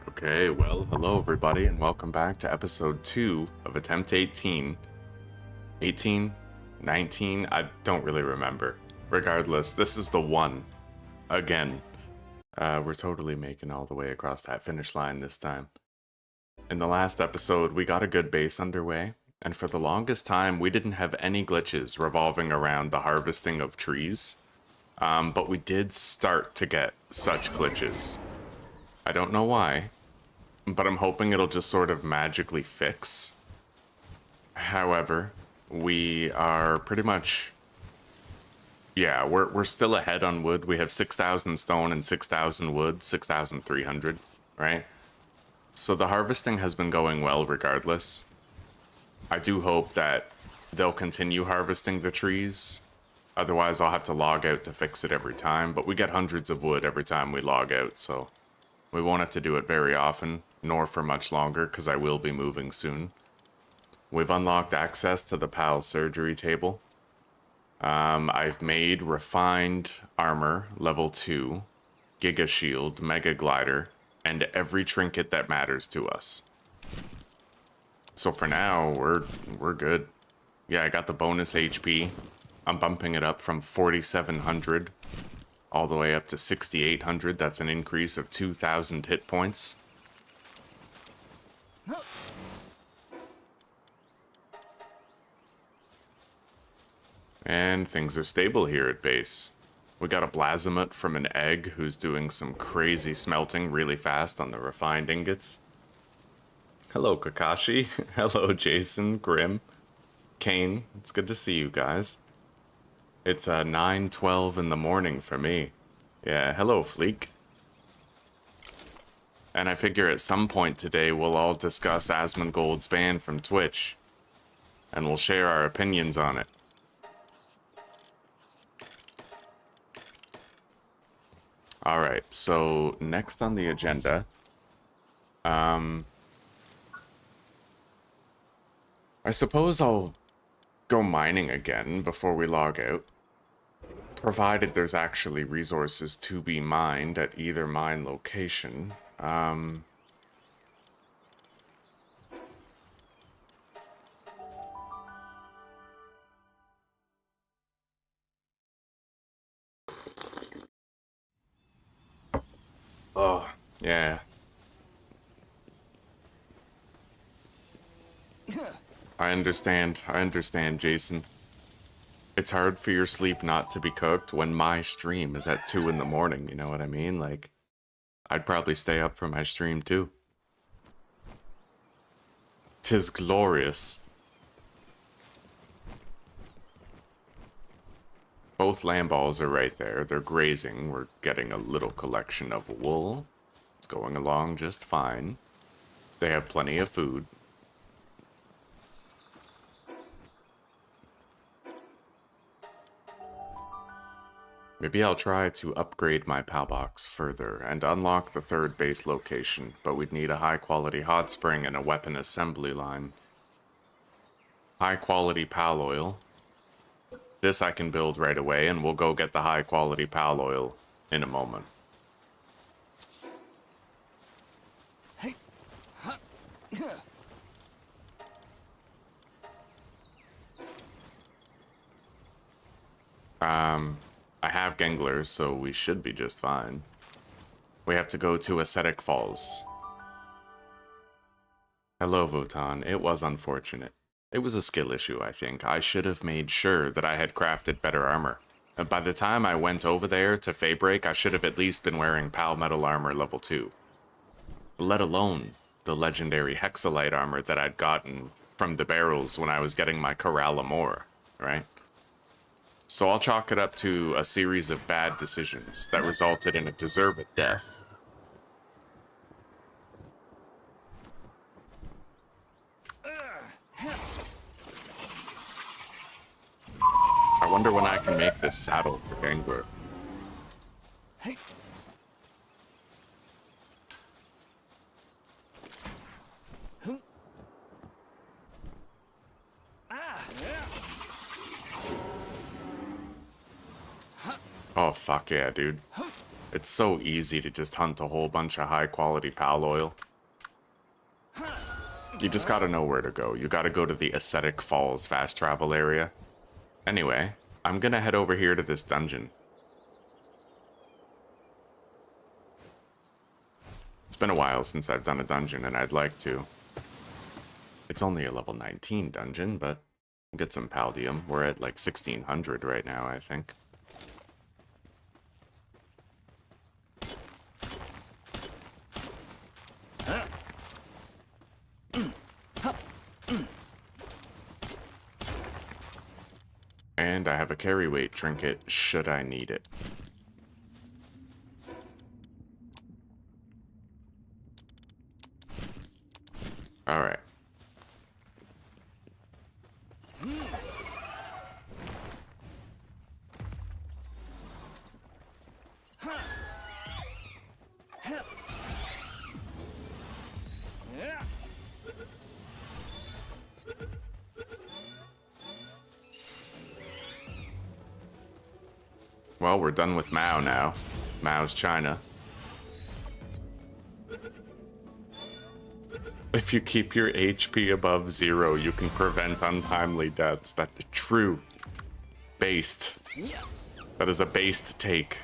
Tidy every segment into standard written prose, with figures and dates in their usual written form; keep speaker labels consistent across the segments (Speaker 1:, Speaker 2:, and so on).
Speaker 1: Okay, well, hello everybody, and welcome back to episode 2 of Attempt 18. 18? 19? I don't really remember. Regardless, this is the one. Again. We're totally making all the way across that finish line this time. In the last episode, we got a good base underway, and for the longest time, we didn't have any glitches revolving around the harvesting of trees. But we did start to get such glitches. I don't know why, but I'm hoping it'll just sort of magically fix. However, we are pretty much... Yeah, we're still ahead on wood. We have 6,000 stone and 6,000 wood, 6,300, right? So the harvesting has been going well regardless. I do hope that they'll continue harvesting the trees. Otherwise, I'll have to log out to fix it every time. But we get hundreds of wood every time we log out, so we won't have to do it very often, nor for much longer, because I will be moving soon. We've unlocked access to the PAL surgery table. I've made refined armor, level 2, Giga Shield, Mega Glider, and every trinket that matters to us. So for now, we're good. Yeah, I got the bonus HP. I'm bumping it up from 4,700 all the way up to 6,800. That's an increase of 2,000 hit points. And things are stable here at base. We got a Blazamut from an egg who's doing some crazy smelting really fast on the refined ingots. Hello, Kakashi. Hello, Jason, Grim, Kane. It's good to see you guys. It's 9:12 in the morning for me. Yeah, hello, Fleek. And I figure at some point today we'll all discuss Asmongold's ban from Twitch. And we'll share our opinions on it. Alright, so next on the agenda, I suppose I'll go mining again before we log out, provided there's actually resources to be mined at either mine location. Oh, yeah. I understand, Jason. It's hard for your sleep not to be cooked when my stream is at 2 in the morning, you know what I mean? Like, I'd probably stay up for my stream too. 'Tis glorious. Both lamb balls are right there. They're grazing. We're getting a little collection of wool. It's going along just fine. They have plenty of food. Maybe I'll try to upgrade my Palbox further and unlock the third base location, but we'd need a high-quality hot spring and a weapon assembly line. High-quality pal oil. This I can build right away, and we'll go get the high-quality pal oil in a moment. I have Genglers, so we should be just fine. We have to go to Ascetic Falls. Hello, Votan. It was unfortunate. It was a skill issue, I think. I should have made sure that I had crafted better armor. And by the time I went over there to Faybreak, I should have at least been wearing Pal Metal Armor level 2. Let alone the legendary Hexalite armor that I'd gotten from the barrels when I was getting my Aeromir, right? So I'll chalk it up to a series of bad decisions that resulted in a deserved death. I wonder when I can make this saddle for Gangler. Oh, fuck yeah, dude. It's so easy to just hunt a whole bunch of high-quality pal oil. You just gotta know where to go. You gotta go to the Ascetic Falls fast travel area. Anyway, I'm gonna head over here to this dungeon. It's been a while since I've done a dungeon, and I'd like to. It's only a level 19 dungeon, but we'll get some Paldium. We're at like 1600 right now, I think. And I have a carry weight trinket, should I need it. Alright. Well, we're done with Mao now. Mao's China. If you keep your HP above 0, you can prevent untimely deaths. That's true. Based. That is a based take.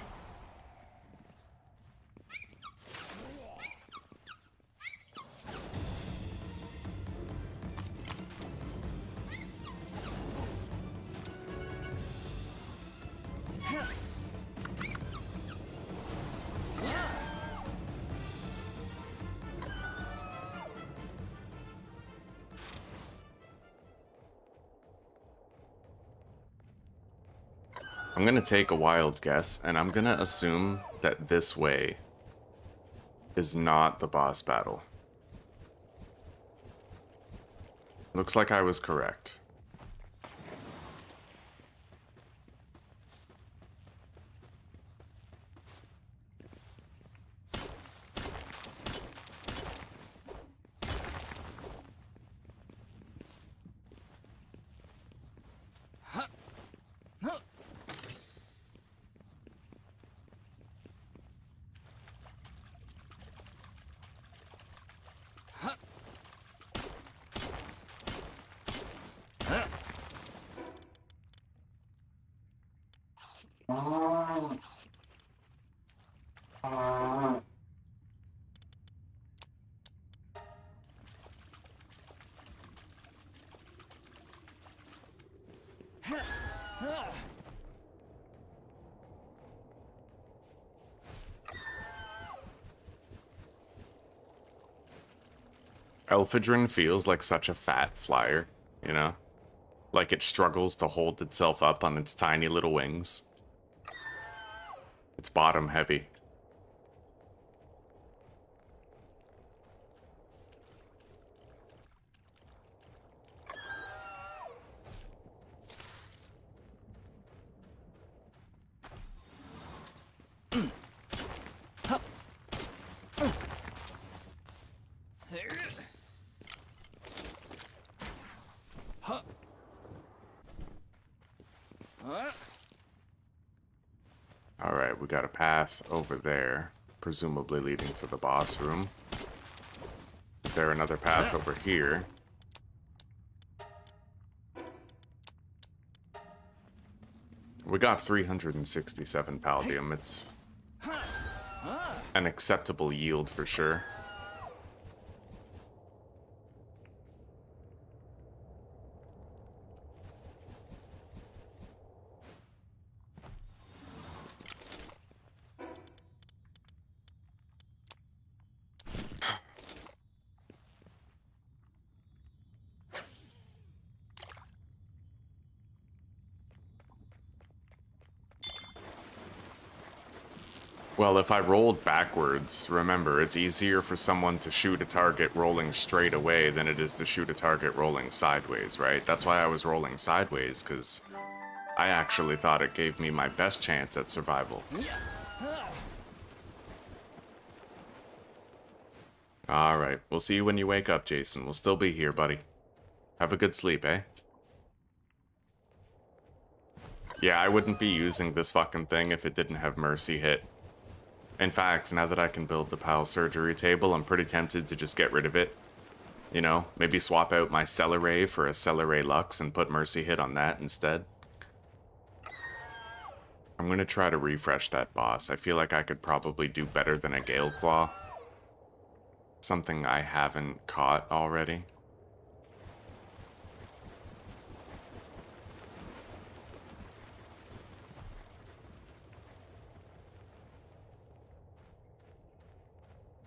Speaker 1: I'm gonna take a wild guess, and I'm gonna assume that this way is not the boss battle. Looks like I was correct. Elphidrin feels like such a fat flyer, you know? Like it struggles to hold itself up on its tiny little wings. It's bottom heavy. Alright, we got a path over there, presumably leading to the boss room. Is there another path over here? We got 367 Paldium. It's an acceptable yield for sure. Well, if I rolled backwards, remember, it's easier for someone to shoot a target rolling straight away than it is to shoot a target rolling sideways, right? That's why I was rolling sideways, because I actually thought it gave me my best chance at survival. Alright, we'll see you when you wake up, Jason. We'll still be here, buddy. Have a good sleep, eh? Yeah, I wouldn't be using this fucking thing if it didn't have Mercy hit. In fact, now that I can build the PAL surgery table, I'm pretty tempted to just get rid of it. You know, maybe swap out my Celeray for a Celeray Lux and put Mercy Hit on that instead. I'm gonna try to refresh that boss. I feel like I could probably do better than a Gale Claw. Something I haven't caught already.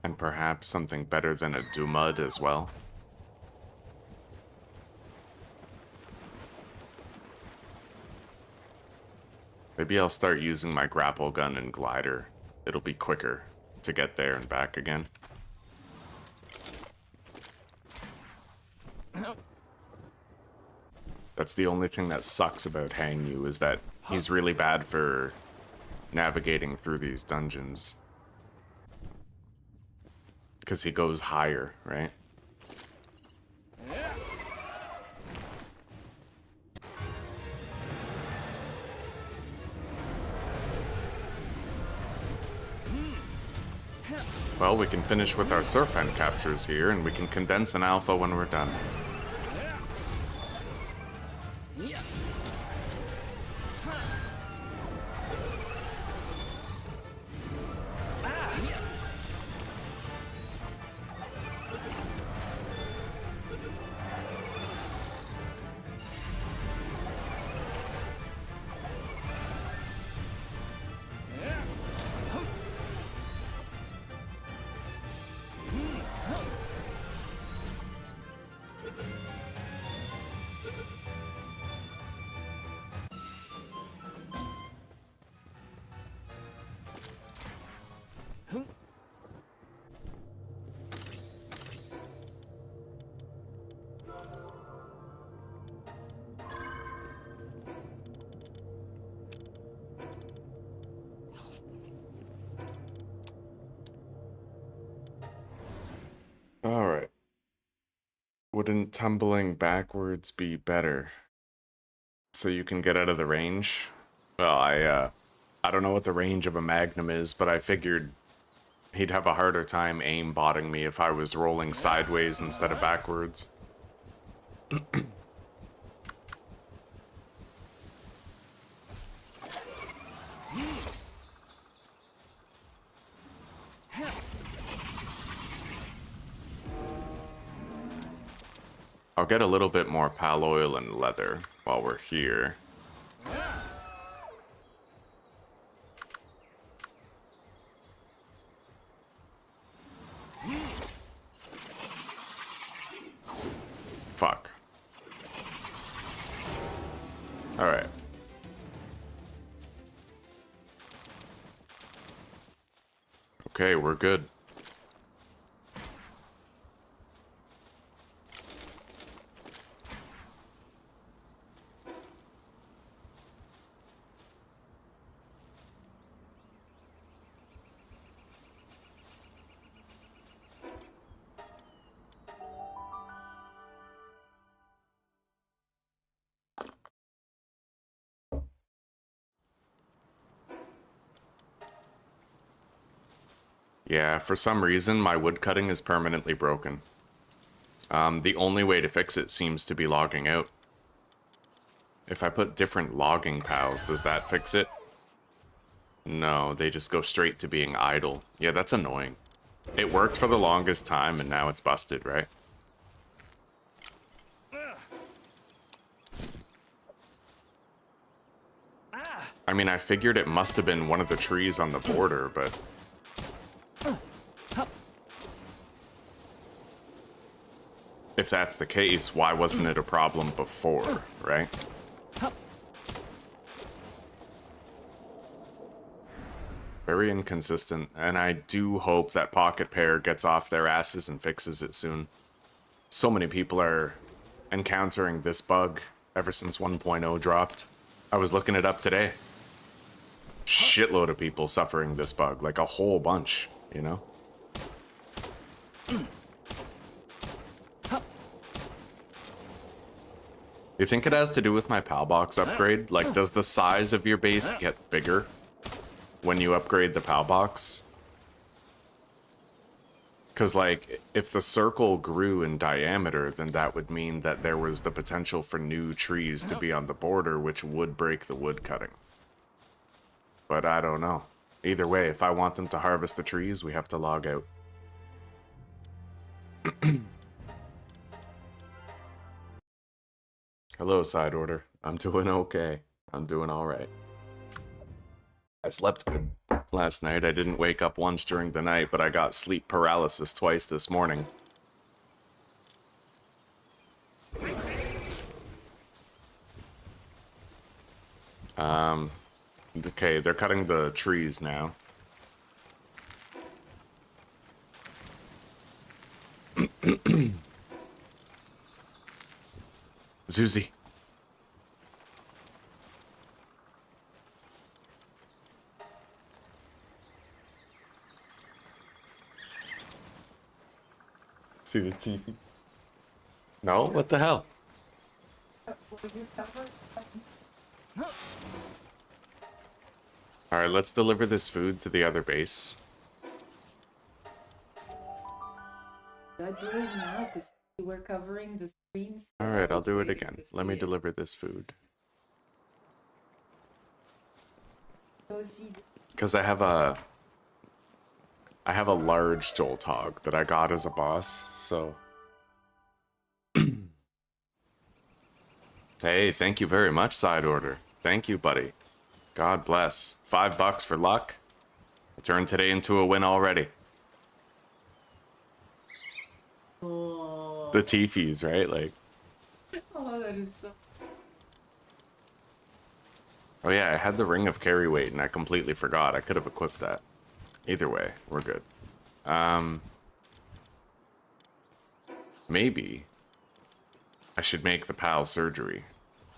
Speaker 1: And perhaps something better than a Dumud as well. Maybe I'll start using my grapple gun and glider. It'll be quicker to get there and back again. That's the only thing that sucks about Hang Yu, is that he's really bad for navigating through these dungeons. Because he goes higher, right? Well, we can finish with our Surfend captures here, and we can condense an alpha when we're done. Alright. Wouldn't tumbling backwards be better? So you can get out of the range? Well, I don't know what the range of a Magnum is, but I figured he'd have a harder time aim-botting me if I was rolling sideways instead of backwards. I'll get a little bit more pal oil and leather while we're here. Fuck. Alright. Okay, we're good. Yeah, for some reason, my woodcutting is permanently broken. The only way to fix it seems to be logging out. If I put different logging pals, does that fix it? No, they just go straight to being idle. Yeah, that's annoying. It worked for the longest time, and now it's busted, right? I mean, I figured it must have been one of the trees on the border, but... if that's the case, why wasn't it a problem before, right? Very inconsistent, and I do hope that Pocket Pair gets off their asses and fixes it soon. So many people are encountering this bug ever since 1.0 dropped. I was looking it up today. Shitload of people suffering this bug, like a whole bunch, you know? You think it has to do with my Palbox upgrade? Like, does the size of your base get bigger when you upgrade the Palbox? Because, like, if the circle grew in diameter, then that would mean that there was the potential for new trees to be on the border, which would break the wood cutting. But I don't know. Either way, if I want them to harvest the trees, we have to log out. Hello, side order. I'm doing okay. I'm doing alright. I slept good last night. I didn't wake up once during the night, but I got sleep paralysis twice this morning. Okay, they're cutting the trees now. Zuzi. See the TV? No? What the hell? Alright, let's deliver this food to the other base.
Speaker 2: I do it now because we're covering the screens.
Speaker 1: Alright, I'll do it again. Let me deliver this food. Because I have a large Jolt hog that I got as a boss, so... Hey, thank you very much, side order. Thank you, buddy. God bless. $5 for luck. I turned today into a win already.
Speaker 2: Oh.
Speaker 1: The Teefies, right? Like...
Speaker 2: Oh, that is so...
Speaker 1: Oh yeah, I had the Ring of Carry Weight and I completely forgot. I could have equipped that. Either way, we're good. Maybe I should make the PAL surgery,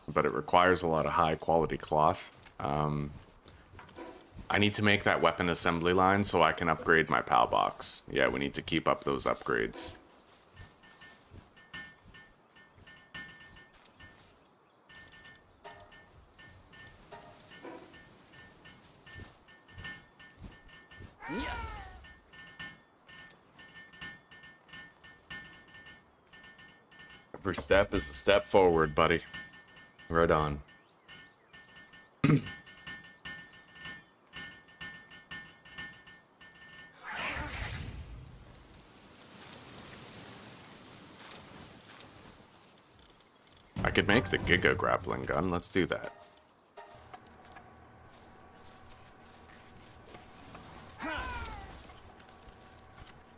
Speaker 1: but it requires a lot of high quality cloth. I need to make that weapon assembly line so I can upgrade my PAL box. Yeah, we need to keep up those upgrades. Every step is a step forward, buddy. Right on. I could make the Giga grappling gun. Let's do that.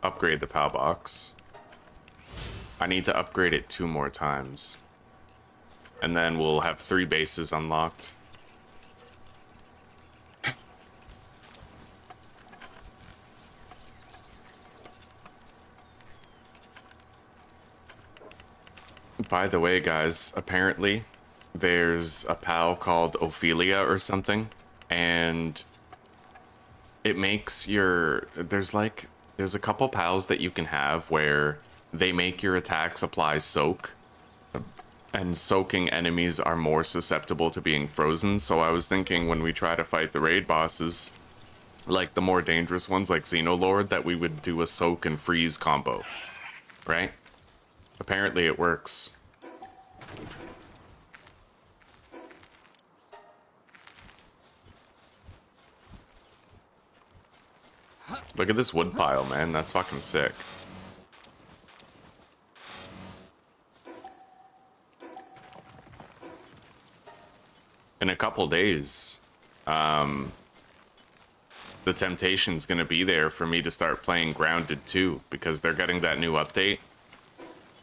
Speaker 1: Upgrade the PAL box. I need to upgrade it 2 more times. And then we'll have 3 bases unlocked. By the way, guys, apparently there's a PAL called Ophelia or something, and it makes your... There's a couple PALs that you can have where they make your attacks apply soak, and soaking enemies are more susceptible to being frozen. So I was thinking when we try to fight the raid bosses, like the more dangerous ones like Xenolord, that we would do a soak and freeze combo, right? Apparently it works. Look at this wood pile, man. That's fucking sick. In a couple days, the temptation's gonna be there for me to start playing Grounded 2, because they're getting that new update.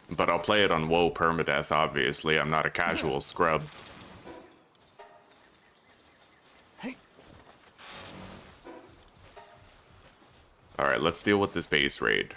Speaker 1: But I'll play it on WoW Permadeath, obviously. I'm not a casual scrub. Alright, let's deal with this base raid.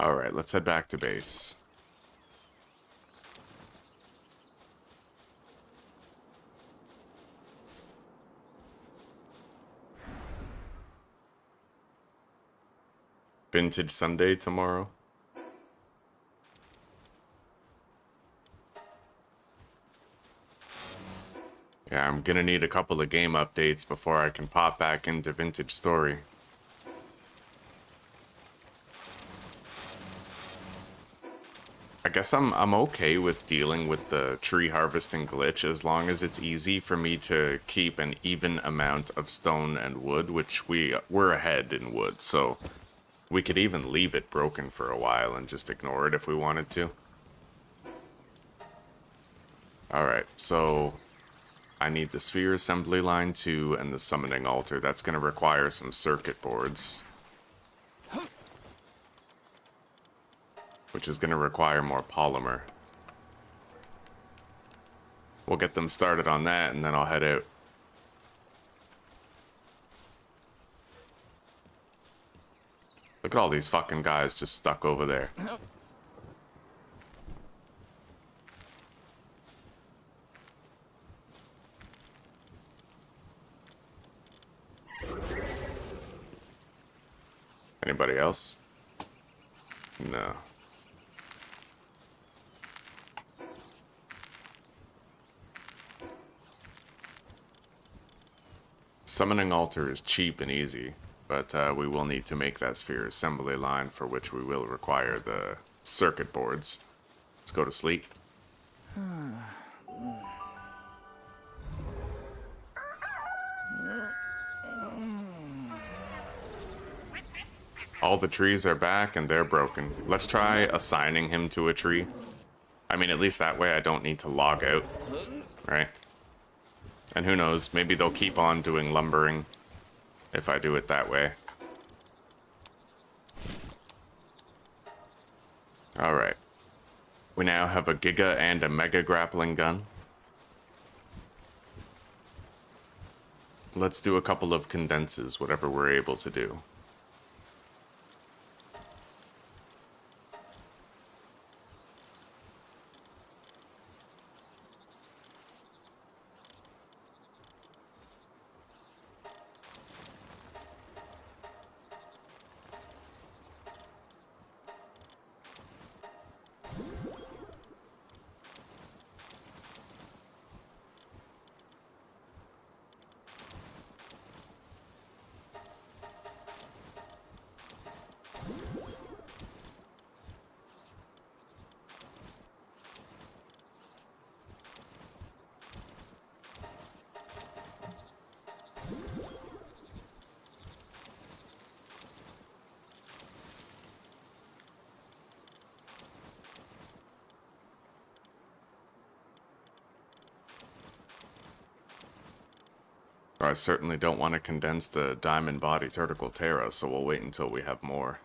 Speaker 1: Alright, let's head back to base. Vintage Sunday tomorrow. Yeah, I'm gonna need a couple of game updates before I can pop back into Vintage Story. I guess I'm okay with dealing with the tree harvesting glitch as long as it's easy for me to keep an even amount of stone and wood, which we're ahead in wood, so we could even leave it broken for a while and just ignore it if we wanted to. Alright, so I need the sphere assembly line 2 and the summoning altar. That's going to require some circuit boards, which is going to require more polymer. We'll get them started on that, and then I'll head out. Look at all these fucking guys just stuck over there. Anybody else? No. Summoning altar is cheap and easy, but we will need to make that sphere assembly line, for which we will require the circuit boards. Let's go to sleep. All the trees are back and they're broken. Let's try assigning him to a tree. I mean, at least that way I don't need to log out, right? And who knows, maybe they'll keep on doing lumbering if I do it that way. Alright. We now have a Giga and a Mega grappling gun. Let's do a couple of condenses, whatever we're able to do. I certainly don't want to condense the diamond body Tentacle Terra, so we'll wait until we have more.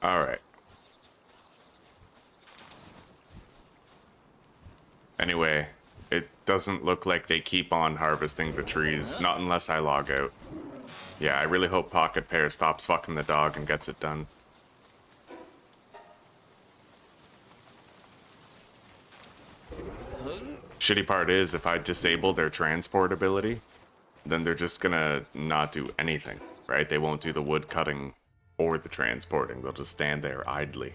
Speaker 1: Alright. Anyway, it doesn't look like they keep on harvesting the trees, not unless I log out. Yeah, I really hope Pocket Pear stops fucking the dog and gets it done. Shitty part is, if I disable their transport ability, then they're just gonna not do anything, right? They won't do the wood cutting or the transporting. They'll just stand there idly.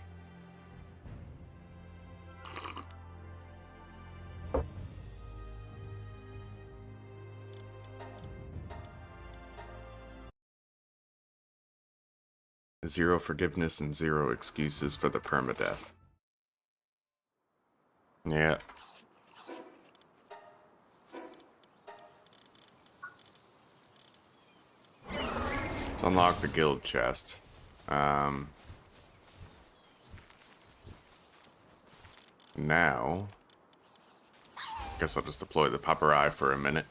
Speaker 1: Zero forgiveness and zero excuses for the permadeath. Yeah. Let's unlock the guild chest. Now, guess I'll just deploy the Paparai for a minute.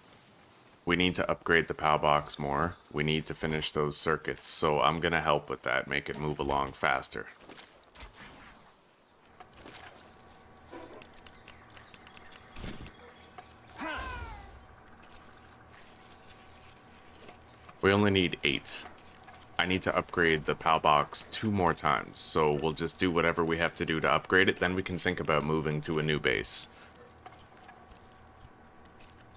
Speaker 1: We need to upgrade the Palbox more. We need to finish those circuits, so I'm gonna help with that, make it move along faster. We only need 8. I need to upgrade the Palbox 2 more times, so we'll just do whatever we have to do to upgrade it, then we can think about moving to a new base.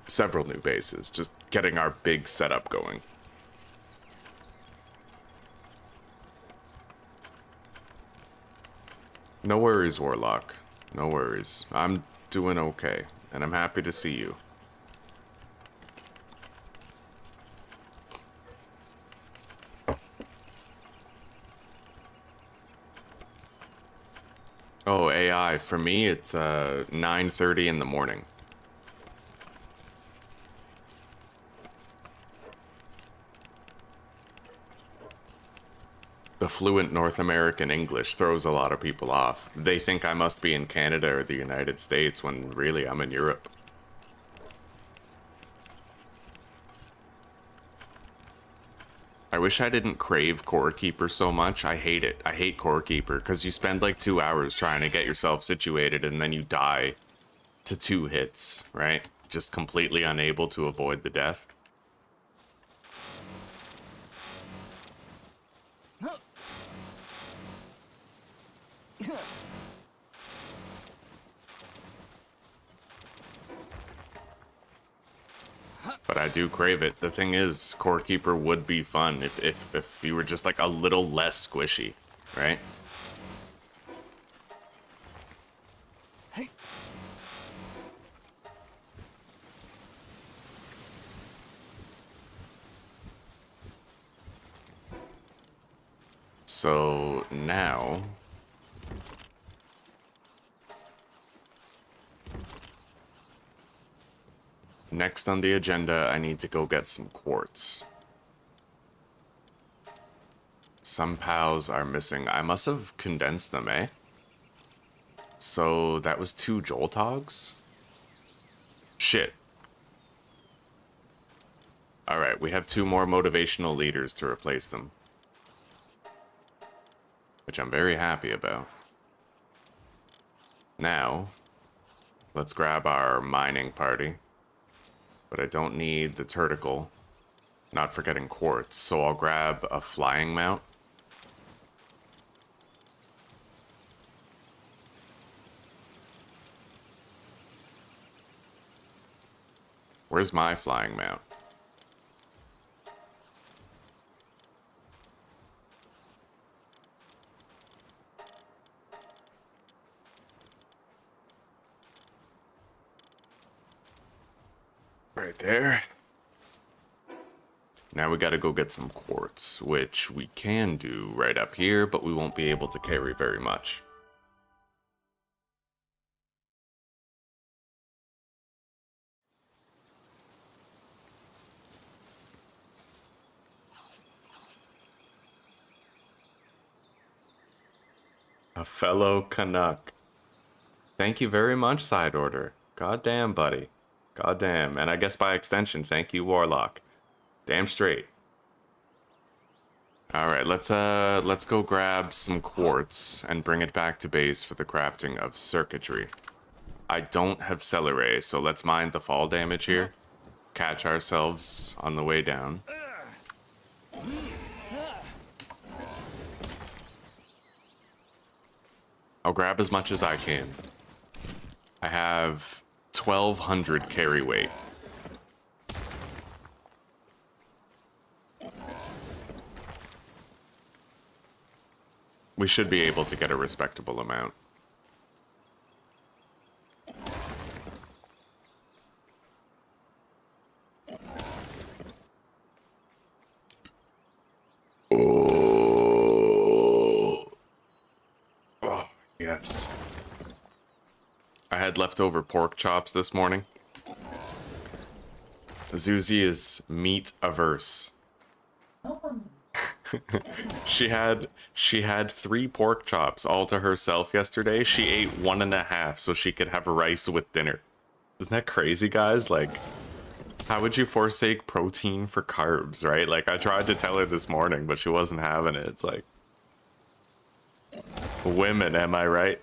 Speaker 1: Several new bases, just getting our big setup going. No worries, Warlock. No worries. I'm doing okay, and I'm happy to see you. Oh, AI. For me, it's 9:30 in the morning. The fluent North American English throws a lot of people off. They think I must be in Canada or the United States when really I'm in Europe. I wish I didn't crave Core Keeper so much. I hate it. I hate Core Keeper because you spend like 2 hours trying to get yourself situated and then you die to 2 hits, right? Just completely unable to avoid the death. But I do crave it. The thing is, Core Keeper would be fun if you were just like a little less squishy, right?
Speaker 3: Hey.
Speaker 1: So now next on the agenda, I need to go get some quartz. Some pals are missing. I must have condensed them, eh? So that was 2 Joltogs? Shit. Alright, we have 2 more motivational leaders to replace them. Which I'm very happy about. Now, let's grab our mining party. But I don't need the turticle. Not forgetting quartz, so I'll grab a flying mount. Where's my flying mount? Right there. Now we gotta go get some quartz, which we can do right up here, but we won't be able to carry very much. A fellow Canuck. Thank you very much, Side Order. Goddamn, buddy. Goddamn. And I guess by extension, thank you, Warlock. Damn straight. Alright, let's go grab some quartz and bring it back to base for the crafting of circuitry. I don't have Celeray, so let's mine the fall damage here. Catch ourselves on the way down. I'll grab as much as I can. I have 1,200 carry weight. We should be able to get a respectable amount. Oh, yes. I had leftover pork chops this morning. Zuzi is meat averse.
Speaker 2: No one.
Speaker 1: She had 3 pork chops all to herself yesterday. She ate 1.5 so she could have rice with dinner. Isn't that crazy, guys? Like, how would you forsake protein for carbs, right? Like, I tried to tell her this morning, but she wasn't having it. It's like, women, am I right?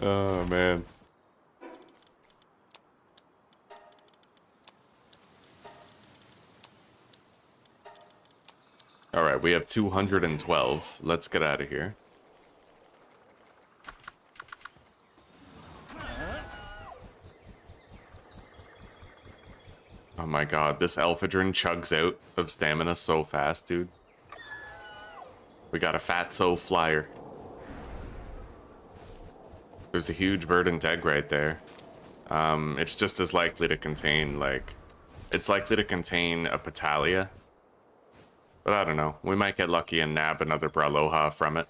Speaker 1: Oh, man. All right, we have 212. Let's get out of here. Oh my god, this Elphadrin chugs out of stamina so fast, dude. We got a Fatso flyer. There's a huge verdant egg right there. It's just as likely to contain, like... It's likely to contain a Petalia. But I don't know. We might get lucky and nab another Braloha from it.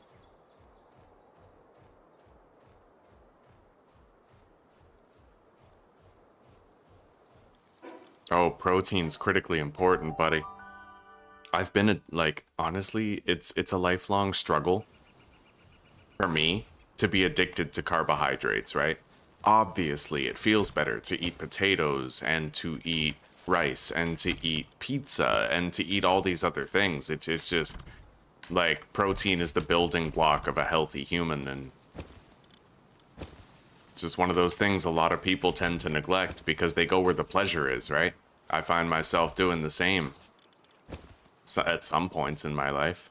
Speaker 1: Oh, protein's critically important, buddy. I've been, like, honestly, it's a lifelong struggle for me to be addicted to carbohydrates, right? Obviously, it feels better to eat potatoes and to eat rice and to eat pizza and to eat all these other things. It's just, like, protein is the building block of a healthy human, and it's just one of those things a lot of people tend to neglect because they go where the pleasure is, right? I find myself doing the same at some points in my life.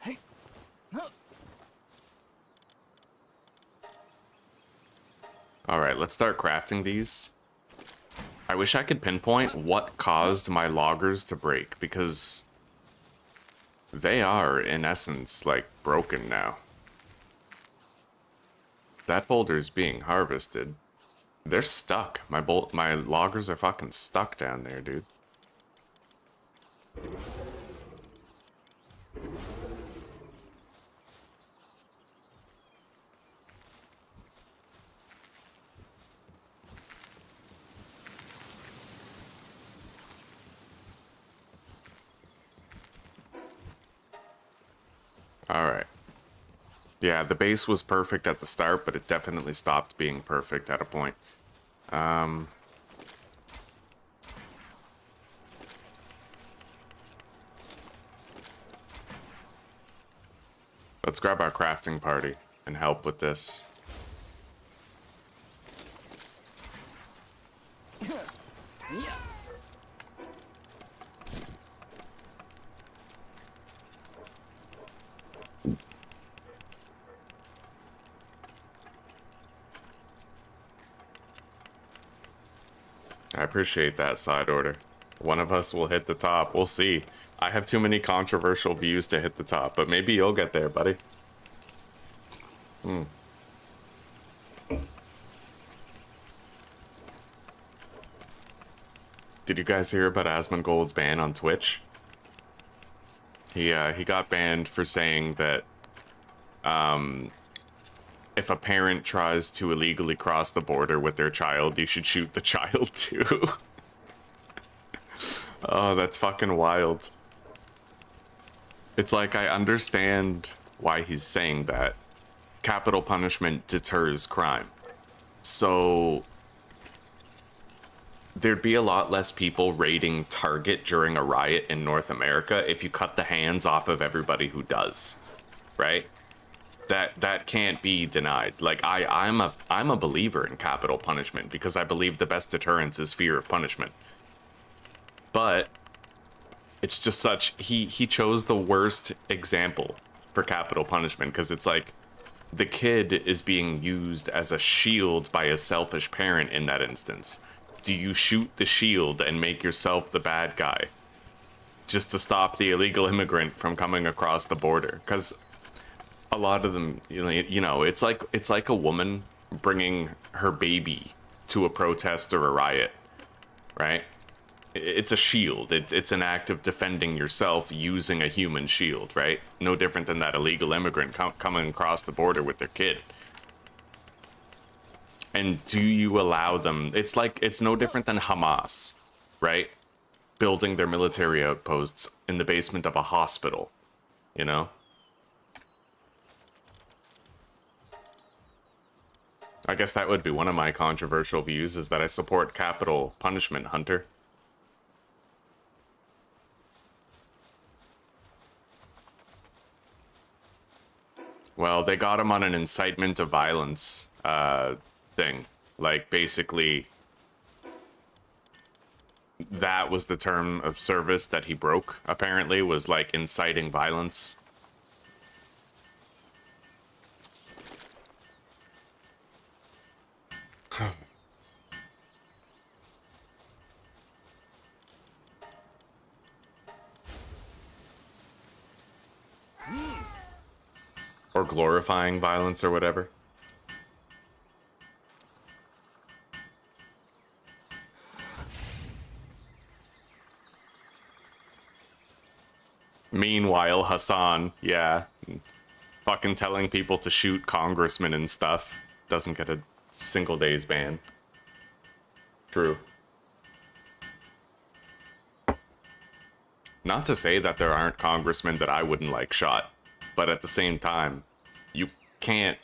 Speaker 3: Hey.
Speaker 1: Alright, let's start crafting these. I wish I could pinpoint what caused my loggers to break, because they are, in essence, like, broken now. That boulder's being harvested. They're stuck. My loggers are fucking stuck down there, dude. Alright. Yeah, the base was perfect at the start, but it definitely stopped being perfect at a point. Let's grab our crafting party and help with this. I appreciate that side order. One of us will hit the top. We'll see. I have too many controversial views to hit the top, but maybe you'll get there, buddy. Did you guys hear about Asmongold's ban on Twitch? He got banned for saying that if a parent tries to illegally cross the border with their child, you should shoot the child too. Oh, that's fucking wild. It's like, I understand why he's saying that. Capital punishment deters crime. So there'd be a lot less people raiding Target during a riot in North America if you cut the hands off of everybody who does, right? That can't be denied. Like, I'm a believer in capital punishment because I believe the best deterrence is fear of punishment. But it's just such, he chose the worst example for capital punishment, because it's like the kid is being used as a shield by a selfish parent in that instance. Do you shoot the shield and make yourself the bad guy just to stop the illegal immigrant from coming across the border? Because a lot of them, you know, it's like a woman bringing her baby to a protest or a riot, right? It's a shield. It's an act of defending yourself using a human shield, right? No different than that illegal immigrant coming across the border with their kid. And do you allow them? It's like, it's no different than Hamas, right? Building their military outposts in the basement of a hospital, you know? I guess that would be one of my controversial views, is that I support capital punishment, Hunter. Well, they got him on an incitement of violence thing. Like, basically, that was the term of service that he broke, apparently, was like inciting violence. Or glorifying violence or whatever. Meanwhile, Hassan, yeah, fucking telling people to shoot congressmen and stuff, doesn't get a single day's ban. True. Not to say that there aren't congressmen that I wouldn't like shot, but at the same time, you can't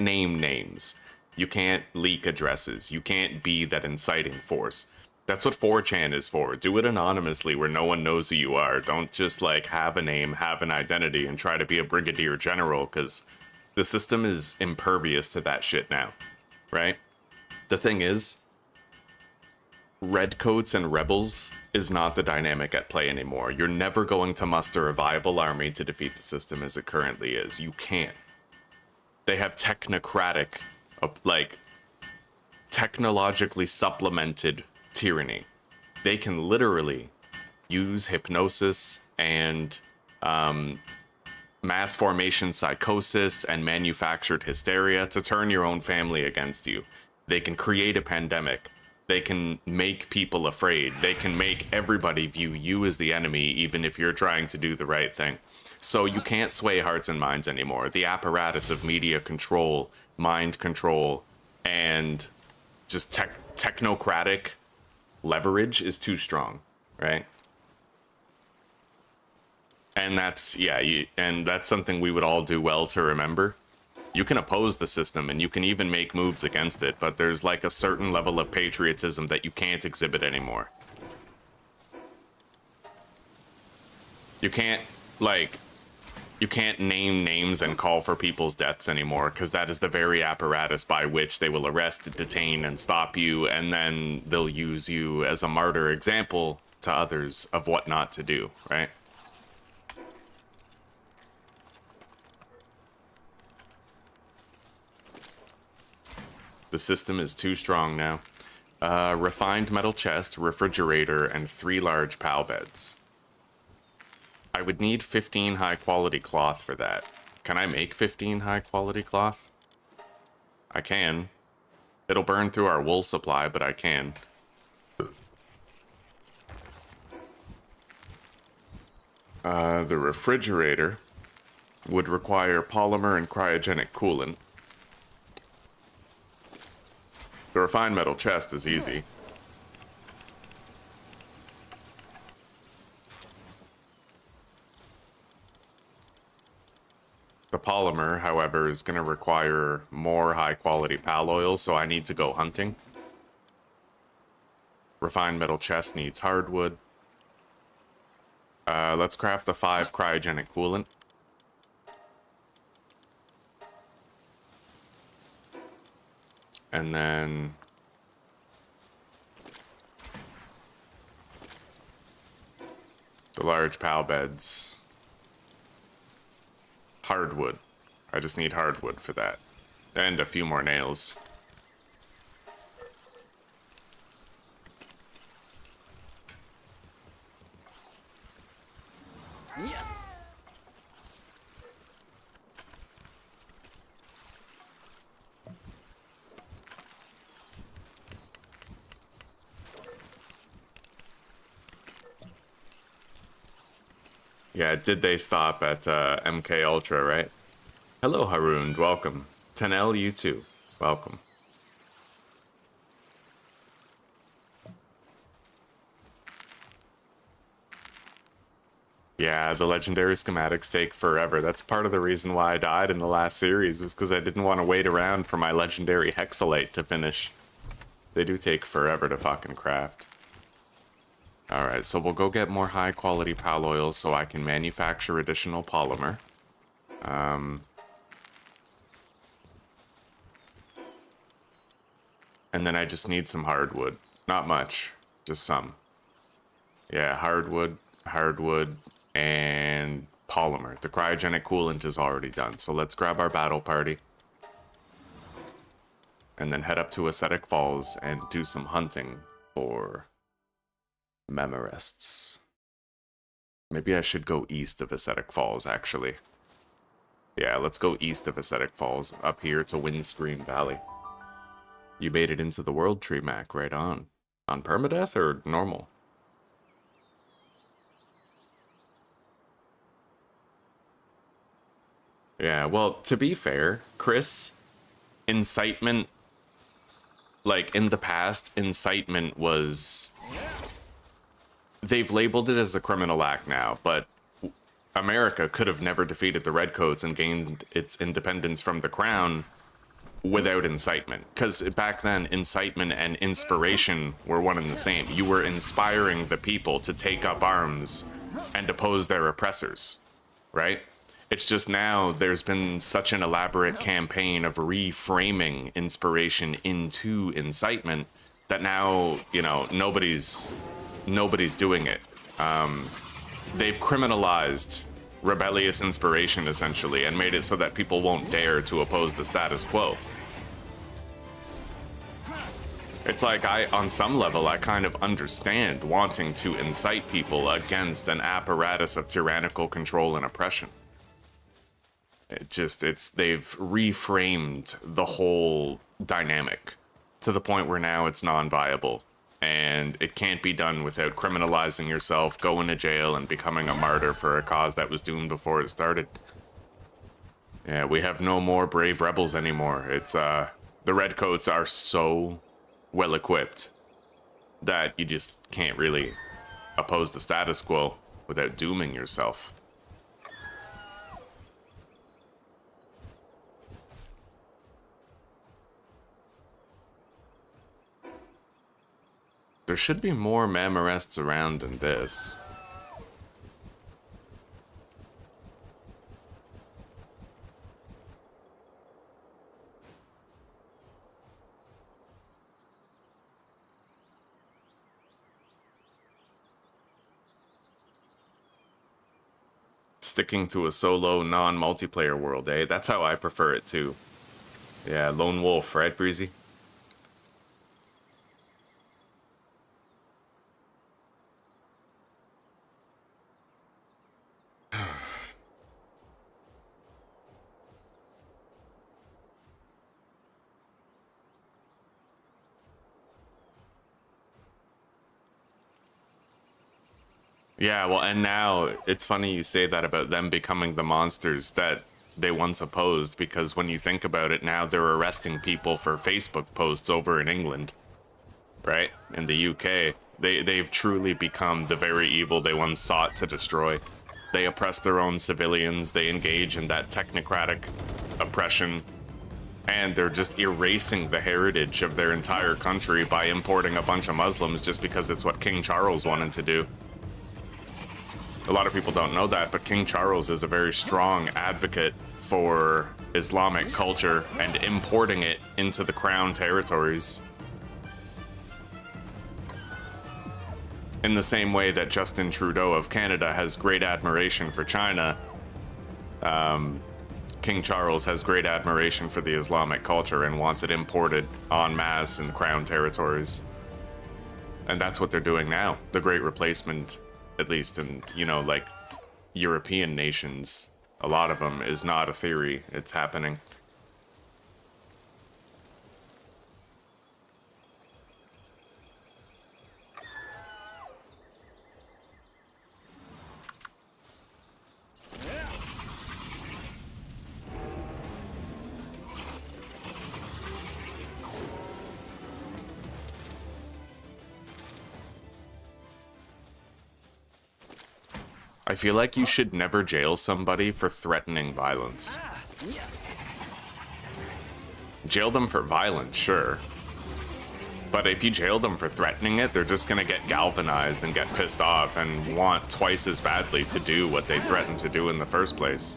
Speaker 1: name names. You can't leak addresses. You can't be that inciting force. That's what 4chan is for. Do it anonymously where no one knows who you are. Don't just like have a name, have an identity, and try to be a brigadier general, because the system is impervious to that shit now, right? The thing is, redcoats and rebels is not the dynamic at play anymore. You're never going to muster a viable army to defeat the system as it currently is. You can't. They have technocratic, like, technologically supplemented tyranny. They can literally use hypnosis and mass formation psychosis and manufactured hysteria to turn your own family against you. They can create a pandemic. They can make people afraid. They can make everybody view you as the enemy, even if you're trying to do the right thing. So you can't sway hearts and minds anymore. The apparatus of media control, mind control, and just technocratic leverage is too strong, right? And that's, yeah, and that's something we would all do well to remember. You can oppose the system and you can even make moves against it, but there's like a certain level of patriotism that you can't exhibit anymore. You can't, like, you can't name names and call for people's deaths anymore, because that is the very apparatus by which they will arrest, detain, and stop you, and then they'll use you as a martyr example to others of what not to do, right? The system is too strong now. Refined metal chest, refrigerator, and 3 large pal beds. I would need 15 high quality cloth for that. Can I make 15 high quality cloth? I can. It'll burn through our wool supply, but I can. The refrigerator would require polymer and cryogenic coolant. The refined metal chest is easy. The polymer, however, is going to require more high-quality pal oil, so I need to go hunting. Refined metal chest needs hardwood. Let's craft the 5 cryogenic coolant. And then the large pal beds. Hardwood. I just need hardwood for that. And a few more nails.
Speaker 3: Yeah.
Speaker 1: Yeah, did they stop at MK Ultra, right? Hello, Haroon. Welcome. Tanel, you too. Welcome. Yeah, the legendary schematics take forever. That's part of the reason why I died in the last series, was because I didn't want to wait around for my legendary hexalite to finish. They do take forever to fucking craft. Alright, so we'll go get more high quality pal oil so I can manufacture additional polymer. And then I just need some hardwood. Not much, just some. Yeah, hardwood, and polymer. The cryogenic coolant is already done, so let's grab our battle party. And then head up to Ascetic Falls and do some hunting for Memorists. Maybe I should go east of Ascetic Falls, actually. Yeah, let's go east of Ascetic Falls, up here to Windscreen Valley. You made it into the World Tree, Mac, right on. On Permadeath or normal? Yeah, well, to be fair, Chris, incitement, like, in the past, incitement was... They've labeled it as a criminal act now, but America could have never defeated the Redcoats and gained its independence from the Crown without incitement. Because back then, incitement and inspiration were one and the same. You were inspiring the people to take up arms and oppose their oppressors, right? It's just now there's been such an elaborate campaign of reframing inspiration into incitement that now, you know, nobody's doing it. They've criminalized rebellious inspiration, essentially, and made it so that people won't dare to oppose the status quo. It's like, on some level, I kind of understand wanting to incite people against an apparatus of tyrannical control and oppression. They've reframed the whole dynamic to the point where now it's non-viable. And it can't be done without criminalizing yourself, going to jail, and becoming a martyr for a cause that was doomed before it started. Yeah, we have no more brave rebels anymore. It's, the Redcoats are so well-equipped that you just can't really oppose the status quo without dooming yourself. There should be more Memorists around than this. Sticking to a solo, non-multiplayer world, eh? That's how I prefer it too. Yeah, lone wolf, right, Breezy? Yeah, well, and now it's funny you say that about them becoming the monsters that they once opposed, because when you think about it now, they're arresting people for Facebook posts over in England, right? In the UK, they've truly become the very evil they once sought to destroy. They oppress their own civilians, they engage in that technocratic oppression, and they're just erasing the heritage of their entire country by importing a bunch of Muslims just because it's what King Charles wanted to do. A lot of people don't know that, but King Charles is a very strong advocate for Islamic culture and importing it into the Crown territories. In the same way that Justin Trudeau of Canada has great admiration for China, King Charles has great admiration for the Islamic culture and wants it imported en masse in the Crown territories. And that's what they're doing now. The Great Replacement, at least in, you know, like, European nations, a lot of them, is not a theory. It's happening. I feel like you should never jail somebody for threatening violence. Jail them for violence, sure. But if you jail them for threatening it, they're just gonna get galvanized and get pissed off and want twice as badly to do what they threatened to do in the first place.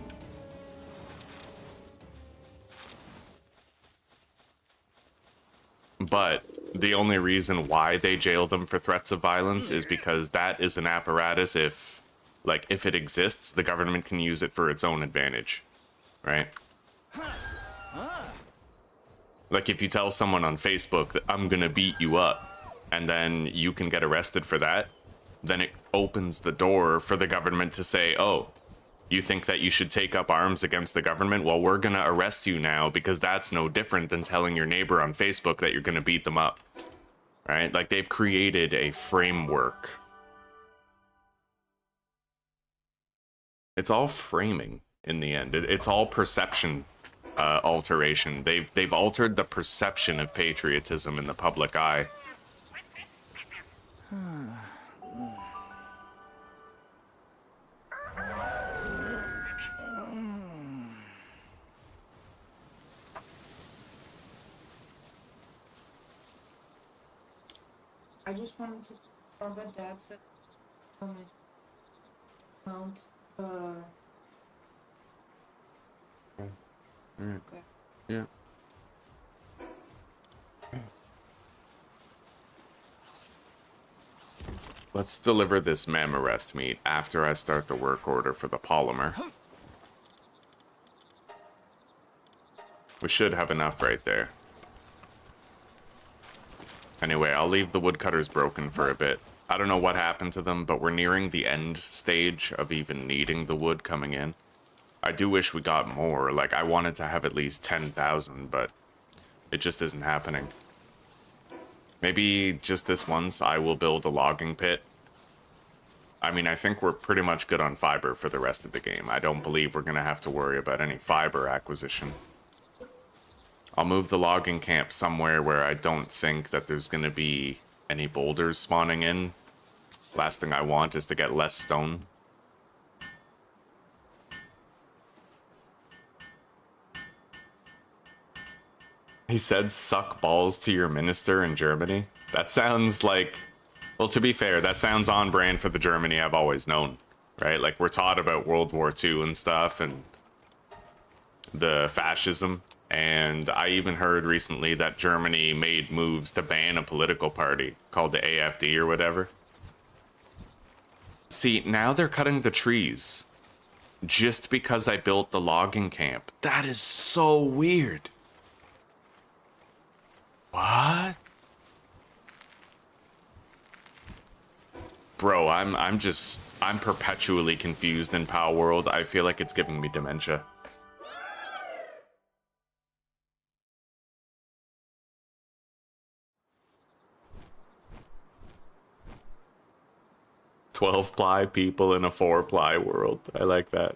Speaker 1: But the only reason why they jail them for threats of violence is because that is an apparatus. If it exists, the government can use it for its own advantage, right? Like if you tell someone on Facebook that I'm gonna beat you up, and then you can get arrested for that, then it opens the door for the government to say, oh, you think that you should take up arms against the government? Well, we're gonna arrest you now because that's no different than telling your neighbor on Facebook that you're gonna beat them up, right? Like they've created a framework. It's all framing in the end. It's all perception alteration. They've altered the perception of patriotism in the public eye.
Speaker 2: I just wanted to confirm that Dad said mount
Speaker 1: Alright.
Speaker 2: Okay.
Speaker 1: Yeah. Let's deliver this mem arrest meat after I start the work order for the polymer. We should have enough right there. Anyway, I'll leave the woodcutters broken for a bit. I don't know what happened to them, but we're nearing the end stage of even needing the wood coming in. I do wish we got more. Like, I wanted to have at least 10,000, but it just isn't happening. Maybe just this once I will build a logging pit. I mean, I think we're pretty much good on fiber for the rest of the game. I don't believe we're going to have to worry about any fiber acquisition. I'll move the logging camp somewhere where I don't think that there's going to be any boulders spawning in. Last thing I want is to get less stone. He said, suck balls to your minister in Germany. That sounds like, well, to be fair, that sounds on brand for the Germany I've always known, right? Like, we're taught about World War II and stuff and the fascism. And I even heard recently that Germany made moves to ban a political party called the AfD or whatever. See, now they're cutting the trees just because I built the logging camp. That is so weird. What? Bro, I'm perpetually confused in Palworld. I feel like it's giving me dementia. "12-ply people in a 4-ply world." I like that.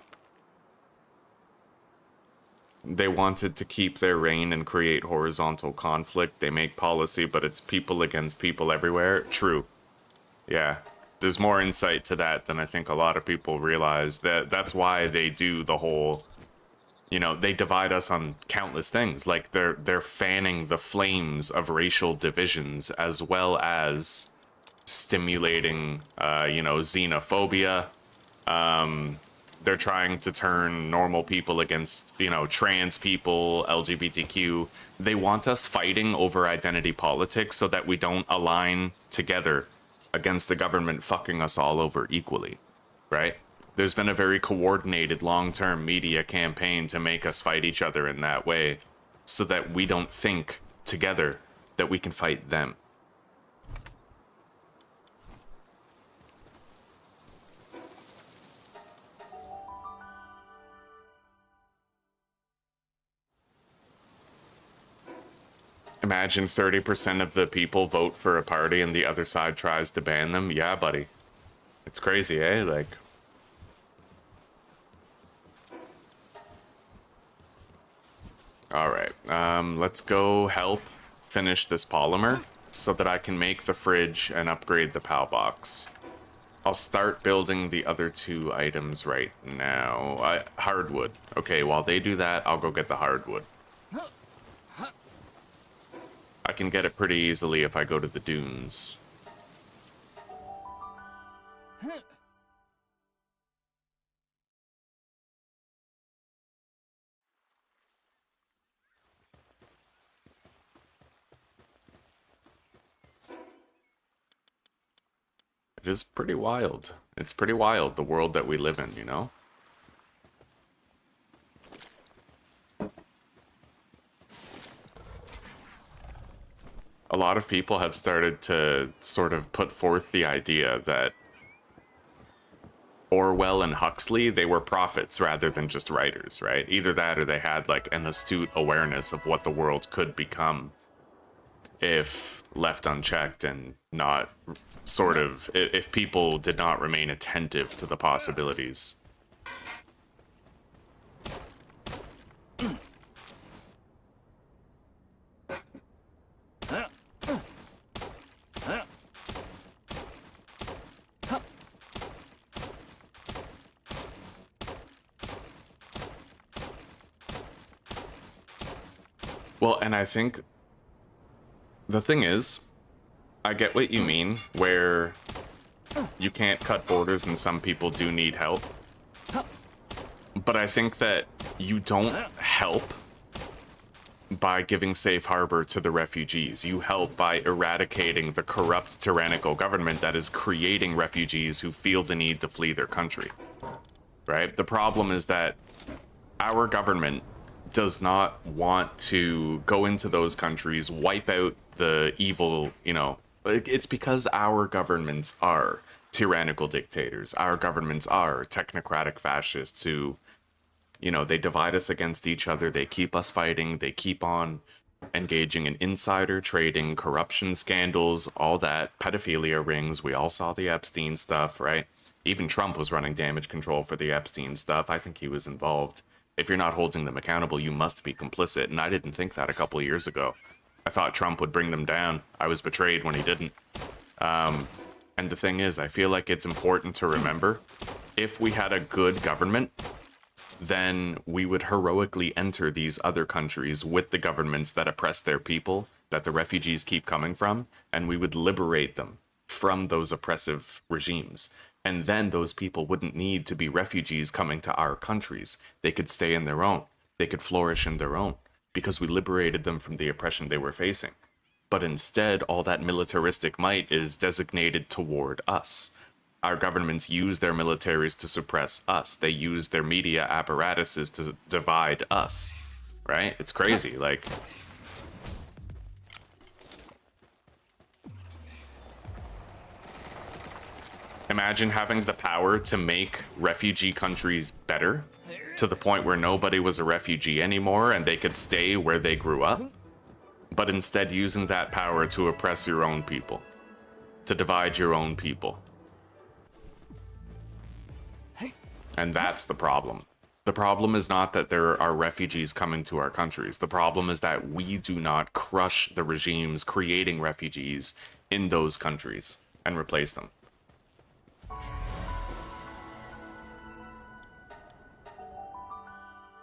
Speaker 1: They wanted to keep their reign and create horizontal conflict. They make policy, but it's people against people everywhere. True. Yeah. There's more insight to that than I think a lot of people realize. That's why they do the whole, you know, they divide us on countless things. Like they're fanning the flames of racial divisions as well as stimulating, you know, xenophobia. They're trying to turn normal people against, you know, trans people, LGBTQ. They want us fighting over identity politics so that we don't align together against the government fucking us all over equally, right? There's been a very coordinated long-term media campaign to make us fight each other in that way so that we don't think together that we can fight them. Imagine 30% of the people vote for a party and the other side tries to ban them. Yeah, buddy. It's crazy, eh? Like... Alright, let's go help finish this polymer so that I can make the fridge and upgrade the Palbox. I'll start building the other 2 items right now. Hardwood. Okay, while they do that, I'll go get the hardwood. I can get it pretty easily if I go to the dunes. It is pretty wild. It's pretty wild, the world that we live in, you know? A lot of people have started to sort of put forth the idea that Orwell and Huxley, they were prophets rather than just writers, right? Either that or they had like an astute awareness of what the world could become if left unchecked and not sort of, if people did not remain attentive to the possibilities. Well, and I think the thing is, I get what you mean, where you can't cut borders and some people do need help. But I think that you don't help by giving safe harbor to the refugees. You help by eradicating the corrupt, tyrannical government that is creating refugees who feel the need to flee their country. Right? The problem is that our government does not want to go into those countries, wipe out the evil, you know. It's because our governments are tyrannical dictators. Our governments are technocratic fascists who, you know, they divide us against each other. They keep us fighting. They keep on engaging in insider trading, corruption scandals, all that, pedophilia rings. We all saw the Epstein stuff, right? Even Trump was running damage control for the Epstein stuff. I think he was involved. If you're not holding them accountable, you must be complicit. And I didn't think that a couple of years ago. I thought Trump would bring them down. I was betrayed when he didn't. And the thing is, I feel like it's important to remember, if we had a good government, then we would heroically enter these other countries with the governments that oppress their people, that the refugees keep coming from, and we would liberate them from those oppressive regimes. And then those people wouldn't need to be refugees coming to our countries. They could stay in their own. They could flourish in their own, because we liberated them from the oppression they were facing. But instead, all that militaristic might is designated toward us. Our governments use their militaries to suppress us. They use their media apparatuses to divide us, right? It's crazy. Like, imagine having the power to make refugee countries better to the point where nobody was a refugee anymore and they could stay where they grew up, but instead using that power to oppress your own people, to divide your own people. And that's the problem. The problem is not that there are refugees coming to our countries. The problem is that we do not crush the regimes creating refugees in those countries and replace them.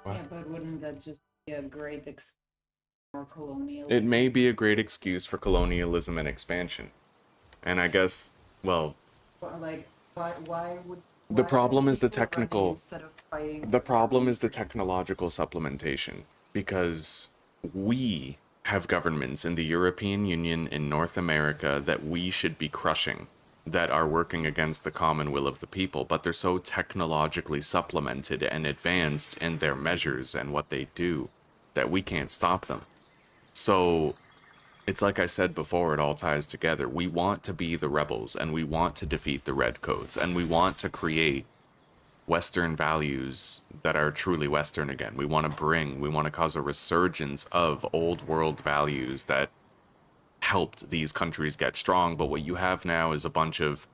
Speaker 2: Yeah, but wouldn't that just be a great excuse for colonialism?
Speaker 1: It may be a great excuse for colonialism and expansion. And I guess, well,
Speaker 2: Like, why would...
Speaker 1: the
Speaker 2: why
Speaker 1: problem
Speaker 2: would
Speaker 1: is the
Speaker 2: people run
Speaker 1: technical...
Speaker 2: instead of fighting
Speaker 1: The
Speaker 2: for
Speaker 1: problem is the
Speaker 2: country?
Speaker 1: technological supplementation, because we have governments in the European Union, in North America, that we should be crushing, that are working against the common will of the people, but they're so technologically supplemented and advanced in their measures and what they do that we can't stop them. So it's like I said before, it all ties together. We want to be the rebels, and we want to defeat the redcoats, and we want to create Western values that are truly Western again. We want to cause a resurgence of old world values that helped these countries get strong. But what you have now is a bunch of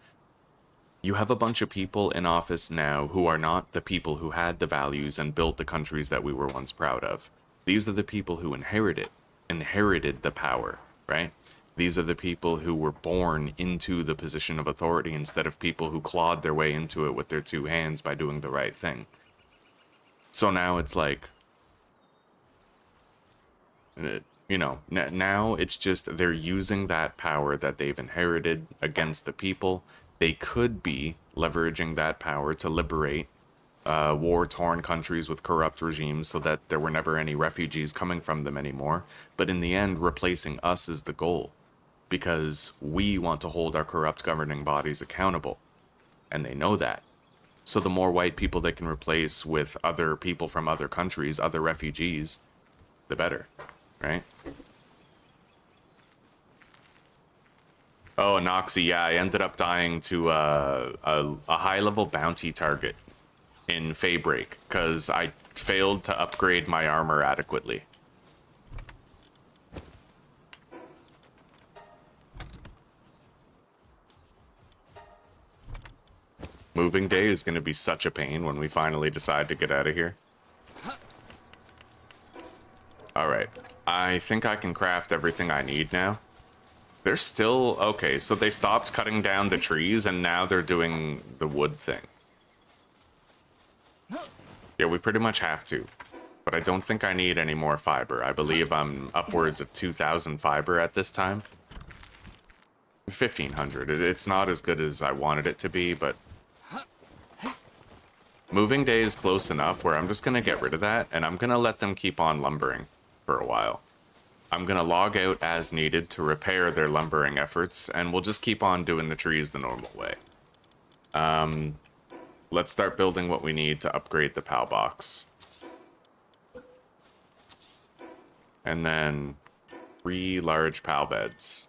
Speaker 1: people in office now who are not the people who had the values and built the countries that we were once proud of. These are the people who inherited the power, right? These are the people who were born into the position of authority instead of people who clawed their way into it with their two hands by doing the right thing. So now it's like, you know, now it's just they're using that power that they've inherited against the people. They could be leveraging that power to liberate war-torn countries with corrupt regimes so that there were never any refugees coming from them anymore. But in the end, replacing us is the goal, because we want to hold our corrupt governing bodies accountable, and they know that. So the more white people they can replace with other people from other countries, other refugees, the better, right? Oh, Noxy, yeah, I ended up dying to a high-level bounty target in Faybreak, because I failed to upgrade my armor adequately. Moving day is going to be such a pain when we finally decide to get out of here. Alright, I think I can craft everything I need now. They're still... okay, so they stopped cutting down the trees and now they're doing the wood thing. Yeah, we pretty much have to. But I don't think I need any more fiber. I believe I'm upwards of 2,000 fiber at this time. 1,500. It's not as good as I wanted it to be, but... moving day is close enough where I'm just going to get rid of that, and I'm going to let them keep on lumbering for a while. I'm going to log out as needed to repair their lumbering efforts, and we'll just keep on doing the trees the normal way. Let's start building what we need to upgrade the Palbox. And then 3 large Pal beds.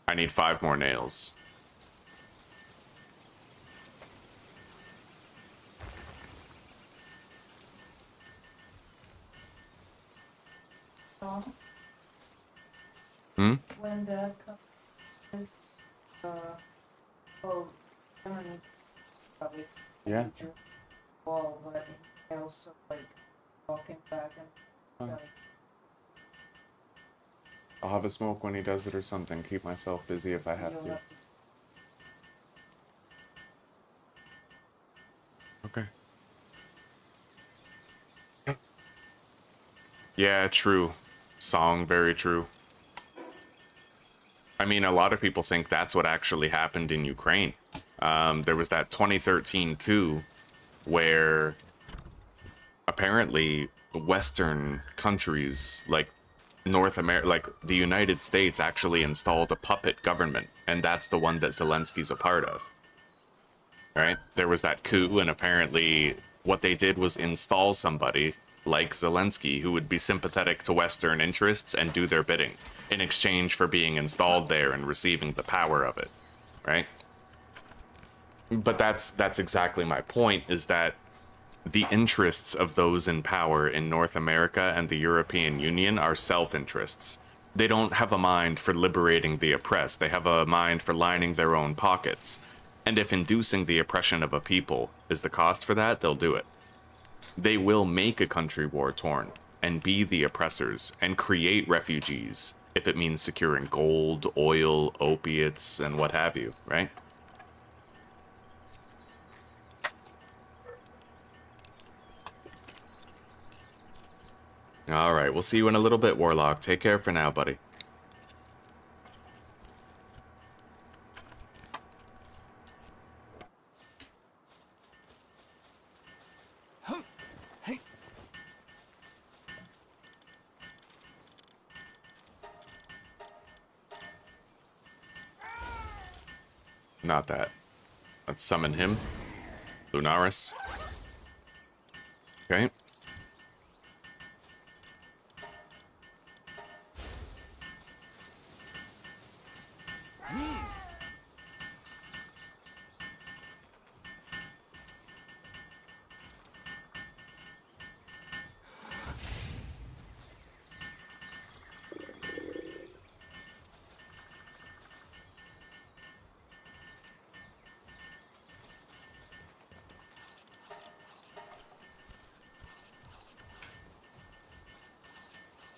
Speaker 1: I need 5 more nails.
Speaker 2: When that comes, oh, I don't know, probably
Speaker 1: Yeah.
Speaker 2: wall, but I also like walking back and like,
Speaker 1: I'll have a smoke when he does it or something. Keep myself busy if I have
Speaker 2: you'll
Speaker 1: to.
Speaker 2: have
Speaker 1: Okay. Yeah, true. Song, very true. I mean, a lot of people think that's what actually happened in Ukraine. There was that 2013 coup where apparently Western countries like North America, like the United States, actually installed a puppet government, and that's the one that Zelensky's a part of. Right? There was that coup, and apparently what they did was install somebody like Zelensky who would be sympathetic to Western interests and do their bidding in exchange for being installed there and receiving the power of it, right? But that's exactly my point, is that the interests of those in power in North America and the European Union are self-interests. They don't have a mind for liberating the oppressed. They have a mind for lining their own pockets. And if inducing the oppression of a people is the cost for that, they'll do it. They will make a country war-torn and be the oppressors and create refugees if it means securing gold, oil, opiates, and what have you, right? Alright, we'll see you in a little bit, Warlock. Take care for now, buddy.
Speaker 3: Hey.
Speaker 1: Not that. Let's summon him. Lunaris. Okay.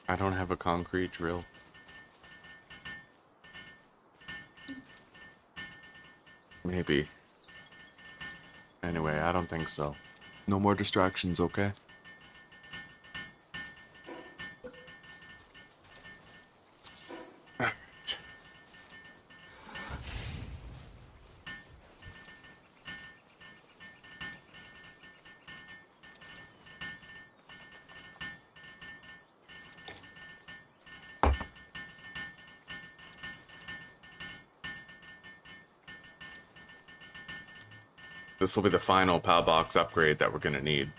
Speaker 1: I don't have a concrete drill. Maybe. Anyway, I don't think so. No more distractions, okay? This will be the final Palbox upgrade that we're gonna need.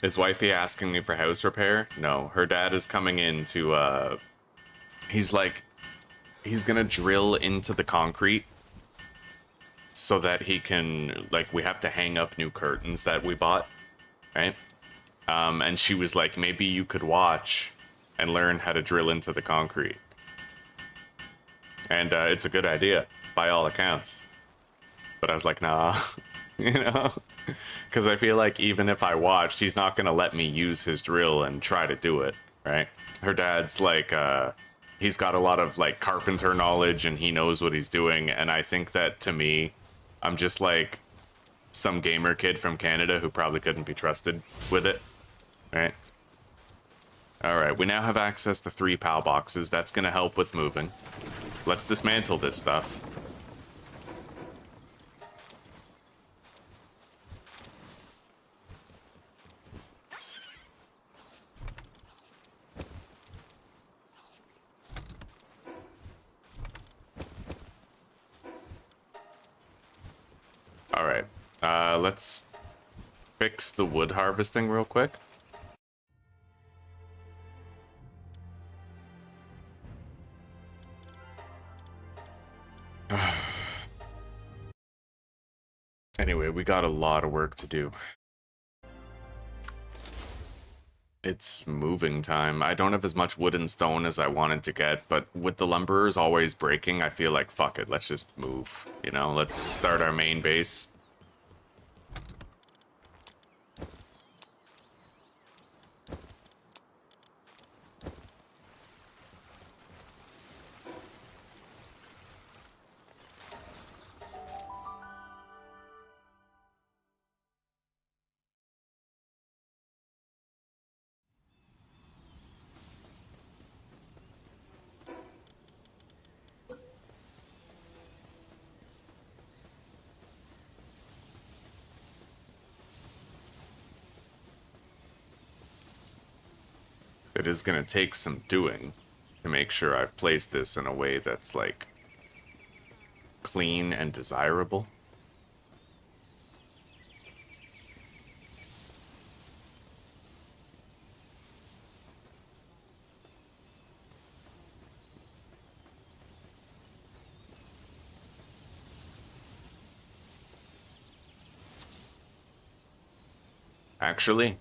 Speaker 1: Is wifey asking me for house repair? No, her dad is coming in to, he's gonna drill into the concrete so that he can, like, we have to hang up new curtains that we bought, right? And she was like, maybe you could watch and learn how to drill into the concrete. And it's a good idea, by all accounts. But I was like, nah, you know? Because I feel like even if I watched, he's not going to let me use his drill and try to do it, right? Her dad's like, he's got a lot of like carpenter knowledge and he knows what he's doing. And I think that to me, I'm just like some gamer kid from Canada who probably couldn't be trusted with it, right? All right, we now have access to 3 PAL boxes. That's going to help with moving. Let's dismantle this stuff. All right, let's fix the wood harvesting real quick. Anyway, we got a lot of work to do. It's moving time. I don't have as much wood and stone as I wanted to get, but with the lumberers always breaking, I feel like, fuck it, let's just move. You know, let's start our main base. It is going to take some doing to make sure I've placed this in a way that's, like, clean and desirable. Actually,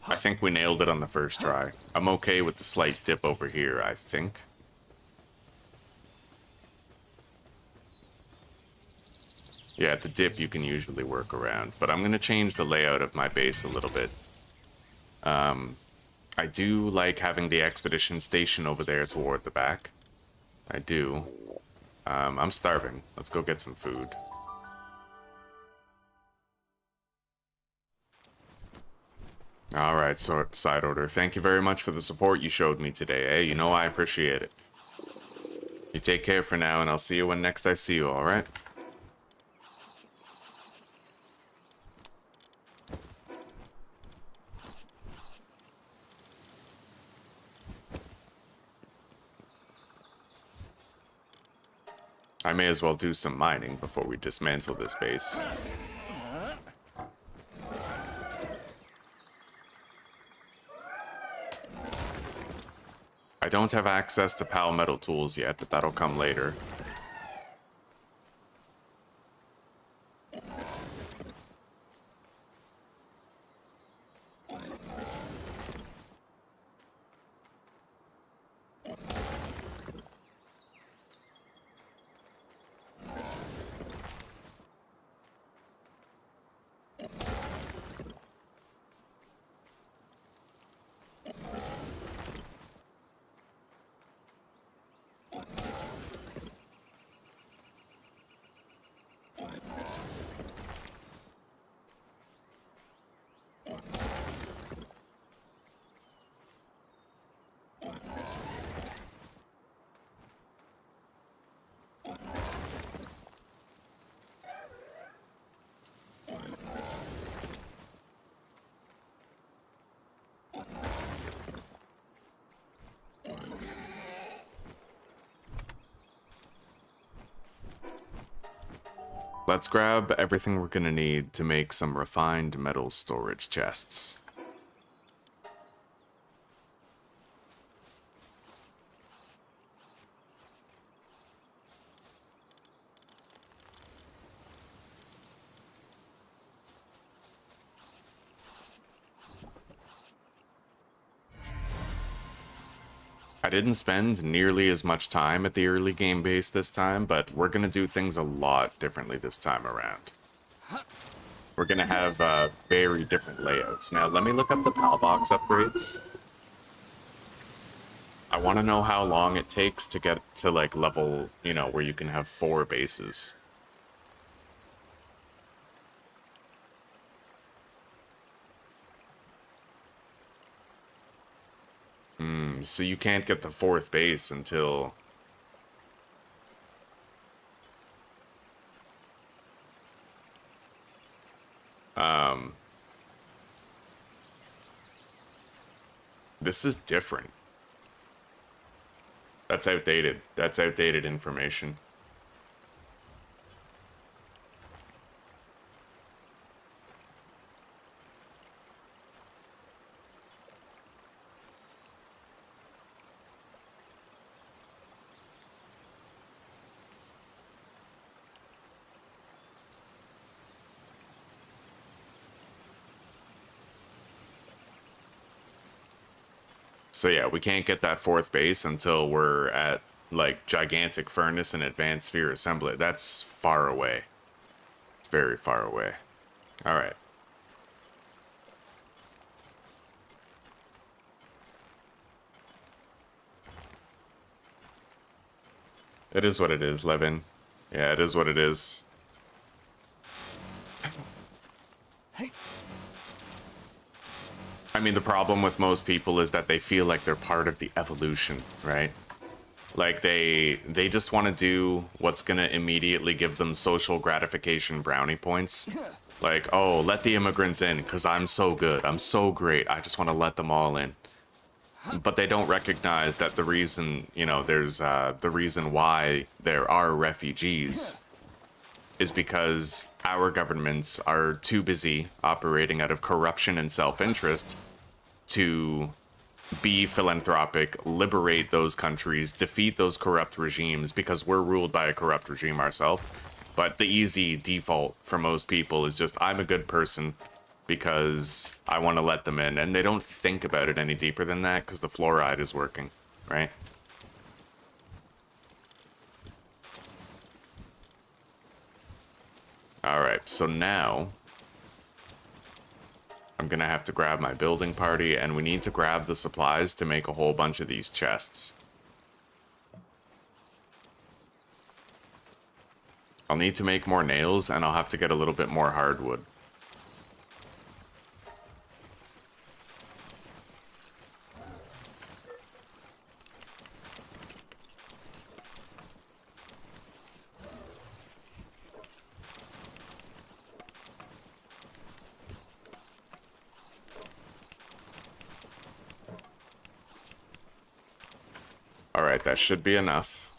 Speaker 1: I think we nailed it on the first try. I'm okay with the slight dip over here, I think. Yeah, the dip you can usually work around, but I'm going to change the layout of my base a little bit. I do like having the expedition station over there toward the back. I do. I'm starving. Let's go get some food. Alright, so side order. Thank you very much for the support you showed me today, eh? You know I appreciate it. You take care for now, and I'll see you when next I see you, alright? I may as well do some mining before we dismantle this base. I don't have access to PAL metal tools yet, but that'll come later. Let's grab everything we're gonna need to make some refined metal storage chests. I didn't spend nearly as much time at the early game base this time, but we're gonna do things a lot differently this time around. We're gonna have very different layouts. Now, let me look up the Palbox upgrades. I want to know how long it takes to get to, like, level, you know, where you can have 4 bases. So you can't get the 4th base until... This is different. That's outdated. That's outdated information. So yeah, we can't get that 4th base until we're at, like, gigantic furnace and advanced sphere assembly. That's far away. It's very far away. All right. It is what it is, Levin. Yeah, it is what it is.
Speaker 3: Hey.
Speaker 1: I mean, the problem with most people is that they feel like they're part of the evolution, right? Like, they just want to do what's going to immediately give them social gratification brownie points. Like, oh, let the immigrants in, because I'm so good. I'm so great. I just want to let them all in. But they don't recognize that the reason, you know, there's the reason why there are refugees is because our governments are too busy operating out of corruption and self-interest to be philanthropic, liberate those countries, defeat those corrupt regimes, because we're ruled by a corrupt regime ourselves. But the easy default for most people is just, I'm a good person because I want to let them in. And they don't think about it any deeper than that because the fluoride is working, right? Alright, so now I'm gonna have to grab my building party, and we need to grab the supplies to make a whole bunch of these chests. I'll need to make more nails, and I'll have to get a little bit more hardwood. Alright, that should be enough.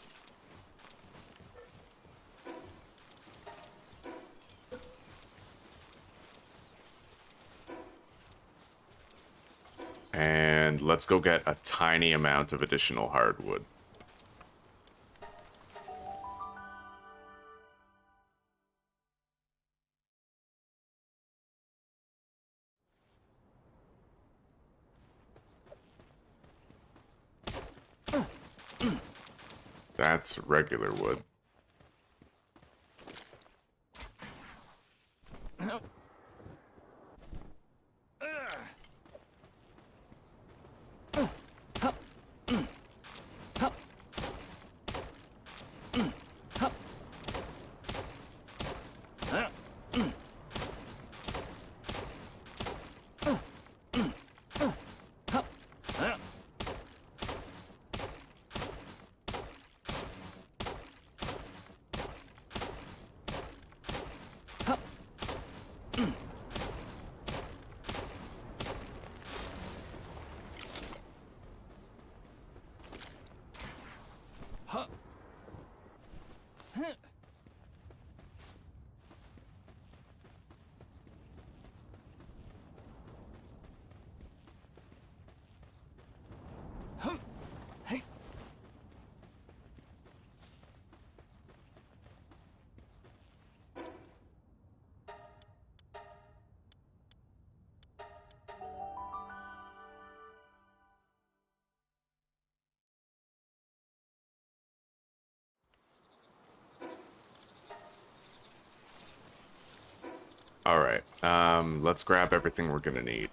Speaker 1: And let's go get a tiny amount of additional hardwood. That's regular wood. Let's grab everything we're gonna need.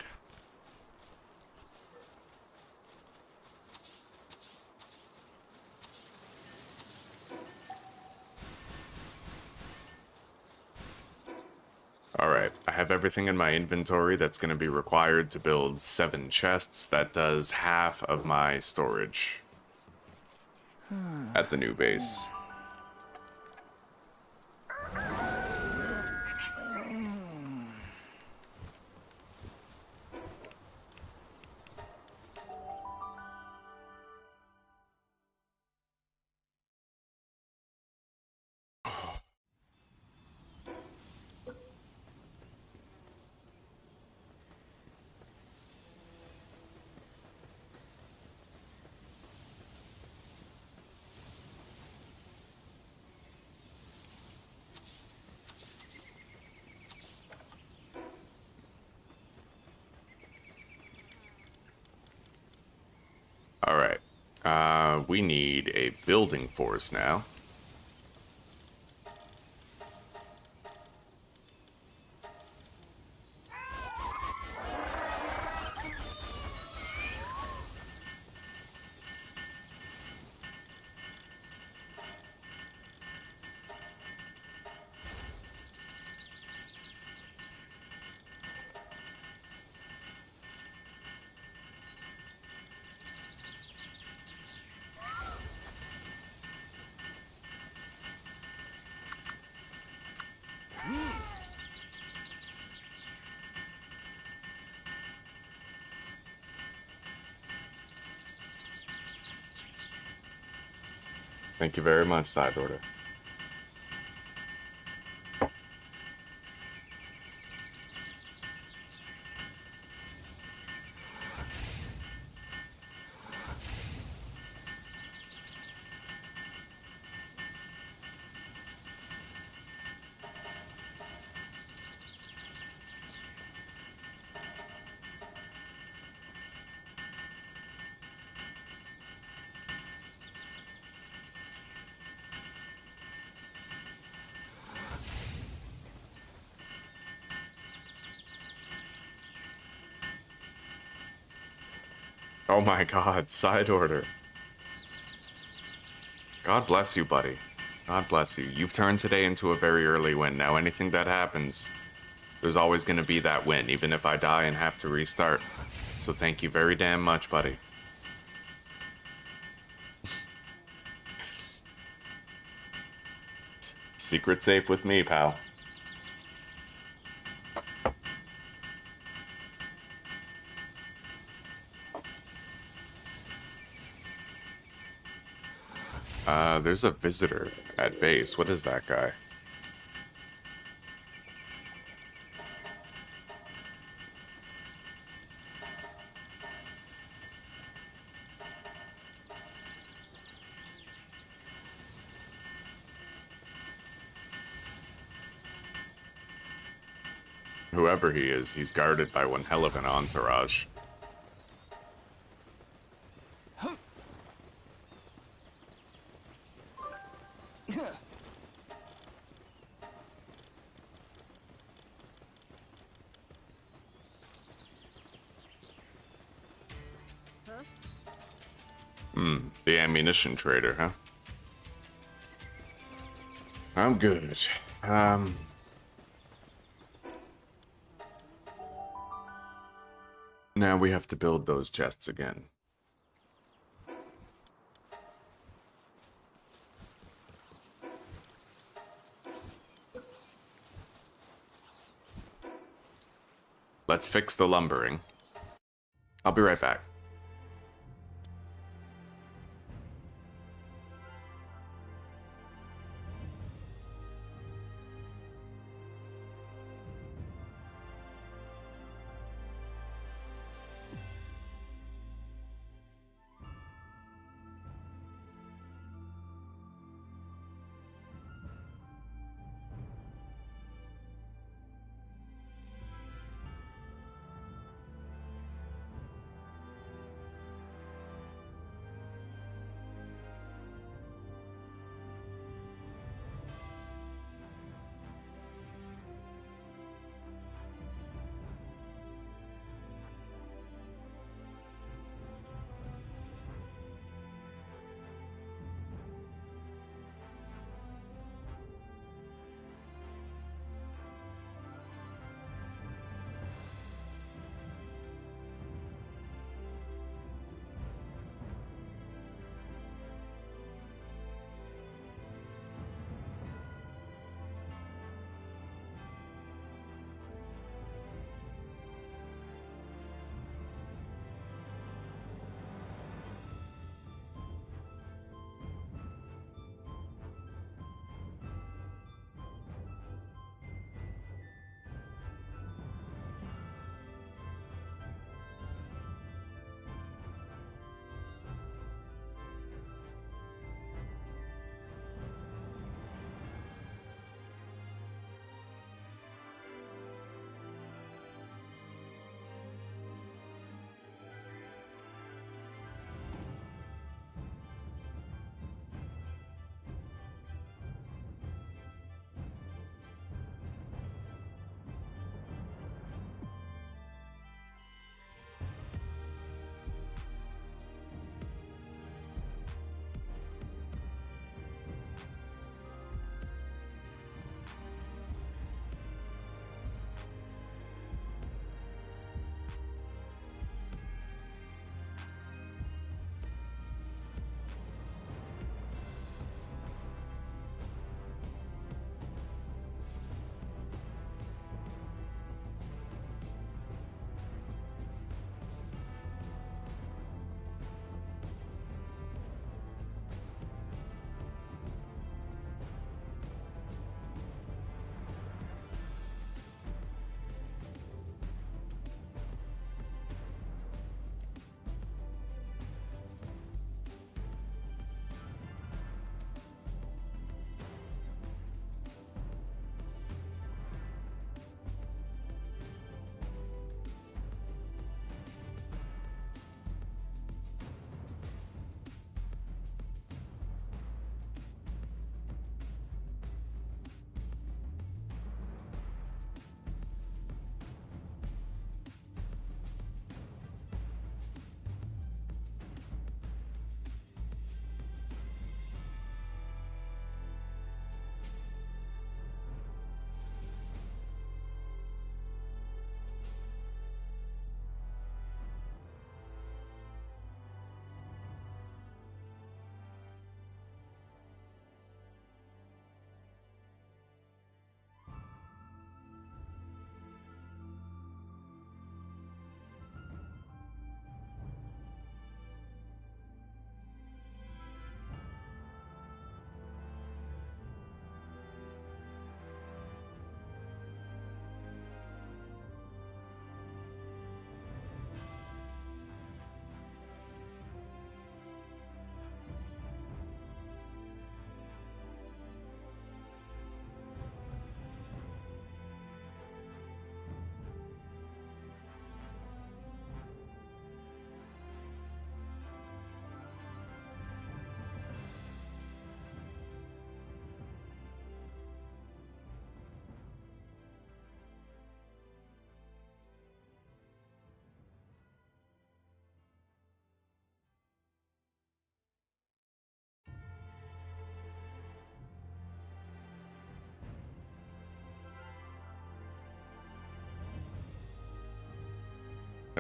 Speaker 1: Alright, I have everything in my inventory that's going to be required to build 7 chests. That does half of my storage at the new base. Alright, we need a building force now. Thank you very much, Side Order. Oh my god, Side Order. God bless you, buddy. God bless you. You've turned today into a very early win. Now, anything that happens, there's always going to be that win, even if I die and have to restart. So thank you very damn much, buddy. Secret safe with me, pal. There's a visitor at base. What is that guy? Whoever he is, he's guarded by one hell of an entourage. The ammunition trader, huh? I'm good. Now we have to build those chests again. Let's fix the lumbering. I'll be right back.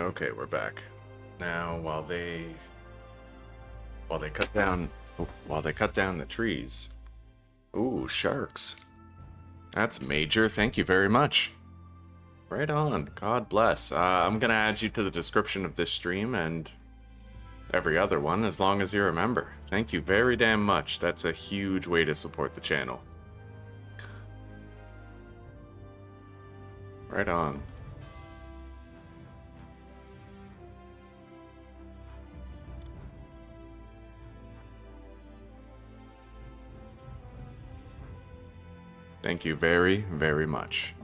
Speaker 1: Okay, we're back. Now, while they cut down the trees. Ooh, sharks. That's major. Thank you very much. Right on. God bless. I'm gonna add you to the description of this stream and every other one, as long as you remember. Thank you very damn much. That's a huge way to support the channel. Right on. Thank you very, very much.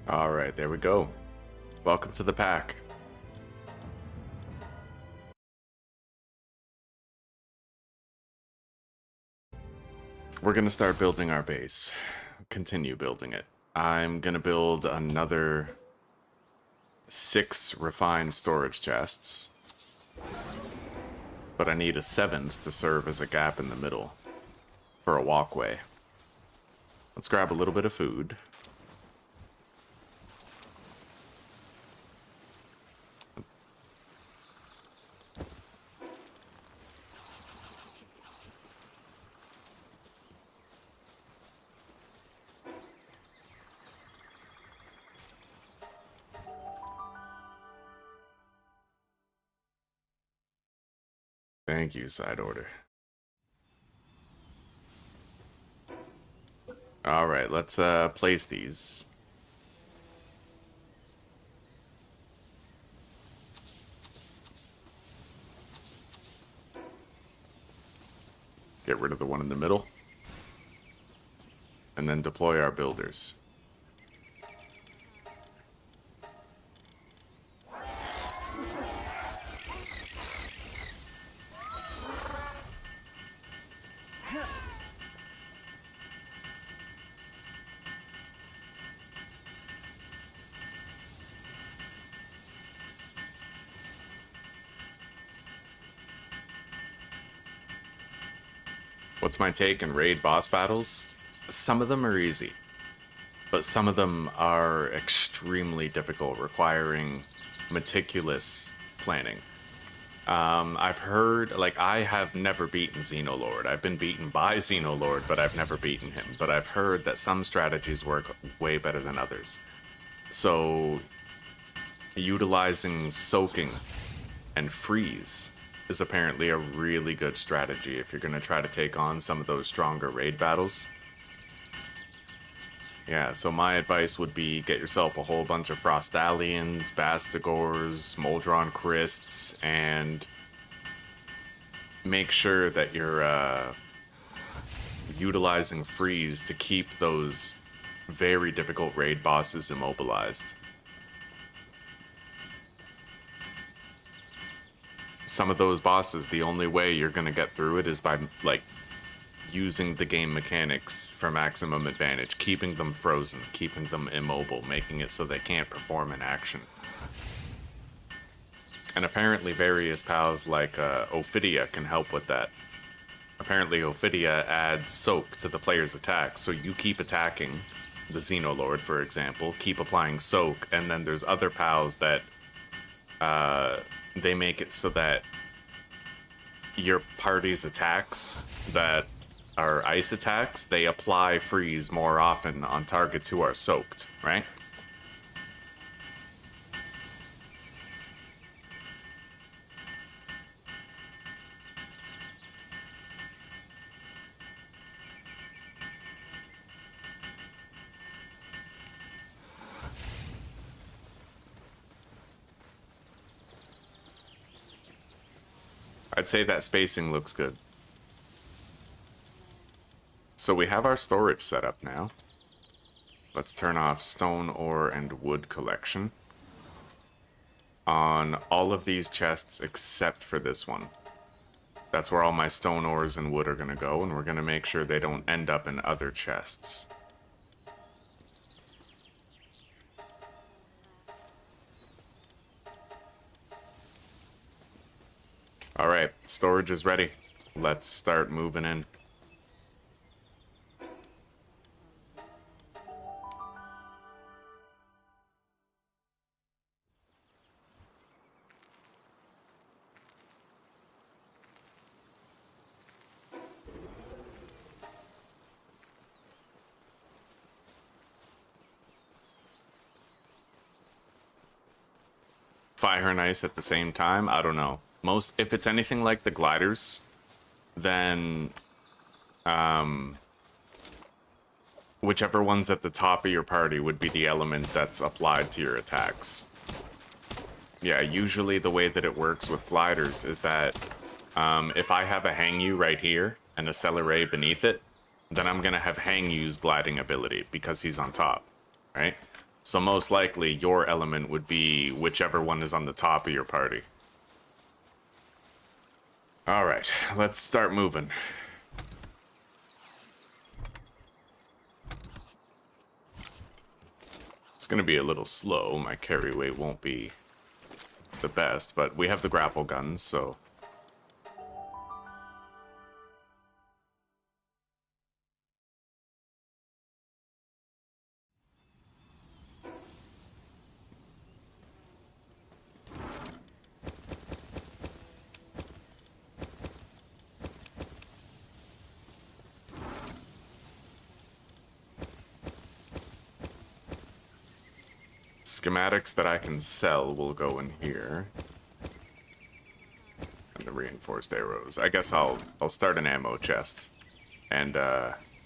Speaker 1: Alright, there we go. Welcome to the pack. We're gonna start building our base. Continue building it. I'm gonna build another 6 refined storage chests. But I need a 7th to serve as a gap in the middle for a walkway. Let's grab a little bit of food. Thank you, side order. Alright, let's place these. Get rid of the one in the middle. And then deploy our builders. What's my take on raid boss battles? Some of them are easy, but some of them are extremely difficult, requiring meticulous planning. I've heard, like, I have never beaten Xenolord. I've been beaten by Xenolord, but I've never beaten him. But I've heard that some strategies work way better than others. So, utilizing soaking and freeze is apparently a really good strategy if you're going to try to take on some of those stronger raid battles. Yeah, so my advice would be get yourself a whole bunch of Frostallions, Bastigors, Moldron Krists, and make sure that you're utilizing freeze to keep those very difficult raid bosses immobilized. Some of those bosses, the only way you're gonna get through it is by, like, using the game mechanics for maximum advantage, keeping them frozen, keeping them immobile, making it so they can't perform an action. And apparently various pals like Ophidia can help with that. Apparently Ophidia adds soak to the player's attack, so you keep attacking the Xenolord, for example, keep applying soak, and then there's other pals that they make it so that your party's attacks that are ice attacks, they apply freeze more often on targets who are soaked, right? I'd say that spacing looks good. So we have our storage set up now. Let's turn off stone, ore, and wood collection on all of these chests except for this one. That's where all my stone, ores, and wood are going to go, and we're going to make sure they don't end up in other chests. All right, storage is ready. Let's start moving in. Fire and ice at the same time? I don't know. If it's anything like the gliders, then whichever one's at the top of your party would be the element that's applied to your attacks. Yeah, usually the way that it works with gliders is that if I have a Hang You right here and a Celeray beneath it, then I'm gonna have Hang You's gliding ability because he's on top, right? So most likely your element would be whichever one is on the top of your party. All right, let's start moving. It's gonna be a little slow. My carry weight won't be the best, but we have the grapple guns, so... Schematics that I can sell will go in here. And the reinforced arrows. I guess I'll start an ammo chest. And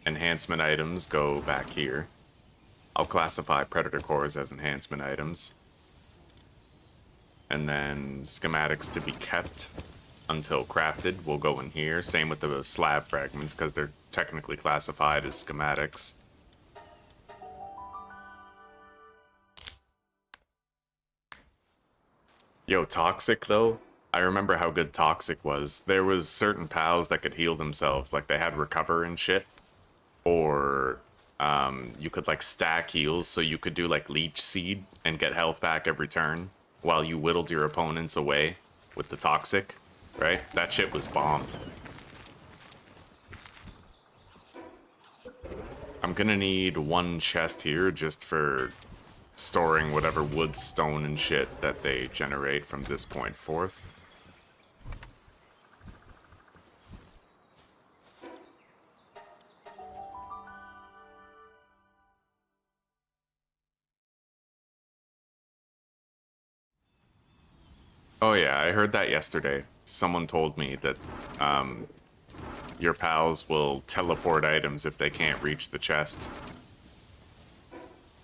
Speaker 1: enhancement items go back here. I'll classify predator cores as enhancement items. And then schematics to be kept until crafted will go in here. Same with the slab fragments because they're technically classified as schematics. Yo, Toxic, though, I remember how good Toxic was. There was certain pals that could heal themselves, like they had Recover and shit. Or you could, like, stack heals, so you could do, like, Leech Seed and get health back every turn while you whittled your opponents away with the Toxic, right? That shit was bomb. I'm gonna need one chest here just for storing whatever wood, stone, and shit that they generate from this point forth. Oh yeah, I heard that yesterday. Someone told me that your pals will teleport items if they can't reach the chest.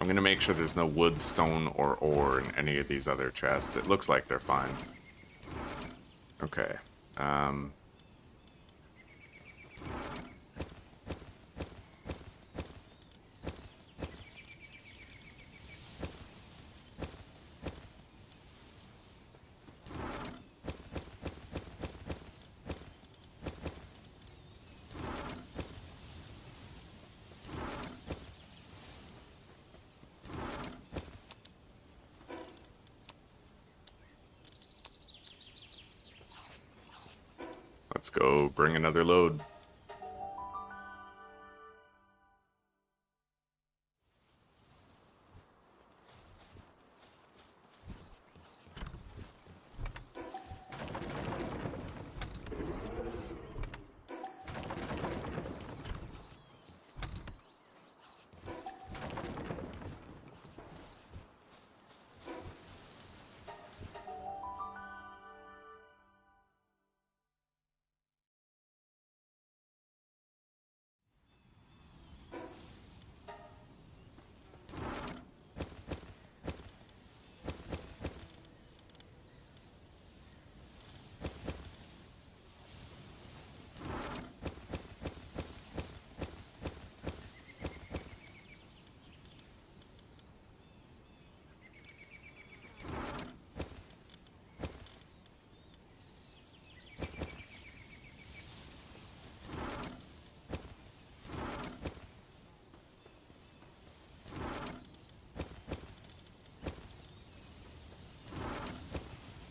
Speaker 1: I'm gonna make sure there's no wood, stone, or ore in any of these other chests. It looks like they're fine. Okay. Let's go bring another load.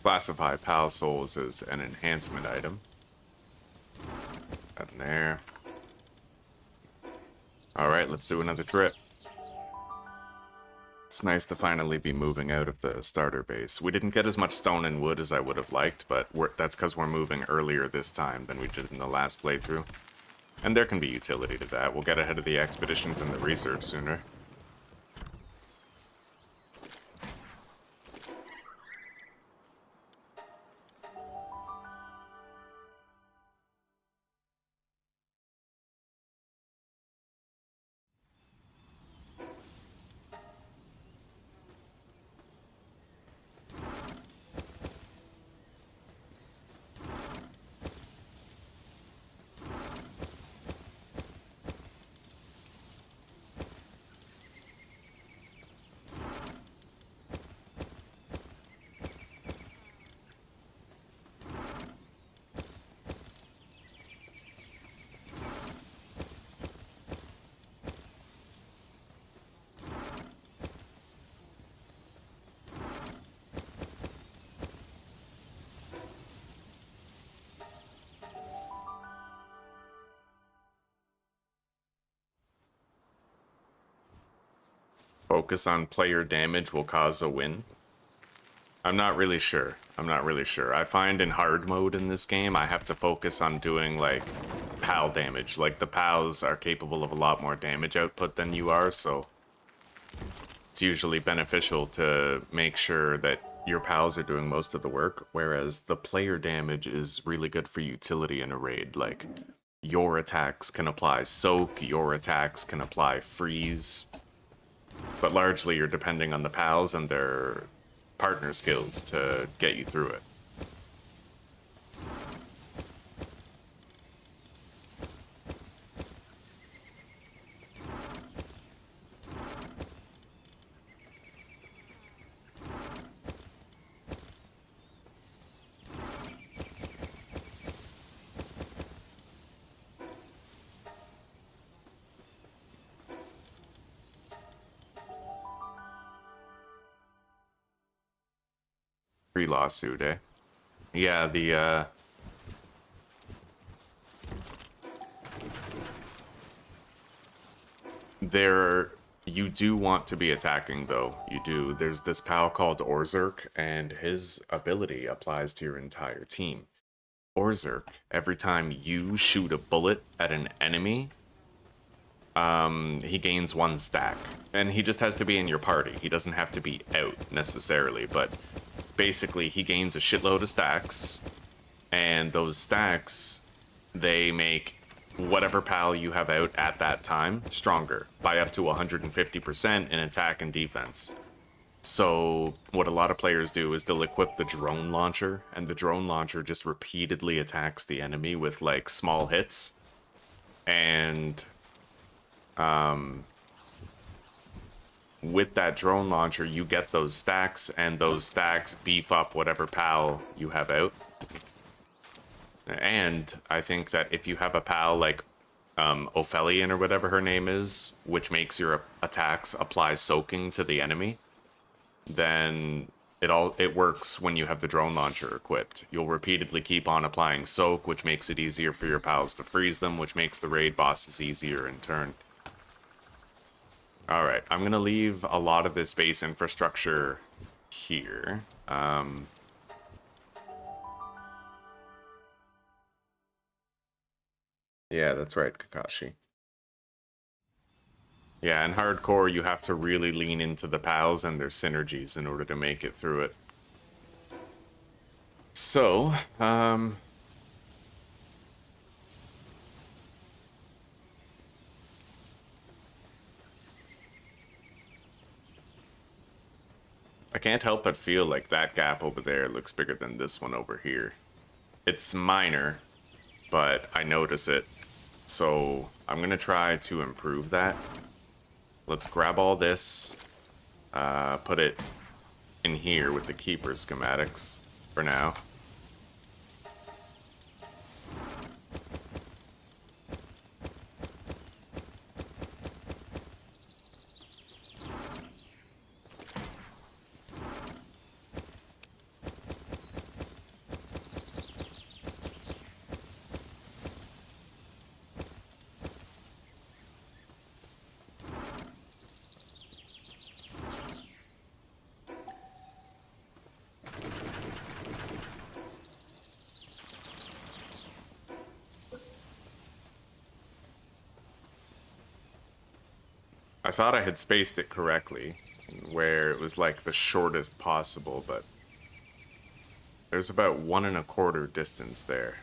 Speaker 1: Classify Pal Souls as an enhancement item. That in there. Alright, let's do another trip. It's nice to finally be moving out of the starter base. We didn't get as much stone and wood as I would have liked, but that's because we're moving earlier this time than we did in the last playthrough. And there can be utility to that. We'll get ahead of the expeditions and the research sooner. Focus on player damage will cause a win. I'm not really sure. I find in hard mode in this game, I have to focus on doing, like, PAL damage. Like, the PALs are capable of a lot more damage output than you are, so it's usually beneficial to make sure that your PALs are doing most of the work, whereas the player damage is really good for utility in a raid. Like, your attacks can apply soak, your attacks can apply freeze, but largely you're depending on the PALs and their partner skills to get you through it. Free lawsuit, eh? Yeah, you do want to be attacking, though. You do. There's this pal called Orzerk, and his ability applies to your entire team. Orzerk, every time you shoot a bullet at an enemy, he gains 1 stack. And he just has to be in your party. He doesn't have to be out, necessarily, but basically he gains a shitload of stacks, and those stacks, they make whatever pal you have out at that time stronger by up to 150% in attack and defense. So what a lot of players do is they'll equip the drone launcher, and the drone launcher just repeatedly attacks the enemy with, like, small hits. And with that drone launcher, you get those stacks, and those stacks beef up whatever pal you have out. And I think that if you have a pal like Ophelion or whatever her name is, which makes your attacks apply soaking to the enemy, then it works when you have the drone launcher equipped. You'll repeatedly keep on applying soak, which makes it easier for your pals to freeze them, which makes the raid bosses easier in turn. Alright, I'm gonna leave a lot of this base infrastructure here. Yeah, that's right, Kakashi. Yeah, in hardcore, you have to really lean into the pals and their synergies in order to make it through it. So, I can't help but feel like that gap over there looks bigger than this one over here. It's minor, but I notice it. So I'm gonna try to improve that. Let's grab all this, put it in here with the keeper schematics for now. I thought I had spaced it correctly, where it was like the shortest possible, but there's about 1.25 distance there.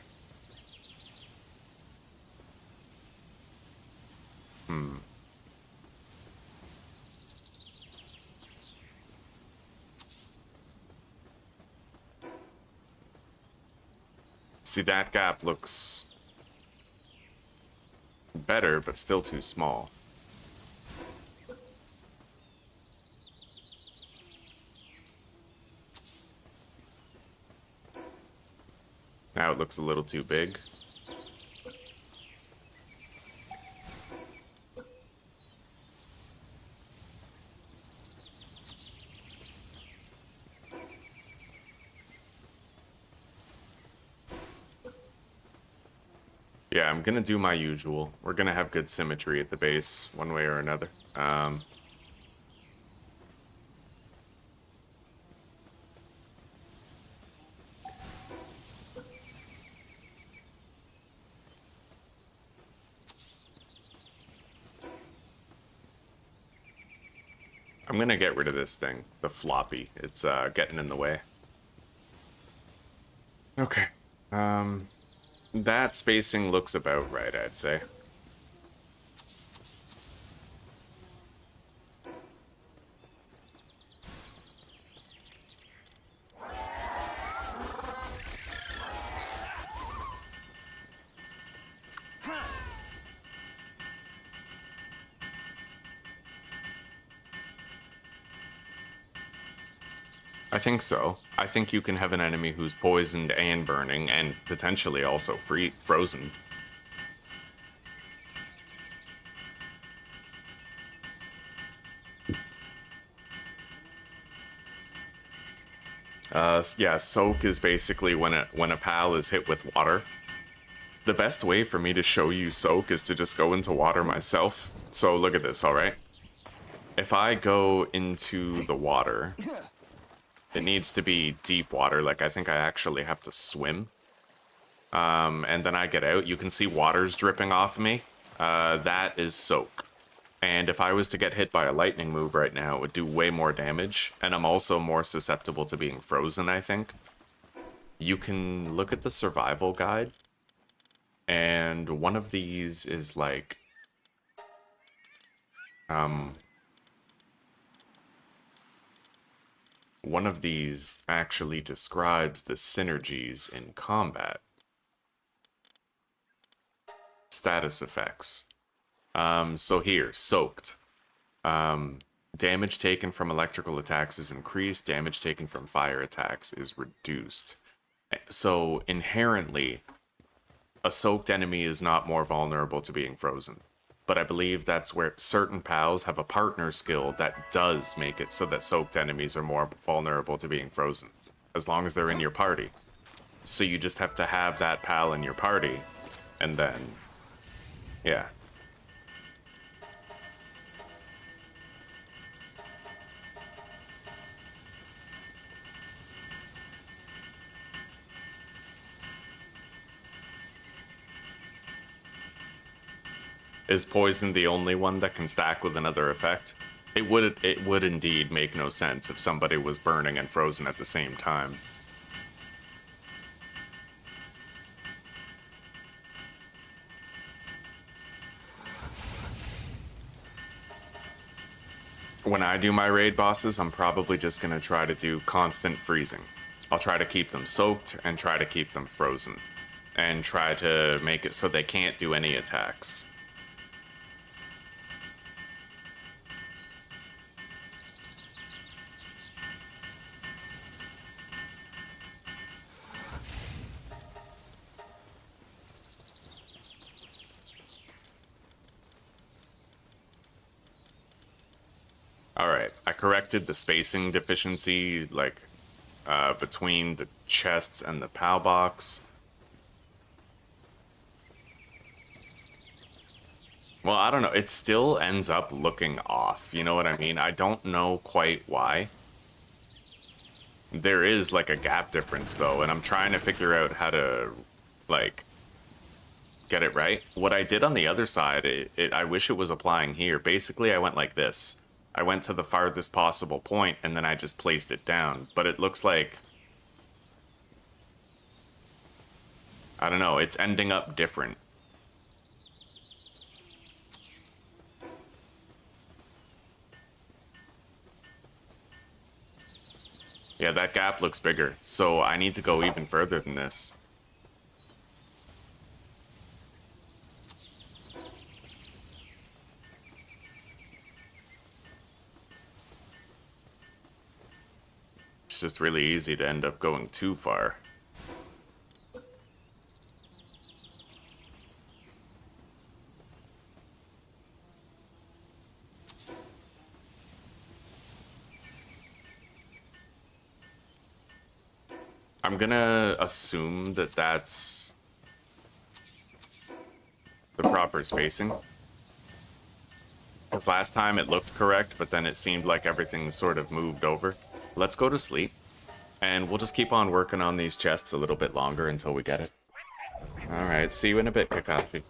Speaker 1: See, that gap looks better, but still too small. Now it looks a little too big. Yeah, I'm gonna do my usual. We're gonna have good symmetry at the base, one way or another. I'm gonna get rid of this thing, the floppy. It's getting in the way. Okay. That spacing looks about right, I'd say. I think so. I think you can have an enemy who's poisoned and burning, and potentially also frozen. Yeah, soak is basically when a pal is hit with water. The best way for me to show you soak is to just go into water myself. So look at this, alright? If I go into the water, it needs to be deep water, like I think I actually have to swim. And then I get out, you can see water's dripping off me. That is soak. And if I was to get hit by a lightning move right now, it would do way more damage. And I'm also more susceptible to being frozen, I think. You can look at the survival guide. And one of these is like... one of these actually describes the synergies in combat. Status effects. So here, soaked. Damage taken from electrical attacks is increased. Damage taken from fire attacks is reduced. So inherently, a soaked enemy is not more vulnerable to being frozen. But I believe that's where certain pals have a partner skill that does make it so that soaked enemies are more vulnerable to being frozen, as long as they're in your party. So you just have to have that pal in your party, and then, yeah. Is poison the only one that can stack with another effect? It would indeed make no sense if somebody was burning and frozen at the same time. When I do my raid bosses, I'm probably just gonna try to do constant freezing. I'll try to keep them soaked and try to keep them frozen. And try to make it so they can't do any attacks. Alright, I corrected the spacing deficiency, like, between the chests and the PAL box. Well, I don't know, it still ends up looking off, you know what I mean? I don't know quite why. There is, like, a gap difference, though, and I'm trying to figure out how to, like, get it right. What I did on the other side, I wish it was applying here. Basically, I went like this. I went to the farthest possible point, and then I just placed it down. But it looks like, I don't know, it's ending up different. Yeah, that gap looks bigger, so I need to go even further than this. It's just really easy to end up going too far. I'm gonna assume that that's the proper spacing. Because last time it looked correct, but then it seemed like everything sort of moved over. Let's go to sleep, and we'll just keep on working on these chests a little bit longer until we get it. Alright, see you in a bit, Kakashi.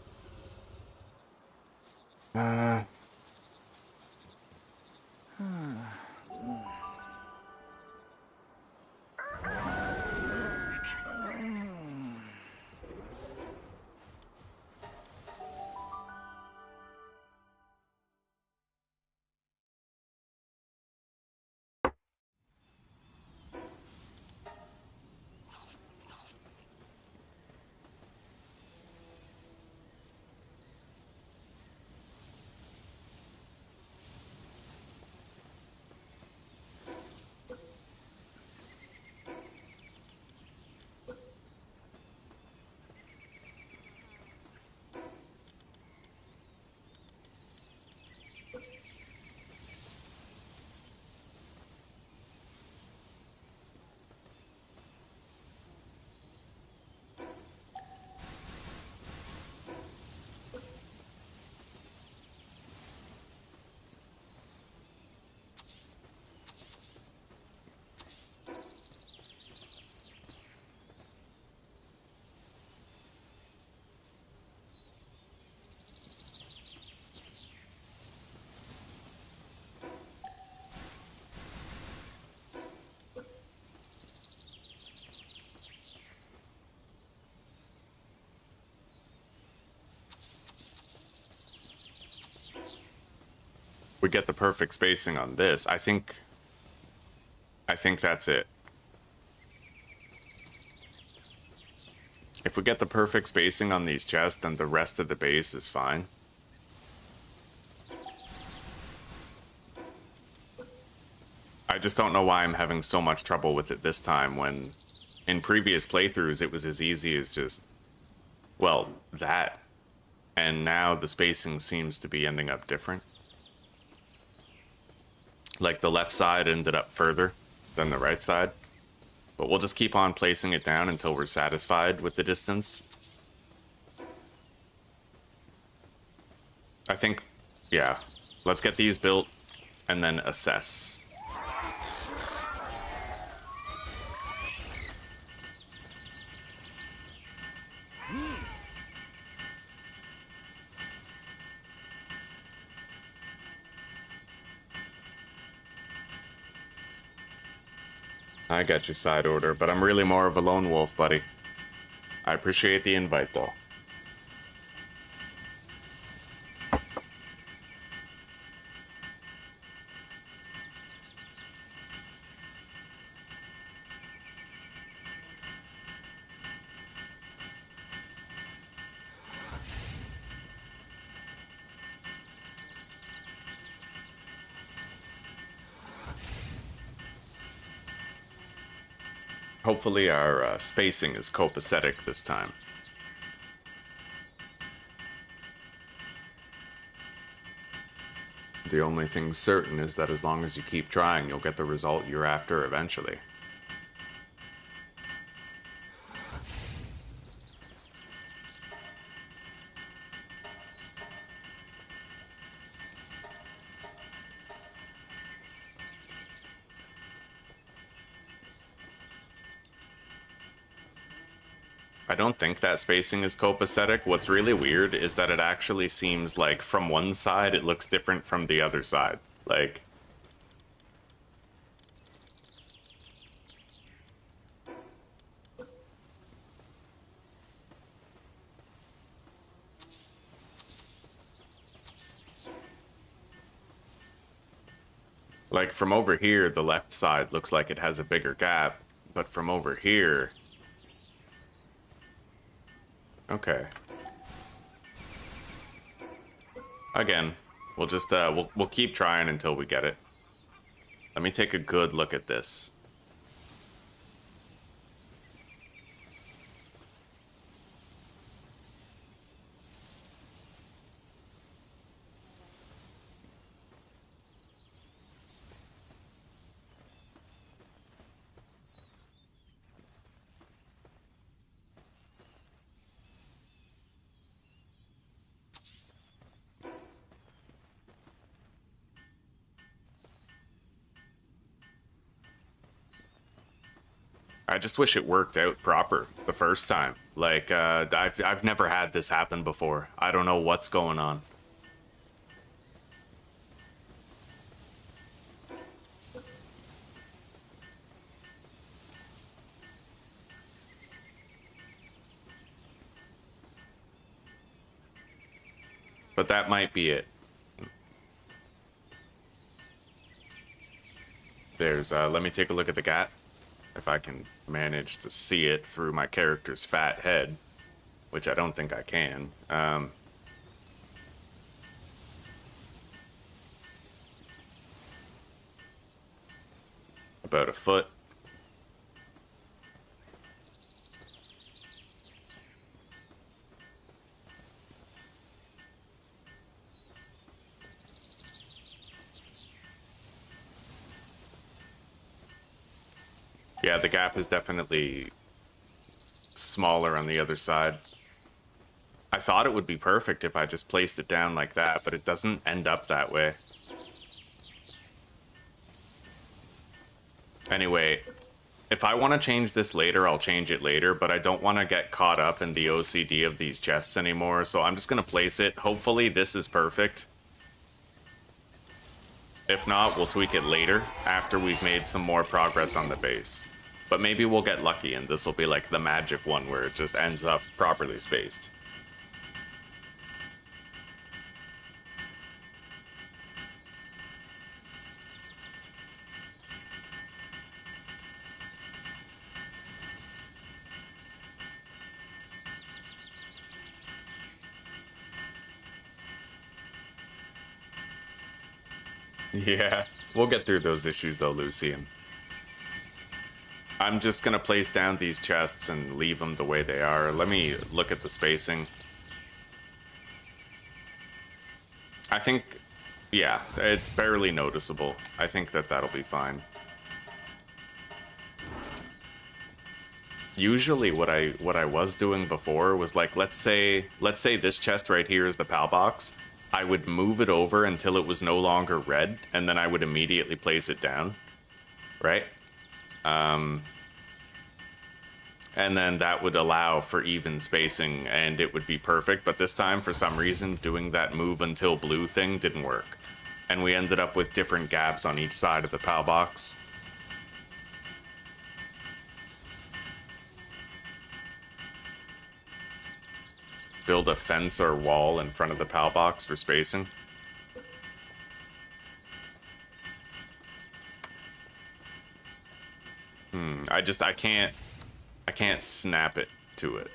Speaker 1: We get the perfect spacing on this. I think that's it. If we get the perfect spacing on these chests, then the rest of the base is fine. I just don't know why I'm having so much trouble with it this time, when in previous playthroughs it was as easy as just, well, that. And now the spacing seems to be ending up different. Like the left side ended up further than the right side. But we'll just keep on placing it down until we're satisfied with the distance. I think, yeah, let's get these built and then assess. I got your side order, but I'm really more of a lone wolf, buddy. I appreciate the invite, though. Hopefully our spacing is copacetic this time. The only thing certain is that as long as you keep trying, you'll get the result you're after eventually. I don't think that spacing is copacetic. What's really weird is that it actually seems like from one side it looks different from the other side. Like from over here, the left side looks like it has a bigger gap, but from over here... Okay. Again, we'll just, we'll keep trying until we get it. Let me take a good look at this. I just wish it worked out proper the first time. Like, I've never had this happen before. I don't know what's going on. But that might be it. There's, let me take a look at the gap. If I can manage to see it through my character's fat head, which I don't think I can. About a foot. Yeah, the gap is definitely smaller on the other side. I thought it would be perfect if I just placed it down like that, but it doesn't end up that way. Anyway, if I want to change this later, I'll change it later, but I don't want to get caught up in the OCD of these chests anymore, so I'm just going to place it. Hopefully this is perfect. If not, we'll tweak it later, after we've made some more progress on the base. But maybe we'll get lucky and this will be like the magic one where it just ends up properly spaced. Yeah, we'll get through those issues though, Lucian. I'm just gonna place down these chests and leave them the way they are. Let me look at the spacing. I think, yeah, it's barely noticeable. I think that that'll be fine. Usually what I was doing before was like, let's say this chest right here is the Palbox. I would move it over until it was no longer red, and then I would immediately place it down, right? And then that would allow for even spacing, and it would be perfect. But this time, for some reason, doing that move until blue thing didn't work. And we ended up with different gaps on each side of the Palbox. Build a fence or wall in front of the Palbox for spacing. I can't snap it to it.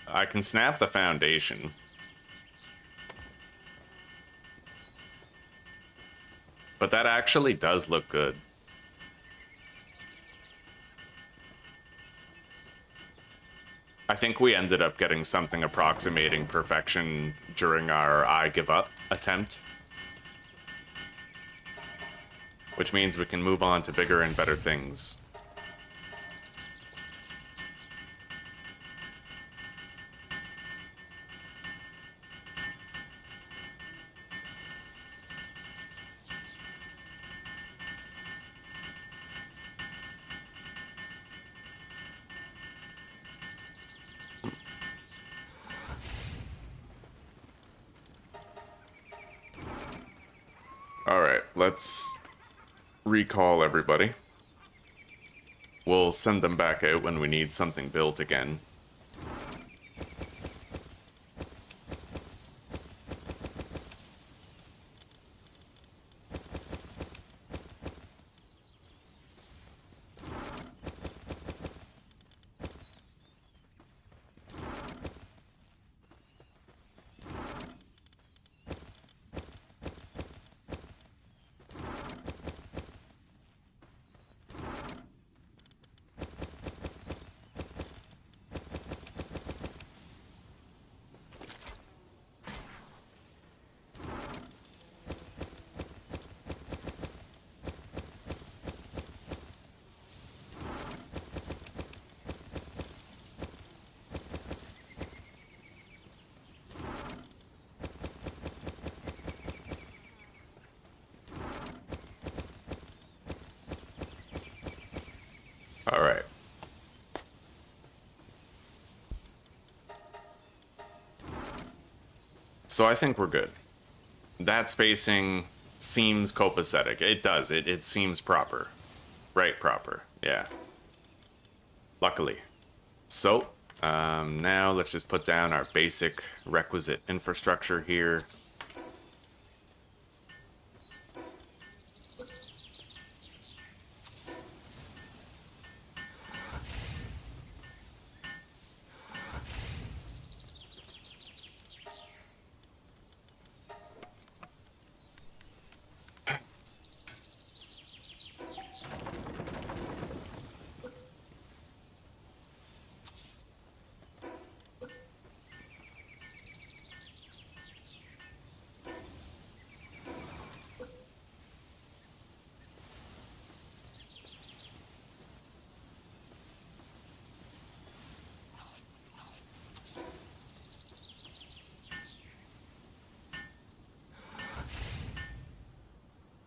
Speaker 1: I can snap the foundation. But that actually does look good. I think we ended up getting something approximating perfection during our I give up attempt. Which means we can move on to bigger and better things. let's recall everybody. We'll send them back out when we need something built again. All right. So I think we're good. That spacing seems copacetic. It does. It seems proper. Right, proper. Yeah. Luckily. So, now let's just put down our basic requisite infrastructure here.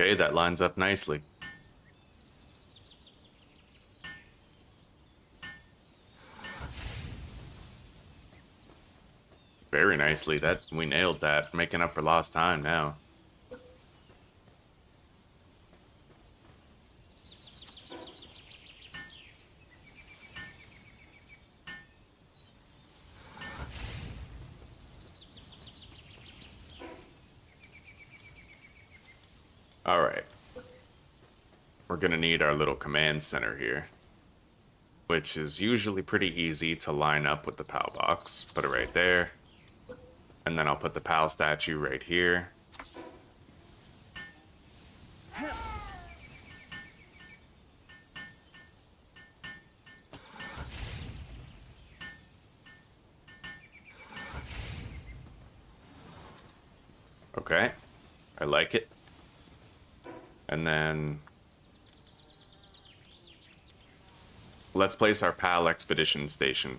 Speaker 1: Okay, that lines up nicely. Very nicely. That we nailed that, making up for lost time now. All right. We're gonna need our little command center here, which is usually pretty easy to line up with the PAL box. Put it right there. And then I'll put the PAL statue right here. Okay, I like it. And then let's place our PAL expedition station.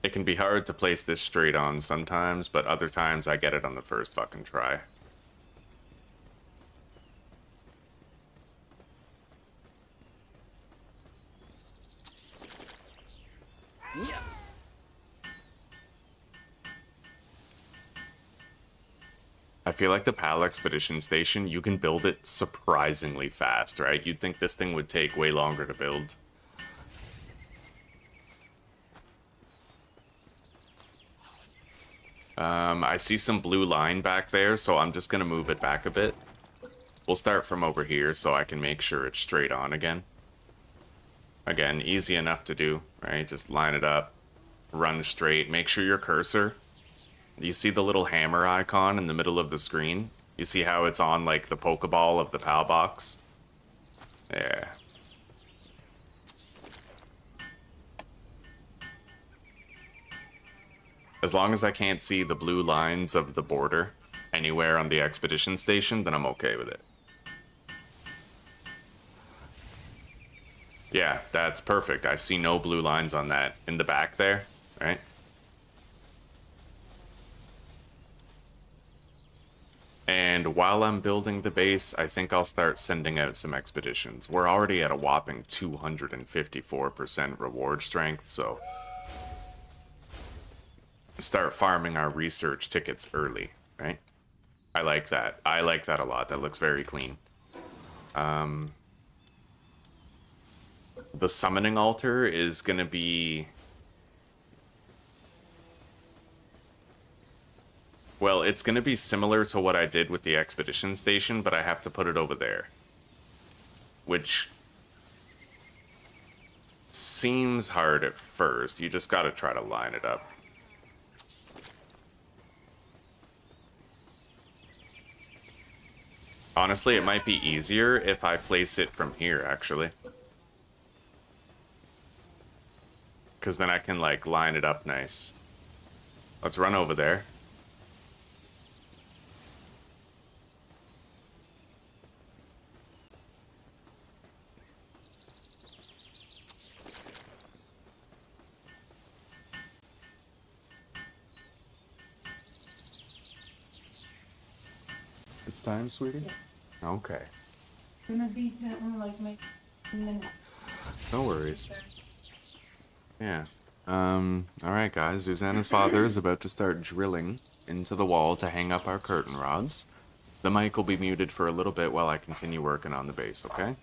Speaker 1: It can be hard to place this straight on sometimes, but other times I get it on the first fucking try. I feel like the PAL expedition station, you can build it surprisingly fast, right? You'd think this thing would take way longer to build. I see some blue line back there, so I'm just gonna move it back a bit. We'll start from over here so I can make sure it's straight on again. Again, easy enough to do, right? Just line it up, run straight, make sure your cursor, you see the little hammer icon in the middle of the screen? You see how it's on like the Pokeball of the PAL box? Yeah. As long as I can't see the blue lines of the border anywhere on the expedition station, then I'm okay with it. Yeah, that's perfect. I see no blue lines on that in the back there, right? And while I'm building the base, I think I'll start sending out some expeditions. We're already at a whopping 254% reward strength, so start farming our research tickets early, right? I like that. I like that a lot. That looks very clean. The summoning altar is going to be... Well, it's going to be similar to what I did with the expedition station, but I have to put it over there. Which seems hard at first. You just got to try to line it up. Honestly, it might be easier if I place it from here, actually. Because then I can, like, line it up nice. Let's run over there. It's time, sweetie?
Speaker 2: Yes.
Speaker 1: Okay.
Speaker 2: I'm gonna be in like my minutes.
Speaker 1: No worries. Yeah. Alright guys, Susanna's father is about to start drilling into the wall to hang up our curtain rods. The mic will be muted for a little bit while I continue working on the base, okay?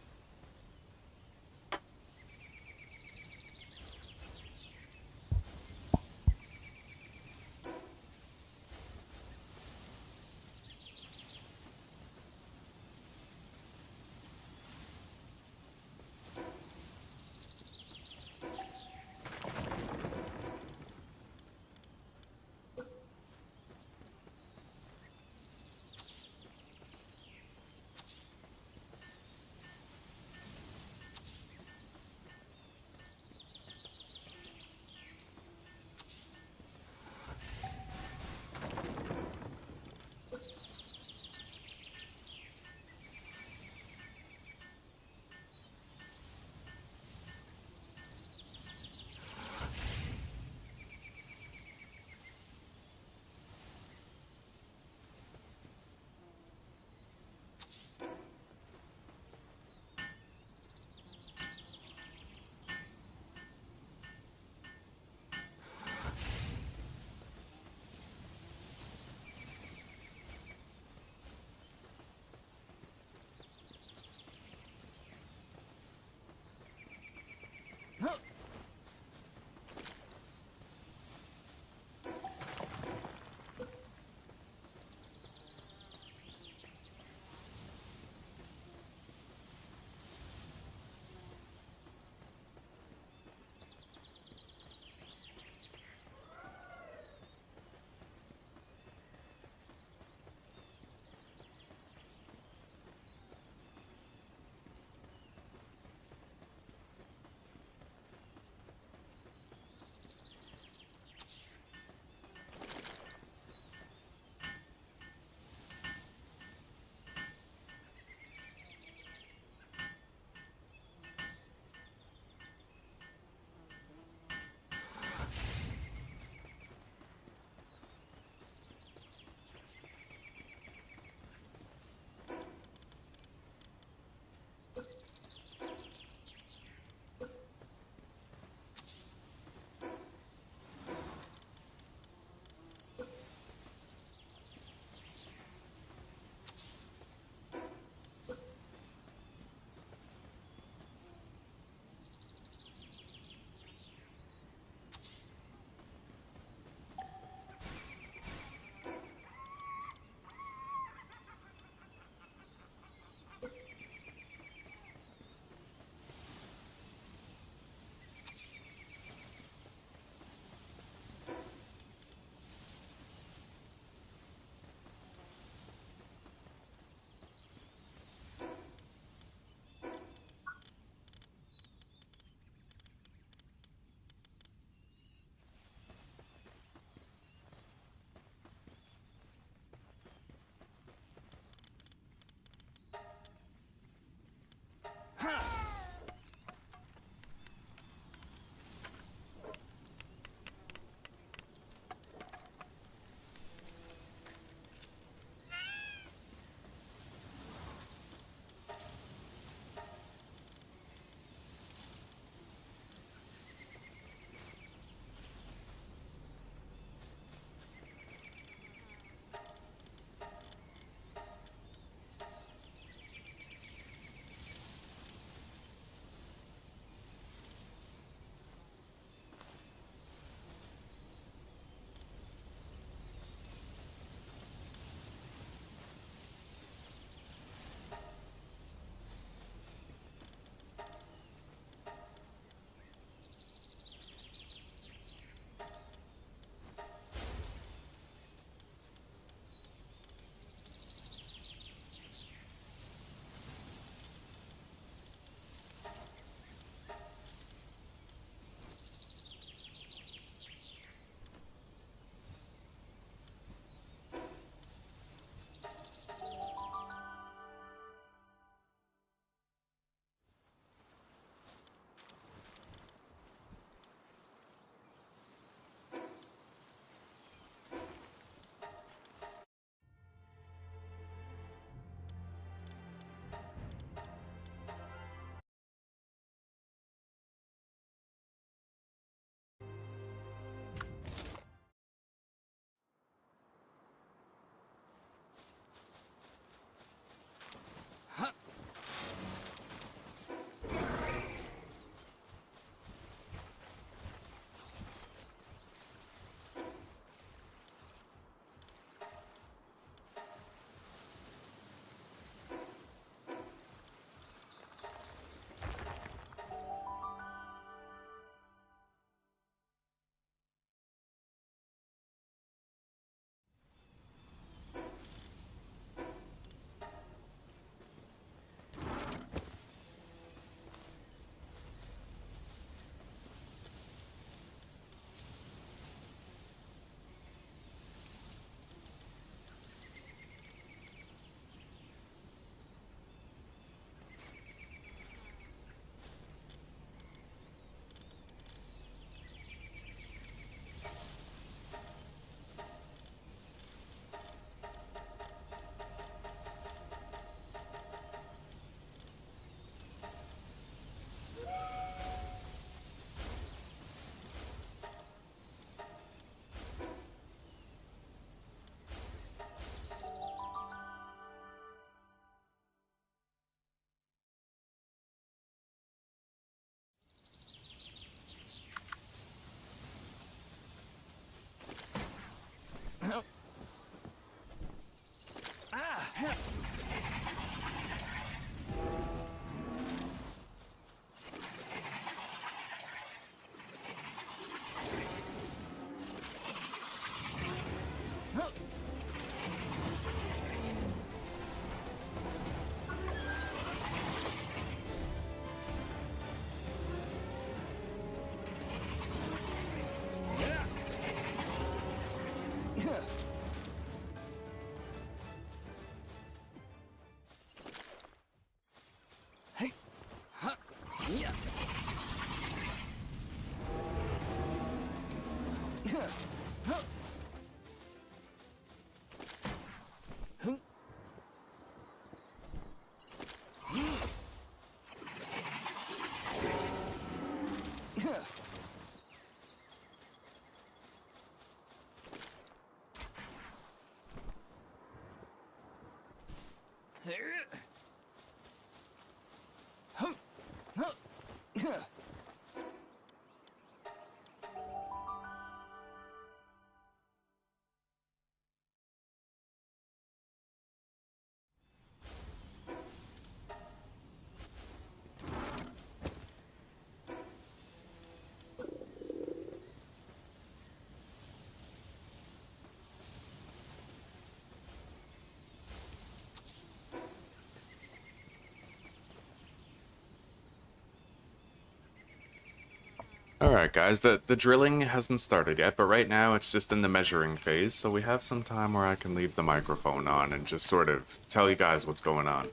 Speaker 1: Alright guys, the drilling hasn't started yet, but right now it's just in the measuring phase, so we have some time where I can leave the microphone on and just sort of tell you guys what's going on.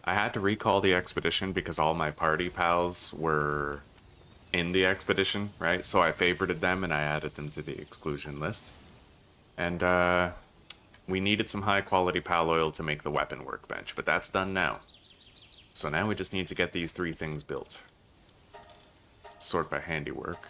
Speaker 1: I had to recall the expedition because all my party pals were in the expedition, right? So I favorited them and I added them to the exclusion list. And we needed some high quality pal oil to make the weapon workbench, but that's done now. So now we just need to get these 3 things built. Sort by handiwork.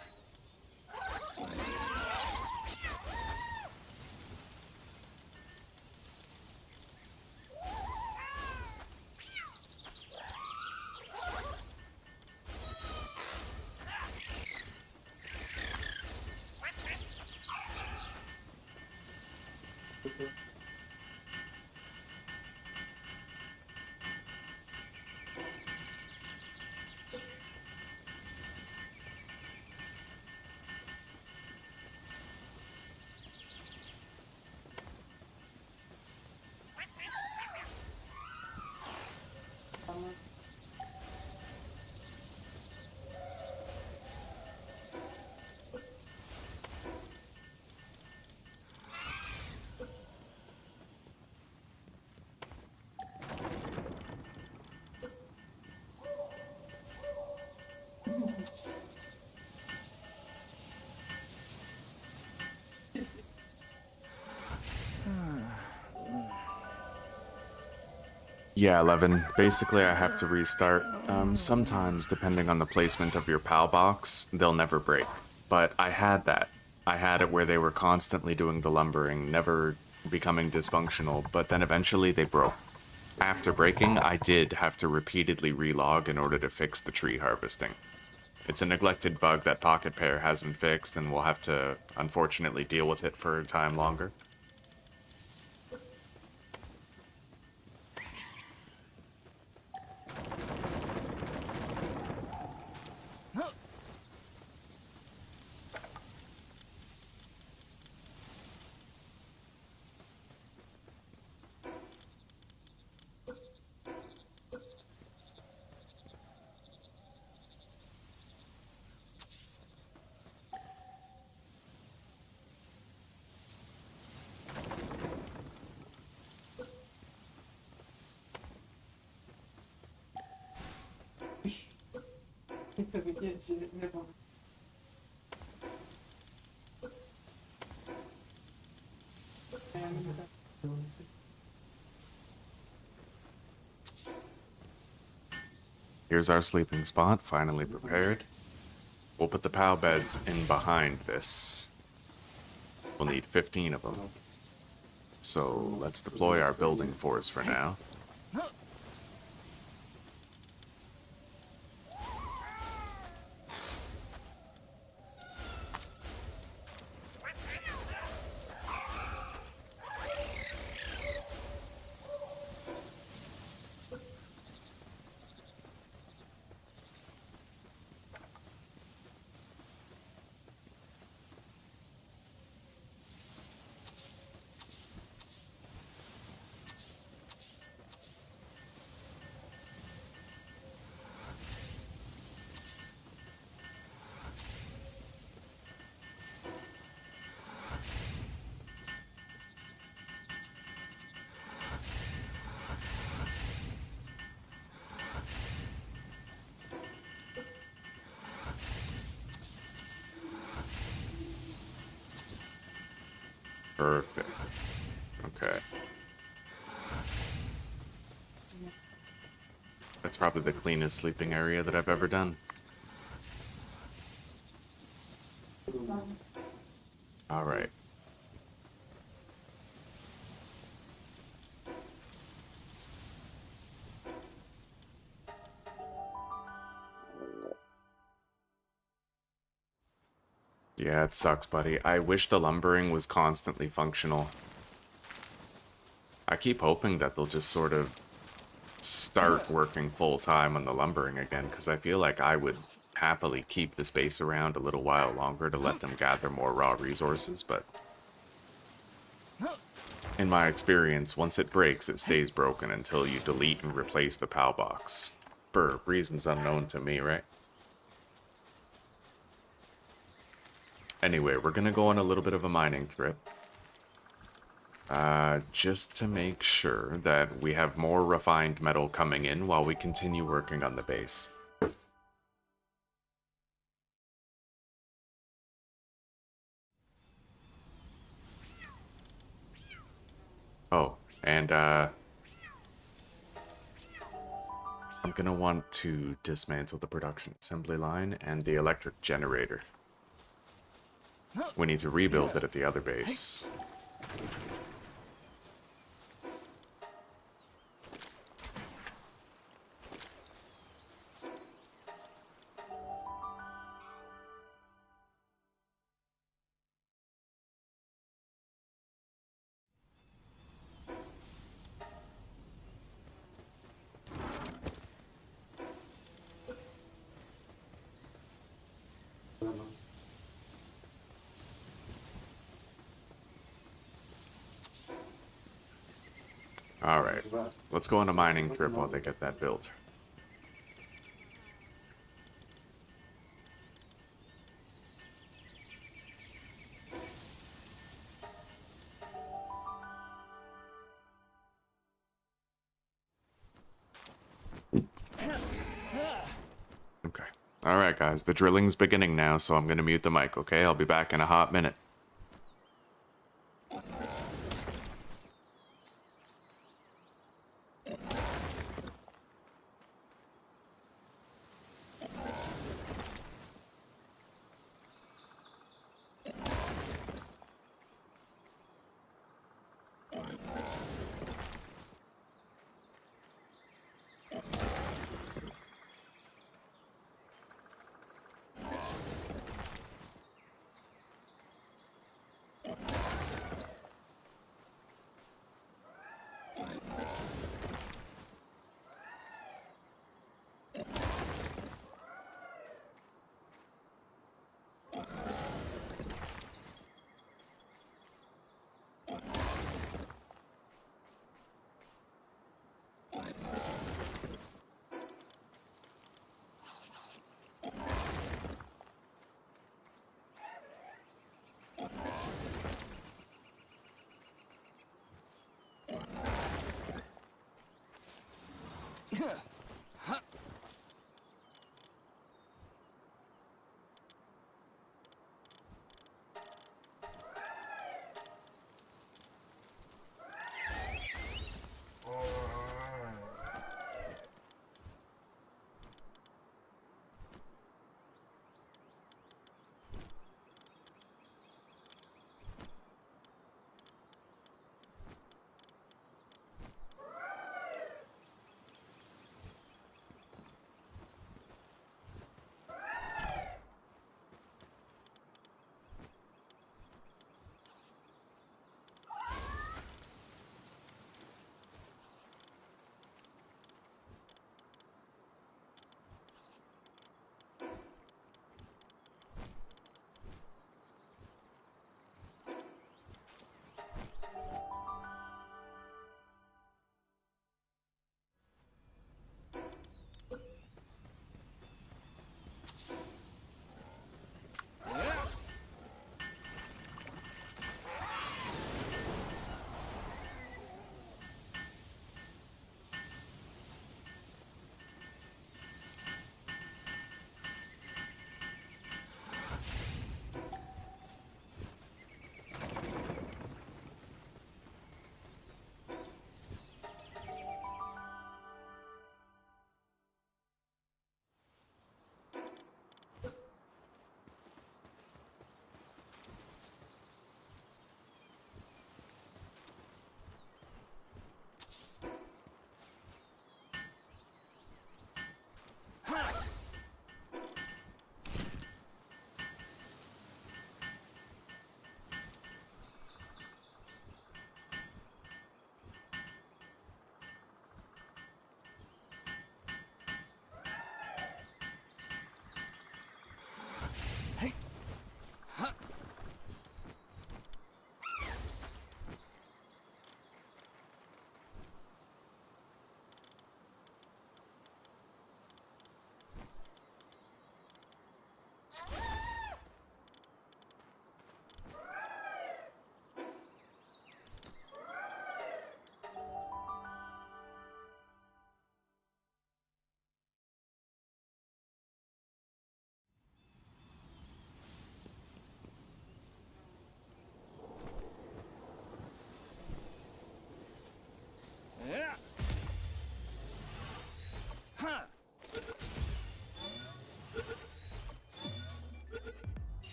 Speaker 1: Yeah, 11. Basically, I have to restart. Sometimes, depending on the placement of your PAL box, they'll never break. But I had that. I had it where they were constantly doing the lumbering, never becoming dysfunctional, but then eventually they broke. After breaking, I did have to repeatedly relog in order to fix the tree harvesting. It's a neglected bug that Pocket Pair hasn't fixed, and we'll have to, unfortunately, deal with it for a time longer. Here's our sleeping spot, finally prepared. We'll put the PAL beds in behind this. We'll need 15 of them. So let's deploy our building force for now. Perfect. Okay. That's probably the cleanest sleeping area that I've ever done. All right. Yeah, it sucks, buddy. I wish the lumbering was constantly functional. I keep hoping that they'll just sort of start working full time on the lumbering again, because I feel like I would happily keep this base around a little while longer to let them gather more raw resources, but in my experience, once it breaks, it stays broken until you delete and replace the PAL box. For reasons unknown to me, right? Anyway, we're gonna go on a little bit of a mining trip. Just to make sure that we have more refined metal coming in while we continue working on the base. Oh, and I'm gonna want to dismantle the production assembly line and the electric generator. We need to rebuild it at the other base. Alright, let's go on a mining trip while they get that built. Okay. Alright guys, the drilling's beginning now, so I'm gonna mute the mic, okay? I'll be back in a hot minute.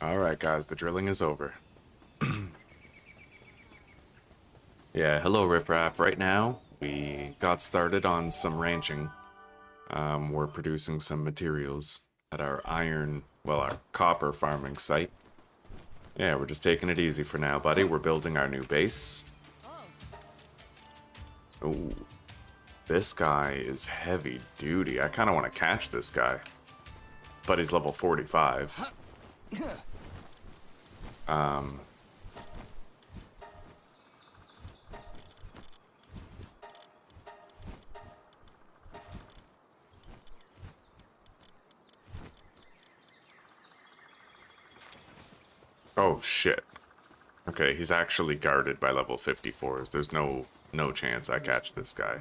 Speaker 1: Alright guys, the drilling is over. Yeah, hello Riffraff. Right now, we got started on some ranching. We're producing some materials at our our copper farming site. Yeah, we're just taking it easy for now, buddy. We're building our new base. Ooh, this guy is heavy duty. I kind of want to catch this guy. But he's level 45. Oh shit. Okay, he's actually guarded by level 54s. There's no chance I catch this guy.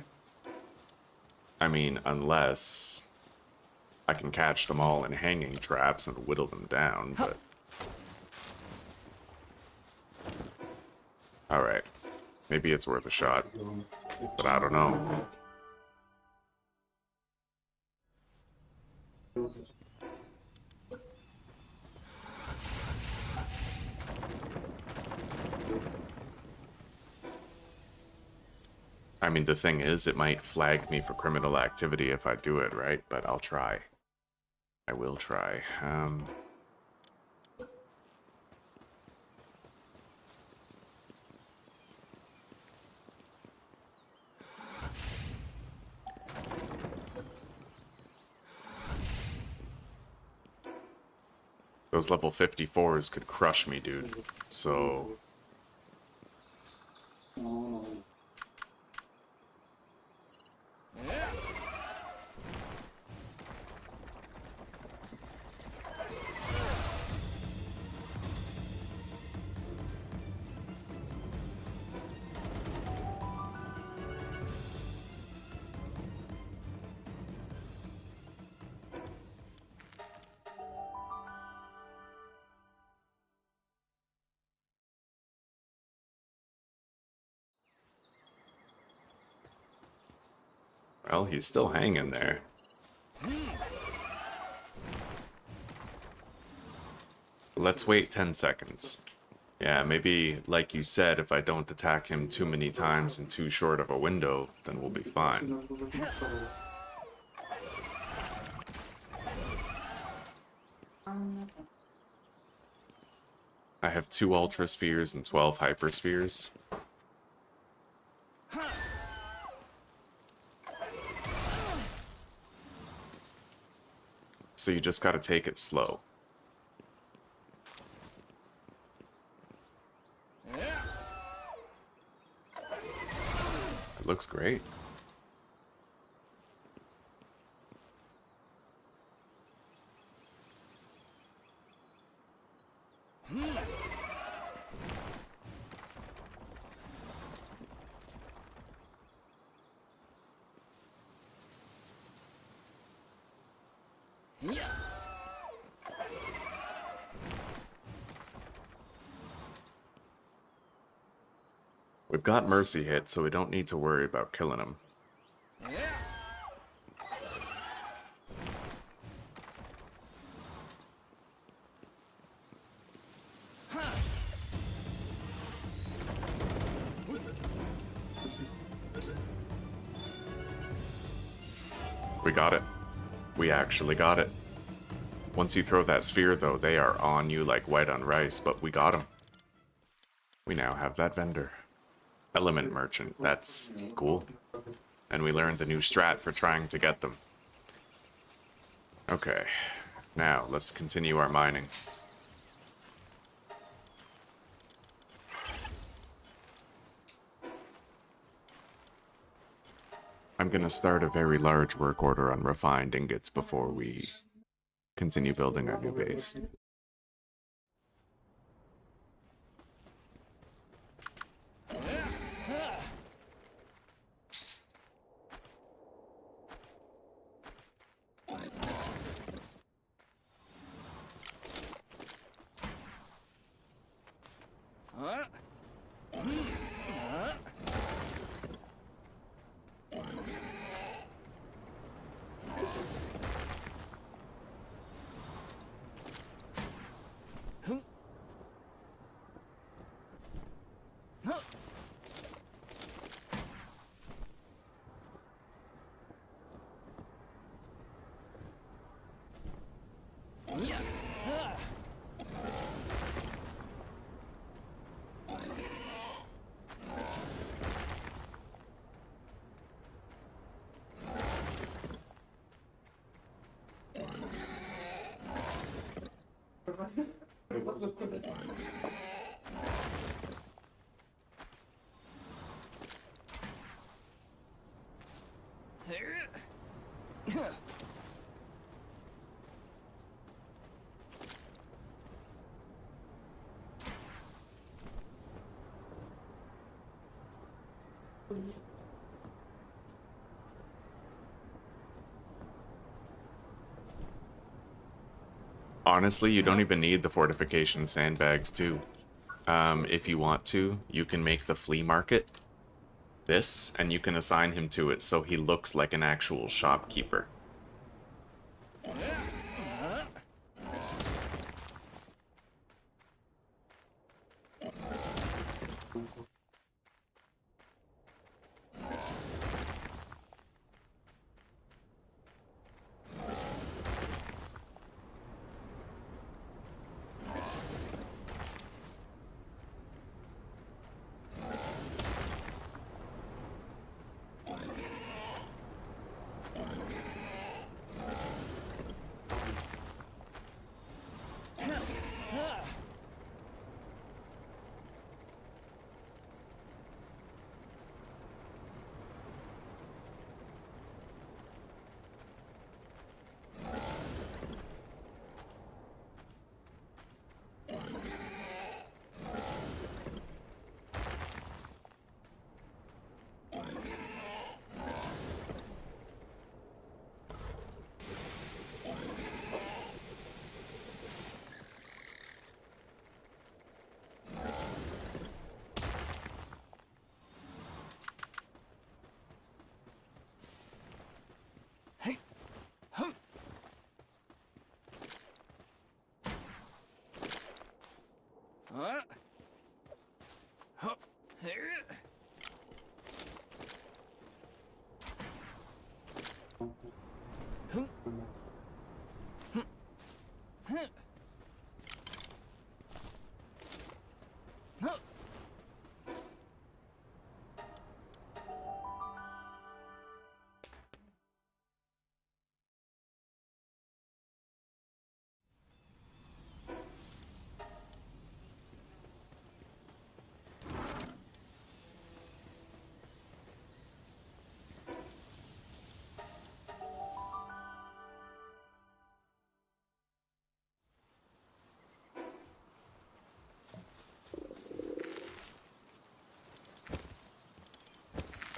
Speaker 1: I mean, unless I can catch them all in hanging traps and whittle them down, but... Alright. Maybe it's worth a shot. But I don't know. I mean, the thing is, it might flag me for criminal activity if I do it, right? But I'll try. I will try. Those level 54s could crush me, dude. So... Well, he's still hanging there. Let's wait 10 seconds. Yeah, maybe, like you said, if I don't attack him too many times in too short of a window, then we'll be fine. I have 2 Ultra Spheres and 12 Hyper Spheres. So you just gotta take it slow. It looks great. We've got Mercy hit, so we don't need to worry about killing him. We got it. We actually got it. Once you throw that sphere, though, they are on you like white on rice, but we got him. We now have that vendor. Element Merchant, that's cool. And we learned the new strat for trying to get them. Okay, now let's continue our mining. I'm gonna start a very large work order on refined ingots before we continue building our new base. Honestly, you don't even need the fortification sandbags, too. If you want to, you can make the flea market this, and you can assign him to it so he looks like an actual shopkeeper.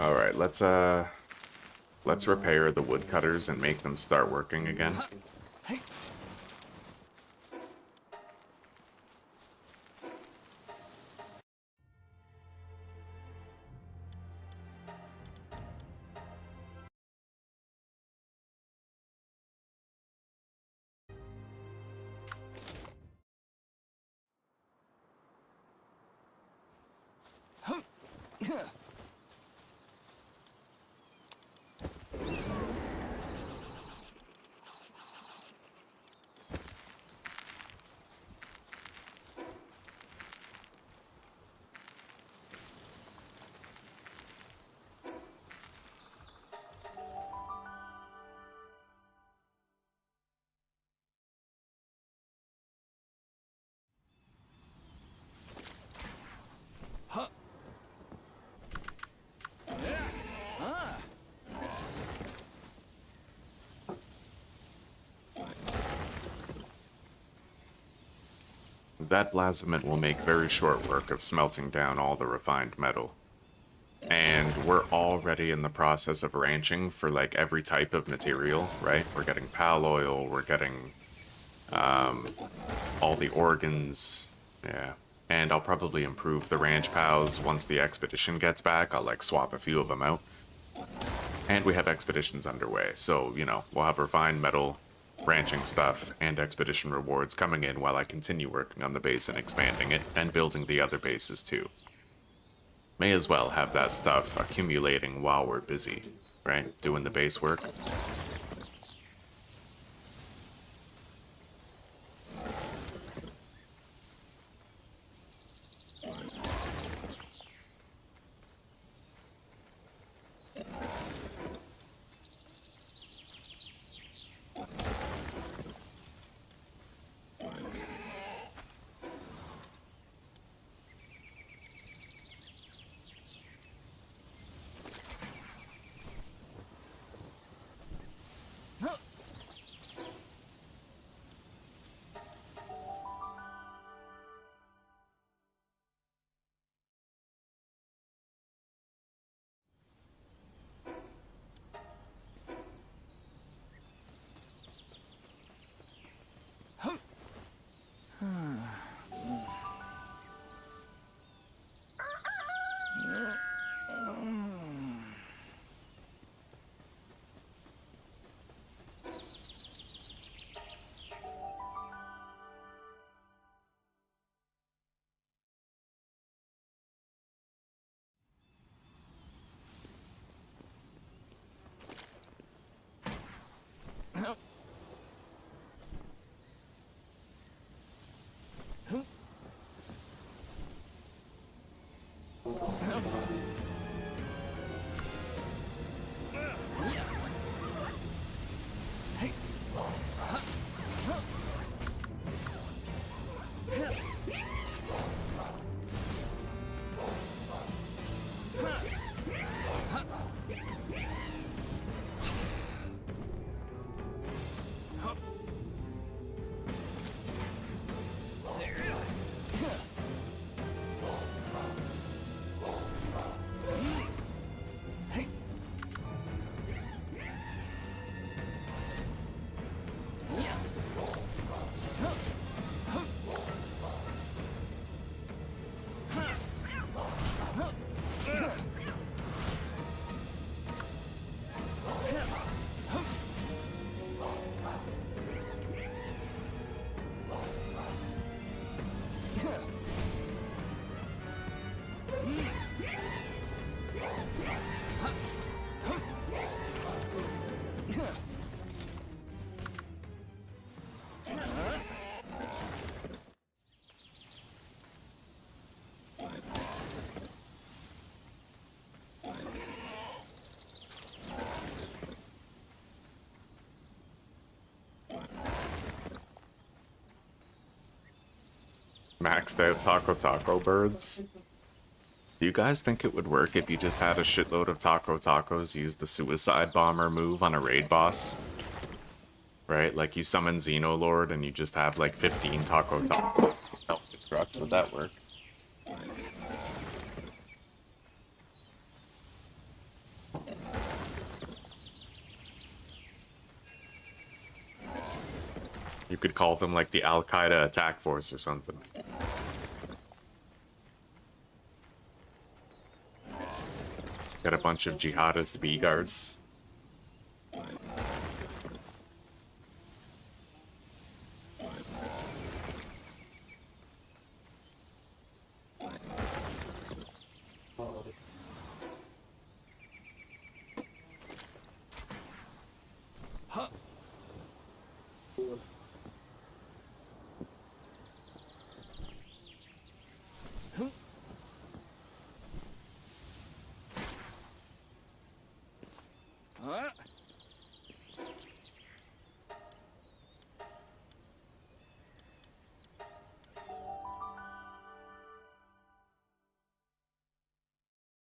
Speaker 1: All right, let's repair the woodcutters and make them start working again. That blasement will make very short work of smelting down all the refined metal. And we're already in the process of ranching for like every type of material, right? We're getting pal oil, we're getting all the organs, yeah. And I'll probably improve the ranch pals once the expedition gets back. I'll like swap a few of them out. And we have expeditions underway, so, you know, we'll have refined metal, ranching stuff, and expedition rewards coming in while I continue working on the base and expanding it, and building the other bases too. May as well have that stuff accumulating while we're busy, right? Doing the base work. Maxed out taco birds. Do you guys think it would work if you just had a shitload of tacos use the suicide bomber move on a raid boss? Right? Like you summon Xenoloord and you just have like 15 tacos. Self-destruct, would that work? You could call them like the Al-Qaeda attack force or something. Got a bunch of jihadist B-guards.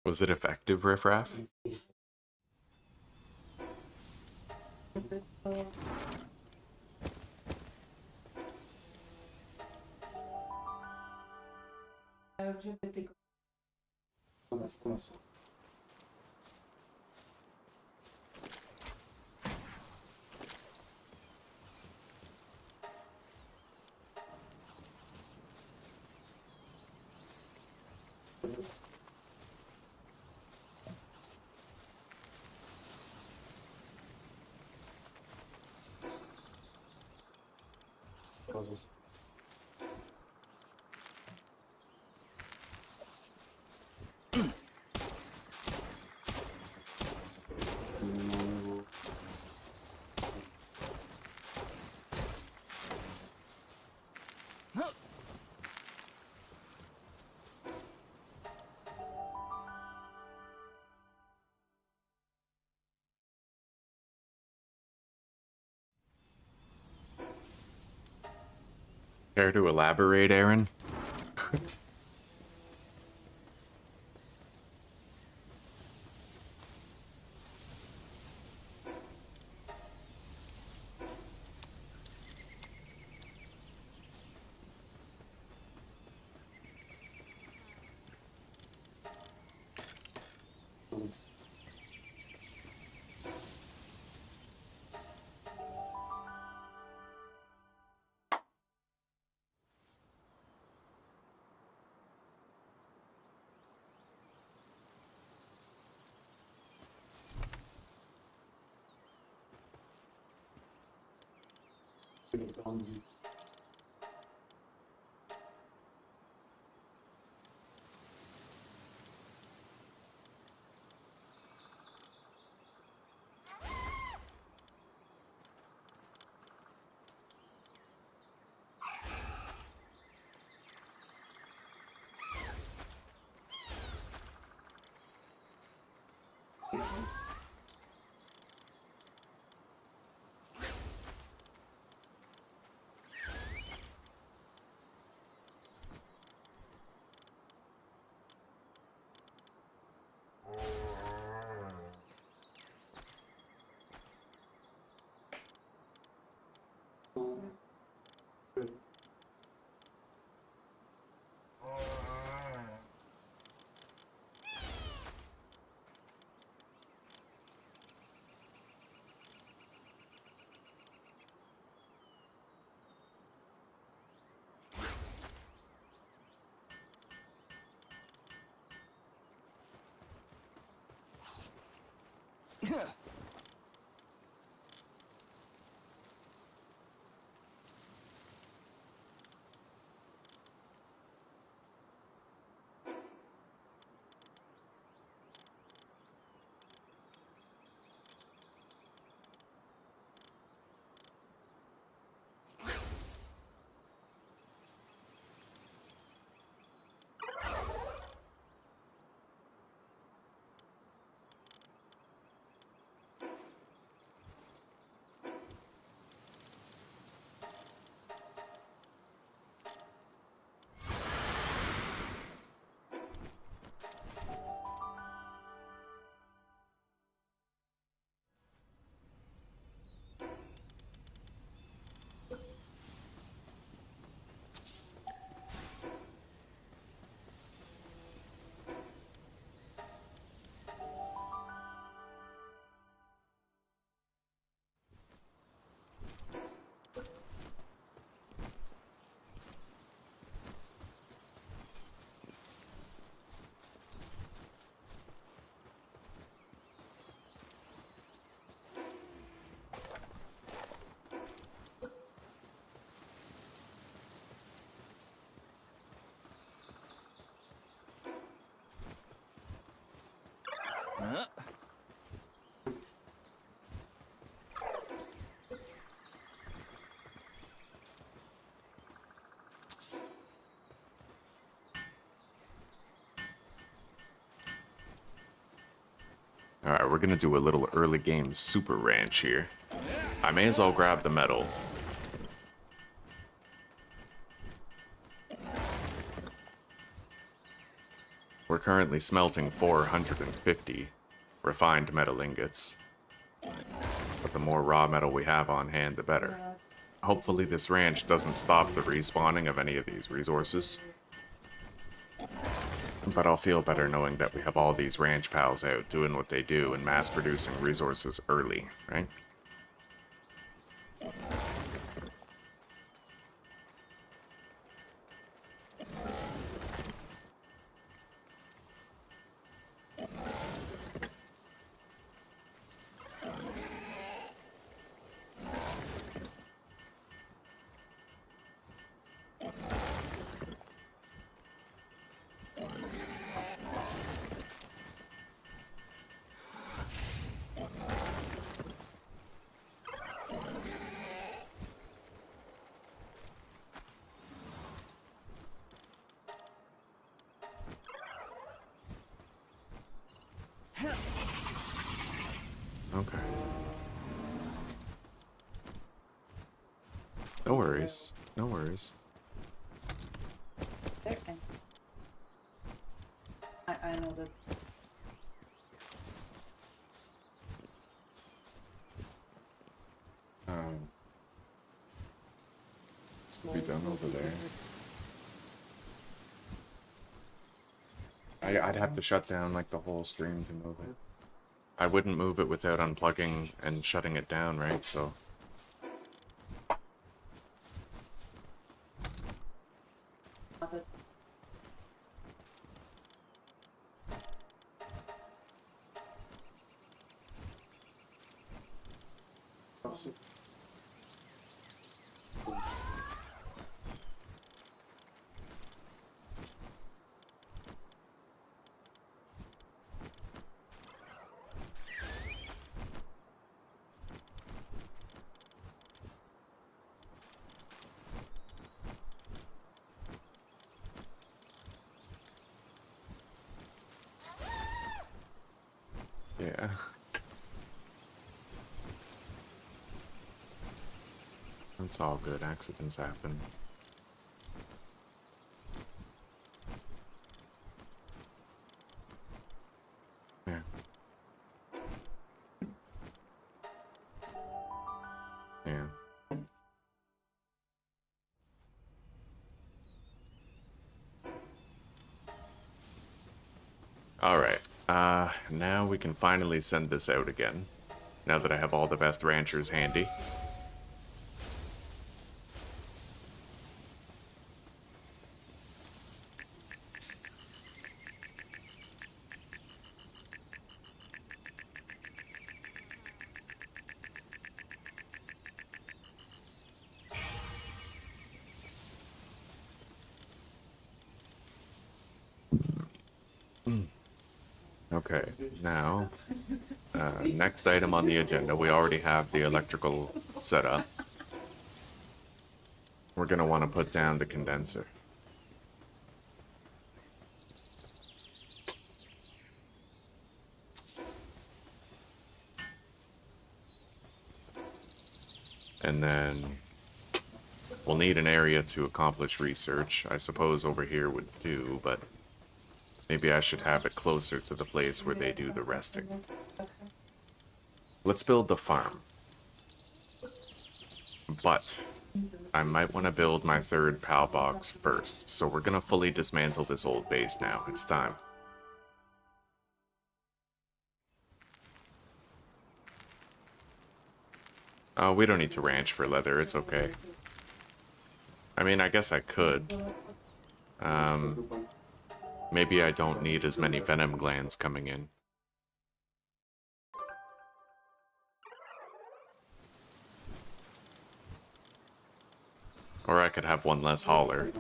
Speaker 1: Was it effective, Riffraff? Care to elaborate, Aaron? Alright, we're gonna do a little early game super ranch here. I may as well grab the metal. We're currently smelting 450 refined metal ingots. But the more raw metal we have on hand, the better. Hopefully this ranch doesn't stop the respawning of any of these resources. But I'll feel better knowing that we have all these ranch pals out doing what they do and mass producing resources early, right? Okay. No worries. No worries.
Speaker 2: There, and I know that.
Speaker 1: It's to be done over there. I'd have to shut down like the whole stream to move it. I wouldn't move it without unplugging and shutting it down, right? So yeah. That's all good. Accidents happen. Yeah. Yeah. Alright. Now we can finally send this out again. Now that I have all the best ranchers handy. Okay, now, next item on the agenda, we already have the electrical setup. We're gonna want to put down the condenser. And then we'll need an area to accomplish research. I suppose over here would do, but maybe I should have it closer to the place where they do the resting. Let's build the farm. But I might want to build my third Palbox first, so we're gonna fully dismantle this old base now. It's time. Oh, we don't need to ranch for leather, it's okay. I mean, I guess I could. Maybe I don't need as many venom glands coming in. Or I could have one less hauler.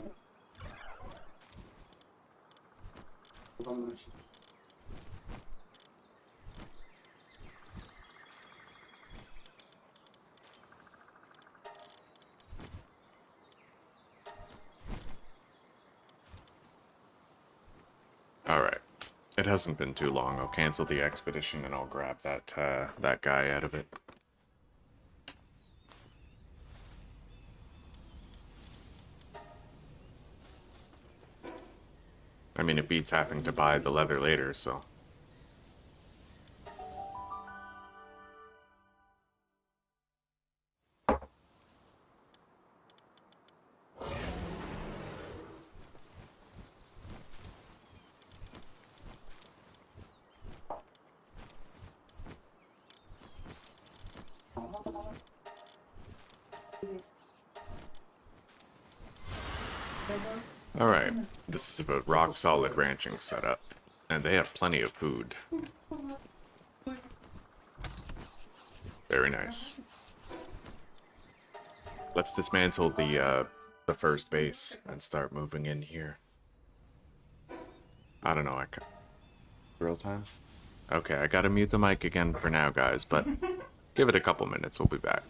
Speaker 1: Alright. It hasn't been too long. I'll cancel the expedition and I'll grab that guy out of it. I mean, it beats having to buy the leather later, so... Alright, this is about rock-solid ranching setup, and they have plenty of food. Very nice. Let's dismantle the first base and start moving in here. I don't know, Real time? Okay, I gotta mute the mic again for now, guys, but give it a couple minutes, we'll be back.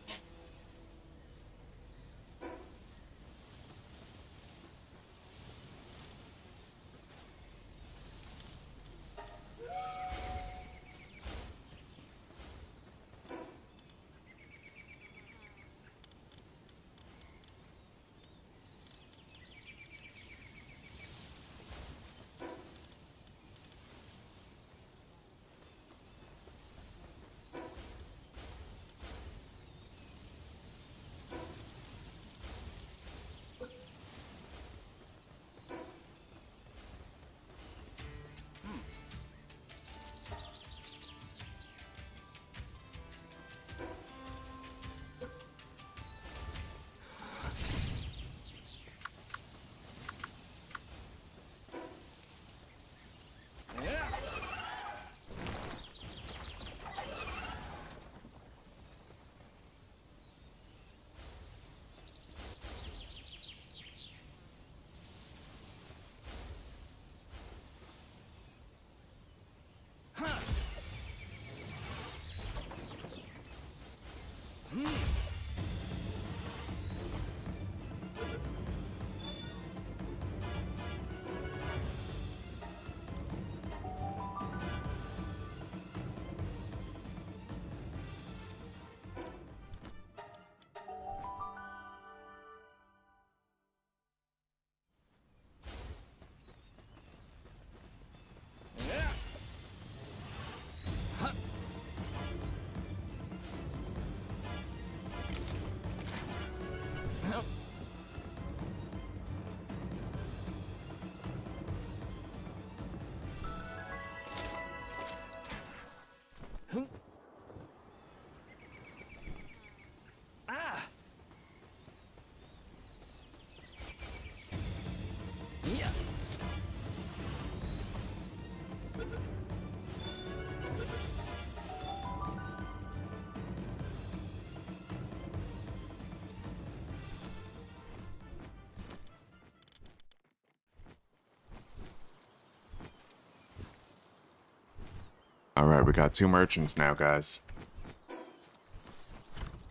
Speaker 1: Alright, we got 2 merchants now, guys.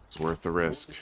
Speaker 1: It's worth the risk.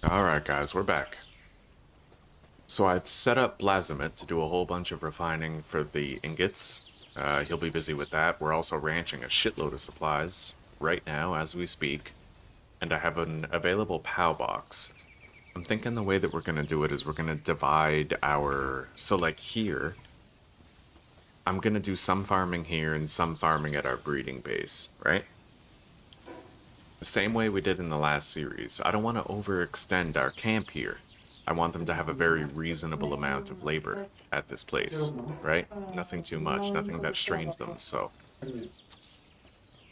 Speaker 1: Alright guys, we're back. So I've set up Blazimit to do a whole bunch of refining for the ingots. He'll be busy with that. We're also ranching a shitload of supplies right now as we speak. And I have an available POW box. I'm thinking the way that we're going to do it is we're going to divide our... So like here, I'm going to do some farming here and some farming at our breeding base, right? The same way we did in the last series. I don't want to overextend our camp here. I want them to have a very reasonable amount of labor at this place, right? Nothing too much, nothing that strains them, so...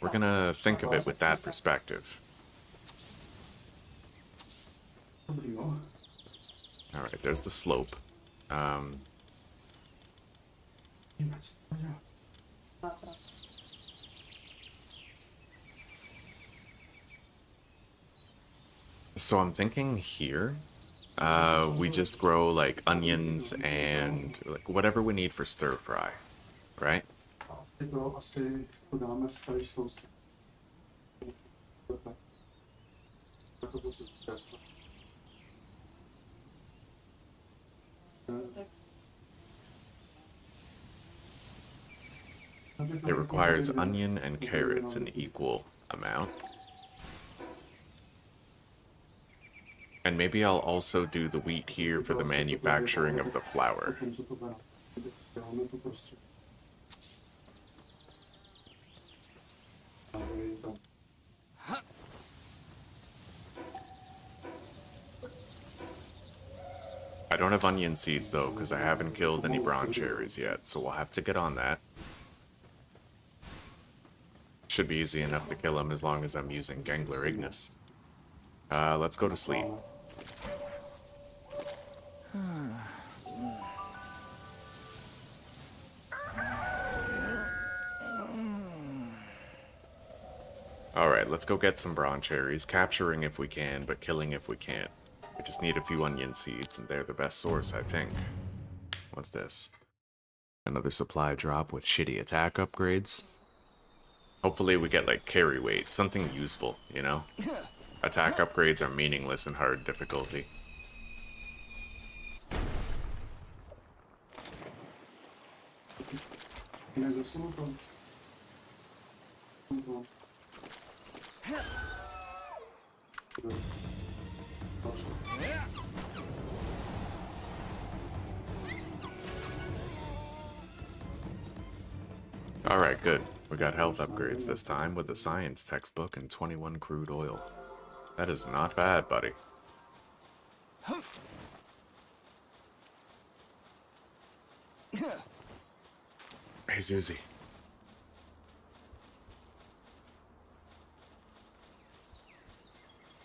Speaker 1: We're gonna think of it with that perspective. Alright, there's the slope. So I'm thinking here, we just grow like onions and like whatever we need for stir fry, right? It requires onion and carrots in equal amount. And maybe I'll also do the wheat here for the manufacturing of the flour. I don't have onion seeds though, because I haven't killed any bronze cherries yet, so we'll have to get on that. Should be easy enough to kill them as long as I'm using Gangler Ignis. Let's go to sleep. Alright, let's go get some bronze cherries, capturing if we can, but killing if we can't. We just need a few onion seeds, and they're the best source, I think. What's this? Another supply drop with shitty attack upgrades. Hopefully we get, like, carry weight, something useful, you know? Attack upgrades are meaningless in hard difficulty. Alright, good. We got health upgrades this time with a science textbook and 21 crude oil. That is not bad, buddy. Hey, Zuzi.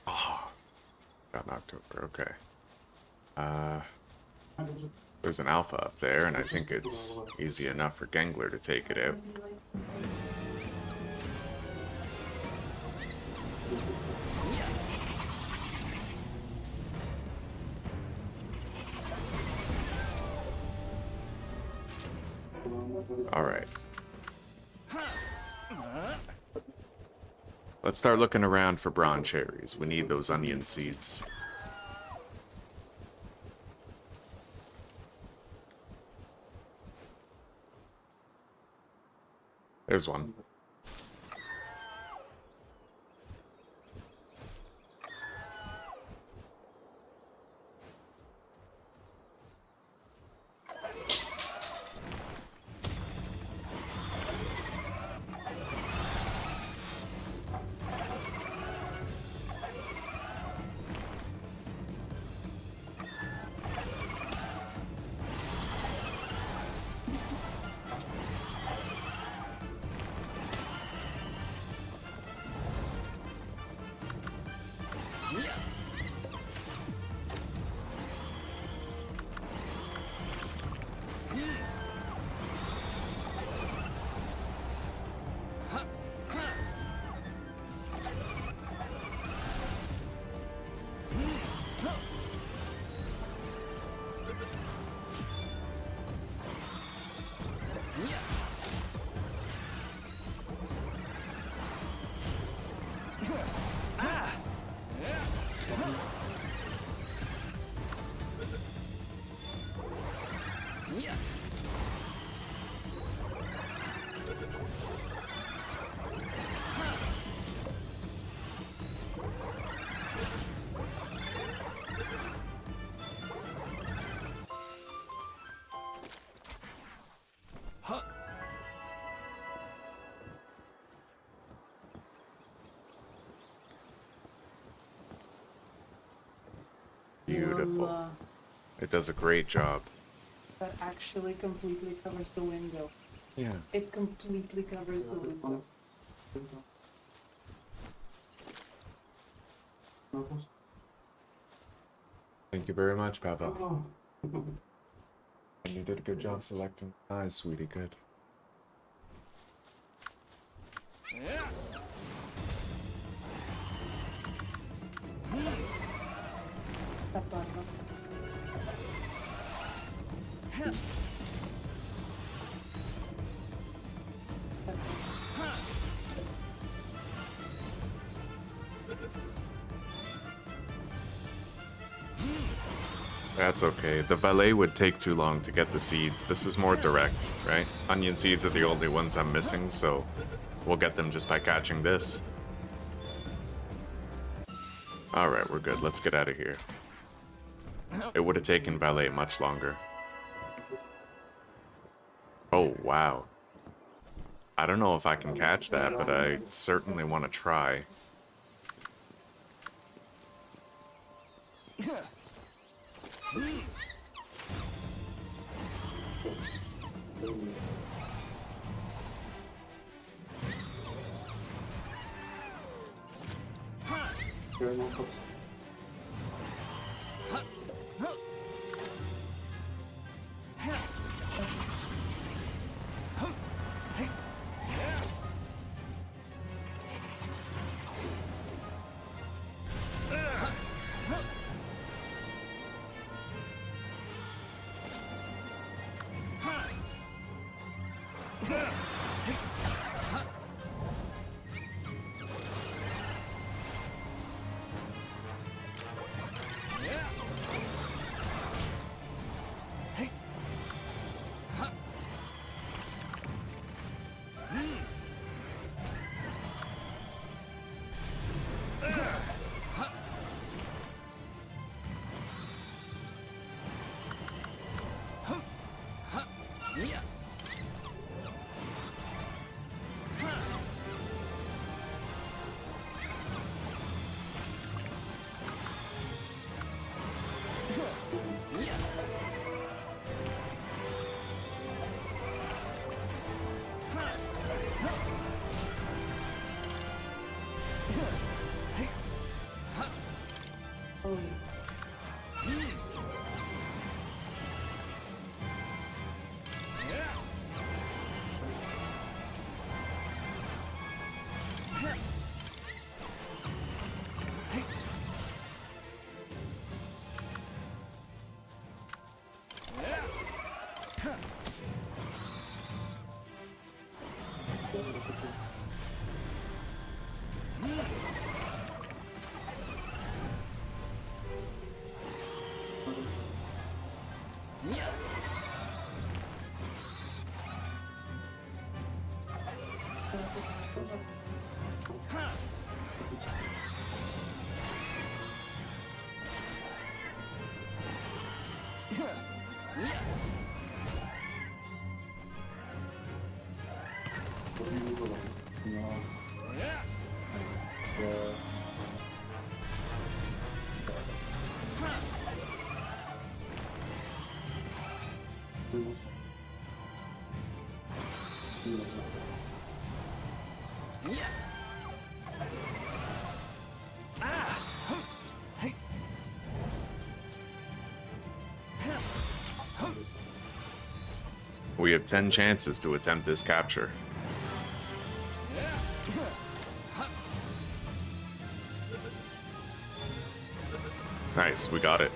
Speaker 1: Oh, got knocked over. Okay. There's an alpha up there, and I think it's easy enough for Gangler to take it out. Alright. Let's start looking around for bronze cherries. We need those onion seeds. There's one. Beautiful.
Speaker 2: Voila.
Speaker 1: It does a great job.
Speaker 2: That actually completely covers the window.
Speaker 1: Yeah.
Speaker 2: It completely covers the window.
Speaker 1: Thank you very much, Pavel. And you did a good job selecting size, sweetie. Good.
Speaker 2: That button.
Speaker 1: That's okay. The valet would take too long to get the seeds. This is more direct, right? Onion seeds are the only ones I'm missing, so we'll get them just by catching this. Alright, we're good. Let's get out of here. It would have taken valet much longer. Oh, wow. I don't know if I can catch that, but I certainly want to try. We have 10 chances to attempt this capture. Nice, we got it.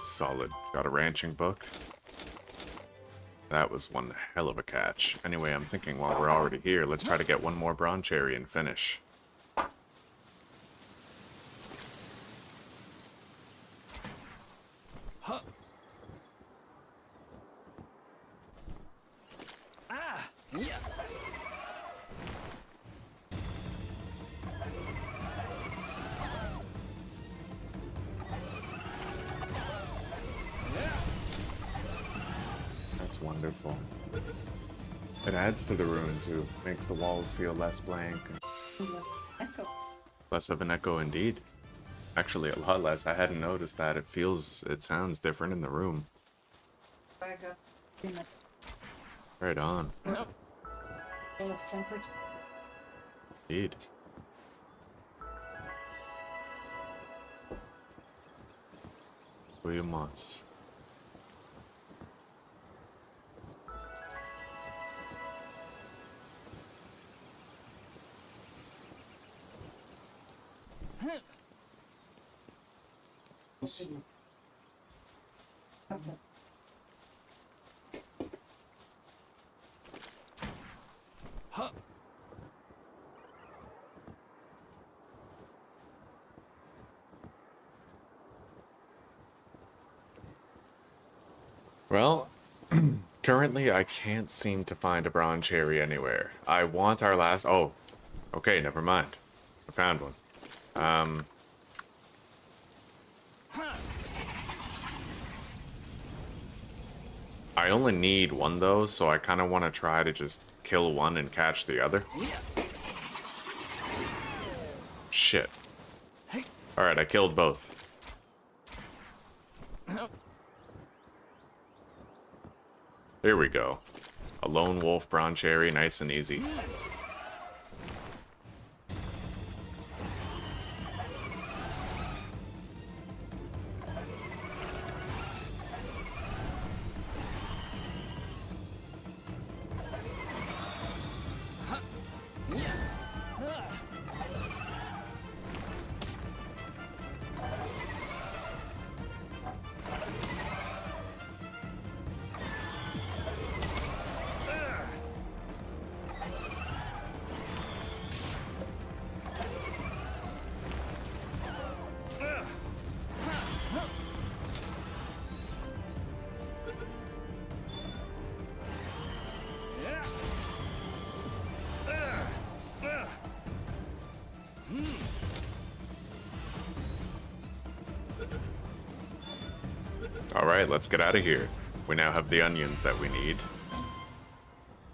Speaker 1: Solid. Got a ranching book. That was one hell of a catch. Anyway, I'm thinking while we're already here, let's try to get one more bronze cherry and finish. That's wonderful. It adds to the ruin too. Makes the walls feel less blank.
Speaker 2: Less echo.
Speaker 1: Less of an echo indeed. Actually, a lot less. I hadn't noticed that. It sounds different in the room.
Speaker 2: I got peanut.
Speaker 1: Right on.
Speaker 2: Minus temperature.
Speaker 1: Indeed. William Watts.
Speaker 2: Okay.
Speaker 3: Huh.
Speaker 1: Well, currently I can't seem to find a bronze cherry anywhere. I want our last... Oh, okay, never mind. I found one. I only need one though, so I kind of want to try to just kill one and catch the other. Shit.
Speaker 3: Hey.
Speaker 1: Alright, I killed both. Here we go. A lone wolf bronze cherry, nice and easy. Alright, let's get out of here. We now have the onions that we need.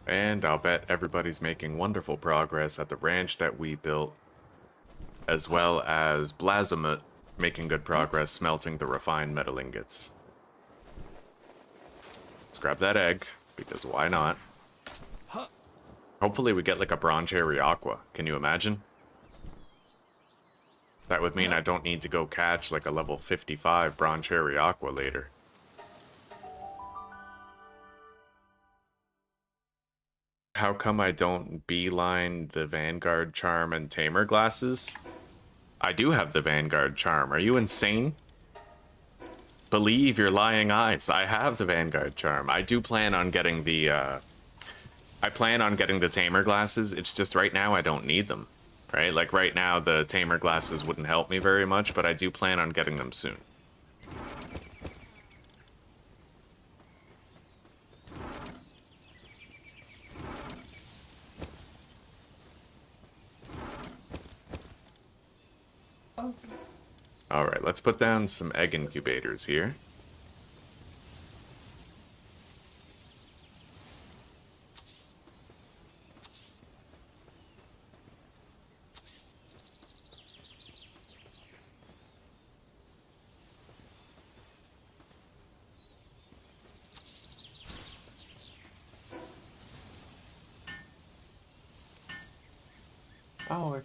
Speaker 1: And I'll bet everybody's making wonderful progress at the ranch that we built, as well as Blazamut making good progress smelting the refined metal ingots. Let's grab that egg, because why not? Hopefully we get like a bronze cherry aqua. Can you imagine? That would mean I don't need to go catch like a level 55 bronze cherry aqua later. How come I don't beeline the Vanguard charm and Tamer glasses? I do have the Vanguard charm. Are you insane? Believe your lying eyes. I have the Vanguard charm. I do plan on getting the Tamer glasses. It's just right now I don't need them. Right? Like right now the Tamer glasses wouldn't help me very much, but I do plan on getting them soon. Alright, let's put down some egg incubators here.
Speaker 2: Oh.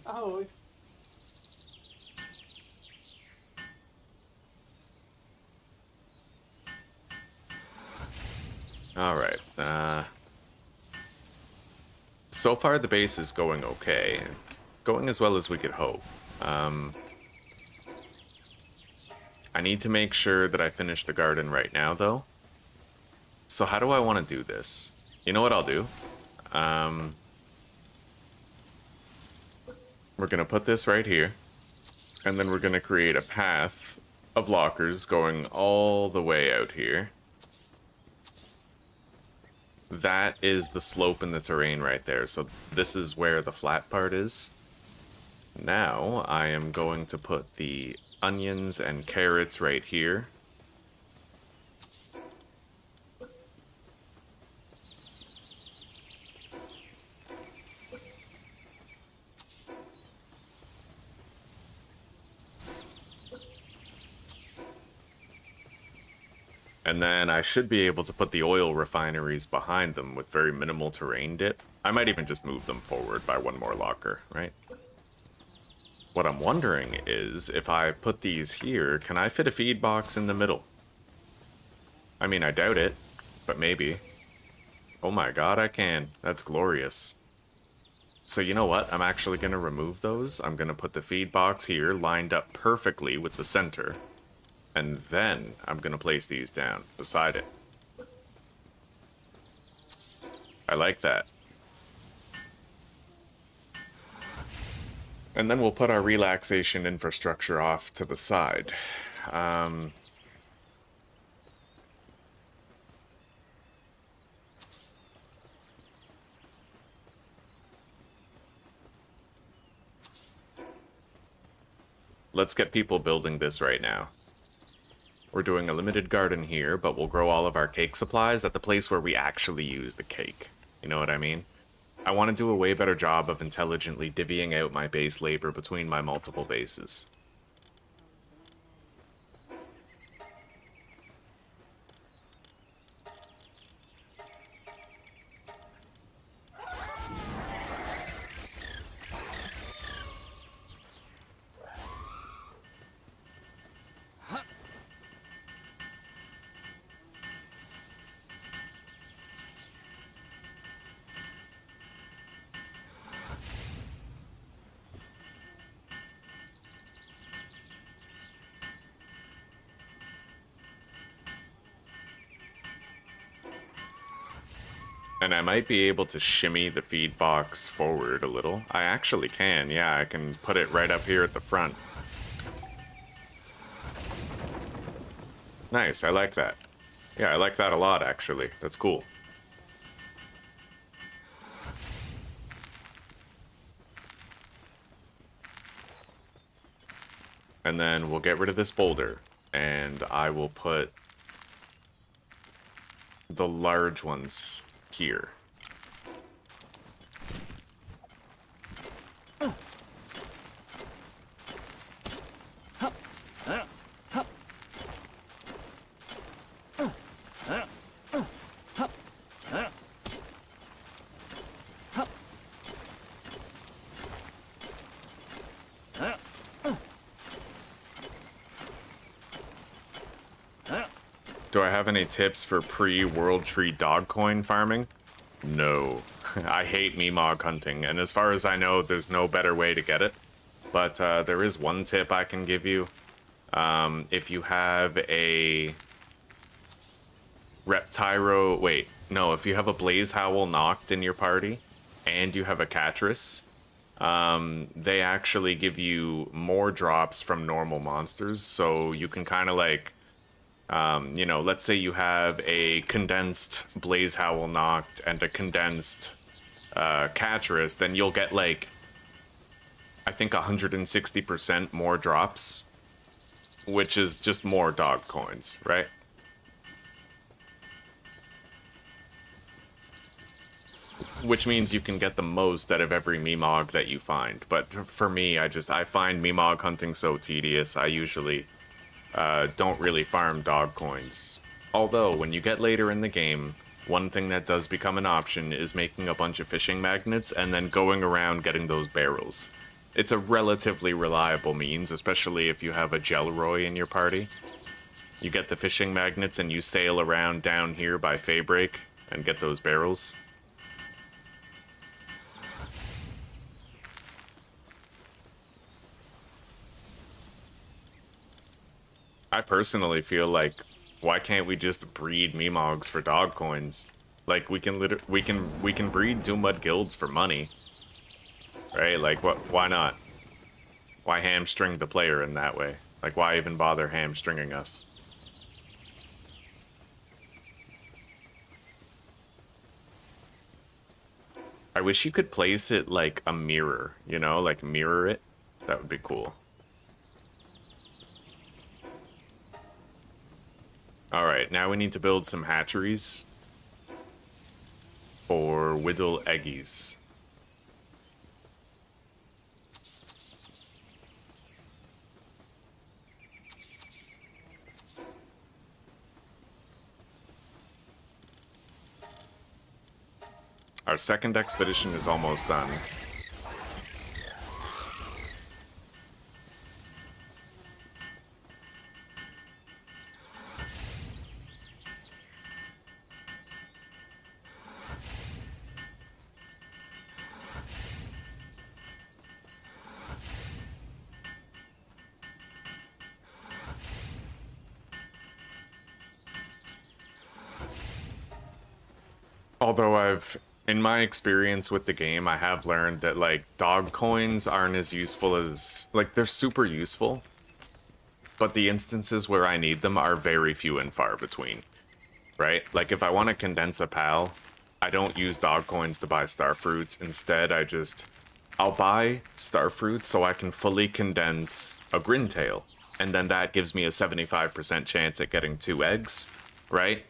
Speaker 1: Alright, so far the base is going okay. Going as well as we could hope. I need to make sure that I finish the garden right now, though. So how do I want to do this? You know what I'll do? We're going to put this right here. And then we're going to create a path of lockers going all the way out here. That is the slope in the terrain right there. So this is where the flat part is. Now I am going to put the onions and carrots right here. And then I should be able to put the oil refineries behind them with very minimal terrain dip. I might even just move them forward by one more locker, right? What I'm wondering is, if I put these here, can I fit a feed box in the middle? I mean, I doubt it, but maybe. Oh my god, I can. That's glorious. So you know what? I'm actually going to remove those. I'm going to put the feed box here, lined up perfectly with the center. And then I'm going to place these down beside it. I like that. And then we'll put our relaxation infrastructure off to the side. Let's get people building this right now. We're doing a limited garden here, but we'll grow all of our cake supplies at the place where we actually use the cake. You know what I mean? I want to do a way better job of intelligently divvying out my base labor between my multiple bases. And I might be able to shimmy the feed box forward a little. I actually can, yeah, I can put it right up here at the front. Nice, I like that. Yeah, I like that a lot, actually. That's cool. And then we'll get rid of this boulder, and I will put the large ones here. Do I have any tips for pre-World Tree dog coin farming? No. I hate Meemog hunting, and as far as I know, there's no better way to get it. But there is one tip I can give you. If you have a Reptyro... Wait, no, if you have a Blaze Howl Noct in your party, and you have a Catris, they actually give you more drops from normal monsters, so you can kind of like... you know, let's say you have a condensed Blaze Howl Noct and a condensed Catris, then you'll get like, I think 160% more drops, which is just more dog coins, right? Which means you can get the most out of every Meemog that you find. But for me, I find Meemog hunting so tedious, I usually... don't really farm dog coins. Although, when you get later in the game, one thing that does become an option is making a bunch of fishing magnets and then going around getting those barrels. It's a relatively reliable means, especially if you have a Gelroy in your party. You get the fishing magnets and you sail around down here by Faybreak and get those barrels. I personally feel like, why can't we just breed Meemogs for dog coins? Like, we can breed Doomud guilds for money, right? Like, why not? Why hamstring the player in that way? Like, why even bother hamstringing us? I wish you could place it like a mirror, you know, like mirror it. That would be cool. Alright, now we need to build some hatcheries for Whittle Eggies. Our second expedition is almost done. Although in my experience with the game, I have learned that, like, dog coins aren't as useful as, like, they're super useful, but the instances where I need them are very few and far between, right? Like, if I want to condense a pal, I don't use dog coins to buy star fruits. Instead, I'll buy star fruits so I can fully condense a Grintail, and then that gives me a 75% chance at getting 2 eggs, right?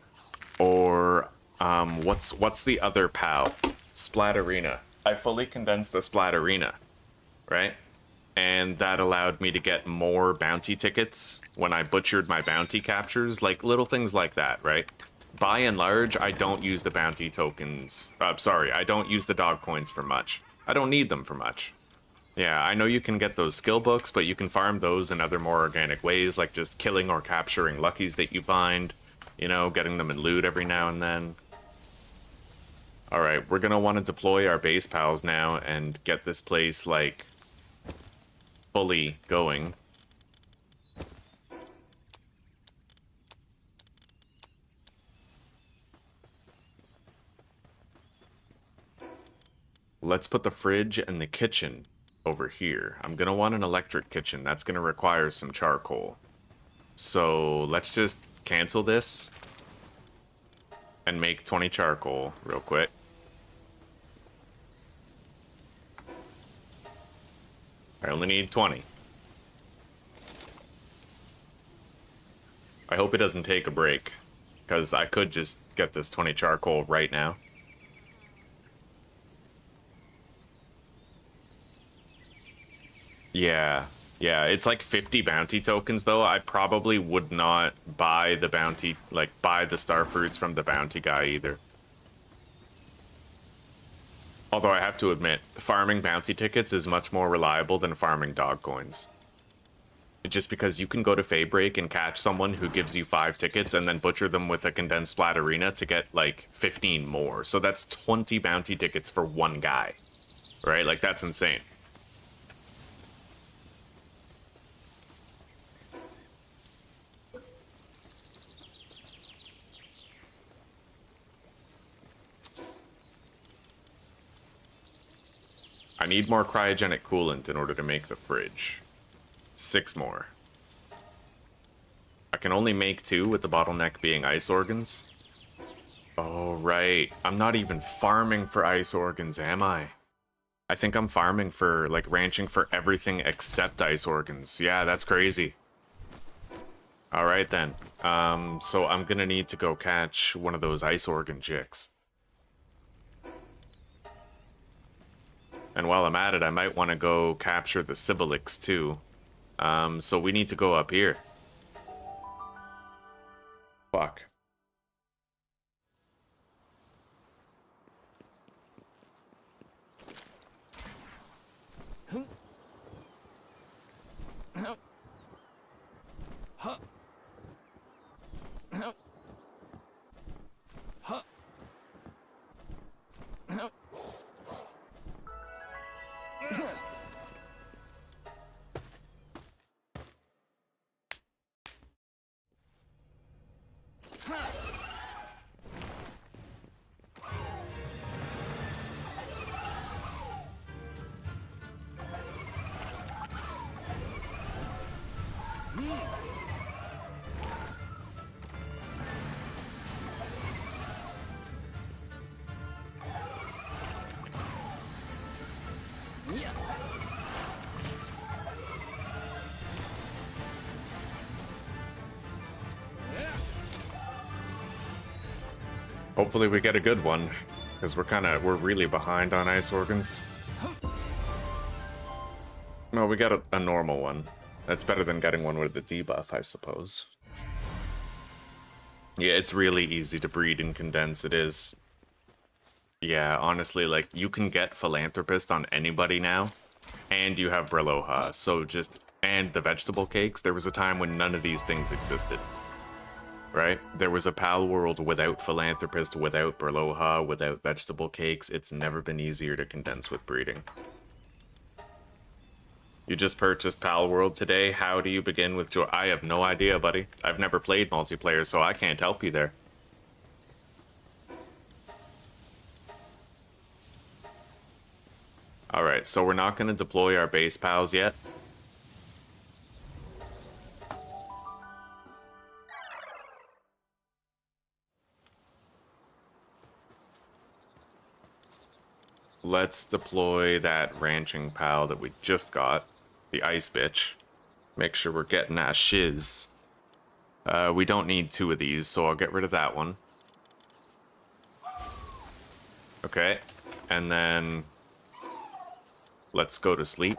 Speaker 1: Or what's the other pal? Splatterina. I fully condensed the Splatterina, right? And that allowed me to get more bounty tickets when I butchered my bounty captures, like little things like that, right? By and large, I don't use the bounty tokens. Sorry, I don't use the dog coins for much. I don't need them for much. Yeah, I know you can get those skill books, but you can farm those in other more organic ways, like just killing or capturing luckies that you find, you know, getting them in loot every now and then. Alright, we're gonna want to deploy our base pals now and get this place, like, fully going. Let's put the fridge and the kitchen over here. I'm gonna want an electric kitchen. That's gonna require some charcoal. So let's just cancel this and make 20 charcoal real quick. I only need 20. I hope it doesn't take a break, because I could just get this 20 charcoal right now. Yeah, it's like 50 bounty tokens though. I probably would not buy the bounty, like buy the star fruits from the bounty guy either. Although I have to admit, farming bounty tickets is much more reliable than farming dog coins. Just because you can go to Faybreak and catch someone who gives you 5 tickets and then butcher them with a condensed Splatterina to get like 15 more. So that's 20 bounty tickets for one guy, right? Like, that's insane. I need more cryogenic coolant in order to make the fridge. 6 more. I can only make 2 with the bottleneck being ice organs. Oh, right. I'm not even farming for ice organs, am I? I think I'm farming for, like, ranching for everything except ice organs. Yeah, that's crazy. Alright then. So I'm gonna need to go catch one of those ice organ chicks. And while I'm at it, I might want to go capture the Sibilix too. So we need to go up here. Fuck. Hopefully we get a good one, because we're really behind on ice organs. No, we got a normal one. That's better than getting one with the debuff, I suppose. Yeah, it's really easy to breed and condense, it is. Yeah, honestly, like, you can get Philanthropist on anybody now, and you have Breloha, so just... And the vegetable cakes, there was a time when none of these things existed. Right? There was a Palworld without Philanthropist, without Breloha, without vegetable cakes. It's never been easier to condense with breeding. You just purchased Palworld today. How do you begin with joy? I have no idea, buddy. I've never played multiplayer, so I can't help you there. Alright, so we're not going to deploy our base pals yet. Let's deploy that ranching pal that we just got, the ice bitch. Make sure we're getting that shiz. We don't need 2 of these, so I'll get rid of that one. Okay, and then let's go to sleep.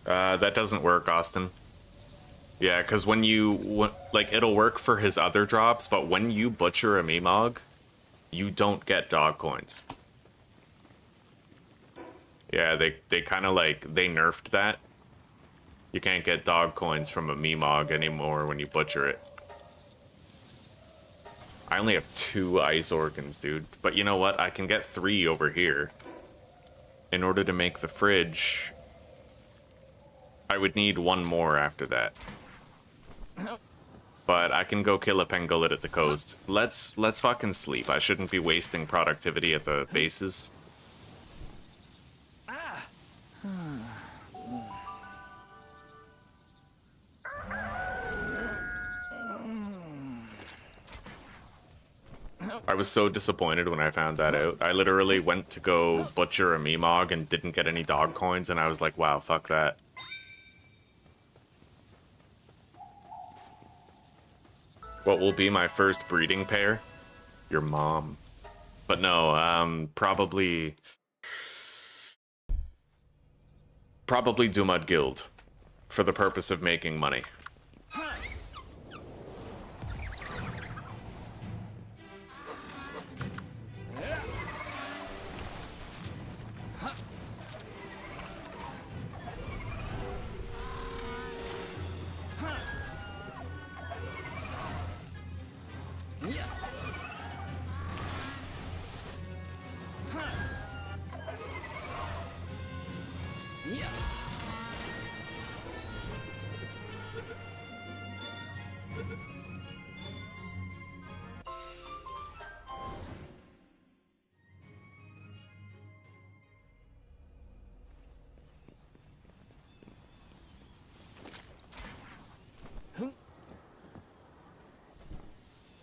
Speaker 1: That doesn't work, Austin. Yeah, because when you... like, it'll work for his other drops, but when you butcher a Meemog, you don't get dog coins. Yeah, they kind of, like, they nerfed that. You can't get dog coins from a Meemog anymore when you butcher it. I only have 2 ice organs, dude. But you know what? I can get 3 over here. In order to make the fridge, I would need 1 more after that. But I can go kill a pangolin at the coast. Let's fucking sleep. I shouldn't be wasting productivity at the bases. I was so disappointed when I found that out. I literally went to go butcher a Meemog and didn't get any dog coins, and I was like, wow, fuck that. What will be my first breeding pair? Your mom. But no, probably Dumud Guild for the purpose of making money.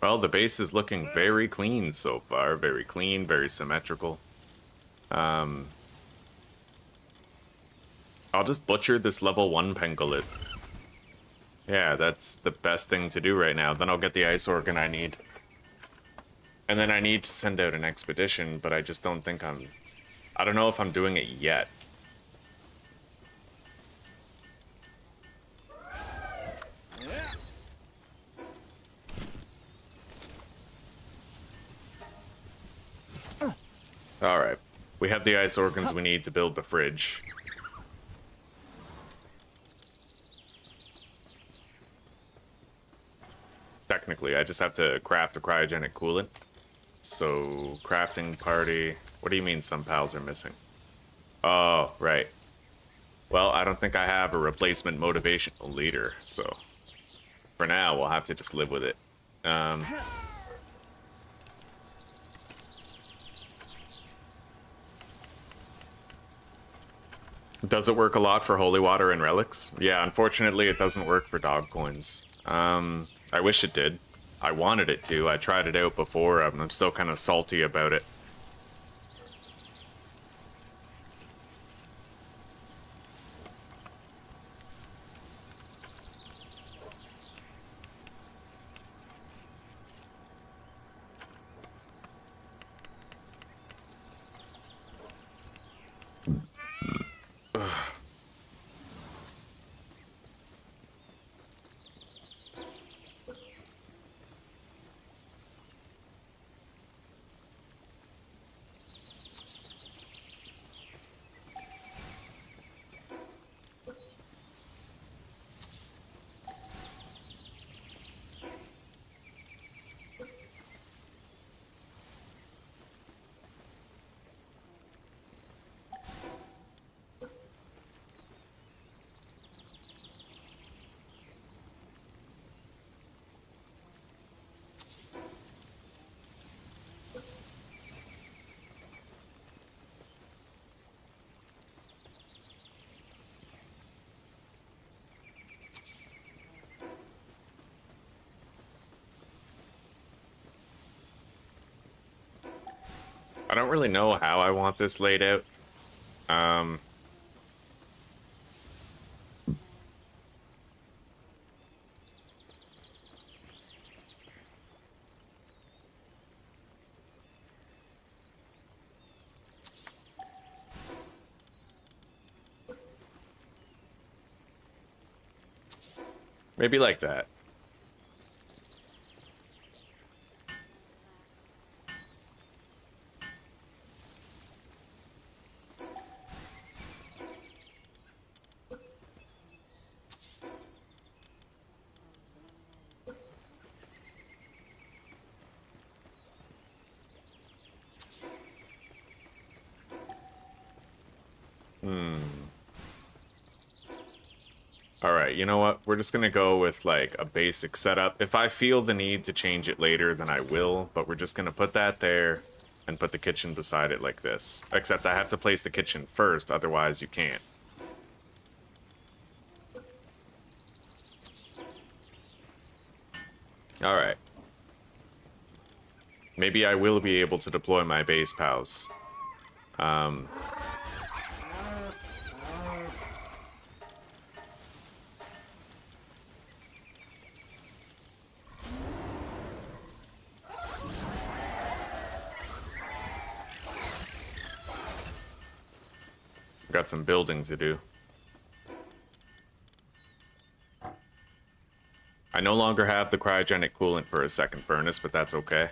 Speaker 1: Well, the base is looking very clean so far. Very clean, very symmetrical. I'll just butcher this level 1 pangolin. Yeah, that's the best thing to do right now. Then I'll get the ice organ I need. And then I need to send out an expedition, but I just don't think I don't know if I'm doing it yet. Alright. We have the ice organs we need to build the fridge. Technically, I just have to craft a cryogenic coolant. So, crafting party... What do you mean some pals are missing? Oh, right. Well, I don't think I have a replacement motivational leader, so... For now, we'll have to just live with it. Does it work a lot for holy water and relics? Yeah, unfortunately it doesn't work for dog coins. I wish it did. I wanted it to. I tried it out before. I'm still kind of salty about it. I don't really know how I want this laid out. Maybe like that. Alright, you know what? We're just gonna go with, like, a basic setup. If I feel the need to change it later, then I will, but we're just gonna put that there and put the kitchen beside it like this. Except I have to place the kitchen first, otherwise you can't. Alright. Maybe I will be able to deploy my base pals. Got some building to do. I no longer have the cryogenic coolant for a second furnace, but that's okay.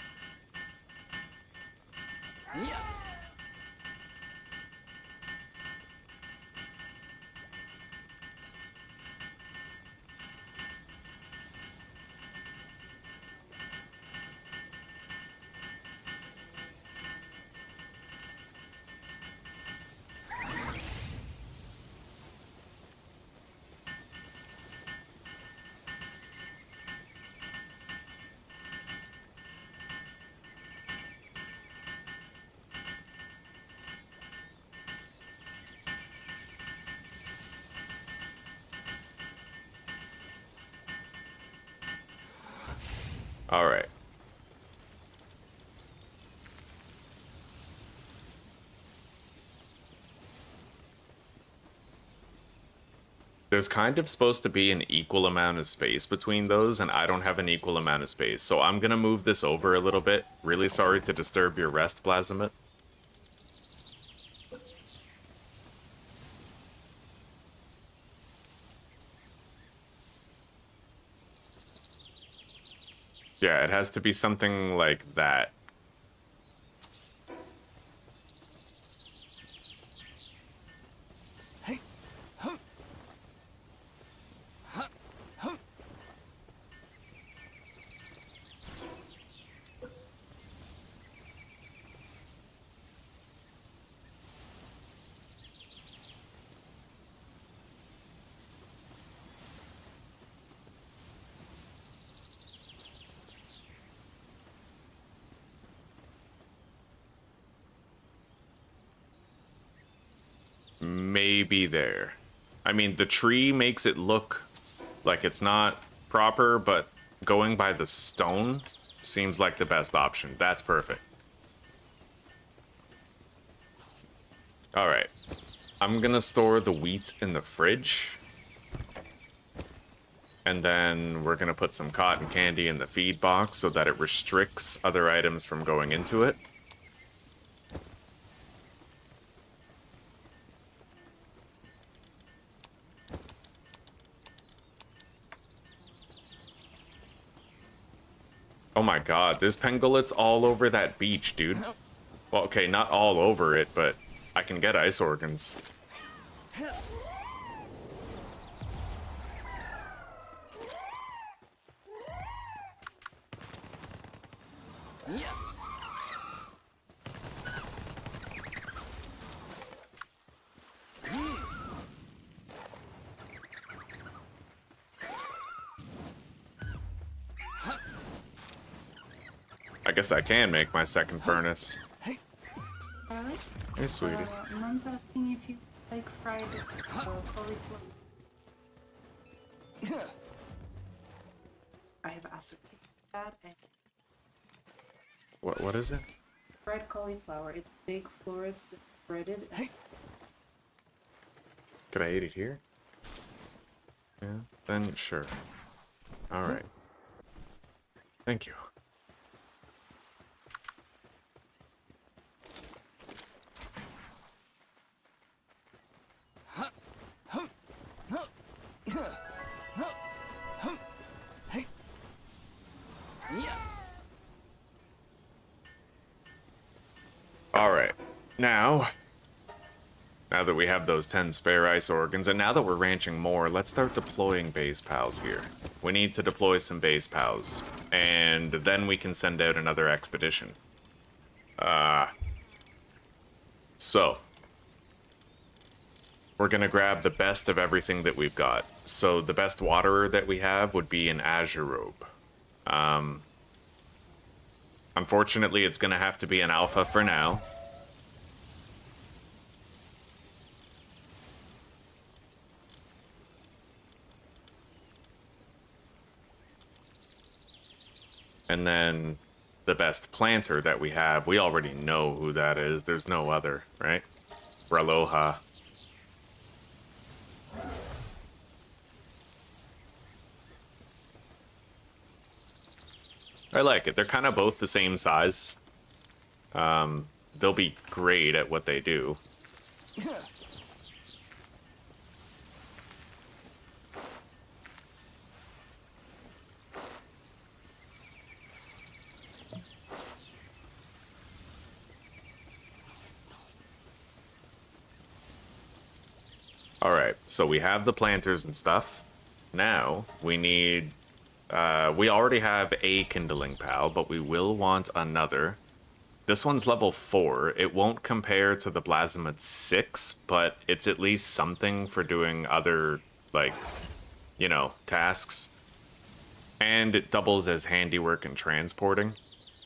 Speaker 1: All right. There's kind of supposed to be an equal amount of space between those, and I don't have an equal amount of space, so I'm gonna move this over a little bit. Really sorry to disturb your rest, Plasmid. Yeah, it has to be something like that.
Speaker 3: Hey. Hum. Ha. Hum.
Speaker 1: Maybe there. I mean, the tree makes it look like it's not proper, but going by the stone seems like the best option. That's perfect. All right. I'm gonna store the wheat in the fridge. And then we're gonna put some cotton candy in the feed box so that it restricts other items from going into it. Oh my god, there's pangolins all over that beach, dude. Well, okay, not all over it, but I can get ice organs. I guess I can make my second furnace.
Speaker 3: Hey.
Speaker 1: Hey, sweetie.
Speaker 2: Mom's asking if you like fried cauliflower. I have ascertained that, and
Speaker 1: What is it?
Speaker 2: Fried cauliflower. It's big florets that are breaded.
Speaker 3: Hey.
Speaker 1: Could I eat it here? Yeah, then sure. Alright. Thank you.
Speaker 3: Hey. Yeah.
Speaker 1: Alright. Now that we have those 10 spare ice organs, and now that we're ranching more, let's start deploying base pals here. We need to deploy some base pals, and then we can send out another expedition. So, we're gonna grab the best of everything that we've got. So the best waterer that we have would be an azure robe. Unfortunately, it's gonna have to be an alpha for now. And then the best planter that we have, we already know who that is. There's no other, right? Braloha. I like it. They're kind of both the same size. They'll be great at what they do. Alright, so we have the planters and stuff. Now, we need... we already have a kindling pal, but we will want another. This one's level 4. It won't compare to the Blasphemous 6, but it's at least something for doing other, like, you know, tasks. And it doubles as handiwork and transporting.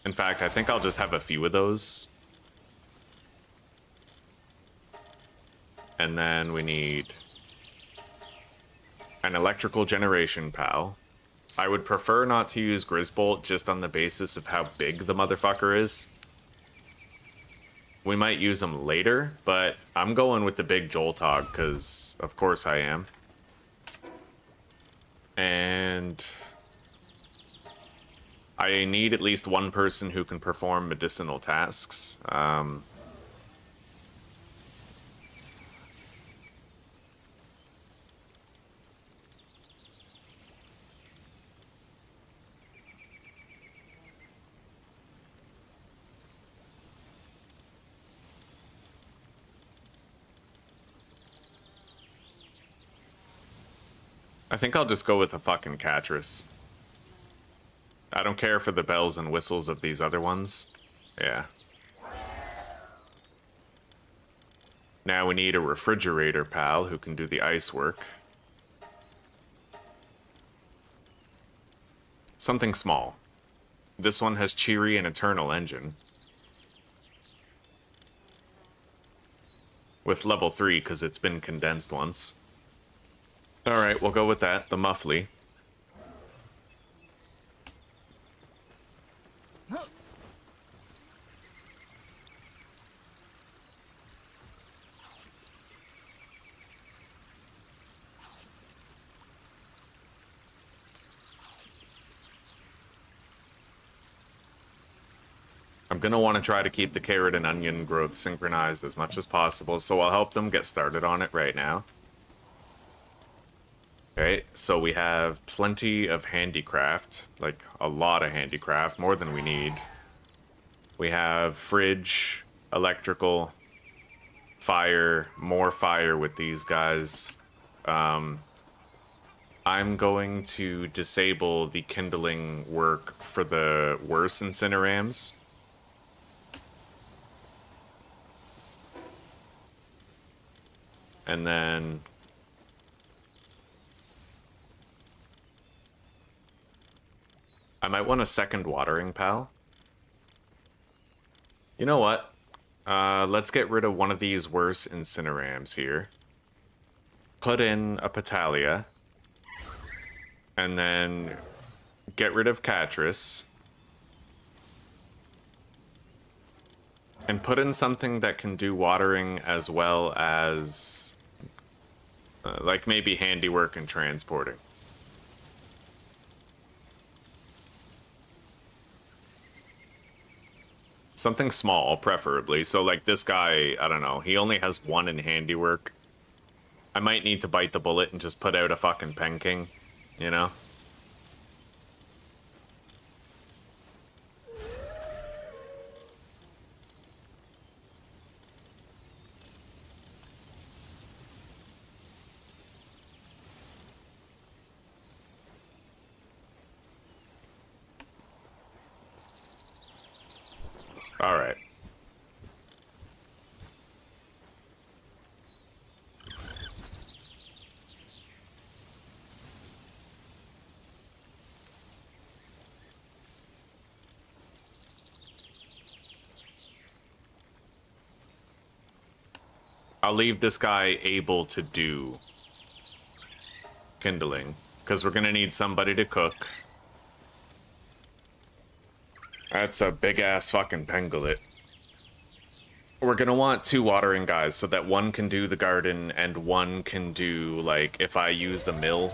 Speaker 1: In fact, I think I'll just have a few of those. And then we need an electrical generation pal. I would prefer not to use Grisbolt just on the basis of how big the motherfucker is. We might use him later, but I'm going with the big Joltog, because of course I am. And I need at least one person who can perform medicinal tasks. I think I'll just go with a fucking Catress. I don't care for the bells and whistles of these other ones. Yeah. Now we need a refrigerator pal who can do the ice work. Something small. This one has Cheery and Eternal Engine. With level 3, because it's been condensed once. Alright, we'll go with that, the Muffly. I'm gonna want to try to keep the carrot and onion growth synchronized as much as possible, so I'll help them get started on it right now. Okay, so we have plenty of handicraft, like a lot of handicraft, more than we need. We have fridge, electrical, fire, more fire with these guys. I'm going to disable the kindling work for the worse incinerams. And then I might want a second watering pal. You know what? Let's get rid of one of these worse incinerams here. Put in a Petalia. And then get rid of Catress. And put in something that can do watering as well as, like maybe handiwork and transporting. Something small, preferably. So like this guy, I don't know, he only has 1 in handiwork. I might need to bite the bullet and just put out a fucking Pen King, you know? All right. I'll leave this guy able to do kindling, because we're gonna need somebody to cook. That's a big-ass fucking pengullet. We're gonna want 2 watering guys, so that 1 can do the garden, and 1 can do, like, if I use the mill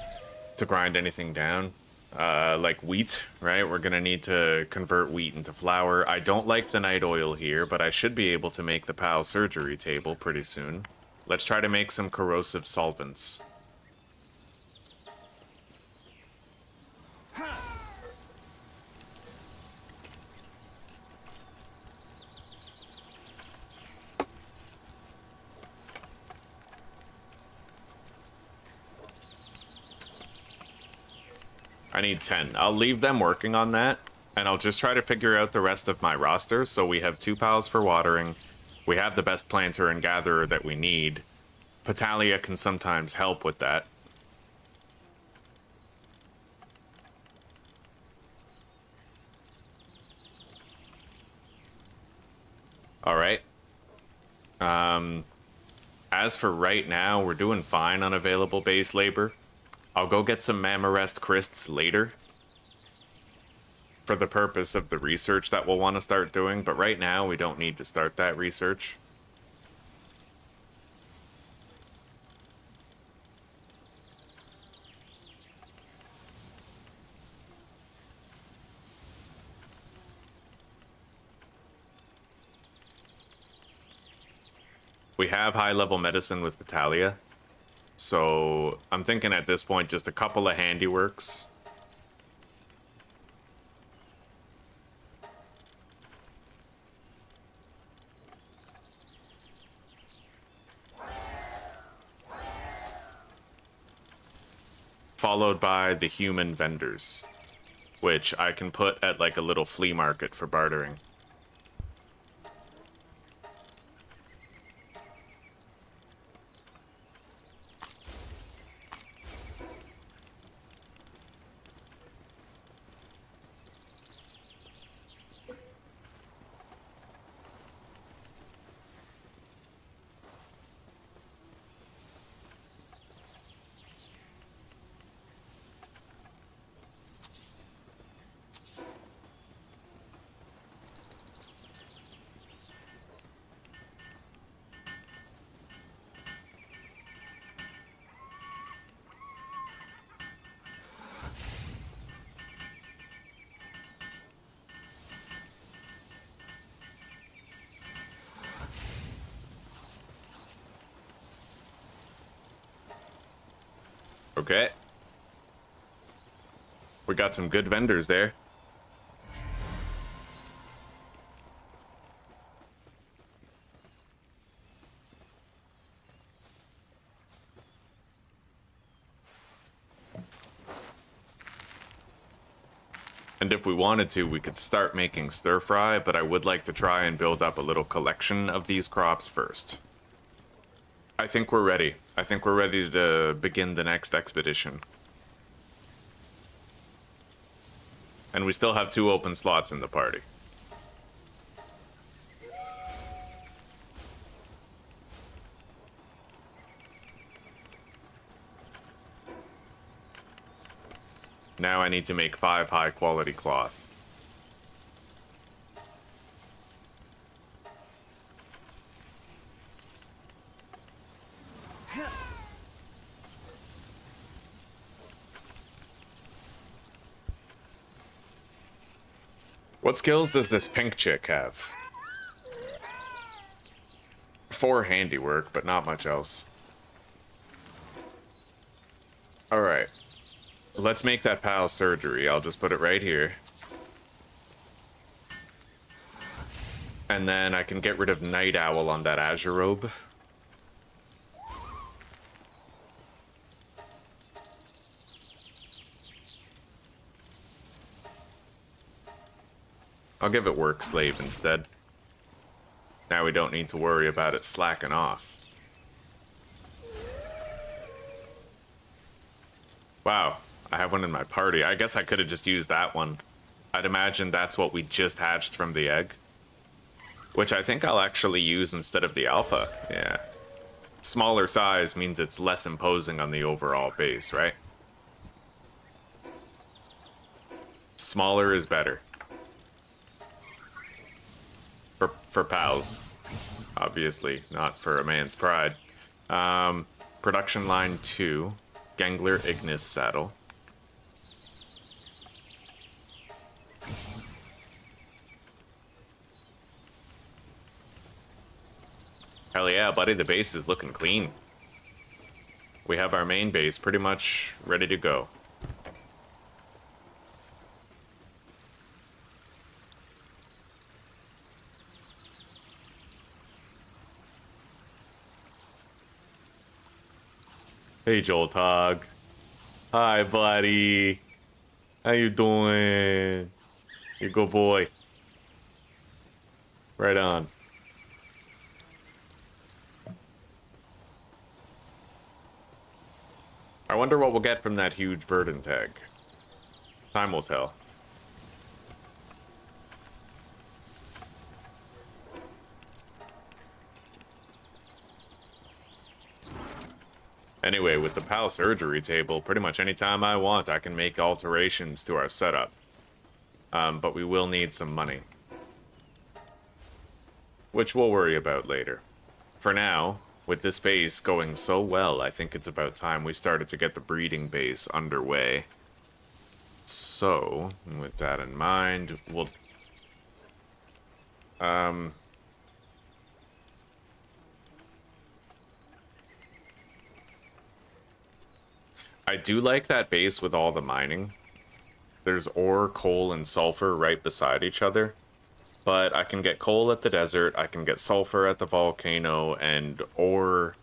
Speaker 1: to grind anything down, like wheat, right? We're gonna need to convert wheat into flour. I don't like the night oil here, but I should be able to make the PAL surgery table pretty soon. Let's try to make some corrosive solvents. I need 10. I'll leave them working on that, and I'll just try to figure out the rest of my roster. So we have 2 pals for watering. We have the best planter and gatherer that we need. Patalia can sometimes help with that. All right. As for right now, we're doing fine on available base labor. I'll go get some Mamarest Crysts later for the purpose of the research that we'll want to start doing, but right now we don't need to start that research. We have high-level medicine with Vitalia, so I'm thinking at this point just a couple of handiworks. Followed by the human vendors, which I can put at like a little flea market for bartering. Okay. We got some good vendors there. And if we wanted to, we could start making stir fry, but I would like to try and build up a little collection of these crops first. I think we're ready. I think we're ready to begin the next expedition. And we still have 2 open slots in the party. Now I need to make 5 high-quality cloth. What skills does this pink chick have? 4 handiwork, but not much else. Alright. Let's make that pal surgery. I'll just put it right here. And then I can get rid of Night Owl on that Azure Robe. I'll give it Work Slave instead. Now we don't need to worry about it slacking off. Wow, I have one in my party. I guess I could have just used that one. I'd imagine that's what we just hatched from the egg. Which I think I'll actually use instead of the alpha. Yeah. Smaller size means it's less imposing on the overall base, right? Smaller is better. For pals. Obviously, not for a man's pride. Production line 2. Gangler Ignis saddle. Hell yeah, buddy, the base is looking clean. We have our main base pretty much ready to go. Hey, Joel Tog. Hi, buddy. How you doing? You good boy. Right on. I wonder what we'll get from that huge verdant tag. Time will tell. Anyway, with the PAL surgery table, pretty much anytime I want, I can make alterations to our setup. But we will need some money. Which we'll worry about later. For now, with this base going so well, I think it's about time we started to get the breeding base underway. So, with that in mind, we'll... I do like that base with all the mining. There's ore, coal, and sulfur right beside each other. But I can get coal at the desert, I can get sulfur at the volcano, and ore...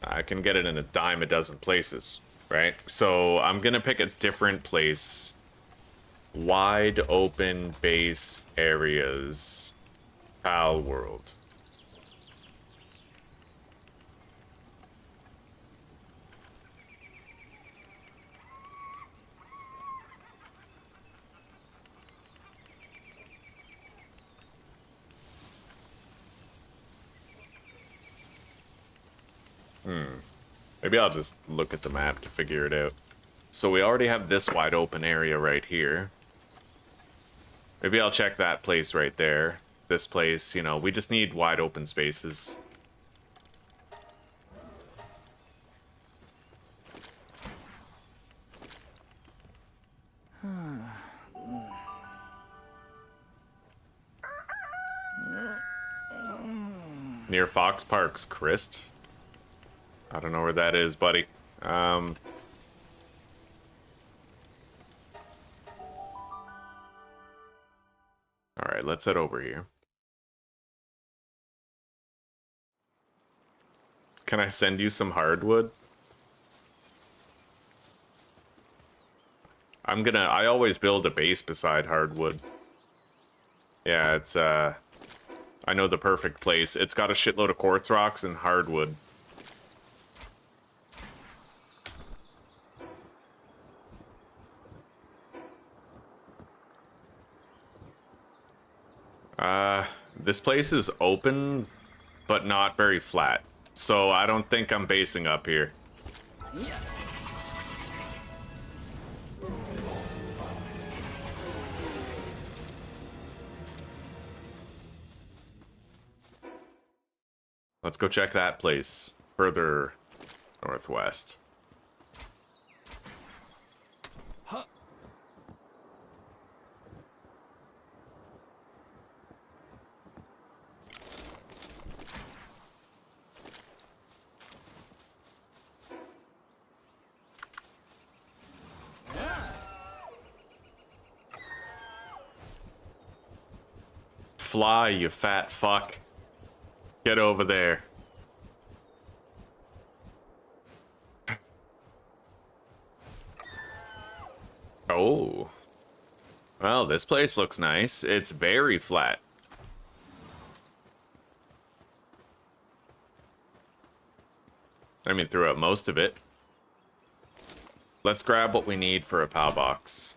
Speaker 1: I can get it in a dime a dozen places, right? So I'm gonna pick a different place. Wide open base areas. Palworld. Maybe I'll just look at the map to figure it out. So we already have this wide open area right here. Maybe I'll check that place right there. This place, you know, we just need wide open spaces. Near Fox Park's Christ. I don't know where that is, buddy. Alright, let's head over here. Can I send you some hardwood? I always build a base beside hardwood. Yeah, it's, I know the perfect place. It's got a shitload of quartz rocks and hardwood. This place is open, but not very flat. So I don't think I'm basing up here. Let's go check that place further northwest. fly, you fat fuck. Get over there. Oh. Well, this place looks nice. It's very flat. I mean, throughout most of it. Let's grab what we need for a PAL box.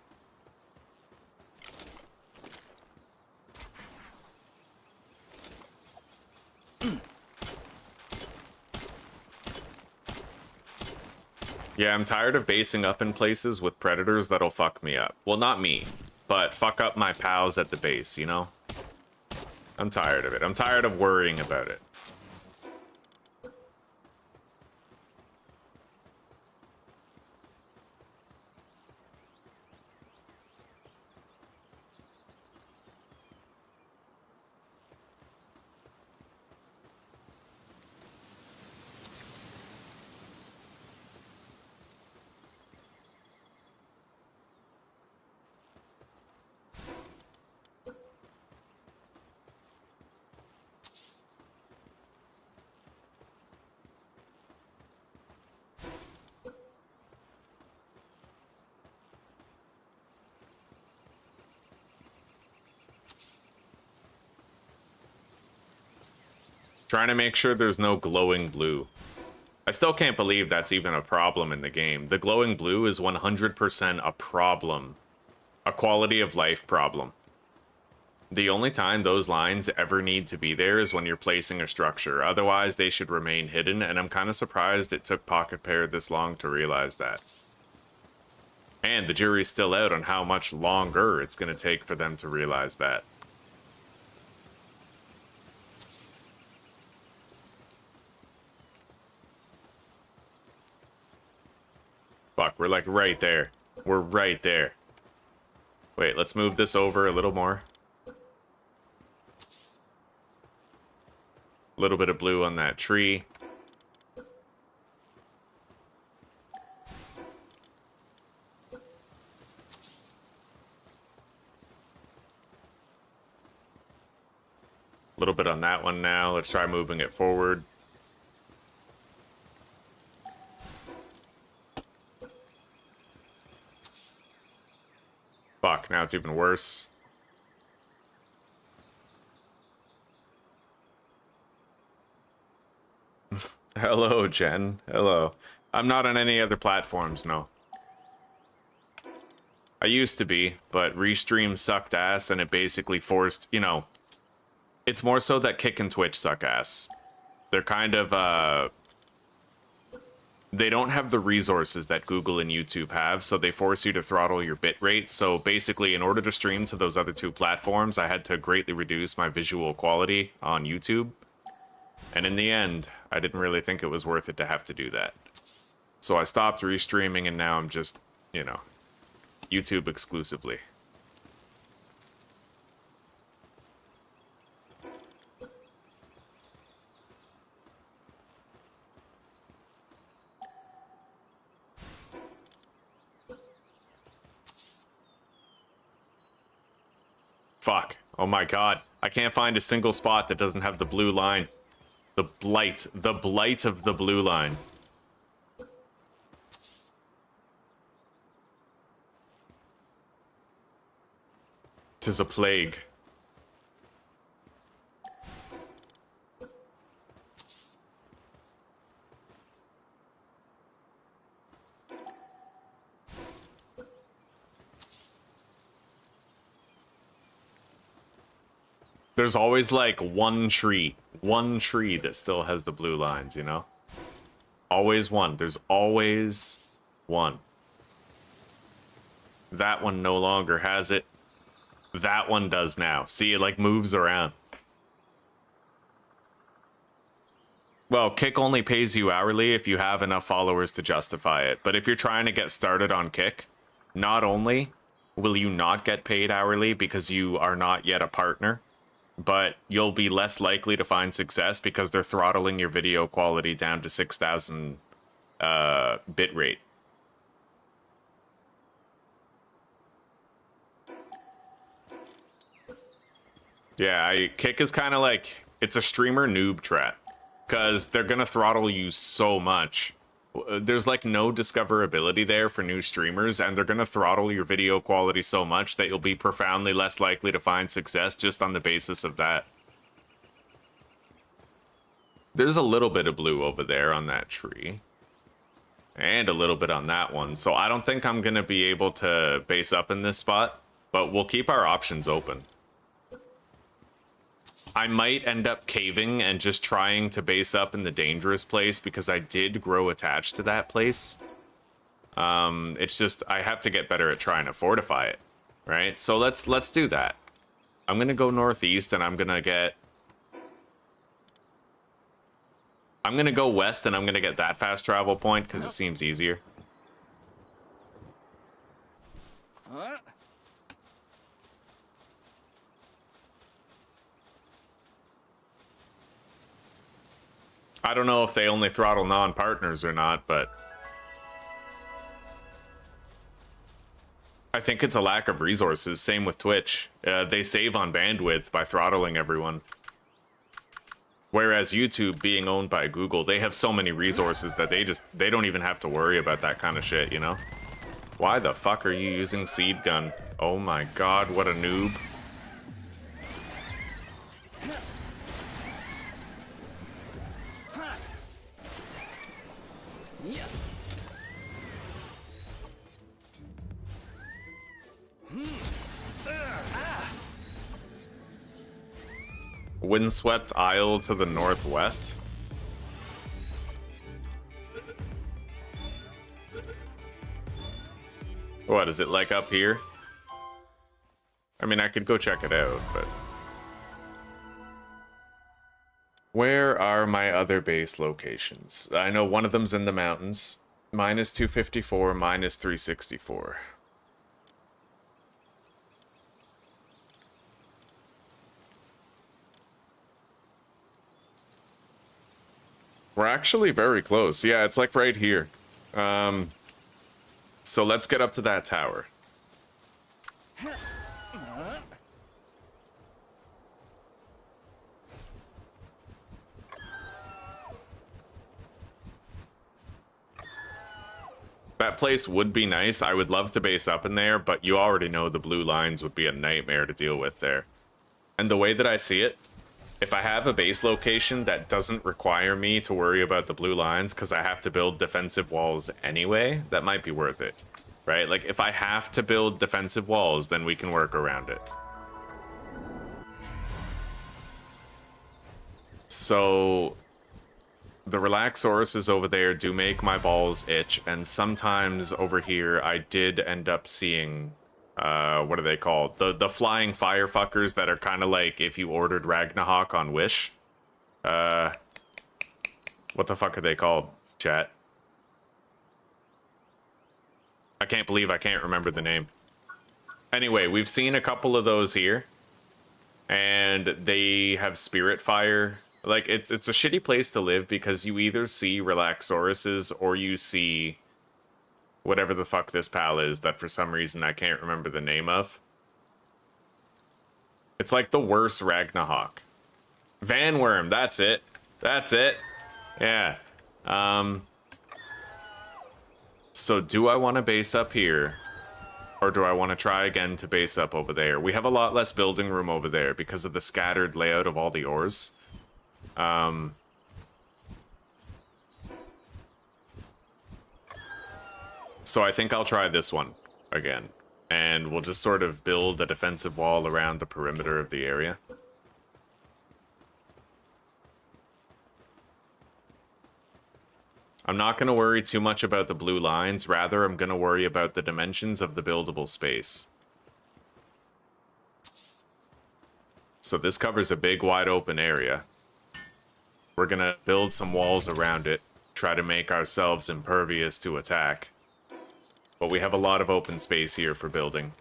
Speaker 1: Yeah, I'm tired of basing up in places with predators that'll fuck me up. Well, not me, but fuck up my pals at the base, you know? I'm tired of it. I'm tired of worrying about it. Trying to make sure there's no glowing blue. I still can't believe that's even a problem in the game. The glowing blue is 100% a problem. A quality of life problem. The only time those lines ever need to be there is when you're placing a structure. Otherwise, they should remain hidden, and I'm kind of surprised it took Pocket Pair this long to realize that. And the jury's still out on how much longer it's going to take for them to realize that. Fuck, we're like right there. We're right there. Wait, let's move this over a little more. A little bit of blue on that tree. A little bit on that one now. Let's try moving it forward. Fuck, now it's even worse. Hello, Jen. Hello. I'm not on any other platforms, no. I used to be, but Restream sucked ass and it basically forced, you know, it's more so that Kick and Twitch suck ass. They're kind of, they don't have the resources that Google and YouTube have, so they force you to throttle your bitrate. So basically, in order to stream to those other two platforms, I had to greatly reduce my visual quality on YouTube. And in the end, I didn't really think it was worth it to have to do that. So I stopped restreaming, and now I'm just, you know, YouTube exclusively. Fuck. Oh my god. I can't find a single spot that doesn't have the blue line. The blight of the blue line. Tis a plague. There's always like one tree that still has the blue lines, you know? Always one. There's always one. That one no longer has it. That one does now. See, it like moves around. Well, Kick only pays you hourly if you have enough followers to justify it. But if you're trying to get started on Kick, not only will you not get paid hourly because you are not yet a partner, but you'll be less likely to find success because they're throttling your video quality down to 6,000 bitrate. Yeah, kick is kind of like, it's a streamer noob trap. Because they're going to throttle you so much. There's like no discoverability there for new streamers, and they're going to throttle your video quality so much that you'll be profoundly less likely to find success just on the basis of that. There's a little bit of blue over there on that tree. And a little bit on that one. So I don't think I'm going to be able to base up in this spot, but we'll keep our options open. I might end up caving and just trying to base up in the dangerous place because I did grow attached to that place. It's just, I have to get better at trying to fortify it, right? So let's do that. I'm going to go northeast and I'm going to go west and I'm going to get that fast travel point because it seems easier. I don't know if they only throttle non-partners or not, but I think it's a lack of resources. Same with Twitch. They save on bandwidth by throttling everyone. Whereas YouTube, being owned by Google, they have so many resources that they don't even have to worry about that kind of shit, you know? Why the fuck are you using seed gun? Oh my god, what a noob. Windswept Isle to the northwest. What, is it like up here? I mean, I could go check it out, but... Where are my other base locations? I know one of them's in the mountains. Minus 254, minus 364. We're actually very close. Yeah, it's like right here. So let's get up to that tower. That place would be nice. I would love to base up in there, but you already know the blue lines would be a nightmare to deal with there. And the way that I see it, if I have a base location that doesn't require me to worry about the blue lines because I have to build defensive walls anyway, that might be worth it, right? Like, if I have to build defensive walls, then we can work around it. So, the Relaxauruses over there do make my balls itch, and sometimes over here I did end up seeing... what are they called? The flying firefuckers that are kind of like if you ordered Ragnarok on Wish. What the fuck are they called, chat? I can't believe I can't remember the name. Anyway, we've seen a couple of those here. And they have spirit fire. Like, it's a shitty place to live because you either see Relaxauruses or you see... whatever the fuck this pal is that for some reason I can't remember the name of. It's like the worst Ragnarok. Vanworm, that's it. That's it. Yeah. So do I want to base up here? Or do I want to try again to base up over there? We have a lot less building room over there because of the scattered layout of all the ores. So I think I'll try this one again. And we'll just sort of build a defensive wall around the perimeter of the area. I'm not going to worry too much about the blue lines. Rather, I'm going to worry about the dimensions of the buildable space. So this covers a big, wide open area. We're going to build some walls around it. Try to make ourselves impervious to attack. But we have a lot of open space here for building.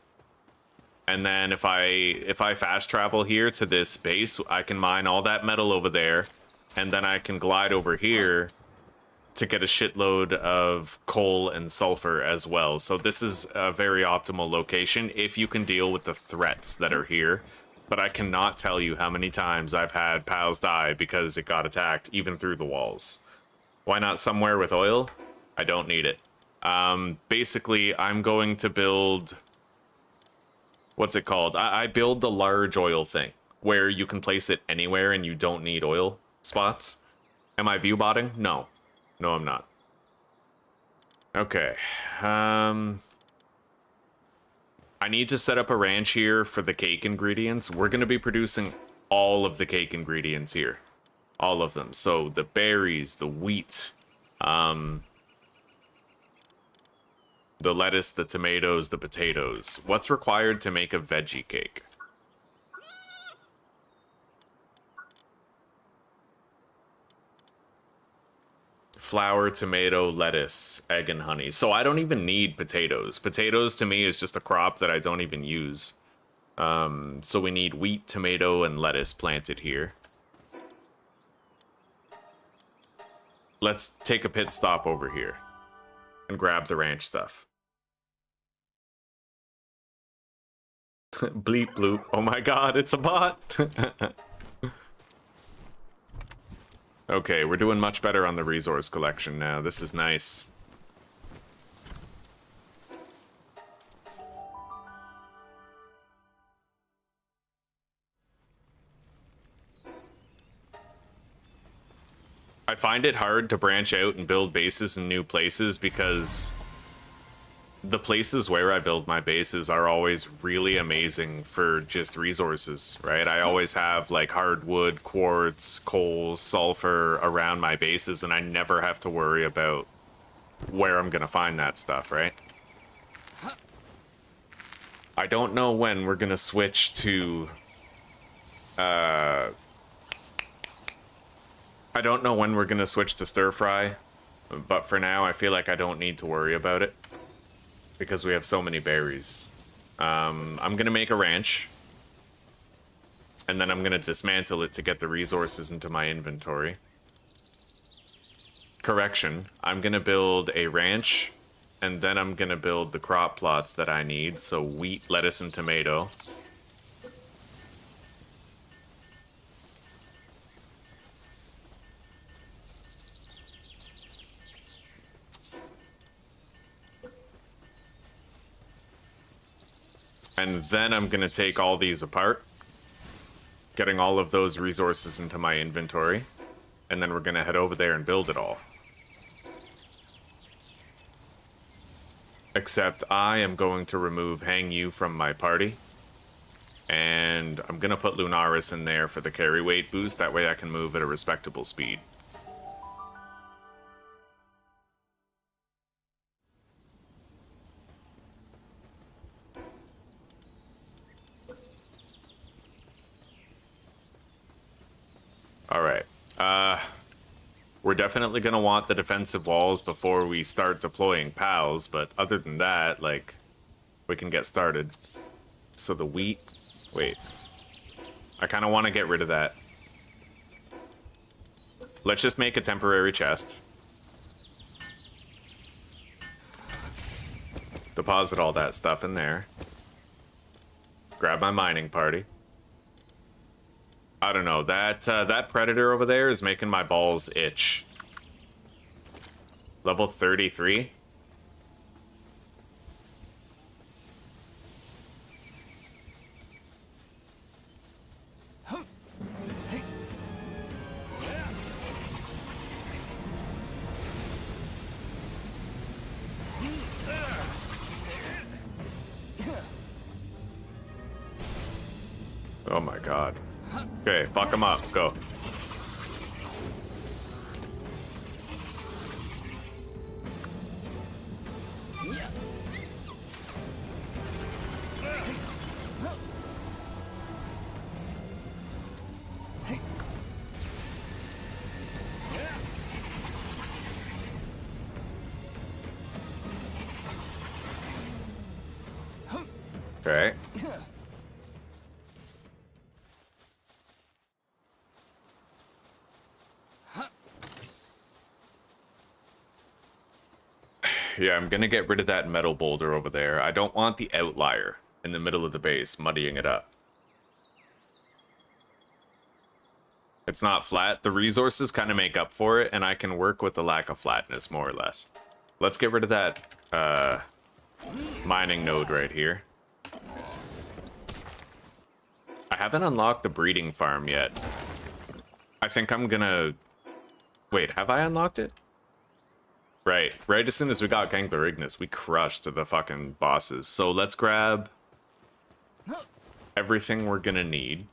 Speaker 1: And then if I fast travel here to this base, I can mine all that metal over there. And then I can glide over here to get a shitload of coal and sulfur as well. So this is a very optimal location if you can deal with the threats that are here. but I cannot tell you how many times I've had pals die because it got attacked, even through the walls. Why not somewhere with oil? I don't need it. Basically, I'm going to build... What's it called? I build the large oil thing, where you can place it anywhere and you don't need oil spots. Am I view botting? No. No, I'm not. Okay. I need to set up a ranch here for the cake ingredients. We're going to be producing all of the cake ingredients here. All of them. So the berries, the wheat, the lettuce, the tomatoes, the potatoes. What's required to make a veggie cake? Flour, tomato, lettuce, egg, and honey. So I don't even need potatoes. Potatoes to me is just a crop that I don't even use. So we need wheat, tomato, and lettuce planted here. Let's take a pit stop over here and grab the ranch stuff. Bleep bloop. Oh my god, it's a bot. Okay, we're doing much better on the resource collection now. This is nice. I find it hard to branch out and build bases in new places because the places where I build my bases are always really amazing for just resources, right? I always have like hardwood, quartz, coal, sulfur around my bases, and I never have to worry about where I'm gonna find that stuff, right? I don't know when we're gonna switch to I don't know when we're gonna switch to stir fry, but for now I feel like I don't need to worry about it because we have so many berries. I'm gonna make a ranch, and then I'm gonna dismantle it to get the resources into my inventory. Correction, I'm gonna build a ranch, and then I'm gonna build the crop plots that I need, so wheat, lettuce, and tomato. And then I'm gonna take all these apart, getting all of those resources into my inventory, and then we're gonna head over there and build it all. Except I am going to remove Hang You from my party, and I'm gonna put Lunaris in there for the carry weight boost, that way I can move at a respectable speed. Alright, we're definitely gonna want the defensive walls before we start deploying pals, but other than that, like, we can get started. So the wheat, wait, I kind of want to get rid of that. Let's just make a temporary chest. Deposit all that stuff in there. Grab my mining party. I don't know, that predator over there is making my balls itch. Level 33? Oh my god. Okay, fuck him up. Go. Okay. Yeah, I'm gonna get rid of that metal boulder over there. I don't want the outlier in the middle of the base muddying it up. It's not flat. The resources kind of make up for it, and I can work with the lack of flatness, more or less. Let's get rid of that mining node right here. I haven't unlocked the breeding farm yet. I think I'm gonna... Wait, have I unlocked it? Right as soon as we got Ganglerignus, we crushed the fucking bosses. So let's grab everything we're gonna need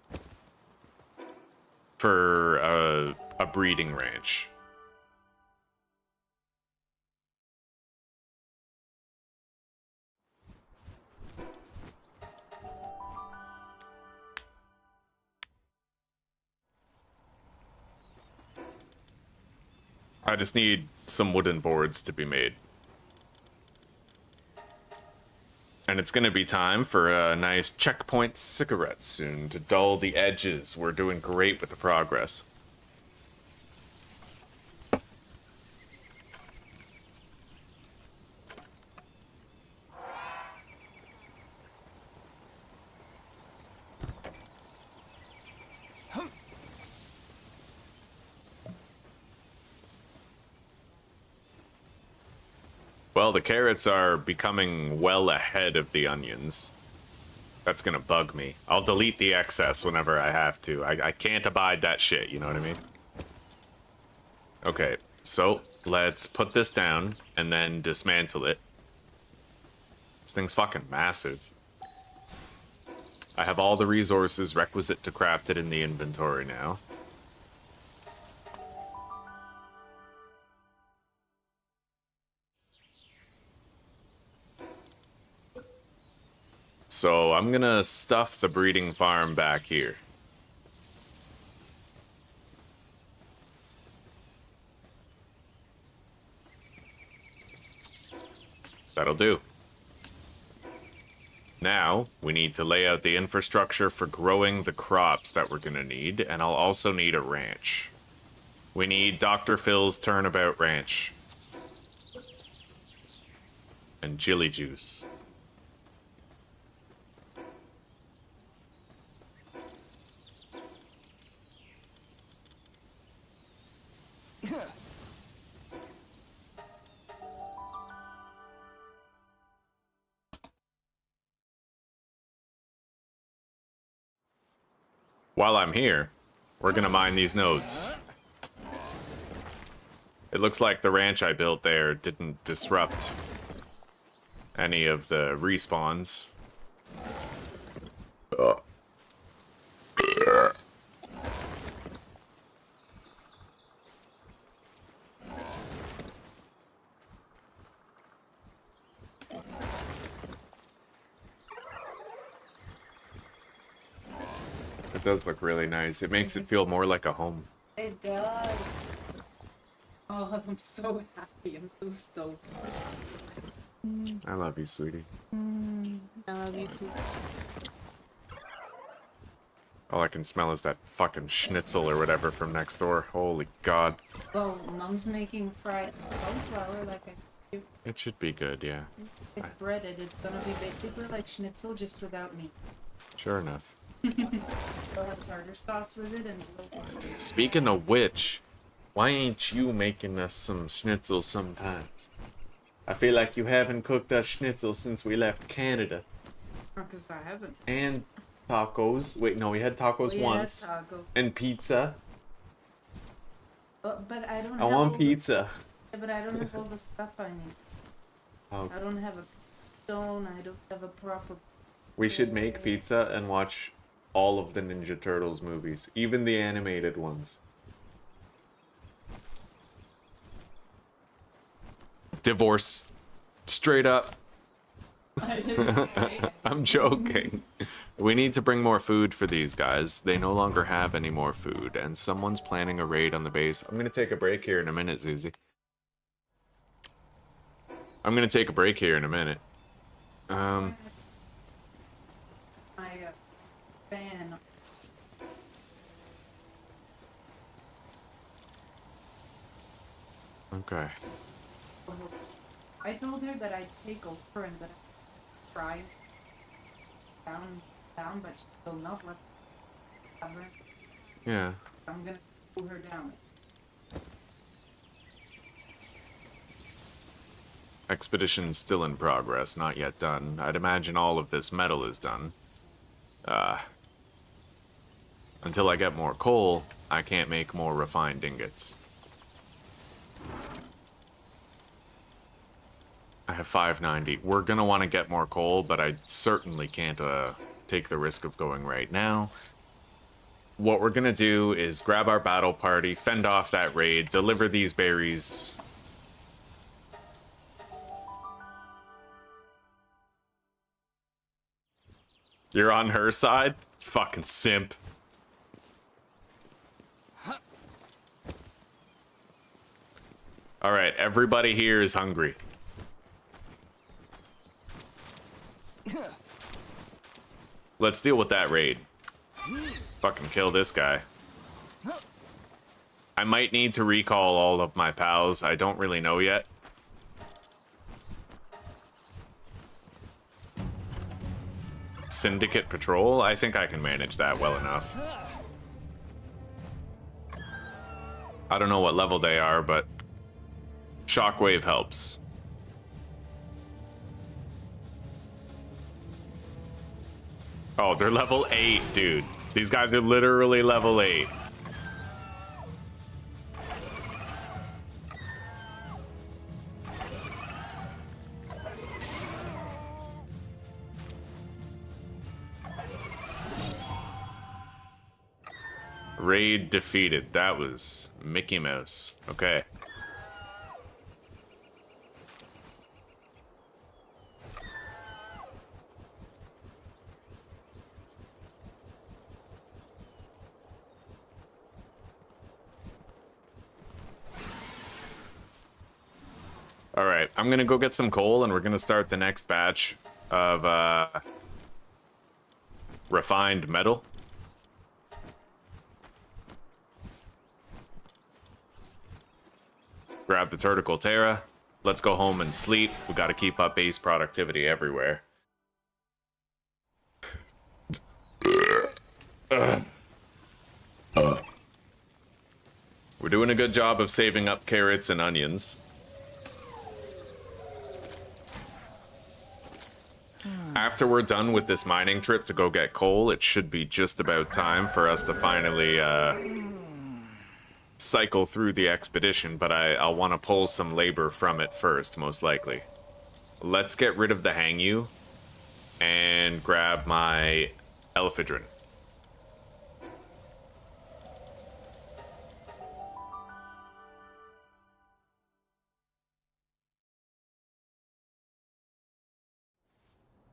Speaker 1: for a breeding ranch. I just need some wooden boards to be made. And it's gonna be time for a nice checkpoint cigarette soon to dull the edges. We're doing great with the progress. Well, the carrots are becoming well ahead of the onions. That's gonna bug me. I'll delete the excess whenever I have to. I can't abide that shit, you know what I mean? Okay, so let's put this down and then dismantle it. This thing's fucking massive. I have all the resources requisite to craft it in the inventory now. So I'm gonna stuff the breeding farm back here. That'll do. Now, we need to lay out the infrastructure for growing the crops that we're gonna need, and I'll also need a ranch. We need Dr. Phil's Turnabout Ranch. And chili juice. While I'm here, we're gonna mine these nodes. It looks like the ranch I built there didn't disrupt any of the respawns. It does look really nice. It makes it feel more like a home.
Speaker 2: It does. Oh, I'm so happy. I'm so stoked.
Speaker 1: I love you, sweetie.
Speaker 2: I love you too.
Speaker 1: All I can smell is that fucking schnitzel or whatever from next door. Holy God.
Speaker 2: Well, Mom's making fried cauliflower like I do.
Speaker 1: It should be good, yeah.
Speaker 2: It's breaded. It's gonna be basically like schnitzel just without meat.
Speaker 1: Sure enough.
Speaker 2: They'll have tartar sauce with it and
Speaker 1: Speaking of which, why ain't you making us some schnitzel sometimes? I feel like you haven't cooked us schnitzel since we left Canada.
Speaker 2: because I haven't.
Speaker 1: And tacos. Wait, no, we had tacos once.
Speaker 2: Tacos.
Speaker 1: And pizza.
Speaker 2: But I don't.
Speaker 1: I want pizza.
Speaker 2: But I don't have all the stuff I need.
Speaker 1: Oh.
Speaker 2: I don't have a stone. I don't have a proper.
Speaker 1: We should make pizza and watch all of the Ninja Turtles movies, even the animated ones. Divorce. Straight up.
Speaker 2: I didn't say it.
Speaker 1: I'm joking. We need to bring more food for these guys. They no longer have any more food, and someone's planning a raid on the base. I'm gonna take a break here in a minute, Zuzi. I'm gonna take a break here in a minute.
Speaker 2: My fan.
Speaker 1: Okay.
Speaker 2: I told her that I'd take over and that I tried down, but she will not let her.
Speaker 1: Yeah.
Speaker 2: I'm gonna slow her down.
Speaker 1: Expedition's still in progress, not yet done. I'd imagine all of this metal is done. Until I get more coal, I can't make more refined ingots. I have 590. We're gonna want to get more coal, but I certainly can't take the risk of going right now. What we're gonna do is grab our battle party, fend off that raid, deliver these berries. You're on her side? Fucking simp. Alright, everybody here is hungry. Let's deal with that raid. Fucking kill this guy. I might need to recall all of my pals. I don't really know yet. Syndicate patrol? I think I can manage that well enough. I don't know what level they are, but shockwave helps. Oh, they're level 8, dude. These guys are literally level 8. Raid defeated. That was Mickey Mouse. Okay. All right, I'm gonna go get some coal, and we're gonna start the next batch of refined metal. Grab the Turtical Terra. Let's go home and sleep. We gotta keep up base productivity everywhere. We're doing a good job of saving up carrots and onions. After we're done with this mining trip to go get coal, it should be just about time for us to finally cycle through the expedition, but I'll want to pull some labor from it first, most likely. Let's get rid of the Hangyu and grab my Elphidron.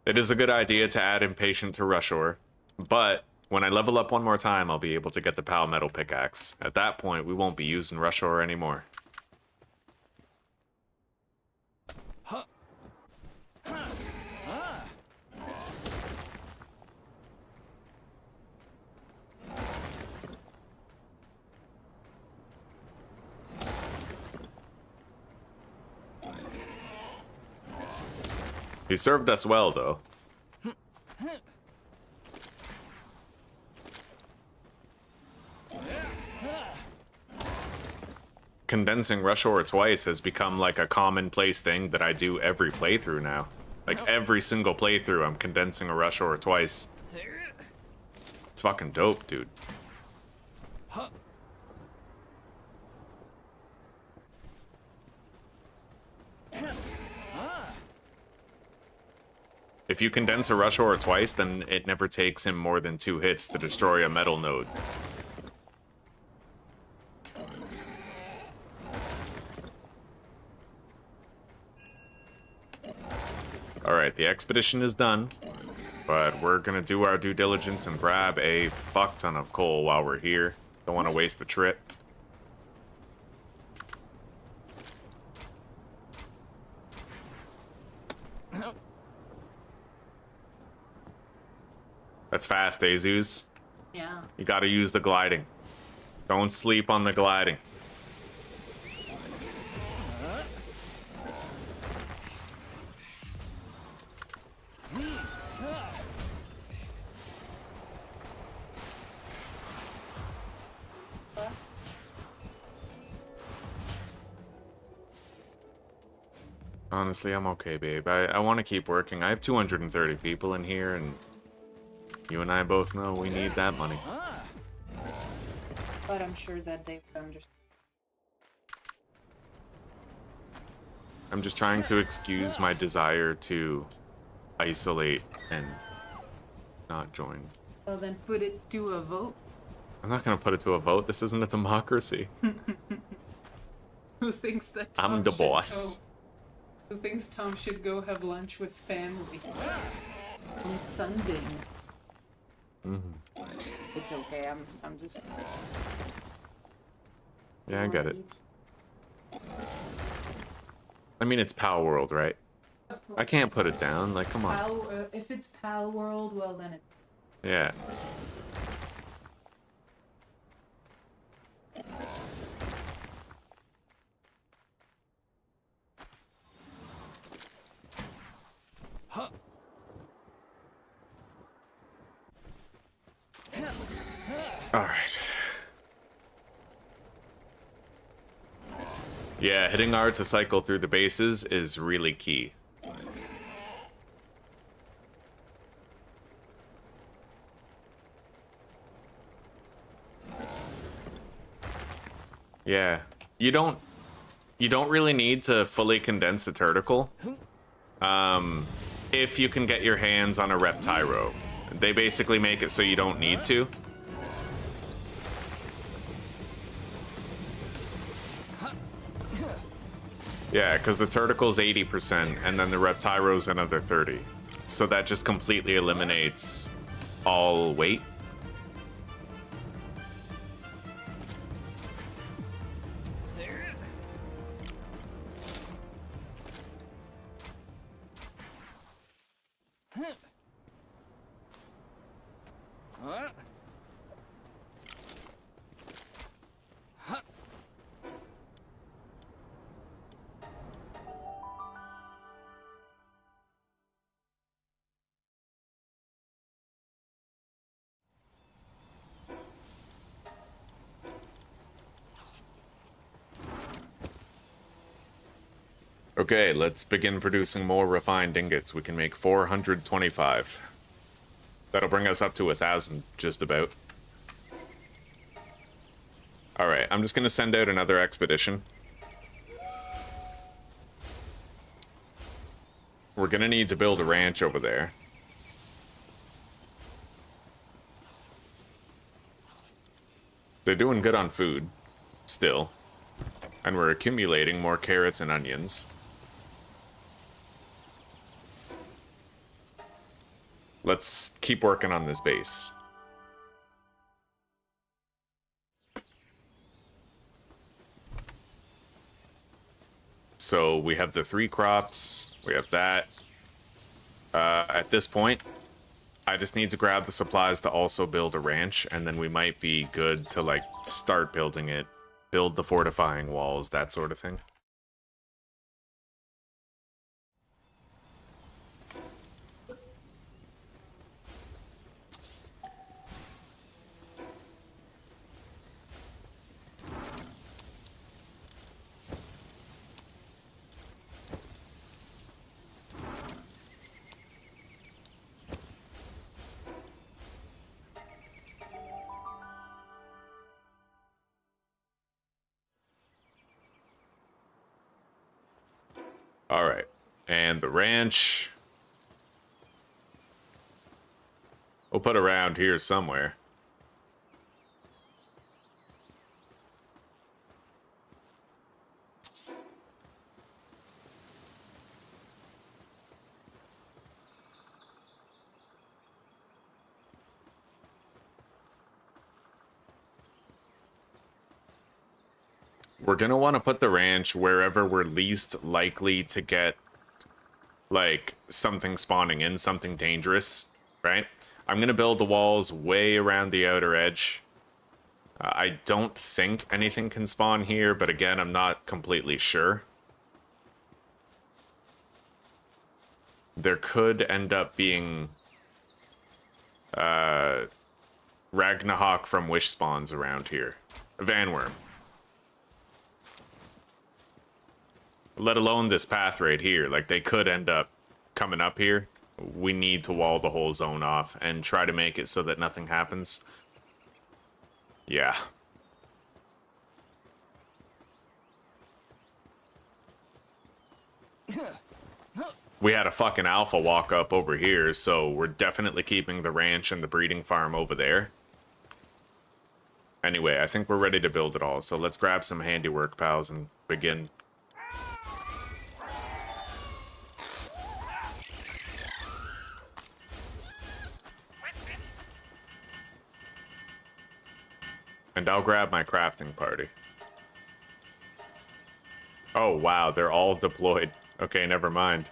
Speaker 1: It is a good idea to add Impatient to Rushore, but when I level up one more time, I'll be able to get the Pal Metal Pickaxe. At that point, we won't be using Rushore anymore. He served us well, though. Condensing Rushore twice has become like a commonplace thing that I do every playthrough now. Like every single playthrough, I'm condensing a Rushore twice. It's fucking dope, dude. If you condense a Rushore twice, then it never takes him more than 2 hits to destroy a metal node. Alright, the expedition is done, but we're gonna do our due diligence and grab a fuck ton of coal while we're here. Don't want to waste the trip. That's fast, Azus.
Speaker 2: Yeah.
Speaker 1: You gotta use the gliding. Don't sleep on the gliding. Honestly, I'm okay, babe. I want to keep working. I have 230 people in here, and you and I both know we need that money.
Speaker 2: But I'm sure that they would understand.
Speaker 1: I'm just trying to excuse my desire to isolate and not join.
Speaker 2: Well, then put it to a vote.
Speaker 1: I'm not going to put it to a vote. This isn't a democracy.
Speaker 2: Who thinks that
Speaker 1: I'm the boss.
Speaker 2: Who thinks Tom should go have lunch with family on Sunday?
Speaker 1: Mm-hmm.
Speaker 2: It's okay. I'm just.
Speaker 1: Yeah, I get it. I mean, it's Palworld, right? I can't put it down. Like, come on.
Speaker 2: If it's Palworld, well then it.
Speaker 1: Yeah. All right. Yeah, hitting R to cycle through the bases is really key. Yeah, you don't really need to fully condense a turticle. If you can get your hands on a Reptyro. They basically make it so you don't need to. Yeah, because the turtle's 80%, and then the Reptyro's another 30. So that just completely eliminates all weight. Okay, let's begin producing more refined ingots. We can make 425. That'll bring us up to 1,000, just about. Alright, I'm just gonna send out another expedition. We're gonna need to build a ranch over there. They're doing good on food, still. And we're accumulating more carrots and onions. Let's keep working on this base. So we have the 3 crops, we have that. At this point, I just need to grab the supplies to also build a ranch, and then we might be good to, like, start building it, build the fortifying walls, that sort of thing. All right, and the ranch. We'll put around here somewhere. We're gonna want to put the ranch wherever we're least likely to get, like, something spawning in, something dangerous, right? I'm gonna build the walls way around the outer edge. I don't think anything can spawn here, but again, I'm not completely sure. There could end up being Ragnahawk from Wish spawns around here. Vanworm. Let alone this path right here. Like, they could end up coming up here. We need to wall the whole zone off and try to make it so that nothing happens. Yeah. We had a fucking alpha walk up over here, so we're definitely keeping the ranch and the breeding farm over there. Anyway, I think we're ready to build it all, so let's grab some handiwork, pals, and begin. And I'll grab my crafting party. Oh, wow, they're all deployed. Okay, never mind.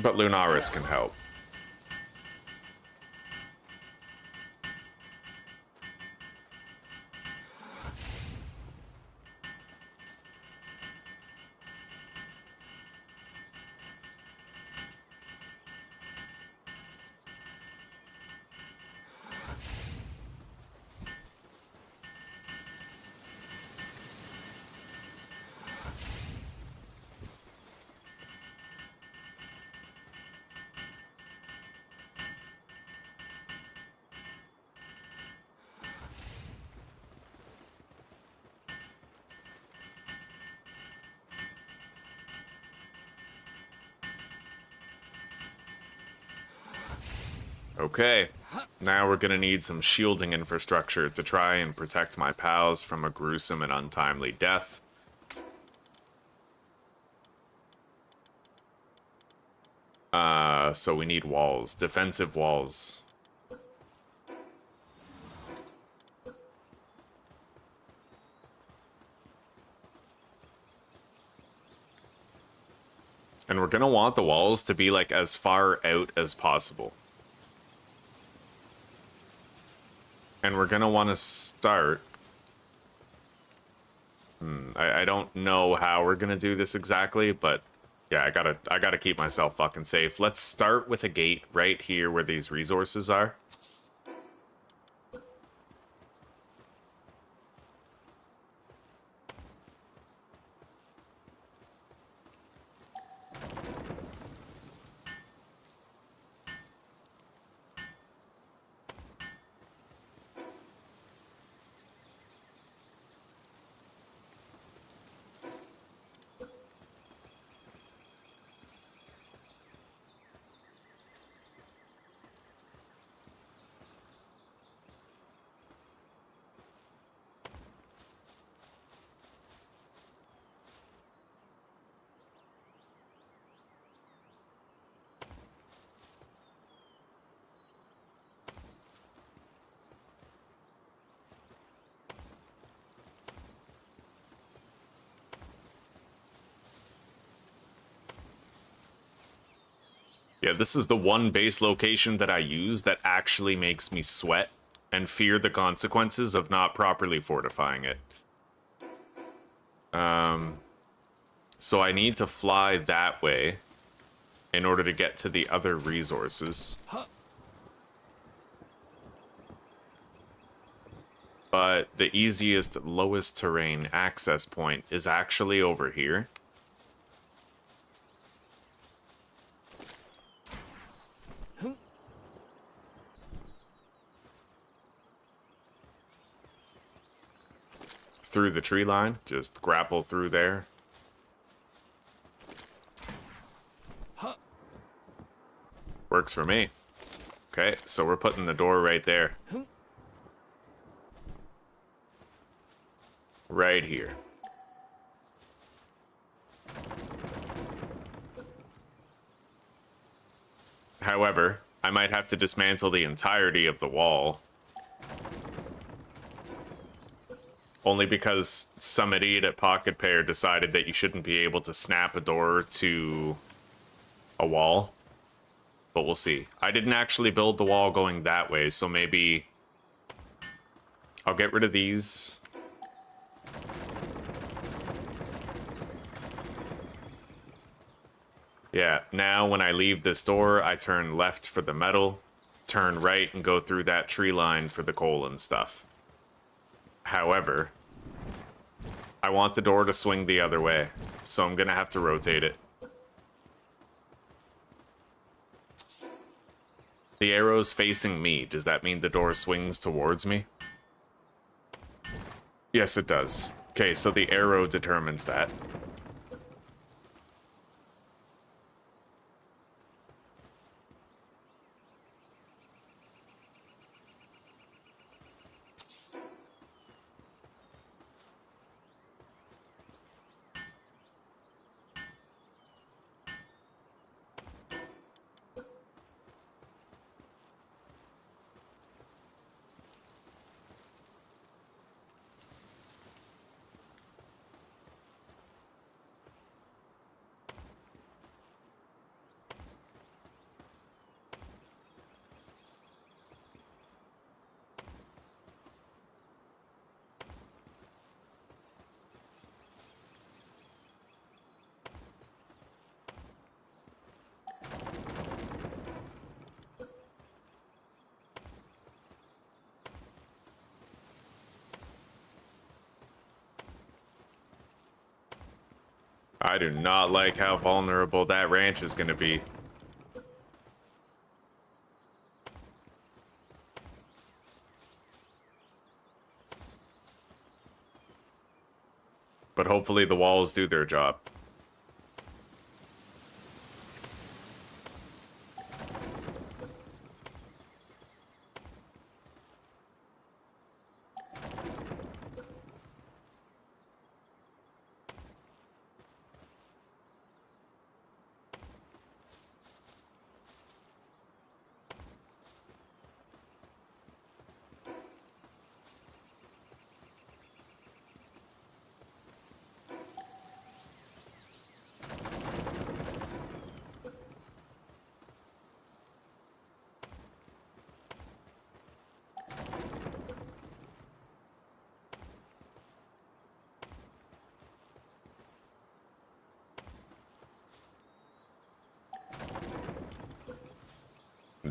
Speaker 1: But Lunaris can help. Okay, now we're gonna need some shielding infrastructure to try and protect my pals from a gruesome and untimely death. So we need walls, defensive walls. And we're gonna want the walls to be like as far out as possible. And we're gonna want to start. I don't know how we're gonna do this exactly, but yeah, I gotta keep myself fucking safe. Let's start with a gate right here where these resources are. Yeah, this is the one base location that I use that actually makes me sweat and fear the consequences of not properly fortifying it. So I need to fly that way in order to get to the other resources. But the easiest, lowest terrain access point is actually over here. Through the tree line, just grapple through there. Works for me. Okay, so we're putting the door right there. Right here. However, I might have to dismantle the entirety of the wall. Only because some idiot at Pocket Pair decided that you shouldn't be able to snap a door to a wall. But we'll see. I didn't actually build the wall going that way, so maybe I'll get rid of these. Yeah, now when I leave this door, I turn left for the metal, turn right and go through that tree line for the coal and stuff. However, I want the door to swing the other way, so I'm gonna have to rotate it. The arrow's facing me. Does that mean the door swings towards me? Yes, it does. Okay, so the arrow determines that. I do not like how vulnerable that ranch is going to be. But hopefully the walls do their job.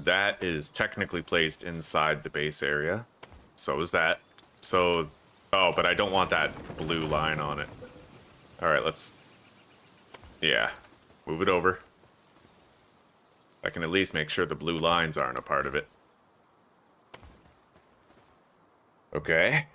Speaker 1: That is technically placed inside the base area. So is that. So, oh, but I don't want that blue line on it. All right, let's, yeah, move it over. I can at least make sure the blue lines aren't a part of it. Okay.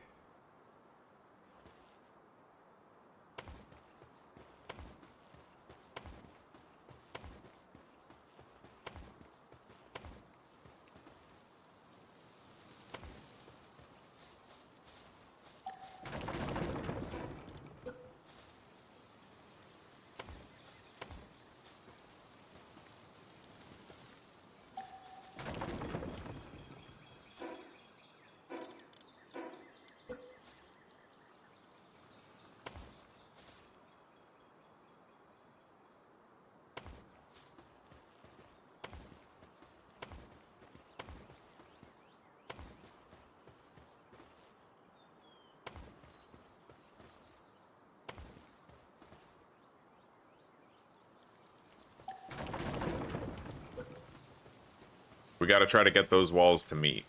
Speaker 1: We got to try to get those walls to meet.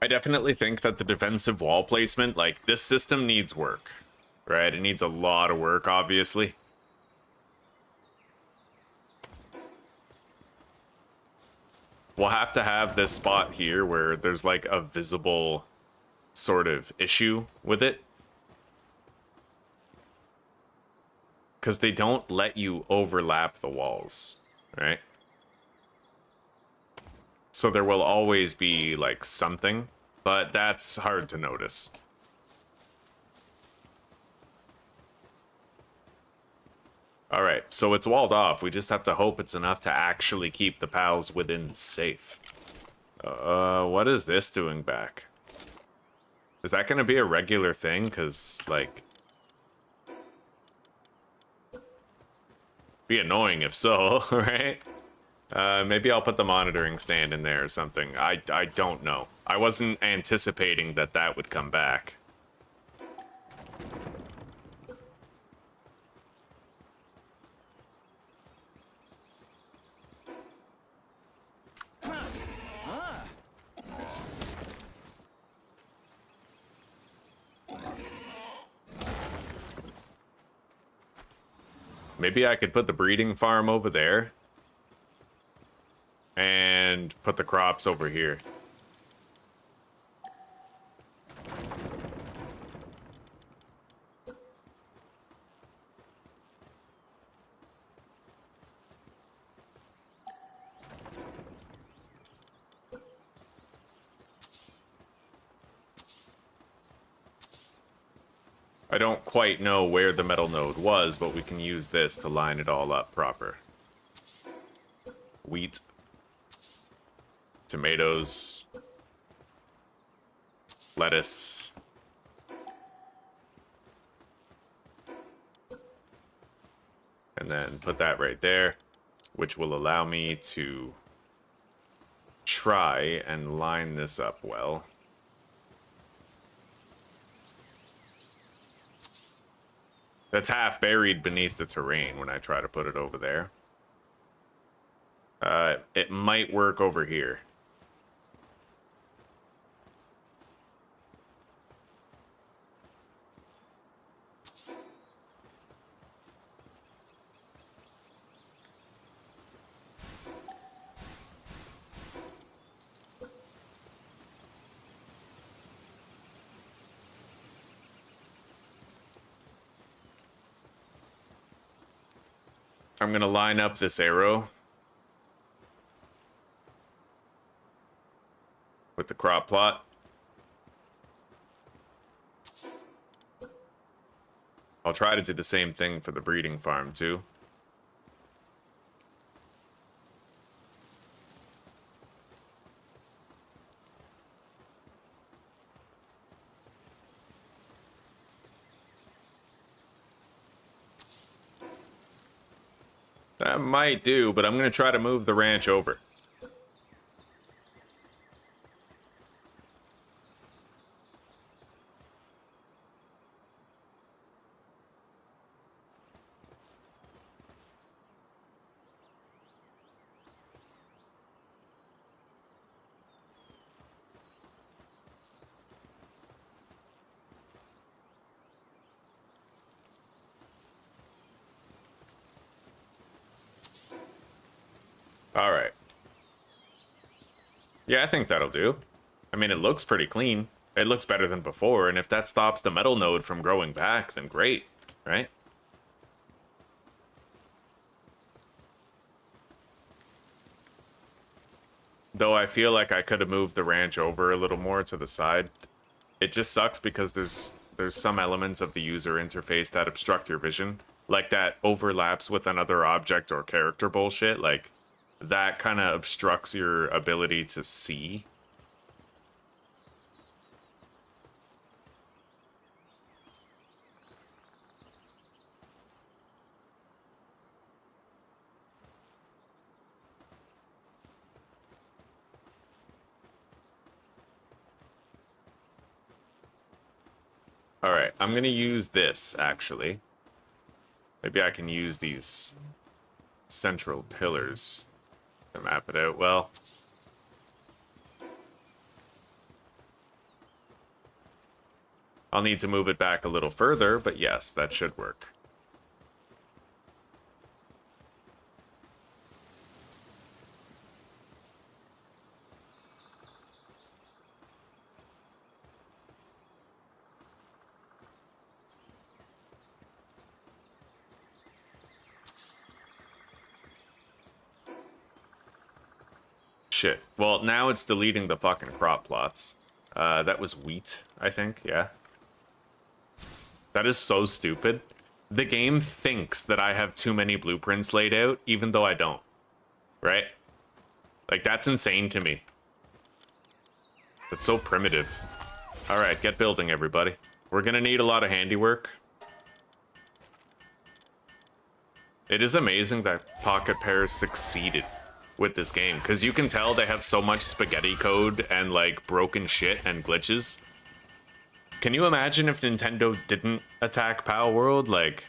Speaker 1: I definitely think that the defensive wall placement, like, this system needs work, right? It needs a lot of work, obviously. We'll have to have this spot here where there's, like, a visible sort of issue with it. Because they don't let you overlap the walls, right? So there will always be, like, something, but that's hard to notice. Alright, so it's walled off. We just have to hope it's enough to actually keep the pals within safe. What is this doing back? Is that gonna be a regular thing? Because, like... be annoying if so, right? Maybe I'll put the monitoring stand in there or something. I don't know. I wasn't anticipating that that would come back. Maybe I could put the breeding farm over there. And put the crops over here. I don't quite know where the metal node was, but we can use this to line it all up proper. Wheat. Tomatoes. Lettuce. And then put that right there, which will allow me to try and line this up well. That's half buried beneath the terrain when I try to put it over there. It might work over here. I'm gonna line up this arrow with the crop plot. I'll try to do the same thing for the breeding farm too. That might do, but I'm going to try to move the ranch over. All right. Yeah, I think that'll do. I mean, it looks pretty clean. It looks better than before, and if that stops the metal node from growing back, then great, right? Though I feel like I could have moved the ranch over a little more to the side. It just sucks because there's some elements of the user interface that obstruct your vision. Like that overlaps with another object or character bullshit, like that kind of obstructs your ability to see. All right, I'm gonna use this actually. Maybe I can use these central pillars to map it out well. I'll need to move it back a little further, but yes, that should work. Shit. Well, now it's deleting the fucking crop plots. That was wheat, I think, yeah. That is so stupid. The game thinks that I have too many blueprints laid out, even though I don't. Right? Like, that's insane to me. That's so primitive. Alright, get building, everybody. We're gonna need a lot of handiwork. It is amazing that Pocket Pair succeeded with this game, because you can tell they have so much spaghetti code and like broken shit and glitches. Can you imagine if Nintendo didn't attack Palworld? Like,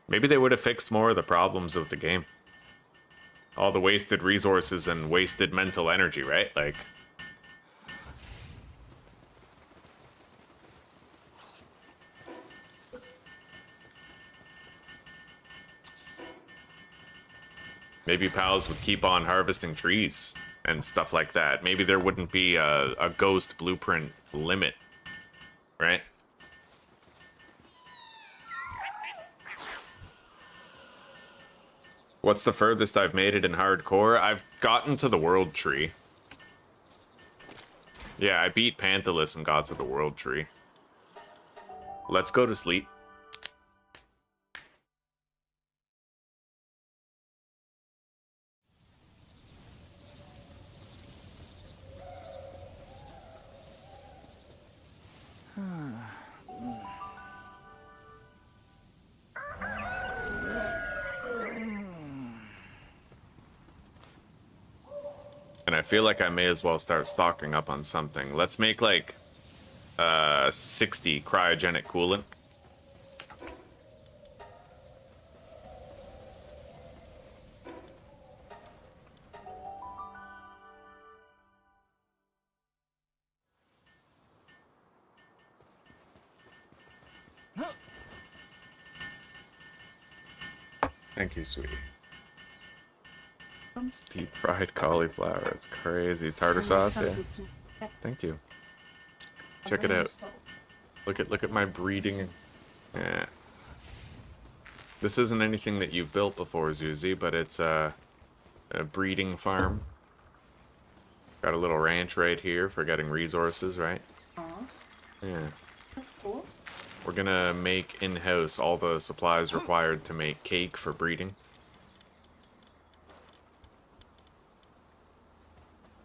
Speaker 1: maybe they would have fixed more of the problems with the game. All the wasted resources and wasted mental energy, right? Like, maybe pals would keep on harvesting trees and stuff like that. Maybe there wouldn't be a ghost blueprint limit, right? What's the furthest I've made it in hardcore? I've gotten to the world tree. Yeah, I beat Panthalus and got to the world tree. Let's go to sleep. And I feel like I may as well start stocking up on something. Let's make like 60 cryogenic coolant. Thank you, sweetie. Deep fried cauliflower. It's crazy. Tartar sauce, yeah. Thank you. Check it out. Look at my breeding. Yeah. This isn't anything that you've built before, Zuzi, but it's a breeding farm. Got a little ranch right here for getting resources, right? Yeah.
Speaker 2: That's cool.
Speaker 1: We're gonna make in-house all the supplies required to make cake for breeding.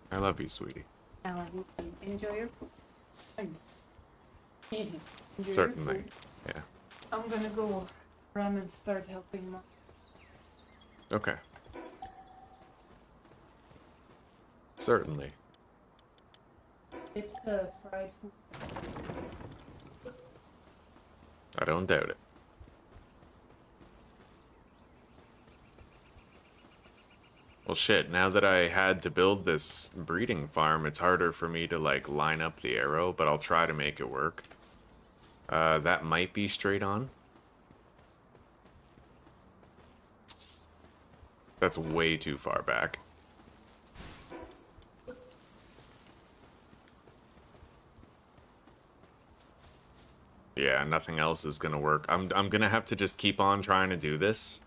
Speaker 1: I love you, sweetie.
Speaker 2: I love you. Enjoy your food. Enjoy
Speaker 1: Certainly,
Speaker 2: your food.
Speaker 1: yeah.
Speaker 2: I'm gonna go run and start helping Mom.
Speaker 1: Okay. Certainly.
Speaker 2: Get the fried food.
Speaker 1: I don't doubt it. Well, shit, now that I had to build this breeding farm, it's harder for me to, like, line up the arrow, but I'll try to make it work. That might be straight on. That's way too far back. Yeah, nothing else is gonna work. I'm gonna have to just keep on trying to do this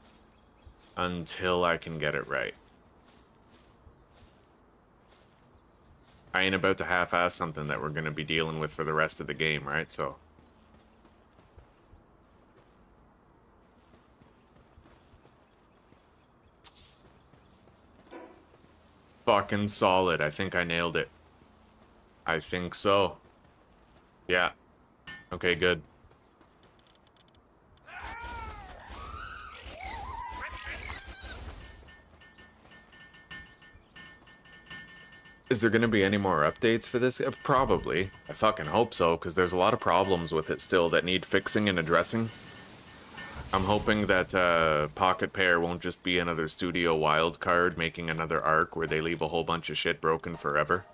Speaker 1: until I can get it right. I ain't about to half-ass something that we're gonna be dealing with for the rest of the game, right? So fucking solid. I think I nailed it. I think so. Yeah. Okay, good. Is there going to be any more updates for this? Probably. I fucking hope so, because there's a lot of problems with it still that need fixing and addressing. I'm hoping that Pocket Pair won't just be another studio wildcard making another arc where they leave a whole bunch of shit broken forever.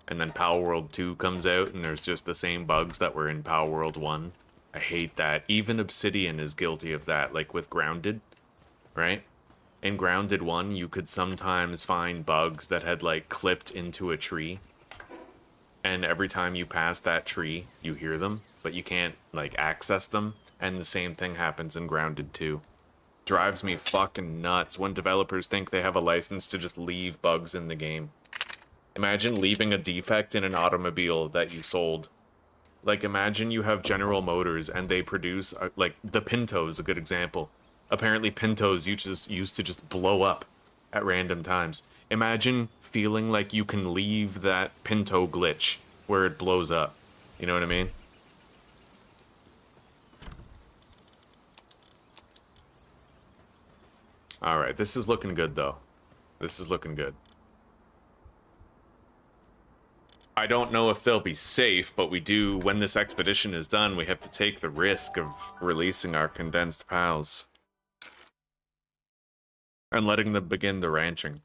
Speaker 1: And then Palworld 2 comes out, and there's just the same bugs that were in Palworld 1. I hate that. Even Obsidian is guilty of that, like with Grounded, right? In Grounded 1, you could sometimes find bugs that had, like, clipped into a tree. And every time you pass that tree, you hear them, but you can't, like, access them. And the same thing happens in Grounded 2. Drives me fucking nuts when developers think they have a license to just leave bugs in the game. Imagine leaving a defect in an automobile that you sold. Like, imagine you have General Motors and they produce, like, the Pinto is a good example. Apparently Pintos used to just blow up at random times. Imagine feeling like you can leave that Pinto glitch where it blows up. You know what I mean? Alright, this is looking good, though. This is looking good. I don't know if they'll be safe, but we do, when this expedition is done, we have to take the risk of releasing our condensed pals. And letting them begin the ranching.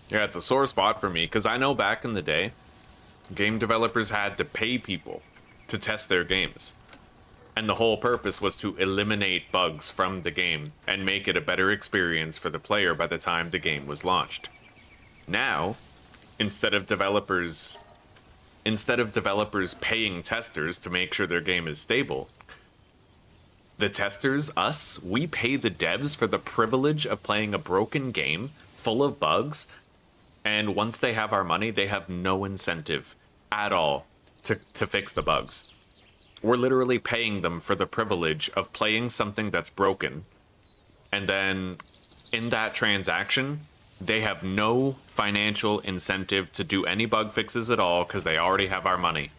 Speaker 1: Yeah, it's a sore spot for me, because I know back in the day, game developers had to pay people to test their games. And the whole purpose was to eliminate bugs from the game and make it a better experience for the player by the time the game was launched. Now, instead of developers paying testers to make sure their game is stable, the testers, us, we pay the devs for the privilege of playing a broken game full of bugs, and once they have our money, they have no incentive at all to fix the bugs. We're literally paying them for the privilege of playing something that's broken, and then in that transaction, they have no financial incentive to do any bug fixes at all because they already have our money.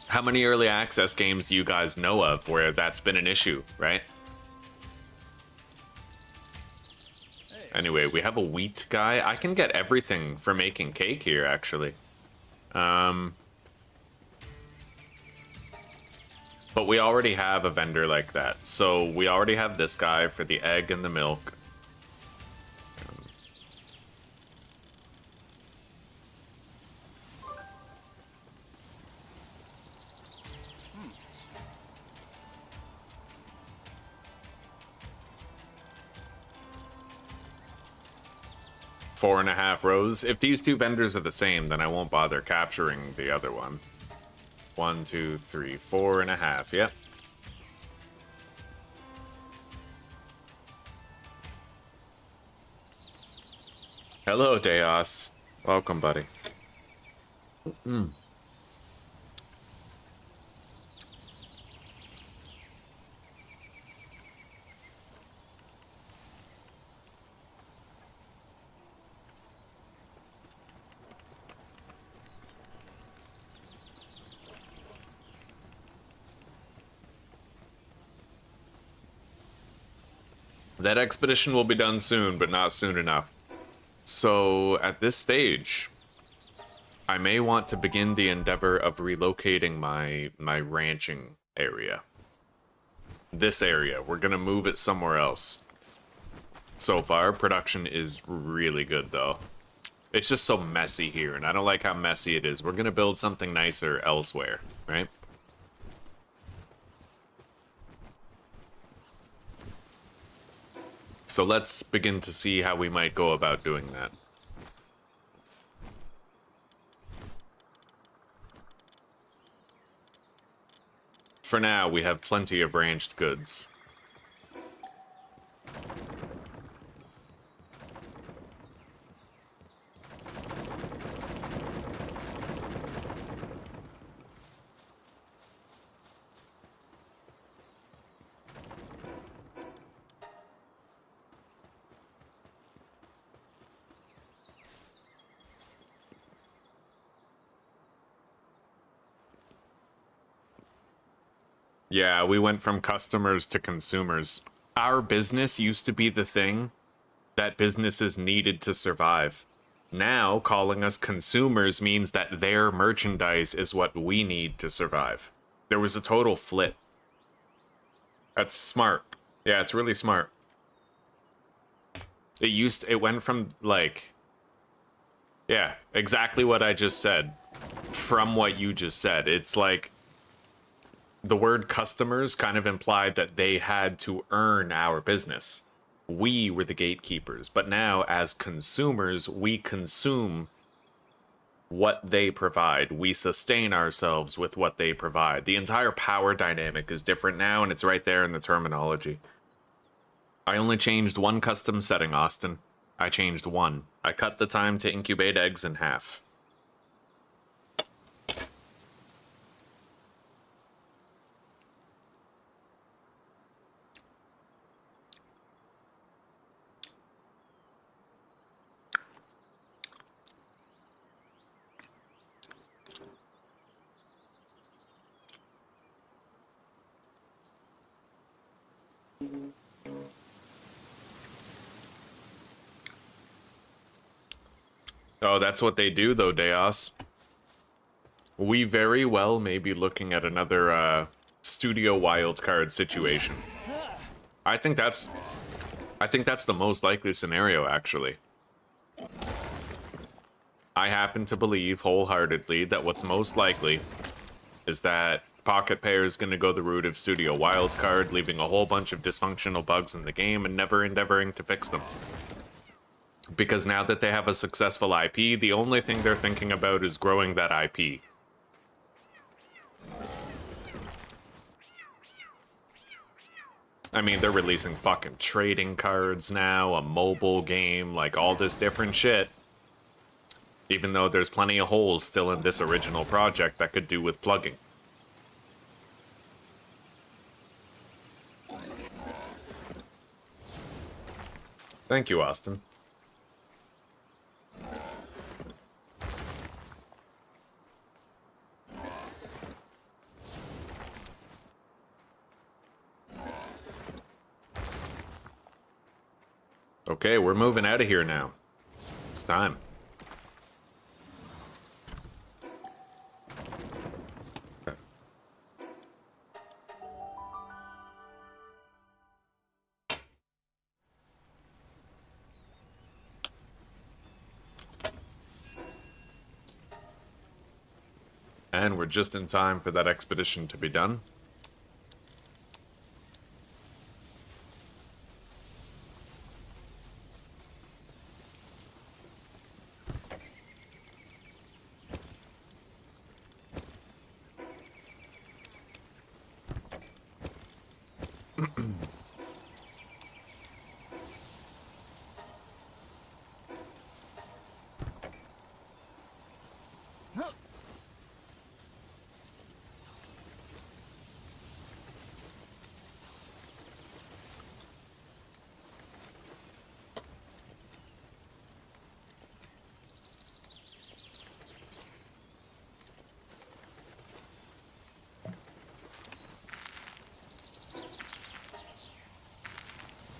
Speaker 1: How many early access games do you guys know of where that's been an issue, right? Anyway, we have a wheat guy. I can get everything for making cake here, actually. But we already have a vendor like that. So we already have this guy for the egg and the milk. Four and a half rows. If these two vendors are the same, then I won't bother capturing the other one. 1, 2, 3, 4.5. Yep. Hello, Deos. Welcome, buddy. That expedition will be done soon, but not soon enough. So, at this stage, I may want to begin the endeavor of relocating my ranching area. This area. We're gonna move it somewhere else. So far, production is really good, though. It's just so messy here, and I don't like how messy it is. We're gonna build something nicer elsewhere, right? So let's begin to see how we might go about doing that. For now, we have plenty of ranched goods. Yeah, we went from customers to consumers. Our business used to be the thing that businesses needed to survive. Now, calling us consumers means that their merchandise is what we need to survive. There was a total flip. That's smart. Yeah, it's really smart. It went from, like, yeah, exactly what I just said. From what you just said. It's like, the word customers kind of implied that they had to earn our business. We were the gatekeepers, but now as consumers, we consume what they provide. We sustain ourselves with what they provide. The entire power dynamic is different now, and it's right there in the terminology. I only changed one custom setting, Austin. I changed one. I cut the time to incubate eggs in half. Oh, that's what they do, though, Deos. We very well may be looking at another studio wildcard situation. I think that's the most likely scenario, actually. I happen to believe wholeheartedly that what's most likely is that Pocket Pair is going to go the route of studio wildcard, leaving a whole bunch of dysfunctional bugs in the game and never endeavoring to fix them. Because now that they have a successful IP, the only thing they're thinking about is growing that IP. I mean, they're releasing fucking trading cards now, a mobile game, like all this different shit. Even though there's plenty of holes still in this original project that could do with plugging. Thank you, Austin. Okay, we're moving out of here now. It's time. And we're just in time for that expedition to be done.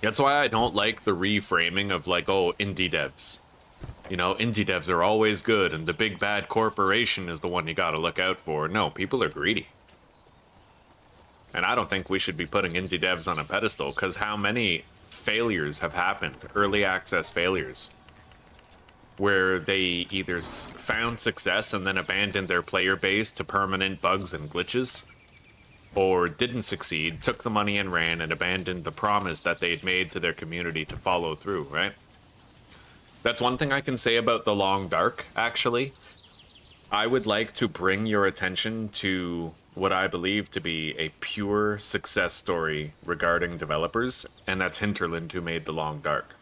Speaker 1: That's why I don't like the reframing of, like, oh, indie devs. You know, indie devs are always good, and the big bad corporation is the one you gotta look out for. No, people are greedy. And I don't think we should be putting indie devs on a pedestal, because how many failures have happened, early access failures, where they either found success and then abandoned their player base to permanent bugs and glitches, or didn't succeed, took the money and ran, and abandoned the promise that they'd made to their community to follow through, right? That's one thing I can say about The Long Dark, actually. I would like to bring your attention to what I believe to be a pure success story regarding developers, and that's Hinterland, who made The Long Dark.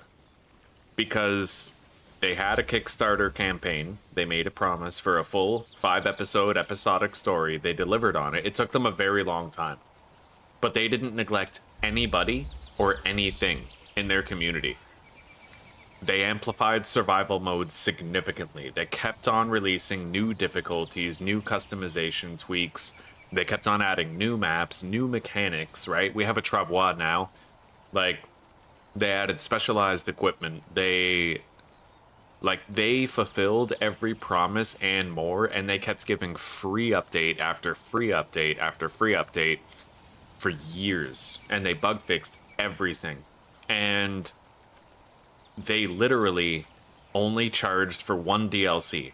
Speaker 1: Because they had a Kickstarter campaign, they made a promise for a full 5-episode episodic story, they delivered on it. It took them a very long time. But they didn't neglect anybody or anything in their community. They amplified survival modes significantly. They kept on releasing new difficulties, new customization tweaks. They kept on adding new maps, new mechanics, right? We have a travois now. Like, they added specialized equipment. They Like, they fulfilled every promise and more, and they kept giving free update after free update after free update for years. And they bug fixed everything. And they literally only charged for one DLC.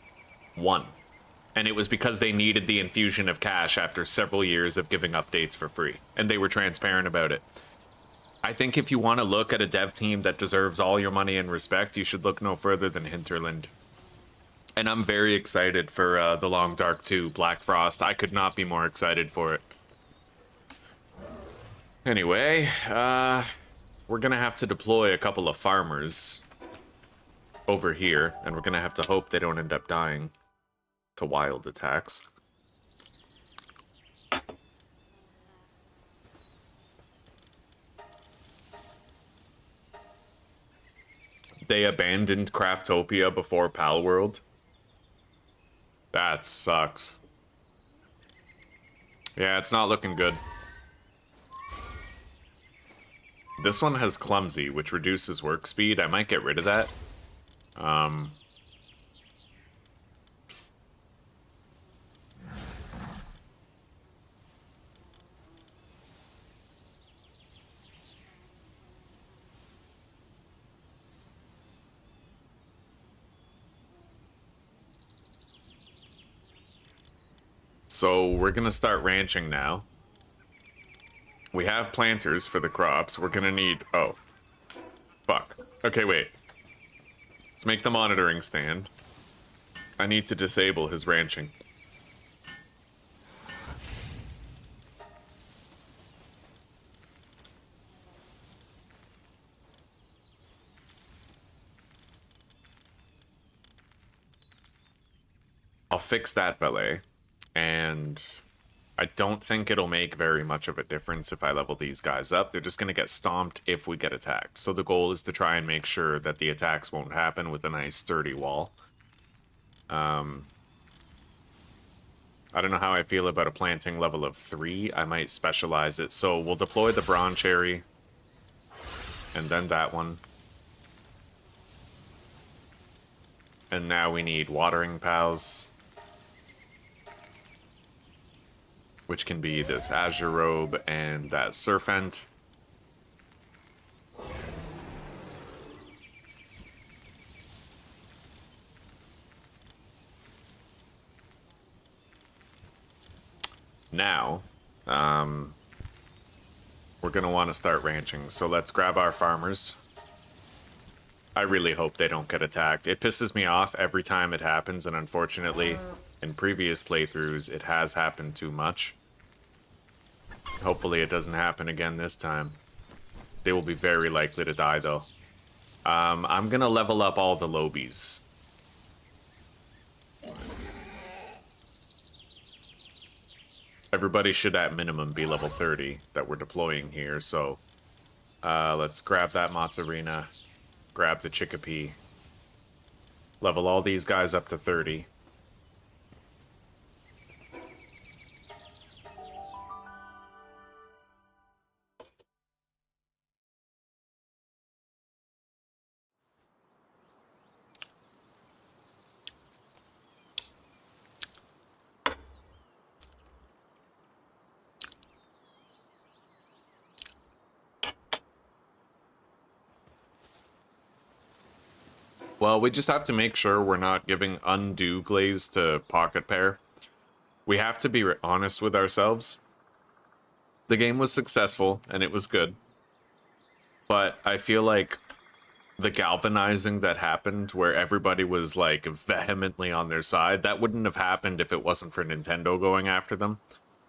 Speaker 1: One. And it was because they needed the infusion of cash after several years of giving updates for free. And they were transparent about it. I think if you want to look at a dev team that deserves all your money and respect, you should look no further than Hinterland. And I'm very excited for The Long Dark 2, Black Frost. I could not be more excited for it. Anyway, we're going to have to deploy a couple of farmers over here, and we're going to have to hope they don't end up dying to wild attacks. They abandoned Craftopia before Palworld. That sucks. Yeah, it's not looking good. This one has Clumsy, which reduces work speed. I might get rid of that. So we're gonna start ranching now. We have planters for the crops. We're gonna need... Oh. Fuck. Okay, wait. Let's make the monitoring stand. I need to disable his ranching. I'll fix that valet. And I don't think it'll make very much of a difference if I level these guys up. They're just going to get stomped if we get attacked. So the goal is to try and make sure that the attacks won't happen with a nice sturdy wall. I don't know how I feel about a planting level of 3. I might specialize it. So we'll deploy the Bronze Cherry. And then that one. And now we need watering pals. Which can be this Azure Robe and that Serpent. Now, we're going to want to start ranching. So let's grab our farmers. I really hope they don't get attacked. It pisses me off every time it happens, and unfortunately, in previous playthroughs, it has happened too much. Hopefully it doesn't happen again this time. They will be very likely to die, though. I'm gonna level up all the lobies. Everybody should at minimum be level 30 that we're deploying here, so... let's grab that Mozzarina. Grab the Chickpea. Level all these guys up to 30. Well, we just have to make sure we're not giving undue glaze to Pocket Pair. We have to be honest with ourselves. The game was successful, and it was good. But I feel like the galvanizing that happened, where everybody was, like, vehemently on their side, that wouldn't have happened if it wasn't for Nintendo going after them.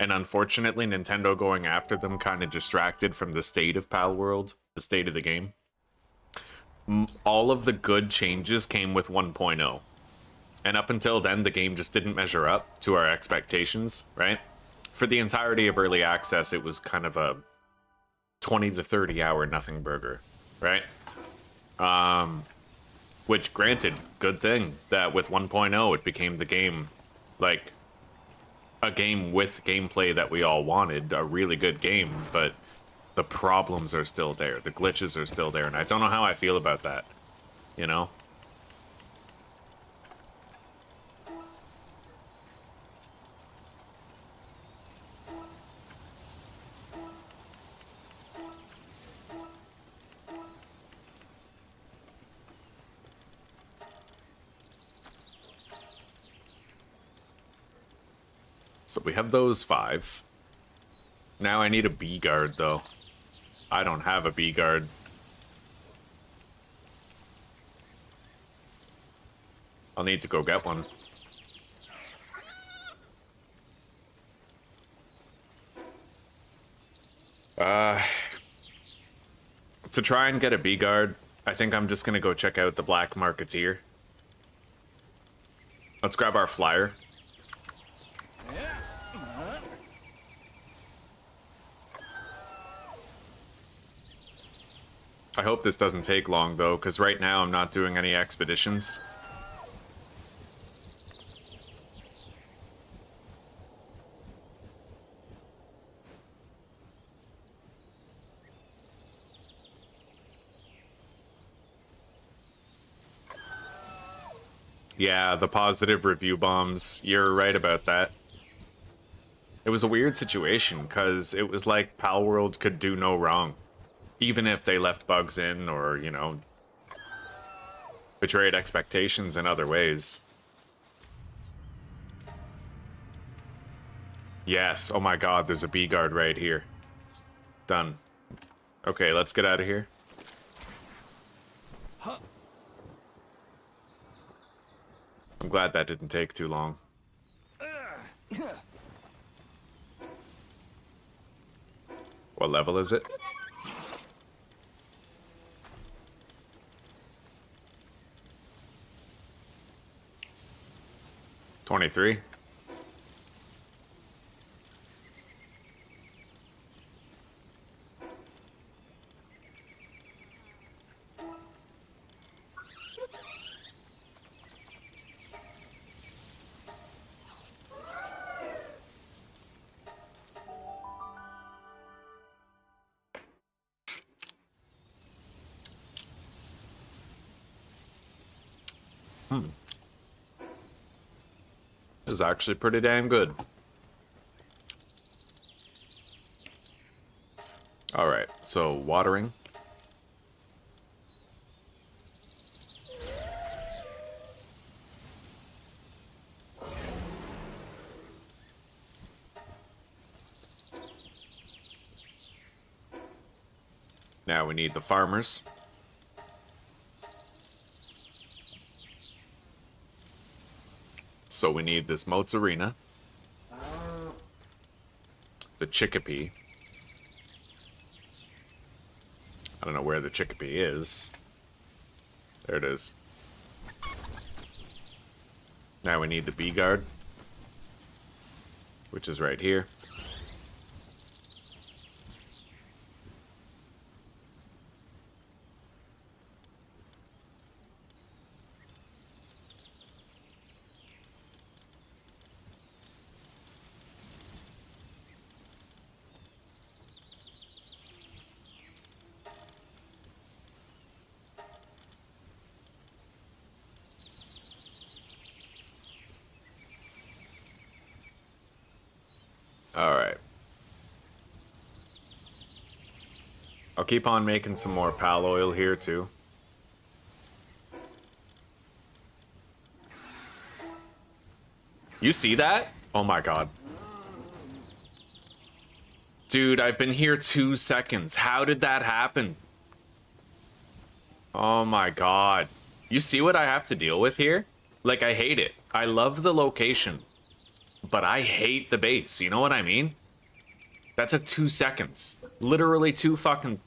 Speaker 1: And unfortunately, Nintendo going after them kind of distracted from the state of Palworld, the state of the game. All of the good changes came with 1.0. And up until then, the game just didn't measure up to our expectations, right? For the entirety of early access, it was kind of a 20 to 30 hour nothing burger, right? Which, granted, good thing that with 1.0 it became the game, like, a game with gameplay that we all wanted, a really good game, but the problems are still there, the glitches are still there, and I don't know how I feel about that, you know? So we have those 5. Now I need a B guard, though. I don't have a B guard. I'll need to go get one. To try and get a B guard, I think I'm just gonna go check out the Black Marketeer. Let's grab our flyer. I hope this doesn't take long, though, because right now I'm not doing any expeditions. Yeah, the positive review bombs. You're right about that. It was a weird situation, because it was like Palworld could do no wrong. Even if they left bugs in, or, you know, betrayed expectations in other ways. Yes, oh my god, there's a B guard right here. Done. Okay, let's get out of here. I'm glad that didn't take too long. What level is it? $23. Is actually pretty damn good. Alright, so watering. Now we need the farmers. So we need this mozzarella, the chickpea. I don't know where the chickpea is. There it is. Now we need the bee guard, which is right here. Alright. I'll keep on making some more pal oil here too. You see that? Oh my god. Dude, I've been here 2 seconds. How did that happen? Oh my god. You see what I have to deal with here? Like, I hate it. I love the location, but I hate the base. You know what I mean? That took 2 seconds. Literally 2 fucking...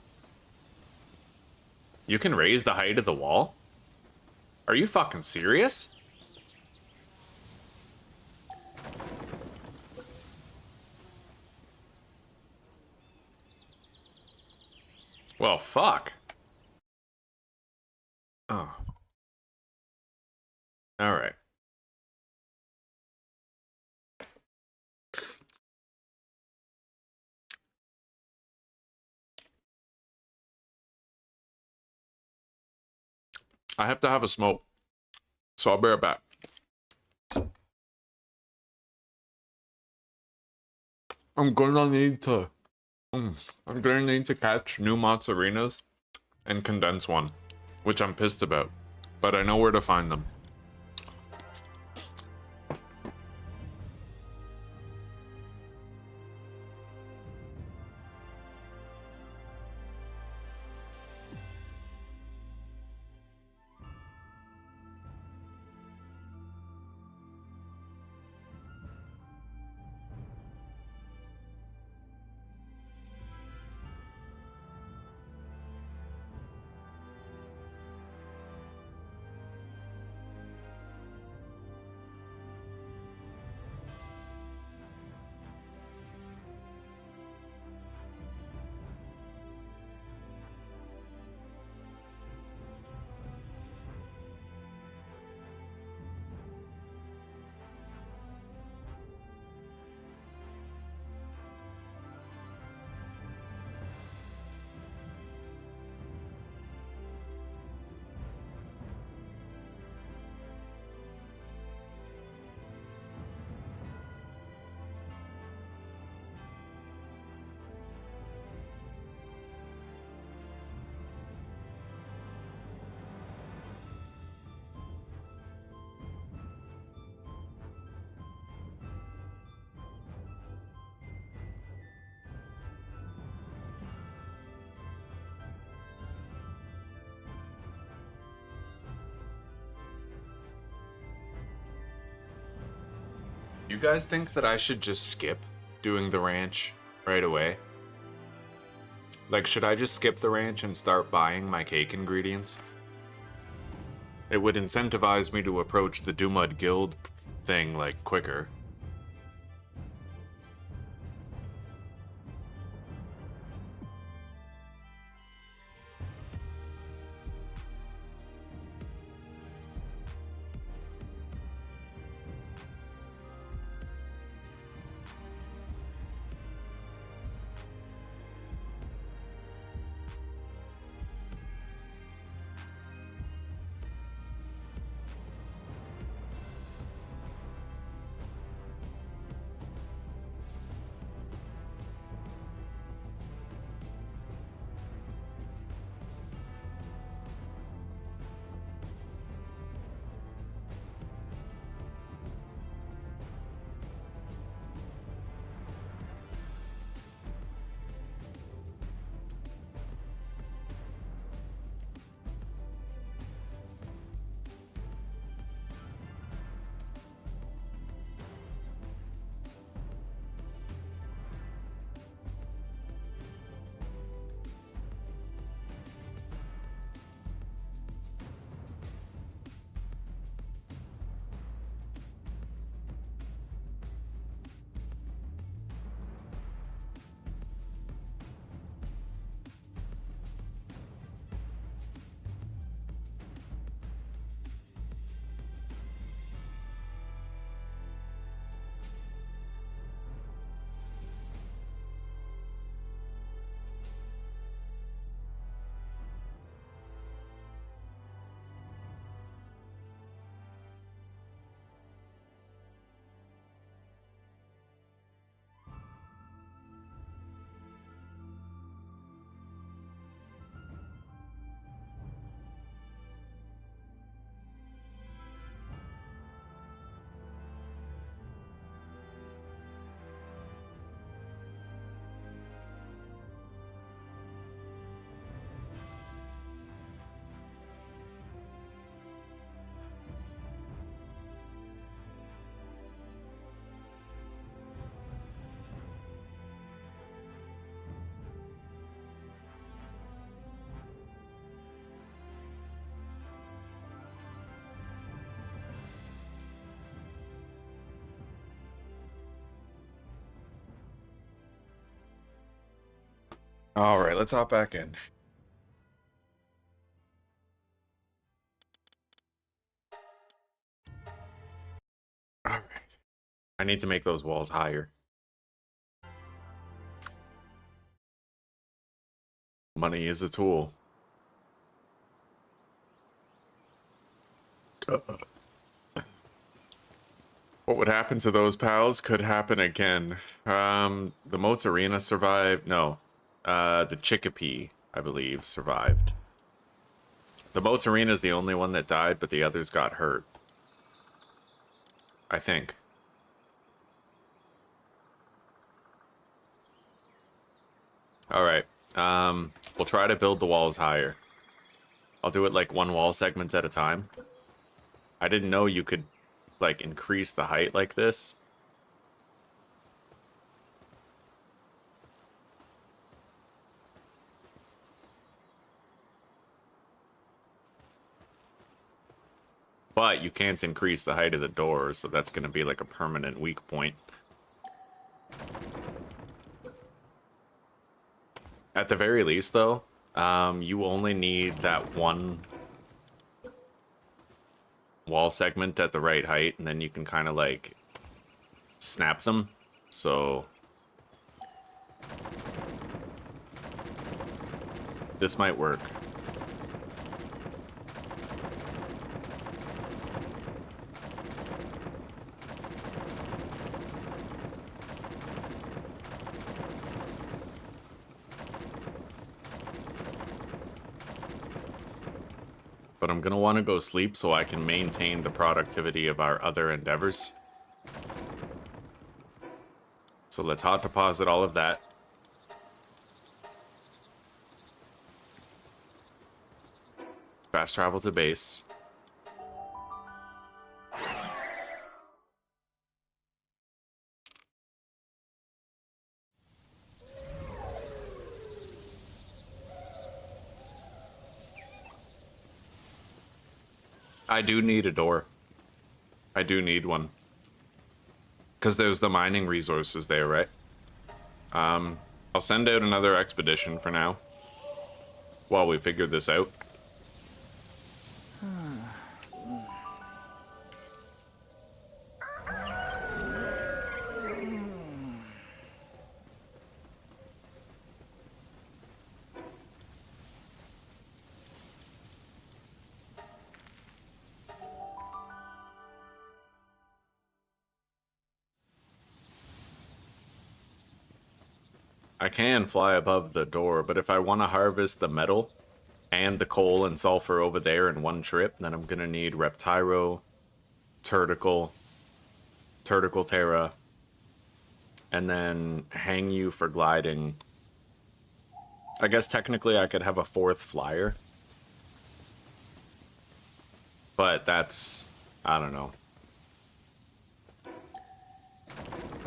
Speaker 1: You can raise the height of the wall? Are you fucking serious? Well, fuck. Oh. Alright. I have to have a smoke, so I'll be right back. I'm gonna need to catch new mozzarinas and condense one, which I'm pissed about, but I know where to find them. You guys think that I should just skip doing the ranch right away? Like, should I just skip the ranch and start buying my cake ingredients? It would incentivize me to approach the Dumud Guild thing, like, quicker. Alright, let's hop back in. Alright. I need to make those walls higher. Money is a tool. What would happen to those pals could happen again. The Moats Arena survived. No. The Chicopee, I believe, survived. The Moats Arena is the only one that died, but the others got hurt. I think. Alright. We'll try to build the walls higher. I'll do it like one wall segment at a time. I didn't know you could, like, increase the height like this. But you can't increase the height of the doors, so that's going to be like a permanent weak point. At the very least, though, you only need that one wall segment at the right height, and then you can kind of like snap them. So this might work. But I'm gonna want to go sleep so I can maintain the productivity of our other endeavors. So let's hot deposit all of that. Fast travel to base. I do need a door. I do need one. Because there's the mining resources there, right? I'll send out another expedition for now. While we figure this out. I can fly above the door, but if I want to harvest the metal and the coal and sulfur over there in one trip, then I'm gonna need Reptyro, Turticle, Terra, and then hang you for gliding. I guess technically I could have a fourth flyer. But that's, I don't know.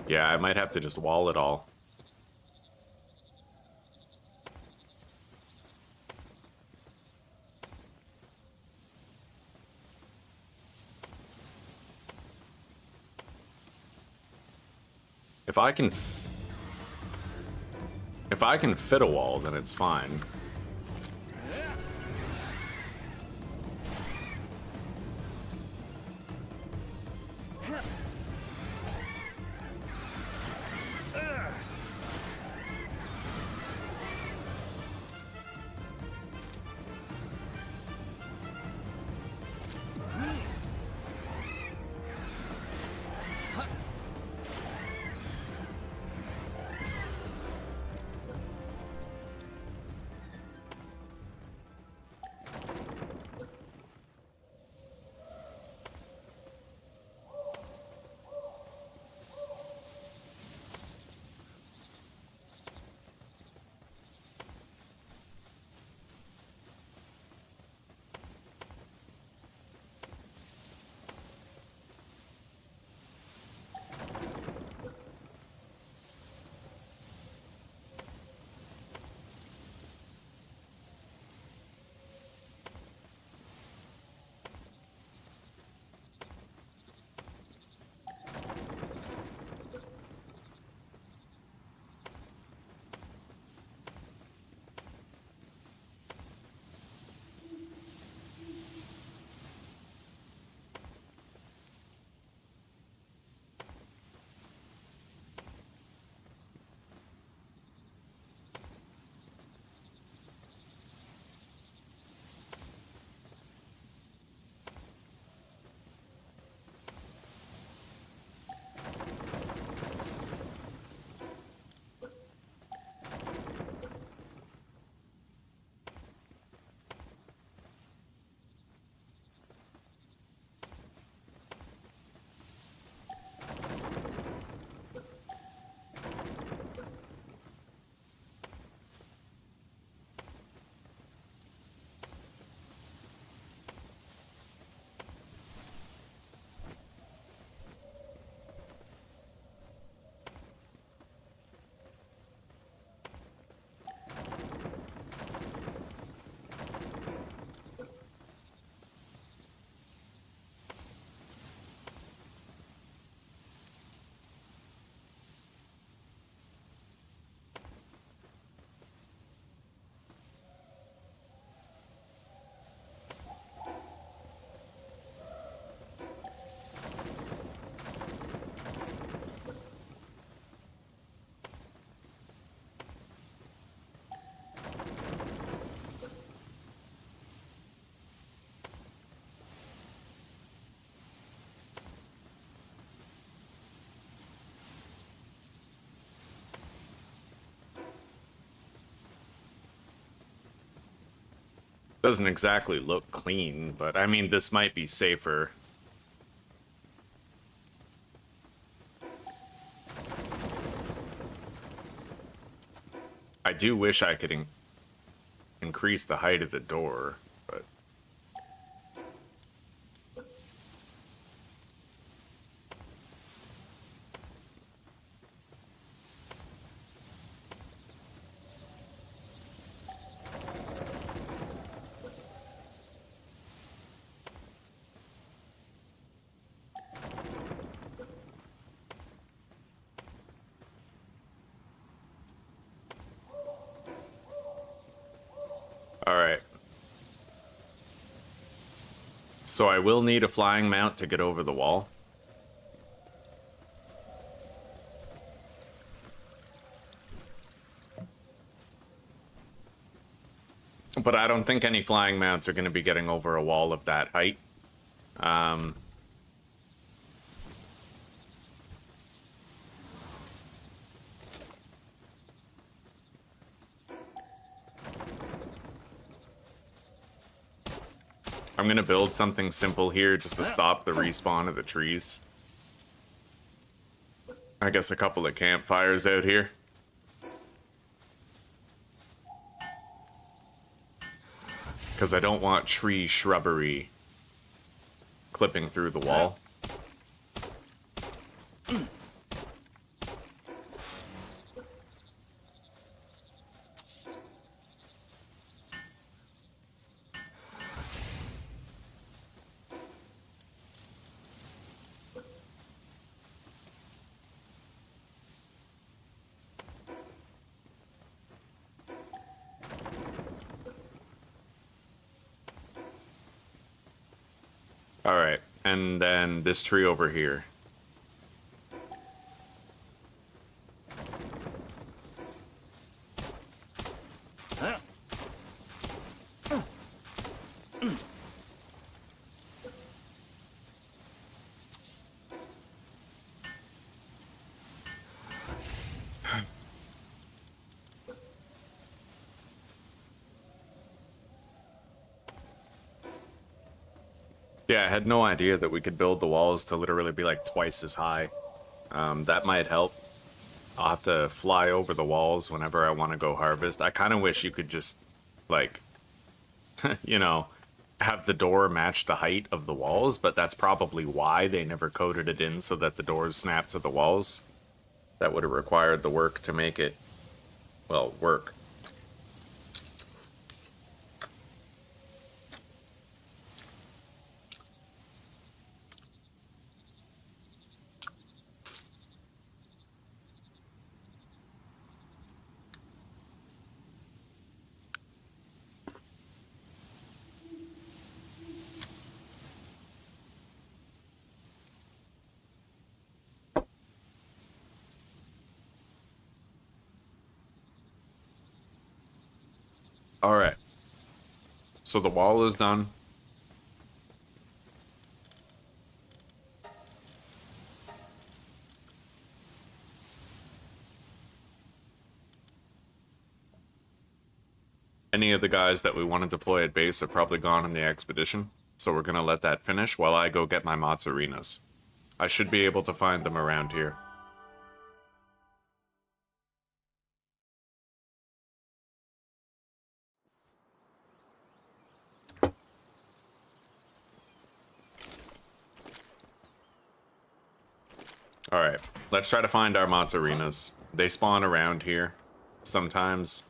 Speaker 1: Yeah, I might have to just wall it all. If I can fit a wall, then it's fine. Doesn't exactly look clean, but I mean, this might be safer. I do wish I could increase the height of the door, but... So I will need a flying mount to get over the wall. But I don't think any flying mounts are going to be getting over a wall of that height. I'm going to build something simple here just to stop the respawn of the trees. I guess a couple of campfires out here. Because I don't want tree shrubbery clipping through the wall. Alright, and then this tree over here. Yeah, I had no idea that we could build the walls to literally be like twice as high. That might help. I'll have to fly over the walls whenever I want to go harvest. I kind of wish you could just, like, you know, have the door match the height of the walls, but that's probably why they never coded it in so that the doors snap to the walls. That would have required the work to make it, well, work. Alright. So the wall is done. Any of the guys that we want to deploy at base are probably gone in the expedition, so we're gonna let that finish while I go get my Mozzarinas. I should be able to find them around here. Alright, let's try to find our Mozzarinas. They spawn around here. Sometimes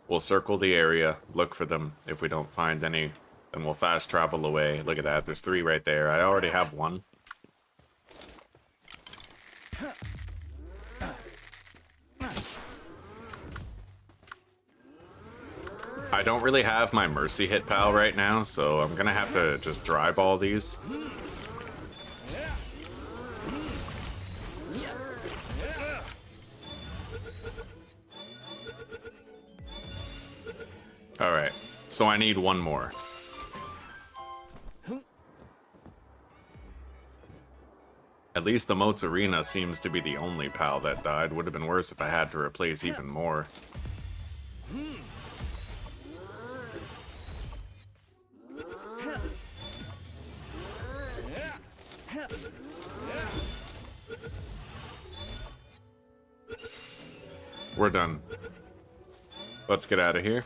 Speaker 1: we'll circle the area, look for them. If we don't find any, then we'll fast travel away. Look at that, there's 3 right there. I already have 1. I don't really have my Mercy hit pal right now, so I'm gonna have to just dry ball these. Alright, so I need 1 more. At least the Mozzarina seems to be the only pal that died. Would have been worse if I had to replace even more. We're done. Let's get out of here.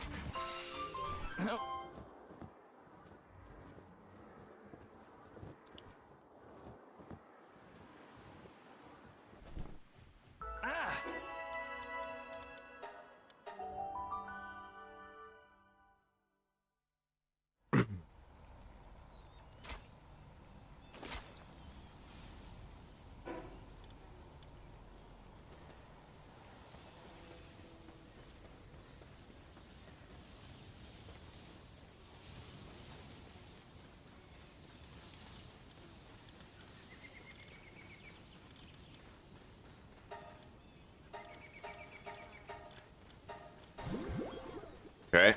Speaker 1: Okay.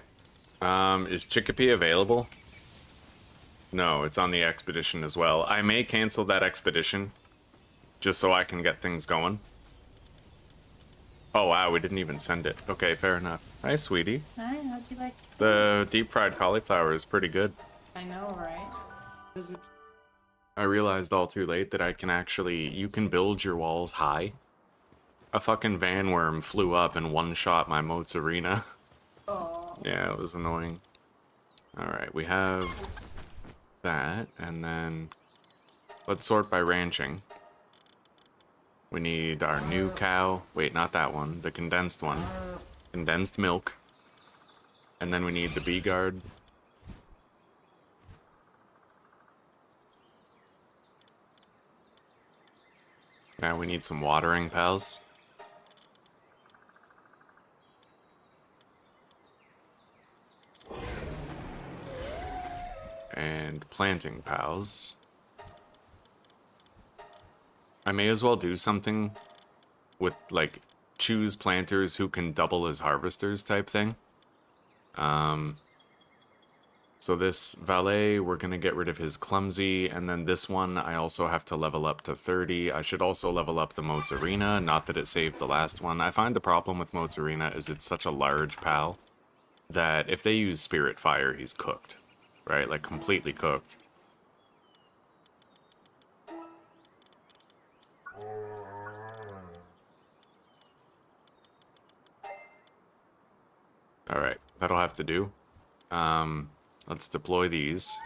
Speaker 1: Is Chicopee available? No, it's on the expedition as well. I may cancel that expedition just so I can get things going. Oh, wow, we didn't even send it. Okay, fair enough. Hi, sweetie.
Speaker 2: Hi, how'd you like?
Speaker 1: The deep-fried cauliflower is pretty good.
Speaker 2: I know, right?
Speaker 1: I realized all too late that I can actually... You can build your walls high. A fucking van worm flew up and one-shot my moat's arena.
Speaker 2: Oh.
Speaker 1: Yeah, it was annoying. Alright, we have that, and then... Let's sort by ranching. We need our new cow. Wait, not that one. The condensed one. Condensed milk. And then we need the bee guard. Now we need some watering pals. And planting pals. I may as well do something with, like, choose planters who can double as harvesters type thing. So this valet, we're going to get rid of his clumsy, and then this one I also have to level up to 30. I should also level up the Moat's Arena, not that it saved the last one. I find the problem with Moat's Arena is it's such a large pal that if they use Spirit Fire, he's cooked, right? Like, completely cooked. Alright, that'll have to do. Let's deploy these.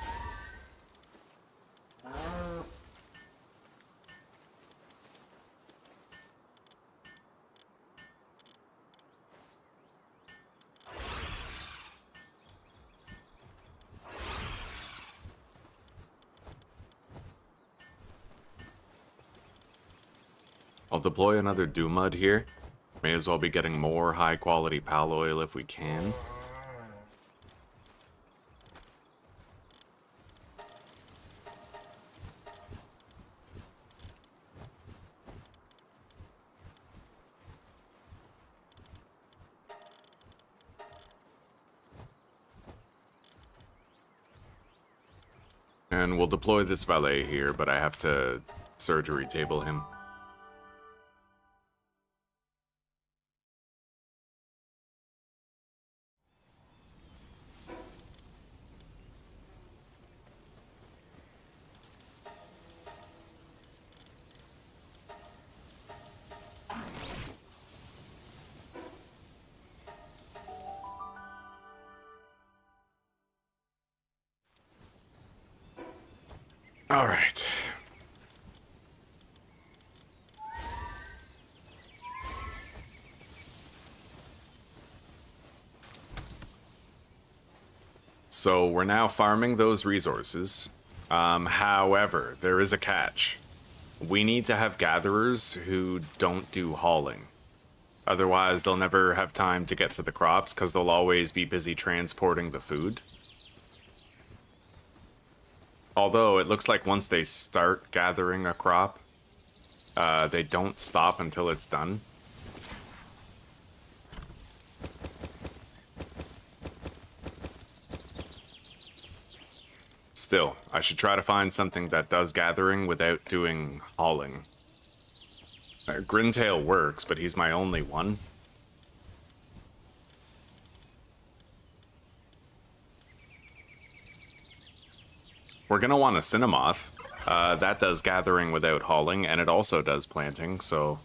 Speaker 1: I'll deploy another Doomud here. May as well be getting more high-quality pal oil if we can. And we'll deploy this valet here, but I have to surgery table him. All right. So we're now farming those resources. However, there is a catch. We need to have gatherers who don't do hauling. Otherwise, they'll never have time to get to the crops because they'll always be busy transporting the food. Although, it looks like once they start gathering a crop, they don't stop until it's done. Still, I should try to find something that does gathering without doing hauling. Grintail works, but he's my only one. We're gonna want a Cinnamoth. That does gathering without hauling, and it also does planting, so...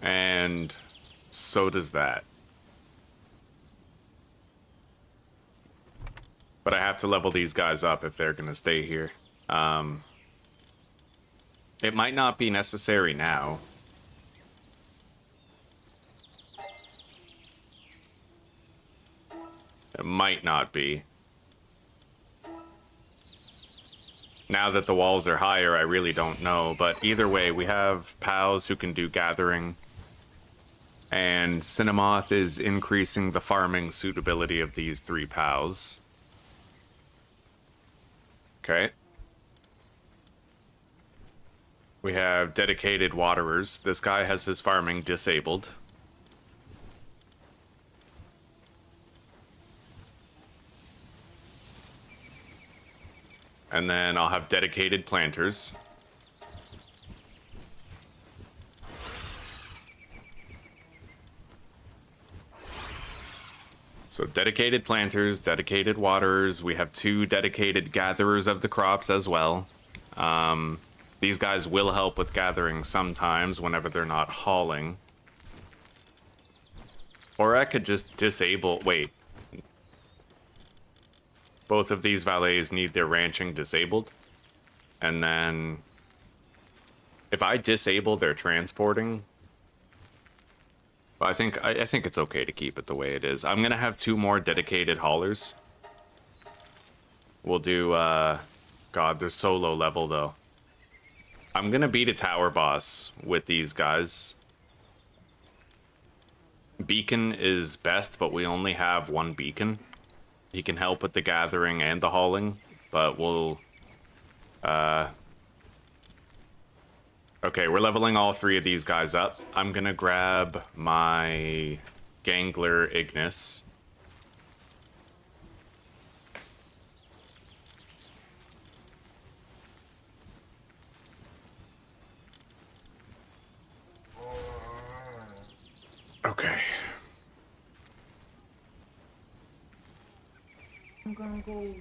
Speaker 1: And so does that. But I have to level these guys up if they're gonna stay here. It might not be necessary now. It might not be. Now that the walls are higher, I really don't know. But either way, we have pals who can do gathering. And Cinnamoth is increasing the farming suitability of these three pals. Okay. We have dedicated waterers. This guy has his farming disabled. And then I'll have dedicated planters. So dedicated planters, dedicated waterers. We have 2 dedicated gatherers of the crops as well. These guys will help with gathering sometimes whenever they're not hauling. Or I could just disable... Wait. Both of these valets need their ranching disabled. And then... if I disable their transporting... I think it's okay to keep it the way it is. I'm going to have 2 more dedicated haulers. We'll do... God, they're so low level, though. I'm going to beat a tower boss with these guys. Beacon is best, but we only have 1 beacon. He can help with the gathering and the hauling, but we'll... Okay, we're leveling all 3 of these guys up. I'm going to grab my Gangler Ignis. Okay.
Speaker 2: I'm gonna go.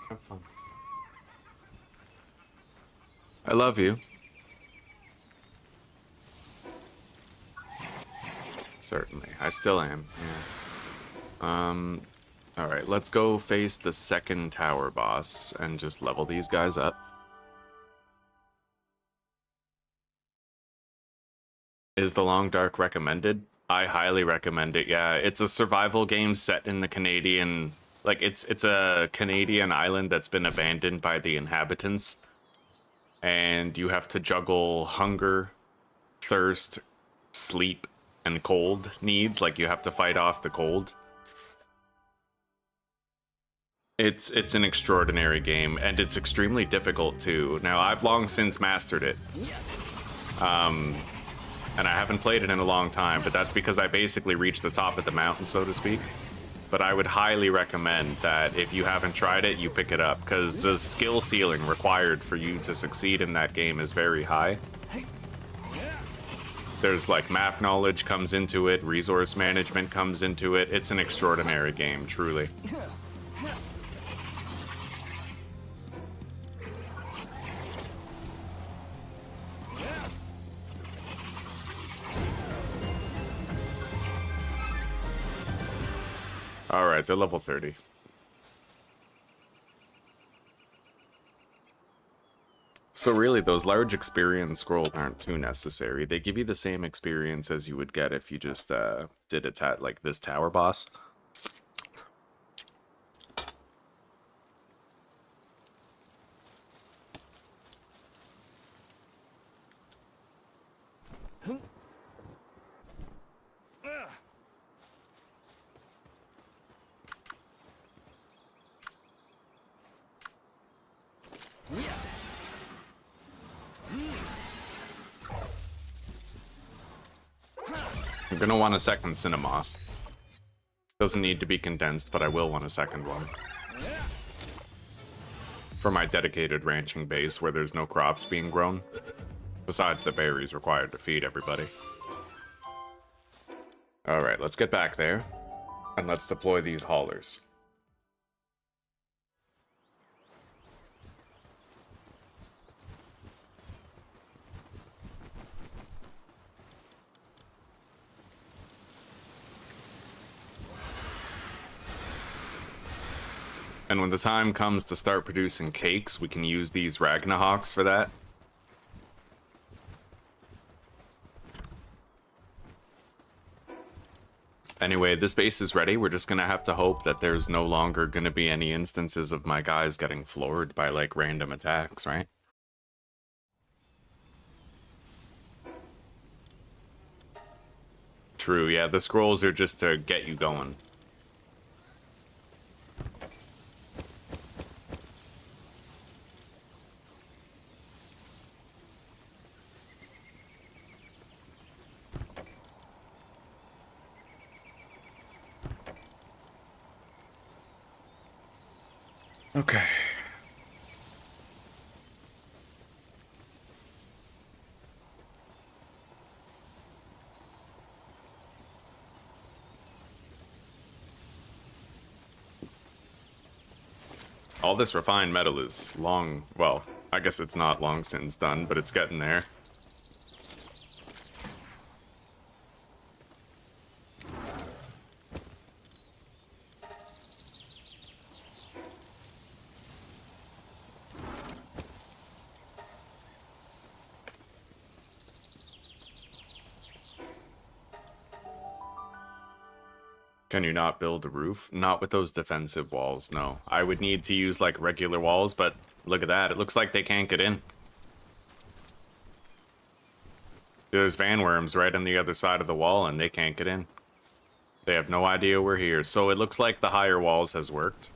Speaker 1: Have fun. I love you. Certainly. I still am. Yeah. Alright, let's go face the second tower boss and just level these guys up. Is The Long Dark recommended? I highly recommend it, yeah. It's a survival game set in the Canadian... Like, it's a Canadian island that's been abandoned by the inhabitants. And you have to juggle hunger, thirst, sleep, and cold needs. Like, you have to fight off the cold. It's an extraordinary game, and it's extremely difficult, too. Now, I've long since mastered it. And I haven't played it in a long time, but that's because I basically reached the top of the mountain, so to speak. But I would highly recommend that if you haven't tried it, you pick it up, because the skill ceiling required for you to succeed in that game is very high. There's like map knowledge comes into it, resource management comes into it. It's an extraordinary game, truly. Alright, they're level 30. So really, those large experience scrolls aren't too necessary. They give you the same experience as you would get if you just did like this tower boss. I'm gonna want a second Cinemoth. Doesn't need to be condensed, but I will want a second one. For my dedicated ranching base where there's no crops being grown. Besides the berries required to feed everybody. Alright, let's get back there. And let's deploy these haulers. And when the time comes to start producing cakes, we can use these Ragnahawks for that. Anyway, this base is ready. We're just gonna have to hope that there's no longer gonna be any instances of my guys getting floored by, like, random attacks, right? True, yeah, the scrolls are just to get you going. Okay. All this refined metal is long, well, I guess it's not long since done, but it's getting there. Can you not build a roof? Not with those defensive walls, no. I would need to use, like, regular walls, but look at that. It looks like they can't get in. There's vanworms right on the other side of the wall, and they can't get in. They have no idea we're here, so it looks like the higher walls has worked.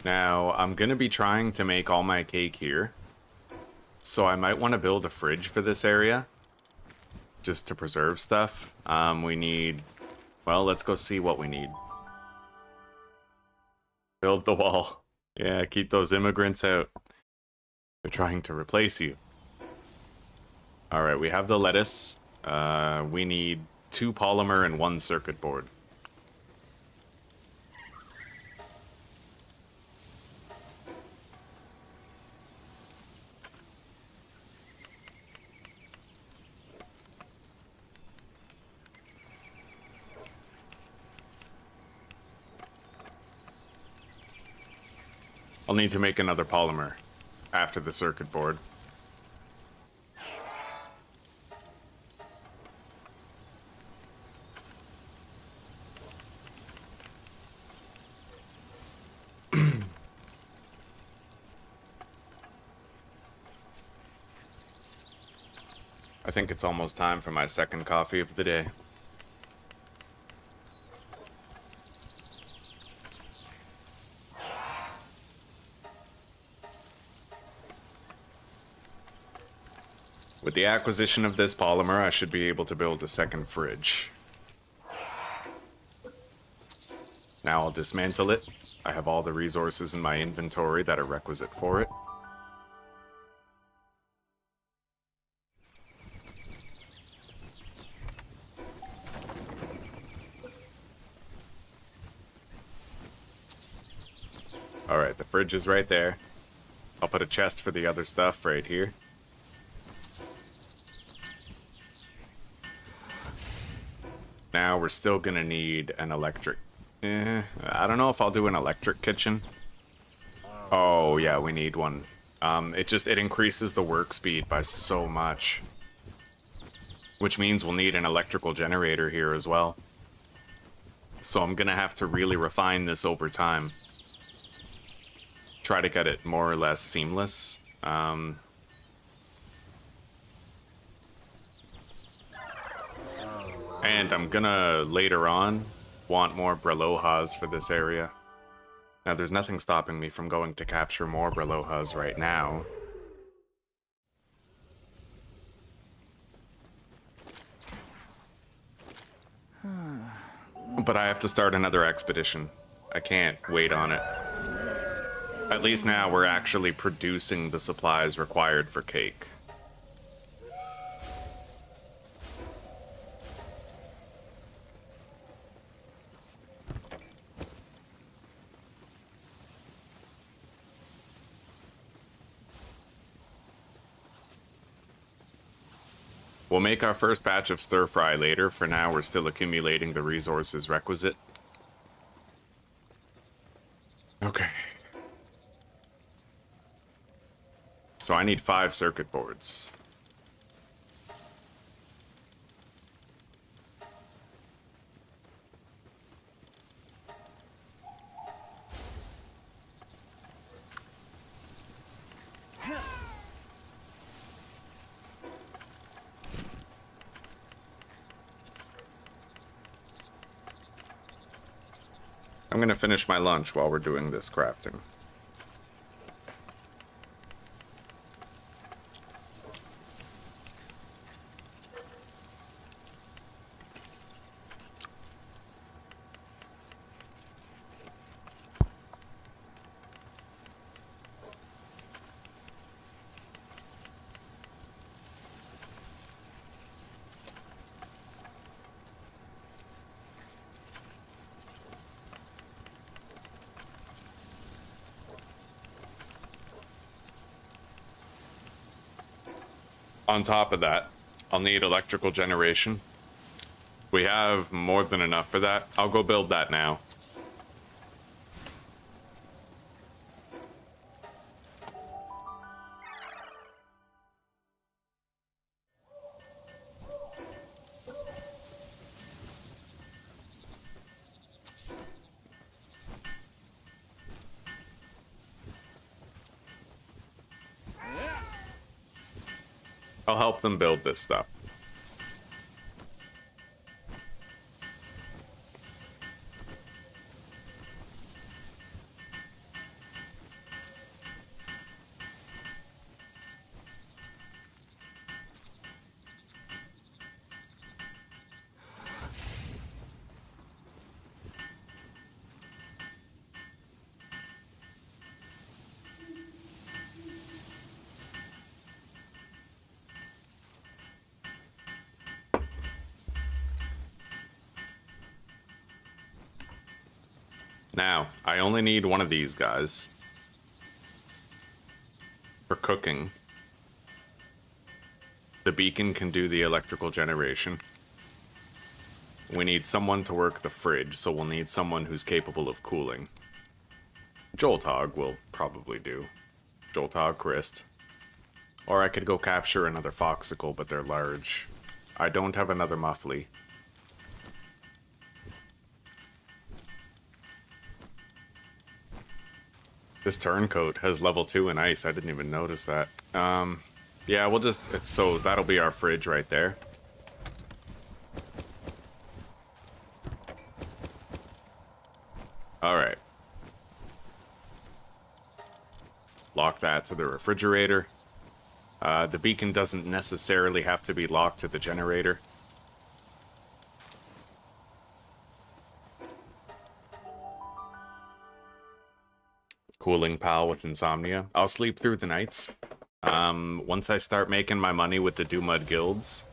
Speaker 1: Now, I'm gonna be trying to make all my cake here. So I might want to build a fridge for this area. Just to preserve stuff. We need... Well, let's go see what we need. Build the wall. Yeah, keep those immigrants out. They're trying to replace you. Alright, we have the lettuce. We need 2 polymer and 1 circuit board. I'll need to make another polymer after the circuit board. I think it's almost time for my second coffee of the day. With the acquisition of this polymer, I should be able to build a second fridge. Now I'll dismantle it. I have all the resources in my inventory that are requisite for it. Alright, the fridge is right there. I'll put a chest for the other stuff right here. Now we're still gonna need an electric... I don't know if I'll do an electric kitchen. Oh yeah, we need one. It increases the work speed by so much. Which means we'll need an electrical generator here as well. So I'm gonna have to really refine this over time. Try to get it more or less seamless. And I'm gonna, later on, want more Brelohas for this area. Now, there's nothing stopping me from going to capture more Brelohas right now. But I have to start another expedition. I can't wait on it. At least now we're actually producing the supplies required for cake. We'll make our first batch of stir-fry later. For now, we're still accumulating the resources requisite. Okay. So I need 5 circuit boards. I'm gonna finish my lunch while we're doing this crafting. On top of that, I'll need electrical generation. We have more than enough for that. I'll go build that now. I'll help them build this stuff. Now, I only need one of these guys for cooking. The beacon can do the electrical generation. We need someone to work the fridge, so we'll need someone who's capable of cooling. Joltog will probably do. Joltog, Christ. Or I could go capture another foxicle, but they're large. I don't have another muffly. This turncoat has level 2 in ice. I didn't even notice that. Yeah, we'll just... So that'll be our fridge right there. Alright. Lock that to the refrigerator. The beacon doesn't necessarily have to be locked to the generator. Cooling pal with insomnia. I'll sleep through the nights. Once I start making my money with the Do-Mud guilds,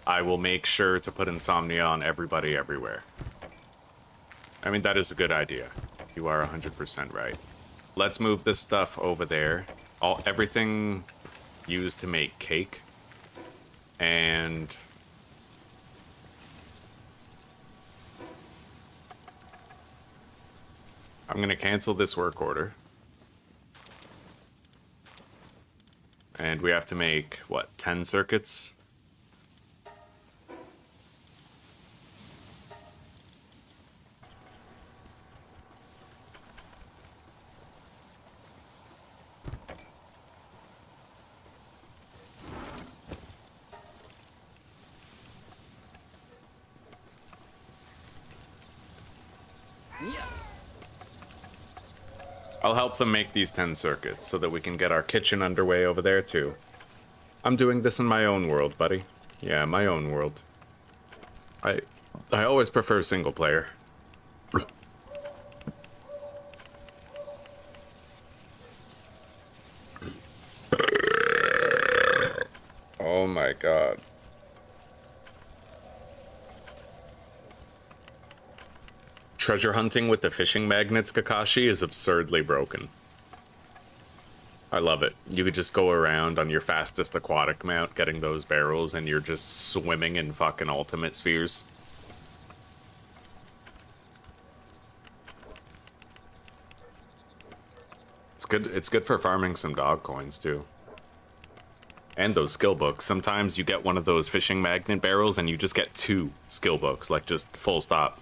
Speaker 1: I will make sure to put insomnia on everybody everywhere. I mean, that is a good idea. You are 100% right. Let's move this stuff over there. Everything used to make cake. And... I'm gonna cancel this work order. And we have to make, what, 10 circuits? I'll help them make these 10 circuits so that we can get our kitchen underway over there too. I'm doing this in my own world, buddy. Yeah, my own world. I always prefer single player. Oh my god. Treasure hunting with the fishing magnets, Kakashi, is absurdly broken. I love it. You could just go around on your fastest aquatic mount getting those barrels and you're just swimming in fucking ultimate spheres. It's good for farming some dog coins too. And those skill books. Sometimes you get one of those fishing magnet barrels and you just get 2 skill books, like just full stop.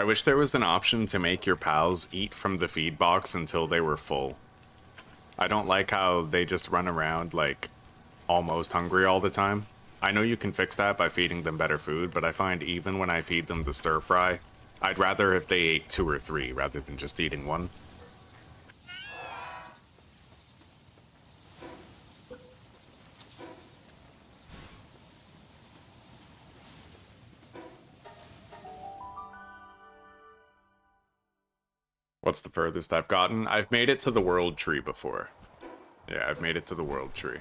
Speaker 1: I wish there was an option to make your pals eat from the feed box until they were full. I don't like how they just run around, like, almost hungry all the time. I know you can fix that by feeding them better food, but I find even when I feed them the stir fry, I'd rather if they ate 2 or 3 rather than just eating 1. What's the furthest I've gotten? I've made it to the world tree before. Yeah, I've made it to the world tree.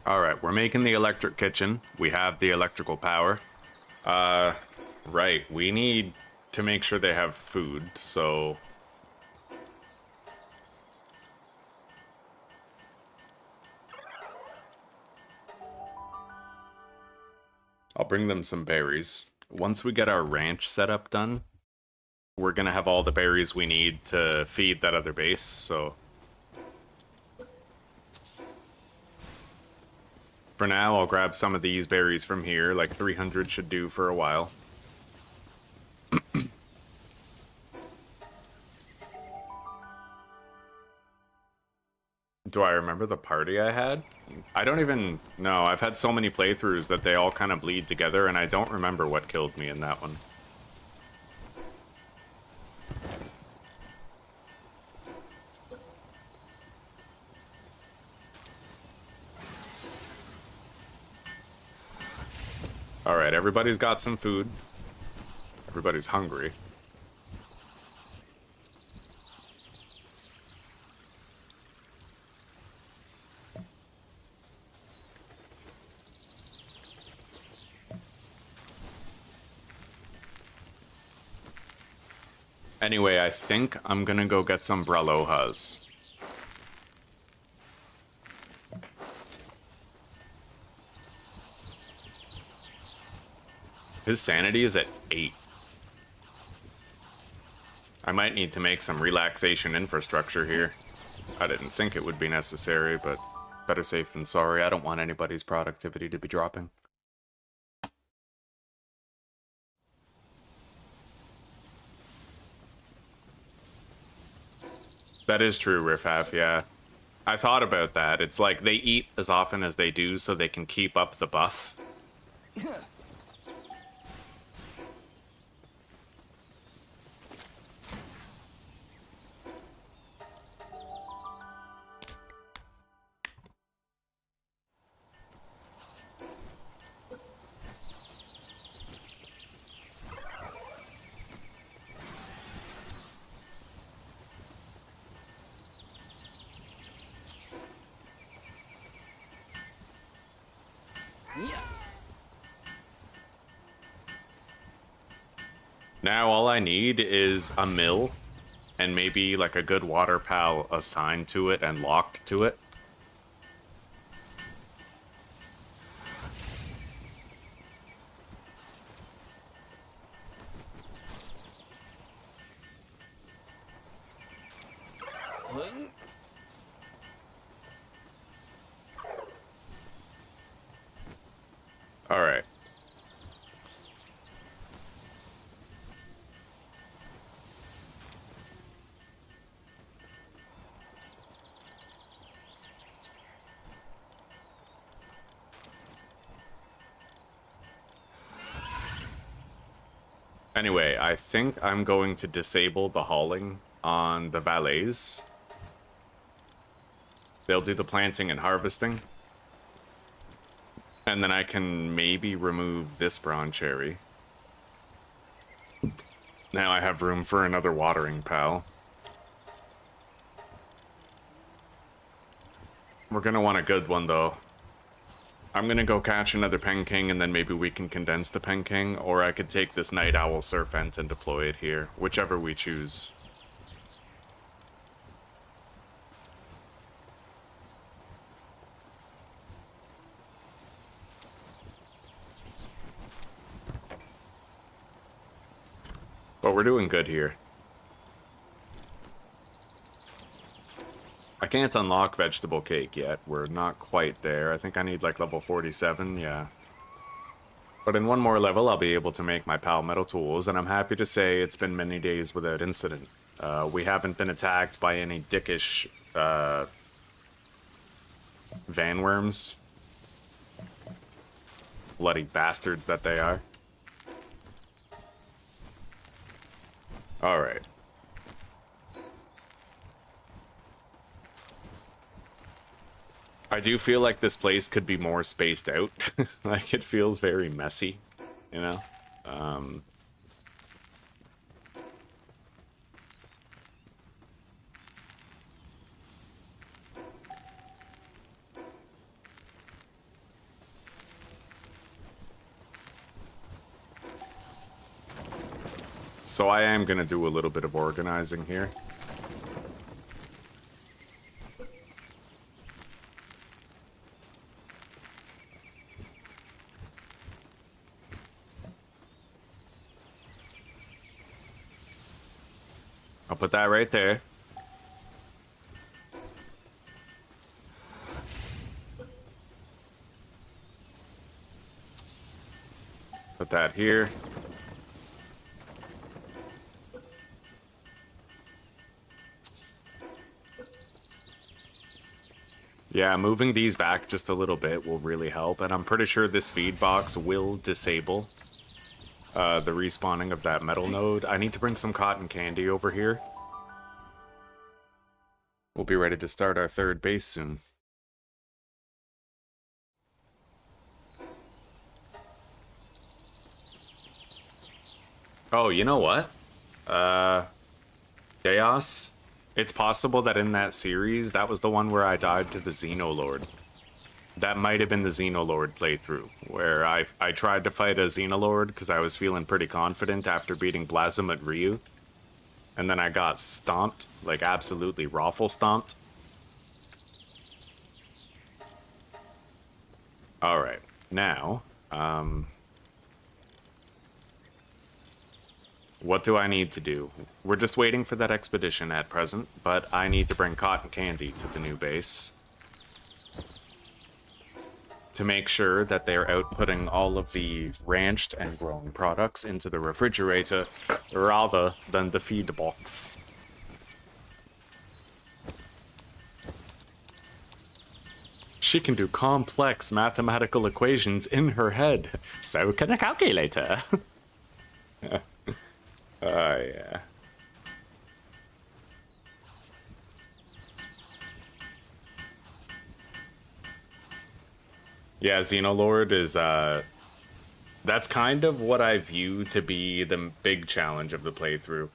Speaker 1: Alright, we're making the electric kitchen. We have the electrical power. Right, we need to make sure they have food, so... I'll bring them some berries. Once we get our ranch setup done, we're gonna have all the berries we need to feed that other base, so... For now, I'll grab some of these berries from here, like 300 should do for a while. Do I remember the party I had? I don't even know. I've had so many playthroughs that they all kind of bleed together, and I don't remember what killed me in that one. Alright, everybody's got some food. Everybody's hungry. Anyway, I think I'm gonna go get some Bralohas. His sanity is at 8. I might need to make some relaxation infrastructure here. I didn't think it would be necessary, but better safe than sorry. I don't want anybody's productivity to be dropping. That is true, Riffhaf, yeah. I thought about that. It's like they eat as often as they do so they can keep up the buff. Now all I need is a mill and maybe like a good water pal assigned to it and locked to it. All right. Anyway, I think I'm going to disable the hauling on the valets. They'll do the planting and harvesting. And then I can maybe remove this bronze cherry. Now I have room for another watering pal. We're gonna want a good one though. I'm gonna go catch another Pen King and then maybe we can condense the Pen King, or I could take this Night Owl Serpent and deploy it here, whichever we choose. But we're doing good here. I can't unlock vegetable cake yet. We're not quite there. I think I need like level 47, yeah. But in one more level, I'll be able to make my pal metal tools, and I'm happy to say it's been many days without incident. We haven't been attacked by any dickish vanworms. Bloody bastards that they are. Alright. I do feel like this place could be more spaced out. Like, it feels very messy, you know? So I am gonna do a little bit of organizing here. I'll put that right there. Put that here. Yeah, moving these back just a little bit will really help, and I'm pretty sure this feed box will disable the respawning of that metal node. I need to bring some cotton candy over here. We'll be ready to start our third base soon. Oh, you know what? Chaos? It's possible that in that series, that was the one where I died to the Xenoloord. That might have been the Xenoloord playthrough, where I tried to fight a Xenoloord because I was feeling pretty confident after beating Blasm at Ryu. And then I got stomped, like absolutely raffle stomped. Alright, now, what do I need to do? We're just waiting for that expedition at present, but I need to bring cotton candy to the new base to make sure that they're outputting all of the ranched and grown products into the refrigerator rather than the feed box. She can do complex mathematical equations in her head. So can a calculator. Oh, yeah. Yeah, Xenoloord is, that's kind of what I view to be the big challenge of the playthrough.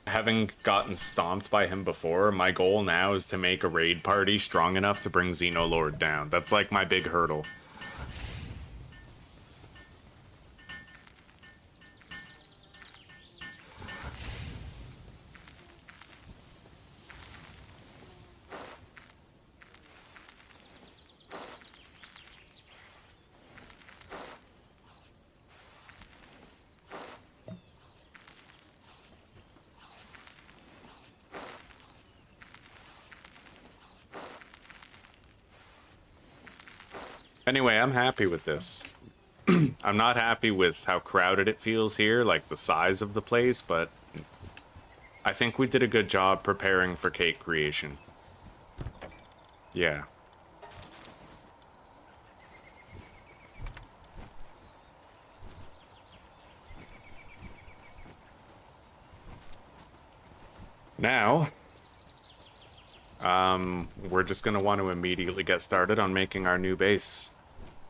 Speaker 1: Having gotten stomped by him before, my goal now is to make a raid party strong enough to bring Xenoloord down. That's like my big hurdle. Anyway, I'm happy with this. I'm not happy with how crowded it feels here, like the size of the place, but I think we did a good job preparing for cake creation. Yeah. Now, we're just gonna want to immediately get started on making our new base.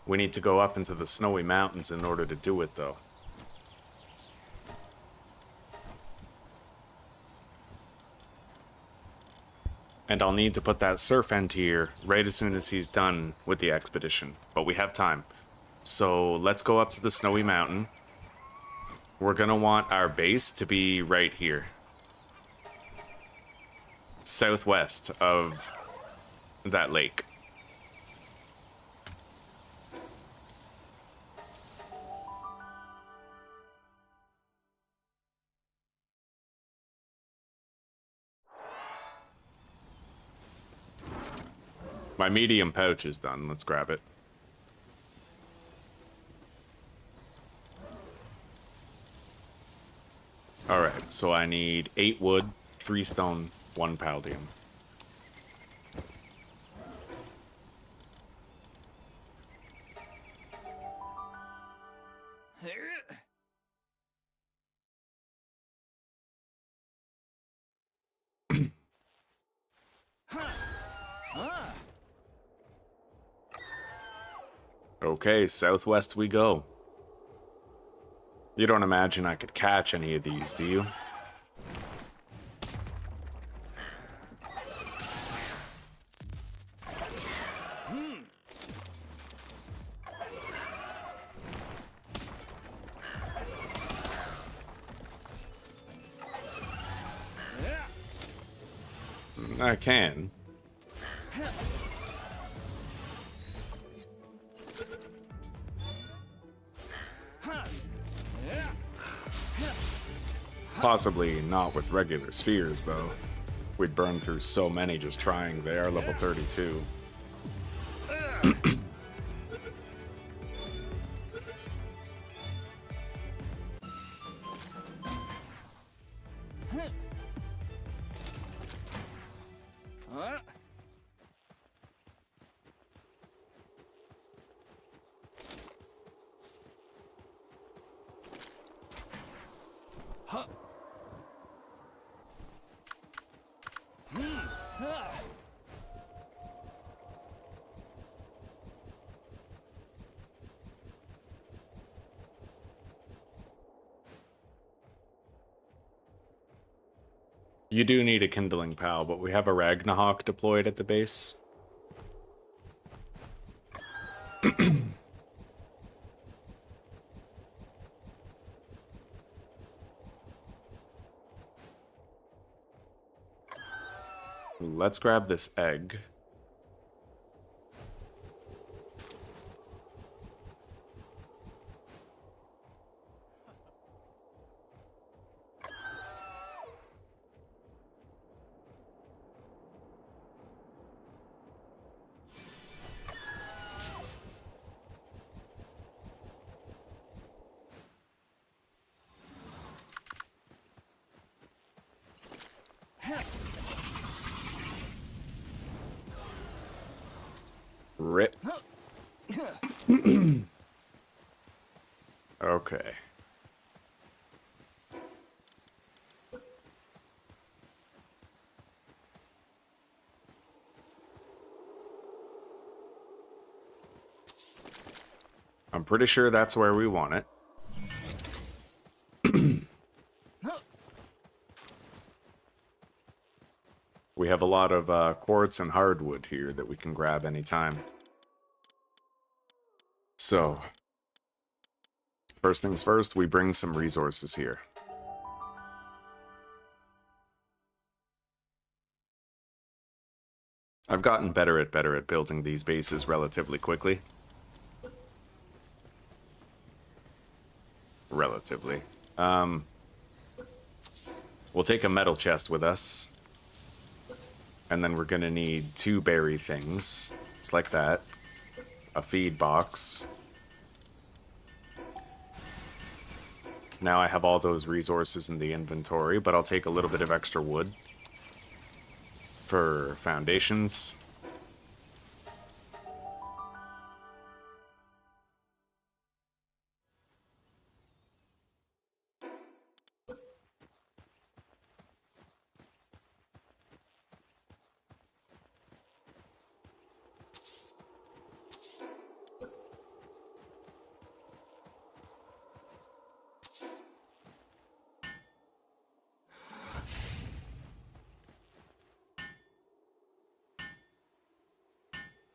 Speaker 1: We need to go up into the snowy mountains in order to do it, though. And I'll need to put that surf end here right as soon as he's done with the expedition. But we have time. So let's go up to the snowy mountain. We're gonna want our base to be right here. Southwest of that lake. My medium pouch is done. Let's grab it. Alright, so I need 8 wood, 3 stone, 1 paldium. Okay, southwest we go. You don't imagine I could catch any of these, do you? I can. Possibly not with regular spheres, though. We'd burn through so many just trying. They are level 32. You do need a kindling pal, but we have a Ragnahawk deployed at the base. Let's grab this egg. Rip. Okay. I'm pretty sure that's where we want it. We have a lot of quartz and hardwood here that we can grab anytime. So, first things first, we bring some resources here. I've gotten better at building these bases relatively quickly. Relatively. We'll take a metal chest with us. And then we're gonna need 2 berry things. Just like that. A feed box. Now I have all those resources in the inventory, but I'll take a little bit of extra wood for foundations.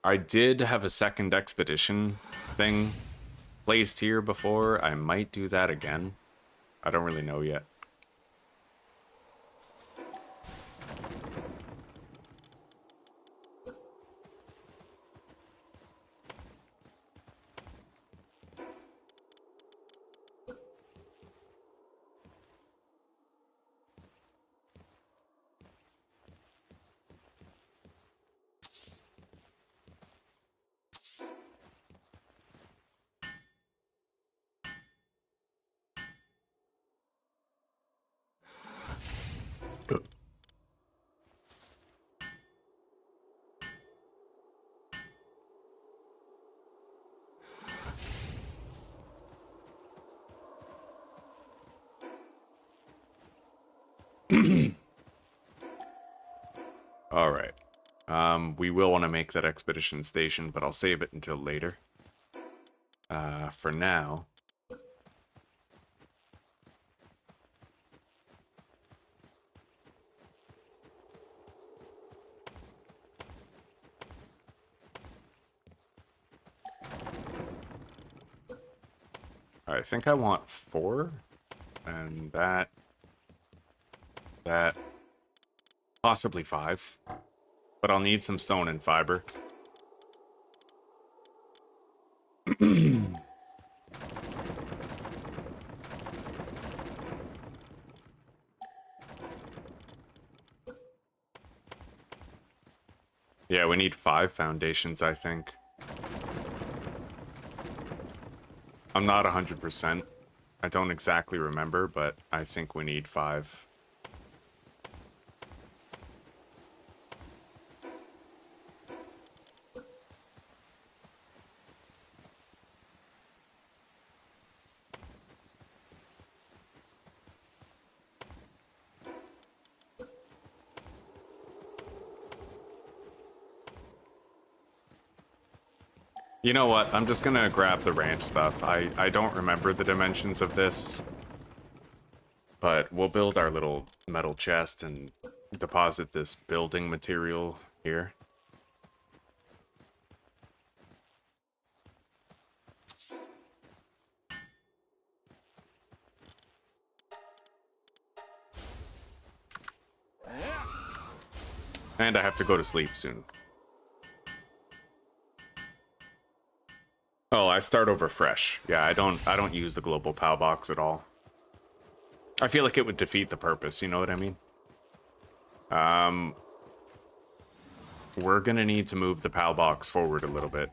Speaker 1: I did have a second expedition thing placed here before. I might do that again. I don't really know yet. All right. We will want to make that expedition station, but I'll save it until later. For now... I think I want 4, and that, possibly 5. But I'll need some stone and fiber. Yeah, we need 5 foundations, I think. I'm not 100%. I don't exactly remember, but I think we need 5. You know what? I'm just gonna grab the ranch stuff. I don't remember the dimensions of this. But we'll build our little metal chest and deposit this building material here. And I have to go to sleep soon. Oh, I start over fresh. Yeah, I don't use the global PAL box at all. I feel like it would defeat the purpose, you know what I mean? We're gonna need to move the PAL box forward a little bit.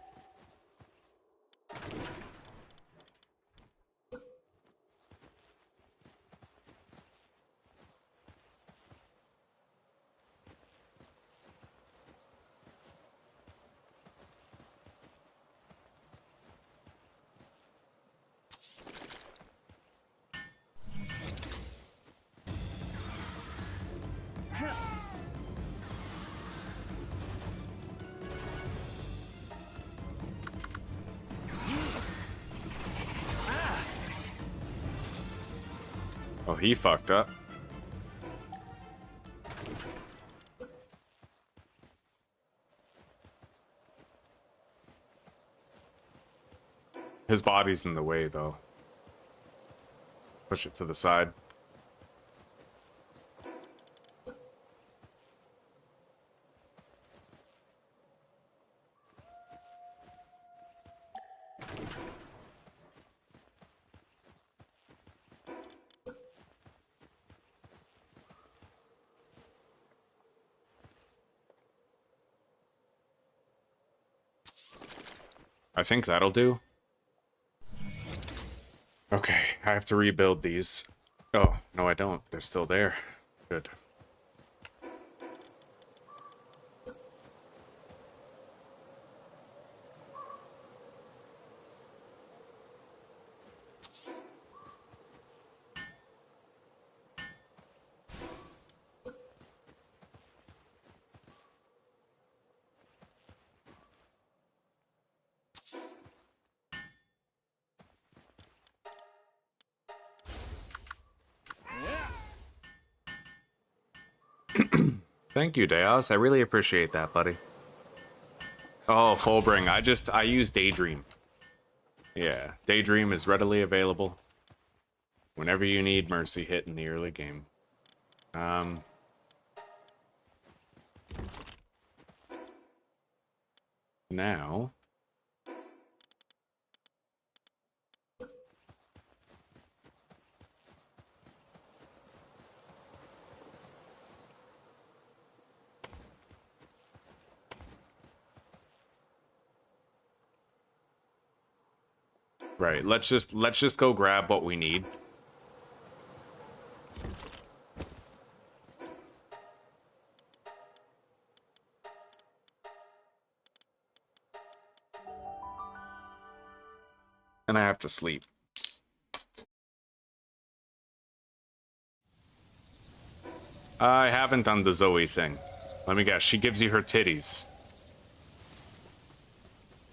Speaker 1: Oh, he fucked up. His body's in the way, though. Push it to the side. I think that'll do. Okay, I have to rebuild these. Oh, no I don't. They're still there. Good. Thank you, Deos. I really appreciate that, buddy. Oh, Fullbring. I use Daydream. Yeah, Daydream is readily available. Whenever you need Mercy hit in the early game. Now... Right, let's just go grab what we need. And I have to sleep. I haven't done the Zoe thing. Let me guess, she gives you her titties.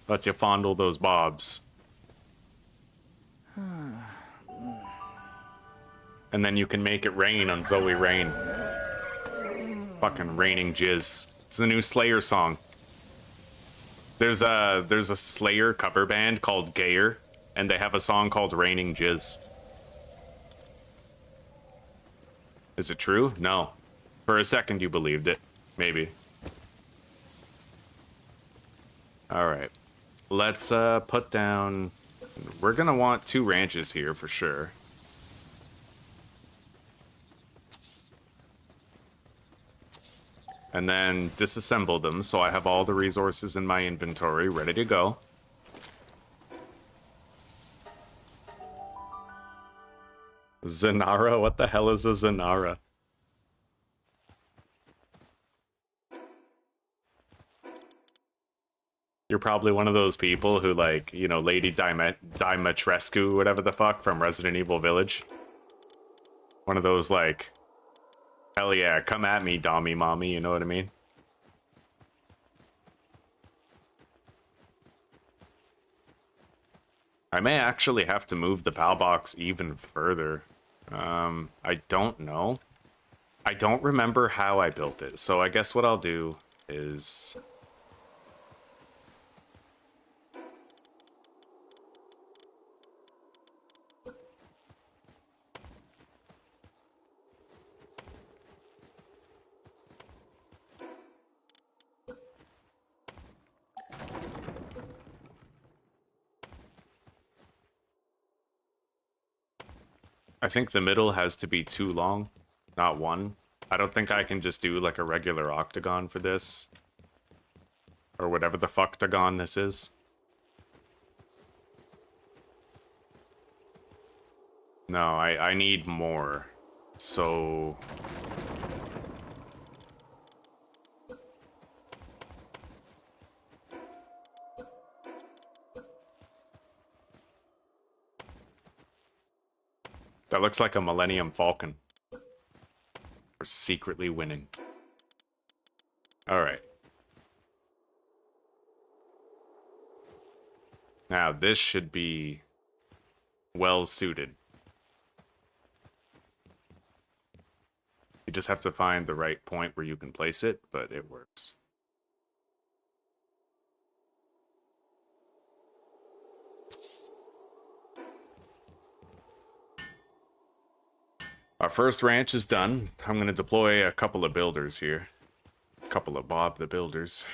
Speaker 1: Lets you fondle those bobs. And then you can make it rain on Zoe Rain. Fucking raining jizz. It's the new Slayer song. There's a Slayer cover band called Gayer, and they have a song called Raining Jizz. Is it true? No. For a second you believed it. Maybe. Alright. Let's put down... We're gonna want 2 ranches here for sure. And then disassemble them so I have all the resources in my inventory ready to go. Zanara? What the hell is a Zanara? You're probably one of those people who, like, you know, Lady Dimitrescu, whatever the fuck, from Resident Evil Village. One of those, like, hell yeah, come at me, Dommy Mommy, you know what I mean? I may actually have to move the Palbox even further. I don't know. I don't remember how I built it, so I guess what I'll do is... I think the middle has to be 2 long, not 1. I don't think I can just do like a regular octagon for this. Or whatever the fucktagon this is. No, I need more. So... That looks like a Millennium Falcon. We're secretly winning. Alright. Now, this should be well suited. You just have to find the right point where you can place it, but it works. Our first ranch is done. I'm going to deploy a couple of builders here. A couple of Bob the Builders.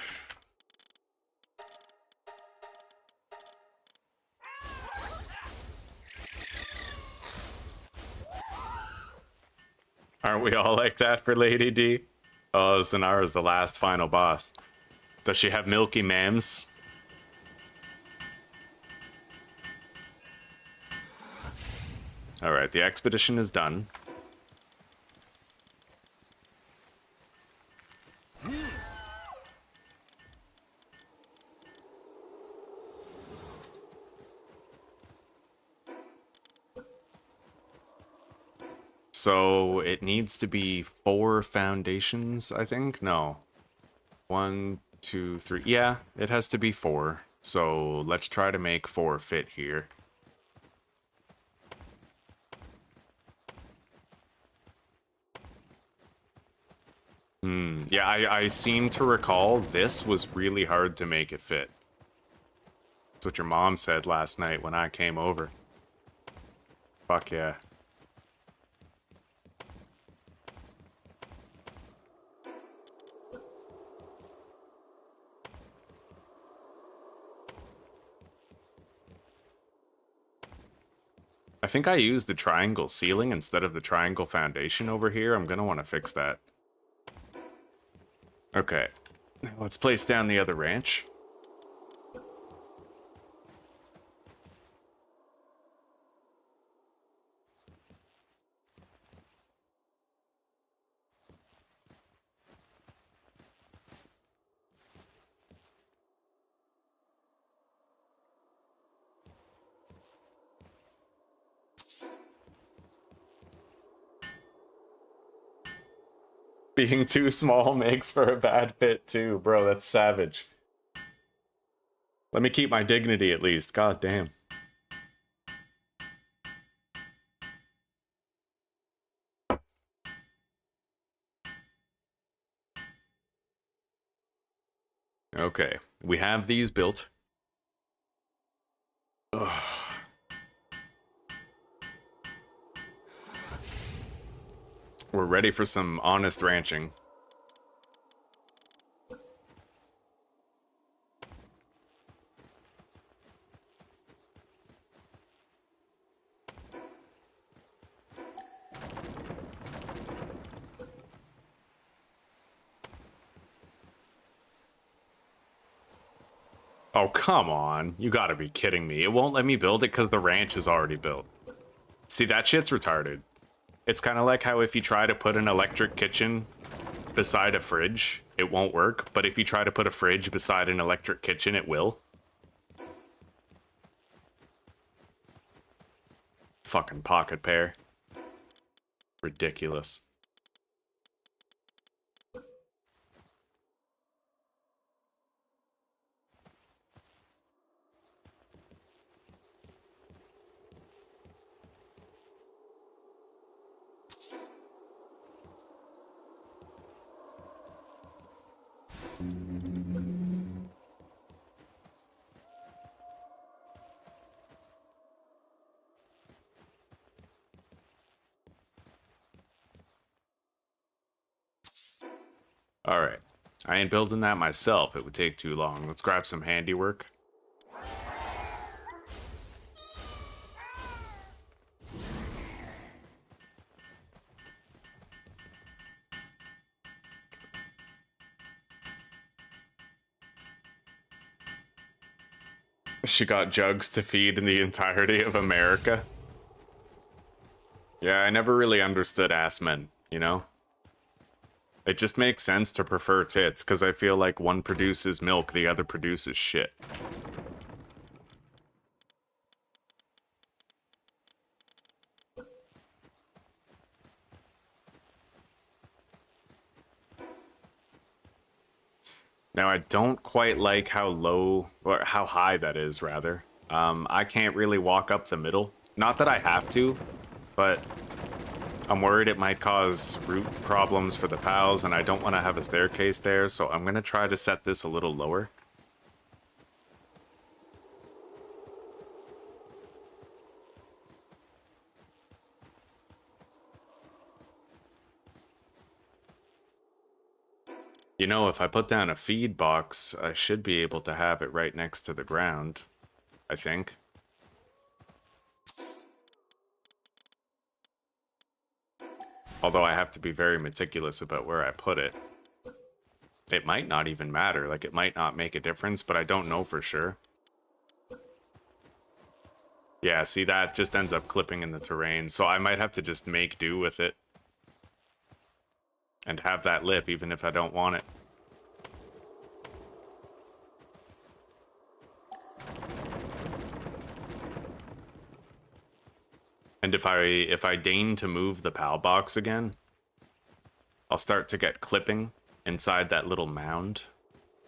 Speaker 1: Aren't we all like that for Lady D? Oh, Zanara's the last final boss. Does she have milky mams? Alright, the expedition is done. So it needs to be 4 foundations, I think? No. 1, 2, 3. Yeah, it has to be 4. So let's try to make 4 fit here. Yeah, I seem to recall this was really hard to make it fit. That's what your mom said last night when I came over. Fuck yeah. I think I used the triangle ceiling instead of the triangle foundation over here. I'm gonna want to fix that. Okay, let's place down the other ranch. Being too small makes for a bad fit too, bro. That's savage. Let me keep my dignity at least. God damn. Okay, we have these built. Ugh. We're ready for some honest ranching. Oh, come on. You gotta be kidding me. It won't let me build it because the ranch is already built. See, that shit's retarded. It's kind of like how if you try to put an electric kitchen beside a fridge, it won't work. But if you try to put a fridge beside an electric kitchen, it will. Fucking pocket pair. Ridiculous. Alright. I ain't building that myself. It would take too long. Let's grab some handiwork. She got jugs to feed in the entirety of America. Yeah, I never really understood ass men, you know? It just makes sense to prefer tits, because I feel like one produces milk, the other produces shit. Now, I don't quite like how low, or how high that is, rather. I can't really walk up the middle. Not that I have to, but I'm worried it might cause root problems for the pals, and I don't want to have a staircase there, so I'm going to try to set this a little lower. You know, if I put down a feed box, I should be able to have it right next to the ground, I think. Although I have to be very meticulous about where I put it. It might not even matter, like it might not make a difference, but I don't know for sure. Yeah, see, that just ends up clipping in the terrain, so I might have to just make do with it. And have that lip, even if I don't want it. And if I deign to move the PAL box again, I'll start to get clipping inside that little mound.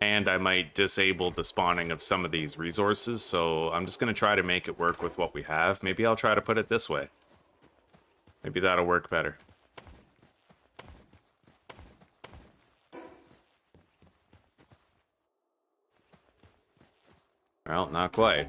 Speaker 1: And I might disable the spawning of some of these resources, so I'm just going to try to make it work with what we have. Maybe I'll try to put it this way. Maybe that'll work better. Well, not quite.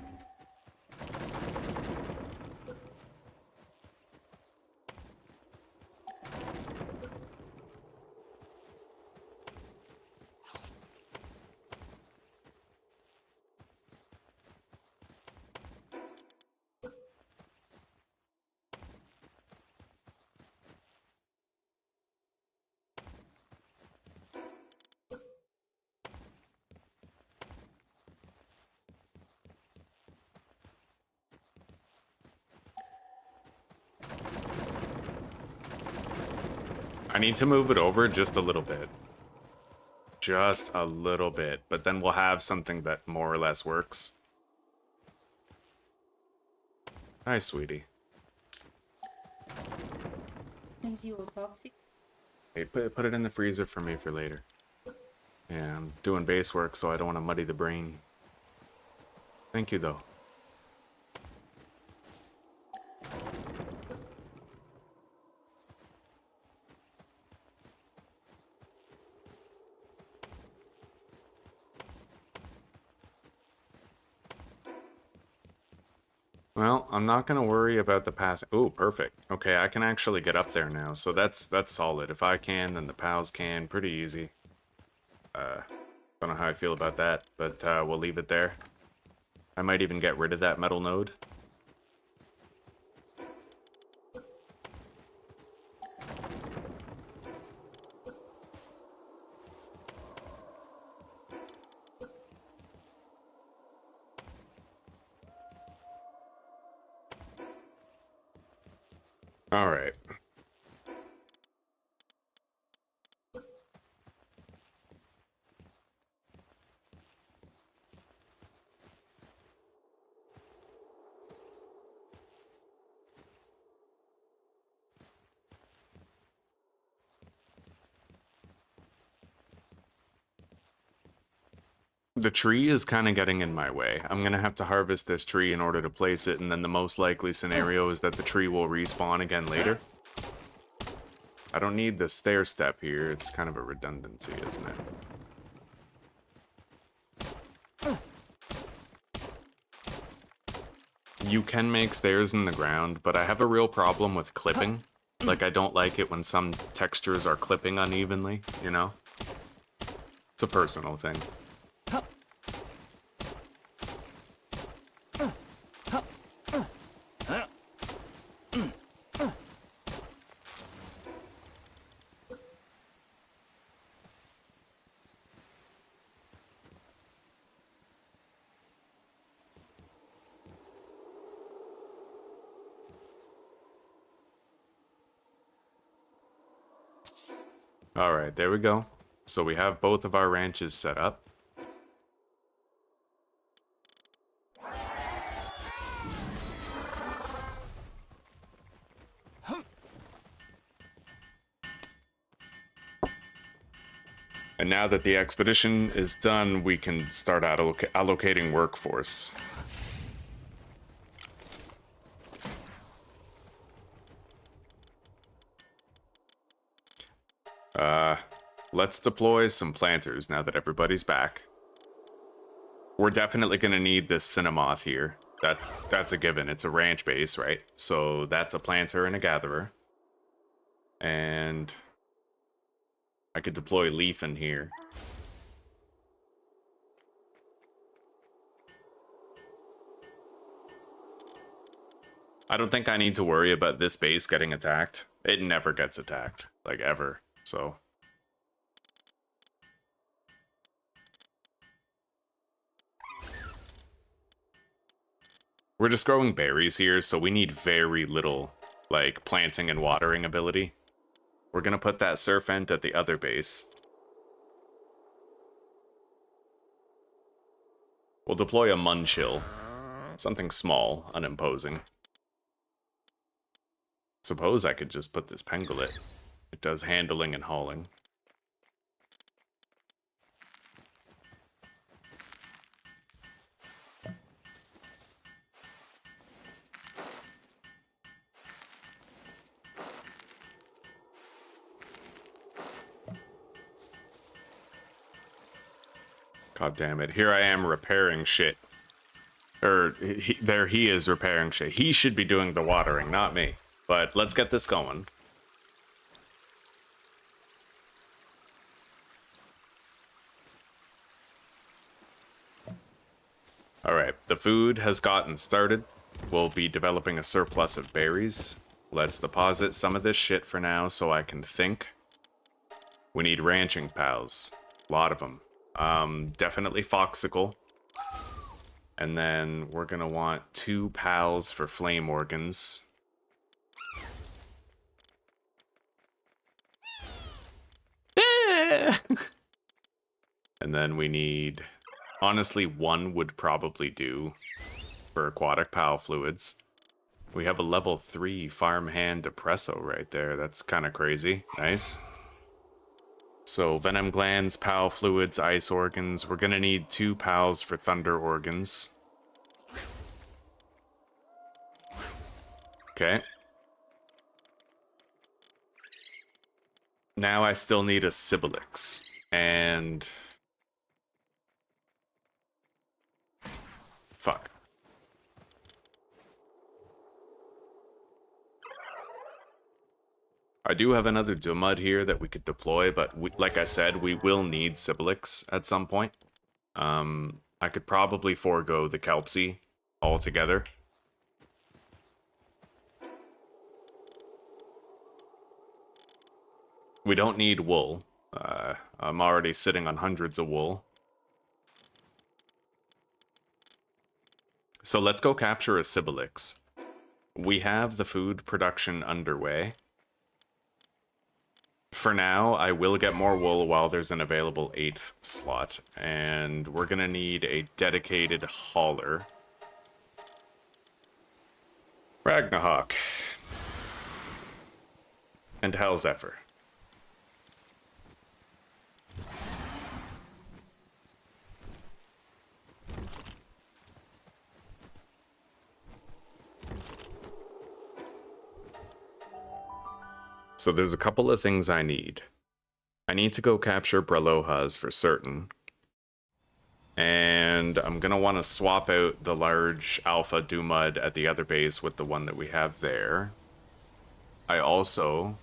Speaker 1: I need to move it over just a little bit. Just a little bit, but then we'll have something that more or less works. Hi, sweetie.
Speaker 2: Things you will popsy.
Speaker 1: Hey, put it in the freezer for me for later. Yeah, I'm doing base work, so I don't want to muddy the brain. Thank you, though. Well, I'm not gonna worry about the path. Oh, perfect. Okay, I can actually get up there now, so that's solid. If I can, then the pals can. Pretty easy. Don't know how I feel about that, but we'll leave it there. I might even get rid of that metal node. All right. The tree is kind of getting in my way. I'm going to have to harvest this tree in order to place it, and then the most likely scenario is that the tree will respawn again later. I don't need the stair step here. It's kind of a redundancy, isn't it? You can make stairs in the ground, but I have a real problem with clipping. Like, I don't like it when some textures are clipping unevenly, you know? It's a personal thing. Alright, there we go. So we have both of our ranches set up. And now that the expedition is done, we can start allocating workforce. Let's deploy some planters now that everybody's back. We're definitely going to need this Cinemoth here. That's a given. It's a ranch base, right? So that's a planter and a gatherer. And I could deploy Leaf in here. I don't think I need to worry about this base getting attacked. It never gets attacked, like ever, so... We're just growing berries here, so we need very little, like, planting and watering ability. We're gonna put that surf ent at the other base. We'll deploy a Munchill. Something small, unimposing. Suppose I could just put this Pengulet. It does handling and hauling. God damn it. Here I am repairing shit. There he is repairing shit. He should be doing the watering, not me. But let's get this going. Alright, the food has gotten started. We'll be developing a surplus of berries. Let's deposit some of this shit for now so I can think. We need ranching pals. A lot of them. Definitely Foxicle. And then we're gonna want 2 pals for flame organs. And then we need... Honestly, 1 would probably do for aquatic pal fluids. We have a level 3 farmhand depresso right there. That's kind of crazy. Nice. So venom glands, pal fluids, ice organs. We're gonna need 2 pals for thunder organs. Okay. Now I still need a Sibilix. And... fuck. I do have another Dumud here that we could deploy, but like I said, we will need Sibilix at some point. I could probably forego the Kelpsy altogether. We don't need wool. I'm already sitting on hundreds of wool. So let's go capture a Sibilix. We have the food production underway. For now, I will get more wool while there's an available 8th slot. And we're gonna need a dedicated hauler. Ragnahawk. And Hellzephyr. So there's a couple of things I need. I need to go capture Bralohas for certain. And I'm going to want to swap out the large Alpha Dumud at the other base with the one that we have there. I also...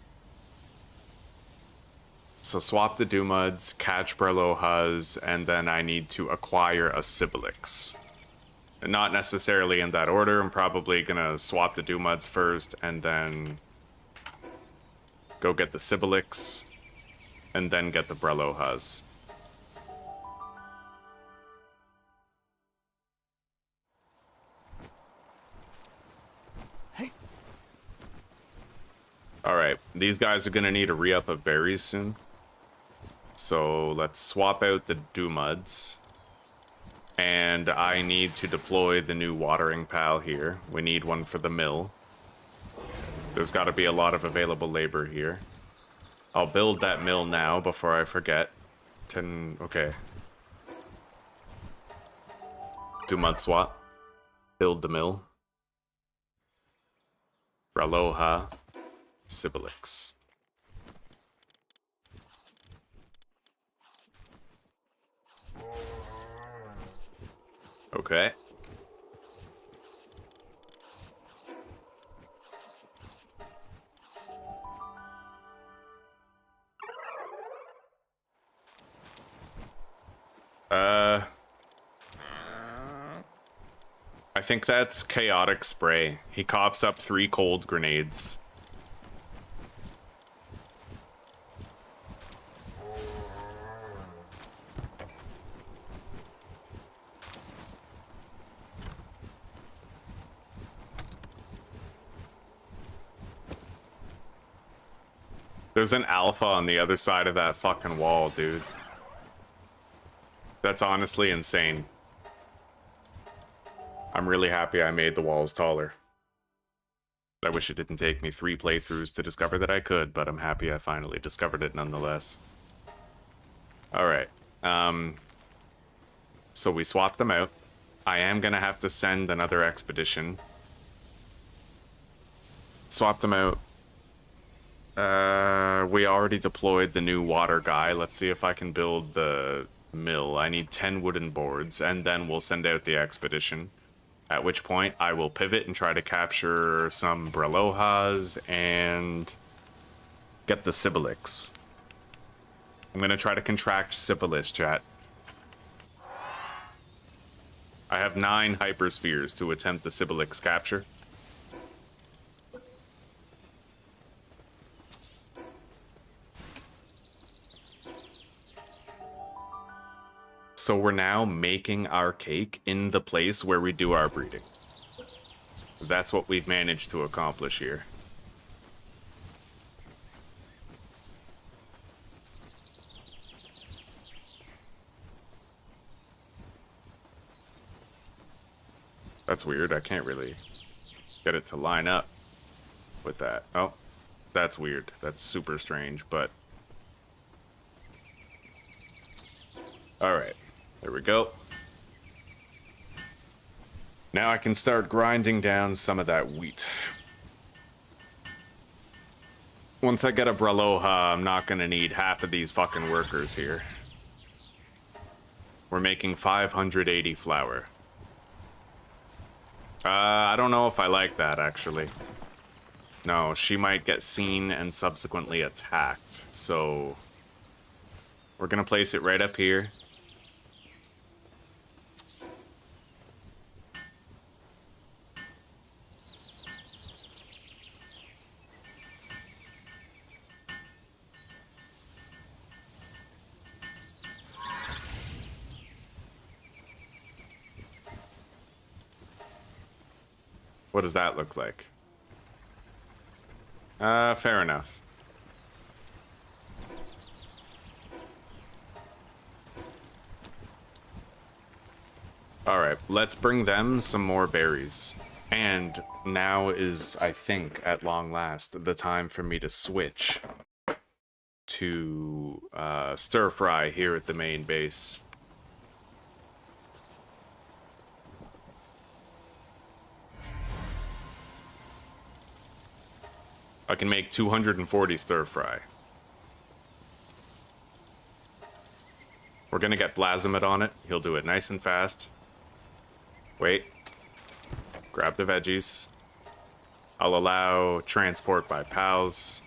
Speaker 1: So swap the Dumuds, catch Bralohas, and then I need to acquire a Sibilix. Not necessarily in that order. I'm probably going to swap the Dumuds first and then... go get the Sibilix, and then get the Bralohas.
Speaker 3: Hey.
Speaker 1: Alright, these guys are gonna need a re-up of berries soon. So let's swap out the Dumuds. And I need to deploy the new watering pal here. We need one for the mill. There's got to be a lot of available labor here. I'll build that mill now before I forget. Okay. Dumud swap. Build the mill. Braloha. Sibilix. Okay. I think that's Chaotic Spray. He coughs up 3 cold grenades. There's an alpha on the other side of that fucking wall, dude. That's honestly insane. I'm really happy I made the walls taller. I wish it didn't take me 3 playthroughs to discover that I could, but I'm happy I finally discovered it nonetheless. Alright. So we swapped them out. I am gonna have to send another expedition. Swap them out. We already deployed the new water guy. Let's see if I can build the mill. I need 10 wooden boards, and then we'll send out the expedition. At which point, I will pivot and try to capture some Bralohas and get the Sibilix. I'm gonna try to contract Syphilis, chat. I have 9 hyperspheres to attempt the Sibilix capture. So we're now making our cake in the place where we do our breeding. That's what we've managed to accomplish here. That's weird. I can't really get it to line up with that. Oh, that's weird. That's super strange, but Alright, there we go. Now I can start grinding down some of that wheat. Once I get a Braloha, I'm not gonna need half of these fucking workers here. We're making 580 flour. I don't know if I like that, actually. No, she might get seen and subsequently attacked, so... we're gonna place it right up here. What does that look like? Fair enough. Alright, let's bring them some more berries. And now is, I think, at long last, the time for me to switch to stir fry here at the main base. I can make 240 stir fry. We're gonna get Blazamid on it. He'll do it nice and fast. Wait. Grab the veggies. I'll allow transport by pals.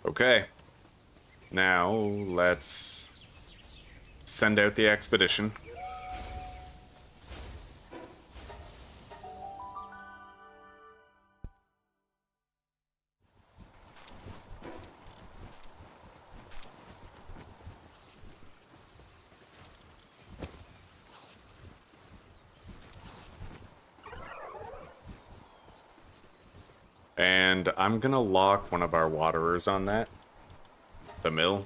Speaker 1: Okay. Now, let's send out the expedition. And I'm gonna lock one of our waterers on that. The mill.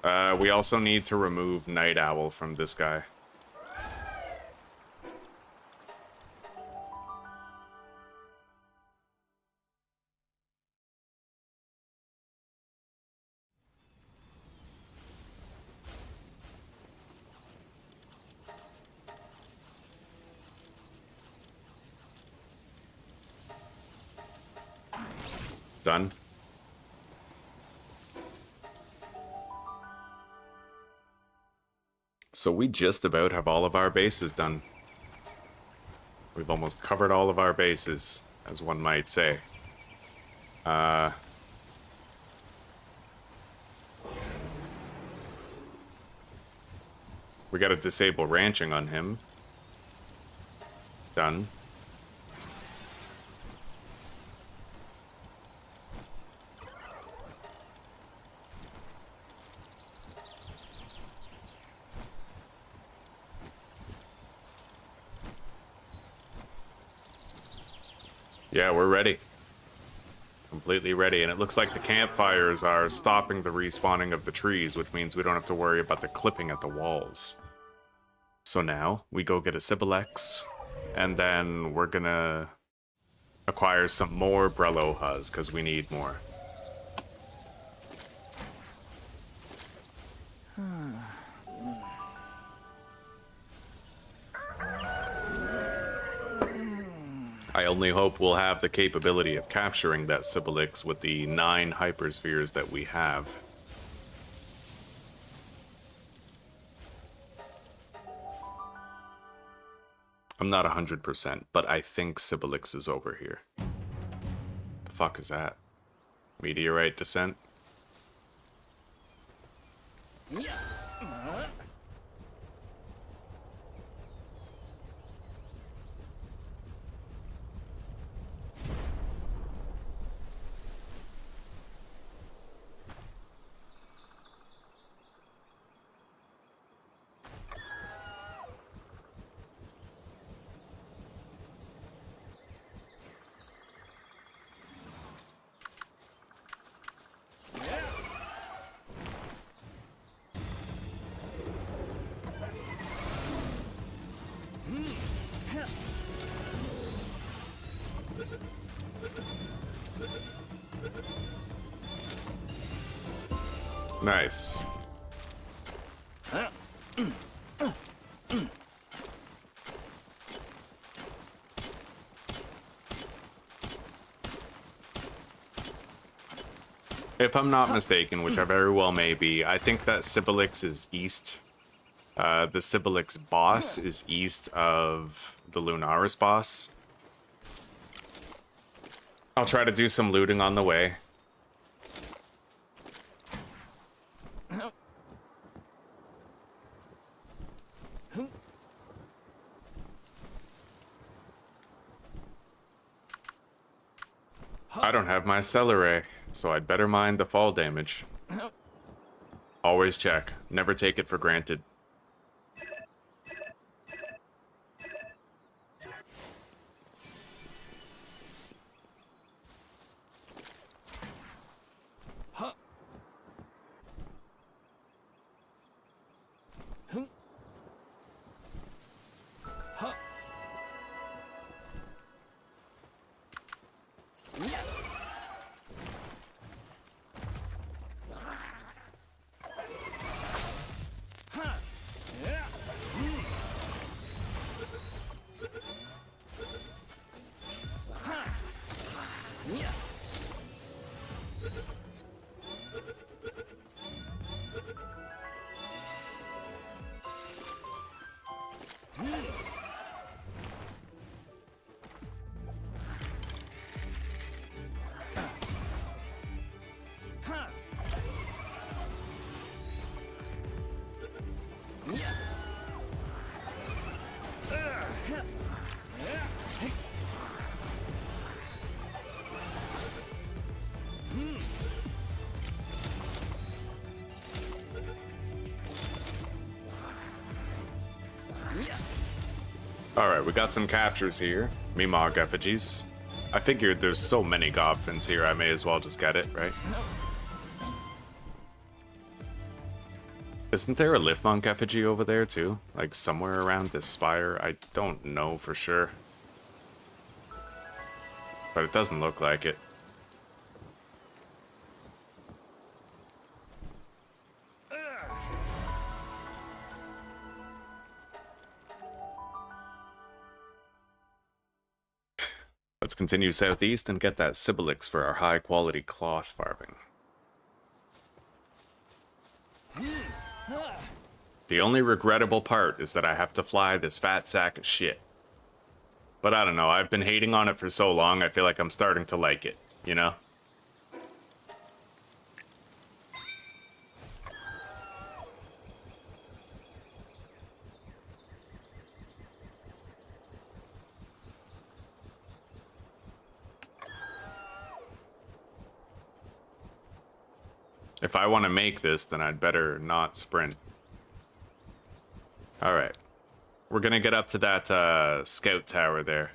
Speaker 1: We also need to remove Night Owl from this guy. Done. So we just about have all of our bases done. We've almost covered all of our bases, as one might say. We gotta disable ranching on him. Done. Yeah, we're ready. Completely ready, and it looks like the campfires are stopping the respawning of the trees, which means we don't have to worry about the clipping at the walls. So now, we go get a Sibilex, and then we're gonna acquire some more Brelohas, because we need more. I only hope we'll have the capability of capturing that Sibilex with the 9 hyperspheres that we have. I'm not 100%, but I think Sibilex is over here. The fuck is that? Meteorite descent.
Speaker 3: Yeah.
Speaker 1: Nice. If I'm not mistaken, which I very well may be, I think that Sibylix is east. The Sibylix boss is east of the Lunaris boss. I'll try to do some looting on the way. I don't have my Celeray, so I'd better mind the fall damage. Always check. Never take it for granted. Alright, we got some captures here. Mimog effigies. I figured there's so many Gobfins here, I may as well just get it, right? Isn't there a Liftmonk effigy over there too? Like somewhere around this spire? I don't know for sure. But it doesn't look like it. Let's continue southeast and get that Sibylix for our high-quality cloth farming. The only regrettable part is that I have to fly this fat sack of shit. But I don't know, I've been hating on it for so long, I feel like I'm starting to like it, you know? If I want to make this, then I'd better not sprint. Alright. We're gonna get up to that scout tower there.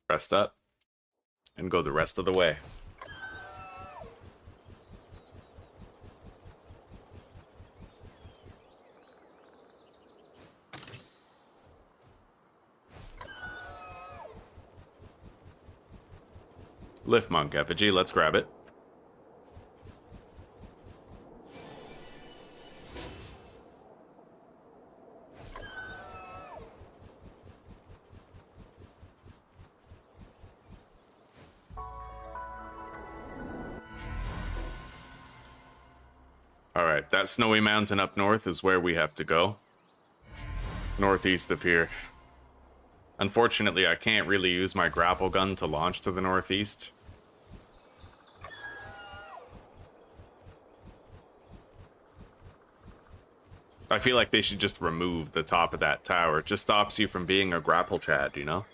Speaker 1: Rest up and go the rest of the way. Lift monk effigy, let's grab it. Alright, that snowy mountain up north is where we have to go. Northeast of here. Unfortunately, I can't really use my grapple gun to launch to the northeast. I feel like they should just remove the top of that tower. It just stops you from being a grapple chad, you know?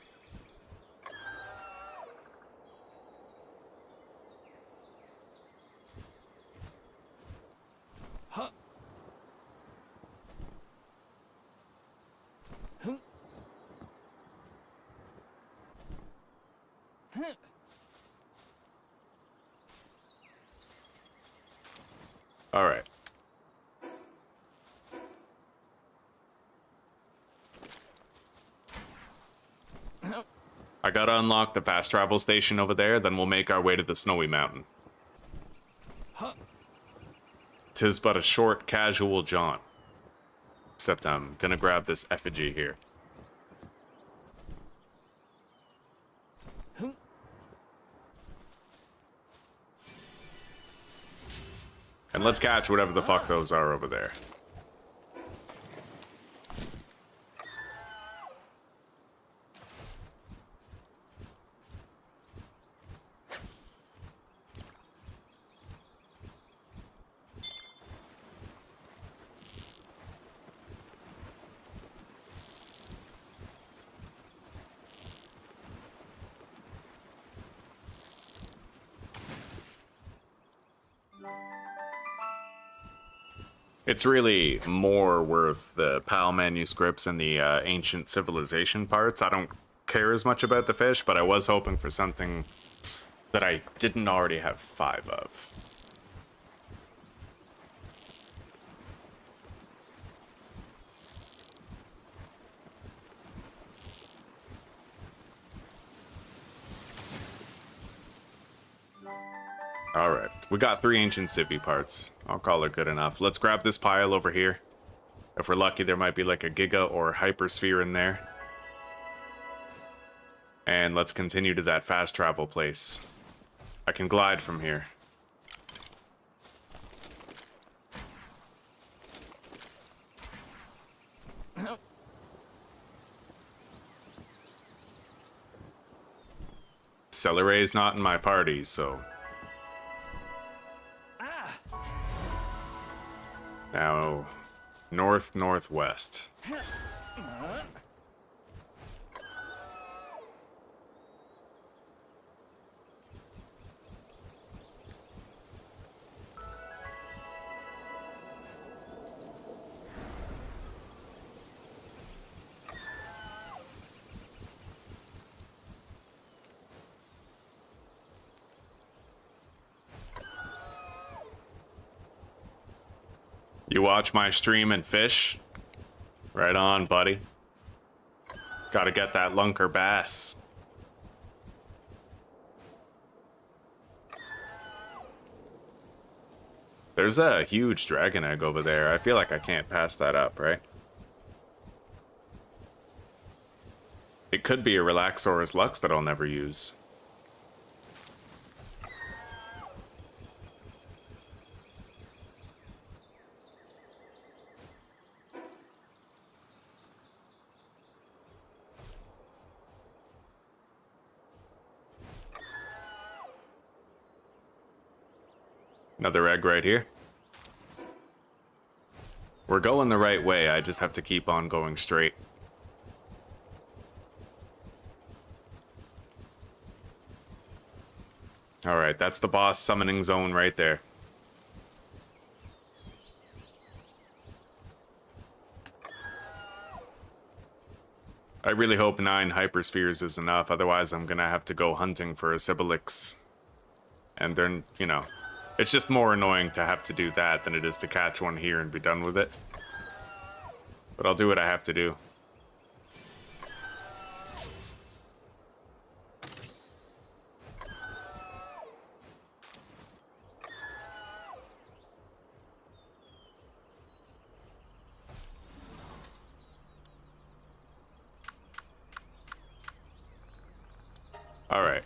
Speaker 3: Huh. Huh. Huh.
Speaker 1: All right. I gotta unlock the fast travel station over there, then we'll make our way to the snowy mountain.
Speaker 3: Huh.
Speaker 1: 'Tis but a short, casual jaunt. Except I'm gonna grab this effigy here.
Speaker 3: Huh.
Speaker 1: And let's catch whatever the fuck those are over there. It's really more worth the PAL manuscripts and the ancient civilization parts. I don't care as much about the fish, but I was hoping for something that I didn't already have 5 of. Alright, we got 3 ancient civvy parts. I'll call it good enough. Let's grab this pile over here. If we're lucky, there might be like a giga or hypersphere in there. And let's continue to that fast travel place. I can glide from here. Celeray's not in my party, so... Now, north-northwest. You watch my stream and fish? Right on, buddy. Gotta get that lunker bass. There's a huge dragon egg over there. I feel like I can't pass that up, right? It could be a Relaxaurus Lux that I'll never use. Another egg right here. We're going the right way, I just have to keep on going straight. Alright, that's the boss summoning zone right there. I really hope 9 hyperspheres is enough, otherwise I'm gonna have to go hunting for a Sibilix. And then, you know... It's just more annoying to have to do that than it is to catch one here and be done with it. But I'll do what I have to do. All right.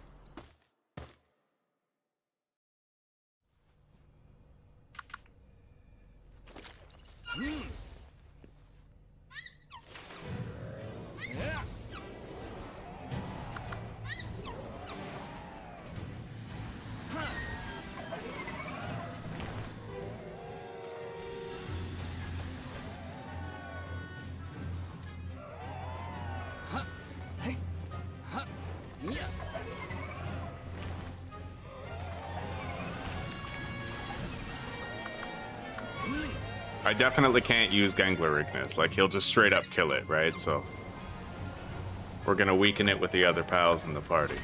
Speaker 1: I definitely can't use Gangler Ignis. Like, he'll just straight up kill it, right? So we're gonna weaken it with the other pals in the party.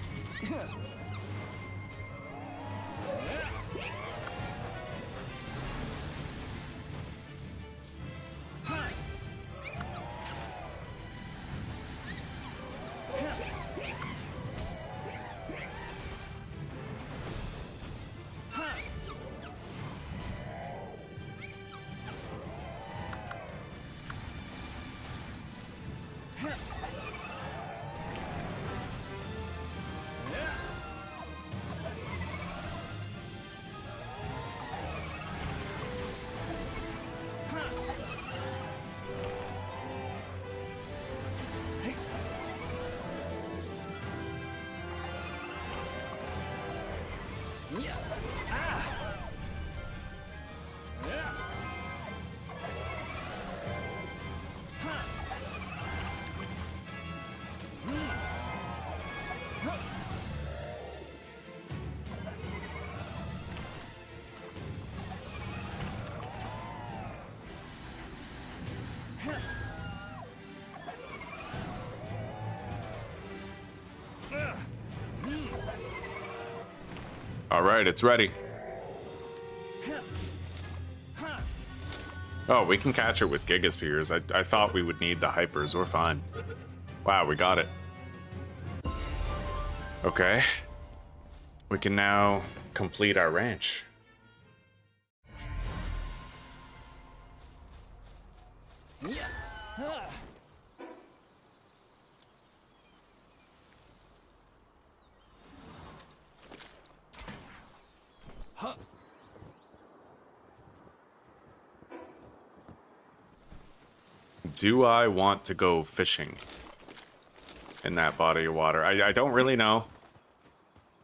Speaker 1: All right, it's ready. Oh, we can catch it with Gigaspheres. I thought we would need the hypers. We're fine. Wow, we got it. Okay. We can now complete our ranch. Do I want to go fishing in that body of water? I don't really know,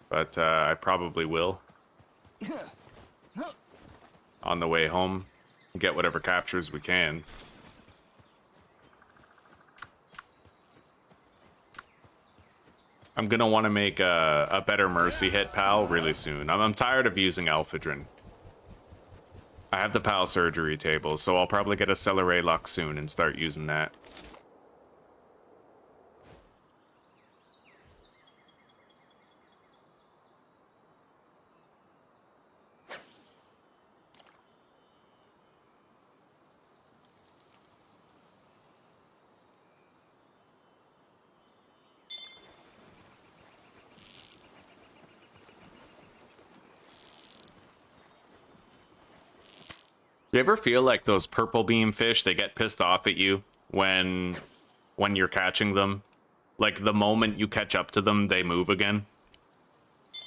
Speaker 1: but I probably will. On the way home, get whatever captures we can. I'm gonna want to make a better Mercy hit pal really soon. I'm tired of using Alphadrin. I have the pal surgery table, so I'll probably get a Celeray Luck soon and start using that. You ever feel like those purple beam fish, they get pissed off at you when you're catching them? Like, the moment you catch up to them, they move again?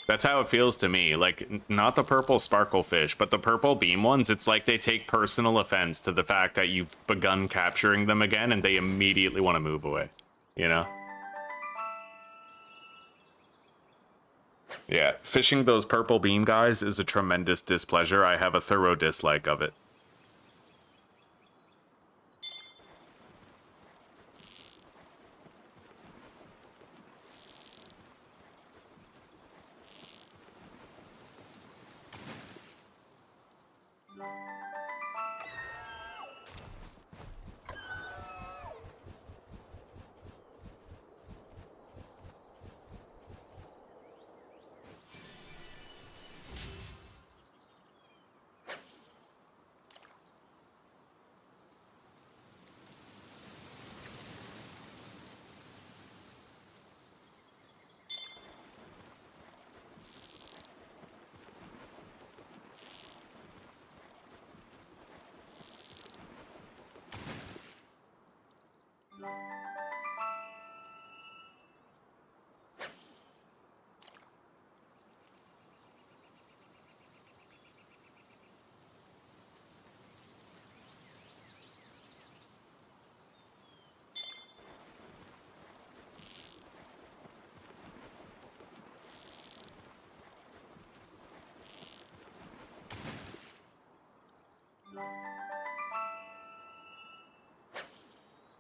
Speaker 1: That's how it feels to me. Like, not the purple sparkle fish, but the purple beam ones, it's like they take personal offense to the fact that you've begun capturing them again, and they immediately want to move away, you know? Yeah, fishing those purple beam guys is a tremendous displeasure. I have a thorough dislike of it.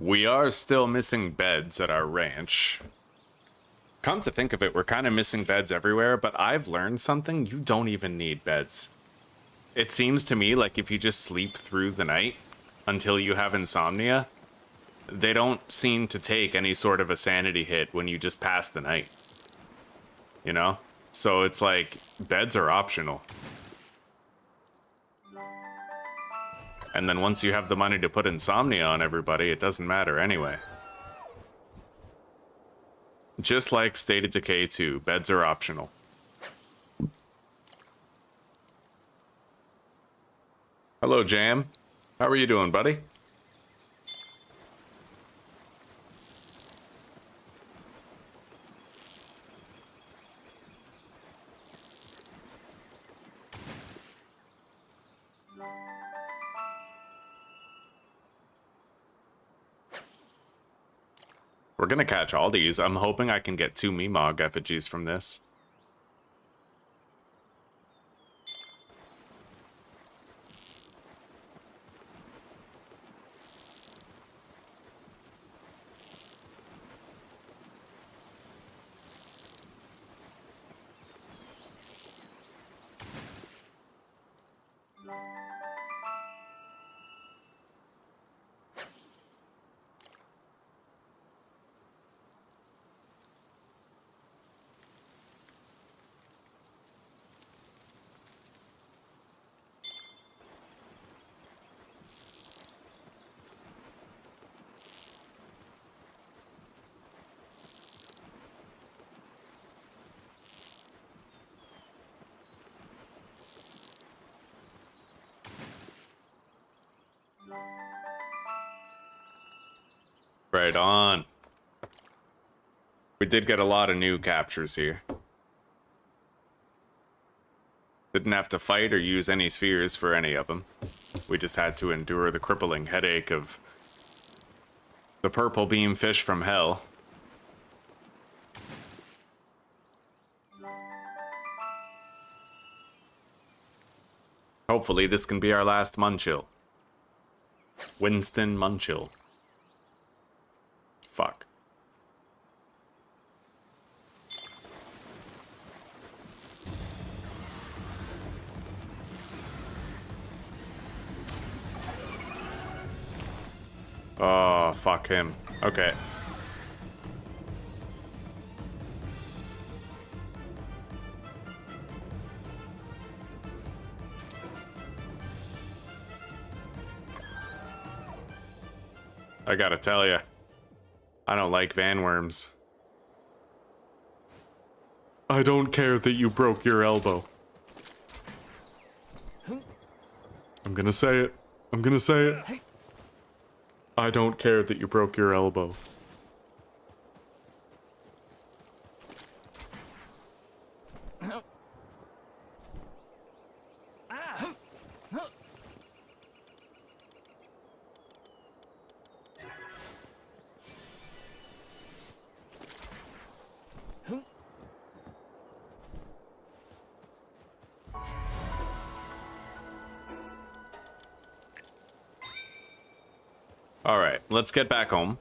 Speaker 1: We are still missing beds at our ranch. Come to think of it, we're kind of missing beds everywhere, but I've learned something. You don't even need beds. It seems to me like if you just sleep through the night until you have insomnia, they don't seem to take any sort of a sanity hit when you just pass the night. You know? So it's like, beds are optional. And then once you have the money to put insomnia on everybody, it doesn't matter anyway. Just like State of Decay 2, beds are optional. Hello, Jam. How are you doing, buddy? We're gonna catch all these. I'm hoping I can get 2 Meemog effigies from this. Right on. We did get a lot of new captures here. Didn't have to fight or use any spheres for any of them. We just had to endure the crippling headache of the purple beam fish from hell. Hopefully this can be our last Munchill. Winston Munchill. Fuck. Oh, fuck him. Okay. I gotta tell ya, I don't like vanworms. I don't care that you broke your elbow. I'm gonna say it. I'm gonna say it. I don't care that you broke your elbow. All right, let's get back home.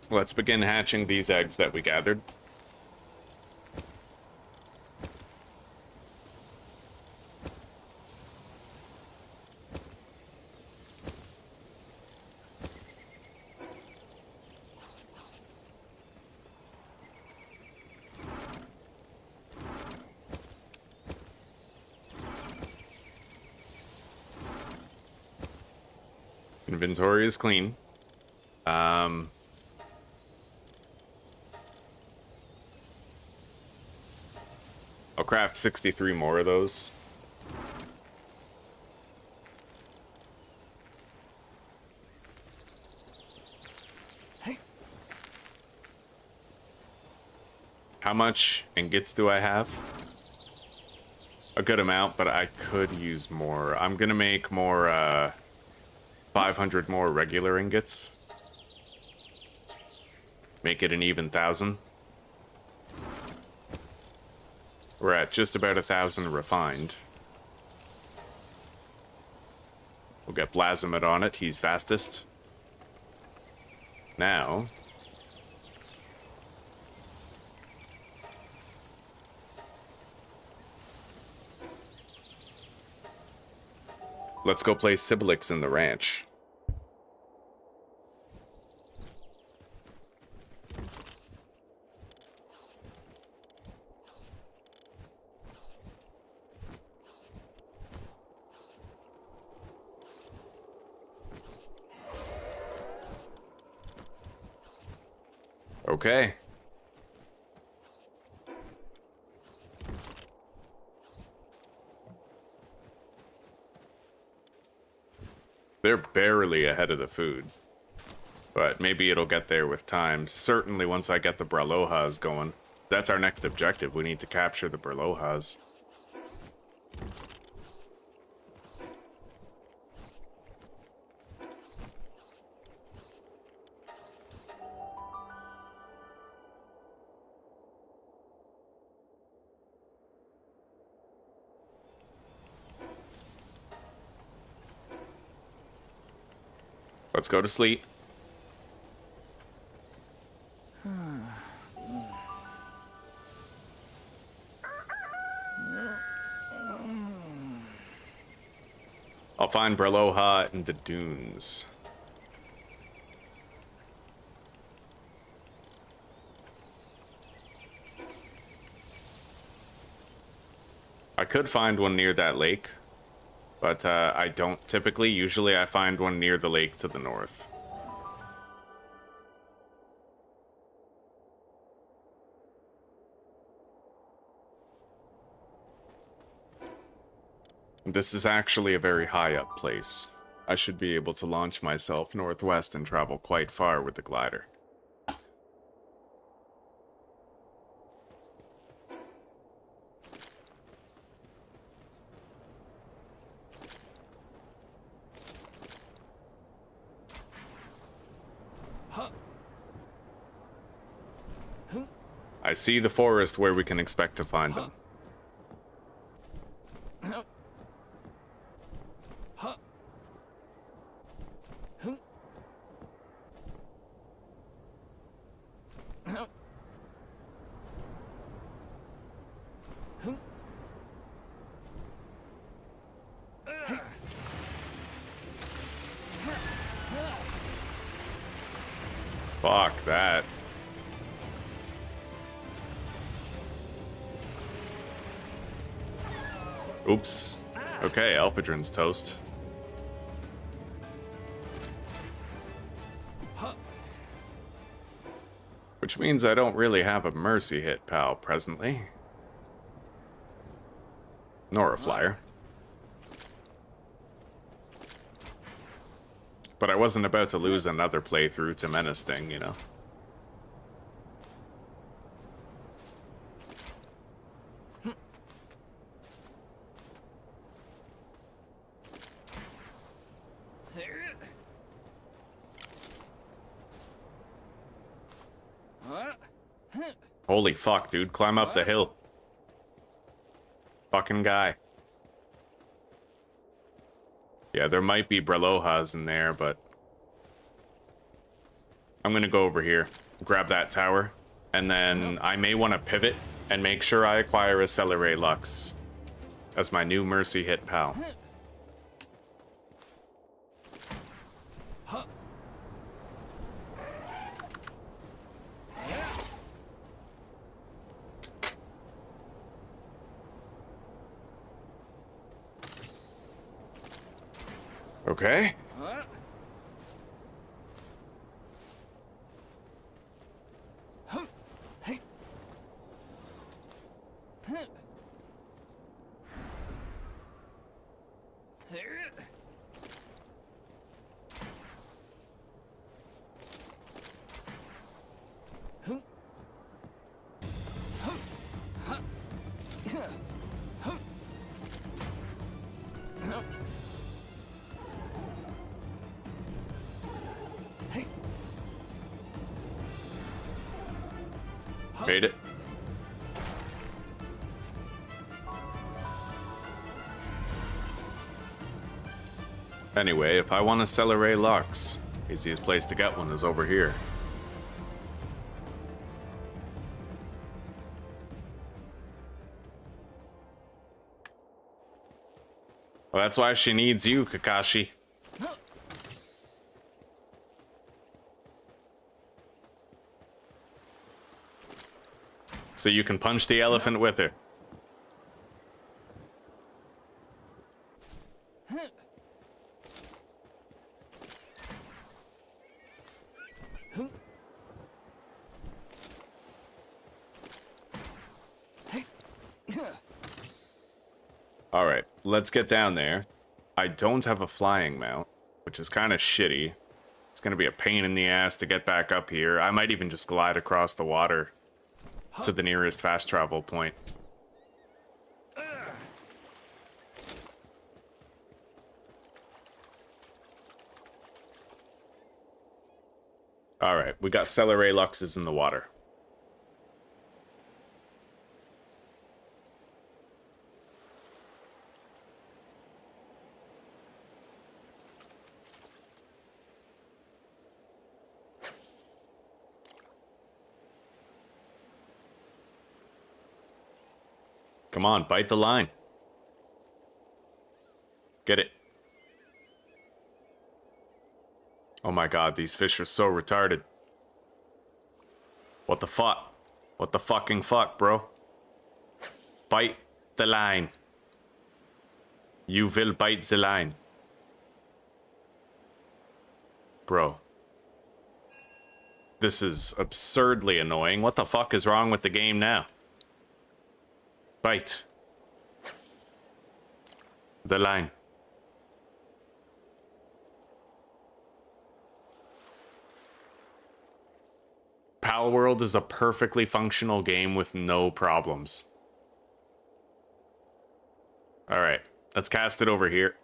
Speaker 1: Let's begin hatching these eggs that we gathered. Inventory is clean. I'll craft 63 more of those. How much ingots do I have? A good amount, but I could use more. I'm gonna make more, 500 more regular ingots. Make it an even 1,000. We're at just about 1,000 refined. We'll get Blasphemous on it, he's fastest. Now... let's go play Sibilix in the ranch. Okay. They're barely ahead of the food. But maybe it'll get there with time. Certainly once I get the Bralohas going. That's our next objective. We need to capture the Bralohas. Let's go to sleep. I'll find Braloha in the dunes. I could find one near that lake. But I don't typically. Usually I find one near the lake to the north. This is actually a very high up place. I should be able to launch myself northwest and travel quite far with the glider. I see the forest where we can expect to find them. Fuck that. Oops. Okay, Alphadrin's toast. Which means I don't really have a mercy hit, pal, presently. Nor a flyer. But I wasn't about to lose another playthrough to Menacing, you know. Holy fuck, dude. Climb up the hill. Fucking guy. Yeah, there might be Bralohas in there, but... I'm gonna go over here, grab that tower, and then I may want to pivot and make sure I acquire a Celeray Lux as my new mercy hit pal. Okay. Made it. Anyway, if I want to sell array Lux, easiest place to get one is over here. Well, that's why she needs you, Kakashi. So you can punch the elephant with her. Alright, let's get down there. I don't have a flying mount, which is kind of shitty. It's gonna be a pain in the ass to get back up here. I might even just glide across the water to the nearest fast travel point. Alright, we got Celeray Luxes in the water. Come on, bite the line. Get it. Oh my god, these fish are so retarded. What the fuck? What the fucking fuck, bro? Bite the line. You will bite the line. Bro. This is absurdly annoying. What the fuck is wrong with the game now? Bite. The line. Palworld is a perfectly functional game with no problems. Alright, let's cast it over here.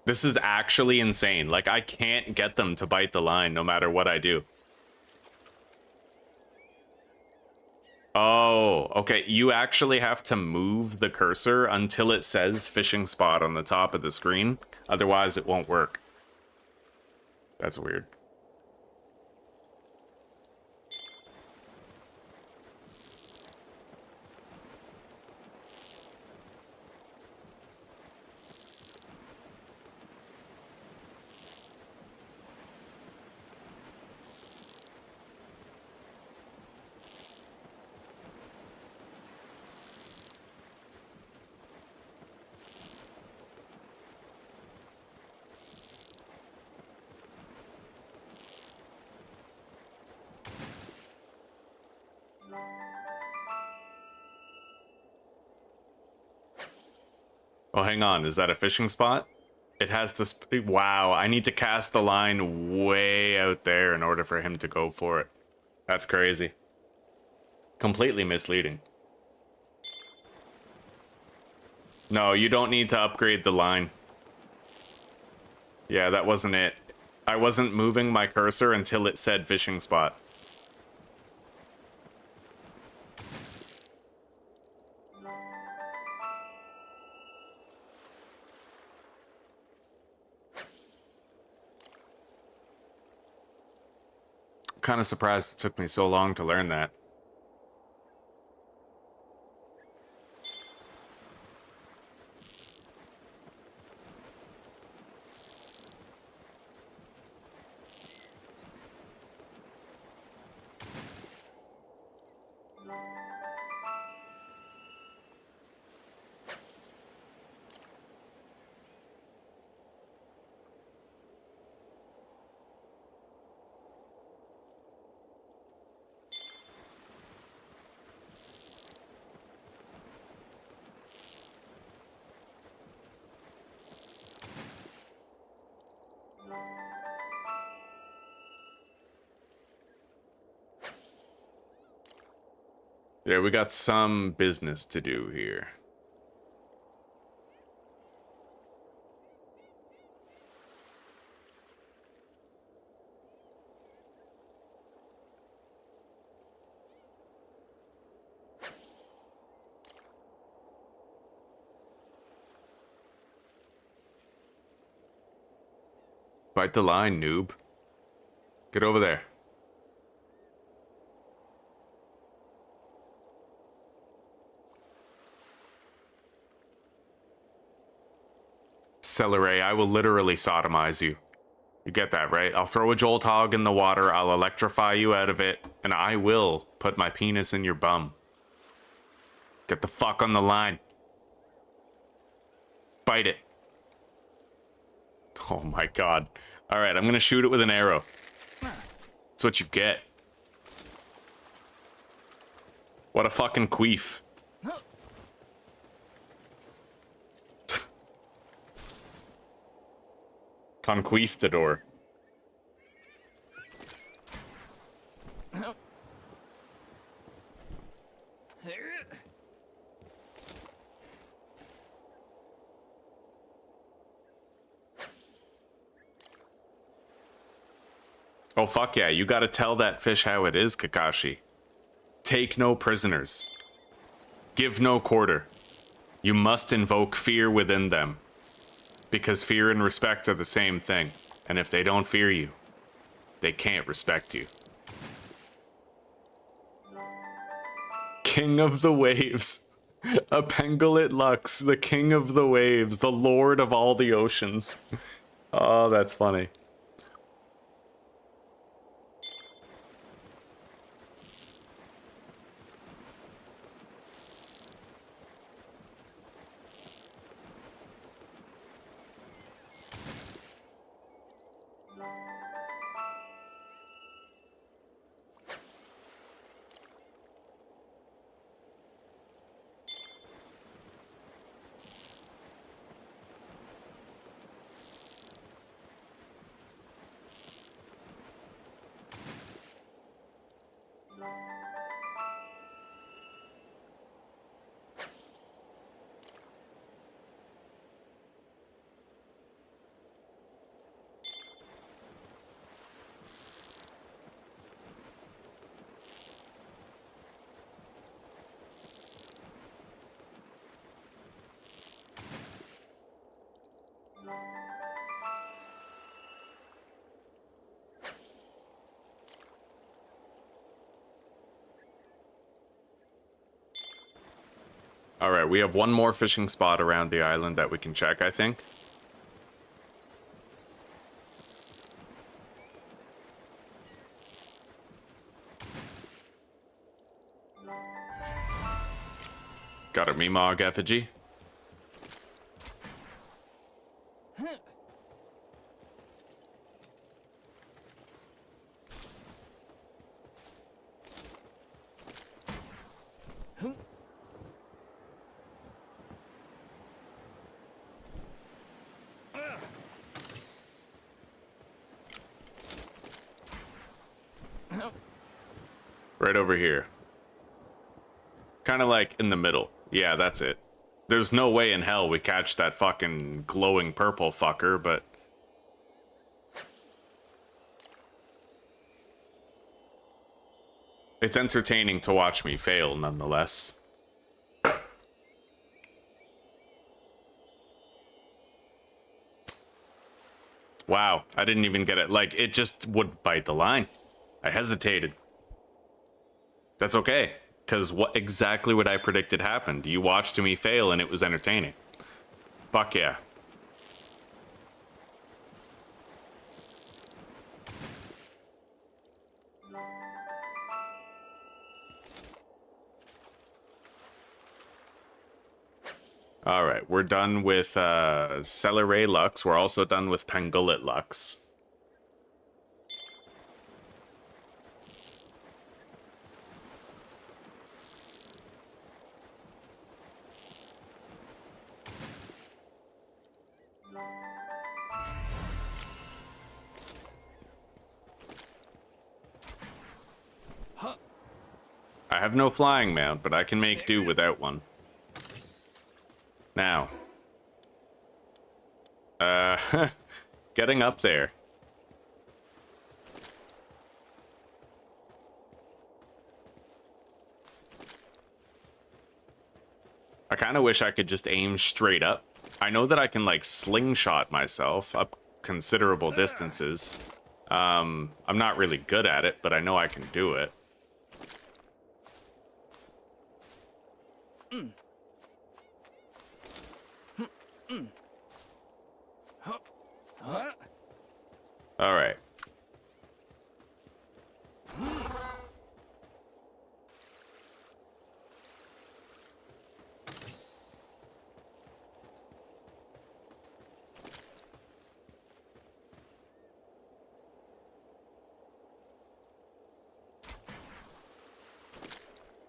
Speaker 1: This is actually insane. Like, I can't get them to bite the line no matter what I do. Oh, okay. You actually have to move the cursor until it says fishing spot on the top of the screen. Otherwise, it won't work. That's weird. Oh, hang on. Is that a fishing spot? It has to... Wow, I need to cast the line way out there in order for him to go for it. That's crazy. Completely misleading. No, you don't need to upgrade the line. Yeah, that wasn't it. I wasn't moving my cursor until it said fishing spot. Kind of surprised it took me so long to learn that. Yeah, we got some business to do here. Bite the line, noob. Get over there. Celery, I will literally sodomize you. You get that, right? I'll throw a Jolt Hog in the water, I'll electrify you out of it, and I will put my penis in your bum. Get the fuck on the line. Bite it. Oh my god. Alright, I'm gonna shoot it with an arrow. That's what you get. What a fucking queef. Conquistador. Oh fuck yeah, you gotta tell that fish how it is, Kakashi. Take no prisoners. Give no quarter. You must invoke fear within them. Because fear and respect are the same thing. And if they don't fear you, they can't respect you. King of the waves. A Pangolin Lux, the king of the waves, the lord of all the oceans. Oh, that's funny. Alright, we have one more fishing spot around the island that we can check, I think. Got a Meemog effigy. Right over here. Kind of like in the middle. Yeah, that's it. There's no way in hell we catch that fucking glowing purple fucker, but... it's entertaining to watch me fail, nonetheless. Wow, I didn't even get it. Like, it just would bite the line. I hesitated. That's okay, because what exactly what I predicted happened. You watched me fail and it was entertaining. Fuck yeah. Alright, we're done with Celery Lux. We're also done with Pangolin Lux. I have no flying mount, but I can make do without one. Now. Getting up there. I kind of wish I could just aim straight up. I know that I can, like, slingshot myself up considerable distances. I'm not really good at it, but I know I can do it. All right.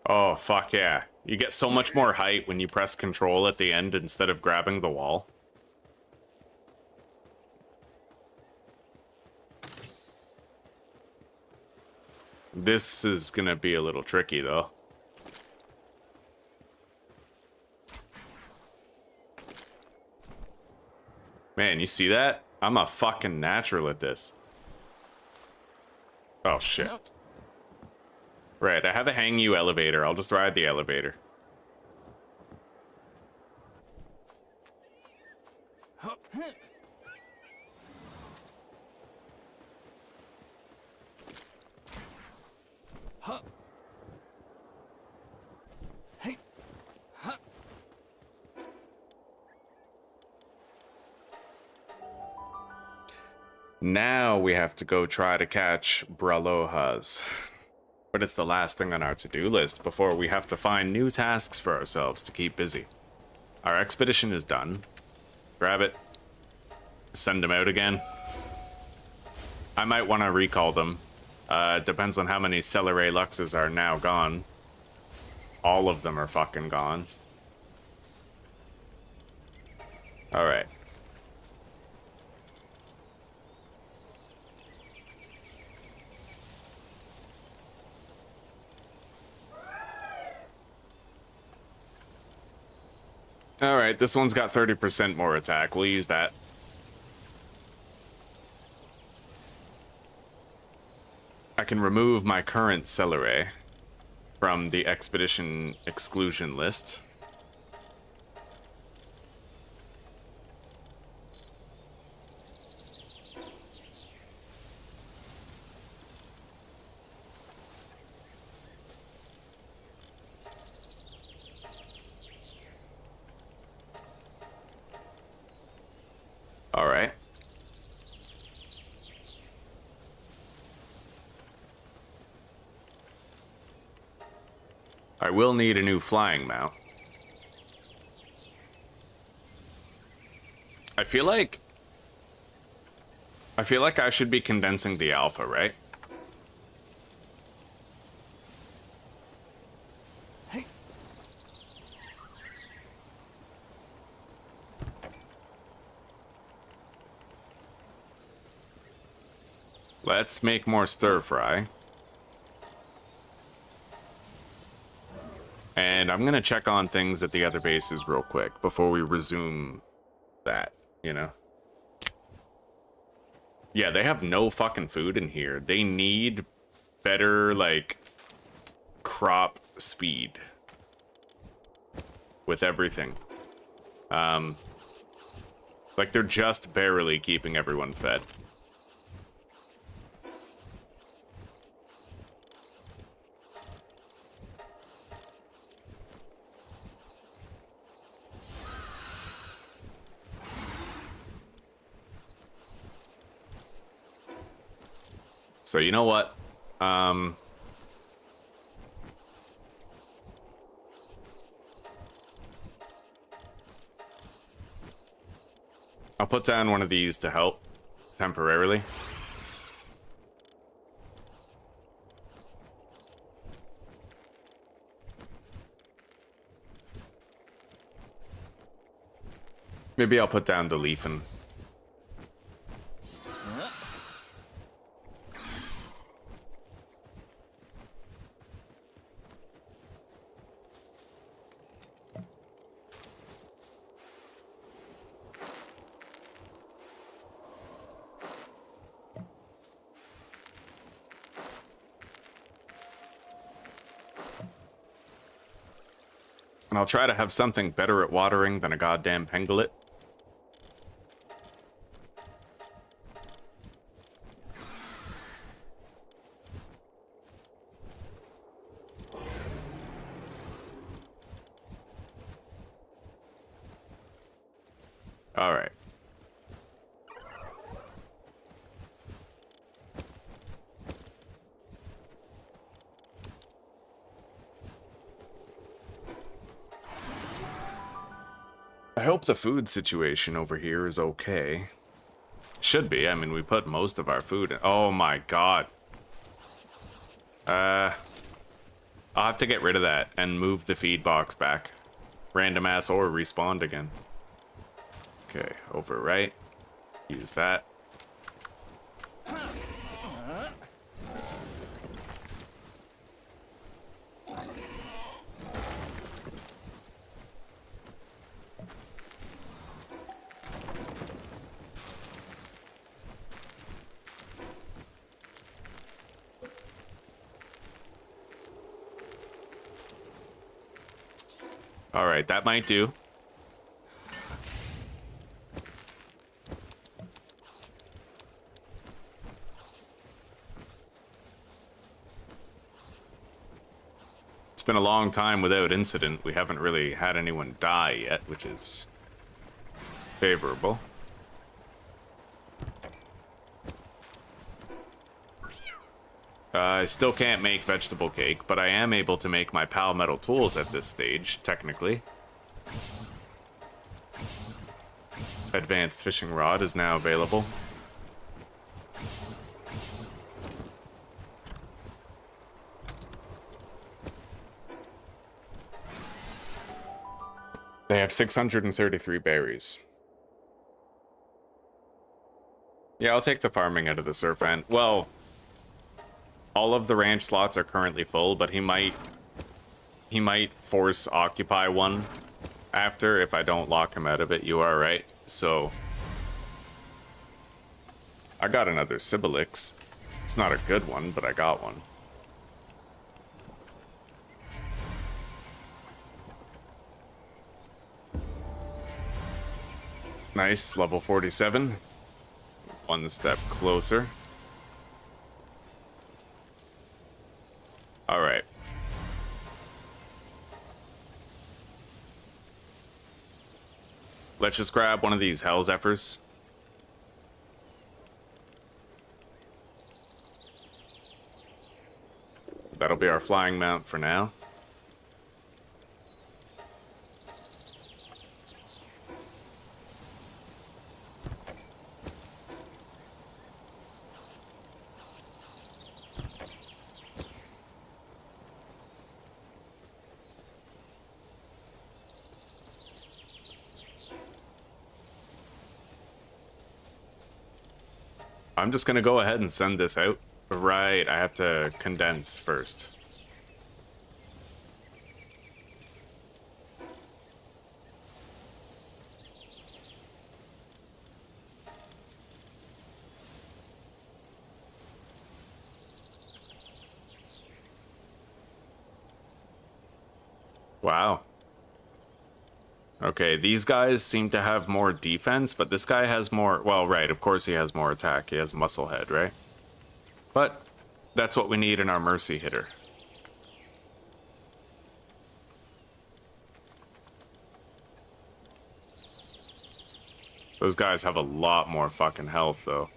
Speaker 1: Oh, fuck yeah. You get so much more height when you press control at the end instead of grabbing the wall. This is gonna be a little tricky, though. Man, you see that? I'm a fucking natural at this. Oh, shit. Right, I have a hang you elevator. I'll just ride the elevator. Now we have to go try to catch Bralohas. But it's the last thing on our to-do list before we have to find new tasks for ourselves to keep busy. Our expedition is done. Grab it. Send them out again. I might want to recall them. Depends on how many Celeray Luxes are now gone. All of them are fucking gone. Alright. Alright, this one's got 30% more attack. We'll use that. I can remove my current Celeray from the expedition exclusion list. All right. I will need a new flying mount. I feel like I should be condensing the alpha, right? Let's make more stir fry. And I'm gonna check on things at the other bases real quick before we resume that, you know? Yeah, they have no fucking food in here. They need better, like, crop speed with everything. Like, they're just barely keeping everyone fed. So you know what? I'll put down one of these to help temporarily. Maybe I'll put down the leafin. And I'll try to have something better at watering than a goddamn pangolin. hope the food situation over here is okay. Should be. I mean, we put most of our food in. Oh my god. I'll have to get rid of that and move the feed box back. Random ass ore respawned again. Okay, over right. Use that. All right, that might do. It's been a long time without incident. We haven't really had anyone die yet, which is favorable. I still can't make vegetable cake, but I am able to make my pal metal tools at this stage, technically. Advanced fishing rod is now available. They have 633 berries. Yeah, I'll take the farming out of the surf ant. Well, all of the ranch slots are currently full, but he might force occupy one after if I don't lock him out of it. You are right. So I got another Sibilix. It's not a good one, but I got one. Nice, level 47. One step closer. All right. Let's just grab one of these Hell Zephyrs. That'll be our flying mount for now. I'm just gonna go ahead and send this out. Right, I have to condense first. Wow. Okay, these guys seem to have more defense, but this guy has more... Well, right, of course he has more attack. He has muscle head, right? But that's what we need in our mercy hitter. Those guys have a lot more fucking health, though.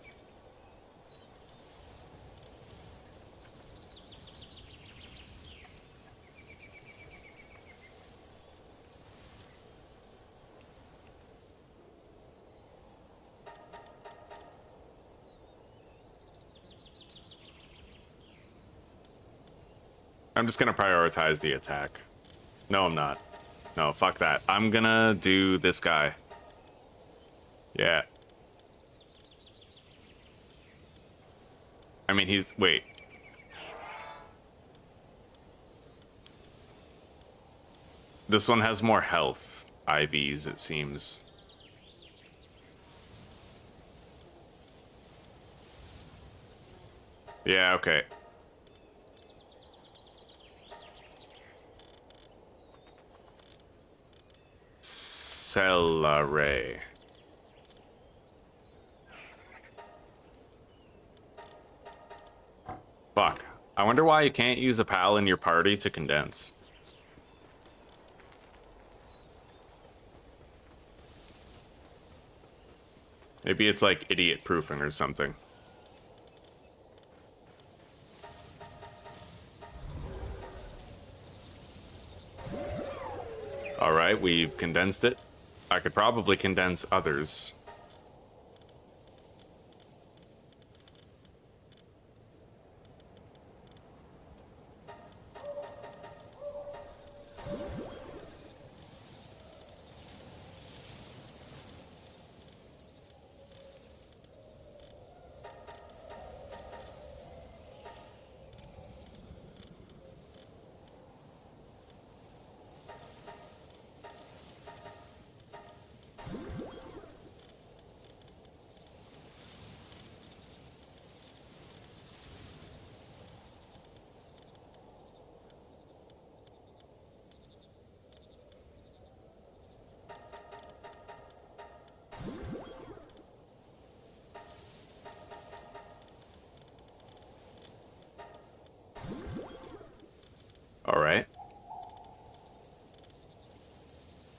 Speaker 1: I'm just gonna prioritize the attack. No, I'm not. No, fuck that. I'm gonna do this guy. Yeah. I mean, he's... Wait. This one has more health IVs, it seems. Yeah, okay. Celery. Fuck. I wonder why you can't use a pal in your party to condense. Maybe it's like idiot proofing or something. Alright, we've condensed it. I could probably condense others. All right.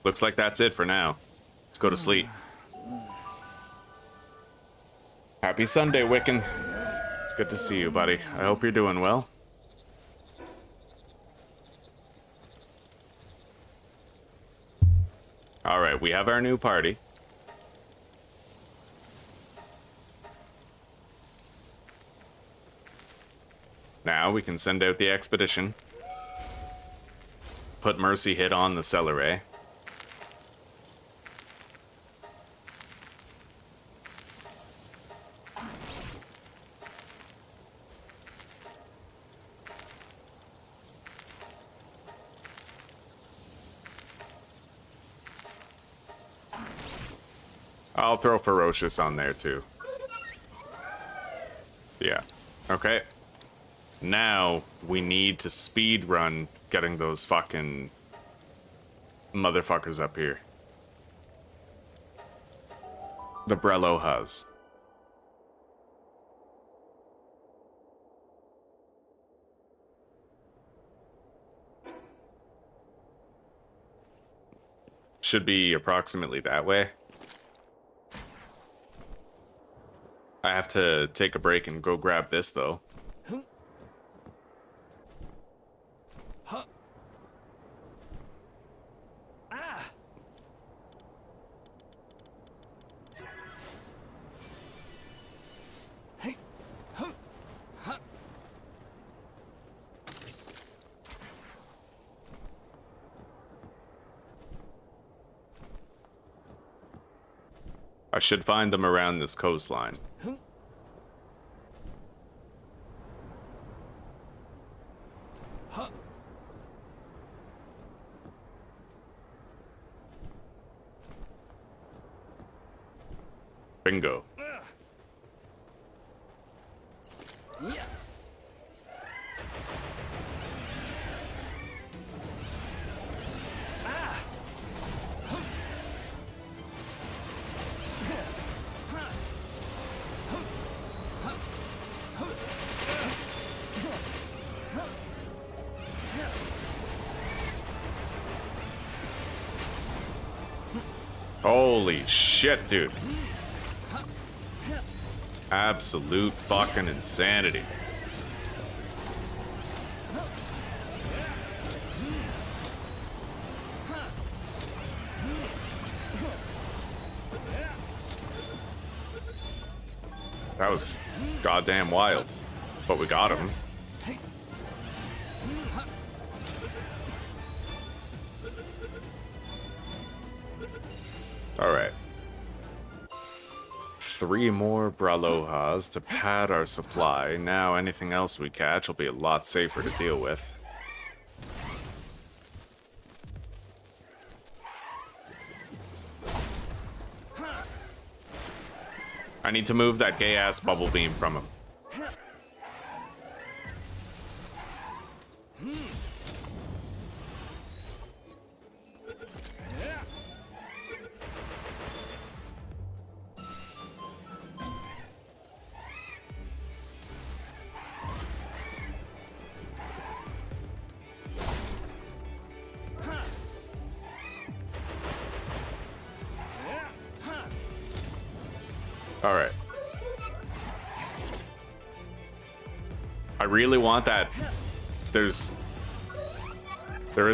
Speaker 1: Looks like that's it for now. Let's go to sleep. Happy Sunday, Wiccan. It's good to see you, buddy. I hope you're doing well. All right, we have our new party. Now we can send out the expedition. Put Mercy Hit on the Celeray. I'll throw Ferocious on there too. Yeah. Okay. Now we need to speed run getting those fucking motherfuckers up here. The Brelohas. Should be approximately that way. I have to take a break and go grab this though.
Speaker 3: Huh. Ah. Hey. Huh. Huh.
Speaker 1: I should find them around this coastline. Bingo.
Speaker 3: Yeah.
Speaker 1: Holy shit, dude. Absolute fucking insanity. That was goddamn wild. But we got him. Alright. 3 more Bralohas to pad our supply. Now anything else we catch will be a lot safer to deal with. I need to move that gay-ass bubble beam from him. Alright. I really want that. There is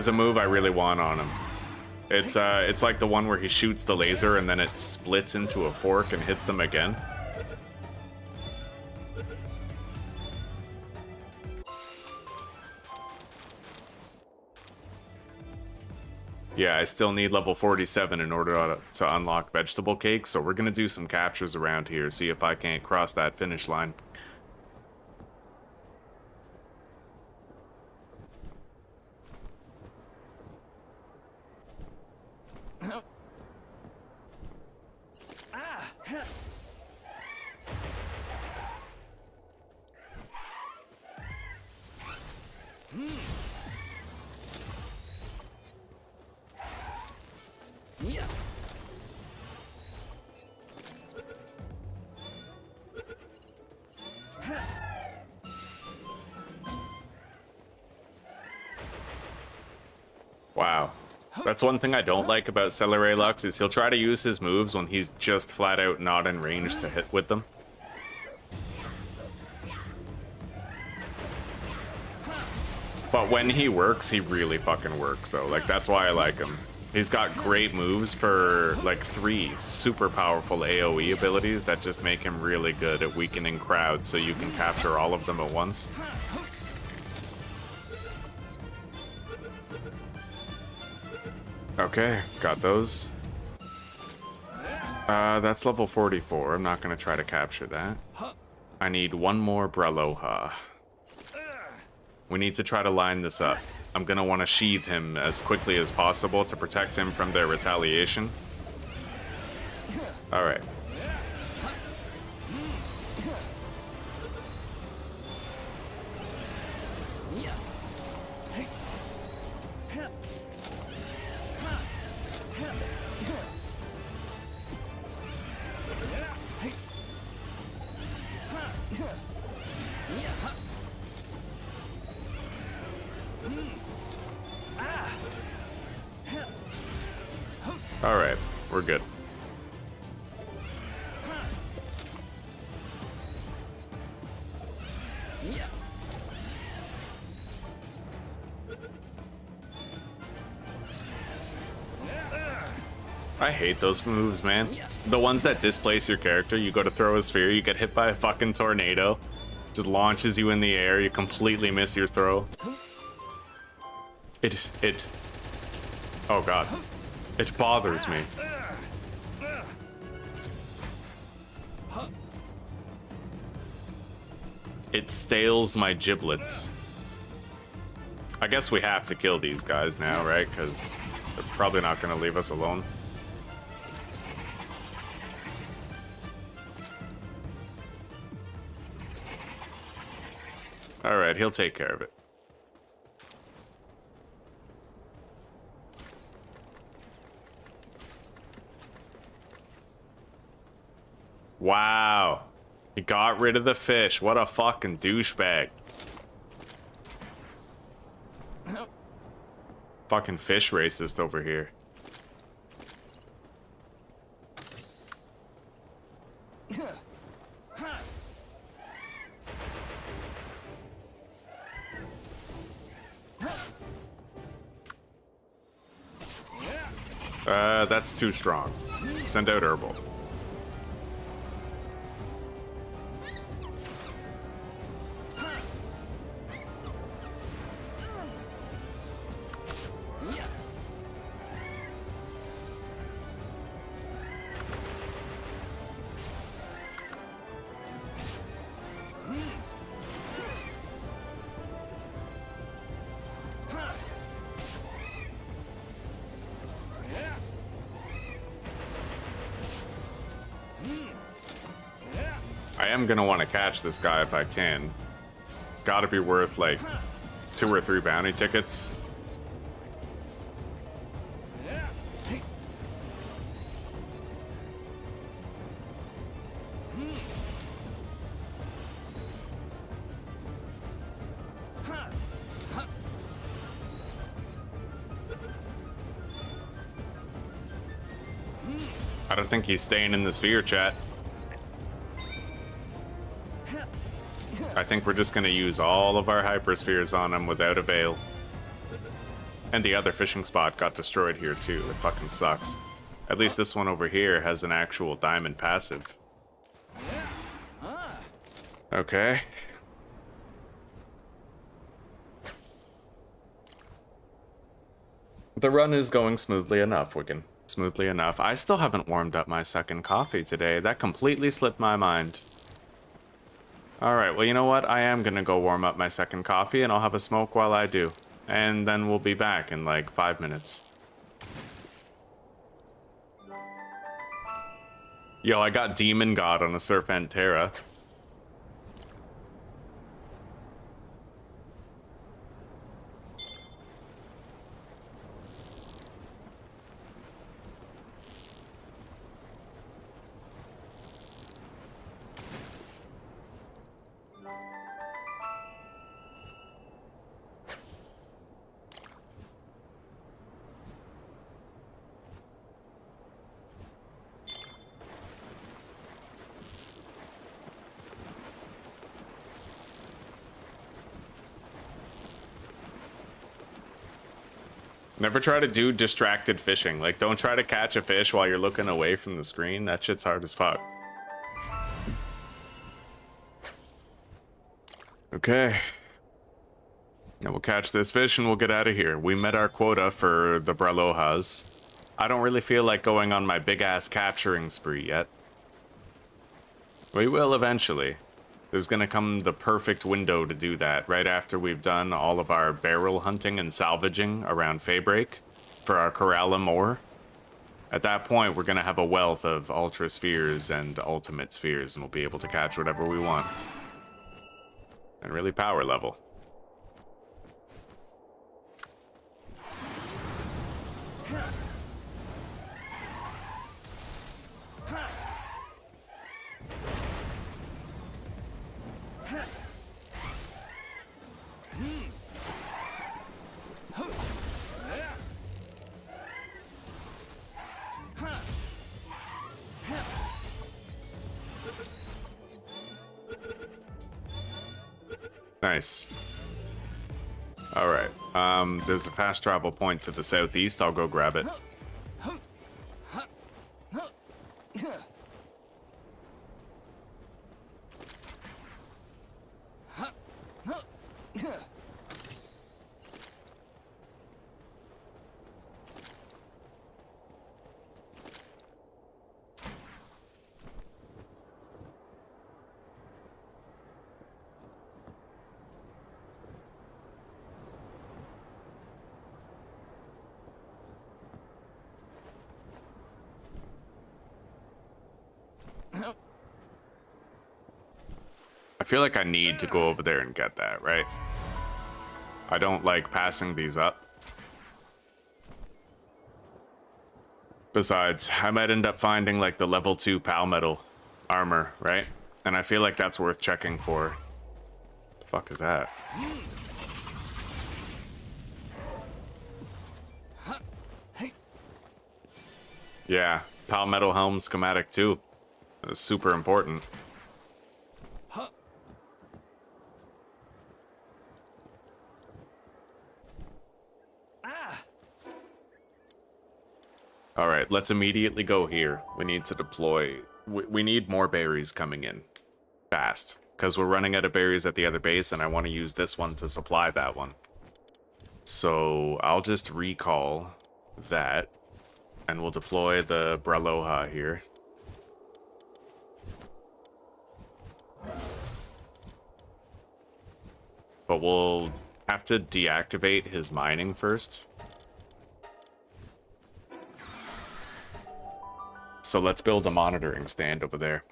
Speaker 1: a move I really want on him. It's like the one where he shoots the laser and then it splits into a fork and hits them again. Yeah, I still need level 47 in order to unlock vegetable cake, so we're gonna do some captures around here, see if I can't cross that finish line. Wow. That's one thing I don't like about Celery Lux is he'll try to use his moves when he's just flat out not in range to hit with them. But when he works, he really fucking works though. Like, that's why I like him. He's got great moves for like 3 super powerful AoE abilities that just make him really good at weakening crowds so you can capture all of them at once. Okay, got those. That's level 44. I'm not gonna try to capture that. I need one more Breloha. We need to try to line this up. I'm gonna want to sheathe him as quickly as possible to protect him from their retaliation. Alright. Alright, we're good. I hate those moves, man. The ones that displace your character, you go to throw a sphere, you get hit by a fucking tornado, just launches you in the air, you completely miss your throw. Oh god. It bothers me. It stales my giblets. I guess we have to kill these guys now, right? Because they're probably not going to leave us alone. Alright, he'll take care of it. Wow. He got rid of the fish. What a fucking douchebag. Fucking fish racist over here. That's too strong. Send out Herbal. I am gonna want to catch this guy if I can. Gotta be worth like 2 or 3 bounty tickets. I don't think he's staying in the sphere, chat. I think we're just gonna use all of our hyperspheres on him without avail. And the other fishing spot got destroyed here too. It fucking sucks. At least this one over here has an actual diamond passive. Okay. The run is going smoothly enough, Wigan. Smoothly enough. I still haven't warmed up my second coffee today. That completely slipped my mind. Alright, well, you know what? I am gonna go warm up my second coffee, and I'll have a smoke while I do. And then we'll be back in like 5 minutes. Yo, I got Demon God on a Serpentera. Never try to do distracted fishing. Like, don't try to catch a fish while you're looking away from the screen. That shit's hard as fuck. Okay. Now we'll catch this fish and we'll get out of here. We met our quota for the Bralohas. I don't really feel like going on my big-ass capturing spree yet. We will eventually. There's gonna come the perfect window to do that, right after we've done all of our barrel hunting and salvaging around Faybreak for our Corallum ore. At that point, we're gonna have a wealth of Ultra Spheres and Ultimate Spheres, and we'll be able to catch whatever we want. And really power level. Nice. Alright, there's a fast travel point to the southeast. I'll go grab it. I feel like I need to go over there and get that, right? I don't like passing these up. Besides, I might end up finding like the level 2 Palmetal armor, right? And I feel like that's worth checking for. The fuck is that? Yeah, Palmetal helm schematic too. That's super important. All right, let's immediately go here. We need to deploy. We need more berries coming in fast because we're running out of berries at the other base, and I want to use this one to supply that one. So I'll just recall that, and we'll deploy the Braloha here. But we'll have to deactivate his mining first. So let's build a monitoring stand over there.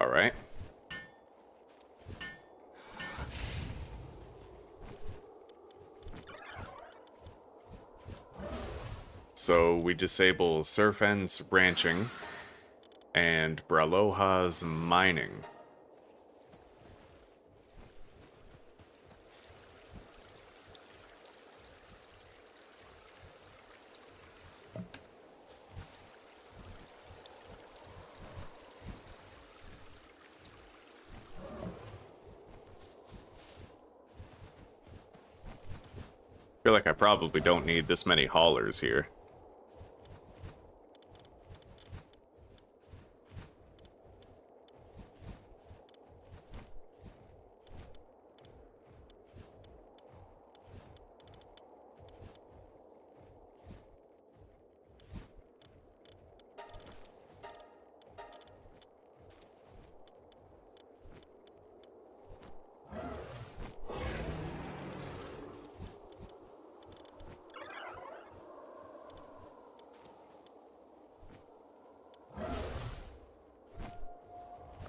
Speaker 1: All right. So we disable Surfen's ranching and Braloha's mining. I feel like I probably don't need this many haulers here.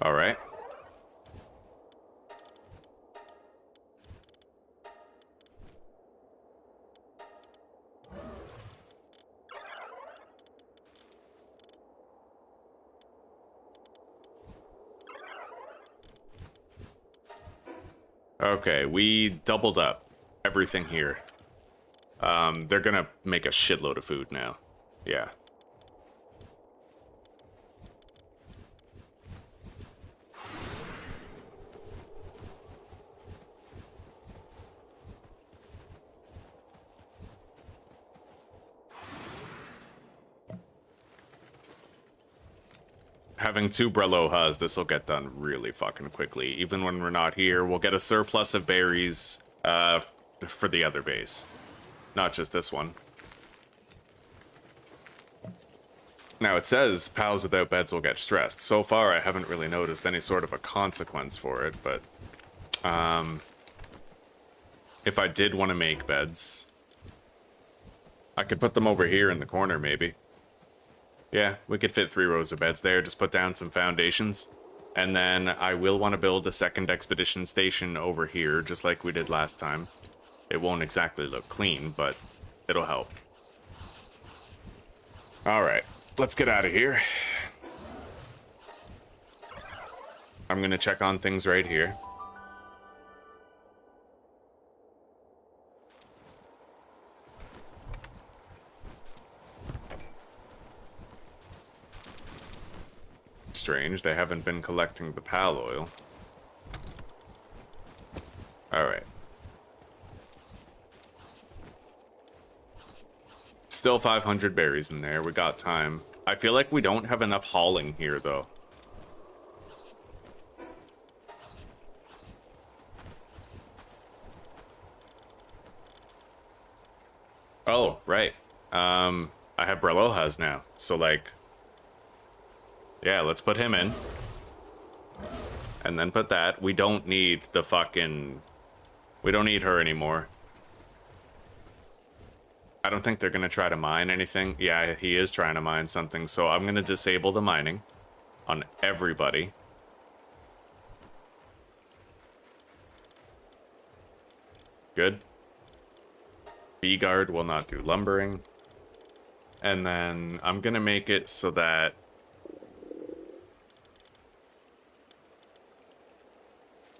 Speaker 1: All right. Okay, we doubled up everything here. They're gonna make a shitload of food now. Yeah. Having 2 Brelohas, this will get done really fucking quickly. Even when we're not here, we'll get a surplus of berries for the other base. Not just this one. Now it says pals without beds will get stressed. So far, I haven't really noticed any sort of a consequence for it, but if I did want to make beds, I could put them over here in the corner, maybe. Yeah, we could fit 3 rows of beds there, just put down some foundations. And then I will want to build a second expedition station over here, just like we did last time. It won't exactly look clean, but it'll help. Alright, let's get out of here. I'm gonna check on things right here. Strange, they haven't been collecting the pal oil. Alright. Still 500 berries in there, we got time. I feel like we don't have enough hauling here, though. Oh, right. I have Brelohas now, so like... Yeah, let's put him in. And then put that. We don't need the fucking... We don't need her anymore. I don't think they're going to try to mine anything. Yeah, he is trying to mine something, so I'm going to disable the mining on everybody. Good. B-guard will not do lumbering. And then I'm going to make it so that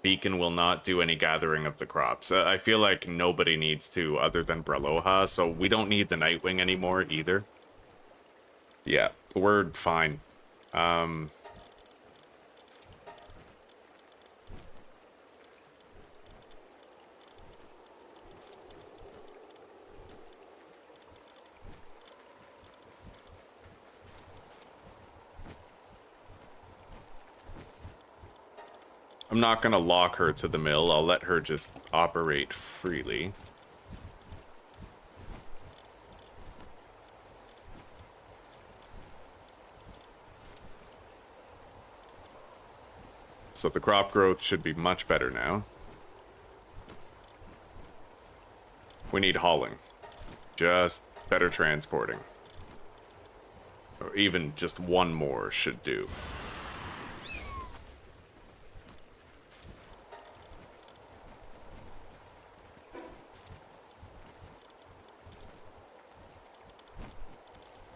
Speaker 1: Beacon will not do any gathering of the crops. I feel like nobody needs to other than Breloha, so we don't need the Nightwing anymore either. Yeah, we're fine. I'm not gonna lock her to the mill. I'll let her just operate freely. So the crop growth should be much better now. We need hauling. Just better transporting. Or even just one more should do.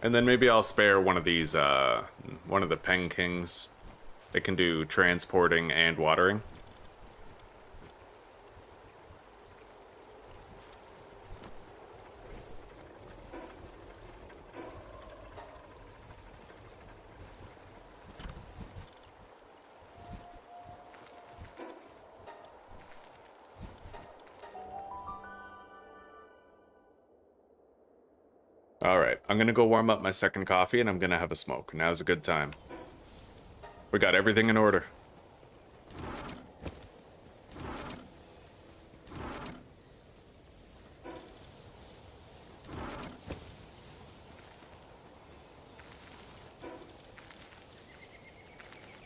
Speaker 1: And then maybe I'll spare one of these, one of the Pen Kings. They can do transporting and watering. Alright, I'm gonna go warm up my second coffee and I'm gonna have a smoke. Now's a good time. We got everything in order.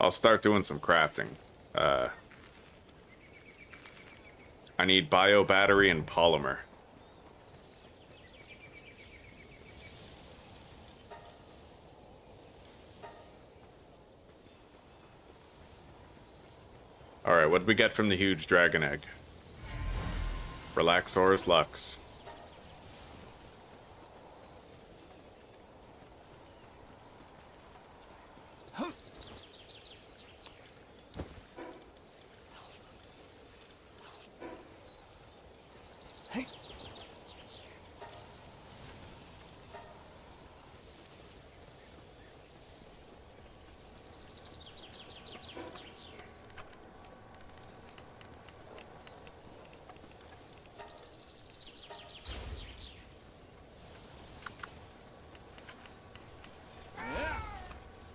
Speaker 1: I'll start doing some crafting. I need bio battery and polymer. Alright, what did we get from the huge dragon egg? Relaxor's Lux.
Speaker 3: Hey.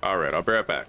Speaker 1: Alright, I'll be right back.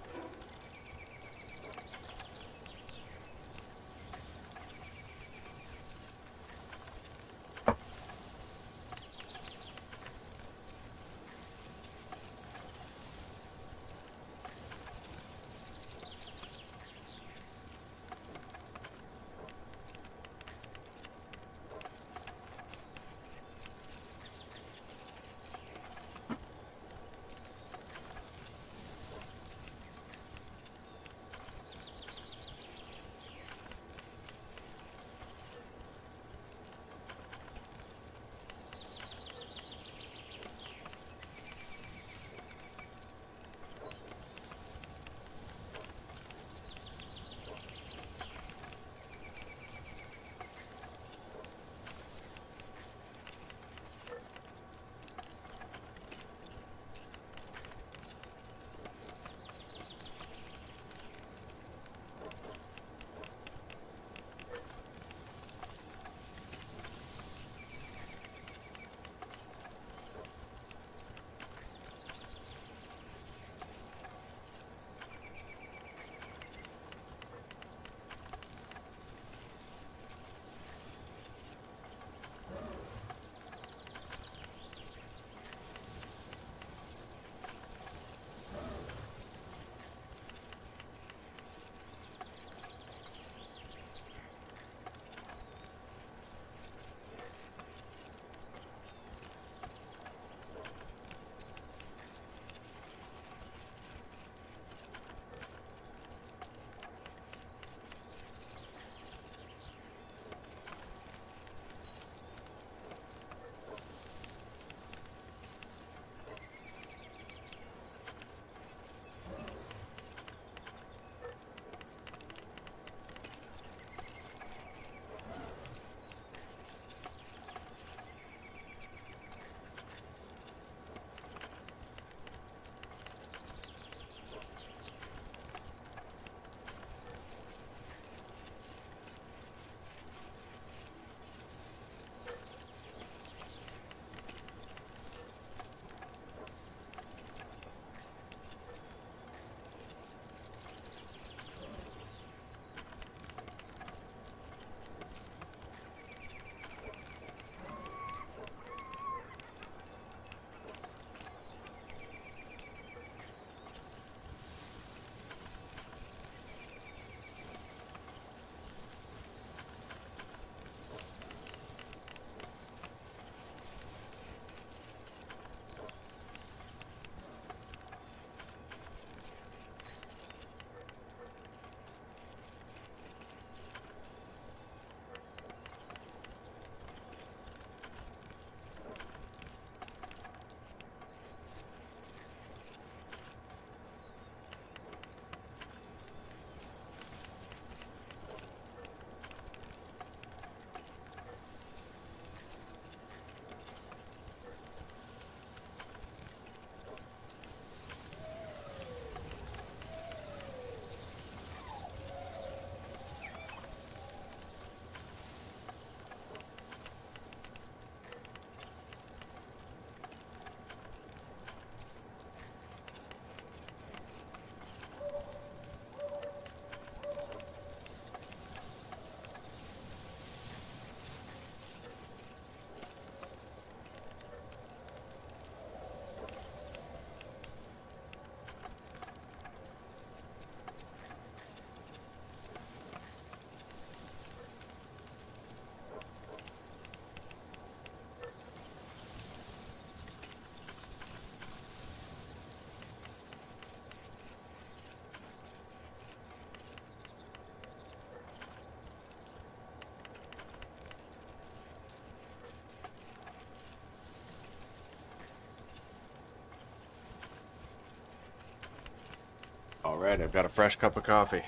Speaker 1: Alright, I've got a fresh cup of coffee.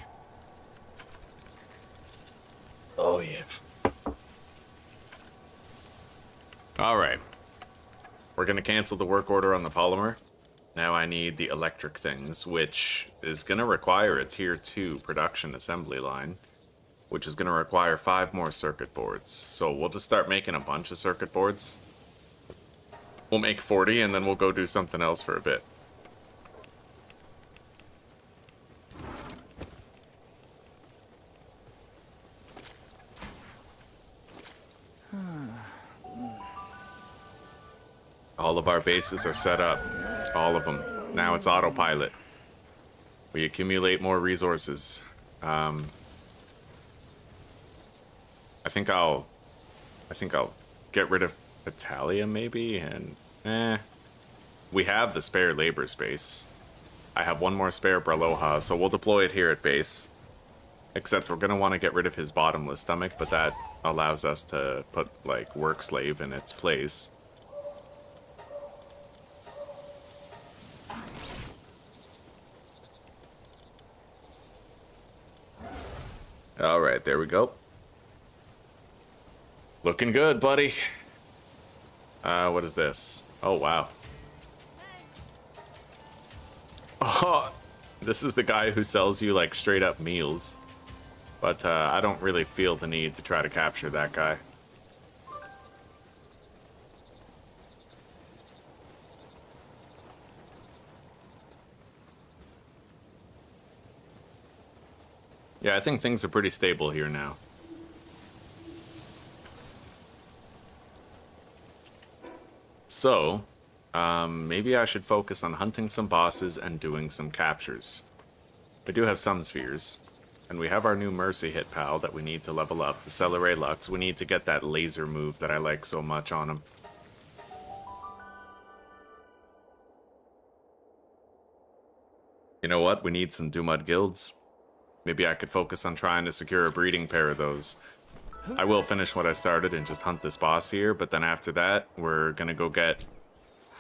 Speaker 1: Oh, yeah. Alright. We're gonna cancel the work order on the polymer. Now I need the electric things, which is gonna require a tier 2 production assembly line, which is gonna require 5 more circuit boards. So we'll just start making a bunch of circuit boards. We'll make 40 and then we'll go do something else for a bit. All of our bases are set up. All of them. Now it's autopilot. We accumulate more resources. I think I'll get rid of Italia maybe, and we have the spare labor space. I have one more spare Braloha, so we'll deploy it here at base. Except we're gonna want to get rid of his bottomless stomach, but that allows us to put like work slave in its place. Alright, there we go. Looking good, buddy. What is this? Oh, wow. Oh, this is the guy who sells you, like, straight-up meals. But, I don't really feel the need to try to capture that guy. Yeah, I think things are pretty stable here now. So, maybe I should focus on hunting some bosses and doing some captures. We do have some spheres. And we have our new Mercy hit pal that we need to level up, the Celeray Lux. We need to get that laser move that I like so much on him. You know what? We need some Dumud guilds. Maybe I could focus on trying to secure a breeding pair of those. I will finish what I started and just hunt this boss here, but then after that, we're gonna go get...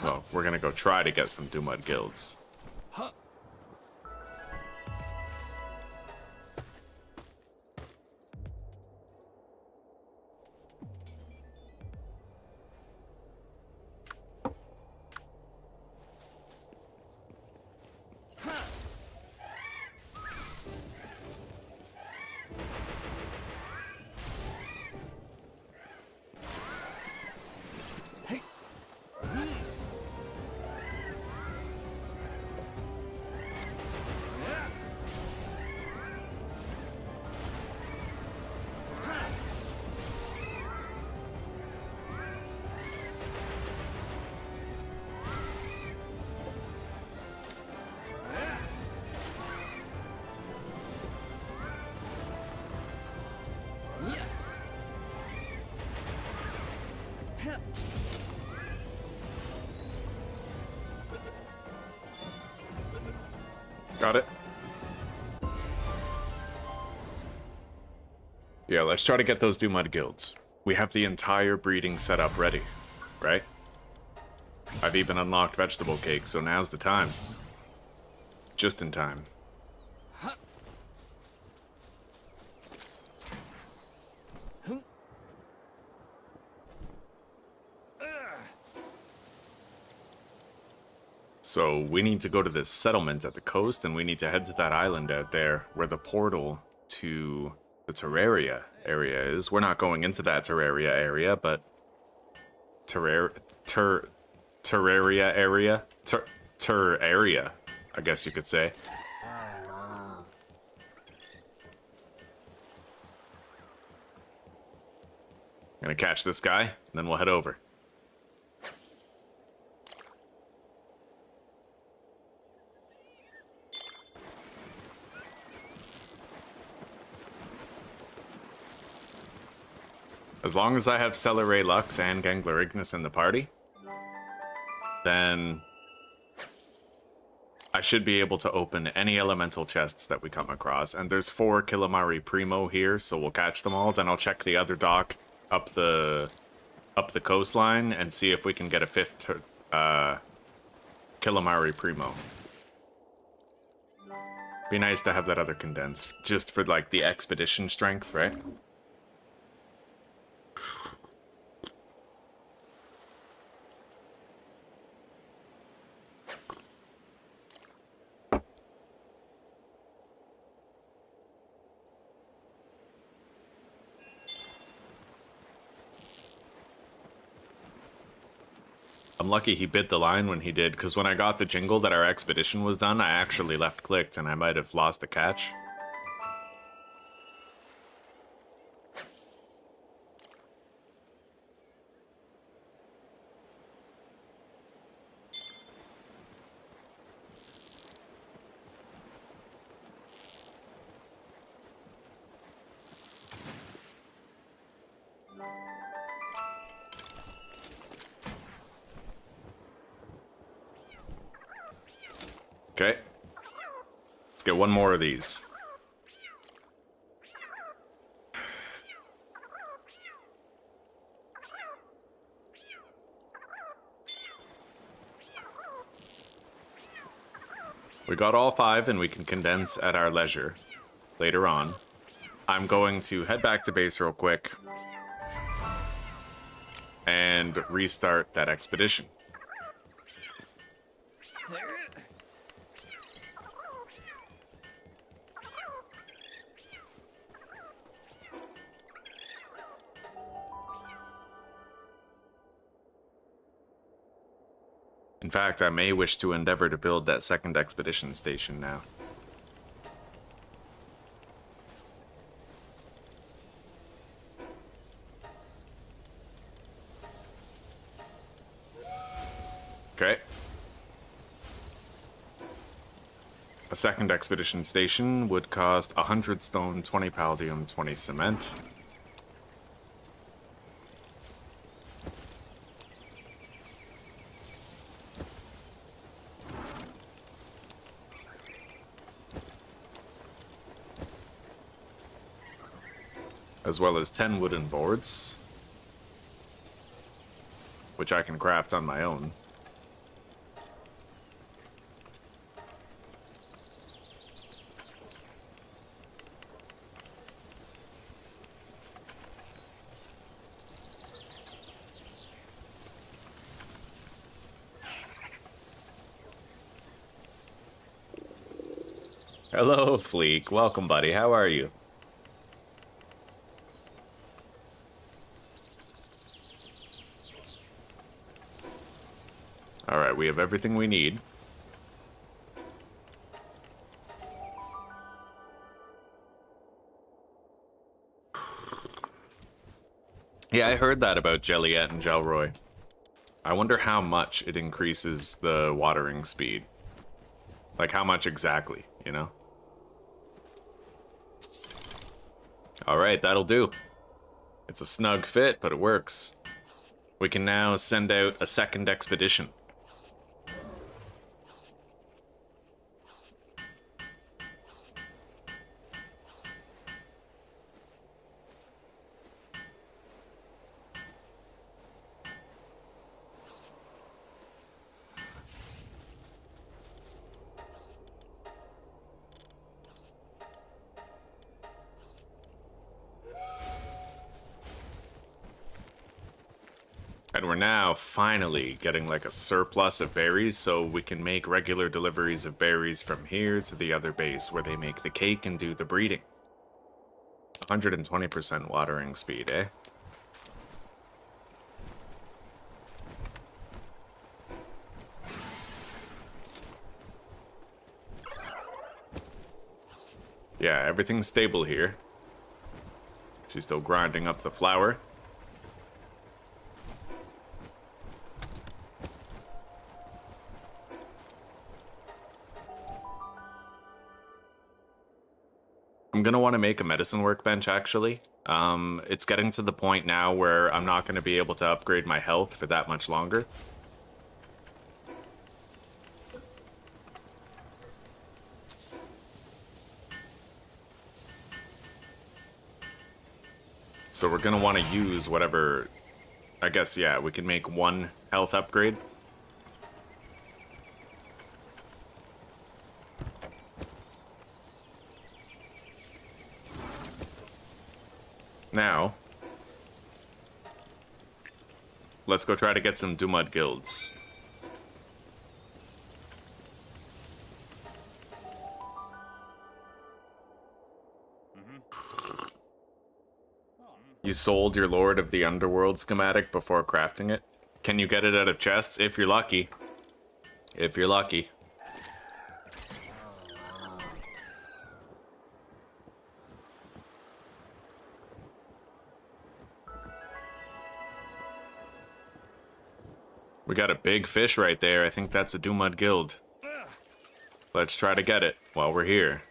Speaker 1: Well, we're gonna go try to get some Dumud guilds. Got it. Yeah, let's try to get those Dumud guilds. We have the entire breeding setup ready, right? I've even unlocked vegetable cake, so now's the time. Just in time. So we need to go to this settlement at the coast, and we need to head to that island out there where the portal to the Terraria area is. We're not going into that Terraria area, but Terraria area? Terraria, I guess you could say. Gonna catch this guy, and then we'll head over. As long as I have Celeray Lux and Gangler Ignis in the party, then I should be able to open any elemental chests that we come across. And there's 4 Killamari Primo here, so we'll catch them all. Then I'll check the other dock up the coastline and see if we can get a 5th Killamari Primo. Be nice to have that other condense, just for, like, the expedition strength, right? I'm lucky he bit the line when he did, because when I got the jingle that our expedition was done, I actually left-clicked, and I might have lost the catch. Okay. Let's get one more of these. We got all 5, and we can condense at our leisure later on. I'm going to head back to base real quick and restart that expedition. In fact, I may wish to endeavor to build that second expedition station now. Okay. A second expedition station would cost 100 stone, 20 palladium, 20 cement. As well as 10 wooden boards, which I can craft on my own. Hello, Fleek. Welcome, buddy. How are you? Alright, we have everything we need. Yeah, I heard that about Jelliet and Gelroy. I wonder how much it increases the watering speed. Like, how much exactly, you know? Alright, that'll do. It's a snug fit, but it works. We can now send out a second expedition. And we're now finally getting like a surplus of berries, so we can make regular deliveries of berries from here to the other base where they make the cake and do the breeding. 120% watering speed, eh? Yeah, everything's stable here. She's still grinding up the flour. I'm gonna want to make a medicine workbench, actually. It's getting to the point now where I'm not gonna be able to upgrade my health for that much longer. So we're gonna want to use whatever... I guess, yeah, we can make one health upgrade. Now, let's go try to get some Dumud guilds. You sold your Lord of the Underworld schematic before crafting it? Can you get it out of chests? If you're lucky. If you're lucky. We got a big fish right there. I think that's a Dumud guild. Let's try to get it while we're here.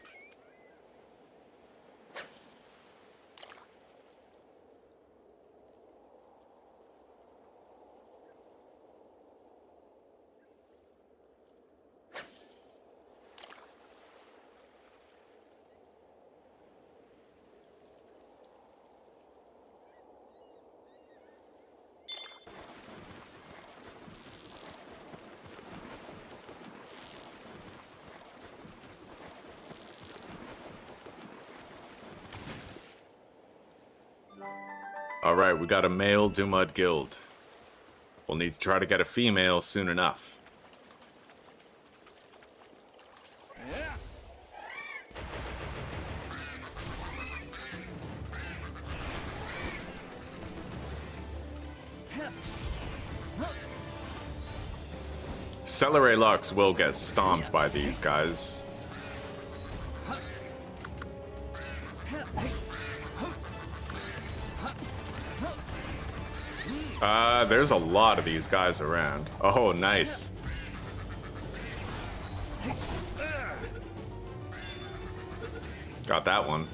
Speaker 1: Alright, we got a male Dumud guild. We'll need to try to get a female soon enough. Celery Lux will get stomped by these guys. There's a lot of these guys around. Oh, nice. Got that one.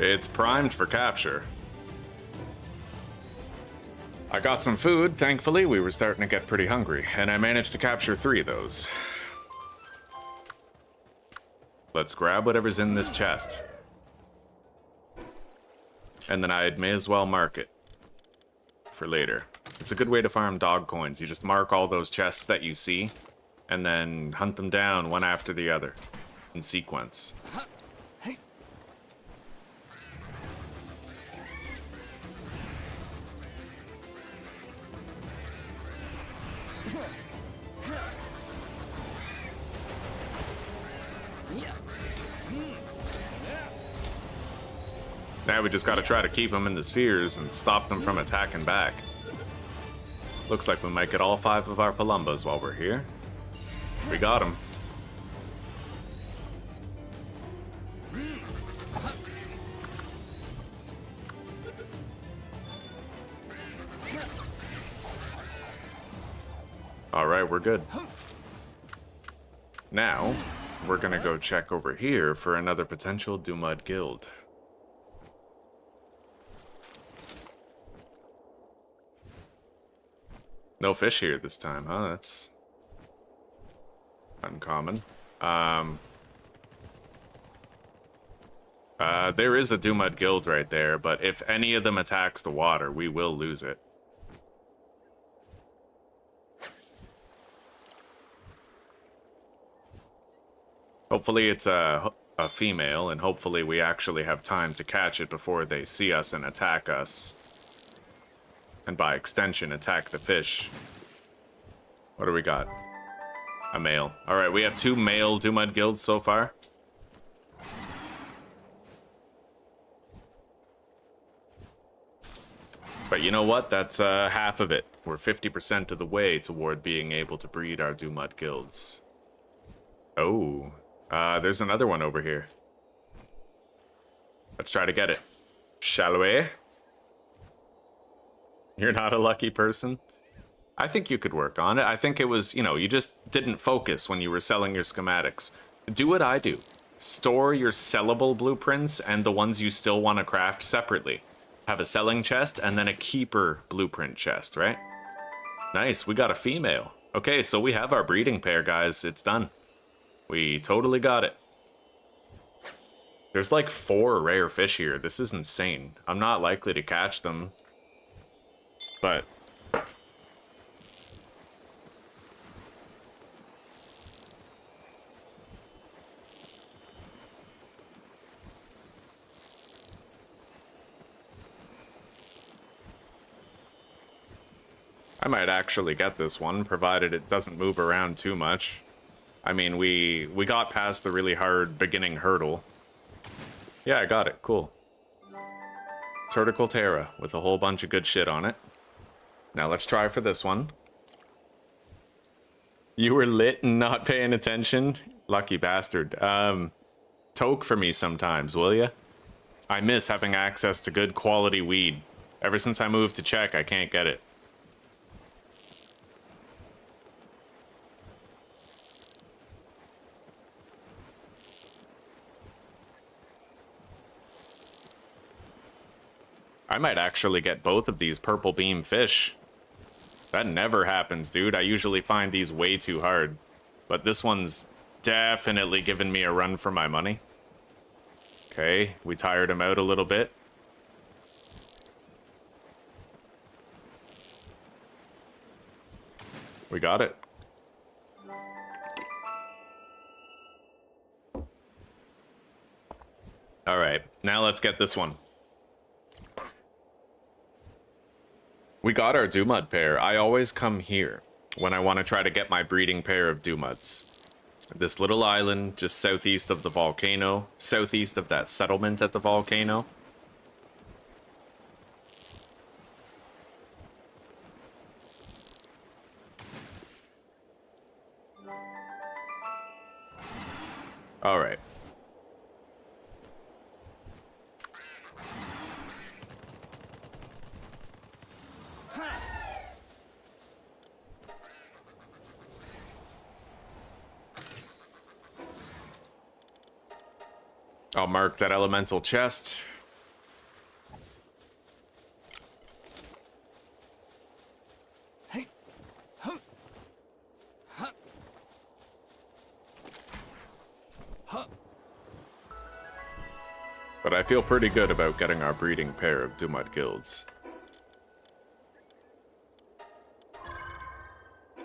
Speaker 1: It's primed for capture. I got some food, thankfully. We were starting to get pretty hungry, and I managed to capture 3 of those. Let's grab whatever's in this chest. And then I may as well mark it for later. It's a good way to farm dog coins. You just mark all those chests that you see, and then hunt them down one after the other in sequence. Now we just gotta try to keep them in the spheres and stop them from attacking back. Looks like we might get all 5 of our Palumbas while we're here. We got them. Alright, we're good. Now, we're gonna go check over here for another potential Dumud guild. No fish here this time, huh? That's uncommon. There is a Dumud guild right there, but if any of them attacks the water, we will lose it. Hopefully it's a female, and hopefully we actually have time to catch it before they see us and attack us. And by extension, attack the fish. What do we got? A male. Alright, we have 2 male Dumud guilds so far. But you know what? That's half of it. We're 50% of the way toward being able to breed our Dumud guilds. Oh. There's another one over here. Let's try to get it. Shall we? You're not a lucky person? I think you could work on it. I think it was, you know, you just didn't focus when you were selling your schematics. Do what I do. Store your sellable blueprints and the ones you still want to craft separately. Have a selling chest and then a keeper blueprint chest, right? Nice, we got a female. Okay, so we have our breeding pair, guys. It's done. We totally got it. There's like 4 rare fish here. This is insane. I'm not likely to catch them. But I might actually get this one, provided it doesn't move around too much. I mean, we got past the really hard beginning hurdle. Yeah, I got it. Cool. Turticle Terra with a whole bunch of good shit on it. Now let's try for this one. You were lit and not paying attention? Lucky bastard. Toke for me sometimes, will ya? I miss having access to good quality weed. Ever since I moved to Czech, I can't get it. I might actually get both of these purple beam fish. That never happens, dude. I usually find these way too hard. But this one's definitely giving me a run for my money. Okay, we tired him out a little bit. We got it. All right, now let's get this one. We got our Dumud pair. I always come here when I want to try to get my breeding pair of Dumuds. This little island just southeast of the volcano, southeast of that settlement at the volcano. All right. I'll mark that elemental chest.
Speaker 3: Hey. Hum. Huh. Huh.
Speaker 1: But I feel pretty good about getting our breeding pair of Dumud guilds.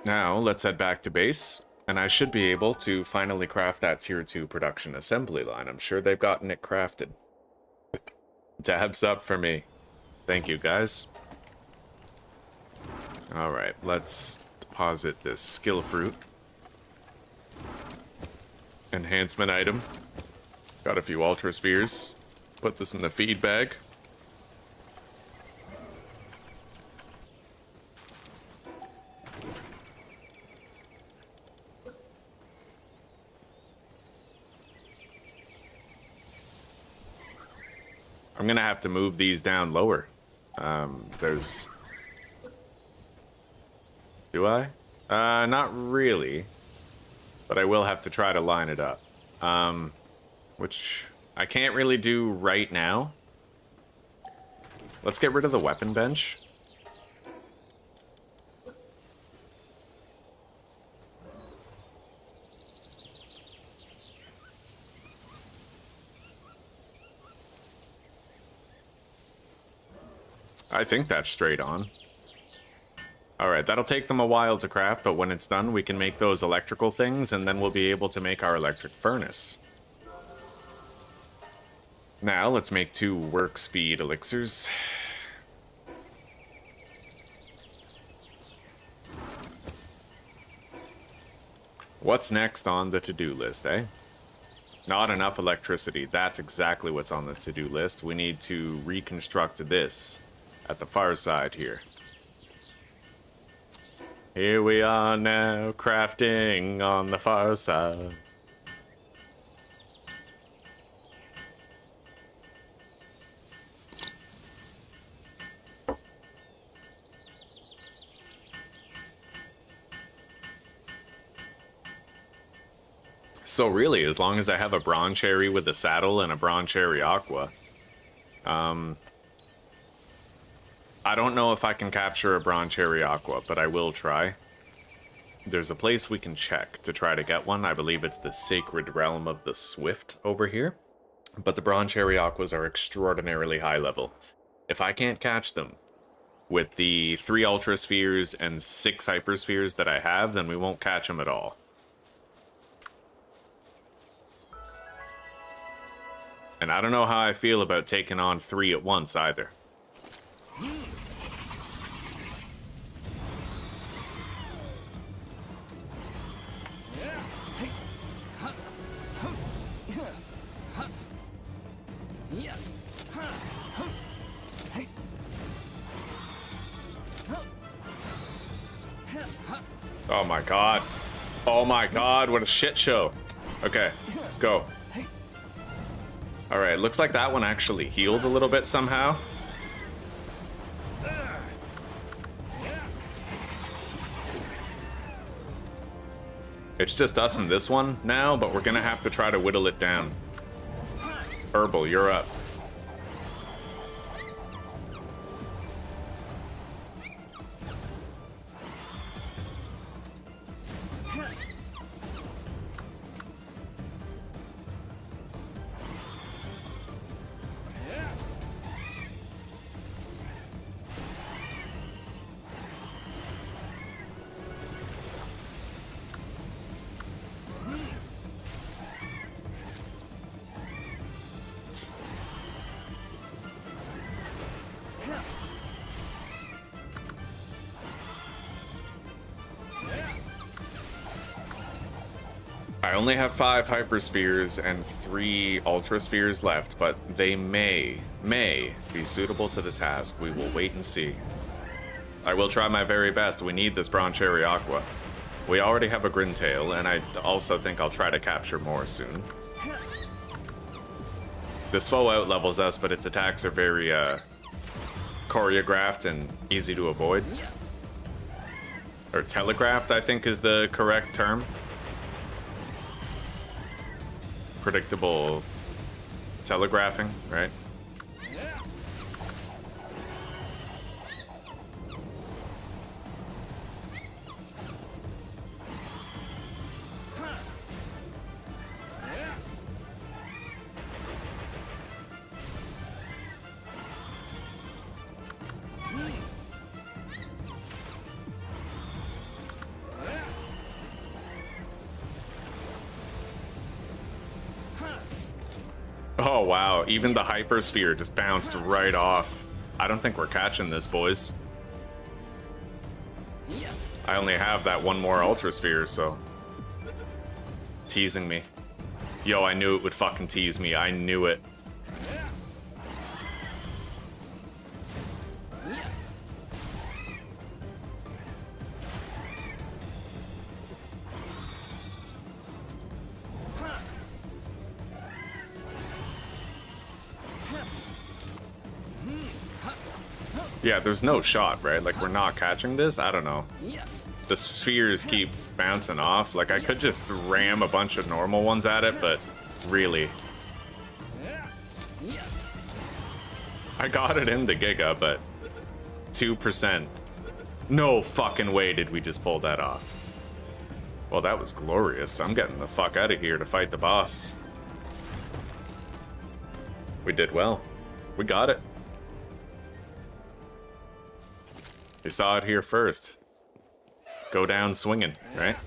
Speaker 1: Now, let's head back to base, and I should be able to finally craft that tier 2 production assembly line. I'm sure they've gotten it crafted. Dabs up for me. Thank you, guys. Alright, let's deposit this skill fruit. Enhancement item. Got a few ultra spheres. Put this in the feed bag. I'm gonna have to move these down lower. There's... Do I? Not really. But I will have to try to line it up. Which I can't really do right now. Let's get rid of the weapon bench. I think that's straight on. Alright, that'll take them a while to craft, but when it's done, we can make those electrical things, and then we'll be able to make our electric furnace. Now, let's make 2 work speed elixirs. What's next on the to-do list, eh? Not enough electricity. That's exactly what's on the to-do list. We need to reconstruct this at the far side here. Here we are now, crafting on the far side. So really, as long as I have a Bronze Cherry with a saddle and a Bronze Cherry Aqua, I don't know if I can capture a Bronze Cherry Aqua, but I will try. There's a place we can check to try to get one. I believe it's the Sacred Realm of the Swift over here. But the Bronze Cherry Aquas are extraordinarily high level. If I can't catch them with the 3 Ultra Spheres and 6 Hyper Spheres that I have, then we won't catch them at all. And I don't know how I feel about taking on 3 at once either. Oh my god. Oh my god, what a shit show. Okay, go. Alright, looks like that one actually healed a little bit somehow. It's just us and this one now, but we're gonna have to try to whittle it down. Herbal, you're up. I only have 5 Hyperspheres and 3 Ultra Spheres left, but they may be suitable to the task. We will wait and see. I will try my very best. We need this Bronze Cherry Aqua. We already have a Grintail, and I also think I'll try to capture more soon. This foe out-levels us, but its attacks are very choreographed and easy to avoid. Or telegraphed, I think is the correct term. Predictable telegraphing, right? Oh wow, even the Hypersphere just bounced right off. I don't think we're catching this, boys. I only have that one more Ultra Sphere, so... Teasing me. Yo, I knew it would fucking tease me. I knew it. Yeah, there's no shot, right? Like, we're not catching this? I don't know. The spheres keep bouncing off. Like, I could just ram a bunch of normal ones at it, but really. I got it in the Giga, but 2%. No fucking way did we just pull that off. Well, that was glorious. I'm getting the fuck out of here to fight the boss. We did well. We got it. You saw it here first. Go down swinging, right?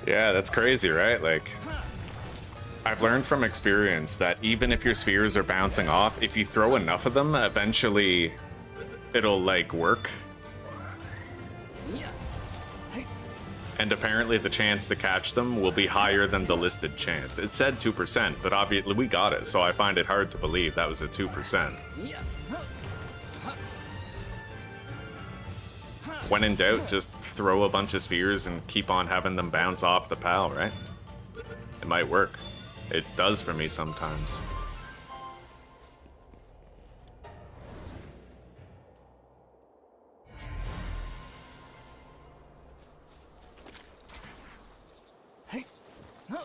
Speaker 1: Yeah, that's crazy, right? Like, I've learned from experience that even if your spheres are bouncing off, if you throw enough of them, eventually it'll, like, work. And apparently the chance to catch them will be higher than the listed chance. It said 2%, but obviously we got it, so I find it hard to believe that was a 2%. When in doubt, just throw a bunch of spheres and keep on having them bounce off the pal, right? It might work. It does for me sometimes.
Speaker 3: Hey. Huh.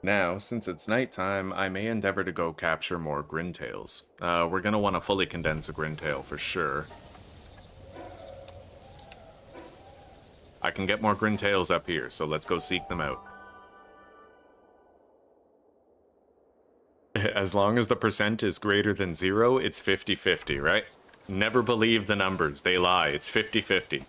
Speaker 1: Now, since it's nighttime, I may endeavor to go capture more Grintails. We're gonna want to fully condense a Grintail for sure. I can get more Grintails up here, so let's go seek them out. As long as the percent is greater than 0, it's 50-50, right? Never believe the numbers, they lie. It's 50-50.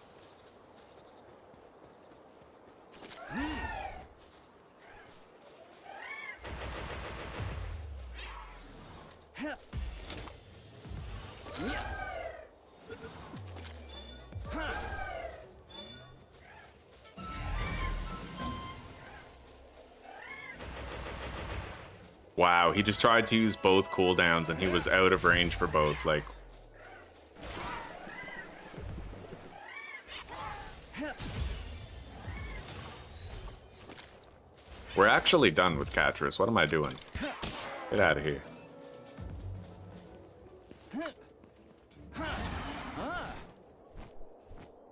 Speaker 1: Wow, he just tried to use both cooldowns and he was out of range for both, like... We're actually done with Catris. What am I doing? Get out of here.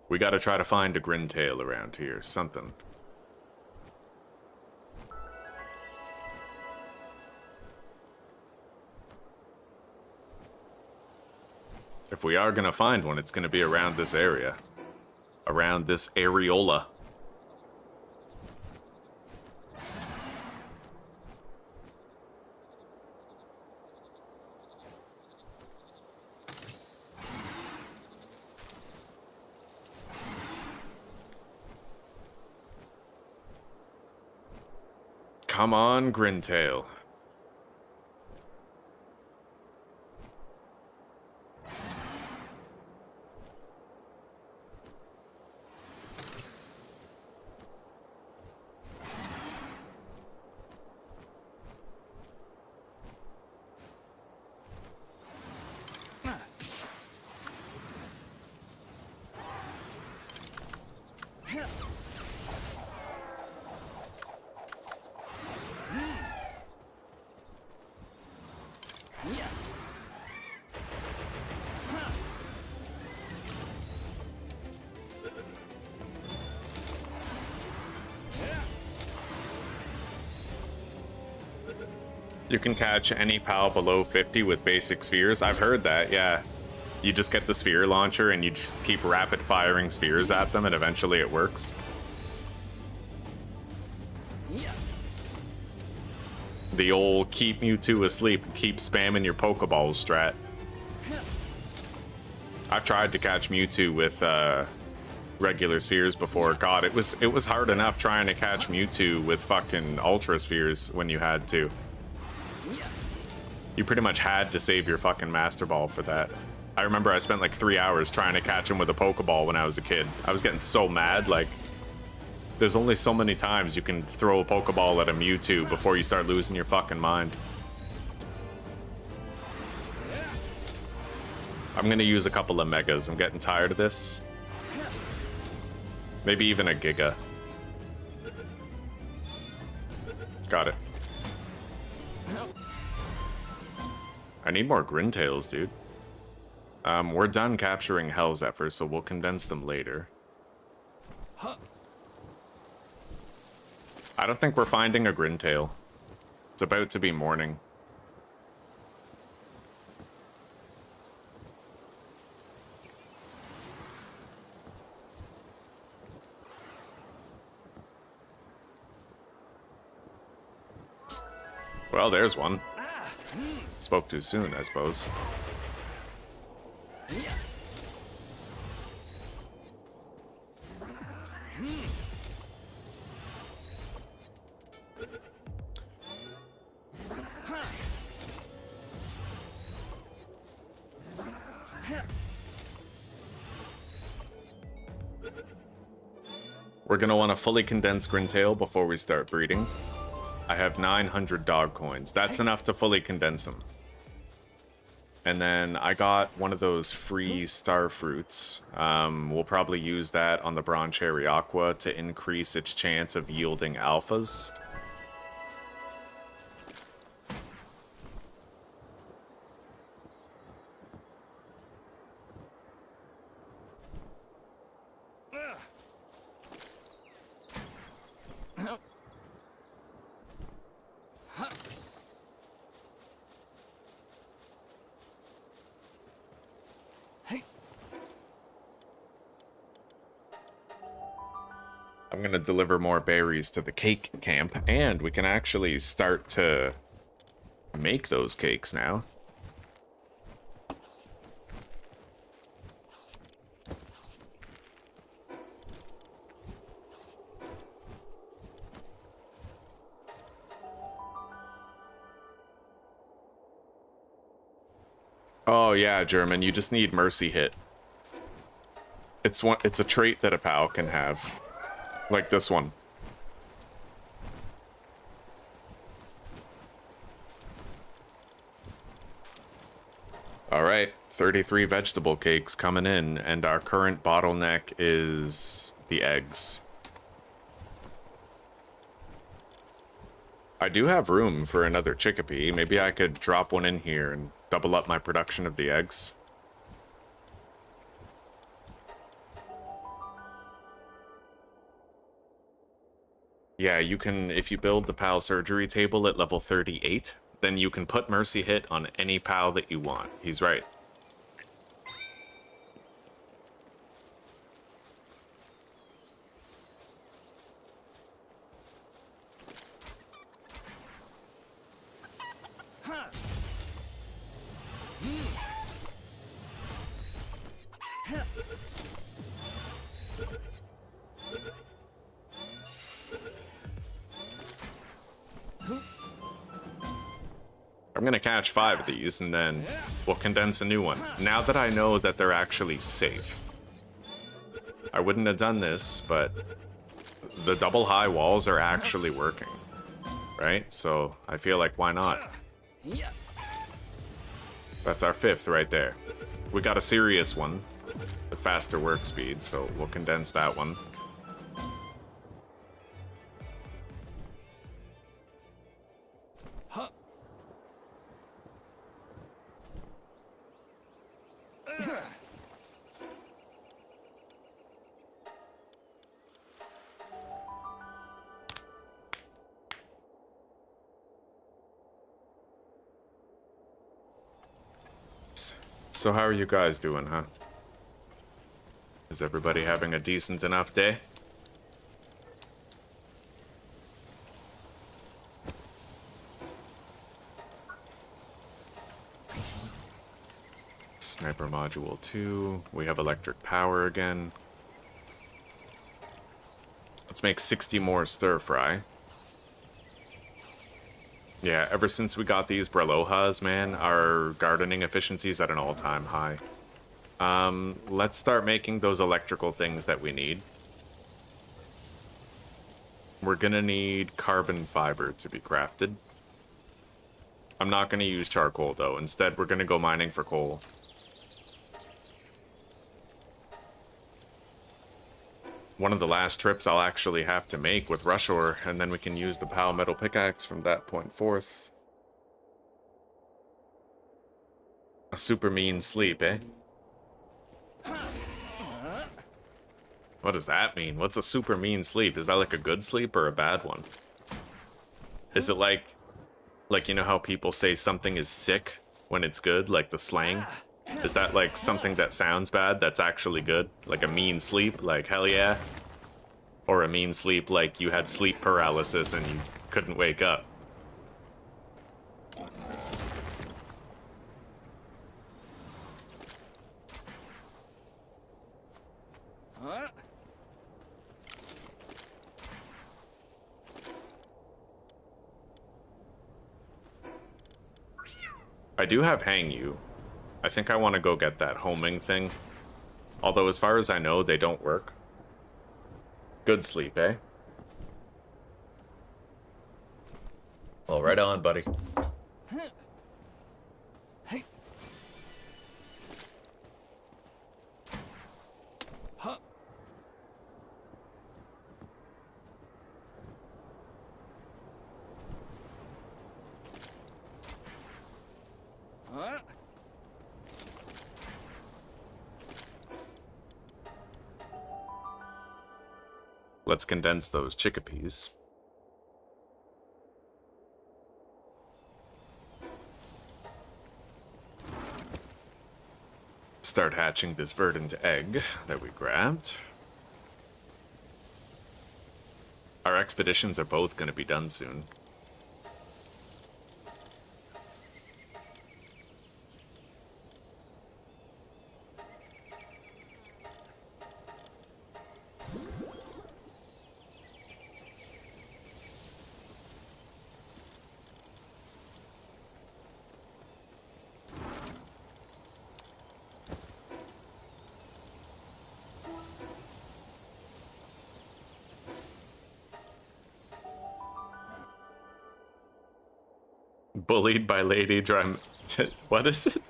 Speaker 1: We gotta try to find a Grintail around here, something. If we are gonna find one, it's gonna be around this area. Around this areola. Come on, Grintail. You can catch any pal below 50 with basic spheres. I've heard that, yeah. You just get the sphere launcher and you just keep rapid firing spheres at them and eventually it works. The old keep Mewtwo asleep and keep spamming your Pokeball strat. I've tried to catch Mewtwo with regular spheres before. God, it was hard enough trying to catch Mewtwo with fucking Ultra Spheres when you had to. You pretty much had to save your fucking Master Ball for that. I remember I spent like 3 hours trying to catch him with a Pokeball when I was a kid. I was getting so mad, like... There's only so many times you can throw a Pokeball at a Mewtwo before you start losing your fucking mind. I'm gonna use a couple of Megas. I'm getting tired of this. Maybe even a Giga. Got it. I need more Grintails, dude. We're done capturing Hell Zephyr, so we'll condense them later. I don't think we're finding a Grintail. It's about to be morning. Well, there's one. Spoke too soon, I suppose. We're gonna want a fully condensed Grintail before we start breeding. I have 900 dog coins. That's enough to fully condense them. And then I got one of those free star fruits. We'll probably use that on the Bronze Cherry Aqua to increase its chance of yielding alphas. I'm gonna deliver more berries to the cake camp, and we can actually start to make those cakes now. Oh yeah, German, you just need Mercy Hit. It's a trait that a pal can have. Like this one. Alright, 33 vegetable cakes coming in, and our current bottleneck is the eggs. I do have room for another chickpea. Maybe I could drop one in here and double up my production of the eggs. Yeah, you can, if you build the PAL surgery table at level 38, then you can put Mercy Hit on any PAL that you want. He's right. I'm gonna catch 5 of these, and then we'll condense a new one. Now that I know that they're actually safe. I wouldn't have done this, but the double high walls are actually working, right? So I feel like, why not? That's our 5th right there. We got a serious one with faster work speed, so we'll condense that one. So how are you guys doing, huh? Is everybody having a decent enough day? Sniper module 2. We have electric power again. Let's make 60 more stir fry. Yeah, ever since we got these Brelohas, man, our gardening efficiency is at an all-time high. Let's start making those electrical things that we need. We're gonna need carbon fiber to be crafted. I'm not gonna use charcoal, though. Instead, we're gonna go mining for coal. One of the last trips I'll actually have to make with Rush Ore, and then we can use the PAL metal pickaxe from that point forth. A super mean sleep, eh? What does that mean? What's a super mean sleep? Is that like a good sleep or a bad one? Is it like you know how people say something is sick when it's good, like the slang? Is that like something that sounds bad that's actually good? Like a mean sleep, like hell yeah? Or a mean sleep like you had sleep paralysis and you couldn't wake up? I do have Hang You. I think I want to go get that homing thing. Although, as far as I know, they don't work. Good sleep, eh? Well, right on, buddy.
Speaker 3: Hey. Huh. Huh?
Speaker 1: Let's condense those chickpeas. Start hatching this verdant egg that we grabbed. Our expeditions are both going to be done soon. Bullied by Lady Drum. What is it?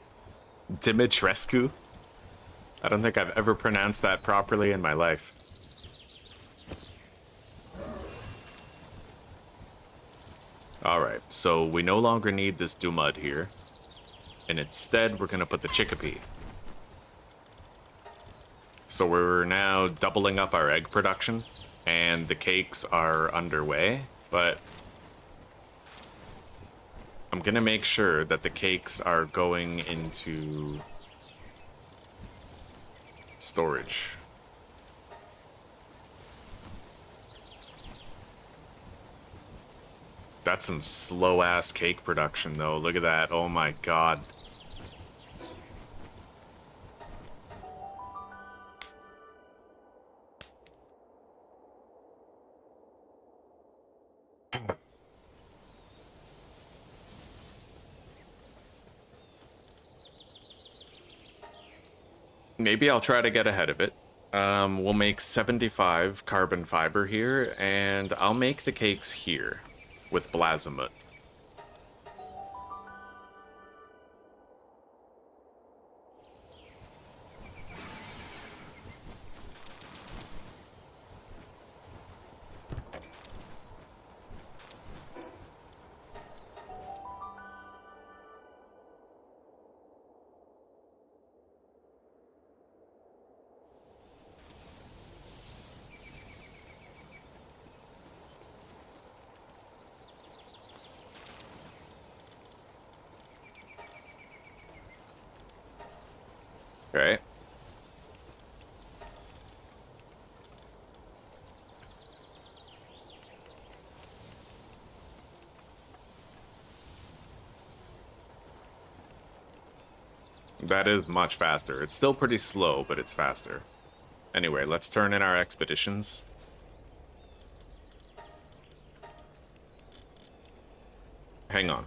Speaker 1: Dimitrescu? I don't think I've ever pronounced that properly in my life. Alright, so we no longer need this Dumud here. And instead, we're going to put the chickpea. So we're now doubling up our egg production. And the cakes are underway. But I'm going to make sure that the cakes are going into storage. That's some slow-ass cake production, though. Look at that. Oh my god. Maybe I'll try to get ahead of it. We'll make 75 carbon fiber here, and I'll make the cakes here with Blazamut. Okay. That is much faster. It's still pretty slow, but it's faster. Anyway, let's turn in our expeditions. Hang on.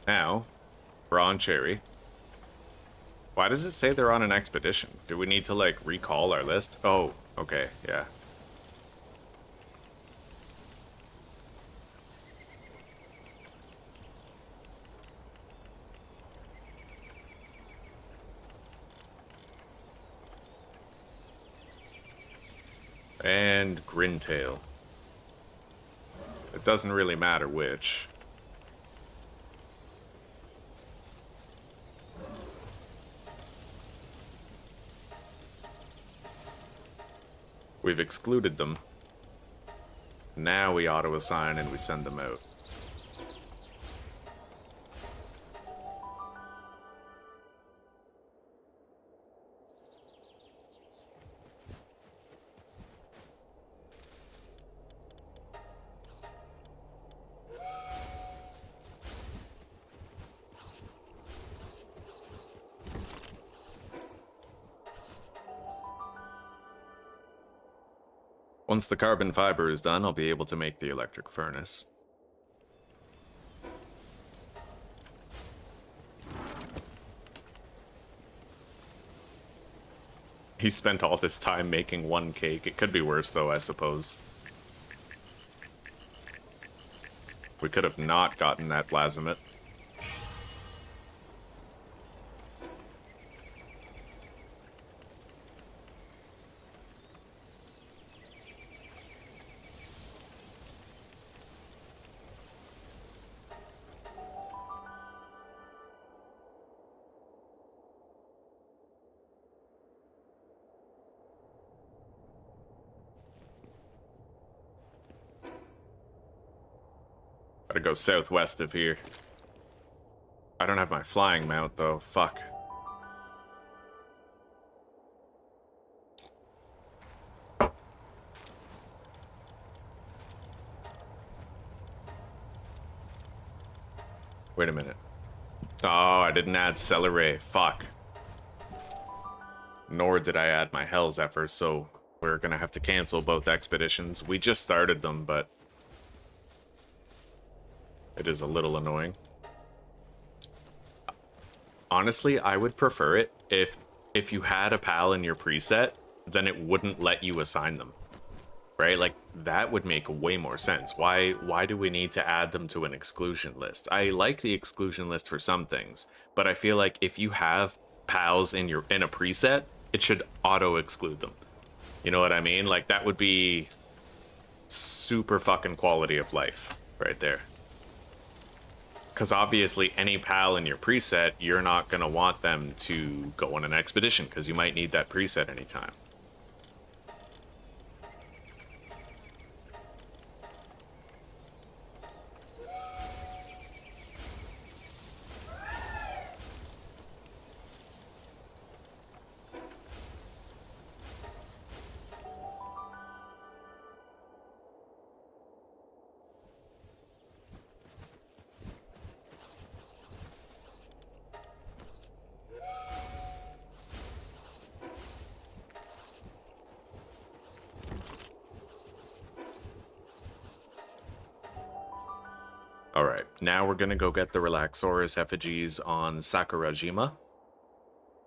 Speaker 1: Now, we're on Cherry. Why does it say they're on an expedition? Do we need to, like, recall our list? Oh, okay, yeah. And Grintail. It doesn't really matter which. We've excluded them. Now we auto-assign and we send them out. Once the carbon fiber is done, I'll be able to make the electric furnace. He spent all this time making one cake. It could be worse, though, I suppose. We could have not gotten that plasmid. Gotta go southwest of here. I don't have my flying mount, though. Fuck. Wait a minute. Oh, I didn't add celery. Fuck. Nor did I add my Hell Zephyr, so we're gonna have to cancel both expeditions. We just started them, but it is a little annoying. Honestly, I would prefer it if you had a pal in your preset, then it wouldn't let you assign them. Right? Like, that would make way more sense. Why do we need to add them to an exclusion list? I like the exclusion list for some things, but I feel like if you have pals in a preset, it should auto-exclude them. You know what I mean? Like, that would be super fucking quality of life right there. Because obviously any pal in your preset, you're not going to want them to go on an expedition because you might need that preset anytime. Alright, now we're gonna go get the Relaxaurus effigies on Sakurajima,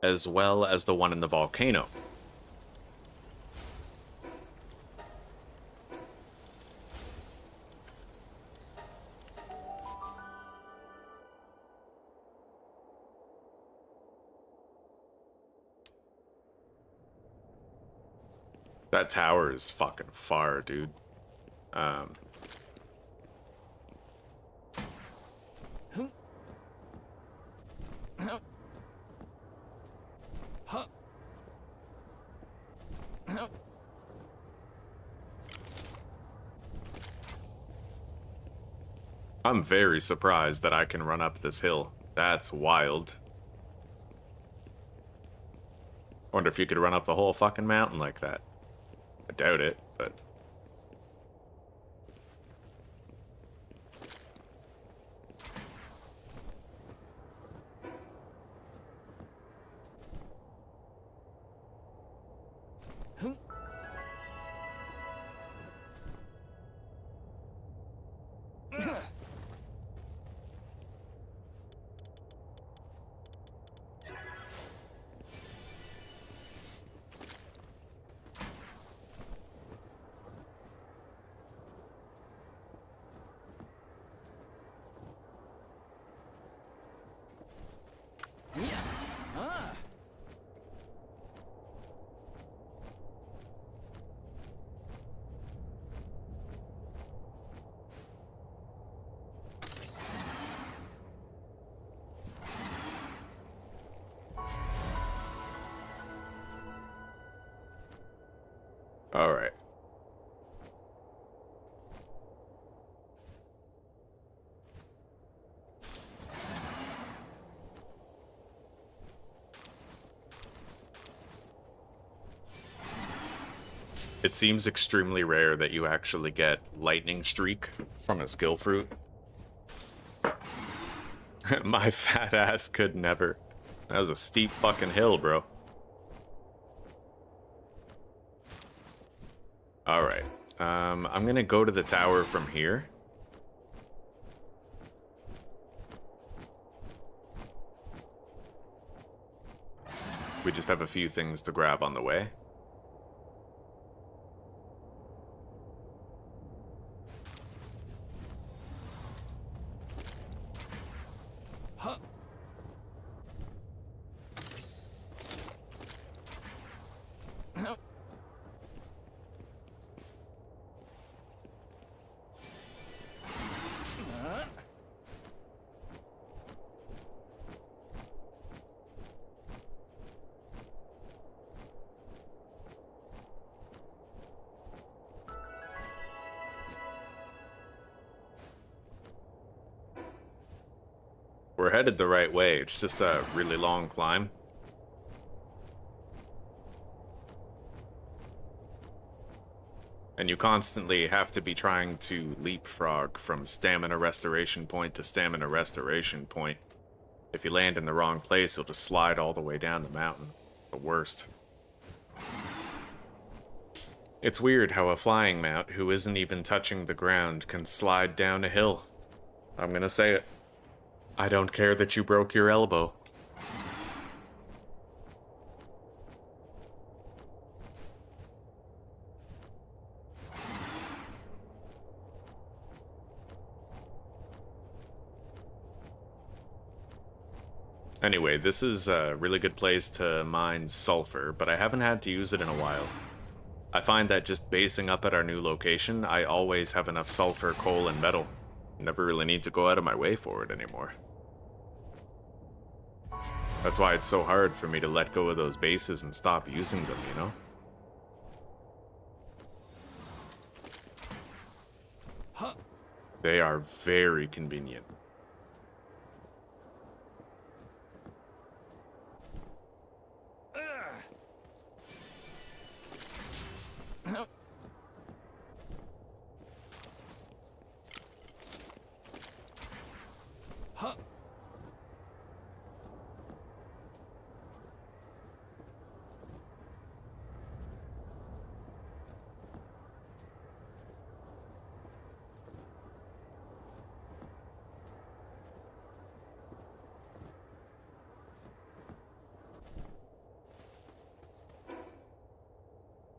Speaker 1: as well as the one in the volcano. That tower is fucking far, dude. I'm very surprised that I can run up this hill. That's wild. Wonder if you could run up the whole fucking mountain like that. I doubt it, but... Alright. It seems extremely rare that you actually get Lightning Streak from a skill fruit. My fat ass could never. That was a steep fucking hill, bro. Alright. I'm gonna go to the tower from here. We just have a few things to grab on the way.
Speaker 3: Huh.
Speaker 1: We're headed the right way, it's just a really long climb. And you constantly have to be trying to leapfrog from stamina restoration point to stamina restoration point. If you land in the wrong place, you'll just slide all the way down the mountain. The worst. It's weird how a flying mount who isn't even touching the ground can slide down a hill. I'm gonna say it. I don't care that you broke your elbow. Anyway, this is a really good place to mine sulfur, but I haven't had to use it in a while. I find that just basing up at our new location, I always have enough sulfur, coal, and metal. Never really need to go out of my way for it anymore. That's why it's so hard for me to let go of those bases and stop using them, you know?
Speaker 3: Huh.
Speaker 1: They are very convenient.
Speaker 3: Huh.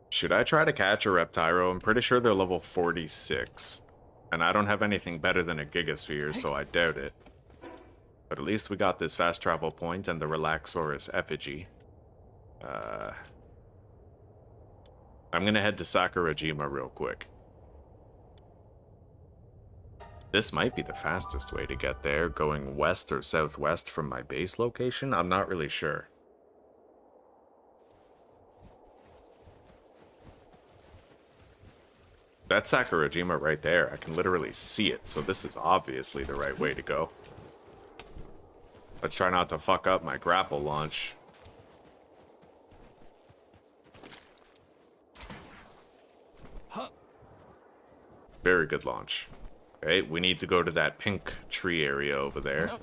Speaker 1: Should I try to catch a Reptyro? I'm pretty sure they're level 46. And I don't have anything better than a Gigasphere, so I doubt it. But at least we got this fast travel point and the Relaxaurus effigy. I'm gonna head to Sakurajima real quick. This might be the fastest way to get there, going west or southwest from my base location. I'm not really sure. That's Sakurajima right there. I can literally see it, so this is obviously the right way to go. Let's try not to fuck up my grapple launch.
Speaker 3: Huh.
Speaker 1: Very good launch. Okay, we need to go to that pink tree area over there.
Speaker 3: Huh.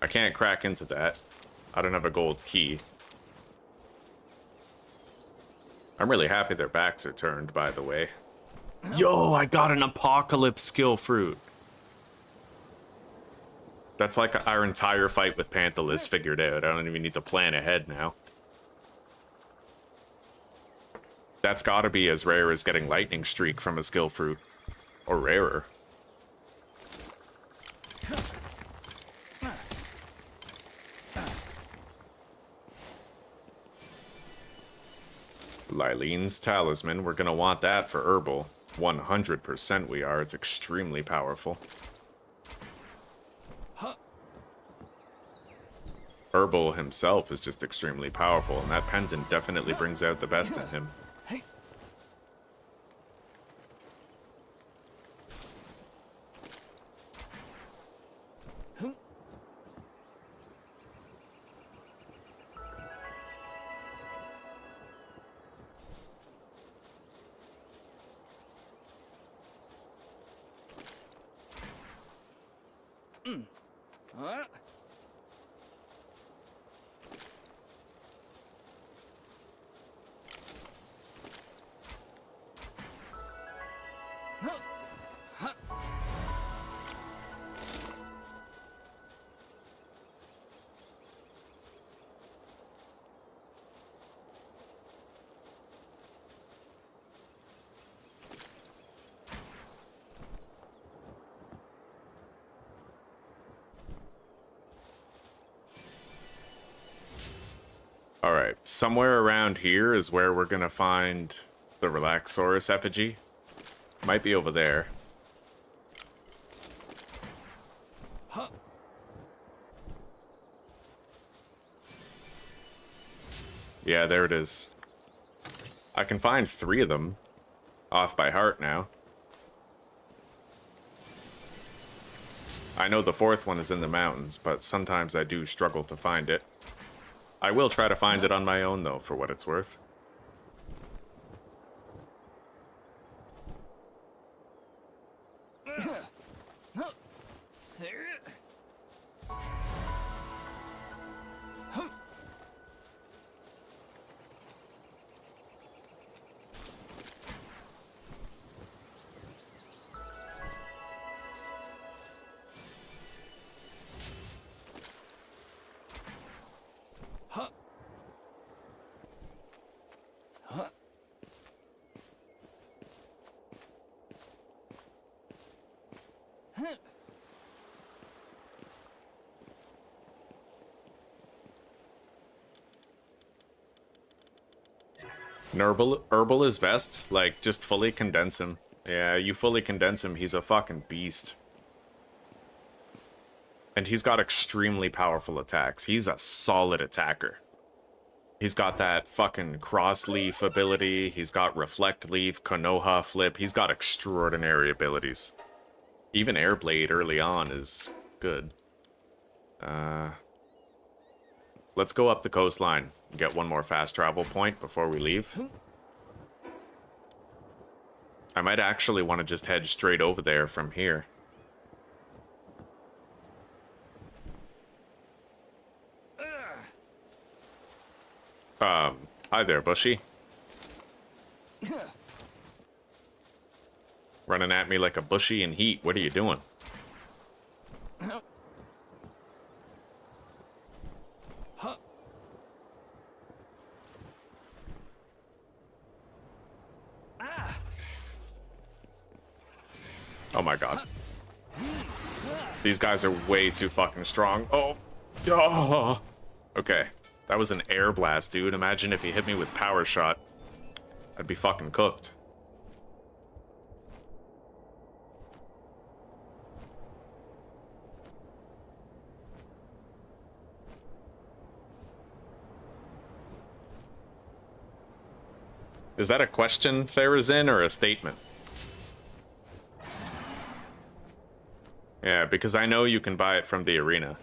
Speaker 1: I can't crack into that. I don't have a gold key. I'm really happy their backs are turned, by the way. Yo, I got an Apocalypse skill fruit. That's like our entire fight with Panthalus figured out. I don't even need to plan ahead now. That's gotta be as rare as getting Lightning Streak from a skill fruit. Or rarer. Lyleen's Talisman, we're gonna want that for Herbal. 100% we are, it's extremely powerful. Herbal himself is just extremely powerful, and that pendant definitely brings out the best in him.
Speaker 3: Hey. Huh?
Speaker 1: Alright, somewhere around here is where we're gonna find the Relaxaurus effigy. Might be over there.
Speaker 3: Huh?
Speaker 1: Yeah, there it is. I can find 3 of them. Off by heart now. I know the 4th one is in the mountains, but sometimes I do struggle to find it. I will try to find it on my own, though, for what it's worth.
Speaker 3: Huh? Huh? Huh?
Speaker 1: Herbal is best. Like, just fully condense him. Yeah, you fully condense him, he's a fucking beast. And he's got extremely powerful attacks. He's a solid attacker. He's got that fucking cross leaf ability. He's got reflect leaf, Konoha flip. He's got extraordinary abilities. Even Airblade early on is good. Let's go up the coastline and get one more fast travel point before we leave. I might actually want to just head straight over there from here. Hi there, Bushy. Running at me like a bushy in heat. What are you doing?
Speaker 3: Huh? Ah!
Speaker 1: Oh my god. These guys are way too fucking strong. Oh. Oh. Okay. That was an air blast, dude. Imagine if he hit me with power shot. I'd be fucking cooked. Is that a question, Therazin, or a statement? Yeah, because I know you can buy it from the arena.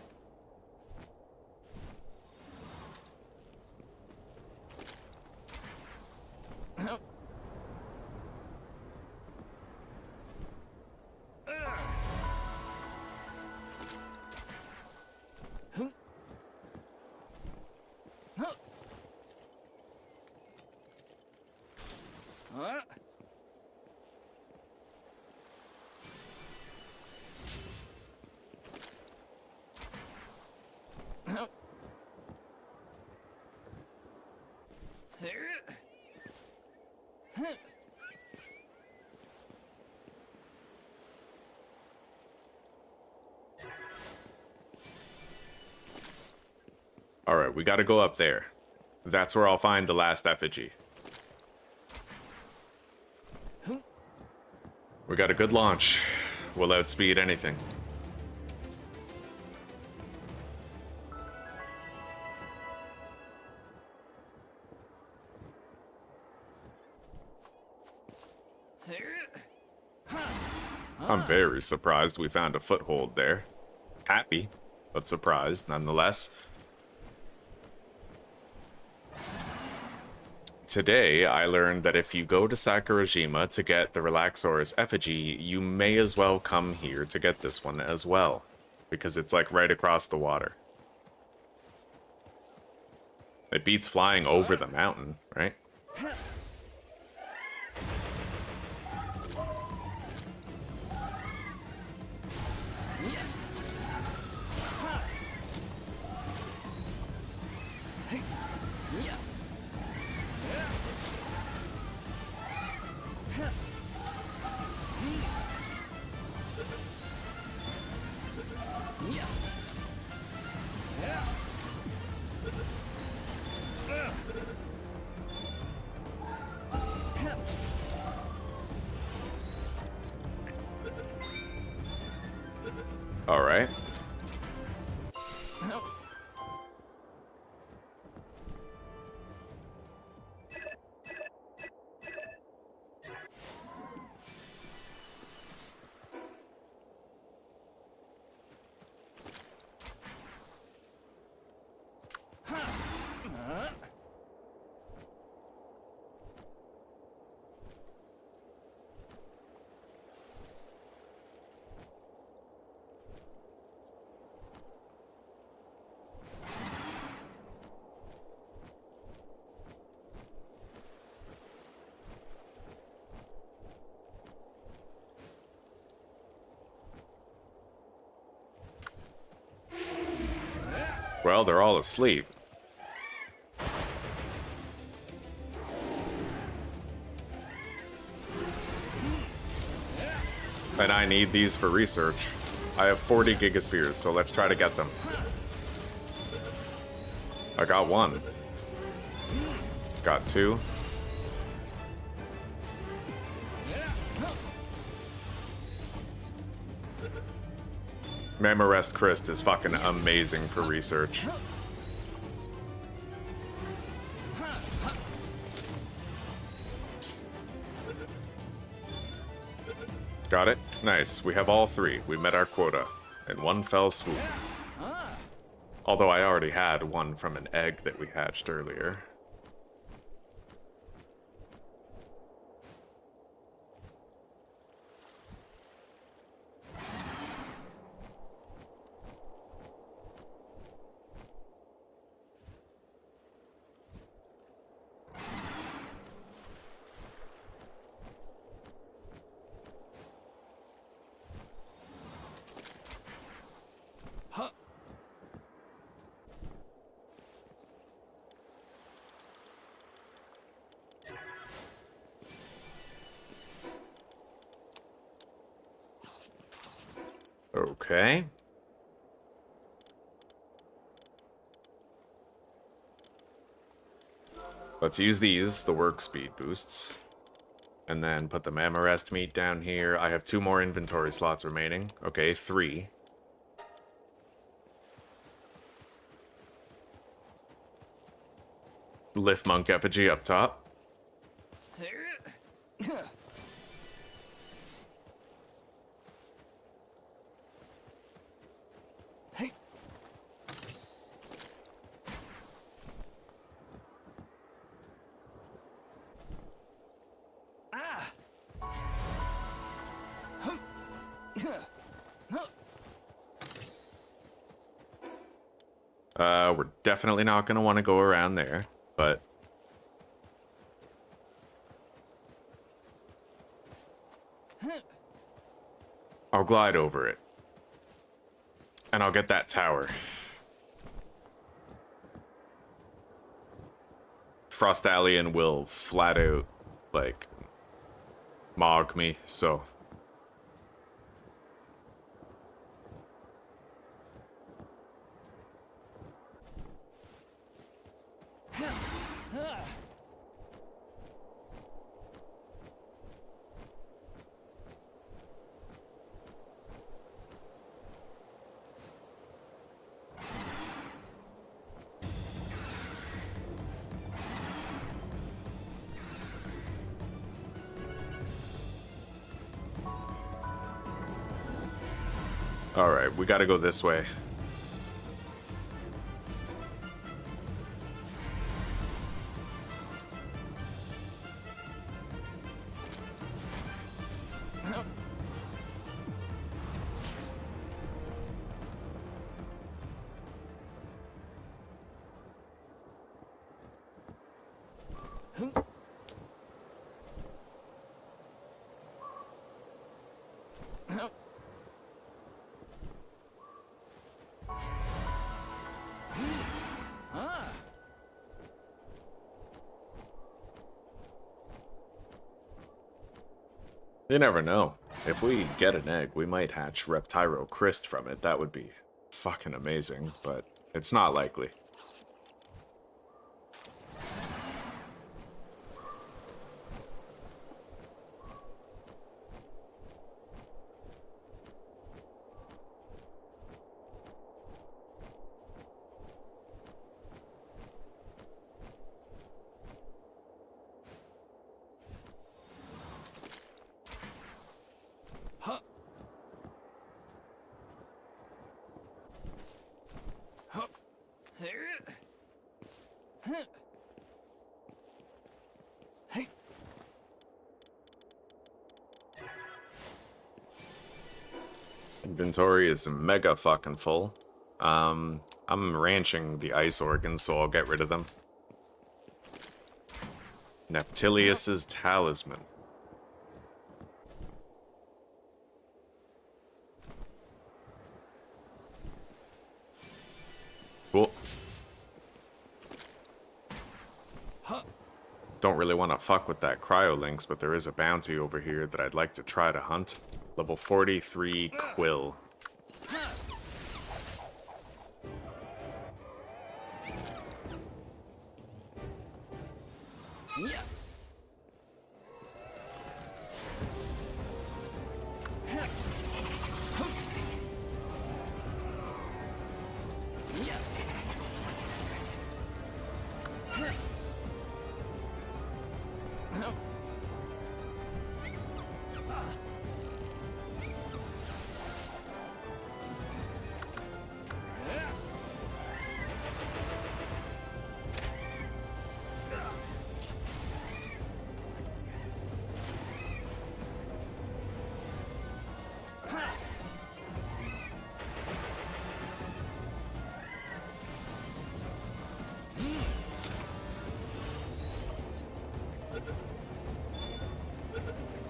Speaker 1: Alright, we gotta go up there. That's where I'll find the last effigy. We got a good launch. We'll outspeed anything. I'm very surprised we found a foothold there. Happy, but surprised nonetheless. Today, I learned that if you go to Sakurajima to get the Relaxaurus effigy, you may as well come here to get this one as well. because it's like right across the water. It beats flying over the mountain, right? All right. Well, they're all asleep. And I need these for research. I have 40 gigaspheres, so let's try to get them. I got one. Got two. Mamarest Christ is fucking amazing for research. Got it? Nice. We have all three. We met our quota in one fell swoop. Although I already had one from an egg that we hatched earlier. Okay. Let's use these, the work speed boosts. And then put the Mamarest meat down here. I have 2 more inventory slots remaining. Okay, 3. Lift monk effigy up top. We're definitely not going to want to go around there, but... I'll glide over it. And I'll get that tower. Frost Alien will flat out, like, mog me, so... Alright, we gotta go this way. You never know. If we get an egg, we might hatch Reptyro Christ from it. That would be fucking amazing, but it's not likely.
Speaker 3: Huh. Huh. Huh. Hey.
Speaker 1: Inventory is mega fucking full. I'm ranching the ice organs, so I'll get rid of them. Neptilius's talisman. Cool. Don't really want to fuck with that cryolinks, but there is a bounty over here that I'd like to try to hunt. Level 43 Quill.
Speaker 3: Yeah.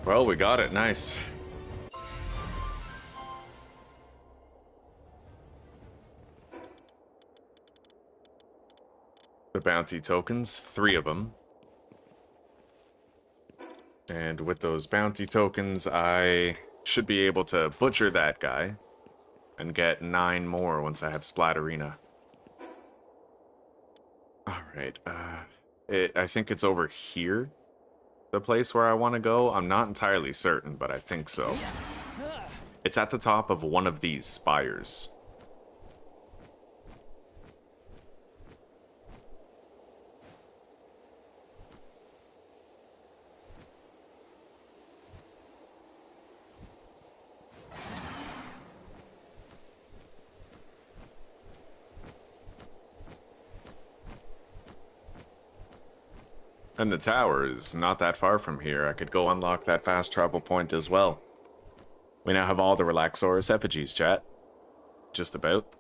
Speaker 1: Well, we got it. Nice. The bounty tokens, 3 of them. And with those bounty tokens, I should be able to butcher that guy and get 9 more once I have Splatterina. Alright, I think it's over here, the place where I want to go. I'm not entirely certain, but I think so. It's at the top of one of these spires. And the tower is not that far from here. I could go unlock that fast travel point as well. We now have all the Relaxaurus effigies, chat. Just about.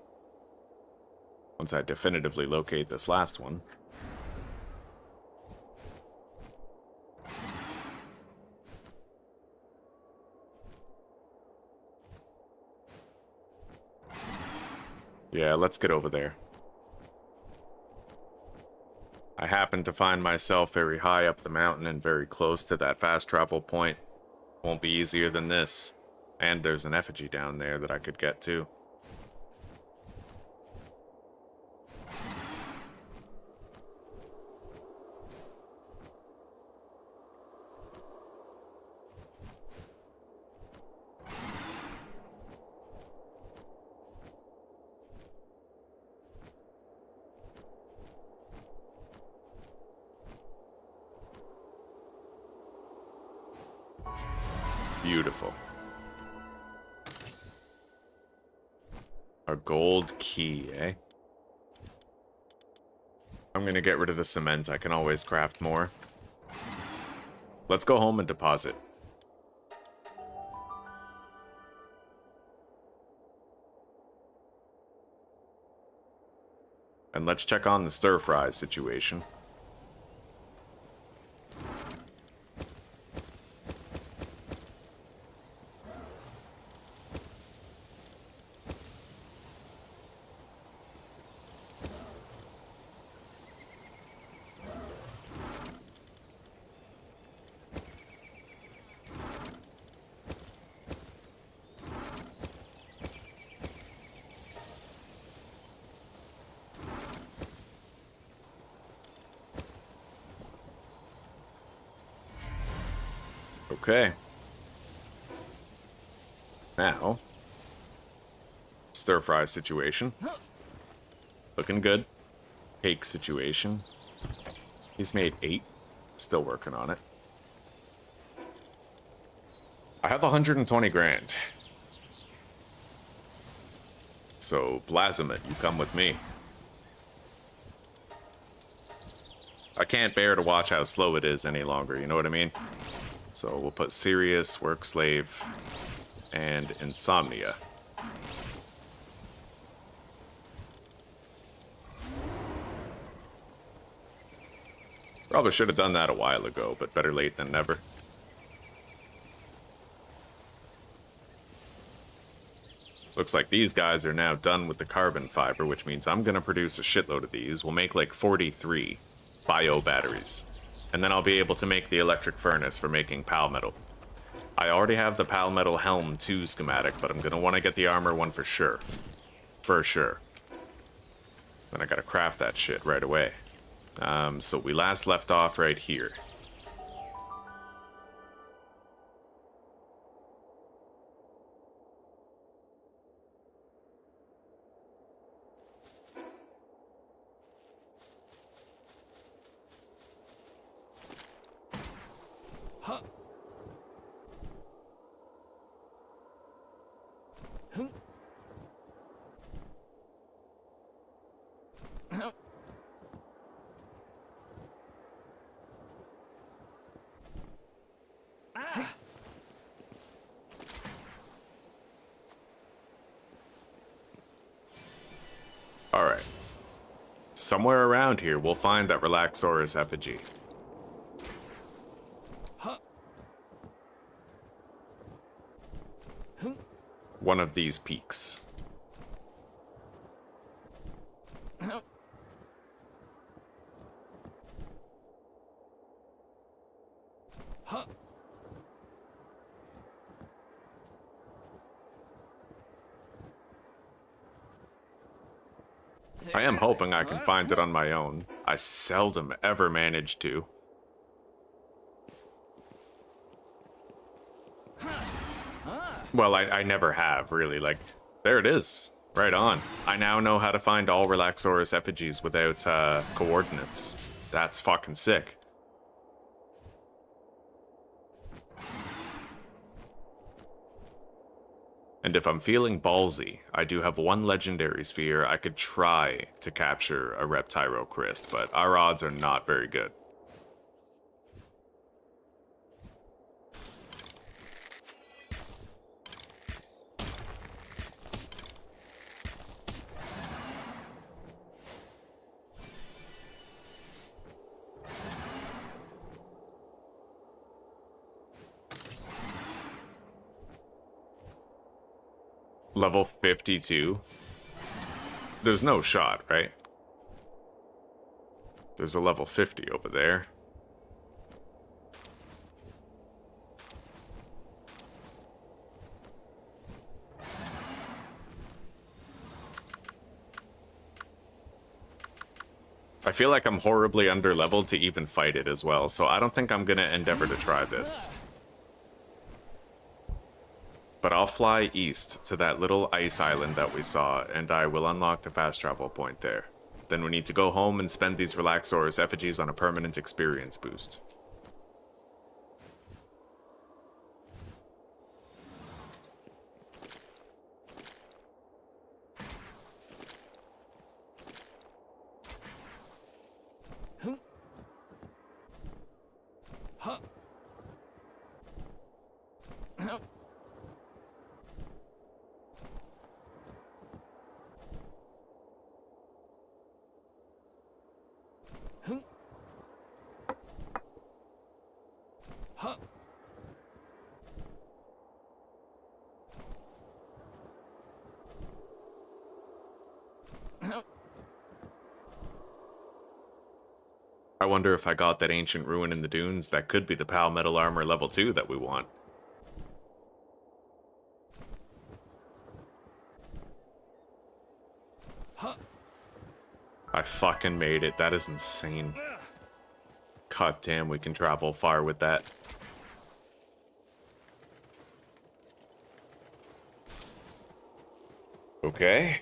Speaker 1: Once I definitively locate this last one. Yeah, let's get over there. I happen to find myself very high up the mountain and very close to that fast travel point. Won't be easier than this. And there's an effigy down there that I could get to. Beautiful. A gold key, eh? I'm gonna get rid of the cement. I can always craft more. Let's go home and deposit. And let's check on the stir-fry situation. Okay. Now, stir fry situation. Looking good. Cake situation. He's made 8. Still working on it. I have 120 grand. So, Blasphemous, you come with me. I can't bear to watch how slow it is any longer, you know what I mean? So we'll put Serious, Work Slave, and Insomnia. Probably should have done that a while ago, but better late than never. Looks like these guys are now done with the carbon fiber, which means I'm gonna produce a shitload of these. We'll make like 43 bio batteries. And then I'll be able to make the electric furnace for making Palmetal. I already have the Palmetal Helm 2 schematic, but I'm gonna want to get the armor one for sure. For sure. Then I gotta craft that shit right away. So we last left off right here.
Speaker 3: Huh. Hmm. Huh. Ah.
Speaker 1: All right. Somewhere around here, we'll find that Relaxaurus effigy.
Speaker 3: Huh. Hmm.
Speaker 1: One of these peaks.
Speaker 3: Huh. Huh.
Speaker 1: I am hoping I can find it on my own. I seldom ever manage to. Well, I never have, really. Like, there it is. Right on. I now know how to find all Relaxaurus effigies without coordinates. That's fucking sick. And if I'm feeling ballsy, I do have one legendary sphere. I could try to capture a Reptyro Crest, but our odds are not very good. Level 52? There's no shot, right? There's a level 50 over there. I feel like I'm horribly underleveled to even fight it as well, so I don't think I'm gonna endeavor to try this. But I'll fly east to that little ice island that we saw, and I will unlock the fast travel point there. Then we need to go home and spend these Relaxaurus effigies on a permanent experience boost.
Speaker 3: Huh. Huh. Hmm. Huh. Huh.
Speaker 1: I wonder if I got that ancient ruin in the dunes. That could be the Palmetal Armor level 2 that we want.
Speaker 3: Huh.
Speaker 1: I fucking made it. That is insane. God damn, we can travel far with that. Okay.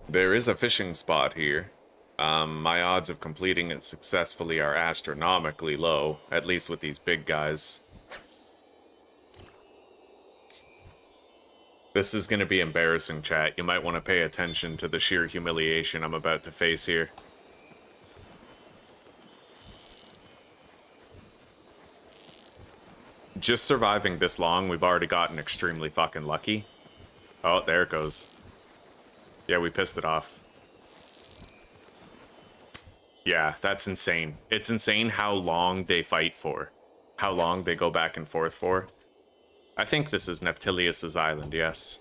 Speaker 1: There is a fishing spot here. My odds of completing it successfully are astronomically low, at least with these big guys. This is going to be embarrassing, chat. You might want to pay attention to the sheer humiliation I'm about to face here. Just surviving this long, we've already gotten extremely fucking lucky. Oh, there it goes. Yeah, we pissed it off. Yeah, that's insane. It's insane how long they fight for. How long they go back and forth for. I think this is Neptilius's island, yes.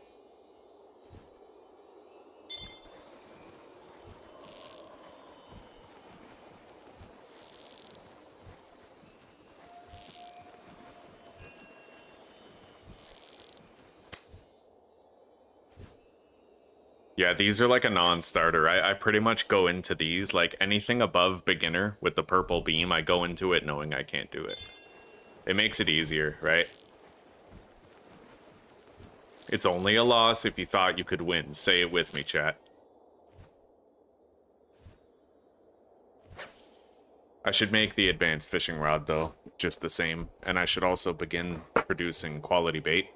Speaker 1: Yeah, these are like a non-starter. I pretty much go into these, like anything above beginner with the purple beam, I go into it knowing I can't do it. It makes it easier, right? It's only a loss if you thought you could win. Say it with me, chat. I should make the advanced fishing rod, though, just the same. And I should also begin producing quality bait.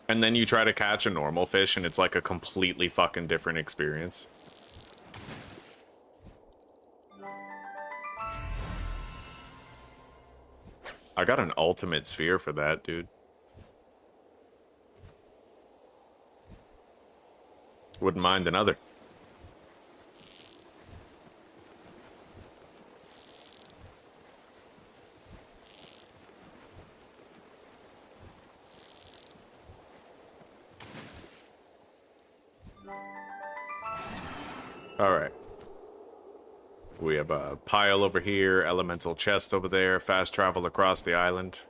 Speaker 1: And then you try to catch a normal fish, and it's like a completely fucking different experience. I got an ultimate sphere for that, dude. Wouldn't mind another. Alright. We have a pile over here, elemental chest over there, fast travel across the island.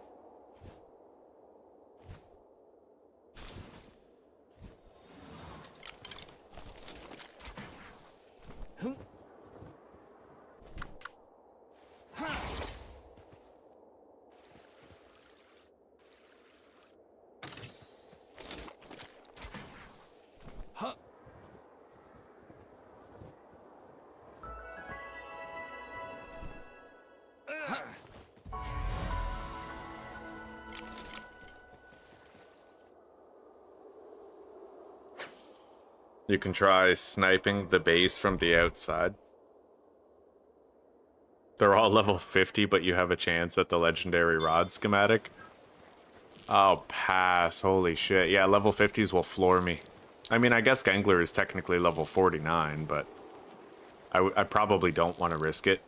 Speaker 1: You can try sniping the base from the outside. They're all level 50, but you have a chance at the legendary rod schematic. Oh, pass. Holy shit. Yeah, level 50s will floor me. I mean, I guess Gangler is technically level 49, but I probably don't want to risk it.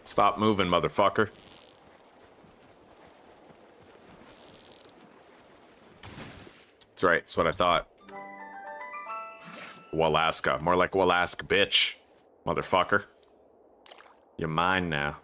Speaker 1: Stop moving, motherfucker. That's right, that's what I thought. Walaska. More like Walaska, bitch. Motherfucker. You're mine now.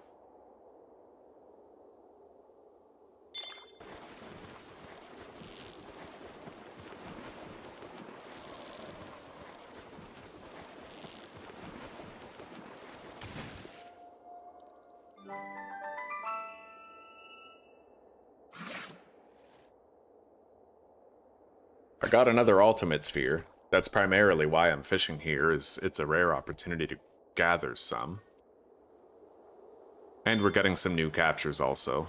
Speaker 1: I got another ultimate sphere. That's primarily why I'm fishing here, is it's a rare opportunity to gather some. And we're getting some new captures also.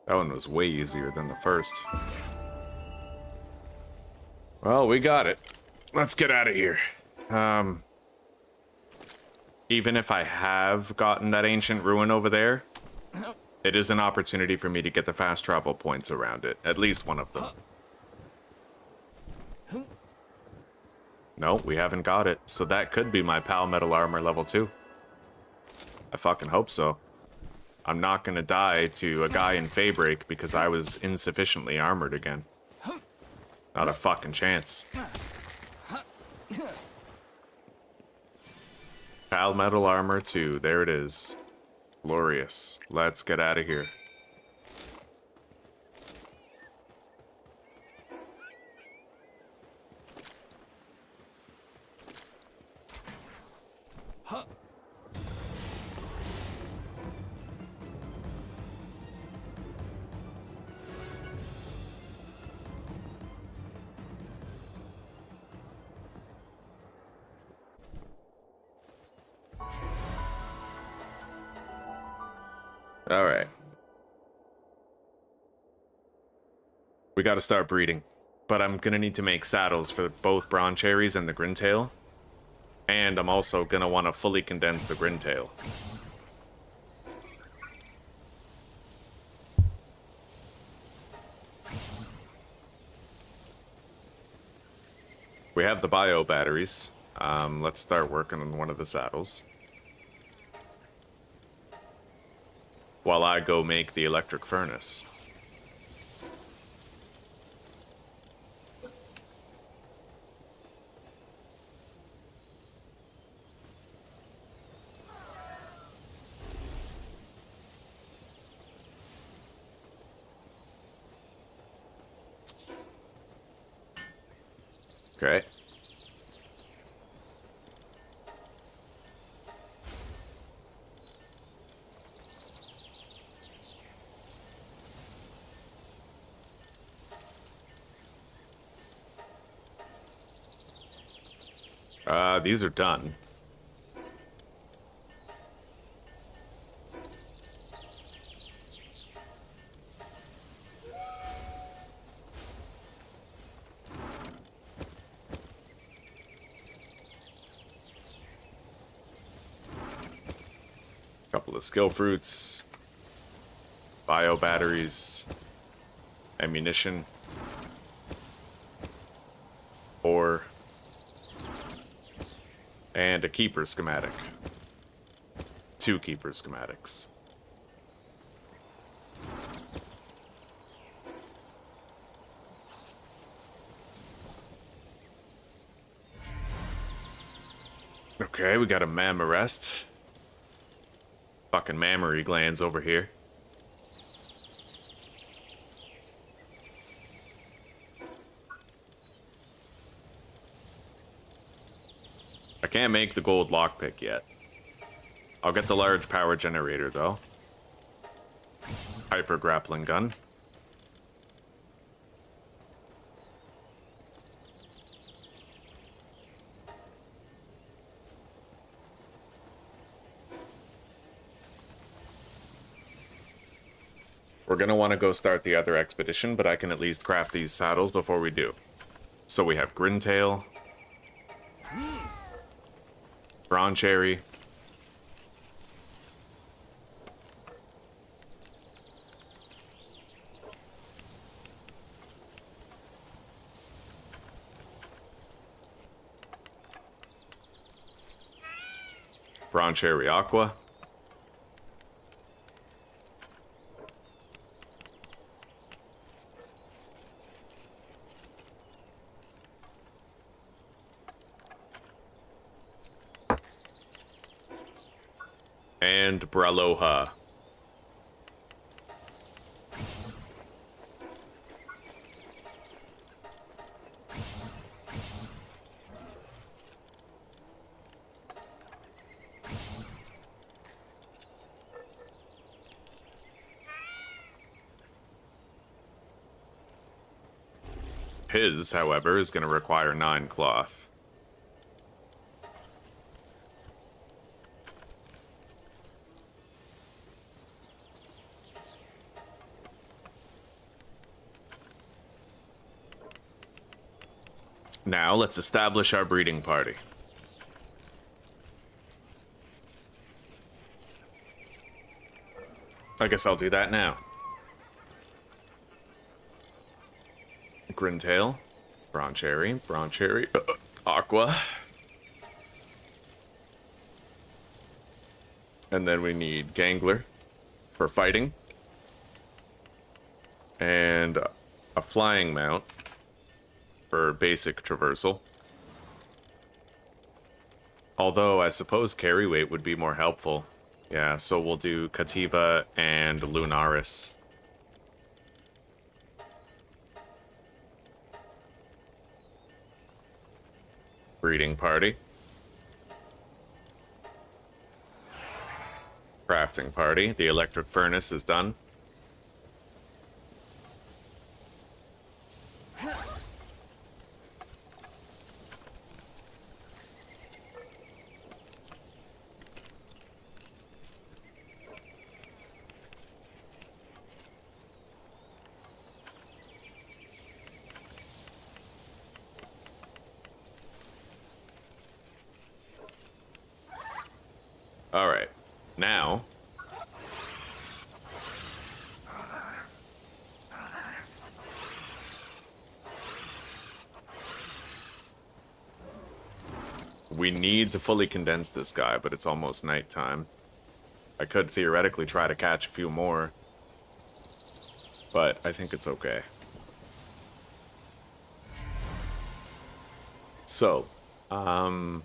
Speaker 1: That one was way easier than the first. Well, we got it. Let's get out of here. Even if I have gotten that ancient ruin over there, it is an opportunity for me to get the fast travel points around it. At least one of them. No, we haven't got it. So that could be my Pal Metal Armor level 2. I fucking hope so. I'm not gonna die to a guy in Faybreak because I was insufficiently armored again. Not a fucking chance. Pal Metal Armor 2, there it is. Glorious. Let's get out of here. Alright. We gotta start breeding. But I'm gonna need to make saddles for both Broncherries and the Grintail. And I'm also gonna want to fully condense the Grintail. We have the bio batteries. Let's start working on one of the saddles. While I go make the electric furnace. Okay. These are done. Couple of skill fruits, bio batteries, ammunition, ore, and a keeper schematic. 2 keeper schematics. Okay, we got a mammarest. Fucking mammary glands over here. I can't make the gold lockpick yet. I'll get the large power generator though. Hyper grappling gun. We're gonna want to go start the other expedition, but I can at least craft these saddles before we do. So we have Grintail, Broncherry, Broncherry Aqua, and Braloha. His, however, is going to require 9 cloth. Now, let's establish our breeding party. I guess I'll do that now. Grintail, Broncherry, Aqua. And then we need Gangler for fighting. And a flying mount for basic traversal. Although I suppose carry weight would be more helpful. Yeah, so we'll do Kativa and Lunaris. Breeding party. Crafting party. The electric furnace is done. All right, now we need to fully condense this guy, but it's almost nighttime. I could theoretically try to catch a few more, but I think it's okay. So, I'm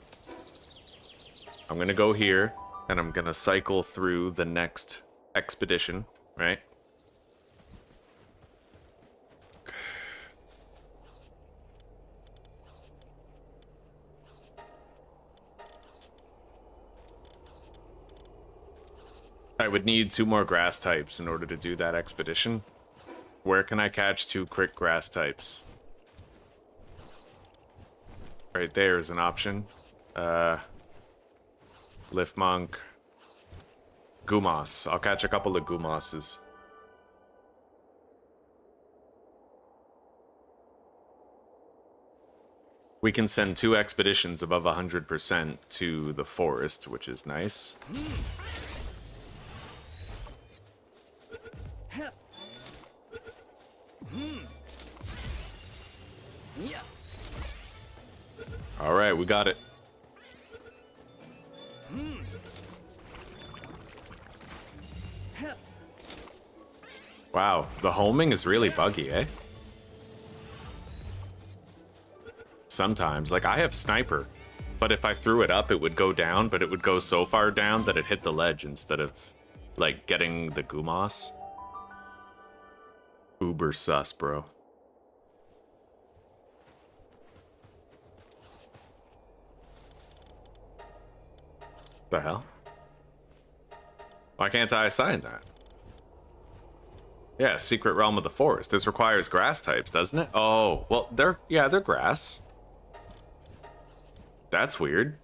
Speaker 1: gonna go here. And I'm gonna cycle through the next expedition, right? I would need 2 more grass types in order to do that expedition. Where can I catch 2 quick grass types? Right there is an option. Lift Monk. Gumas. I'll catch a couple of Gumases. We can send 2 expeditions above 100% to the forest, which is nice. Alright, we got it. Wow, the homing is really buggy, eh? Sometimes. Like, I have Sniper, but if I threw it up, it would go down, but it would go so far down that it hit the ledge instead of, like, getting the Gumas. Uber sus, bro. The hell? Why can't I assign that? Yeah, Secret Realm of the Forest. This requires grass types, doesn't it? Oh, well, they're grass. That's weird.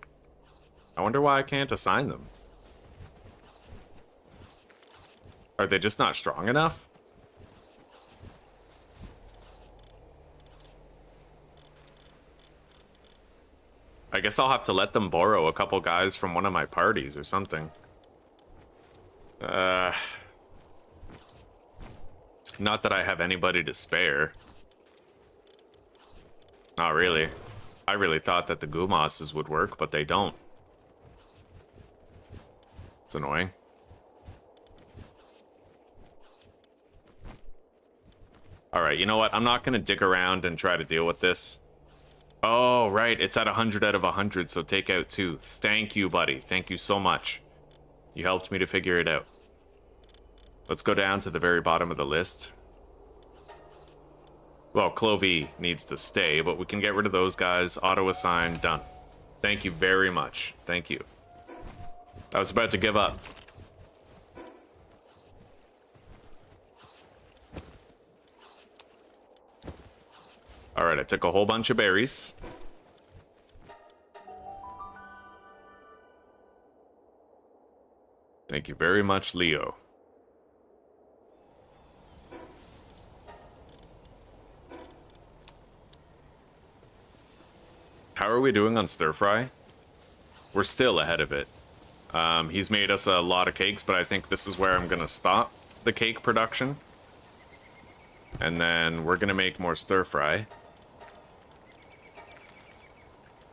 Speaker 1: I wonder why I can't assign them. Are they just not strong enough? I guess I'll have to let them borrow a couple guys from one of my parties or something. Not that I have anybody to spare. Not really. I really thought that the Gumoses would work, but they don't. It's annoying. Alright, you know what? I'm not gonna dig around and try to deal with this. Oh, right. It's at 100 out of 100, so take out 2. Thank you, buddy. Thank you so much. You helped me to figure it out. Let's go down to the very bottom of the list. Well, Clovey needs to stay, but we can get rid of those guys. Auto-assign, done. Thank you very much. Thank you. I was about to give up. Alright, I took a whole bunch of berries. Thank you very much, Leo. How are we doing on stir fry? We're still ahead of it. He's made us a lot of cakes, but I think this is where I'm gonna stop the cake production. And then we're gonna make more stir fry.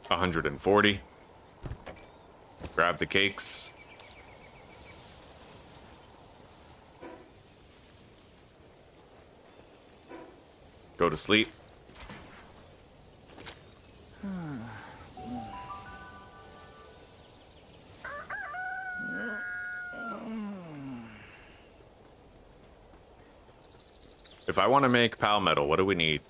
Speaker 1: 140. Grab the cakes. Go to sleep. If I want to make pal metal, what do we need?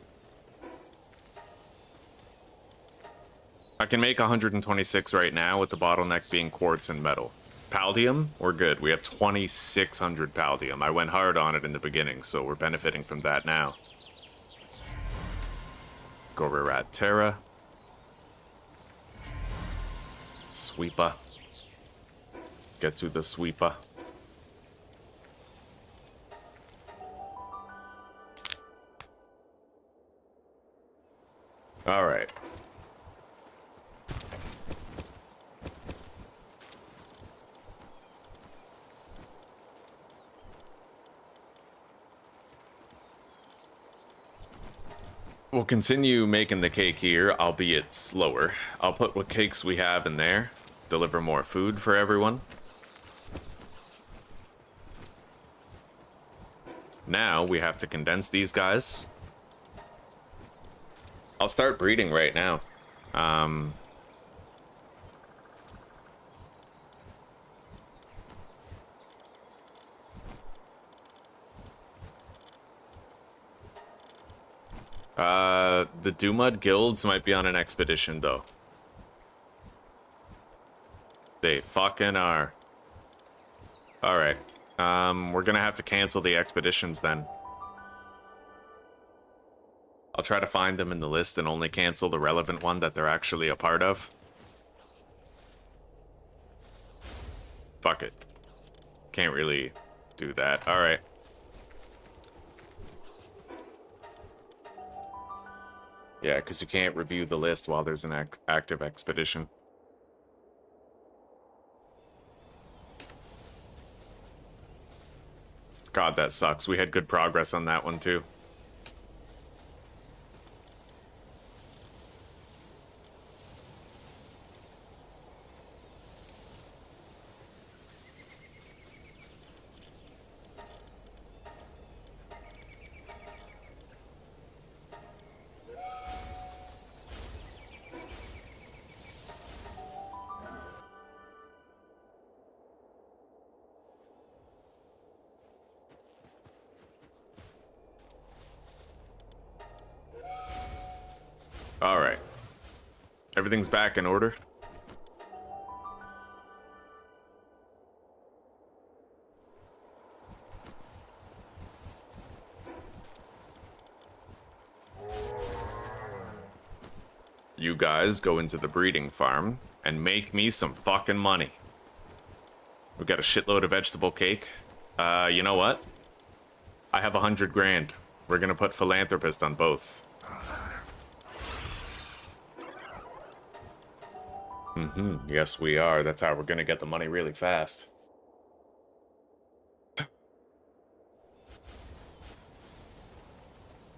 Speaker 1: I can make 126 right now with the bottleneck being quartz and metal. Paldium, we're good. We have 2,600 paldium. I went hard on it in the beginning, so we're benefiting from that now. Gorerat Terra. Sweeper. Get to the sweeper. All right. We'll continue making the cake here, albeit slower. I'll put what cakes we have in there, deliver more food for everyone. Now we have to condense these guys. I'll start breeding right now. The Doomud guilds might be on an expedition, though. They fucking are. Alright. We're gonna have to cancel the expeditions then. I'll try to find them in the list and only cancel the relevant one that they're actually a part of. Fuck it. Can't really do that. Alright. Yeah, because you can't review the list while there's an active expedition. God, that sucks. We had good progress on that one, too. Alright. Everything's back in order. You guys go into the breeding farm and make me some fucking money. We got a shitload of vegetable cake. You know what? I have 100 grand. We're gonna put philanthropist on both. Yes, we are. That's how we're gonna get the money really fast.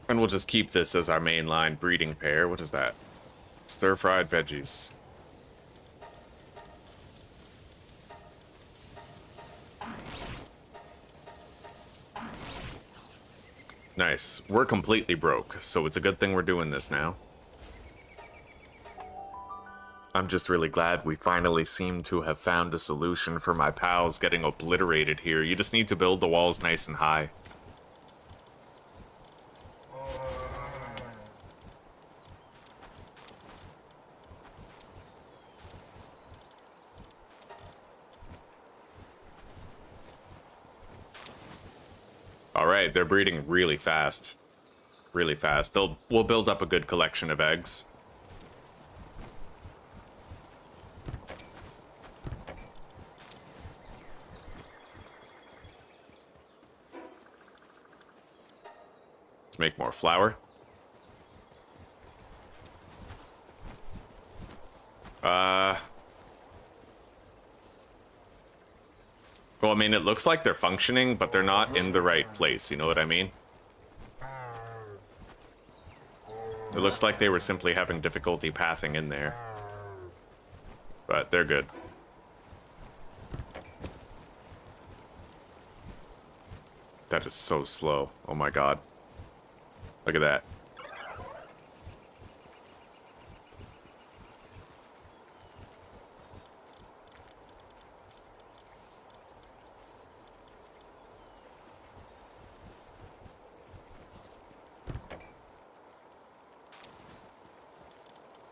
Speaker 1: And we'll just keep this as our mainline breeding pair. What is that? Stir-fried veggies. Nice. We're completely broke, so it's a good thing we're doing this now. I'm just really glad we finally seem to have found a solution for my pals getting obliterated here. You just need to build the walls nice and high. Alright, they're breeding really fast. Really fast. We'll build up a good collection of eggs. Let's make more flour. Well, I mean, it looks like they're functioning, but they're not in the right place, you know what I mean? It looks like they were simply having difficulty pathing in there. But they're good. That is so slow. Oh my god. Look at that.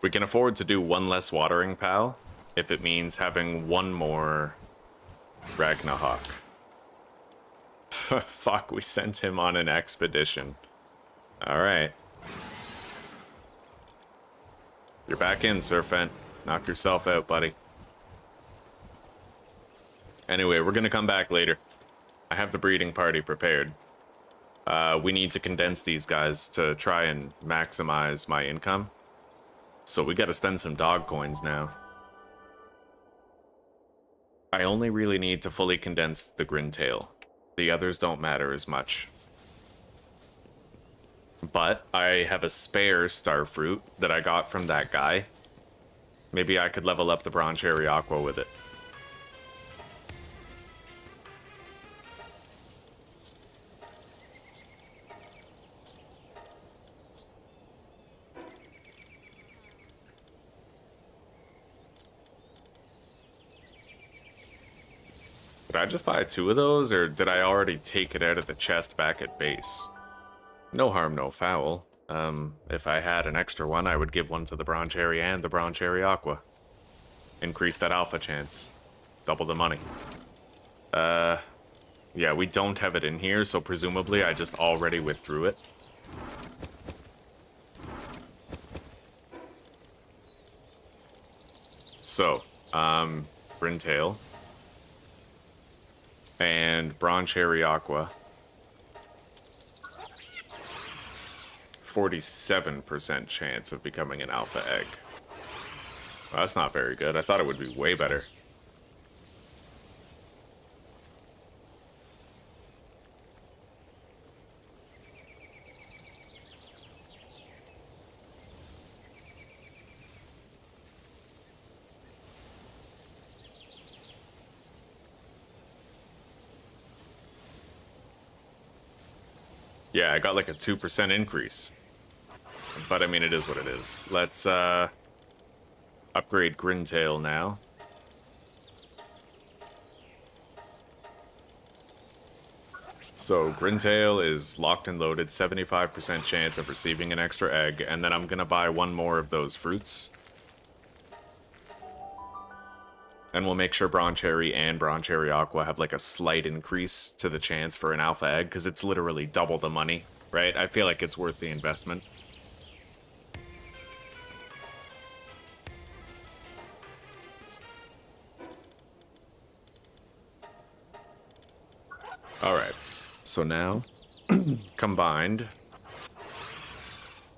Speaker 1: We can afford to do one less watering pal if it means having one more Ragnarok. Fuck, we sent him on an expedition. Alright. You're back in, Serpent. Knock yourself out, buddy. Anyway, we're gonna come back later. I have the breeding party prepared. We need to condense these guys to try and maximize my income. So we gotta spend some dog coins now. I only really need to fully condense the Grintail. The others don't matter as much. But I have a spare starfruit that I got from that guy. Maybe I could level up the Bronze Cherry Aqua with it. Did I just buy 2 of those, or did I already take it out of the chest back at base? No harm, no foul. If I had an extra one, I would give one to the Bronze Cherry and the Bronze Cherry Aqua. Increase that alpha chance. Double the money. Yeah, we don't have it in here, so presumably I just already withdrew it. So, Brintail. And Bronze Cherry Aqua. 47% chance of becoming an alpha egg. Well, that's not very good. I thought it would be way better. Yeah, I got like a 2% increase. But I mean, it is what it is. Let's upgrade Grintail now. So Grintail is locked and loaded, 75% chance of receiving an extra egg, and then I'm gonna buy one more of those fruits. And we'll make sure Bronze Cherry and Bronze Cherry Aqua have like a slight increase to the chance for an alpha egg, because it's literally double the money, right? I feel like it's worth the investment. Alright, so now, combined,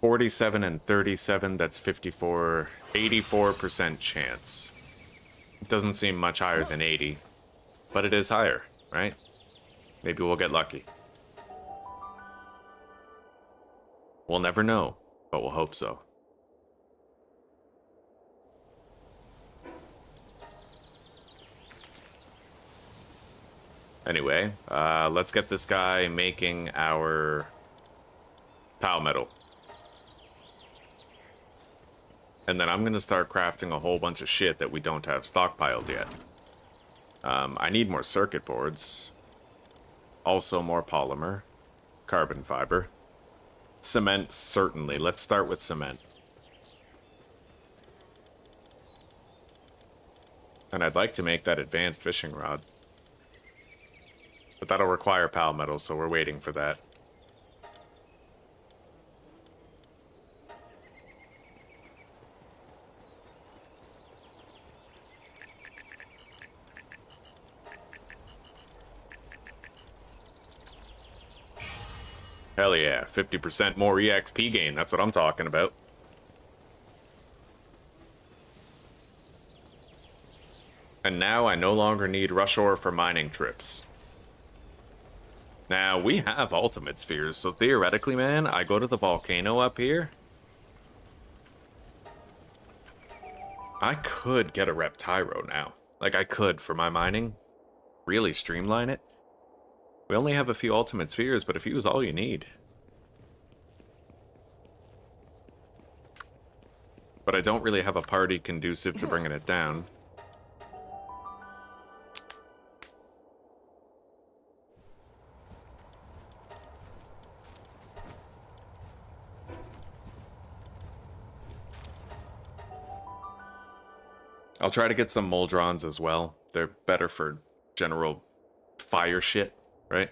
Speaker 1: 47 and 37, that's 54, 84% chance. It doesn't seem much higher than 80, but it is higher, right? Maybe we'll get lucky. We'll never know, but we'll hope so. Anyway, let's get this guy making our PAL metal. And then I'm going to start crafting a whole bunch of shit that we don't have stockpiled yet. I need more circuit boards. Also more polymer. Carbon fiber. Cement, certainly. Let's start with cement. And I'd like to make that advanced fishing rod. But that'll require PAL metal, so we're waiting for that. Hell yeah, 50% more EXP gain, that's what I'm talking about. And now I no longer need rush ore for mining trips. Now, we have ultimate spheres, so theoretically, man, I go to the volcano up here. I could get a Reptyro now. Like, I could, for my mining. Really streamline it. We only have a few ultimate spheres, but a few is all you need. But I don't really have a party conducive to bringing it down. I'll try to get some Moldrons as well. They're better for general fire shit, right?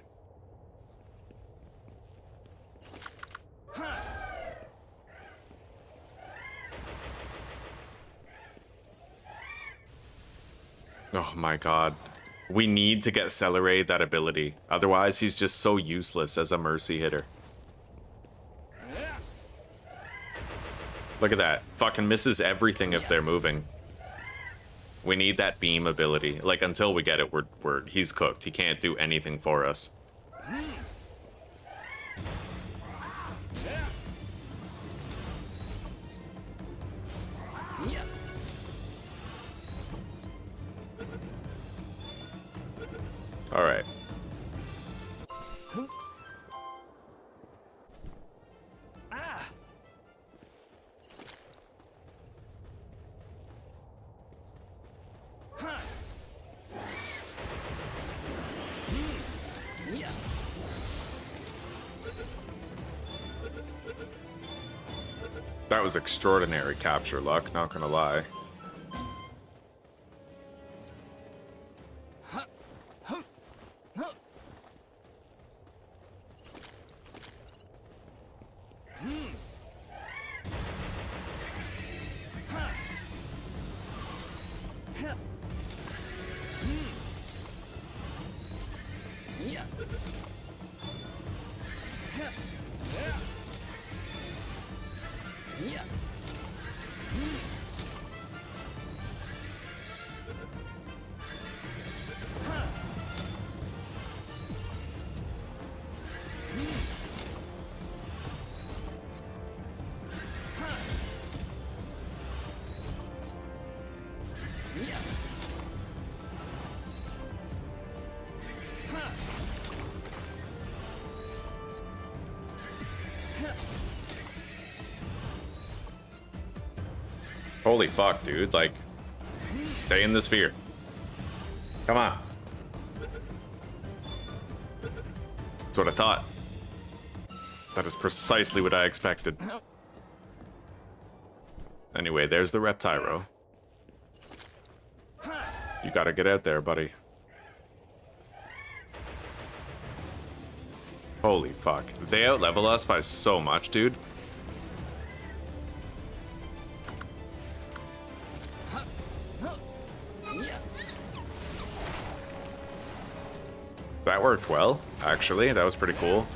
Speaker 1: Oh my god. We need to get Celeray that ability. Otherwise, he's just so useless as a mercy hitter. Look at that. Fucking misses everything if they're moving. We need that beam ability. Like, until we get it, he's cooked. He can't do anything for us. Alright. That was extraordinary capture luck, not gonna lie. Holy fuck, dude. Like, stay in the sphere. Come on. That's what I thought. That is precisely what I expected. Anyway, there's the Reptyro. You gotta get out there, buddy. Holy fuck. They outlevel us by so much, dude. That worked well, actually. That was pretty cool.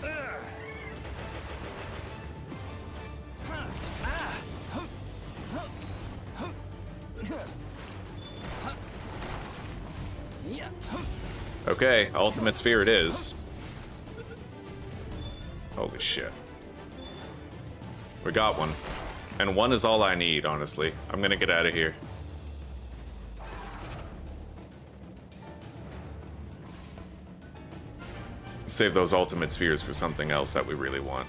Speaker 1: Okay, ultimate sphere it is. Holy shit. We got one. And one is all I need, honestly. I'm gonna get out of here. Save those ultimate spheres for something else that we really want.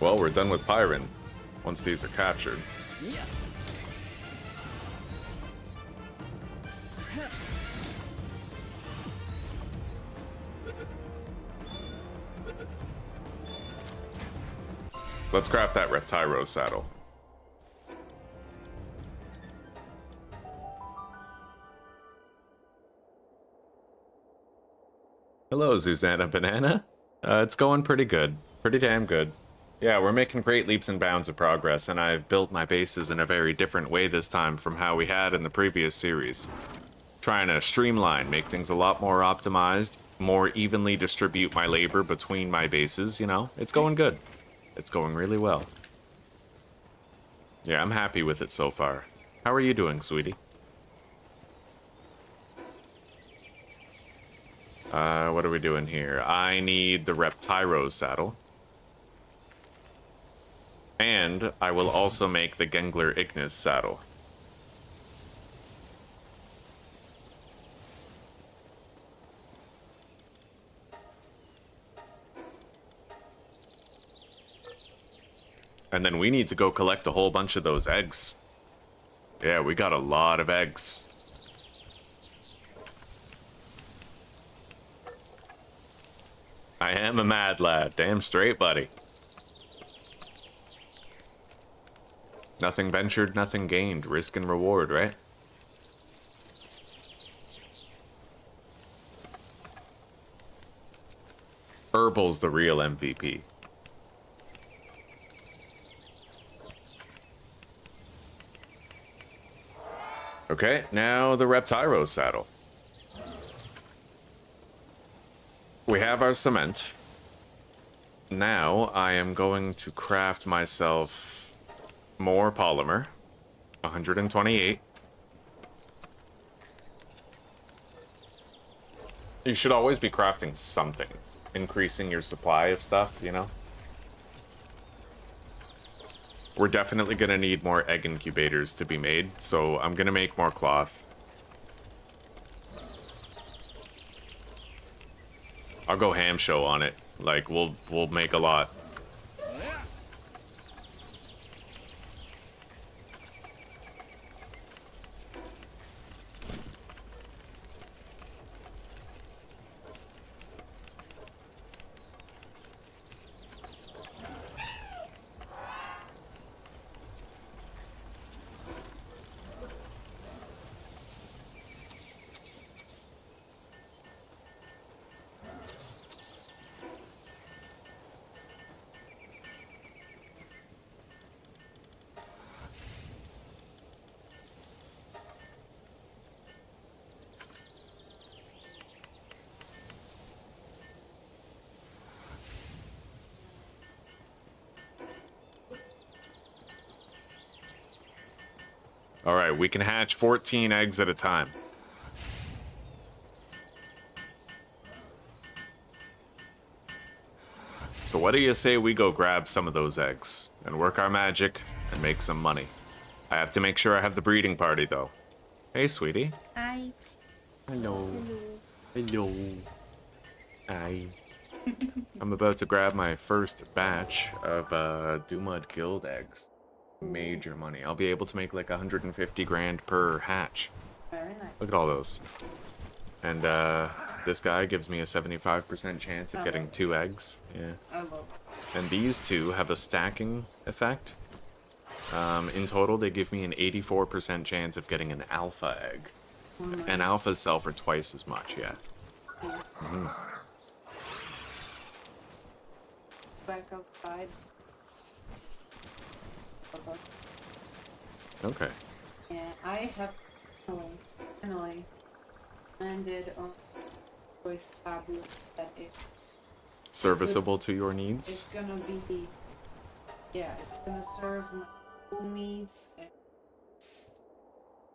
Speaker 1: Well, we're done with Pyron, once these are captured. Let's craft that Reptyro saddle. Hello, Susanna Banana. It's going pretty good. Pretty damn good. Yeah, we're making great leaps and bounds of progress, and I've built my bases in a very different way this time from how we had in the previous series. Trying to streamline, make things a lot more optimized, more evenly distribute my labor between my bases, you know? It's going good. It's going really well. Yeah, I'm happy with it so far. How are you doing, sweetie? What are we doing here? I need the Reptyro saddle. And I will also make the Gengler Ignis saddle. And then we need to go collect a whole bunch of those eggs. Yeah, we got a lot of eggs. I am a mad lad. Damn straight, buddy. Nothing ventured, nothing gained. Risk and reward, right? Herbal's the real MVP. Okay, now the Reptyro saddle. We have our cement. Now I am going to craft myself more polymer. 128. You should always be crafting something. Increasing your supply of stuff, you know? We're definitely gonna need more egg incubators to be made, so I'm gonna make more cloth. I'll go ham show on it. Like, we'll make a lot. Alright, we can hatch 14 eggs at a time. So what do you say we go grab some of those eggs and work our magic and make some money? I have to make sure I have the breeding party though. Hey, sweetie.
Speaker 2: Hi.
Speaker 1: Hello. Hello. Hi. I'm about to grab my first batch of Dumud Guild eggs. Major money. I'll be able to make like 150 grand per hatch.
Speaker 2: Very nice.
Speaker 1: Look at all those. And this guy gives me a 75% chance of getting 2 eggs. Yeah.
Speaker 2: I love
Speaker 1: And these two have a stacking effect. In total, they give me an 84% chance of getting an alpha egg. And alphas sell for twice as much, yeah.
Speaker 2: Back outside.
Speaker 1: Okay.
Speaker 2: Yeah, I have finally landed on a voice tablet that is
Speaker 1: Serviceable to your
Speaker 2: it's
Speaker 1: needs?
Speaker 2: gonna be, yeah, it's gonna serve my own needs and it's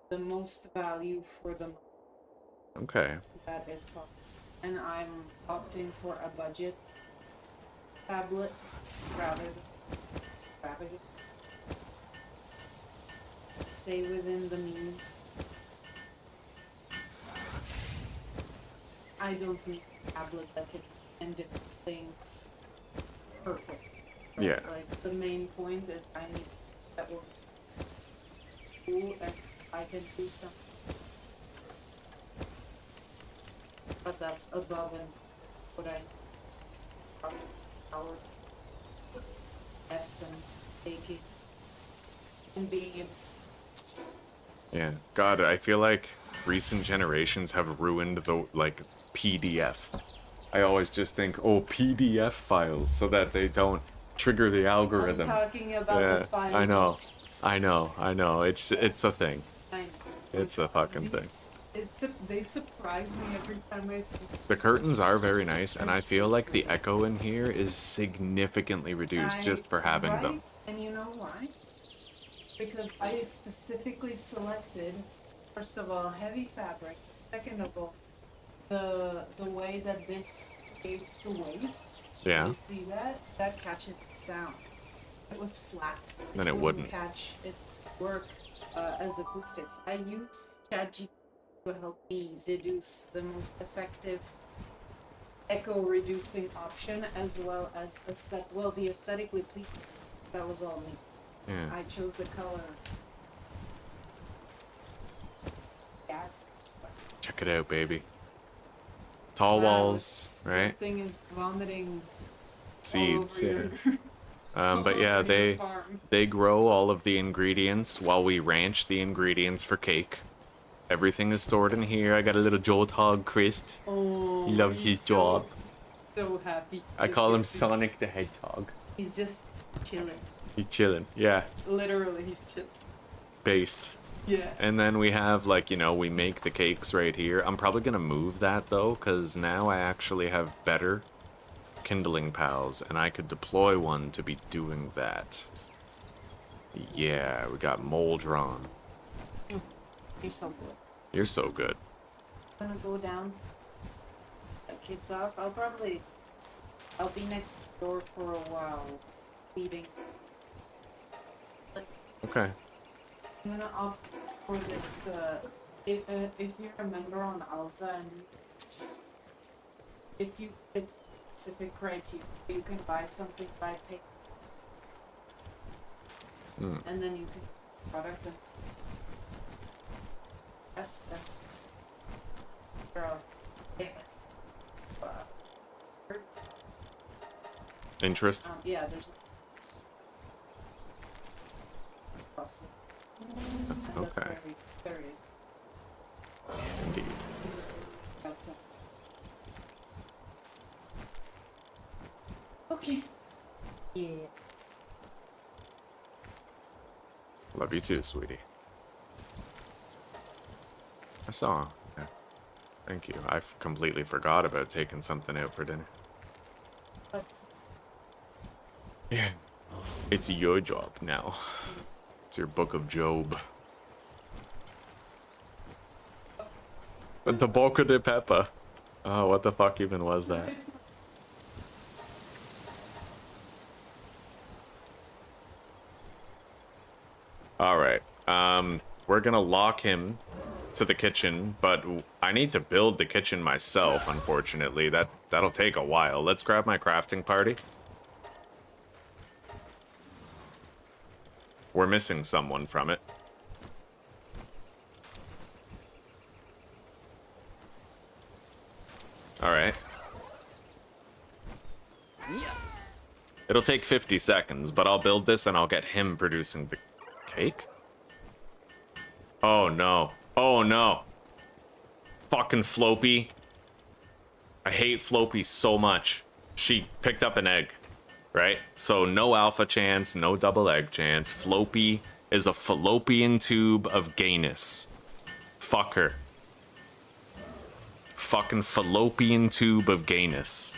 Speaker 2: the most value for the money
Speaker 1: Okay.
Speaker 2: that is possible. And I'm opting for a budget tablet rather than extravagant. Stay within the means. I don't need a tablet that can do different things perfect. Right?
Speaker 1: Yeah.
Speaker 2: Like the main point is I need that will be cool and I can do something. But that's above and what I process power F's and taking and being able.
Speaker 1: Yeah. God, I feel like recent generations have ruined the, like, PDF. I always just think, oh, PDF files, so that they don't trigger the algorithm.
Speaker 2: I'm talking about
Speaker 1: Yeah,
Speaker 2: the files.
Speaker 1: I know.
Speaker 2: of text.
Speaker 1: I know. It's a thing.
Speaker 2: I know.
Speaker 1: It's a fucking thing.
Speaker 2: They surprise me every time I see.
Speaker 1: The curtains are very nice, and I feel like the echo in here is significantly reduced just for having them.
Speaker 2: Right? And you know why? Because I specifically selected, first of all, heavy fabric. Second of all, the way that this creates the waves.
Speaker 1: Yeah.
Speaker 2: You see that? That catches the sound. If it was flat,
Speaker 1: Then it wouldn't.
Speaker 2: catch it. Work as acoustics. I used ChatGPT to help me deduce the most effective echo reducing option as well as the aesthetically pleasing. That was all me.
Speaker 1: Yeah.
Speaker 2: I chose the color. Yes.
Speaker 1: Check it out, baby. Tall walls, right?
Speaker 2: The thing is vomiting
Speaker 1: Seeds,
Speaker 2: all
Speaker 1: yeah.
Speaker 2: over your
Speaker 1: But yeah,
Speaker 2: over your
Speaker 1: they
Speaker 2: farm.
Speaker 1: they grow all of the ingredients while we ranch the ingredients for cake. Everything is stored in here. I got a little Jolthog Christ.
Speaker 2: Oh,
Speaker 1: He loves
Speaker 2: he's
Speaker 1: his job.
Speaker 2: So happy.
Speaker 1: I call him
Speaker 2: Just-
Speaker 1: Sonic the Hedgehog.
Speaker 2: He's just chilling.
Speaker 1: He's chilling. Yeah,
Speaker 2: Literally, he's chilling.
Speaker 1: based.
Speaker 2: Yeah.
Speaker 1: And then we have, like, you know, we make the cakes right here. I'm probably gonna move that though, because now I actually have better kindling pals, and I could deploy one to be doing that. Yeah, we got Moldron.
Speaker 2: You're so good.
Speaker 1: You're so good.
Speaker 2: I'm gonna go down. Let kids off. I'll be next door for a while. Feeding.
Speaker 1: Okay.
Speaker 2: I'm gonna opt for this, if you remember on Alza and if you fit specific criteria, you can buy something by pay. And then you can product and test them.
Speaker 1: Interest?
Speaker 2: Yeah, there's possible. And that's
Speaker 1: Okay.
Speaker 2: very
Speaker 1: Indeed.
Speaker 2: you just got to- Okay. Yeah.
Speaker 1: Love you too, sweetie. I saw. Yeah. Thank you. I completely forgot about taking something out for dinner.
Speaker 2: But
Speaker 1: Yeah. It's your job now. It's your book of Job. The Boca de Peppa. Oh, what the fuck even was that? Alright. We're gonna lock him to the kitchen, but I need to build the kitchen myself, unfortunately. That'll take a while. Let's grab my crafting party. We're missing someone from it. Alright. It'll take 50 seconds, but I'll build this and I'll get him producing Cake? Oh no. Oh no. Fucking Floppy. I hate Floppy so much. She picked up an egg, right? So no alpha chance, no double egg chance. Floppy is a fallopian tube of gayness. Fuck her. Fucking fallopian tube of gayness.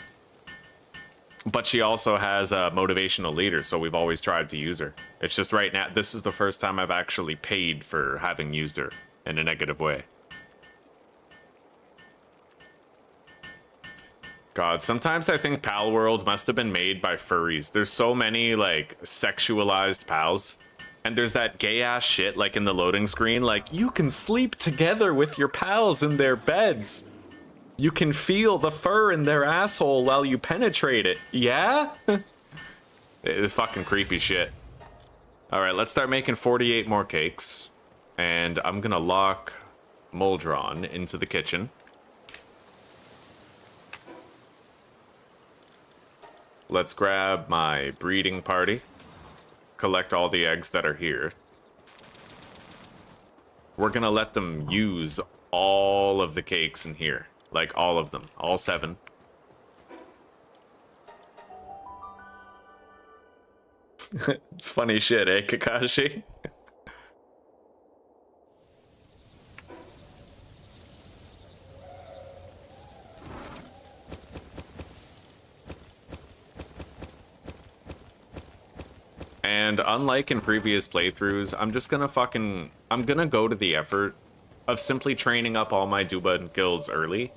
Speaker 1: But she also has a motivational leader, so we've always tried to use her. It's just right now, this is the first time I've actually paid for having used her in a negative way. God, sometimes I think Palworld must have been made by furries. There's so many, like, sexualized pals. And there's that gay-ass shit, like, in the loading screen, like, you can sleep together with your pals in their beds. You can feel the fur in their asshole while you penetrate it. Yeah? It's fucking creepy shit. Alright, let's start making 48 more cakes. And I'm gonna lock Moldron into the kitchen. Let's grab my breeding party. Collect all the eggs that are here. We're gonna let them use all of the cakes in here. Like, all of them. All 7. It's funny shit, eh, Kakashi? And unlike in previous playthroughs, I'm gonna go to the effort of simply training up all my Duba guilds early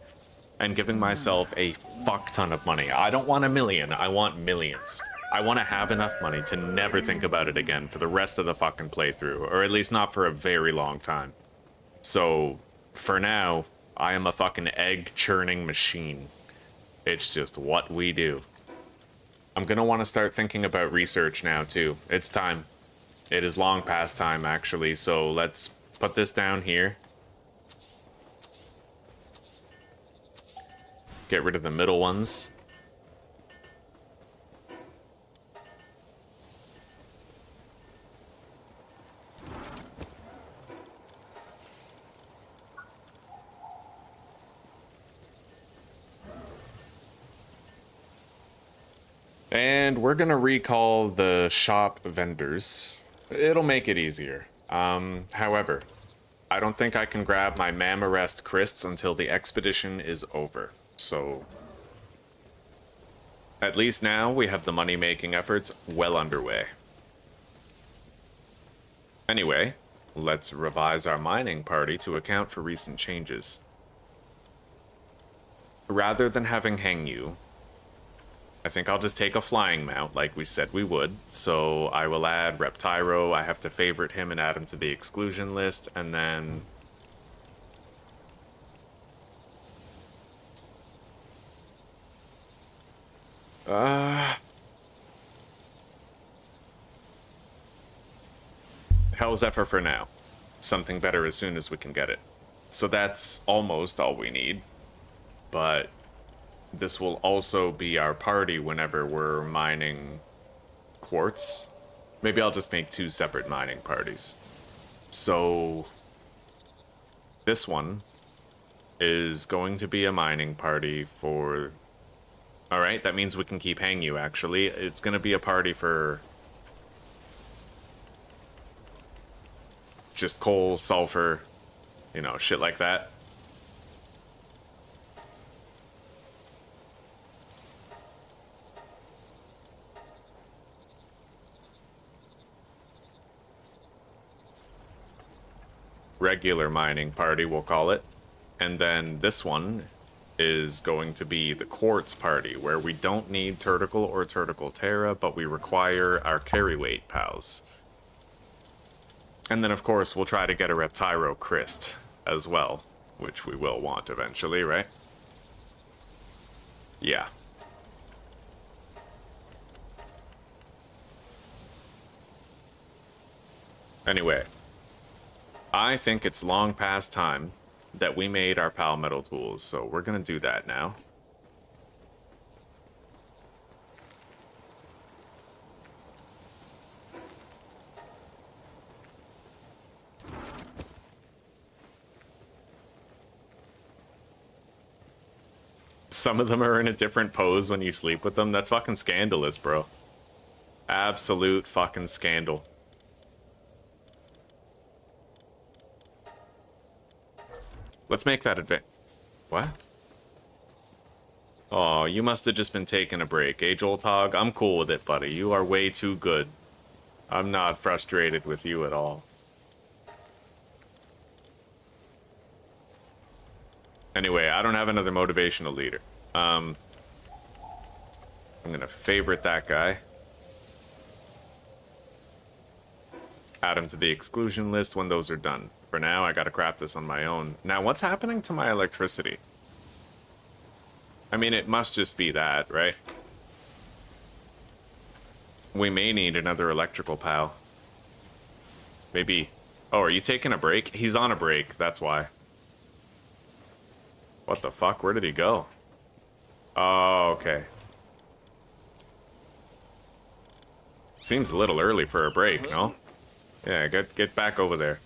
Speaker 1: and giving myself a fuck ton of money. I don't want 1 million, I want millions. I want to have enough money to never think about it again for the rest of the fucking playthrough, or at least not for a very long time. So, for now, I am a fucking egg churning machine. It's just what we do. I'm gonna want to start thinking about research now too. It's time. It is long past time actually, so let's put this down here. Get rid of the middle ones. And we're gonna recall the shop vendors. It'll make it easier. However, I don't think I can grab my Mamarest Crysts until the expedition is over. So, at least now we have the money-making efforts well underway. Anyway, let's revise our mining party to account for recent changes. Rather than having Hangyu, I think I'll just take a flying mount like we said we would. So I will add Reptyro. I have to favorite him and add him to the exclusion list, and then Hell Zephyr for now. Something better as soon as we can get it. So that's almost all we need. But this will also be our party whenever we're mining quartz. Maybe I'll just make 2 separate mining parties. So this one is going to be a mining party for... Alright, that means we can keep Hangyu, actually. It's going to be a party for just coal, sulfur, you know, shit like that. Regular mining party, we'll call it. And then this one is going to be the quartz party, where we don't need Turticle or Turticle Terra, but we require our carry weight pals. And then, of course, we'll try to get a Reptyro Cryst as well, which we will want eventually, right? Yeah. Anyway, I think it's long past time that we made our pal metal tools, so we're gonna do that now. Some of them are in a different pose when you sleep with them. That's fucking scandalous, bro. Absolute fucking scandal. Let's make that advance. What? Oh, you must have just been taking a break, eh, Joltog? I'm cool with it, buddy. You are way too good. I'm not frustrated with you at all. Anyway, I don't have another motivational leader. I'm gonna favorite that guy. Add him to the exclusion list when those are done. For now, I gotta craft this on my own. Now, what's happening to my electricity? I mean, it must just be that, right? We may need another electrical pal. Maybe... Oh, are you taking a break? He's on a break, that's why. What the fuck? Where did he go? Oh, okay. Seems a little early for a break, no? Yeah, get back over there.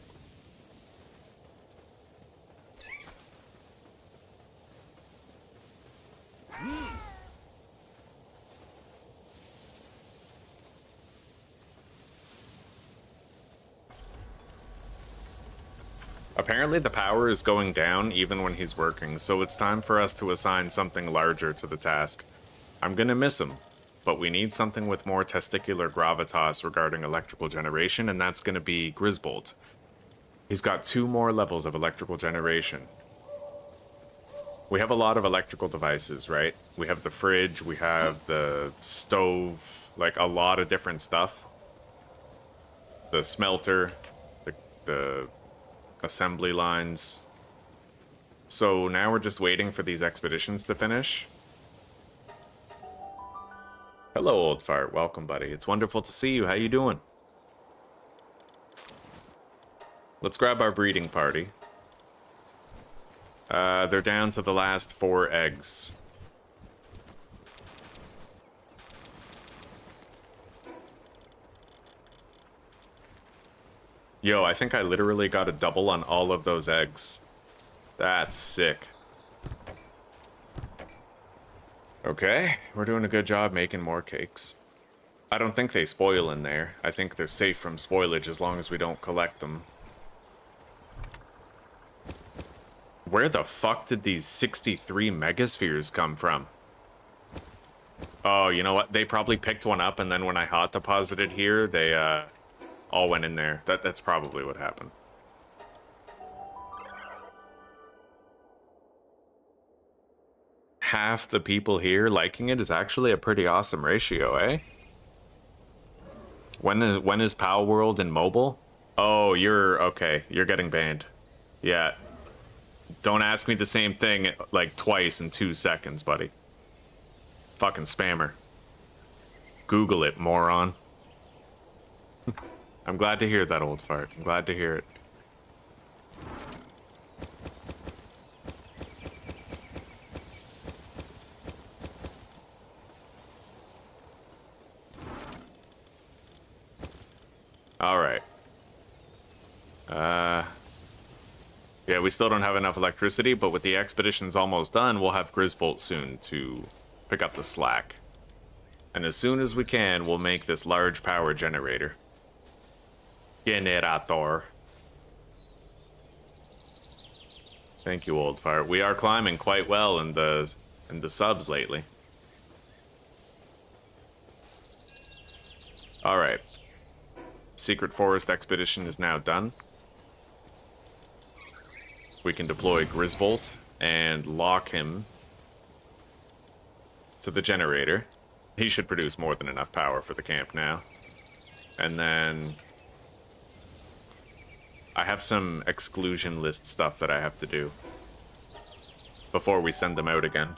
Speaker 1: Apparently the power is going down even when he's working, so it's time for us to assign something larger to the task. I'm gonna miss him, but we need something with more testicular gravitas regarding electrical generation, and that's gonna be Grisbolt. He's got 2 more levels of electrical generation. We have a lot of electrical devices, right? We have the fridge, we have the stove, like a lot of different stuff. The smelter, the assembly lines. So now we're just waiting for these expeditions to finish. Hello, old fart. Welcome, buddy. It's wonderful to see you. How you doing? Let's grab our breeding party. They're down to the last 4 eggs. Yo, I think I literally got a double on all of those eggs. That's sick. Okay, we're doing a good job making more cakes. I don't think they spoil in there. I think they're safe from spoilage as long as we don't collect them. Where the fuck did these 63 megaspheres come from? Oh, you know what? They probably picked one up, and then when I hot deposited here, they all went in there. That's probably what happened. Half the people here liking it is actually a pretty awesome ratio, eh? When is Palworld in mobile? Oh, you're okay. You're getting banned. Yeah. Don't ask me the same thing like twice in 2 seconds, buddy. Fucking spammer. Google it, moron. I'm glad to hear that, old fart. I'm glad to hear it. Alright. Yeah, we still don't have enough electricity, but with the expeditions almost done, we'll have Grisbolt soon to pick up the slack. And as soon as we can, we'll make this large power generator. Generator. Thank you, old fart. We are climbing quite well in the subs lately. Alright. Secret Forest expedition is now done. We can deploy Grisbolt and lock him to the generator. He should produce more than enough power for the camp now. And then I have some exclusion list stuff that I have to do before we send them out again.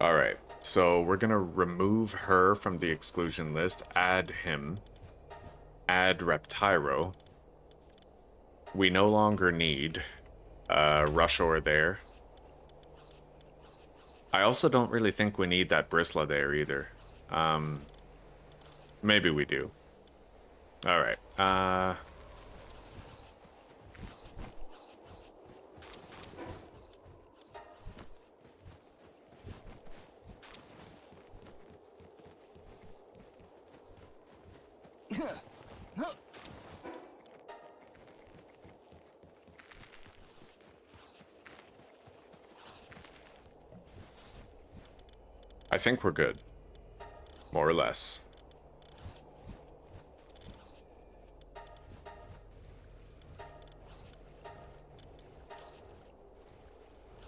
Speaker 1: Alright, so we're gonna remove her from the exclusion list, add him, add Reptyro. We no longer need Rush Ore there. I also don't really think we need that bristle there either. Maybe we do. All right. I think we're good. More or less.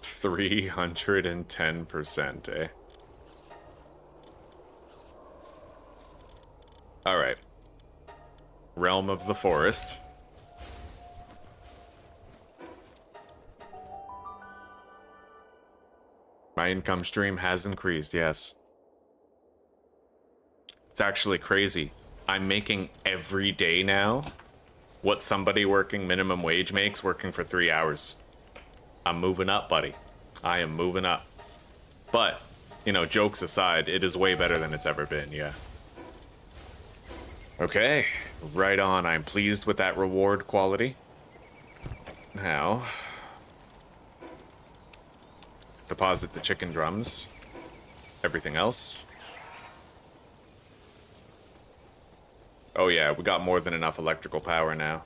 Speaker 1: $310%, eh? Alright. Realm of the Forest. My income stream has increased, yes. It's actually crazy. I'm making every day now what somebody working minimum wage makes working for 3 hours. I'm moving up, buddy. I am moving up. But, you know, jokes aside, it is way better than it's ever been, yeah. Okay, right on. I'm pleased with that reward quality. Now, deposit the chicken drums. Everything else. Oh yeah, we got more than enough electrical power now.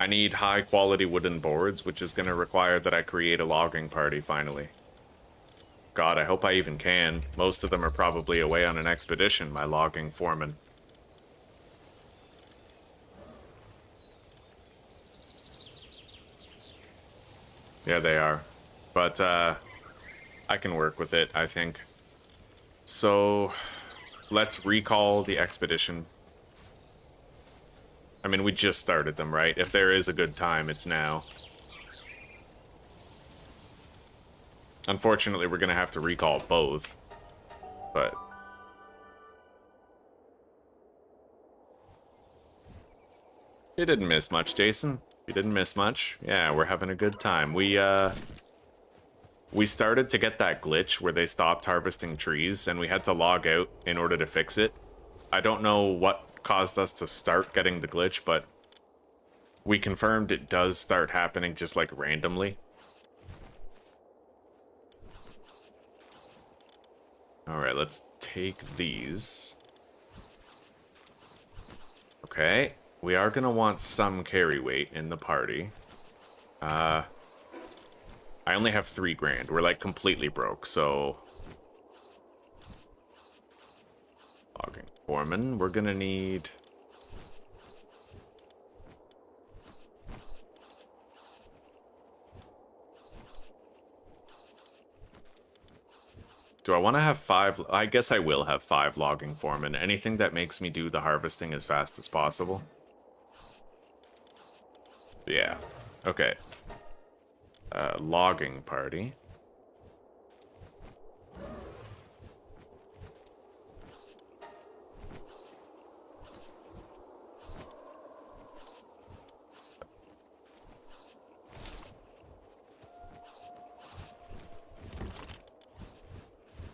Speaker 1: I need high quality wooden boards, which is going to require that I create a logging party finally. God, I hope I even can. Most of them are probably away on an expedition, my logging foreman. Yeah, they are. But, I can work with it, I think. So, let's recall the expedition. I mean, we just started them, right? If there is a good time, it's now. Unfortunately, we're gonna have to recall both. But... you didn't miss much, Jason. You didn't miss much. Yeah, we're having a good time. We started to get that glitch where they stopped harvesting trees, and we had to log out in order to fix it. I don't know what caused us to start getting the glitch, but we confirmed it does start happening just like randomly. Alright, let's take these. Okay, we are gonna want some carry weight in the party. I only have 3 grand. We're like completely broke, so... logging foreman, we're gonna need... do I want to have 5? I guess I will have 5 logging foremen. Anything that makes me do the harvesting as fast as possible. Yeah. Okay. Logging party.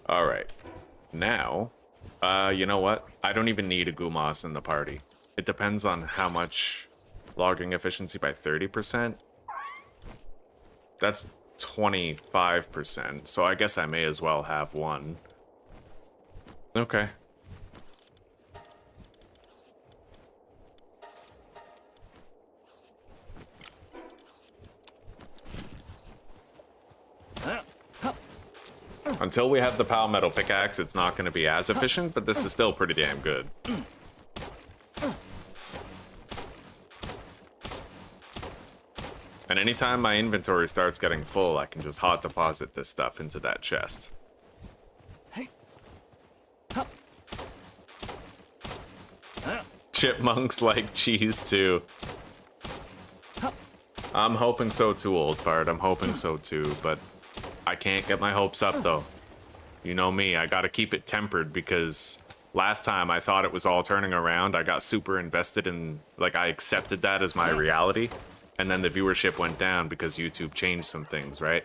Speaker 1: All right. Now, you know what? I don't even need a Gumas in the party. It depends on how much logging efficiency by 30%. That's 25%, so I guess I may as well have one. Okay. Until we have the Palmetto pickaxe, it's not going to be as efficient, but this is still pretty damn good. And anytime my inventory starts getting full, I can just hot deposit this stuff into that chest. Chipmunks like cheese too. I'm hoping so too, Old Fart. I'm hoping so too, but I can't get my hopes up though. You know me, I gotta keep it tempered because last time I thought it was all turning around. I got super invested in, like, I accepted that as my reality. and then the viewership went down because YouTube changed some things, right?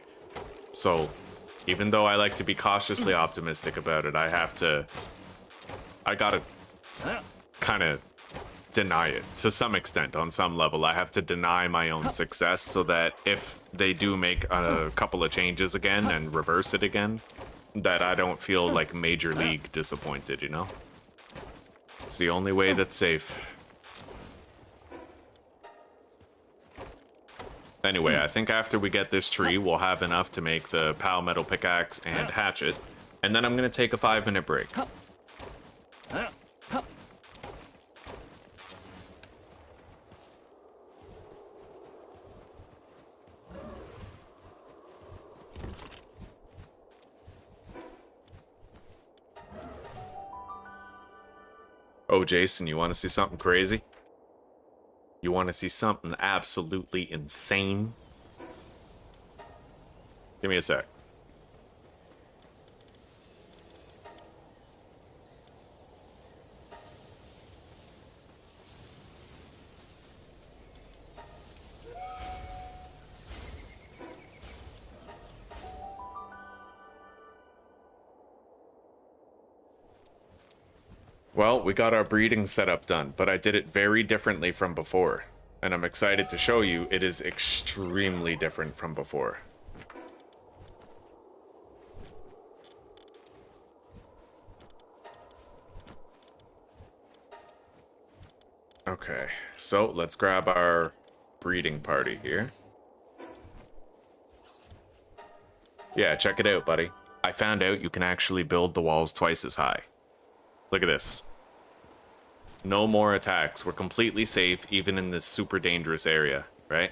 Speaker 1: So, even though I like to be cautiously optimistic about it, I gotta kind of deny it to some extent. On some level, I have to deny my own success so that if they do make a couple of changes again and reverse it again, that I don't feel like major league disappointed, you know? It's the only way that's safe. Anyway, I think after we get this tree, we'll have enough to make the Pal Metal Pickaxe and hatchet, and then I'm gonna take a 5-minute break. Oh, Jason, you want to see something crazy? You want to see something absolutely insane? Give me a sec. Well, we got our breeding setup done, but I did it very differently from before. And I'm excited to show you it is extremely different from before. Okay, so let's grab our breeding party here. Yeah, check it out, buddy. I found out you can actually build the walls twice as high. Look at this. No more attacks. We're completely safe, even in this super dangerous area, right?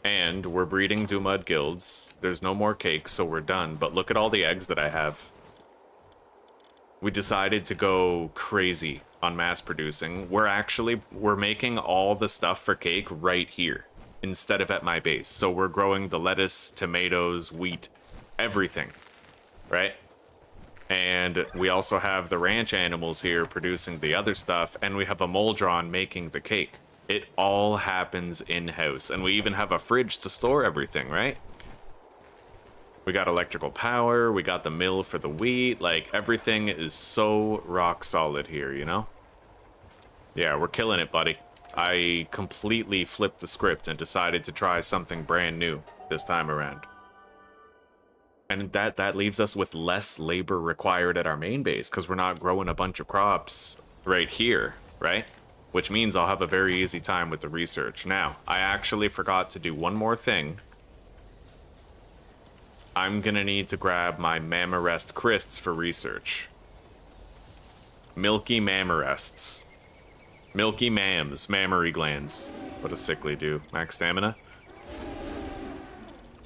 Speaker 1: And we're breeding Dumud guilds. There's no more cake, so we're done. But look at all the eggs that I have. We decided to go crazy on mass producing. We're making all the stuff for cake right here, instead of at my base. So we're growing the lettuce, tomatoes, wheat, everything, right? And we also have the ranch animals here producing the other stuff, and we have a Moldron making the cake. It all happens in-house, and we even have a fridge to store everything, right? We got electrical power, we got the mill for the wheat, like, everything is so rock solid here, you know? Yeah, we're killing it, buddy. I completely flipped the script and decided to try something brand new this time around. And that leaves us with less labor required at our main base, because we're not growing a bunch of crops right here, right? Which means I'll have a very easy time with the research. Now, I actually forgot to do one more thing. I'm gonna need to grab my Mammarest Crysts for research. Milky Mammarests. Milky Mams, mammary glands. What a sickly do. Max stamina.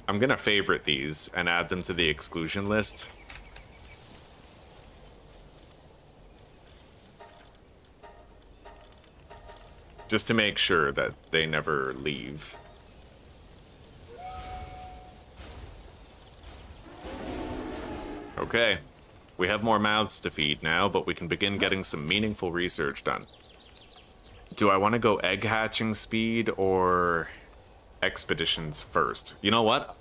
Speaker 1: I'm gonna favorite these and add them to the exclusion list. Just to make sure that they never leave. Okay, we have more mouths to feed now, but we can begin getting some meaningful research done. Do I want to go egg hatching speed or expeditions first? You know what?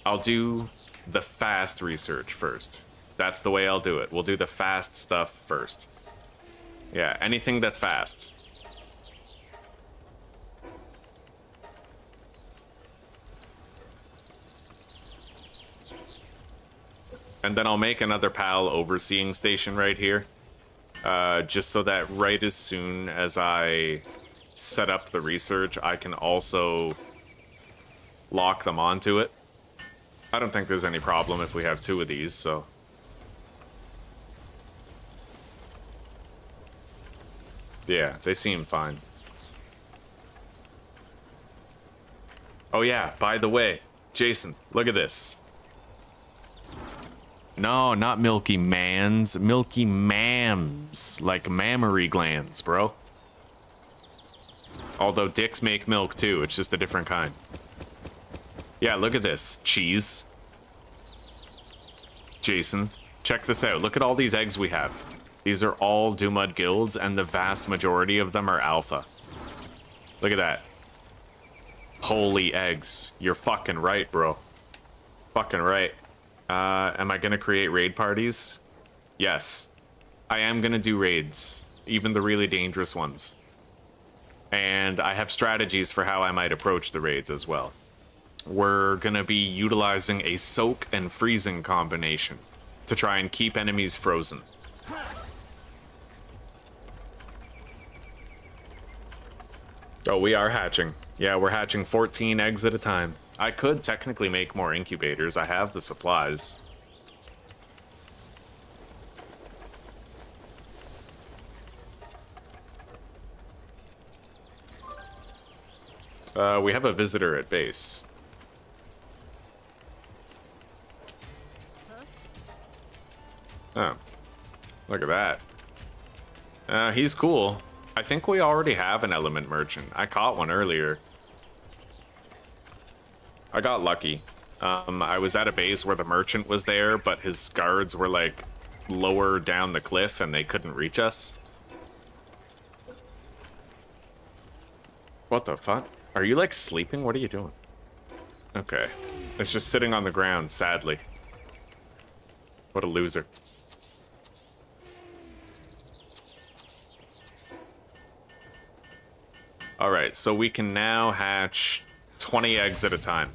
Speaker 1: I'll do the fast research first. That's the way I'll do it. We'll do the fast stuff first. Yeah, anything that's fast. And then I'll make another PAL overseeing station right here. Just so that right as soon as I set up the research, I can also lock them onto it. I don't think there's any problem if we have two of these, so. Yeah, they seem fine. Oh yeah, by the way, Jason, look at this. No, not Milky Mans, Milky Mams, like mammary glands, bro. Although dicks make milk too, it's just a different kind. Yeah, look at this, cheese. Jason, check this out. Look at all these eggs we have. These are all Dumud guilds, and the vast majority of them are alpha. Look at that. Holy eggs. You're fucking right, bro. Fucking right. Am I gonna create raid parties? Yes. I am gonna do raids. Even the really dangerous ones. And I have strategies for how I might approach the raids as well. We're gonna be utilizing a soak and freezing combination to try and keep enemies frozen. Oh, we are hatching. Yeah, we're hatching 14 eggs at a time. I could technically make more incubators. I have the supplies. We have a visitor at base. Oh, look at that. He's cool. I think we already have an element merchant. I caught one earlier. I got lucky. I was at a base where the merchant was there, but his guards were like lower down the cliff and they couldn't reach us. What the fuck? Are you like sleeping? What are you doing? Okay. It's just sitting on the ground, sadly. What a loser. Alright, so we can now hatch 20 eggs at a time.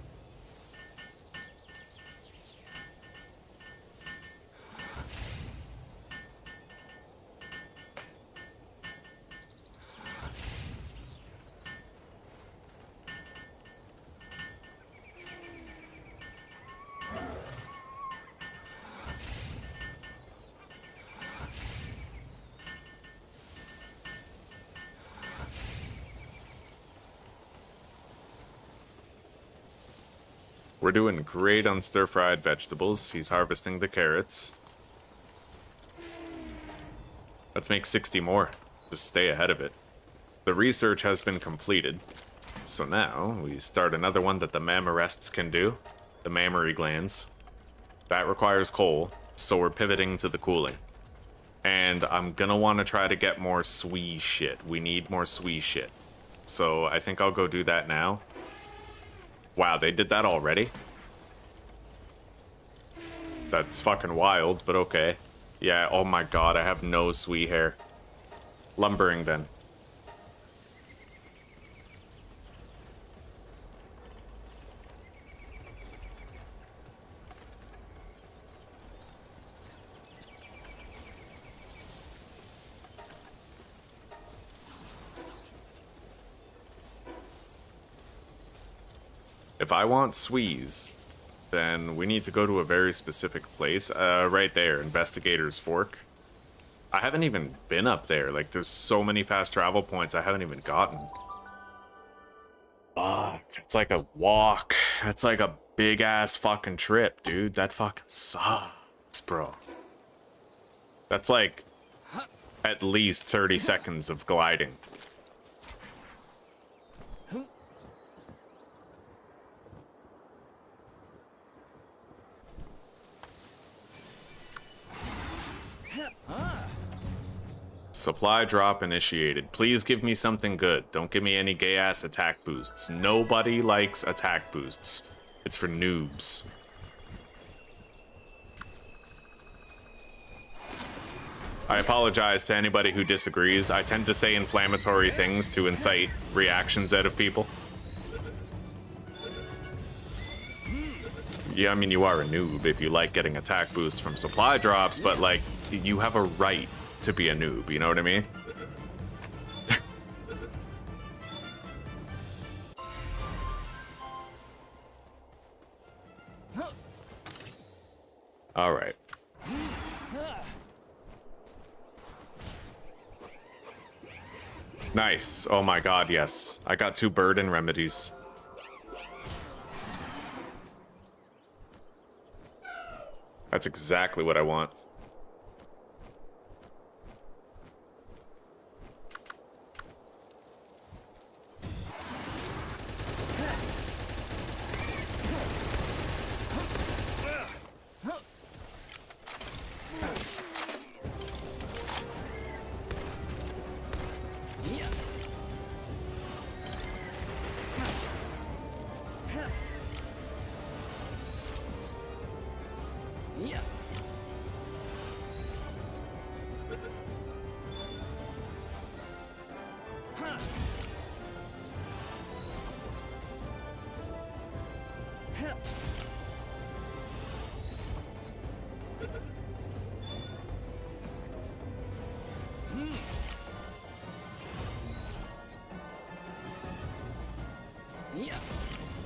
Speaker 1: We're doing great on stir-fried vegetables. He's harvesting the carrots. Let's make 60 more. Just stay ahead of it. The research has been completed. So now, we start another one that the mammarests can do. The mammary glands. That requires coal, so we're pivoting to the cooling. And I'm gonna want to try to get more swee shit. We need more swee shit. So I think I'll go do that now. Wow, they did that already? That's fucking wild, but okay. Yeah, oh my god, I have no sweet hair. Lumbering, then. If I want swees, then we need to go to a very specific place. Right there, Investigator's Fork. I haven't even been up there. Like, there's so many fast travel points I haven't even gotten. Fuck, it's like a walk. That's like a big-ass fucking trip, dude. That fucking sucks, bro. That's like at least 30 seconds of gliding. Supply drop initiated. Please give me something good. Don't give me any gay-ass attack boosts. Nobody likes attack boosts. It's for noobs. I apologize to anybody who disagrees. I tend to say inflammatory things to incite reactions out of people. Yeah, I mean, you are a noob if you like getting attack boosts from supply drops, but, like, you have a right to be a noob, you know what I mean? All right. Nice. Oh my god, yes. I got 2 burden remedies. That's exactly what I want.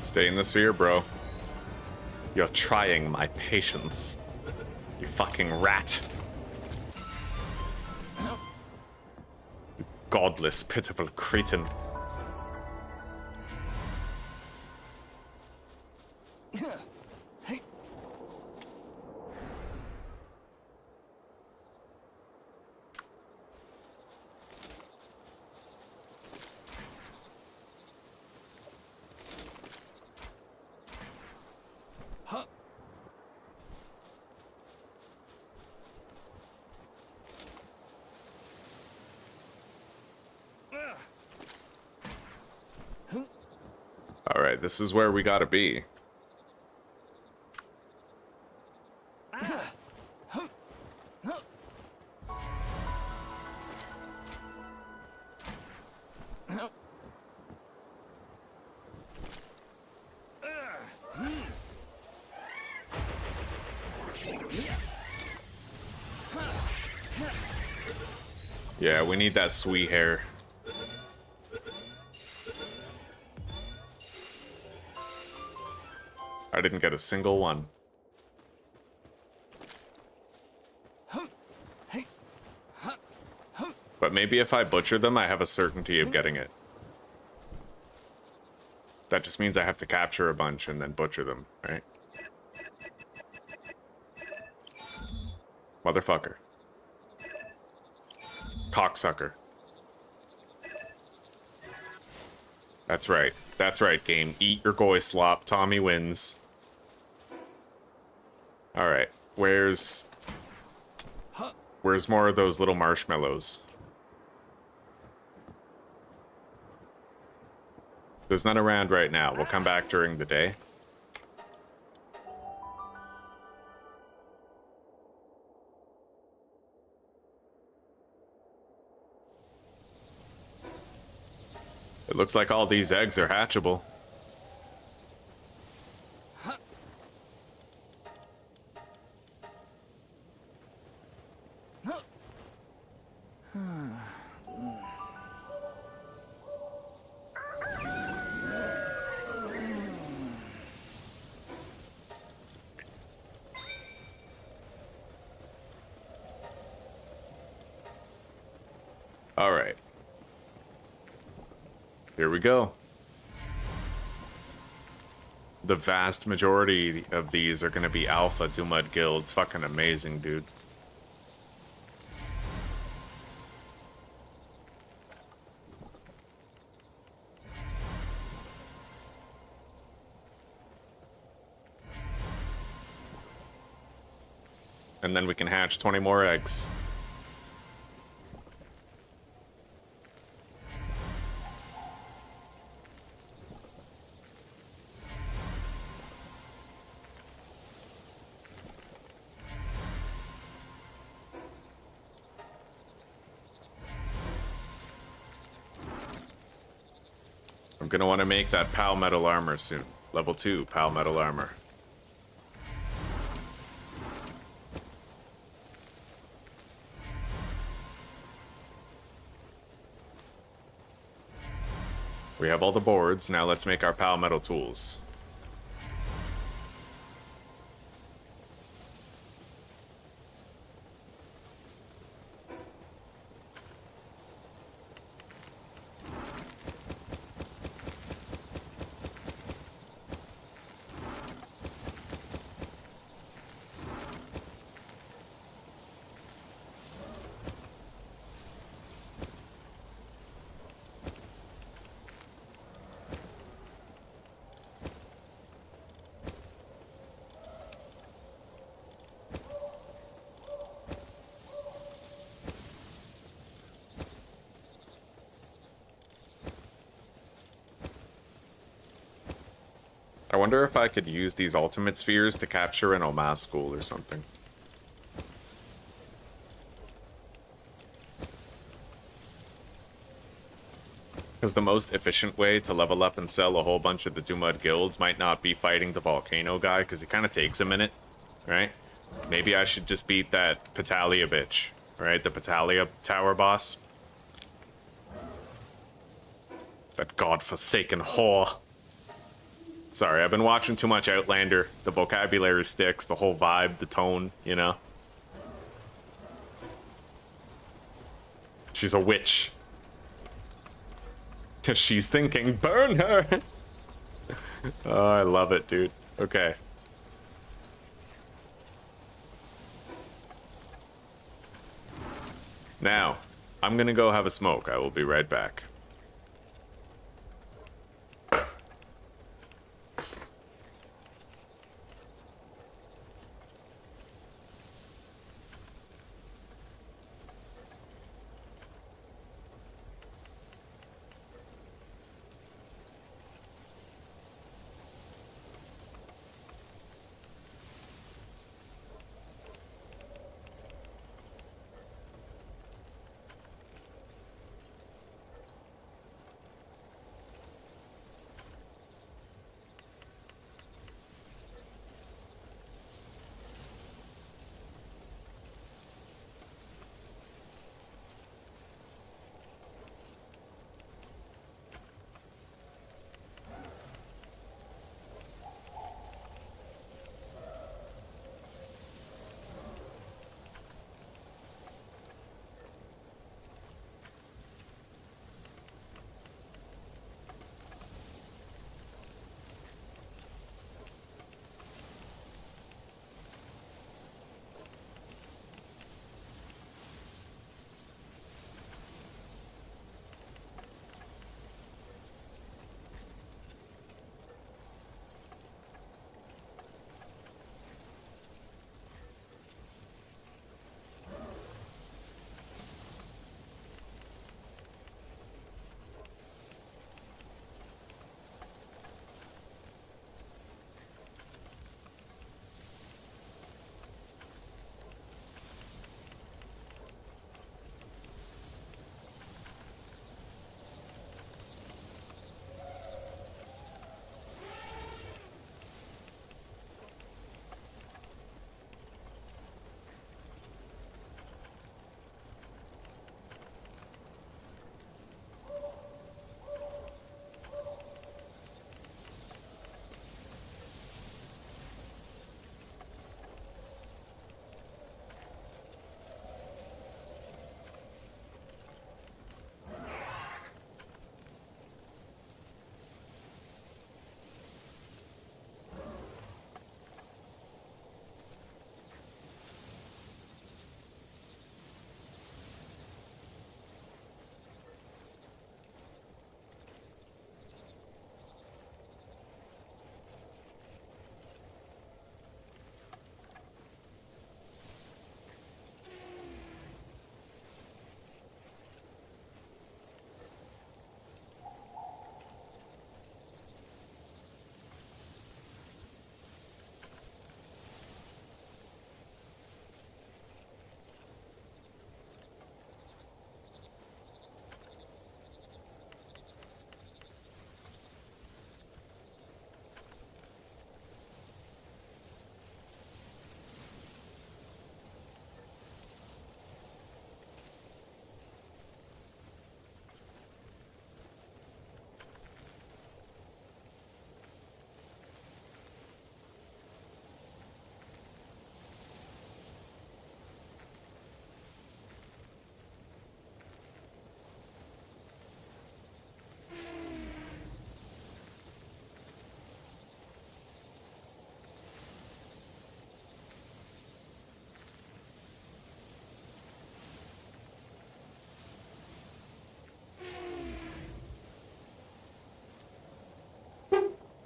Speaker 1: Stay in the sphere, bro. You're trying my patience. You fucking rat. You godless, pitiful cretin.
Speaker 3: Hey. Huh.
Speaker 1: All right, this is where we gotta be. Yeah, we need that sweet hair. I didn't get a single one. But maybe if I butcher them, I have a certainty of getting it. That just means I have to capture a bunch and then butcher them, right? Motherfucker. Cocksucker. That's right. That's right, game. Eat your goy slop. Tommy wins. Alright. Where's more of those little marshmallows? There's none around right now. We'll come back during the day. It looks like all these eggs are hatchable. All right. Here we go. The vast majority of these are going to be alpha Dumud guilds. Fucking amazing, dude. And then we can hatch 20 more eggs. I'm gonna want to make that Pal Metal Armor soon. Level 2 Pal Metal Armor. We have all the boards, now let's make our Pal Metal tools. I wonder if I could use these ultimate spheres to capture an Omas school or something. Because the most efficient way to level up and sell a whole bunch of the Dumud guilds might not be fighting the volcano guy, because it kind of takes a minute, right? Maybe I should just beat that Patalia bitch, right? The Patalia tower boss. That godforsaken whore. Sorry, I've been watching too much Outlander. The vocabulary sticks, the whole vibe, the tone, you know? She's a witch. She's thinking, burn her! Oh, I love it, dude. Okay. Now, I'm gonna go have a smoke. I will be right back.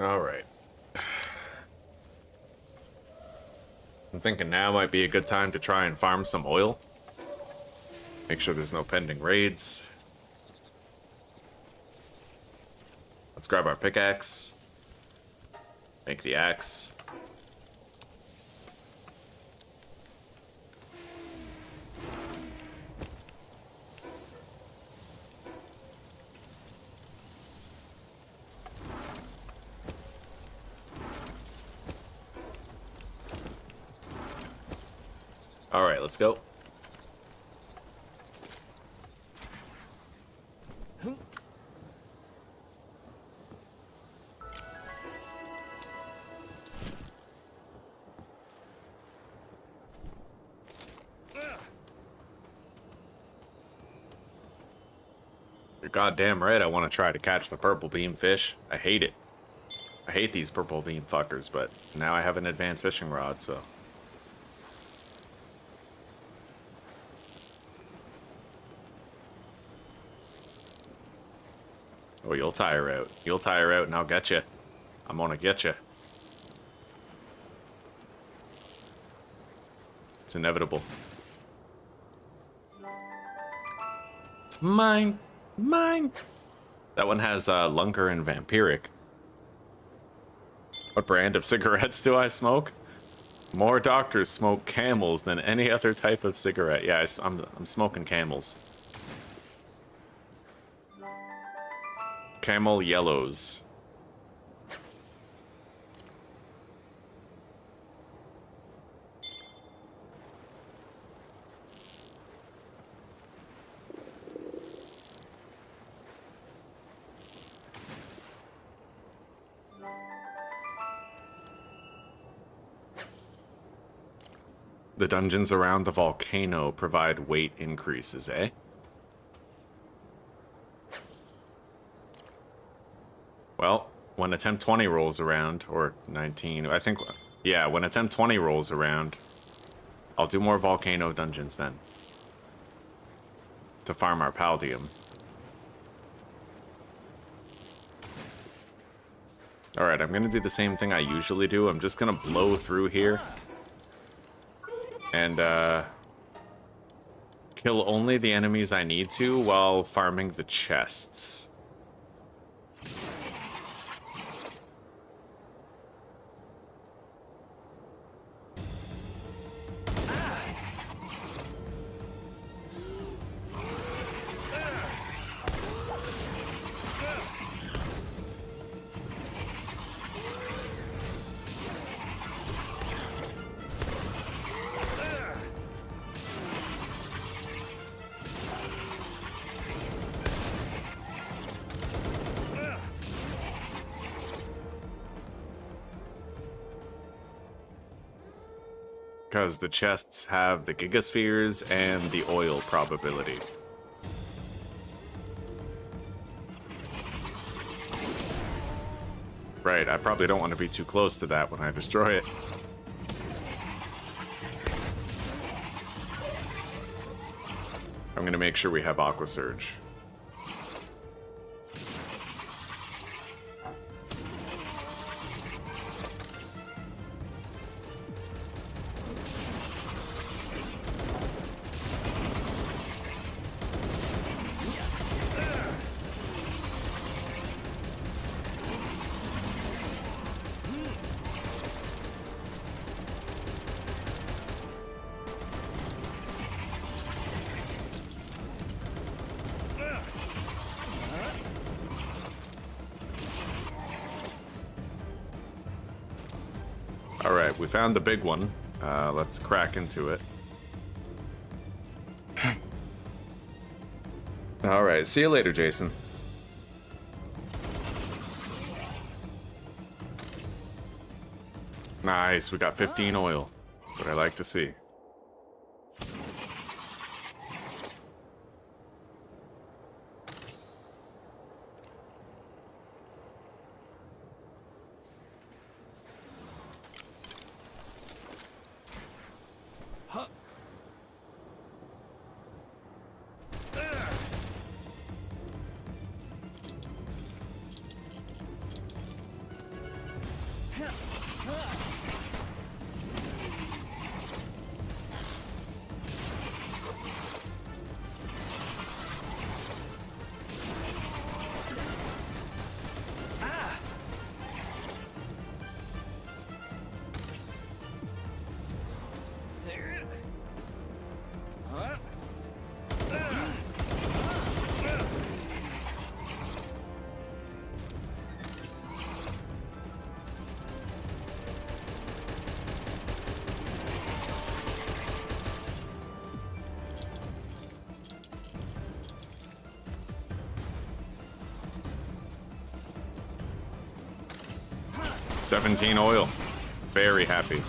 Speaker 1: Alright. I'm thinking now might be a good time to try and farm some oil. Make sure there's no pending raids. Let's grab our pickaxe. Make the axe. Alright, let's go. You're goddamn right I want to try to catch the purple beam fish. I hate it. I hate these purple beam fuckers, but now I have an advanced fishing rod, so... Oh, you'll tire out. You'll tire out and I'll get you. I'm gonna get you. It's inevitable. It's mine. Mine. That one has Lunker and Vampiric. What brand of cigarettes do I smoke? More doctors smoke Camels than any other type of cigarette. Yeah, I'm smoking Camels. Camel Yellows. The dungeons around the volcano provide weight increases, eh? Well, when attempt 20 rolls around, or 19, I think, yeah, when attempt 20 rolls around, I'll do more volcano dungeons then. To farm our Paldium. Alright, I'm gonna do the same thing I usually do. I'm just gonna blow through here. And, kill only the enemies I need to while farming the chests. Because the chests have the gigaspheres and the oil probability. Right, I probably don't want to be too close to that when I destroy it. I'm gonna make sure we have Aqua Surge. Alright, we found the big one. Let's crack into it. Alright, see you later, Jason. Nice, we got 15 oil. What I like to see. $17 oil. Very happy.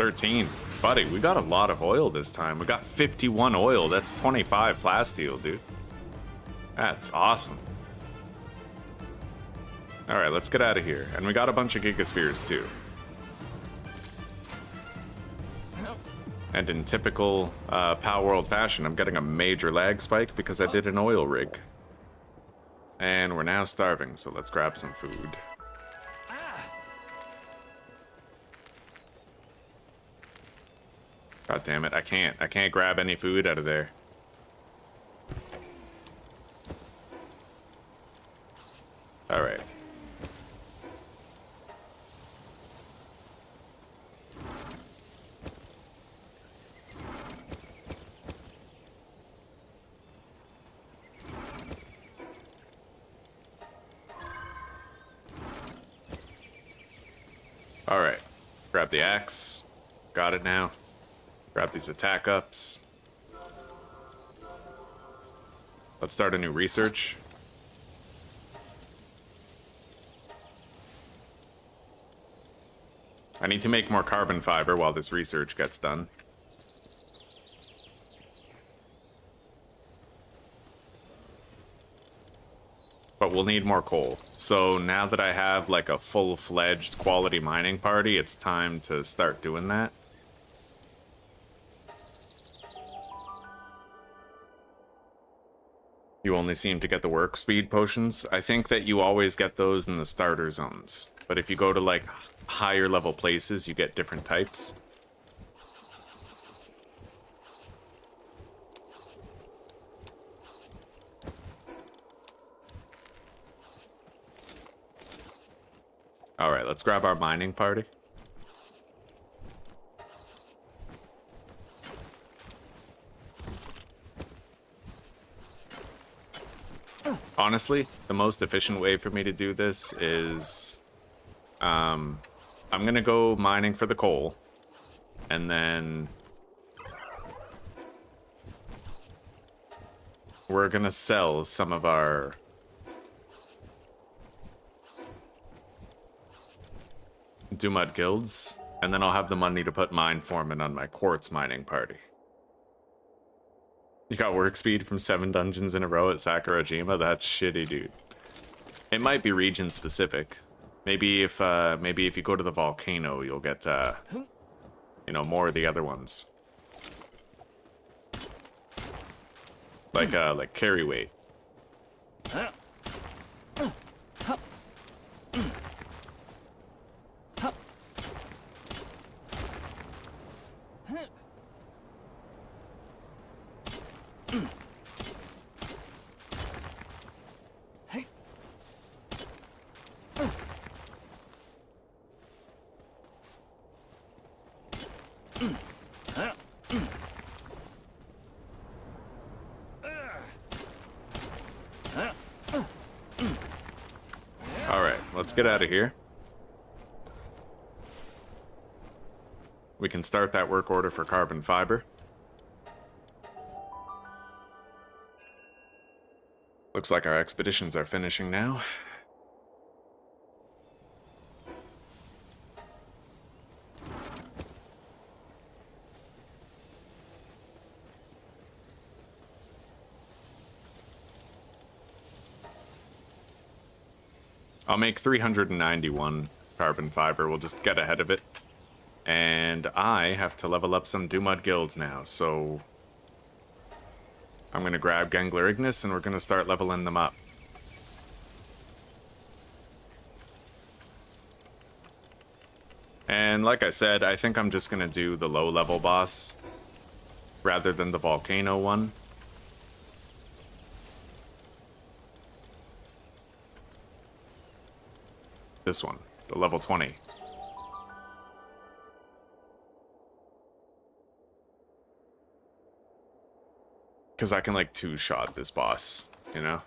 Speaker 1: 13. Buddy, we got a lot of oil this time. We got 51 oil. That's 25 plasteel, dude. That's awesome. All right, let's get out of here. And we got a bunch of gigaspheres too. And in typical Palworld fashion, I'm getting a major lag spike because I did an oil rig. And we're now starving, so let's grab some food. God damn it, I can't grab any food out of there. All right. All right. Grab the axe. Got it now. Grab these attack ups. Let's start a new research. I need to make more carbon fiber while this research gets done. But we'll need more coal. So now that I have like a full-fledged quality mining party, it's time to start doing that. You only seem to get the work speed potions. I think that you always get those in the starter zones. But if you go to like higher level places, you get different types. All right, let's grab our mining party. Honestly, the most efficient way for me to do this is I'm gonna go mining for the coal, and then we're gonna sell some of our Dumud guilds, and then I'll have the money to put mine foreman on my quartz mining party. You got work speed from 7 dungeons in a row at Sakurajima? That's shitty, dude. It might be region specific. Maybe if you go to the volcano, you'll get you know, more of the other ones. Like carry weight. Let's get out of here. We can start that work order for carbon fiber. Looks like our expeditions are finishing now. I'll make 391 carbon fiber. We'll just get ahead of it. And I have to level up some Dumud guilds now, so I'm going to grab Gangler Ignis and we're going to start leveling them up. And like I said, I think I'm just going to do the low-level boss rather than the volcano one. This one, the level 20. Because I can like two-shot this boss, you know?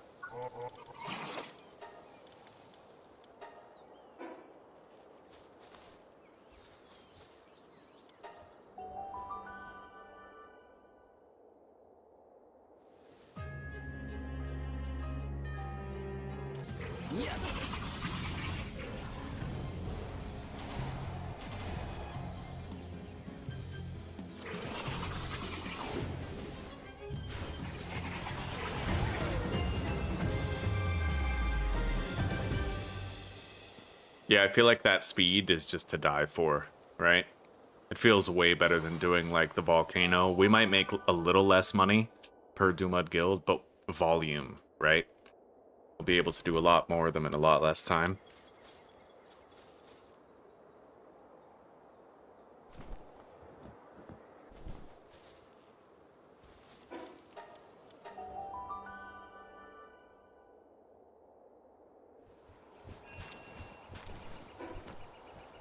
Speaker 1: Yeah, I feel like that speed is just to die for, right? It feels way better than doing like the volcano. We might make a little less money per Dumud Guild, but volume, right? We'll be able to do a lot more of them in a lot less time.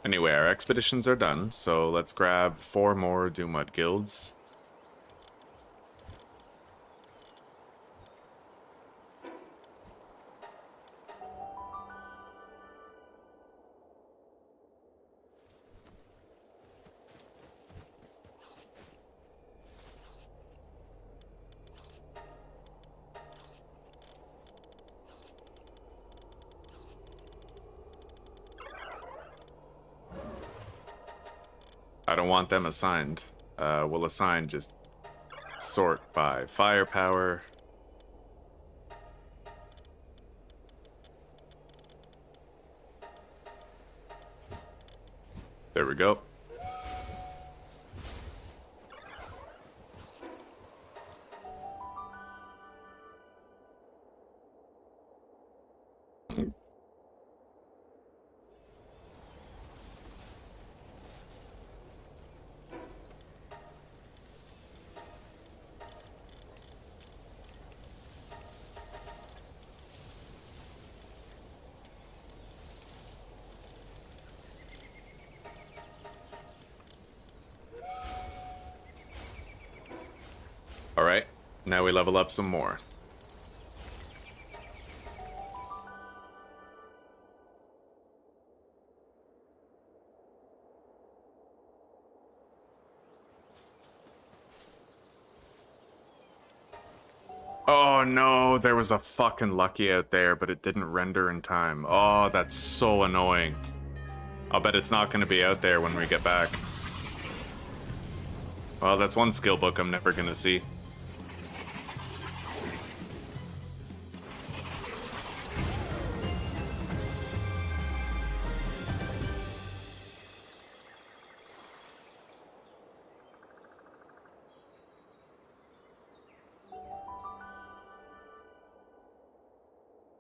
Speaker 1: Anyway, our expeditions are done, so let's grab 4 more Dumud Guilds. I don't want them assigned. We'll assign just sort by firepower. There we go. Alright, now we level up some more. Oh no, there was a fucking Lucky out there, but it didn't render in time. Oh, that's so annoying. I'll bet it's not going to be out there when we get back. Well, that's one skill book I'm never going to see.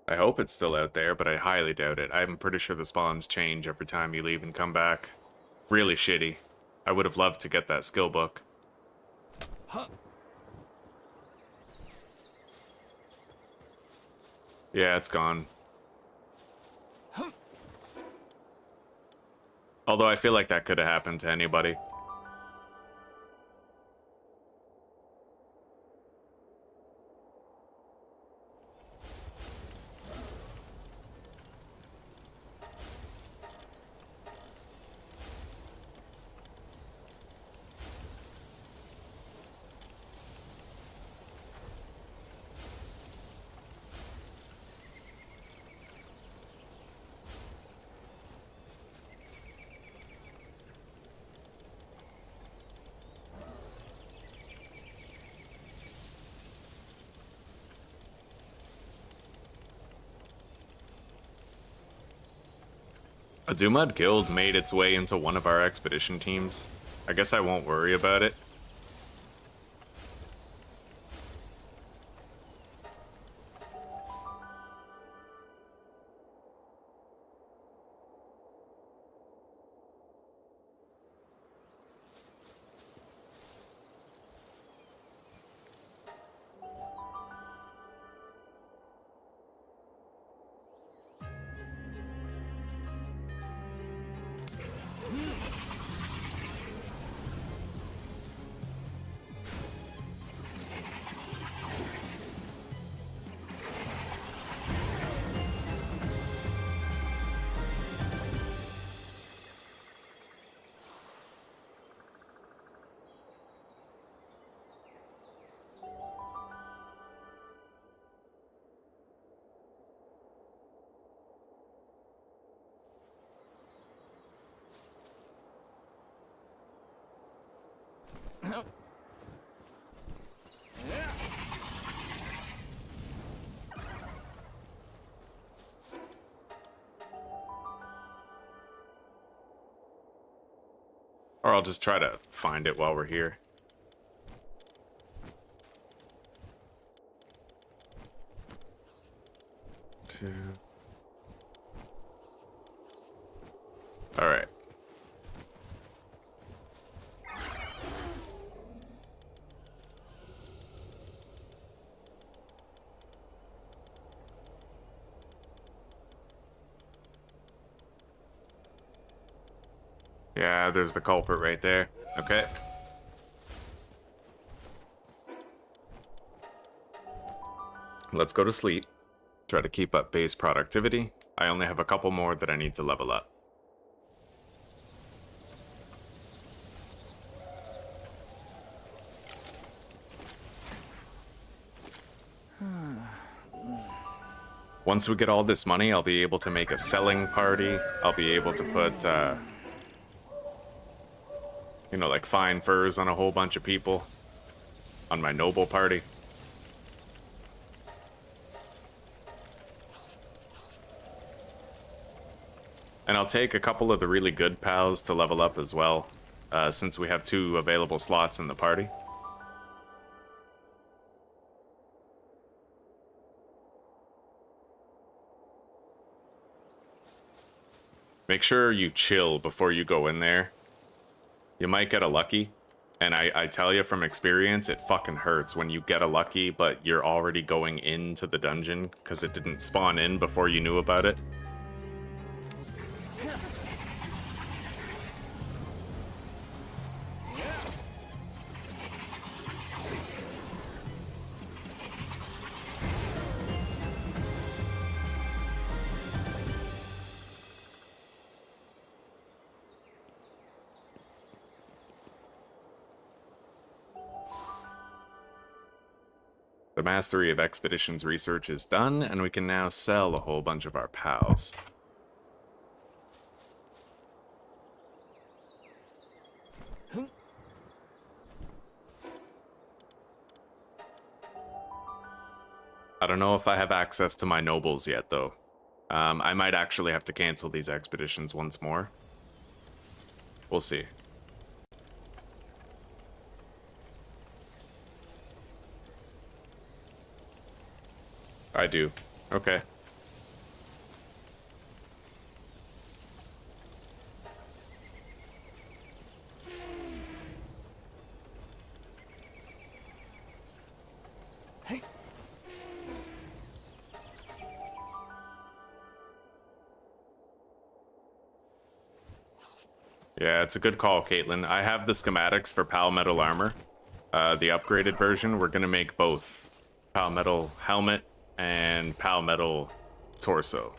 Speaker 1: I hope it's still out there, but I highly doubt it. I'm pretty sure the spawns change every time you leave and come back. Really shitty. I would have loved to get that skill book.
Speaker 3: Huh.
Speaker 1: Yeah, it's gone. Although I feel like that could have happened to anybody. A Dumud guild made its way into one of our expedition teams. I guess I won't worry about it. Or I'll just try to find it while we're here. Two. All right. Yeah, there's the culprit right there. Okay. Let's go to sleep. Try to keep up base productivity. I only have a couple more that I need to level up. Once we get all this money, I'll be able to make a selling party. I'll be able to put, you know, like fine furs on a whole bunch of people. On my noble party. And I'll take a couple of the really good pals to level up as well, since we have 2 available slots in the party. Make sure you chill before you go in there. You might get a lucky, and I tell you from experience, it fucking hurts when you get a lucky, but you're already going into the dungeon because it didn't spawn in before you knew about it. The Mastery of Expeditions research is done, and we can now sell a whole bunch of our pals. I don't know if I have access to my nobles yet, though. I might actually have to cancel these expeditions once more. We'll see. I do. Okay.
Speaker 3: Hey.
Speaker 1: Yeah, it's a good call, Caitlin. I have the schematics for Palmetal armor. The upgraded version, we're gonna make both Palmetal helmet and Palmetal torso.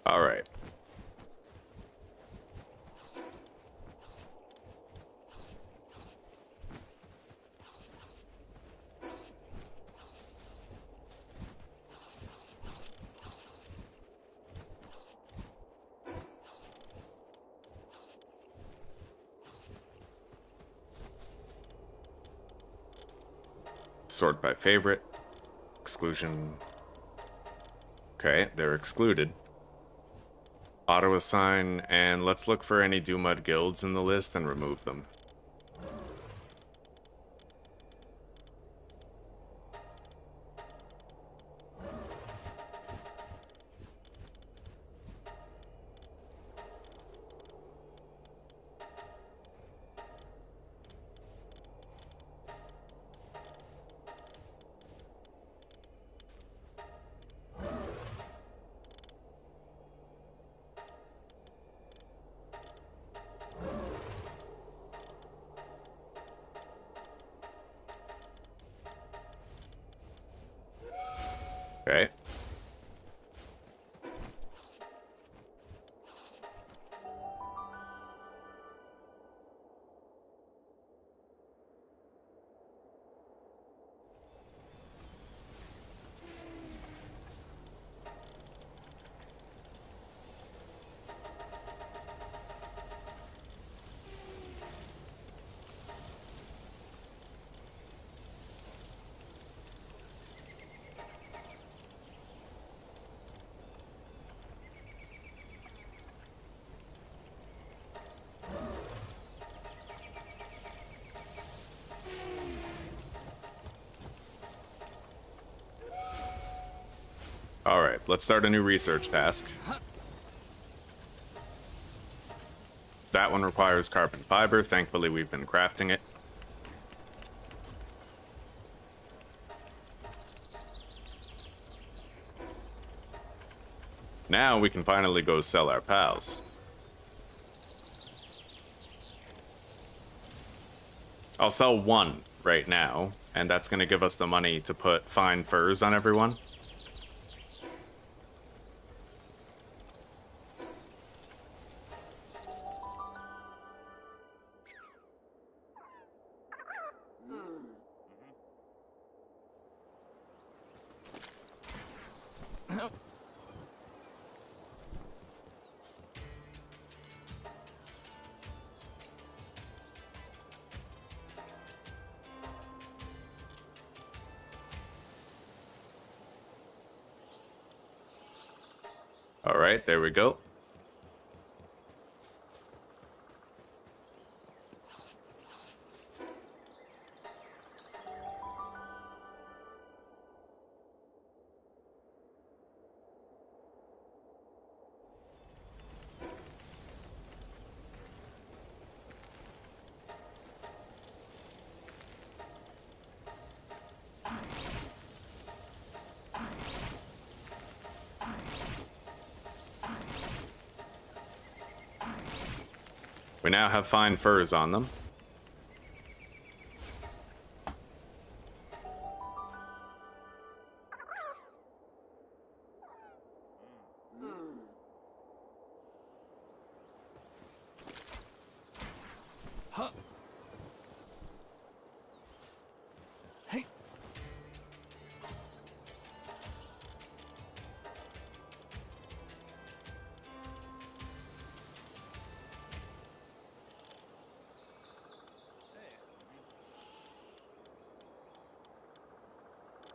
Speaker 1: All right. Sort by favorite. Exclusion. Okay, they're excluded. Auto assign, and let's look for any Doomud guilds in the list and remove them. Okay. Alright, let's start a new research task. That one requires carbon fiber. Thankfully, we've been crafting it. Now we can finally go sell our pals. I'll sell one right now, and that's going to give us the money to put fine furs on everyone. All right, there we go. We now have fine furs on them.
Speaker 3: Huh. Hey.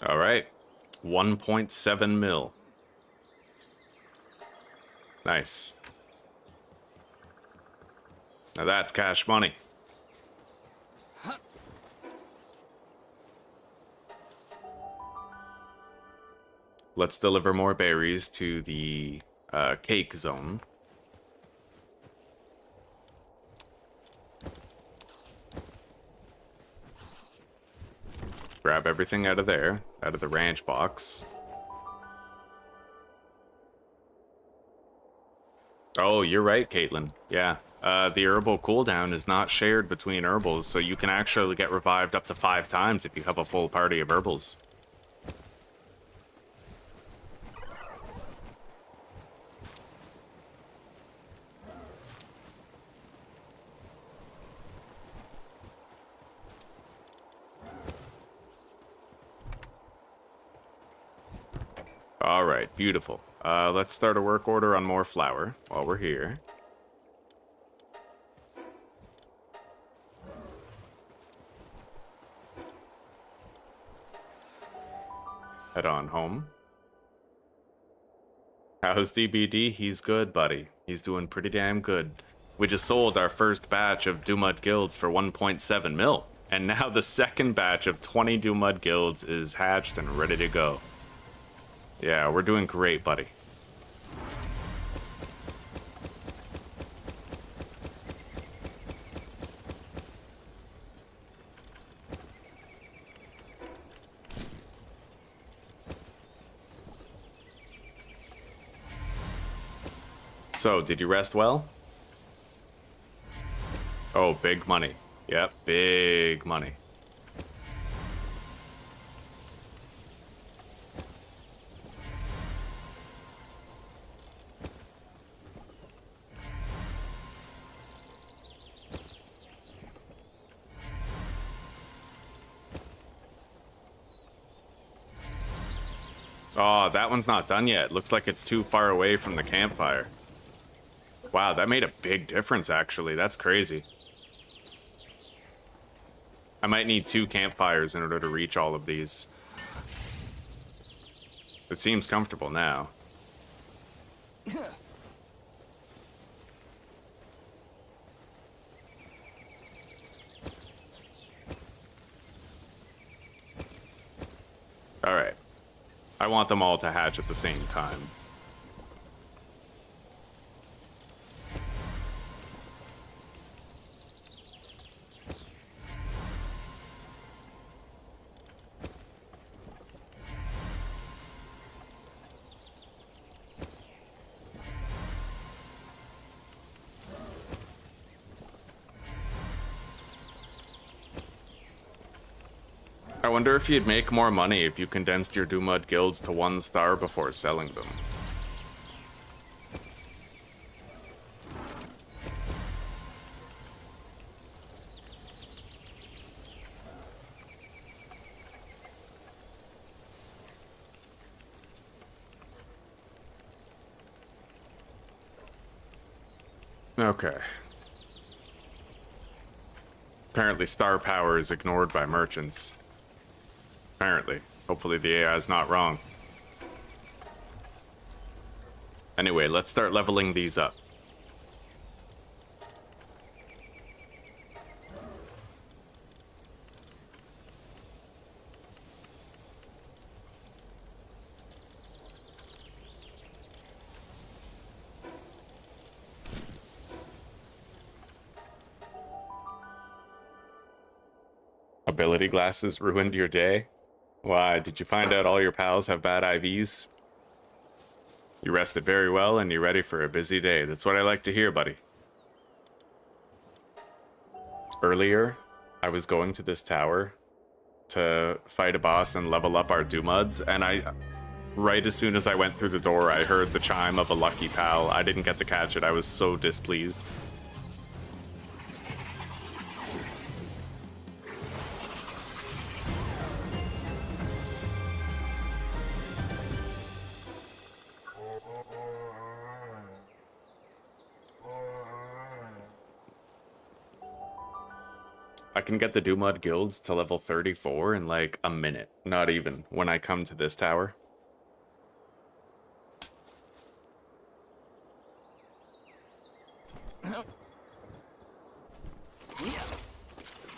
Speaker 1: All right, 1.7 mil. Nice. Now that's cash money. Let's deliver more berries to the cake zone. Grab everything out of there, out of the ranch box. Oh, you're right, Caitlin. Yeah, the herbal cooldown is not shared between herbals, so you can actually get revived up to 5 times if you have a full party of herbals. All right, beautiful. Let's start a work order on more flour while we're here. Head on home. How's DBD? He's good, buddy. He's doing pretty damn good. We just sold our first batch of Dumud Guilds for 1.7 mil. And now the second batch of 20 Dumud Guilds is hatched and ready to go. Yeah, we're doing great, buddy. So, did you rest well? Oh, big money. Yep, big money. Oh, that one's not done yet. Looks like it's too far away from the campfire. Wow, that made a big difference, actually. That's crazy. I might need 2 campfires in order to reach all of these. It seems comfortable now. All right. I want them all to hatch at the same time. I wonder if you'd make more money if you condensed your Doomud guilds to 1 star before selling them. Okay. Apparently star power is ignored by merchants. Apparently. Hopefully the AI is not wrong. Anyway, let's start leveling these up. Ability glasses ruined your day? Why, did you find out all your pals have bad IVs? You rested very well and you're ready for a busy day. That's what I like to hear, buddy. Earlier, I was going to this tower to fight a boss and level up our Doomuds, and right as soon as I went through the door, I heard the chime of a lucky pal. I didn't get to catch it. I was so displeased. I can get the Doomud guilds to level 34 in like a minute. Not even when I come to this tower.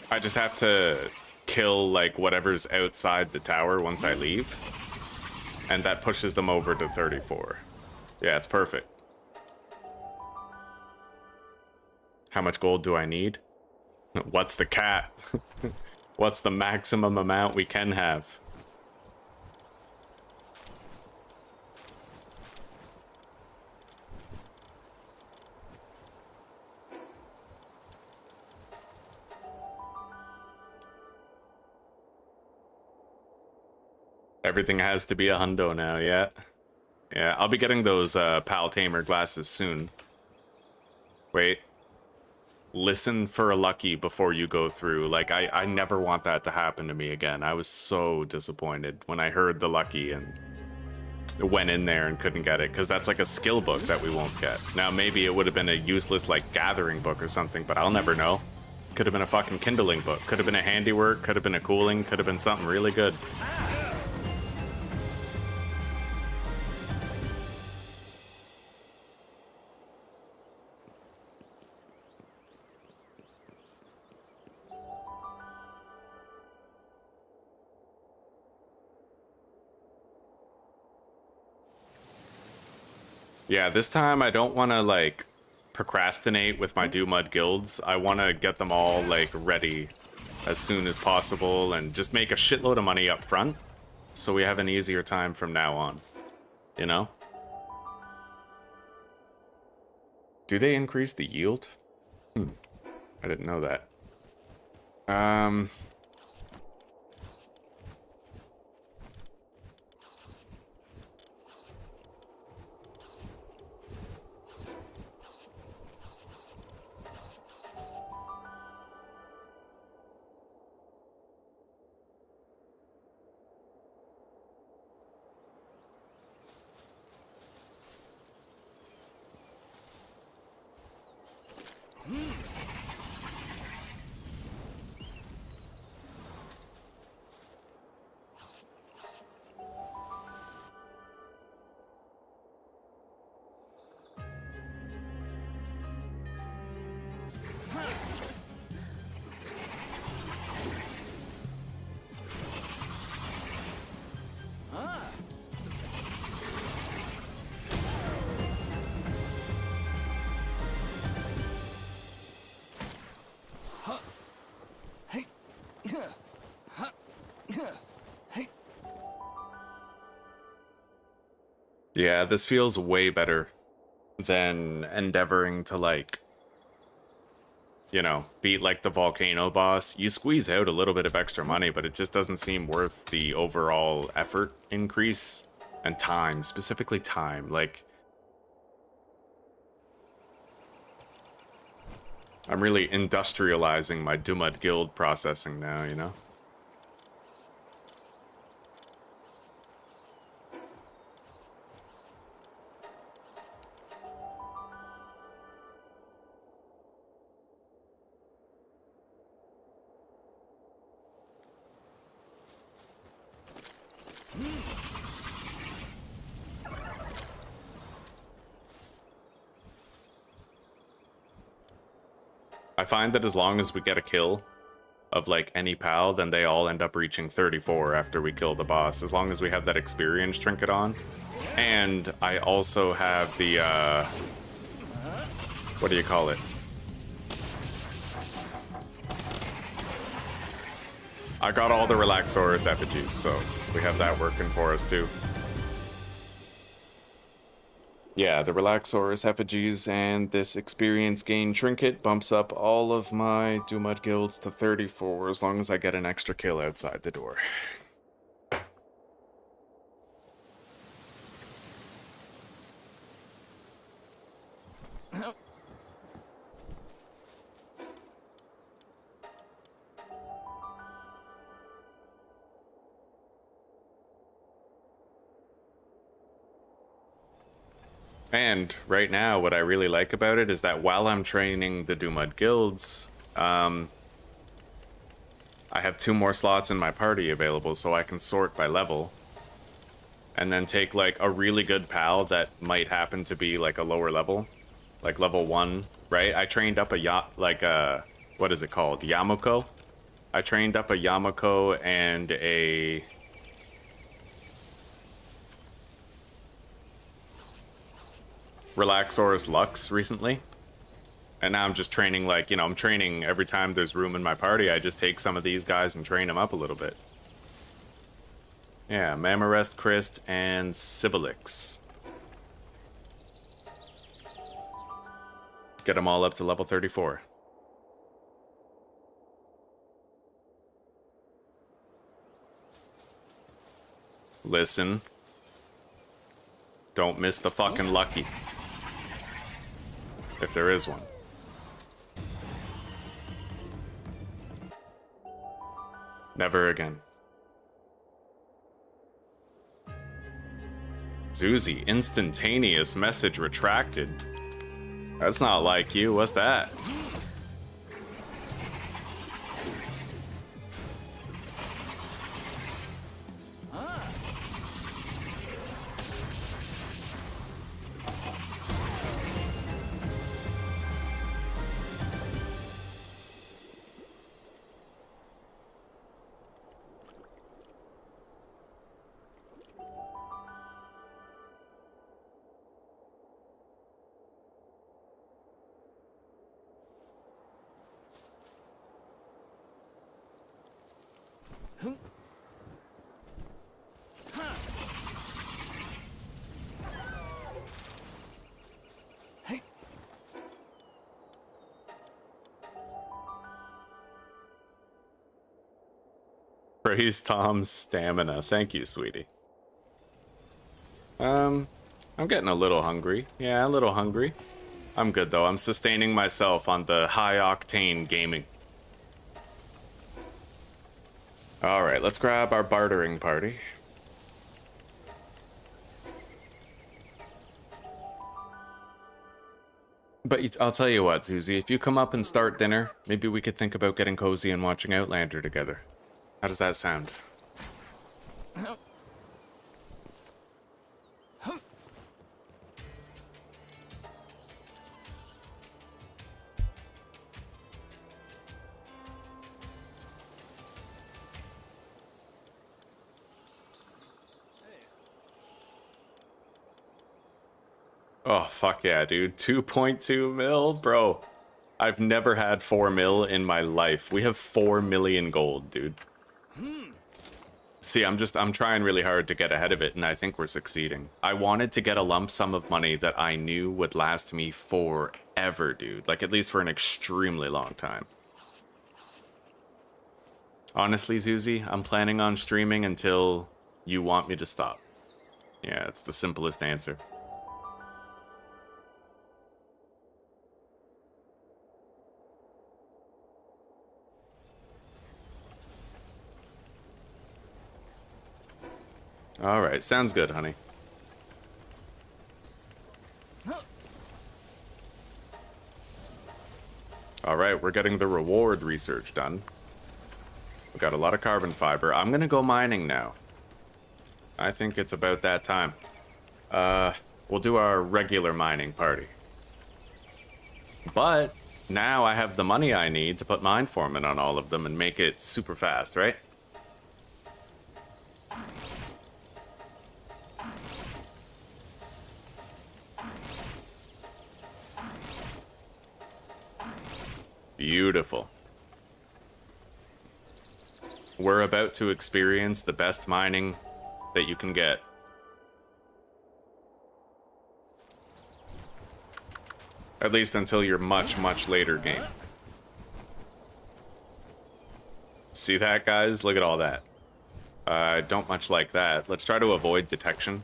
Speaker 1: I just have to kill like whatever's outside the tower once I leave. And that pushes them over to 34. Yeah, it's perfect. How much gold do I need? What's the cat? What's the maximum amount we can have? Everything has to be a hundo now, yeah. Yeah, I'll be getting those Pal Tamer glasses soon. Wait. Listen for a lucky before you go through. Like, I never want that to happen to me again. I was so disappointed when I heard the lucky and went in there and couldn't get it, because that's like a skill book that we won't get. Now, maybe it would have been a useless, like, gathering book or something, but I'll never know. Could have been a fucking kindling book. Could have been a handiwork. Could have been a cooling. Could have been something really good. Yeah, this time I don't want to, like, procrastinate with my Doomud guilds. I want to get them all, like, ready as soon as possible and just make a shitload of money up front so we have an easier time from now on. You know? Do they increase the yield? I didn't know that. Yeah, this feels way better than endeavoring to, like, you know, beat like the volcano boss. You squeeze out a little bit of extra money, but it just doesn't seem worth the overall effort increase and time, specifically time. Like, I'm really industrializing my Dumud Guild processing now, you know? I find that as long as we get a kill of like any pal, then they all end up reaching 34 after we kill the boss, as long as we have that experience trinket on. And I also have the, what do you call it? I got all the Relaxaurus effigies, so we have that working for us too. Yeah, the Relaxaurus effigies and this experience gain trinket bumps up all of my Dumud guilds to 34 as long as I get an extra kill outside the door. And right now, what I really like about it is that while I'm training the Dumud guilds, I have 2 more slots in my party available, so I can sort by level. And then take like a really good pal that might happen to be like a lower level, like level 1, right? I trained up a what is it called? Yamako? I trained up a Yamako and a Relaxaurus Lux recently. And now I'm just training, like, you know, I'm training every time there's room in my party. I just take some of these guys and train them up a little bit. Yeah, Mamarest, Christ, and Sibilix. Get them all up to level 34. Listen. Don't miss the fucking lucky. If there is one. Never again. Zuzi, instantaneous message retracted. That's not like you. What's that? Praise Tom's stamina. Thank you, sweetie. I'm getting a little hungry. Yeah, a little hungry. I'm good, though. I'm sustaining myself on the high-octane gaming. Alright, let's grab our bartering party. But I'll tell you what, Zuzi, if you come up and start dinner, maybe we could think about getting cozy and watching Outlander together. How does that sound? Oh, fuck yeah, dude. 2.2 mil? Bro, I've never had 4 mil in my life. We have 4 million gold, dude. See, I'm trying really hard to get ahead of it, and I think we're succeeding. I wanted to get a lump sum of money that I knew would last me forever, dude. Like, at least for an extremely long time. Honestly, Zuzi, I'm planning on streaming until you want me to stop. Yeah, it's the simplest answer. Alright, sounds good, honey. Alright, we're getting the reward research done. We got a lot of carbon fiber. I'm gonna go mining now. I think it's about that time. We'll do our regular mining party. But now I have the money I need to put mine foreman on all of them and make it super fast, right? Beautiful. We're about to experience the best mining that you can get. At least until your much, much later game. See that, guys? Look at all that. I don't much like that. Let's try to avoid detection.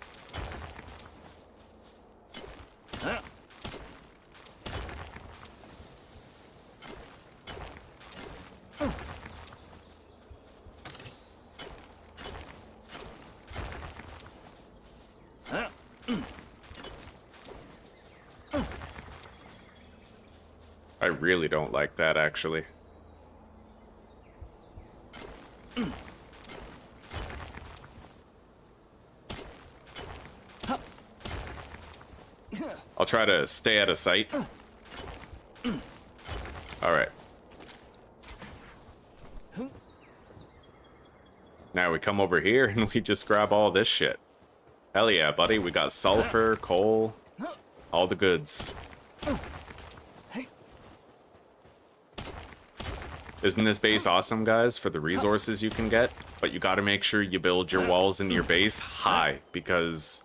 Speaker 1: I really don't like that, actually. I'll try to stay out of sight. Alright. Now we come over here and we just grab all this shit. Hell yeah, buddy. We got sulfur, coal, all the goods. Isn't this base awesome, guys, for the resources you can get? But you gotta make sure you build your walls in your base high, because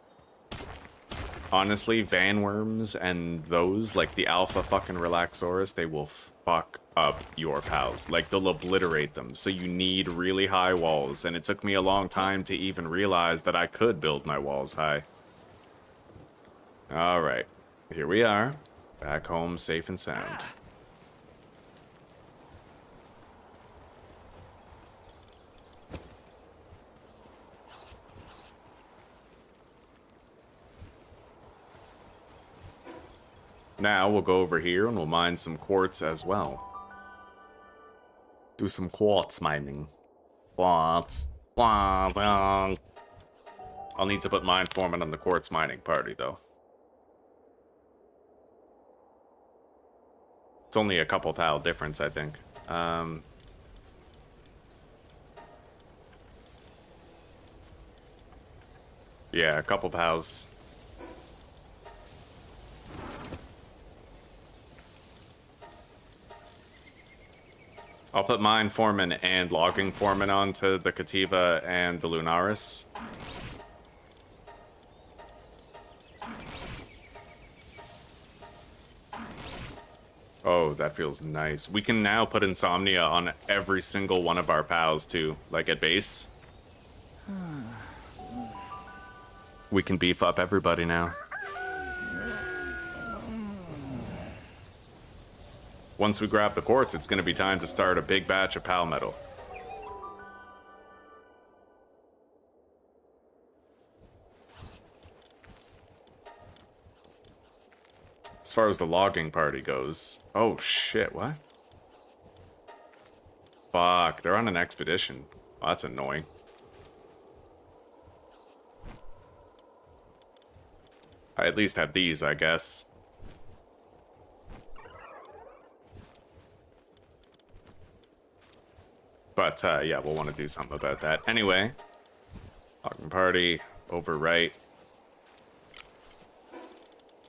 Speaker 1: honestly, vanworms and those, like the alpha fucking Relaxaurus, they will fuck up your pals. Like, they'll obliterate them, so you need really high walls, and it took me a long time to even realize that I could build my walls high. Alright, here we are, back home safe and sound. Now we'll go over here and we'll mine some quartz as well. Do some quartz mining. Quartz. I'll need to put mine foreman on the quartz mining party, though. It's only a couple pal difference, I think. Yeah, a couple pals. I'll put mine foreman and logging foreman onto the Cativa and the Lunaris. Oh, that feels nice. We can now put Insomnia on every single one of our pals, too. Like at base. We can beef up everybody now. Once we grab the quartz, it's going to be time to start a big batch of pal metal. As far as the logging party goes... Oh, shit, what? Fuck, they're on an expedition. Oh, that's annoying. I at least have these, I guess. But, yeah, we'll want to do something about that. Anyway, logging party, over right.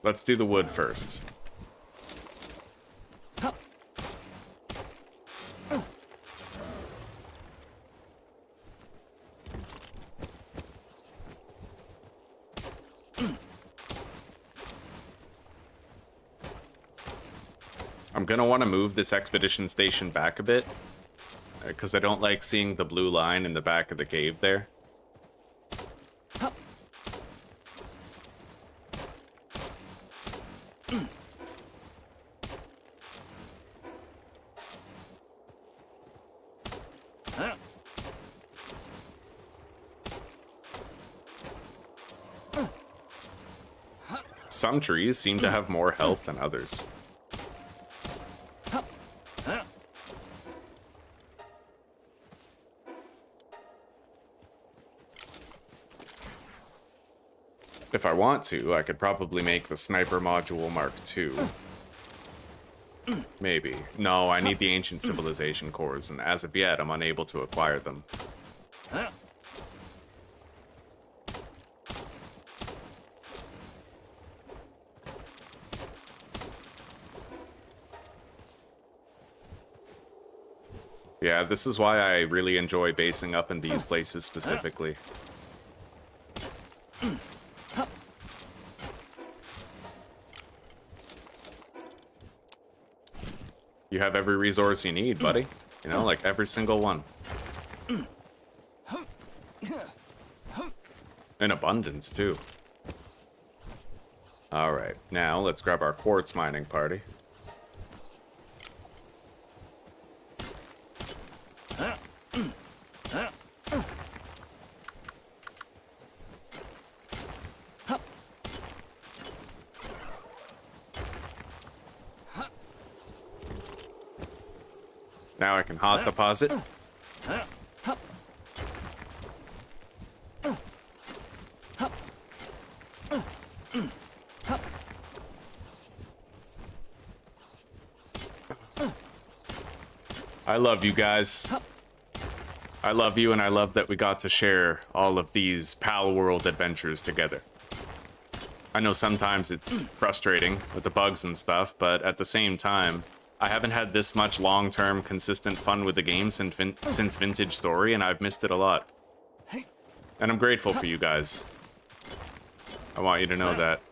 Speaker 1: Let's do the wood first. I'm gonna want to move this expedition station back a bit, because I don't like seeing the blue line in the back of the cave there. Some trees seem to have more health than others. If I want to, I could probably make the sniper module Mark II. Maybe. No, I need the ancient civilization cores, and as of yet, I'm unable to acquire them. Yeah, this is why I really enjoy basing up in these places specifically. You have every resource you need, buddy. You know, like every single one. In abundance, too. Alright, now let's grab our quartz mining party. Now I can hot deposit. I love you guys. I love you, and I love that we got to share all of these Palworld adventures together. I know sometimes it's frustrating with the bugs and stuff, but at the same time, I haven't had this much long-term, consistent fun with the game since Vintage Story, and I've missed it a lot. And I'm grateful for you guys. I want you to know that.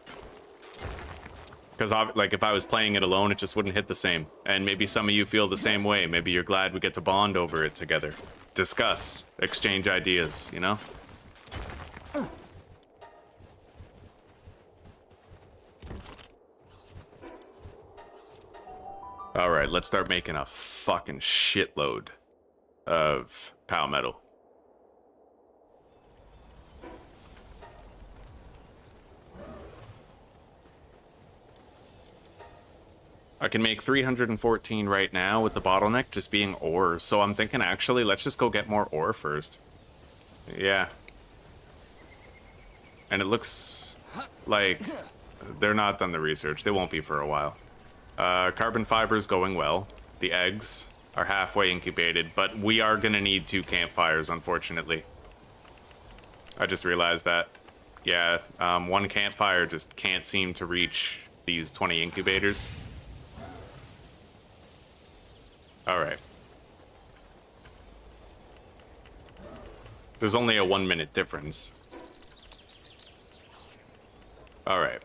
Speaker 1: Because, like, if I was playing it alone, it just wouldn't hit the same. And maybe some of you feel the same way. Maybe you're glad we get to bond over it together. Discuss, exchange ideas, you know? Alright, let's start making a fucking shitload of PAL metal. I can make 314 right now with the bottleneck just being ore, so I'm thinking actually let's just go get more ore first. Yeah. And it looks like they're not done the research. They won't be for a while. Carbon fiber's going well. The eggs are halfway incubated, but we are gonna need 2 campfires, unfortunately. I just realized that. Yeah, 1 campfire just can't seem to reach these 20 incubators. Alright. There's only a 1-minute difference. Alright.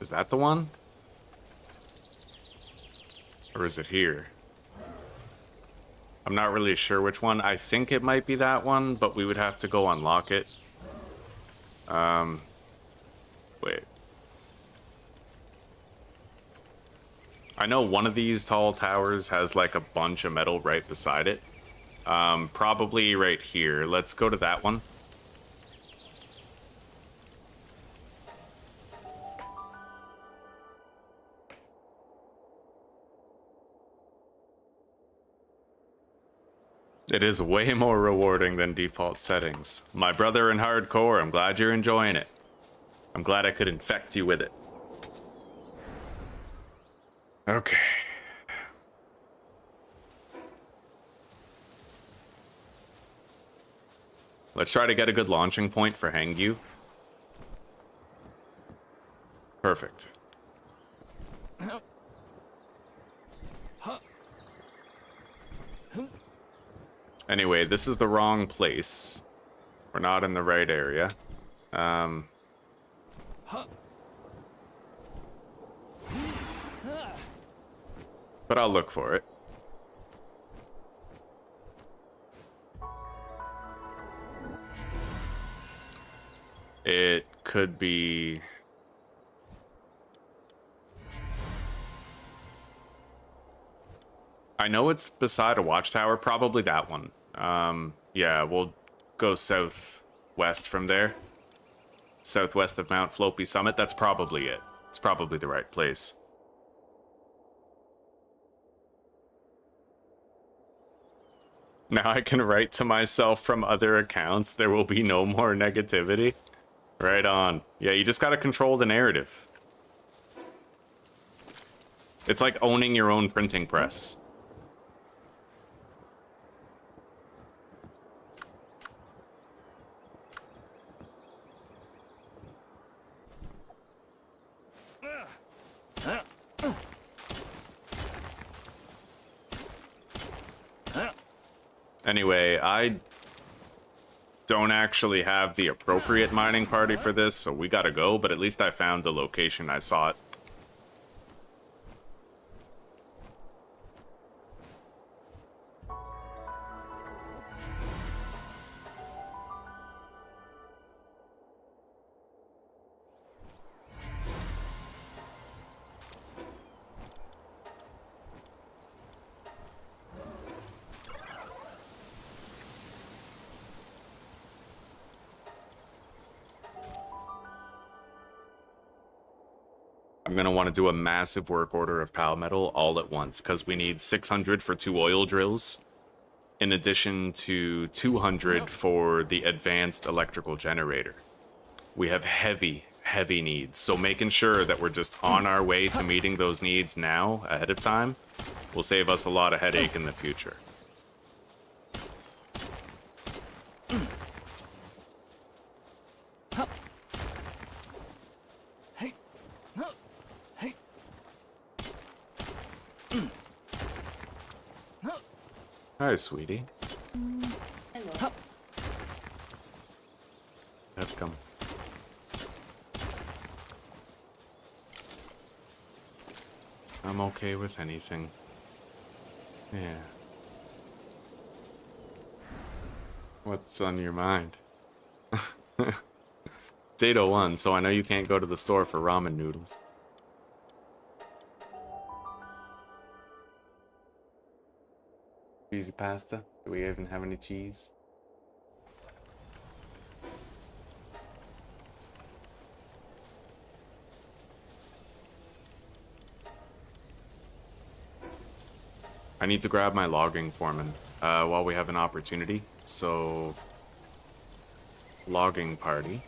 Speaker 1: Is that the one? Or is it here? I'm not really sure which one. I think it might be that one, but we would have to go unlock it. Wait. I know one of these tall towers has like a bunch of metal right beside it. Probably right here. Let's go to that one. It is way more rewarding than default settings. My brother in hardcore, I'm glad you're enjoying it. I'm glad I could infect you with it. Okay. Let's try to get a good launching point for Hangyu. Perfect. Anyway, this is the wrong place. We're not in the right area.
Speaker 3: Huh.
Speaker 1: But I'll look for it. It could be... I know it's beside a watchtower, probably that one. Yeah, we'll go southwest from there. Southwest of Mount Floppy Summit, that's probably it. It's probably the right place. Now I can write to myself from other accounts, there will be no more negativity. Right on. Yeah, you just gotta control the narrative. It's like owning your own printing press. Anyway, I don't actually have the appropriate mining party for this, so we gotta go, but at least I found the location I sought. I'm gonna want to do a massive work order of pal metal all at once, because we need 600 for 2 oil drills, in addition to 200 for the advanced electrical generator. We have heavy needs, so making sure that we're just on our way to meeting those needs now, ahead of time, will save us a lot of headache in the future. Hi, sweetie.
Speaker 2: Hello.
Speaker 1: Welcome. I'm okay with anything. Yeah. What's on your mind? Data 1, so I know you can't go to the store for ramen noodles. Cheesy pasta? Do we even have any cheese? I need to grab my logging foreman while we have an opportunity. So, logging party.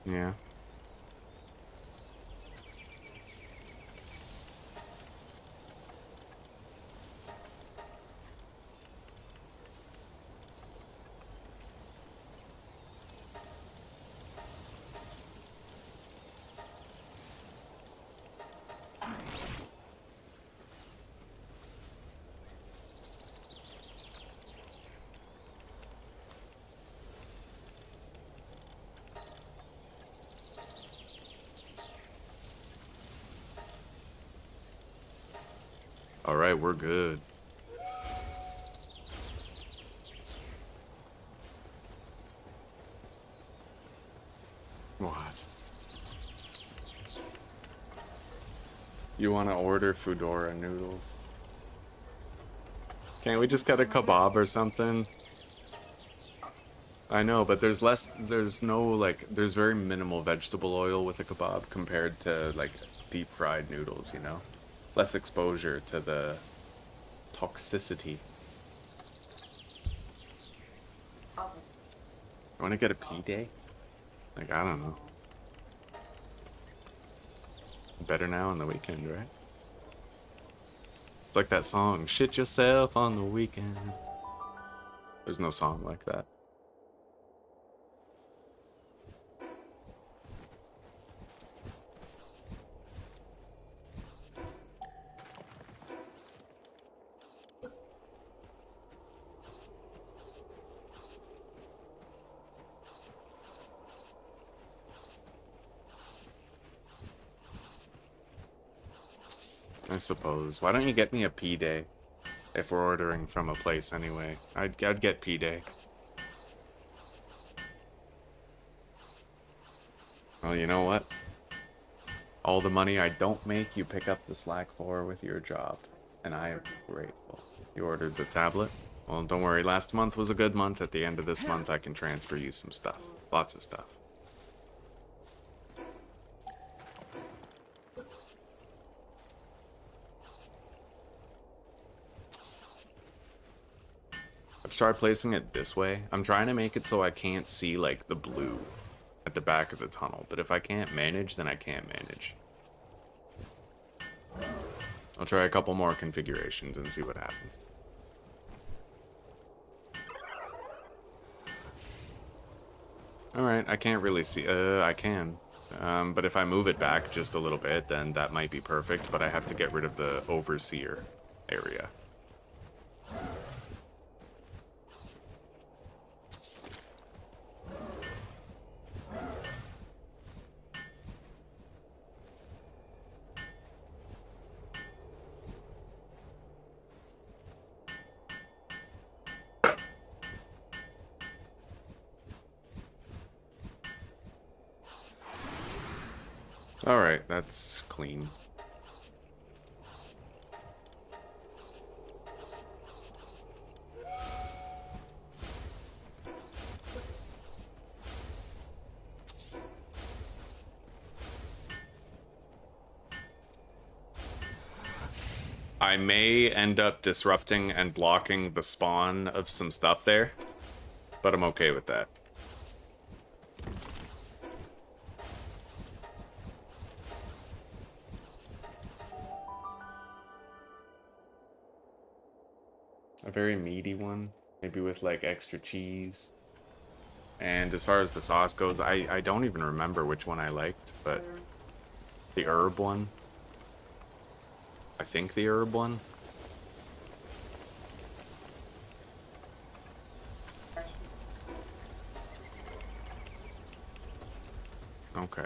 Speaker 1: Yeah. Alright, we're good. What? You want to order Foodora noodles? Can't we just get a kebab or something? I know, but there's very minimal vegetable oil with a kebab compared to, like, deep fried noodles, you know? Less exposure to the toxicity. I want to get a P-day? Like, I don't know. Better now on the weekend, right? It's like that song, shit yourself on the weekend. There's no song like that. I suppose. Why don't you get me a P-Day? If we're ordering from a place anyway. I'd get P-Day. Well, you know what? All the money I don't make, you pick up the slack for with your job. And I am grateful. You ordered the tablet? Well, don't worry, last month was a good month. At the end of this month, I can transfer you some stuff. Lots of stuff. Let's try placing it this way. I'm trying to make it so I can't see, like, the blue at the back of the tunnel. But if I can't manage, then I can't manage. I'll try a couple more configurations and see what happens. Alright, I can't really see. I can. But if I move it back just a little bit, then that might be perfect. But I have to get rid of the overseer area. Alright, that's clean. I may end up disrupting and blocking the spawn of some stuff there, but I'm okay with that. A very meaty one, maybe with like extra cheese. And as far as the sauce goes, I don't even remember which one I liked, but the herb one. I think the herb one. Okay.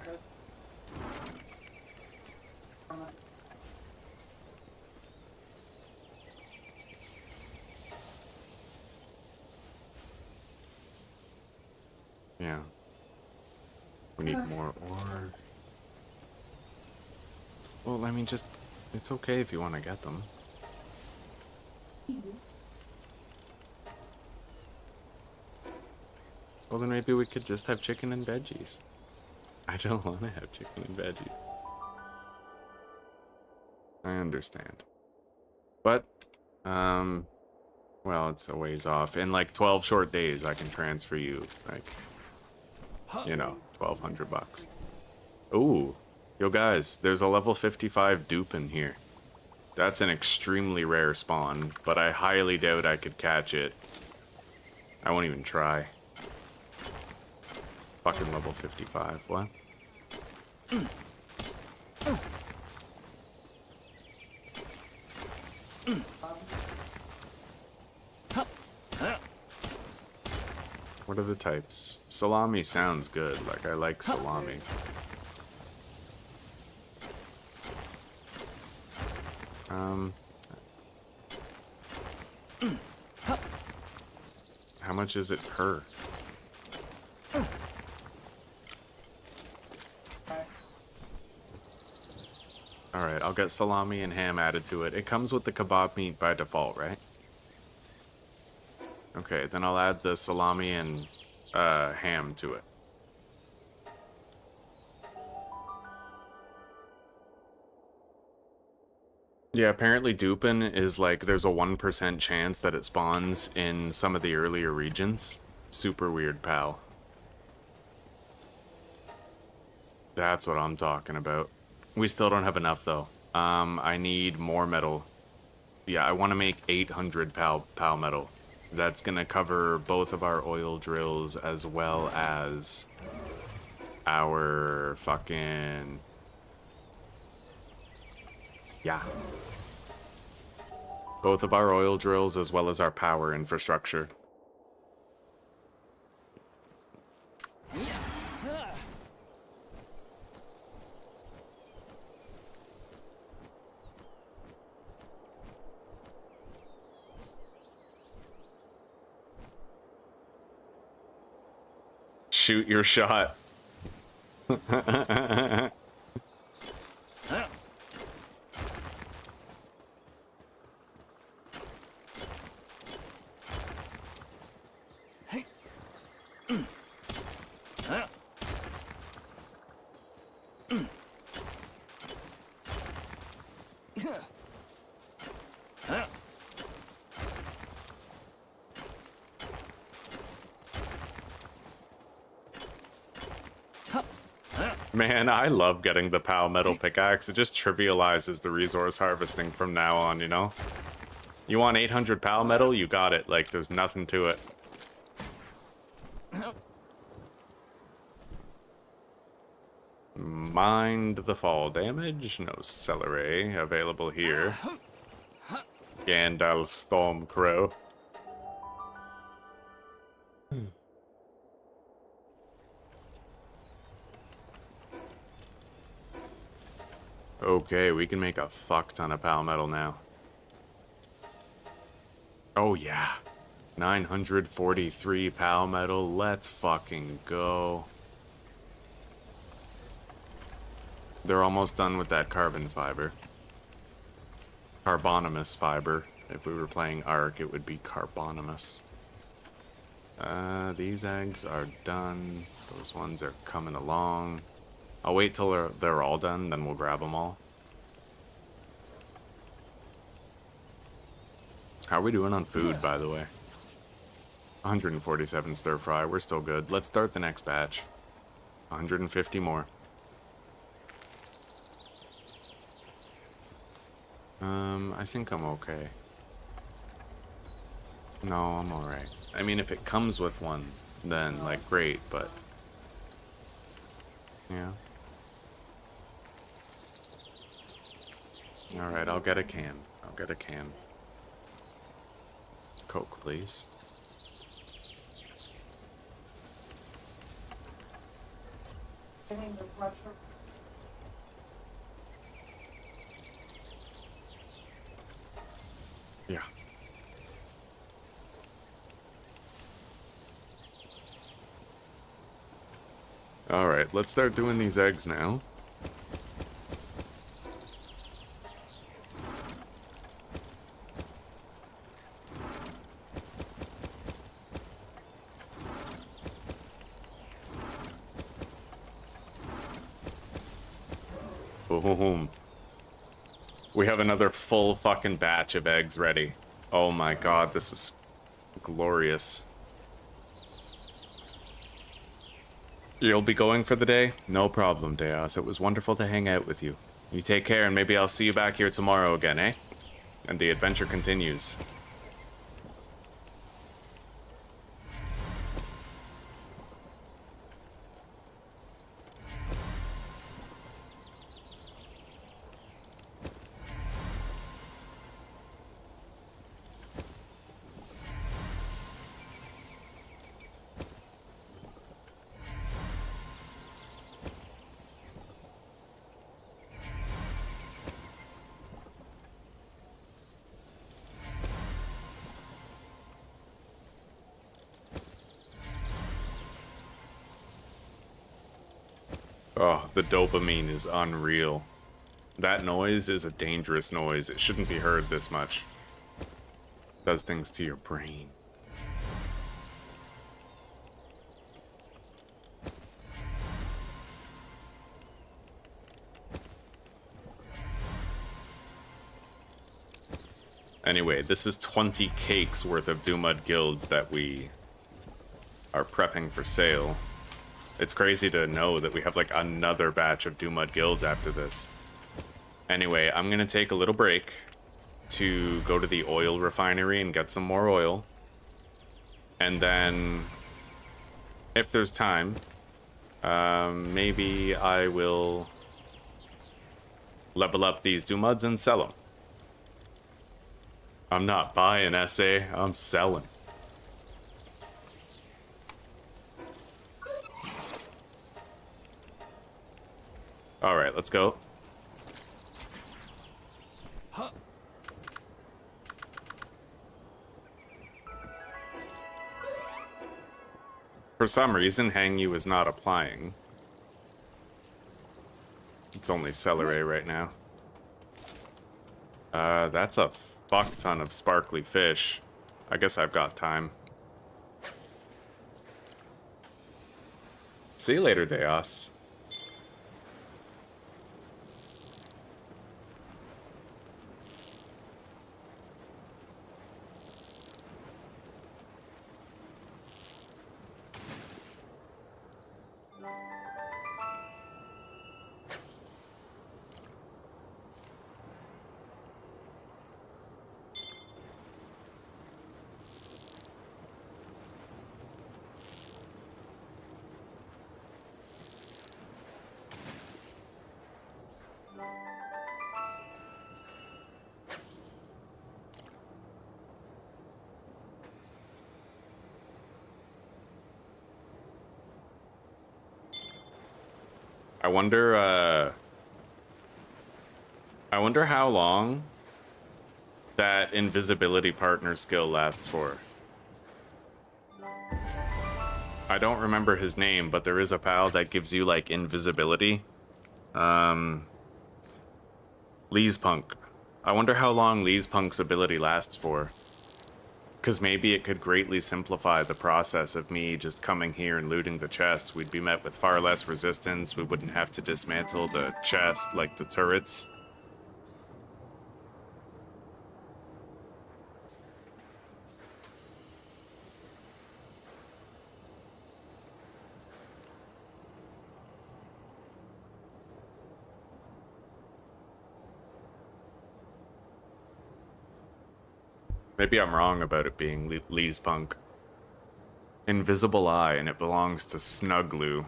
Speaker 1: Yeah. We need more ore. Well, I mean, just... It's okay if you want to get them. Well, then maybe we could just have chicken and veggies. I don't want to have chicken and veggies. I understand. But, well, it's a ways off. In like 12 short days, I can transfer you, like, you know, 1,200 bucks. Ooh. Yo, guys, there's a level 55 dupe in here. That's an extremely rare spawn, but I highly doubt I could catch it. I won't even try. Fucking level 55, what? What are the types? Salami sounds good, like I like salami. How much is it per? Alright, I'll get salami and ham added to it. It comes with the kebab meat by default, right? Okay, then I'll add the salami and ham to it. Yeah, apparently Dupin is like, there's a 1% chance that it spawns in some of the earlier regions. Super weird, pal. That's what I'm talking about. We still don't have enough, though. I need more metal. Yeah, I want to make 800 pal metal. That's gonna cover both of our oil drills as well as our fucking... Yeah. Both of our oil drills as well as our power infrastructure. Shoot your shot.
Speaker 3: Hey. Ah. Ah.
Speaker 1: Man, I love getting the POW metal pickaxe. It just trivializes the resource harvesting from now on, you know? You want 800 POW metal? You got it. Like, there's nothing to it. Mind the fall damage. No celery available here. Gandalf Stormcrow. Okay, we can make a fuck ton of POW metal now. Oh yeah. 943 POW metal. Let's fucking go. They're almost done with that carbon fiber. Carbonymous fiber. If we were playing Ark, it would be carbonymous. These eggs are done. Those ones are coming along. I'll wait till they're all done, then we'll grab them all. How are we doing on food, by the way? 147 stir fry. We're still good. Let's start the next batch. 150 more. I think I'm okay. No, I'm alright. I mean, if it comes with one, then, like, great, but... yeah. Alright, I'll get a can. I'll get a can. Coke, please. Yeah. Alright, let's start doing these eggs now. Boom. We have another full fucking batch of eggs ready. Oh my god, this is glorious. You'll be going for the day? No problem, Deos. It was wonderful to hang out with you. You take care, and maybe I'll see you back here tomorrow again, eh? And the adventure continues. Oh, the dopamine is unreal. That noise is a dangerous noise. It shouldn't be heard this much. It does things to your brain. Anyway, this is 20 cakes worth of Doomud guilds that we are prepping for sale. It's crazy to know that we have like another batch of Doomud guilds after this. Anyway, I'm gonna take a little break to go to the oil refinery and get some more oil. And then, if there's time, maybe I will level up these Doomuds and sell them. I'm not buying, SA, I'm selling. Alright, let's go.
Speaker 3: Huh.
Speaker 1: For some reason, Hang You is not applying. It's only celery right now. That's a fuck ton of sparkly fish. I guess I've got time. See you later, Deos. I wonder how long that invisibility partner skill lasts for. I don't remember his name, but there is a pal that gives you, like, invisibility. Lee's Punk. I wonder how long Lee's Punk's ability lasts for. Because maybe it could greatly simplify the process of me just coming here and looting the chests. We'd be met with far less resistance. We wouldn't have to dismantle the chest, like the turrets. Maybe I'm wrong about it being Lee's Punk. Invisible Eye, and it belongs to Snugglue.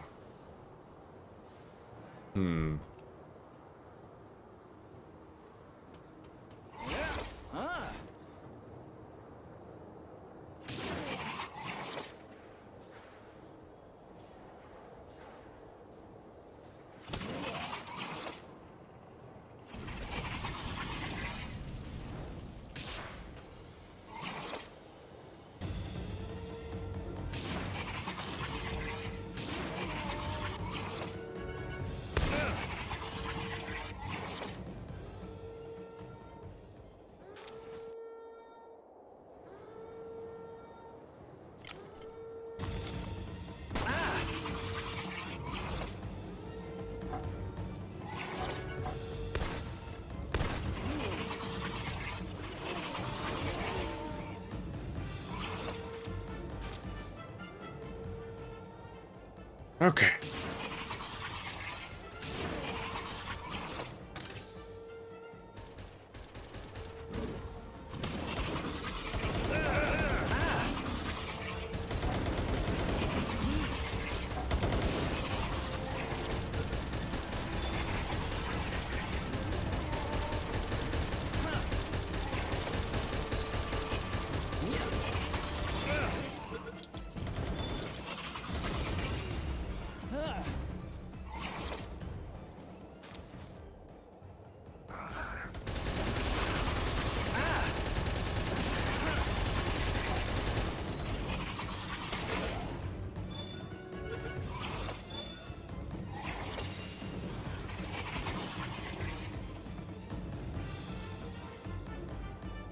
Speaker 1: Okay.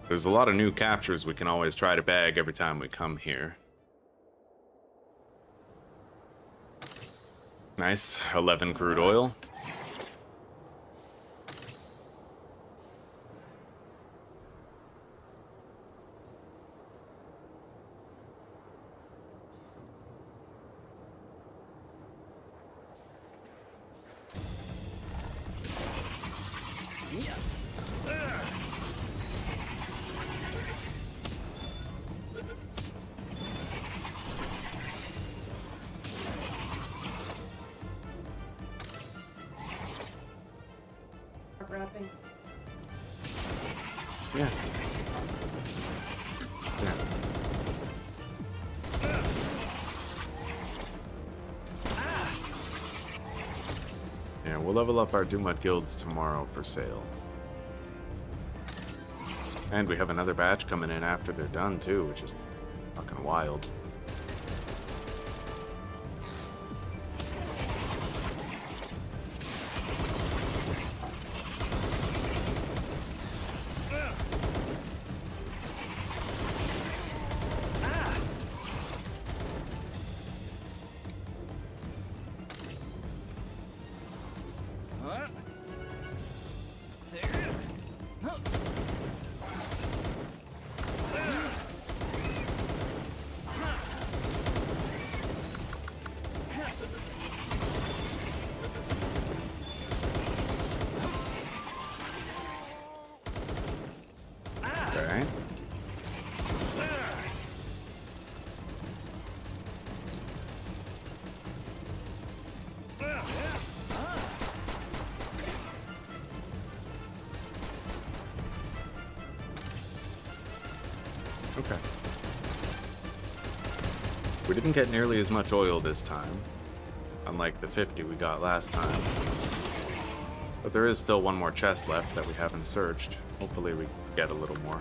Speaker 1: There's a lot of new captures we can always try to bag every time we come here. Nice, 11 crude oil.
Speaker 2: Wrapping.
Speaker 1: Yeah. Yeah, we'll level up our Doomut guilds tomorrow for sale. And we have another batch coming in after they're done too, which is fucking wild. We didn't get nearly as much oil this time, unlike the 50 we got last time. But there is still one more chest left that we haven't searched. Hopefully we get a little more.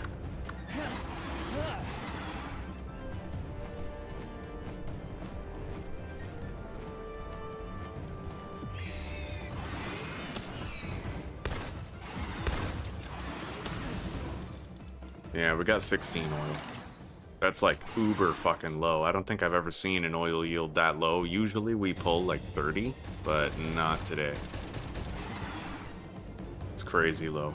Speaker 1: Yeah, we got 16 oil. That's like uber fucking low. I don't think I've ever seen an oil yield that low. Usually we pull like 30, but not today. It's crazy low.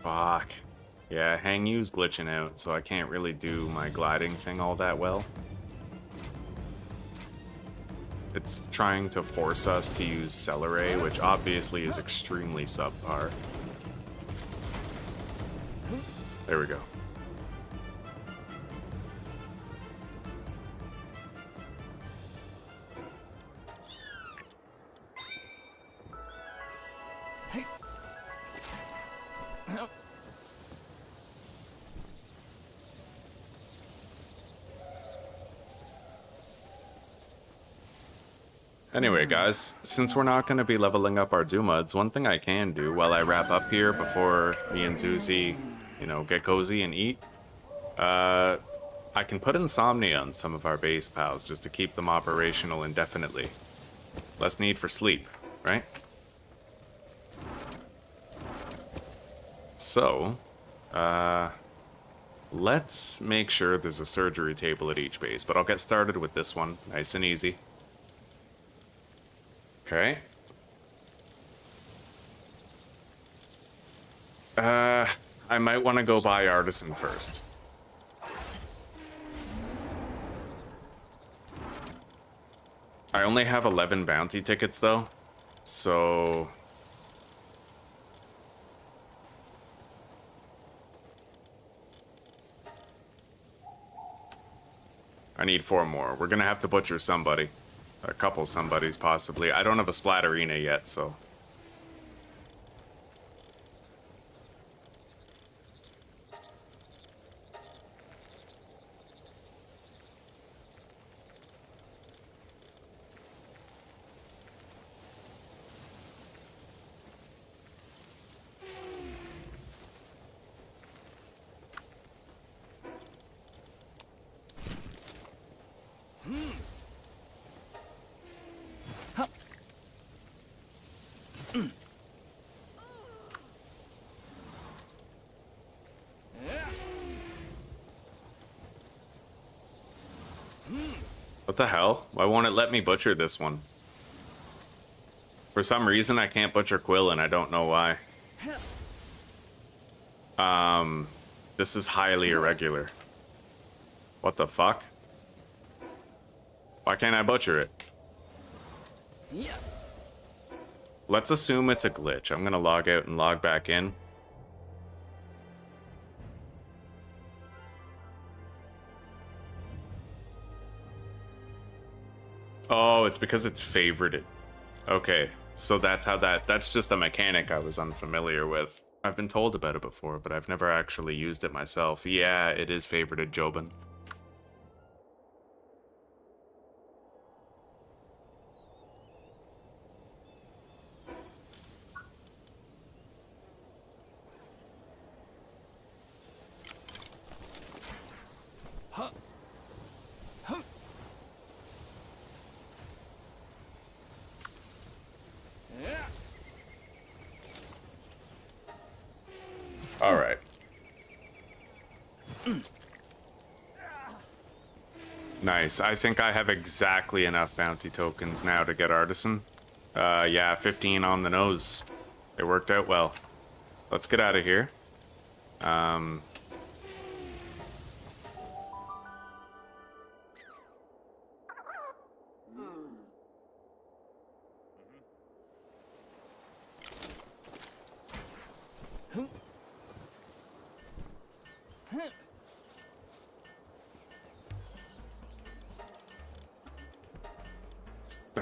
Speaker 1: Fuck. Yeah, Hang U's glitching out, so I can't really do my gliding thing all that well. It's trying to force us to use Celeray, which obviously is extremely subpar. There we go. Anyway, guys, since we're not going to be leveling up our Doomuds, one thing I can do while I wrap up here before me and Zuzi, you know, get cozy and eat, I can put Insomnia on some of our base pals just to keep them operational indefinitely. Less need for sleep, right? So, let's make sure there's a surgery table at each base, but I'll get started with this one, nice and easy. Okay. I might want to go buy Artisan first. I only have 11 bounty tickets though, so... I need 4 more. We're gonna have to butcher somebody. A couple somebodies, possibly. I don't have a Splatterina yet, so... What the hell? Why won't it let me butcher this one? For some reason, I can't butcher Quill, and I don't know why. This is highly irregular. What the fuck? Why can't I butcher it? Let's assume it's a glitch. I'm gonna log out and log back in. Oh, it's because it's favorited. Okay, so that's how that's just a mechanic I was unfamiliar with. I've been told about it before, but I've never actually used it myself. Yeah, it is favorited, Jobin. All right. Nice. I think I have exactly enough bounty tokens now to get Artisan. Yeah, 15 on the nose. It worked out well. Let's get out of here.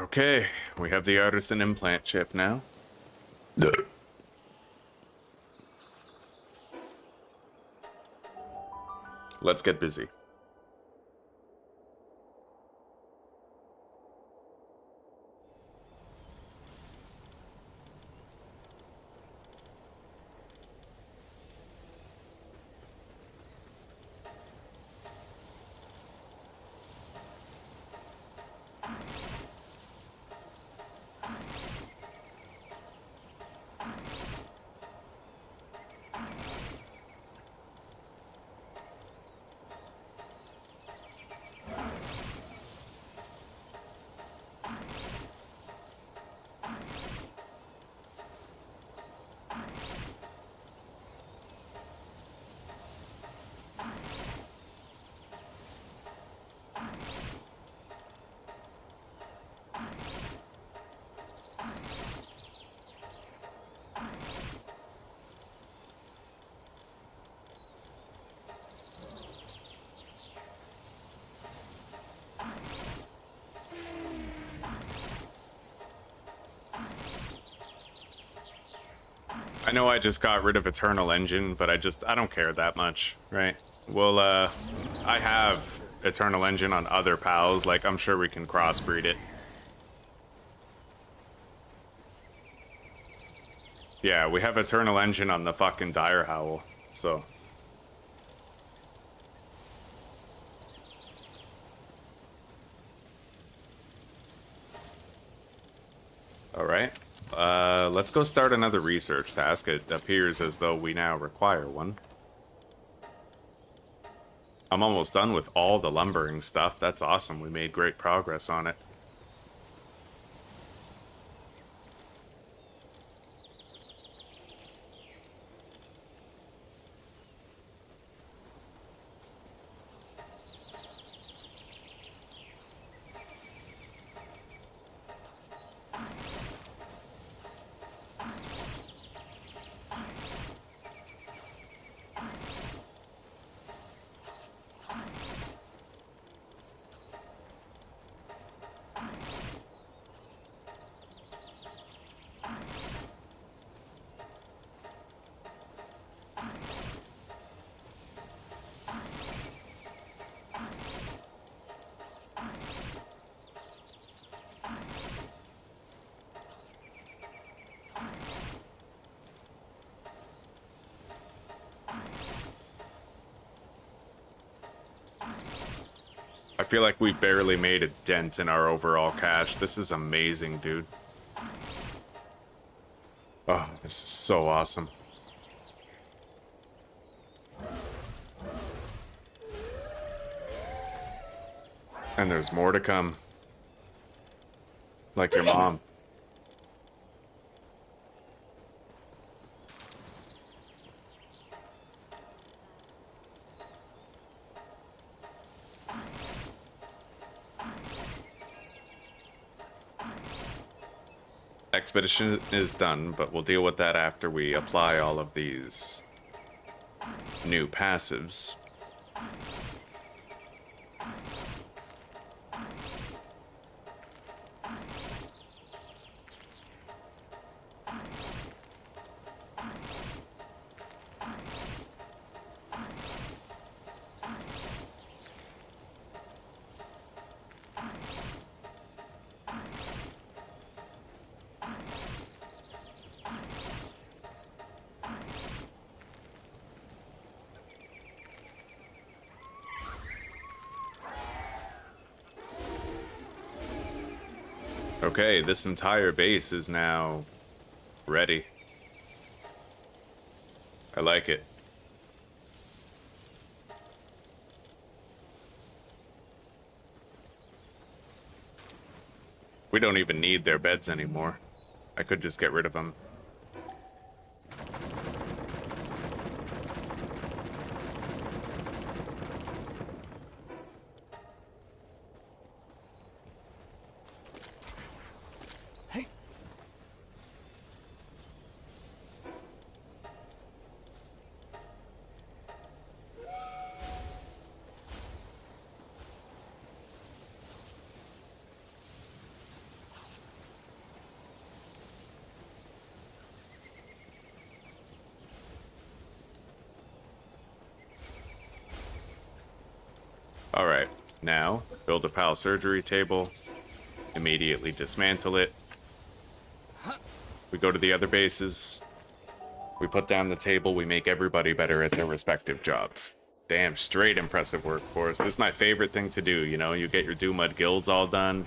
Speaker 1: Okay, we have the artisan implant chip now. Let's get busy. I know I just got rid of Eternal Engine, but I don't care that much, right? Well, I have Eternal Engine on other pals, like, I'm sure we can crossbreed it. Yeah, we have Eternal Engine on the fucking Dire Howl, so... Alright. Let's go start another research task. It appears as though we now require one. I'm almost done with all the lumbering stuff. That's awesome. We made great progress on it. I feel like we barely made a dent in our overall cash. This is amazing, dude. Oh, this is so awesome. And there's more to come. Like your mom. Expedition is done, but we'll deal with that after we apply all of these new passives. Okay, this entire base is now ready. I like it. We don't even need their beds anymore. I could just get rid of them. Alright, now build a PAL surgery table, immediately dismantle it. We go to the other bases, we put down the table, we make everybody better at their respective jobs. Damn straight impressive work, Forrest. This is my favorite thing to do, you know? You get your Doomud guilds all done,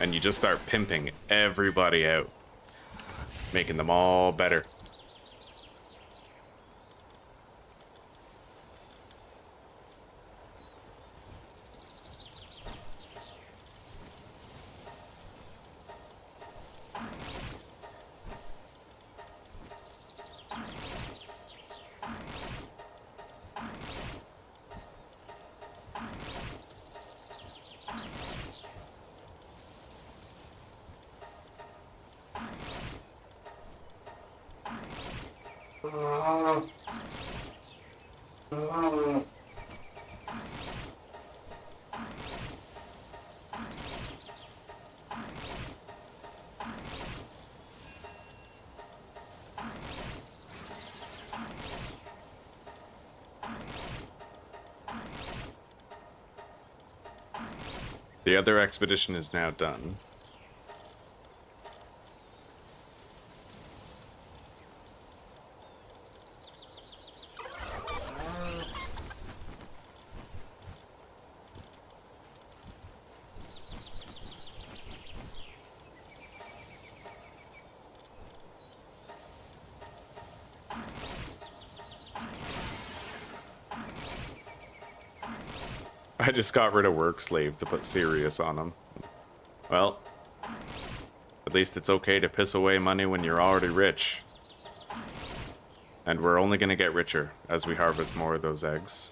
Speaker 1: and you just start pimping everybody out, making them all better. The other expedition is now done. I just got rid of work slave to put Sirius on him. Well, at least it's okay to piss away money when you're already rich. And we're only gonna get richer as we harvest more of those eggs.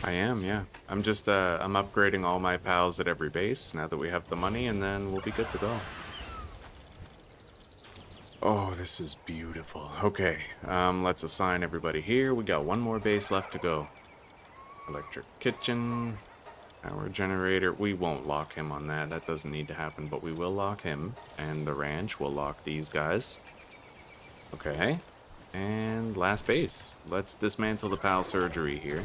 Speaker 1: I am, yeah. I'm just, I'm upgrading all my pals at every base now that we have the money, and then we'll be good to go. Oh, this is beautiful. Okay, let's assign everybody here. We got one more base left to go. Electric kitchen, power generator. We won't lock him on that. That doesn't need to happen, but we will lock him. And the ranch will lock these guys. Okay, and last base. Let's dismantle the PAL surgery here.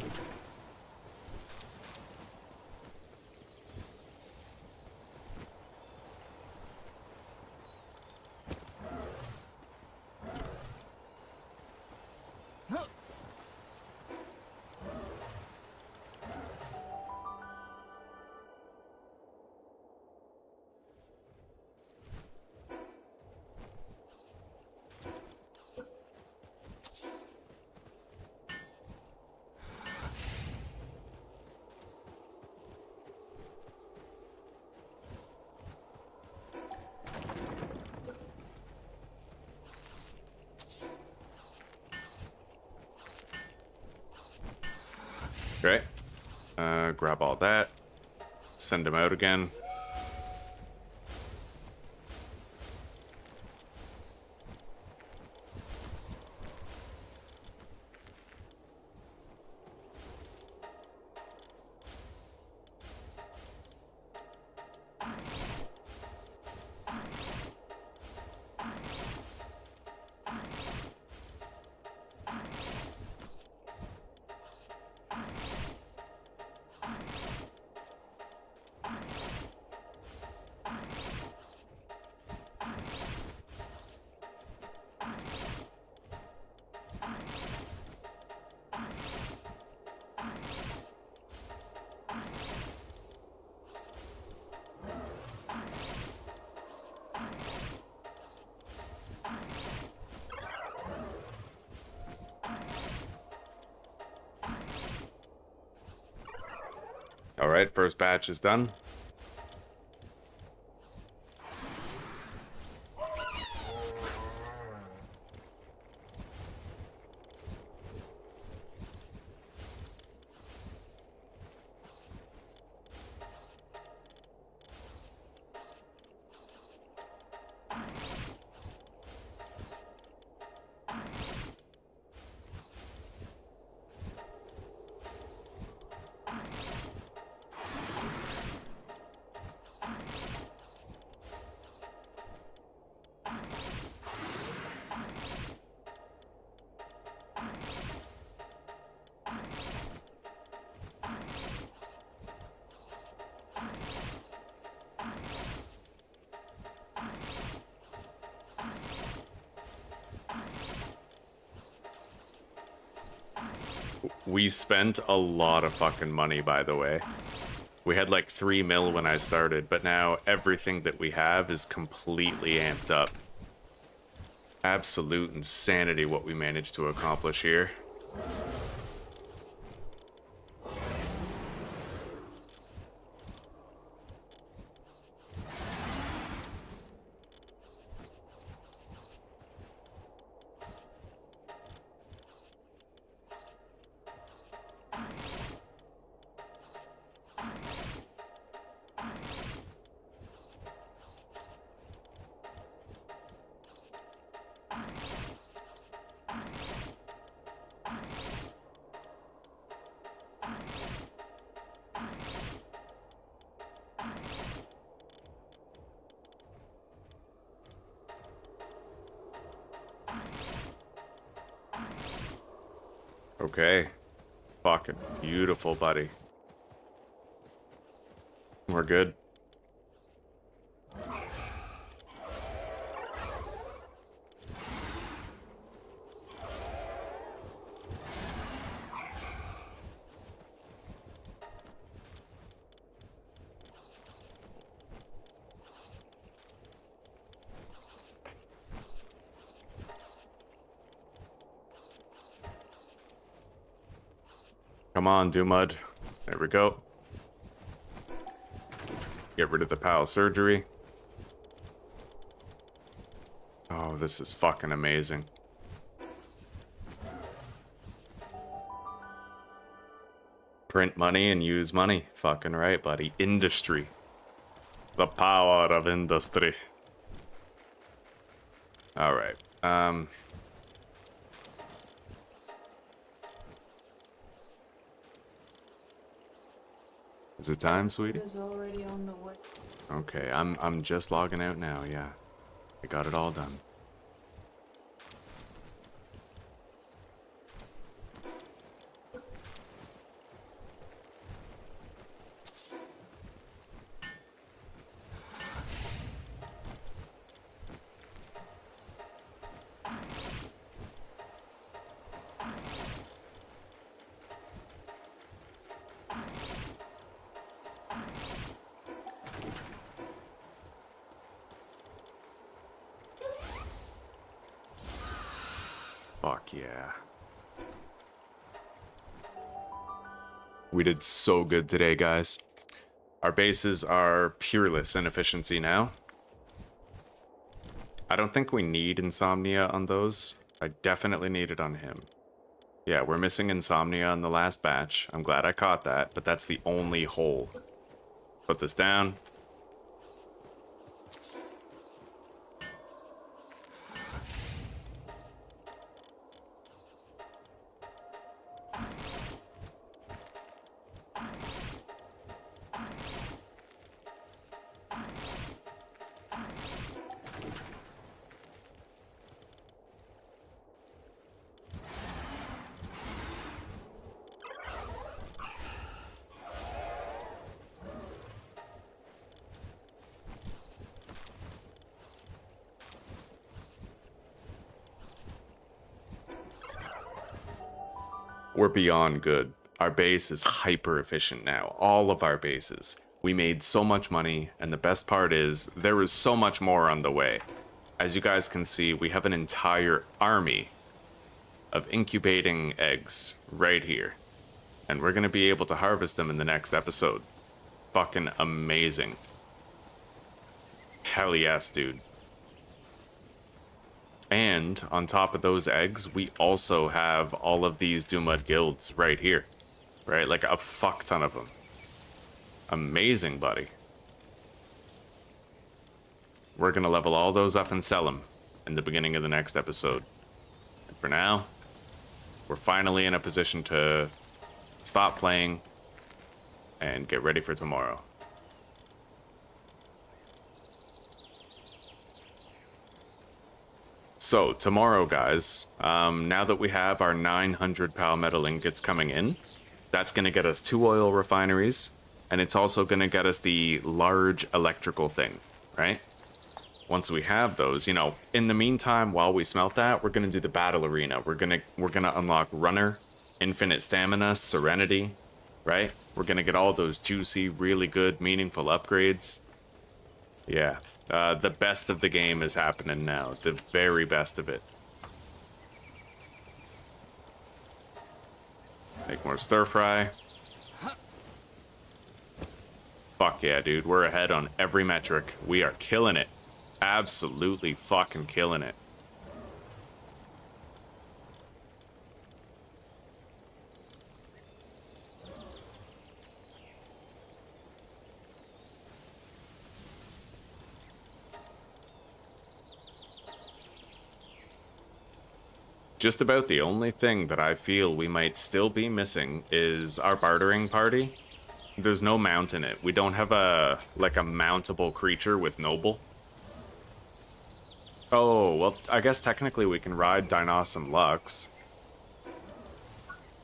Speaker 1: Okay. Grab all that. Send him out again. Alright, first batch is done. We spent a lot of fucking money, by the way. We had like 3 mil when I started, but now everything that we have is completely amped up. Absolute insanity what we managed to accomplish here. Okay. Fucking beautiful, buddy. We're good. Come on, Doomud. There we go. Get rid of the pal surgery. Oh, this is fucking amazing. Print money and use money. Fucking right, buddy. Industry. The power of industry. Alright. Is it time, sweetie?
Speaker 2: It is already on the way.
Speaker 1: Okay, I'm just logging out now, yeah. I got it all done. Fuck yeah. We did so good today, guys. Our bases are peerless in efficiency now. I don't think we need Insomnia on those. I definitely need it on him. Yeah, we're missing Insomnia on the last batch. I'm glad I caught that, but that's the only hole. Put this down. We're beyond good. Our base is hyper efficient now. All of our bases. We made so much money, and the best part is there is so much more on the way. As you guys can see, we have an entire army of incubating eggs right here. And we're going to be able to harvest them in the next episode. Fucking amazing. Hell yes, dude. And on top of those eggs, we also have all of these Doomud guilds right here. Right? Like a fuck ton of them. Amazing, buddy. We're going to level all those up and sell them in the beginning of the next episode. And for now, we're finally in a position to stop playing and get ready for tomorrow. So, tomorrow, guys, now that we have our 900 Palmetal ingots coming in, that's going to get us 2 oil refineries, and it's also going to get us the large electrical thing, right? Once we have those, you know, in the meantime, while we smelt that, we're going to do the battle arena. We're going to unlock Runner, Infinite Stamina, Serenity, right? We're going to get all those juicy, really good, meaningful upgrades. Yeah. The best of the game is happening now. The very best of it. Make more stir fry. Fuck yeah, dude. We're ahead on every metric. We are killing it. Absolutely fucking killing it. Just about the only thing that I feel we might still be missing is our bartering party. There's no mount in it. We don't have a mountable creature with noble. Oh, well, I guess technically we can ride Dinos and Lux.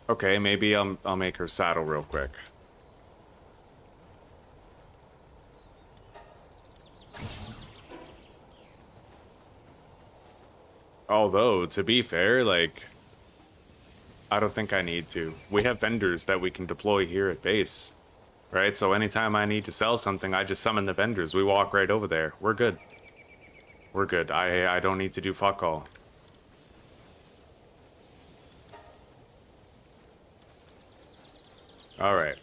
Speaker 1: Okay, maybe I'll make her saddle real quick. Although, to be fair, like, I don't think I need to. We have vendors that we can deploy here at base, right? So anytime I need to sell something, I just summon the vendors. We walk right over there. We're good. We're good. I don't need to do fuck all. All right.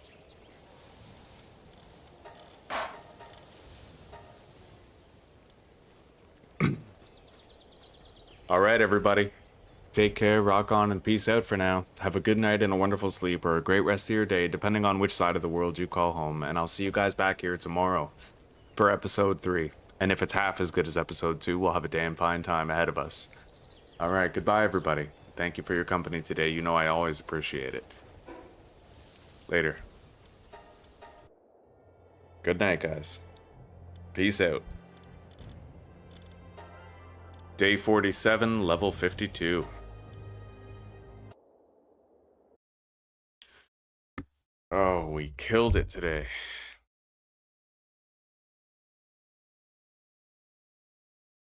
Speaker 1: All right, everybody. Take care, rock on, and peace out for now. Have a good night and a wonderful sleep, or a great rest of your day, depending on which side of the world you call home. And I'll see you guys back here tomorrow for episode 3. And if it's half as good as episode 2, we'll have a damn fine time ahead of us. All right, goodbye, everybody. Thank you for your company today. You know I always appreciate it. Later. Good night, guys. Peace out. Day 47, level 52. Oh, we killed it today.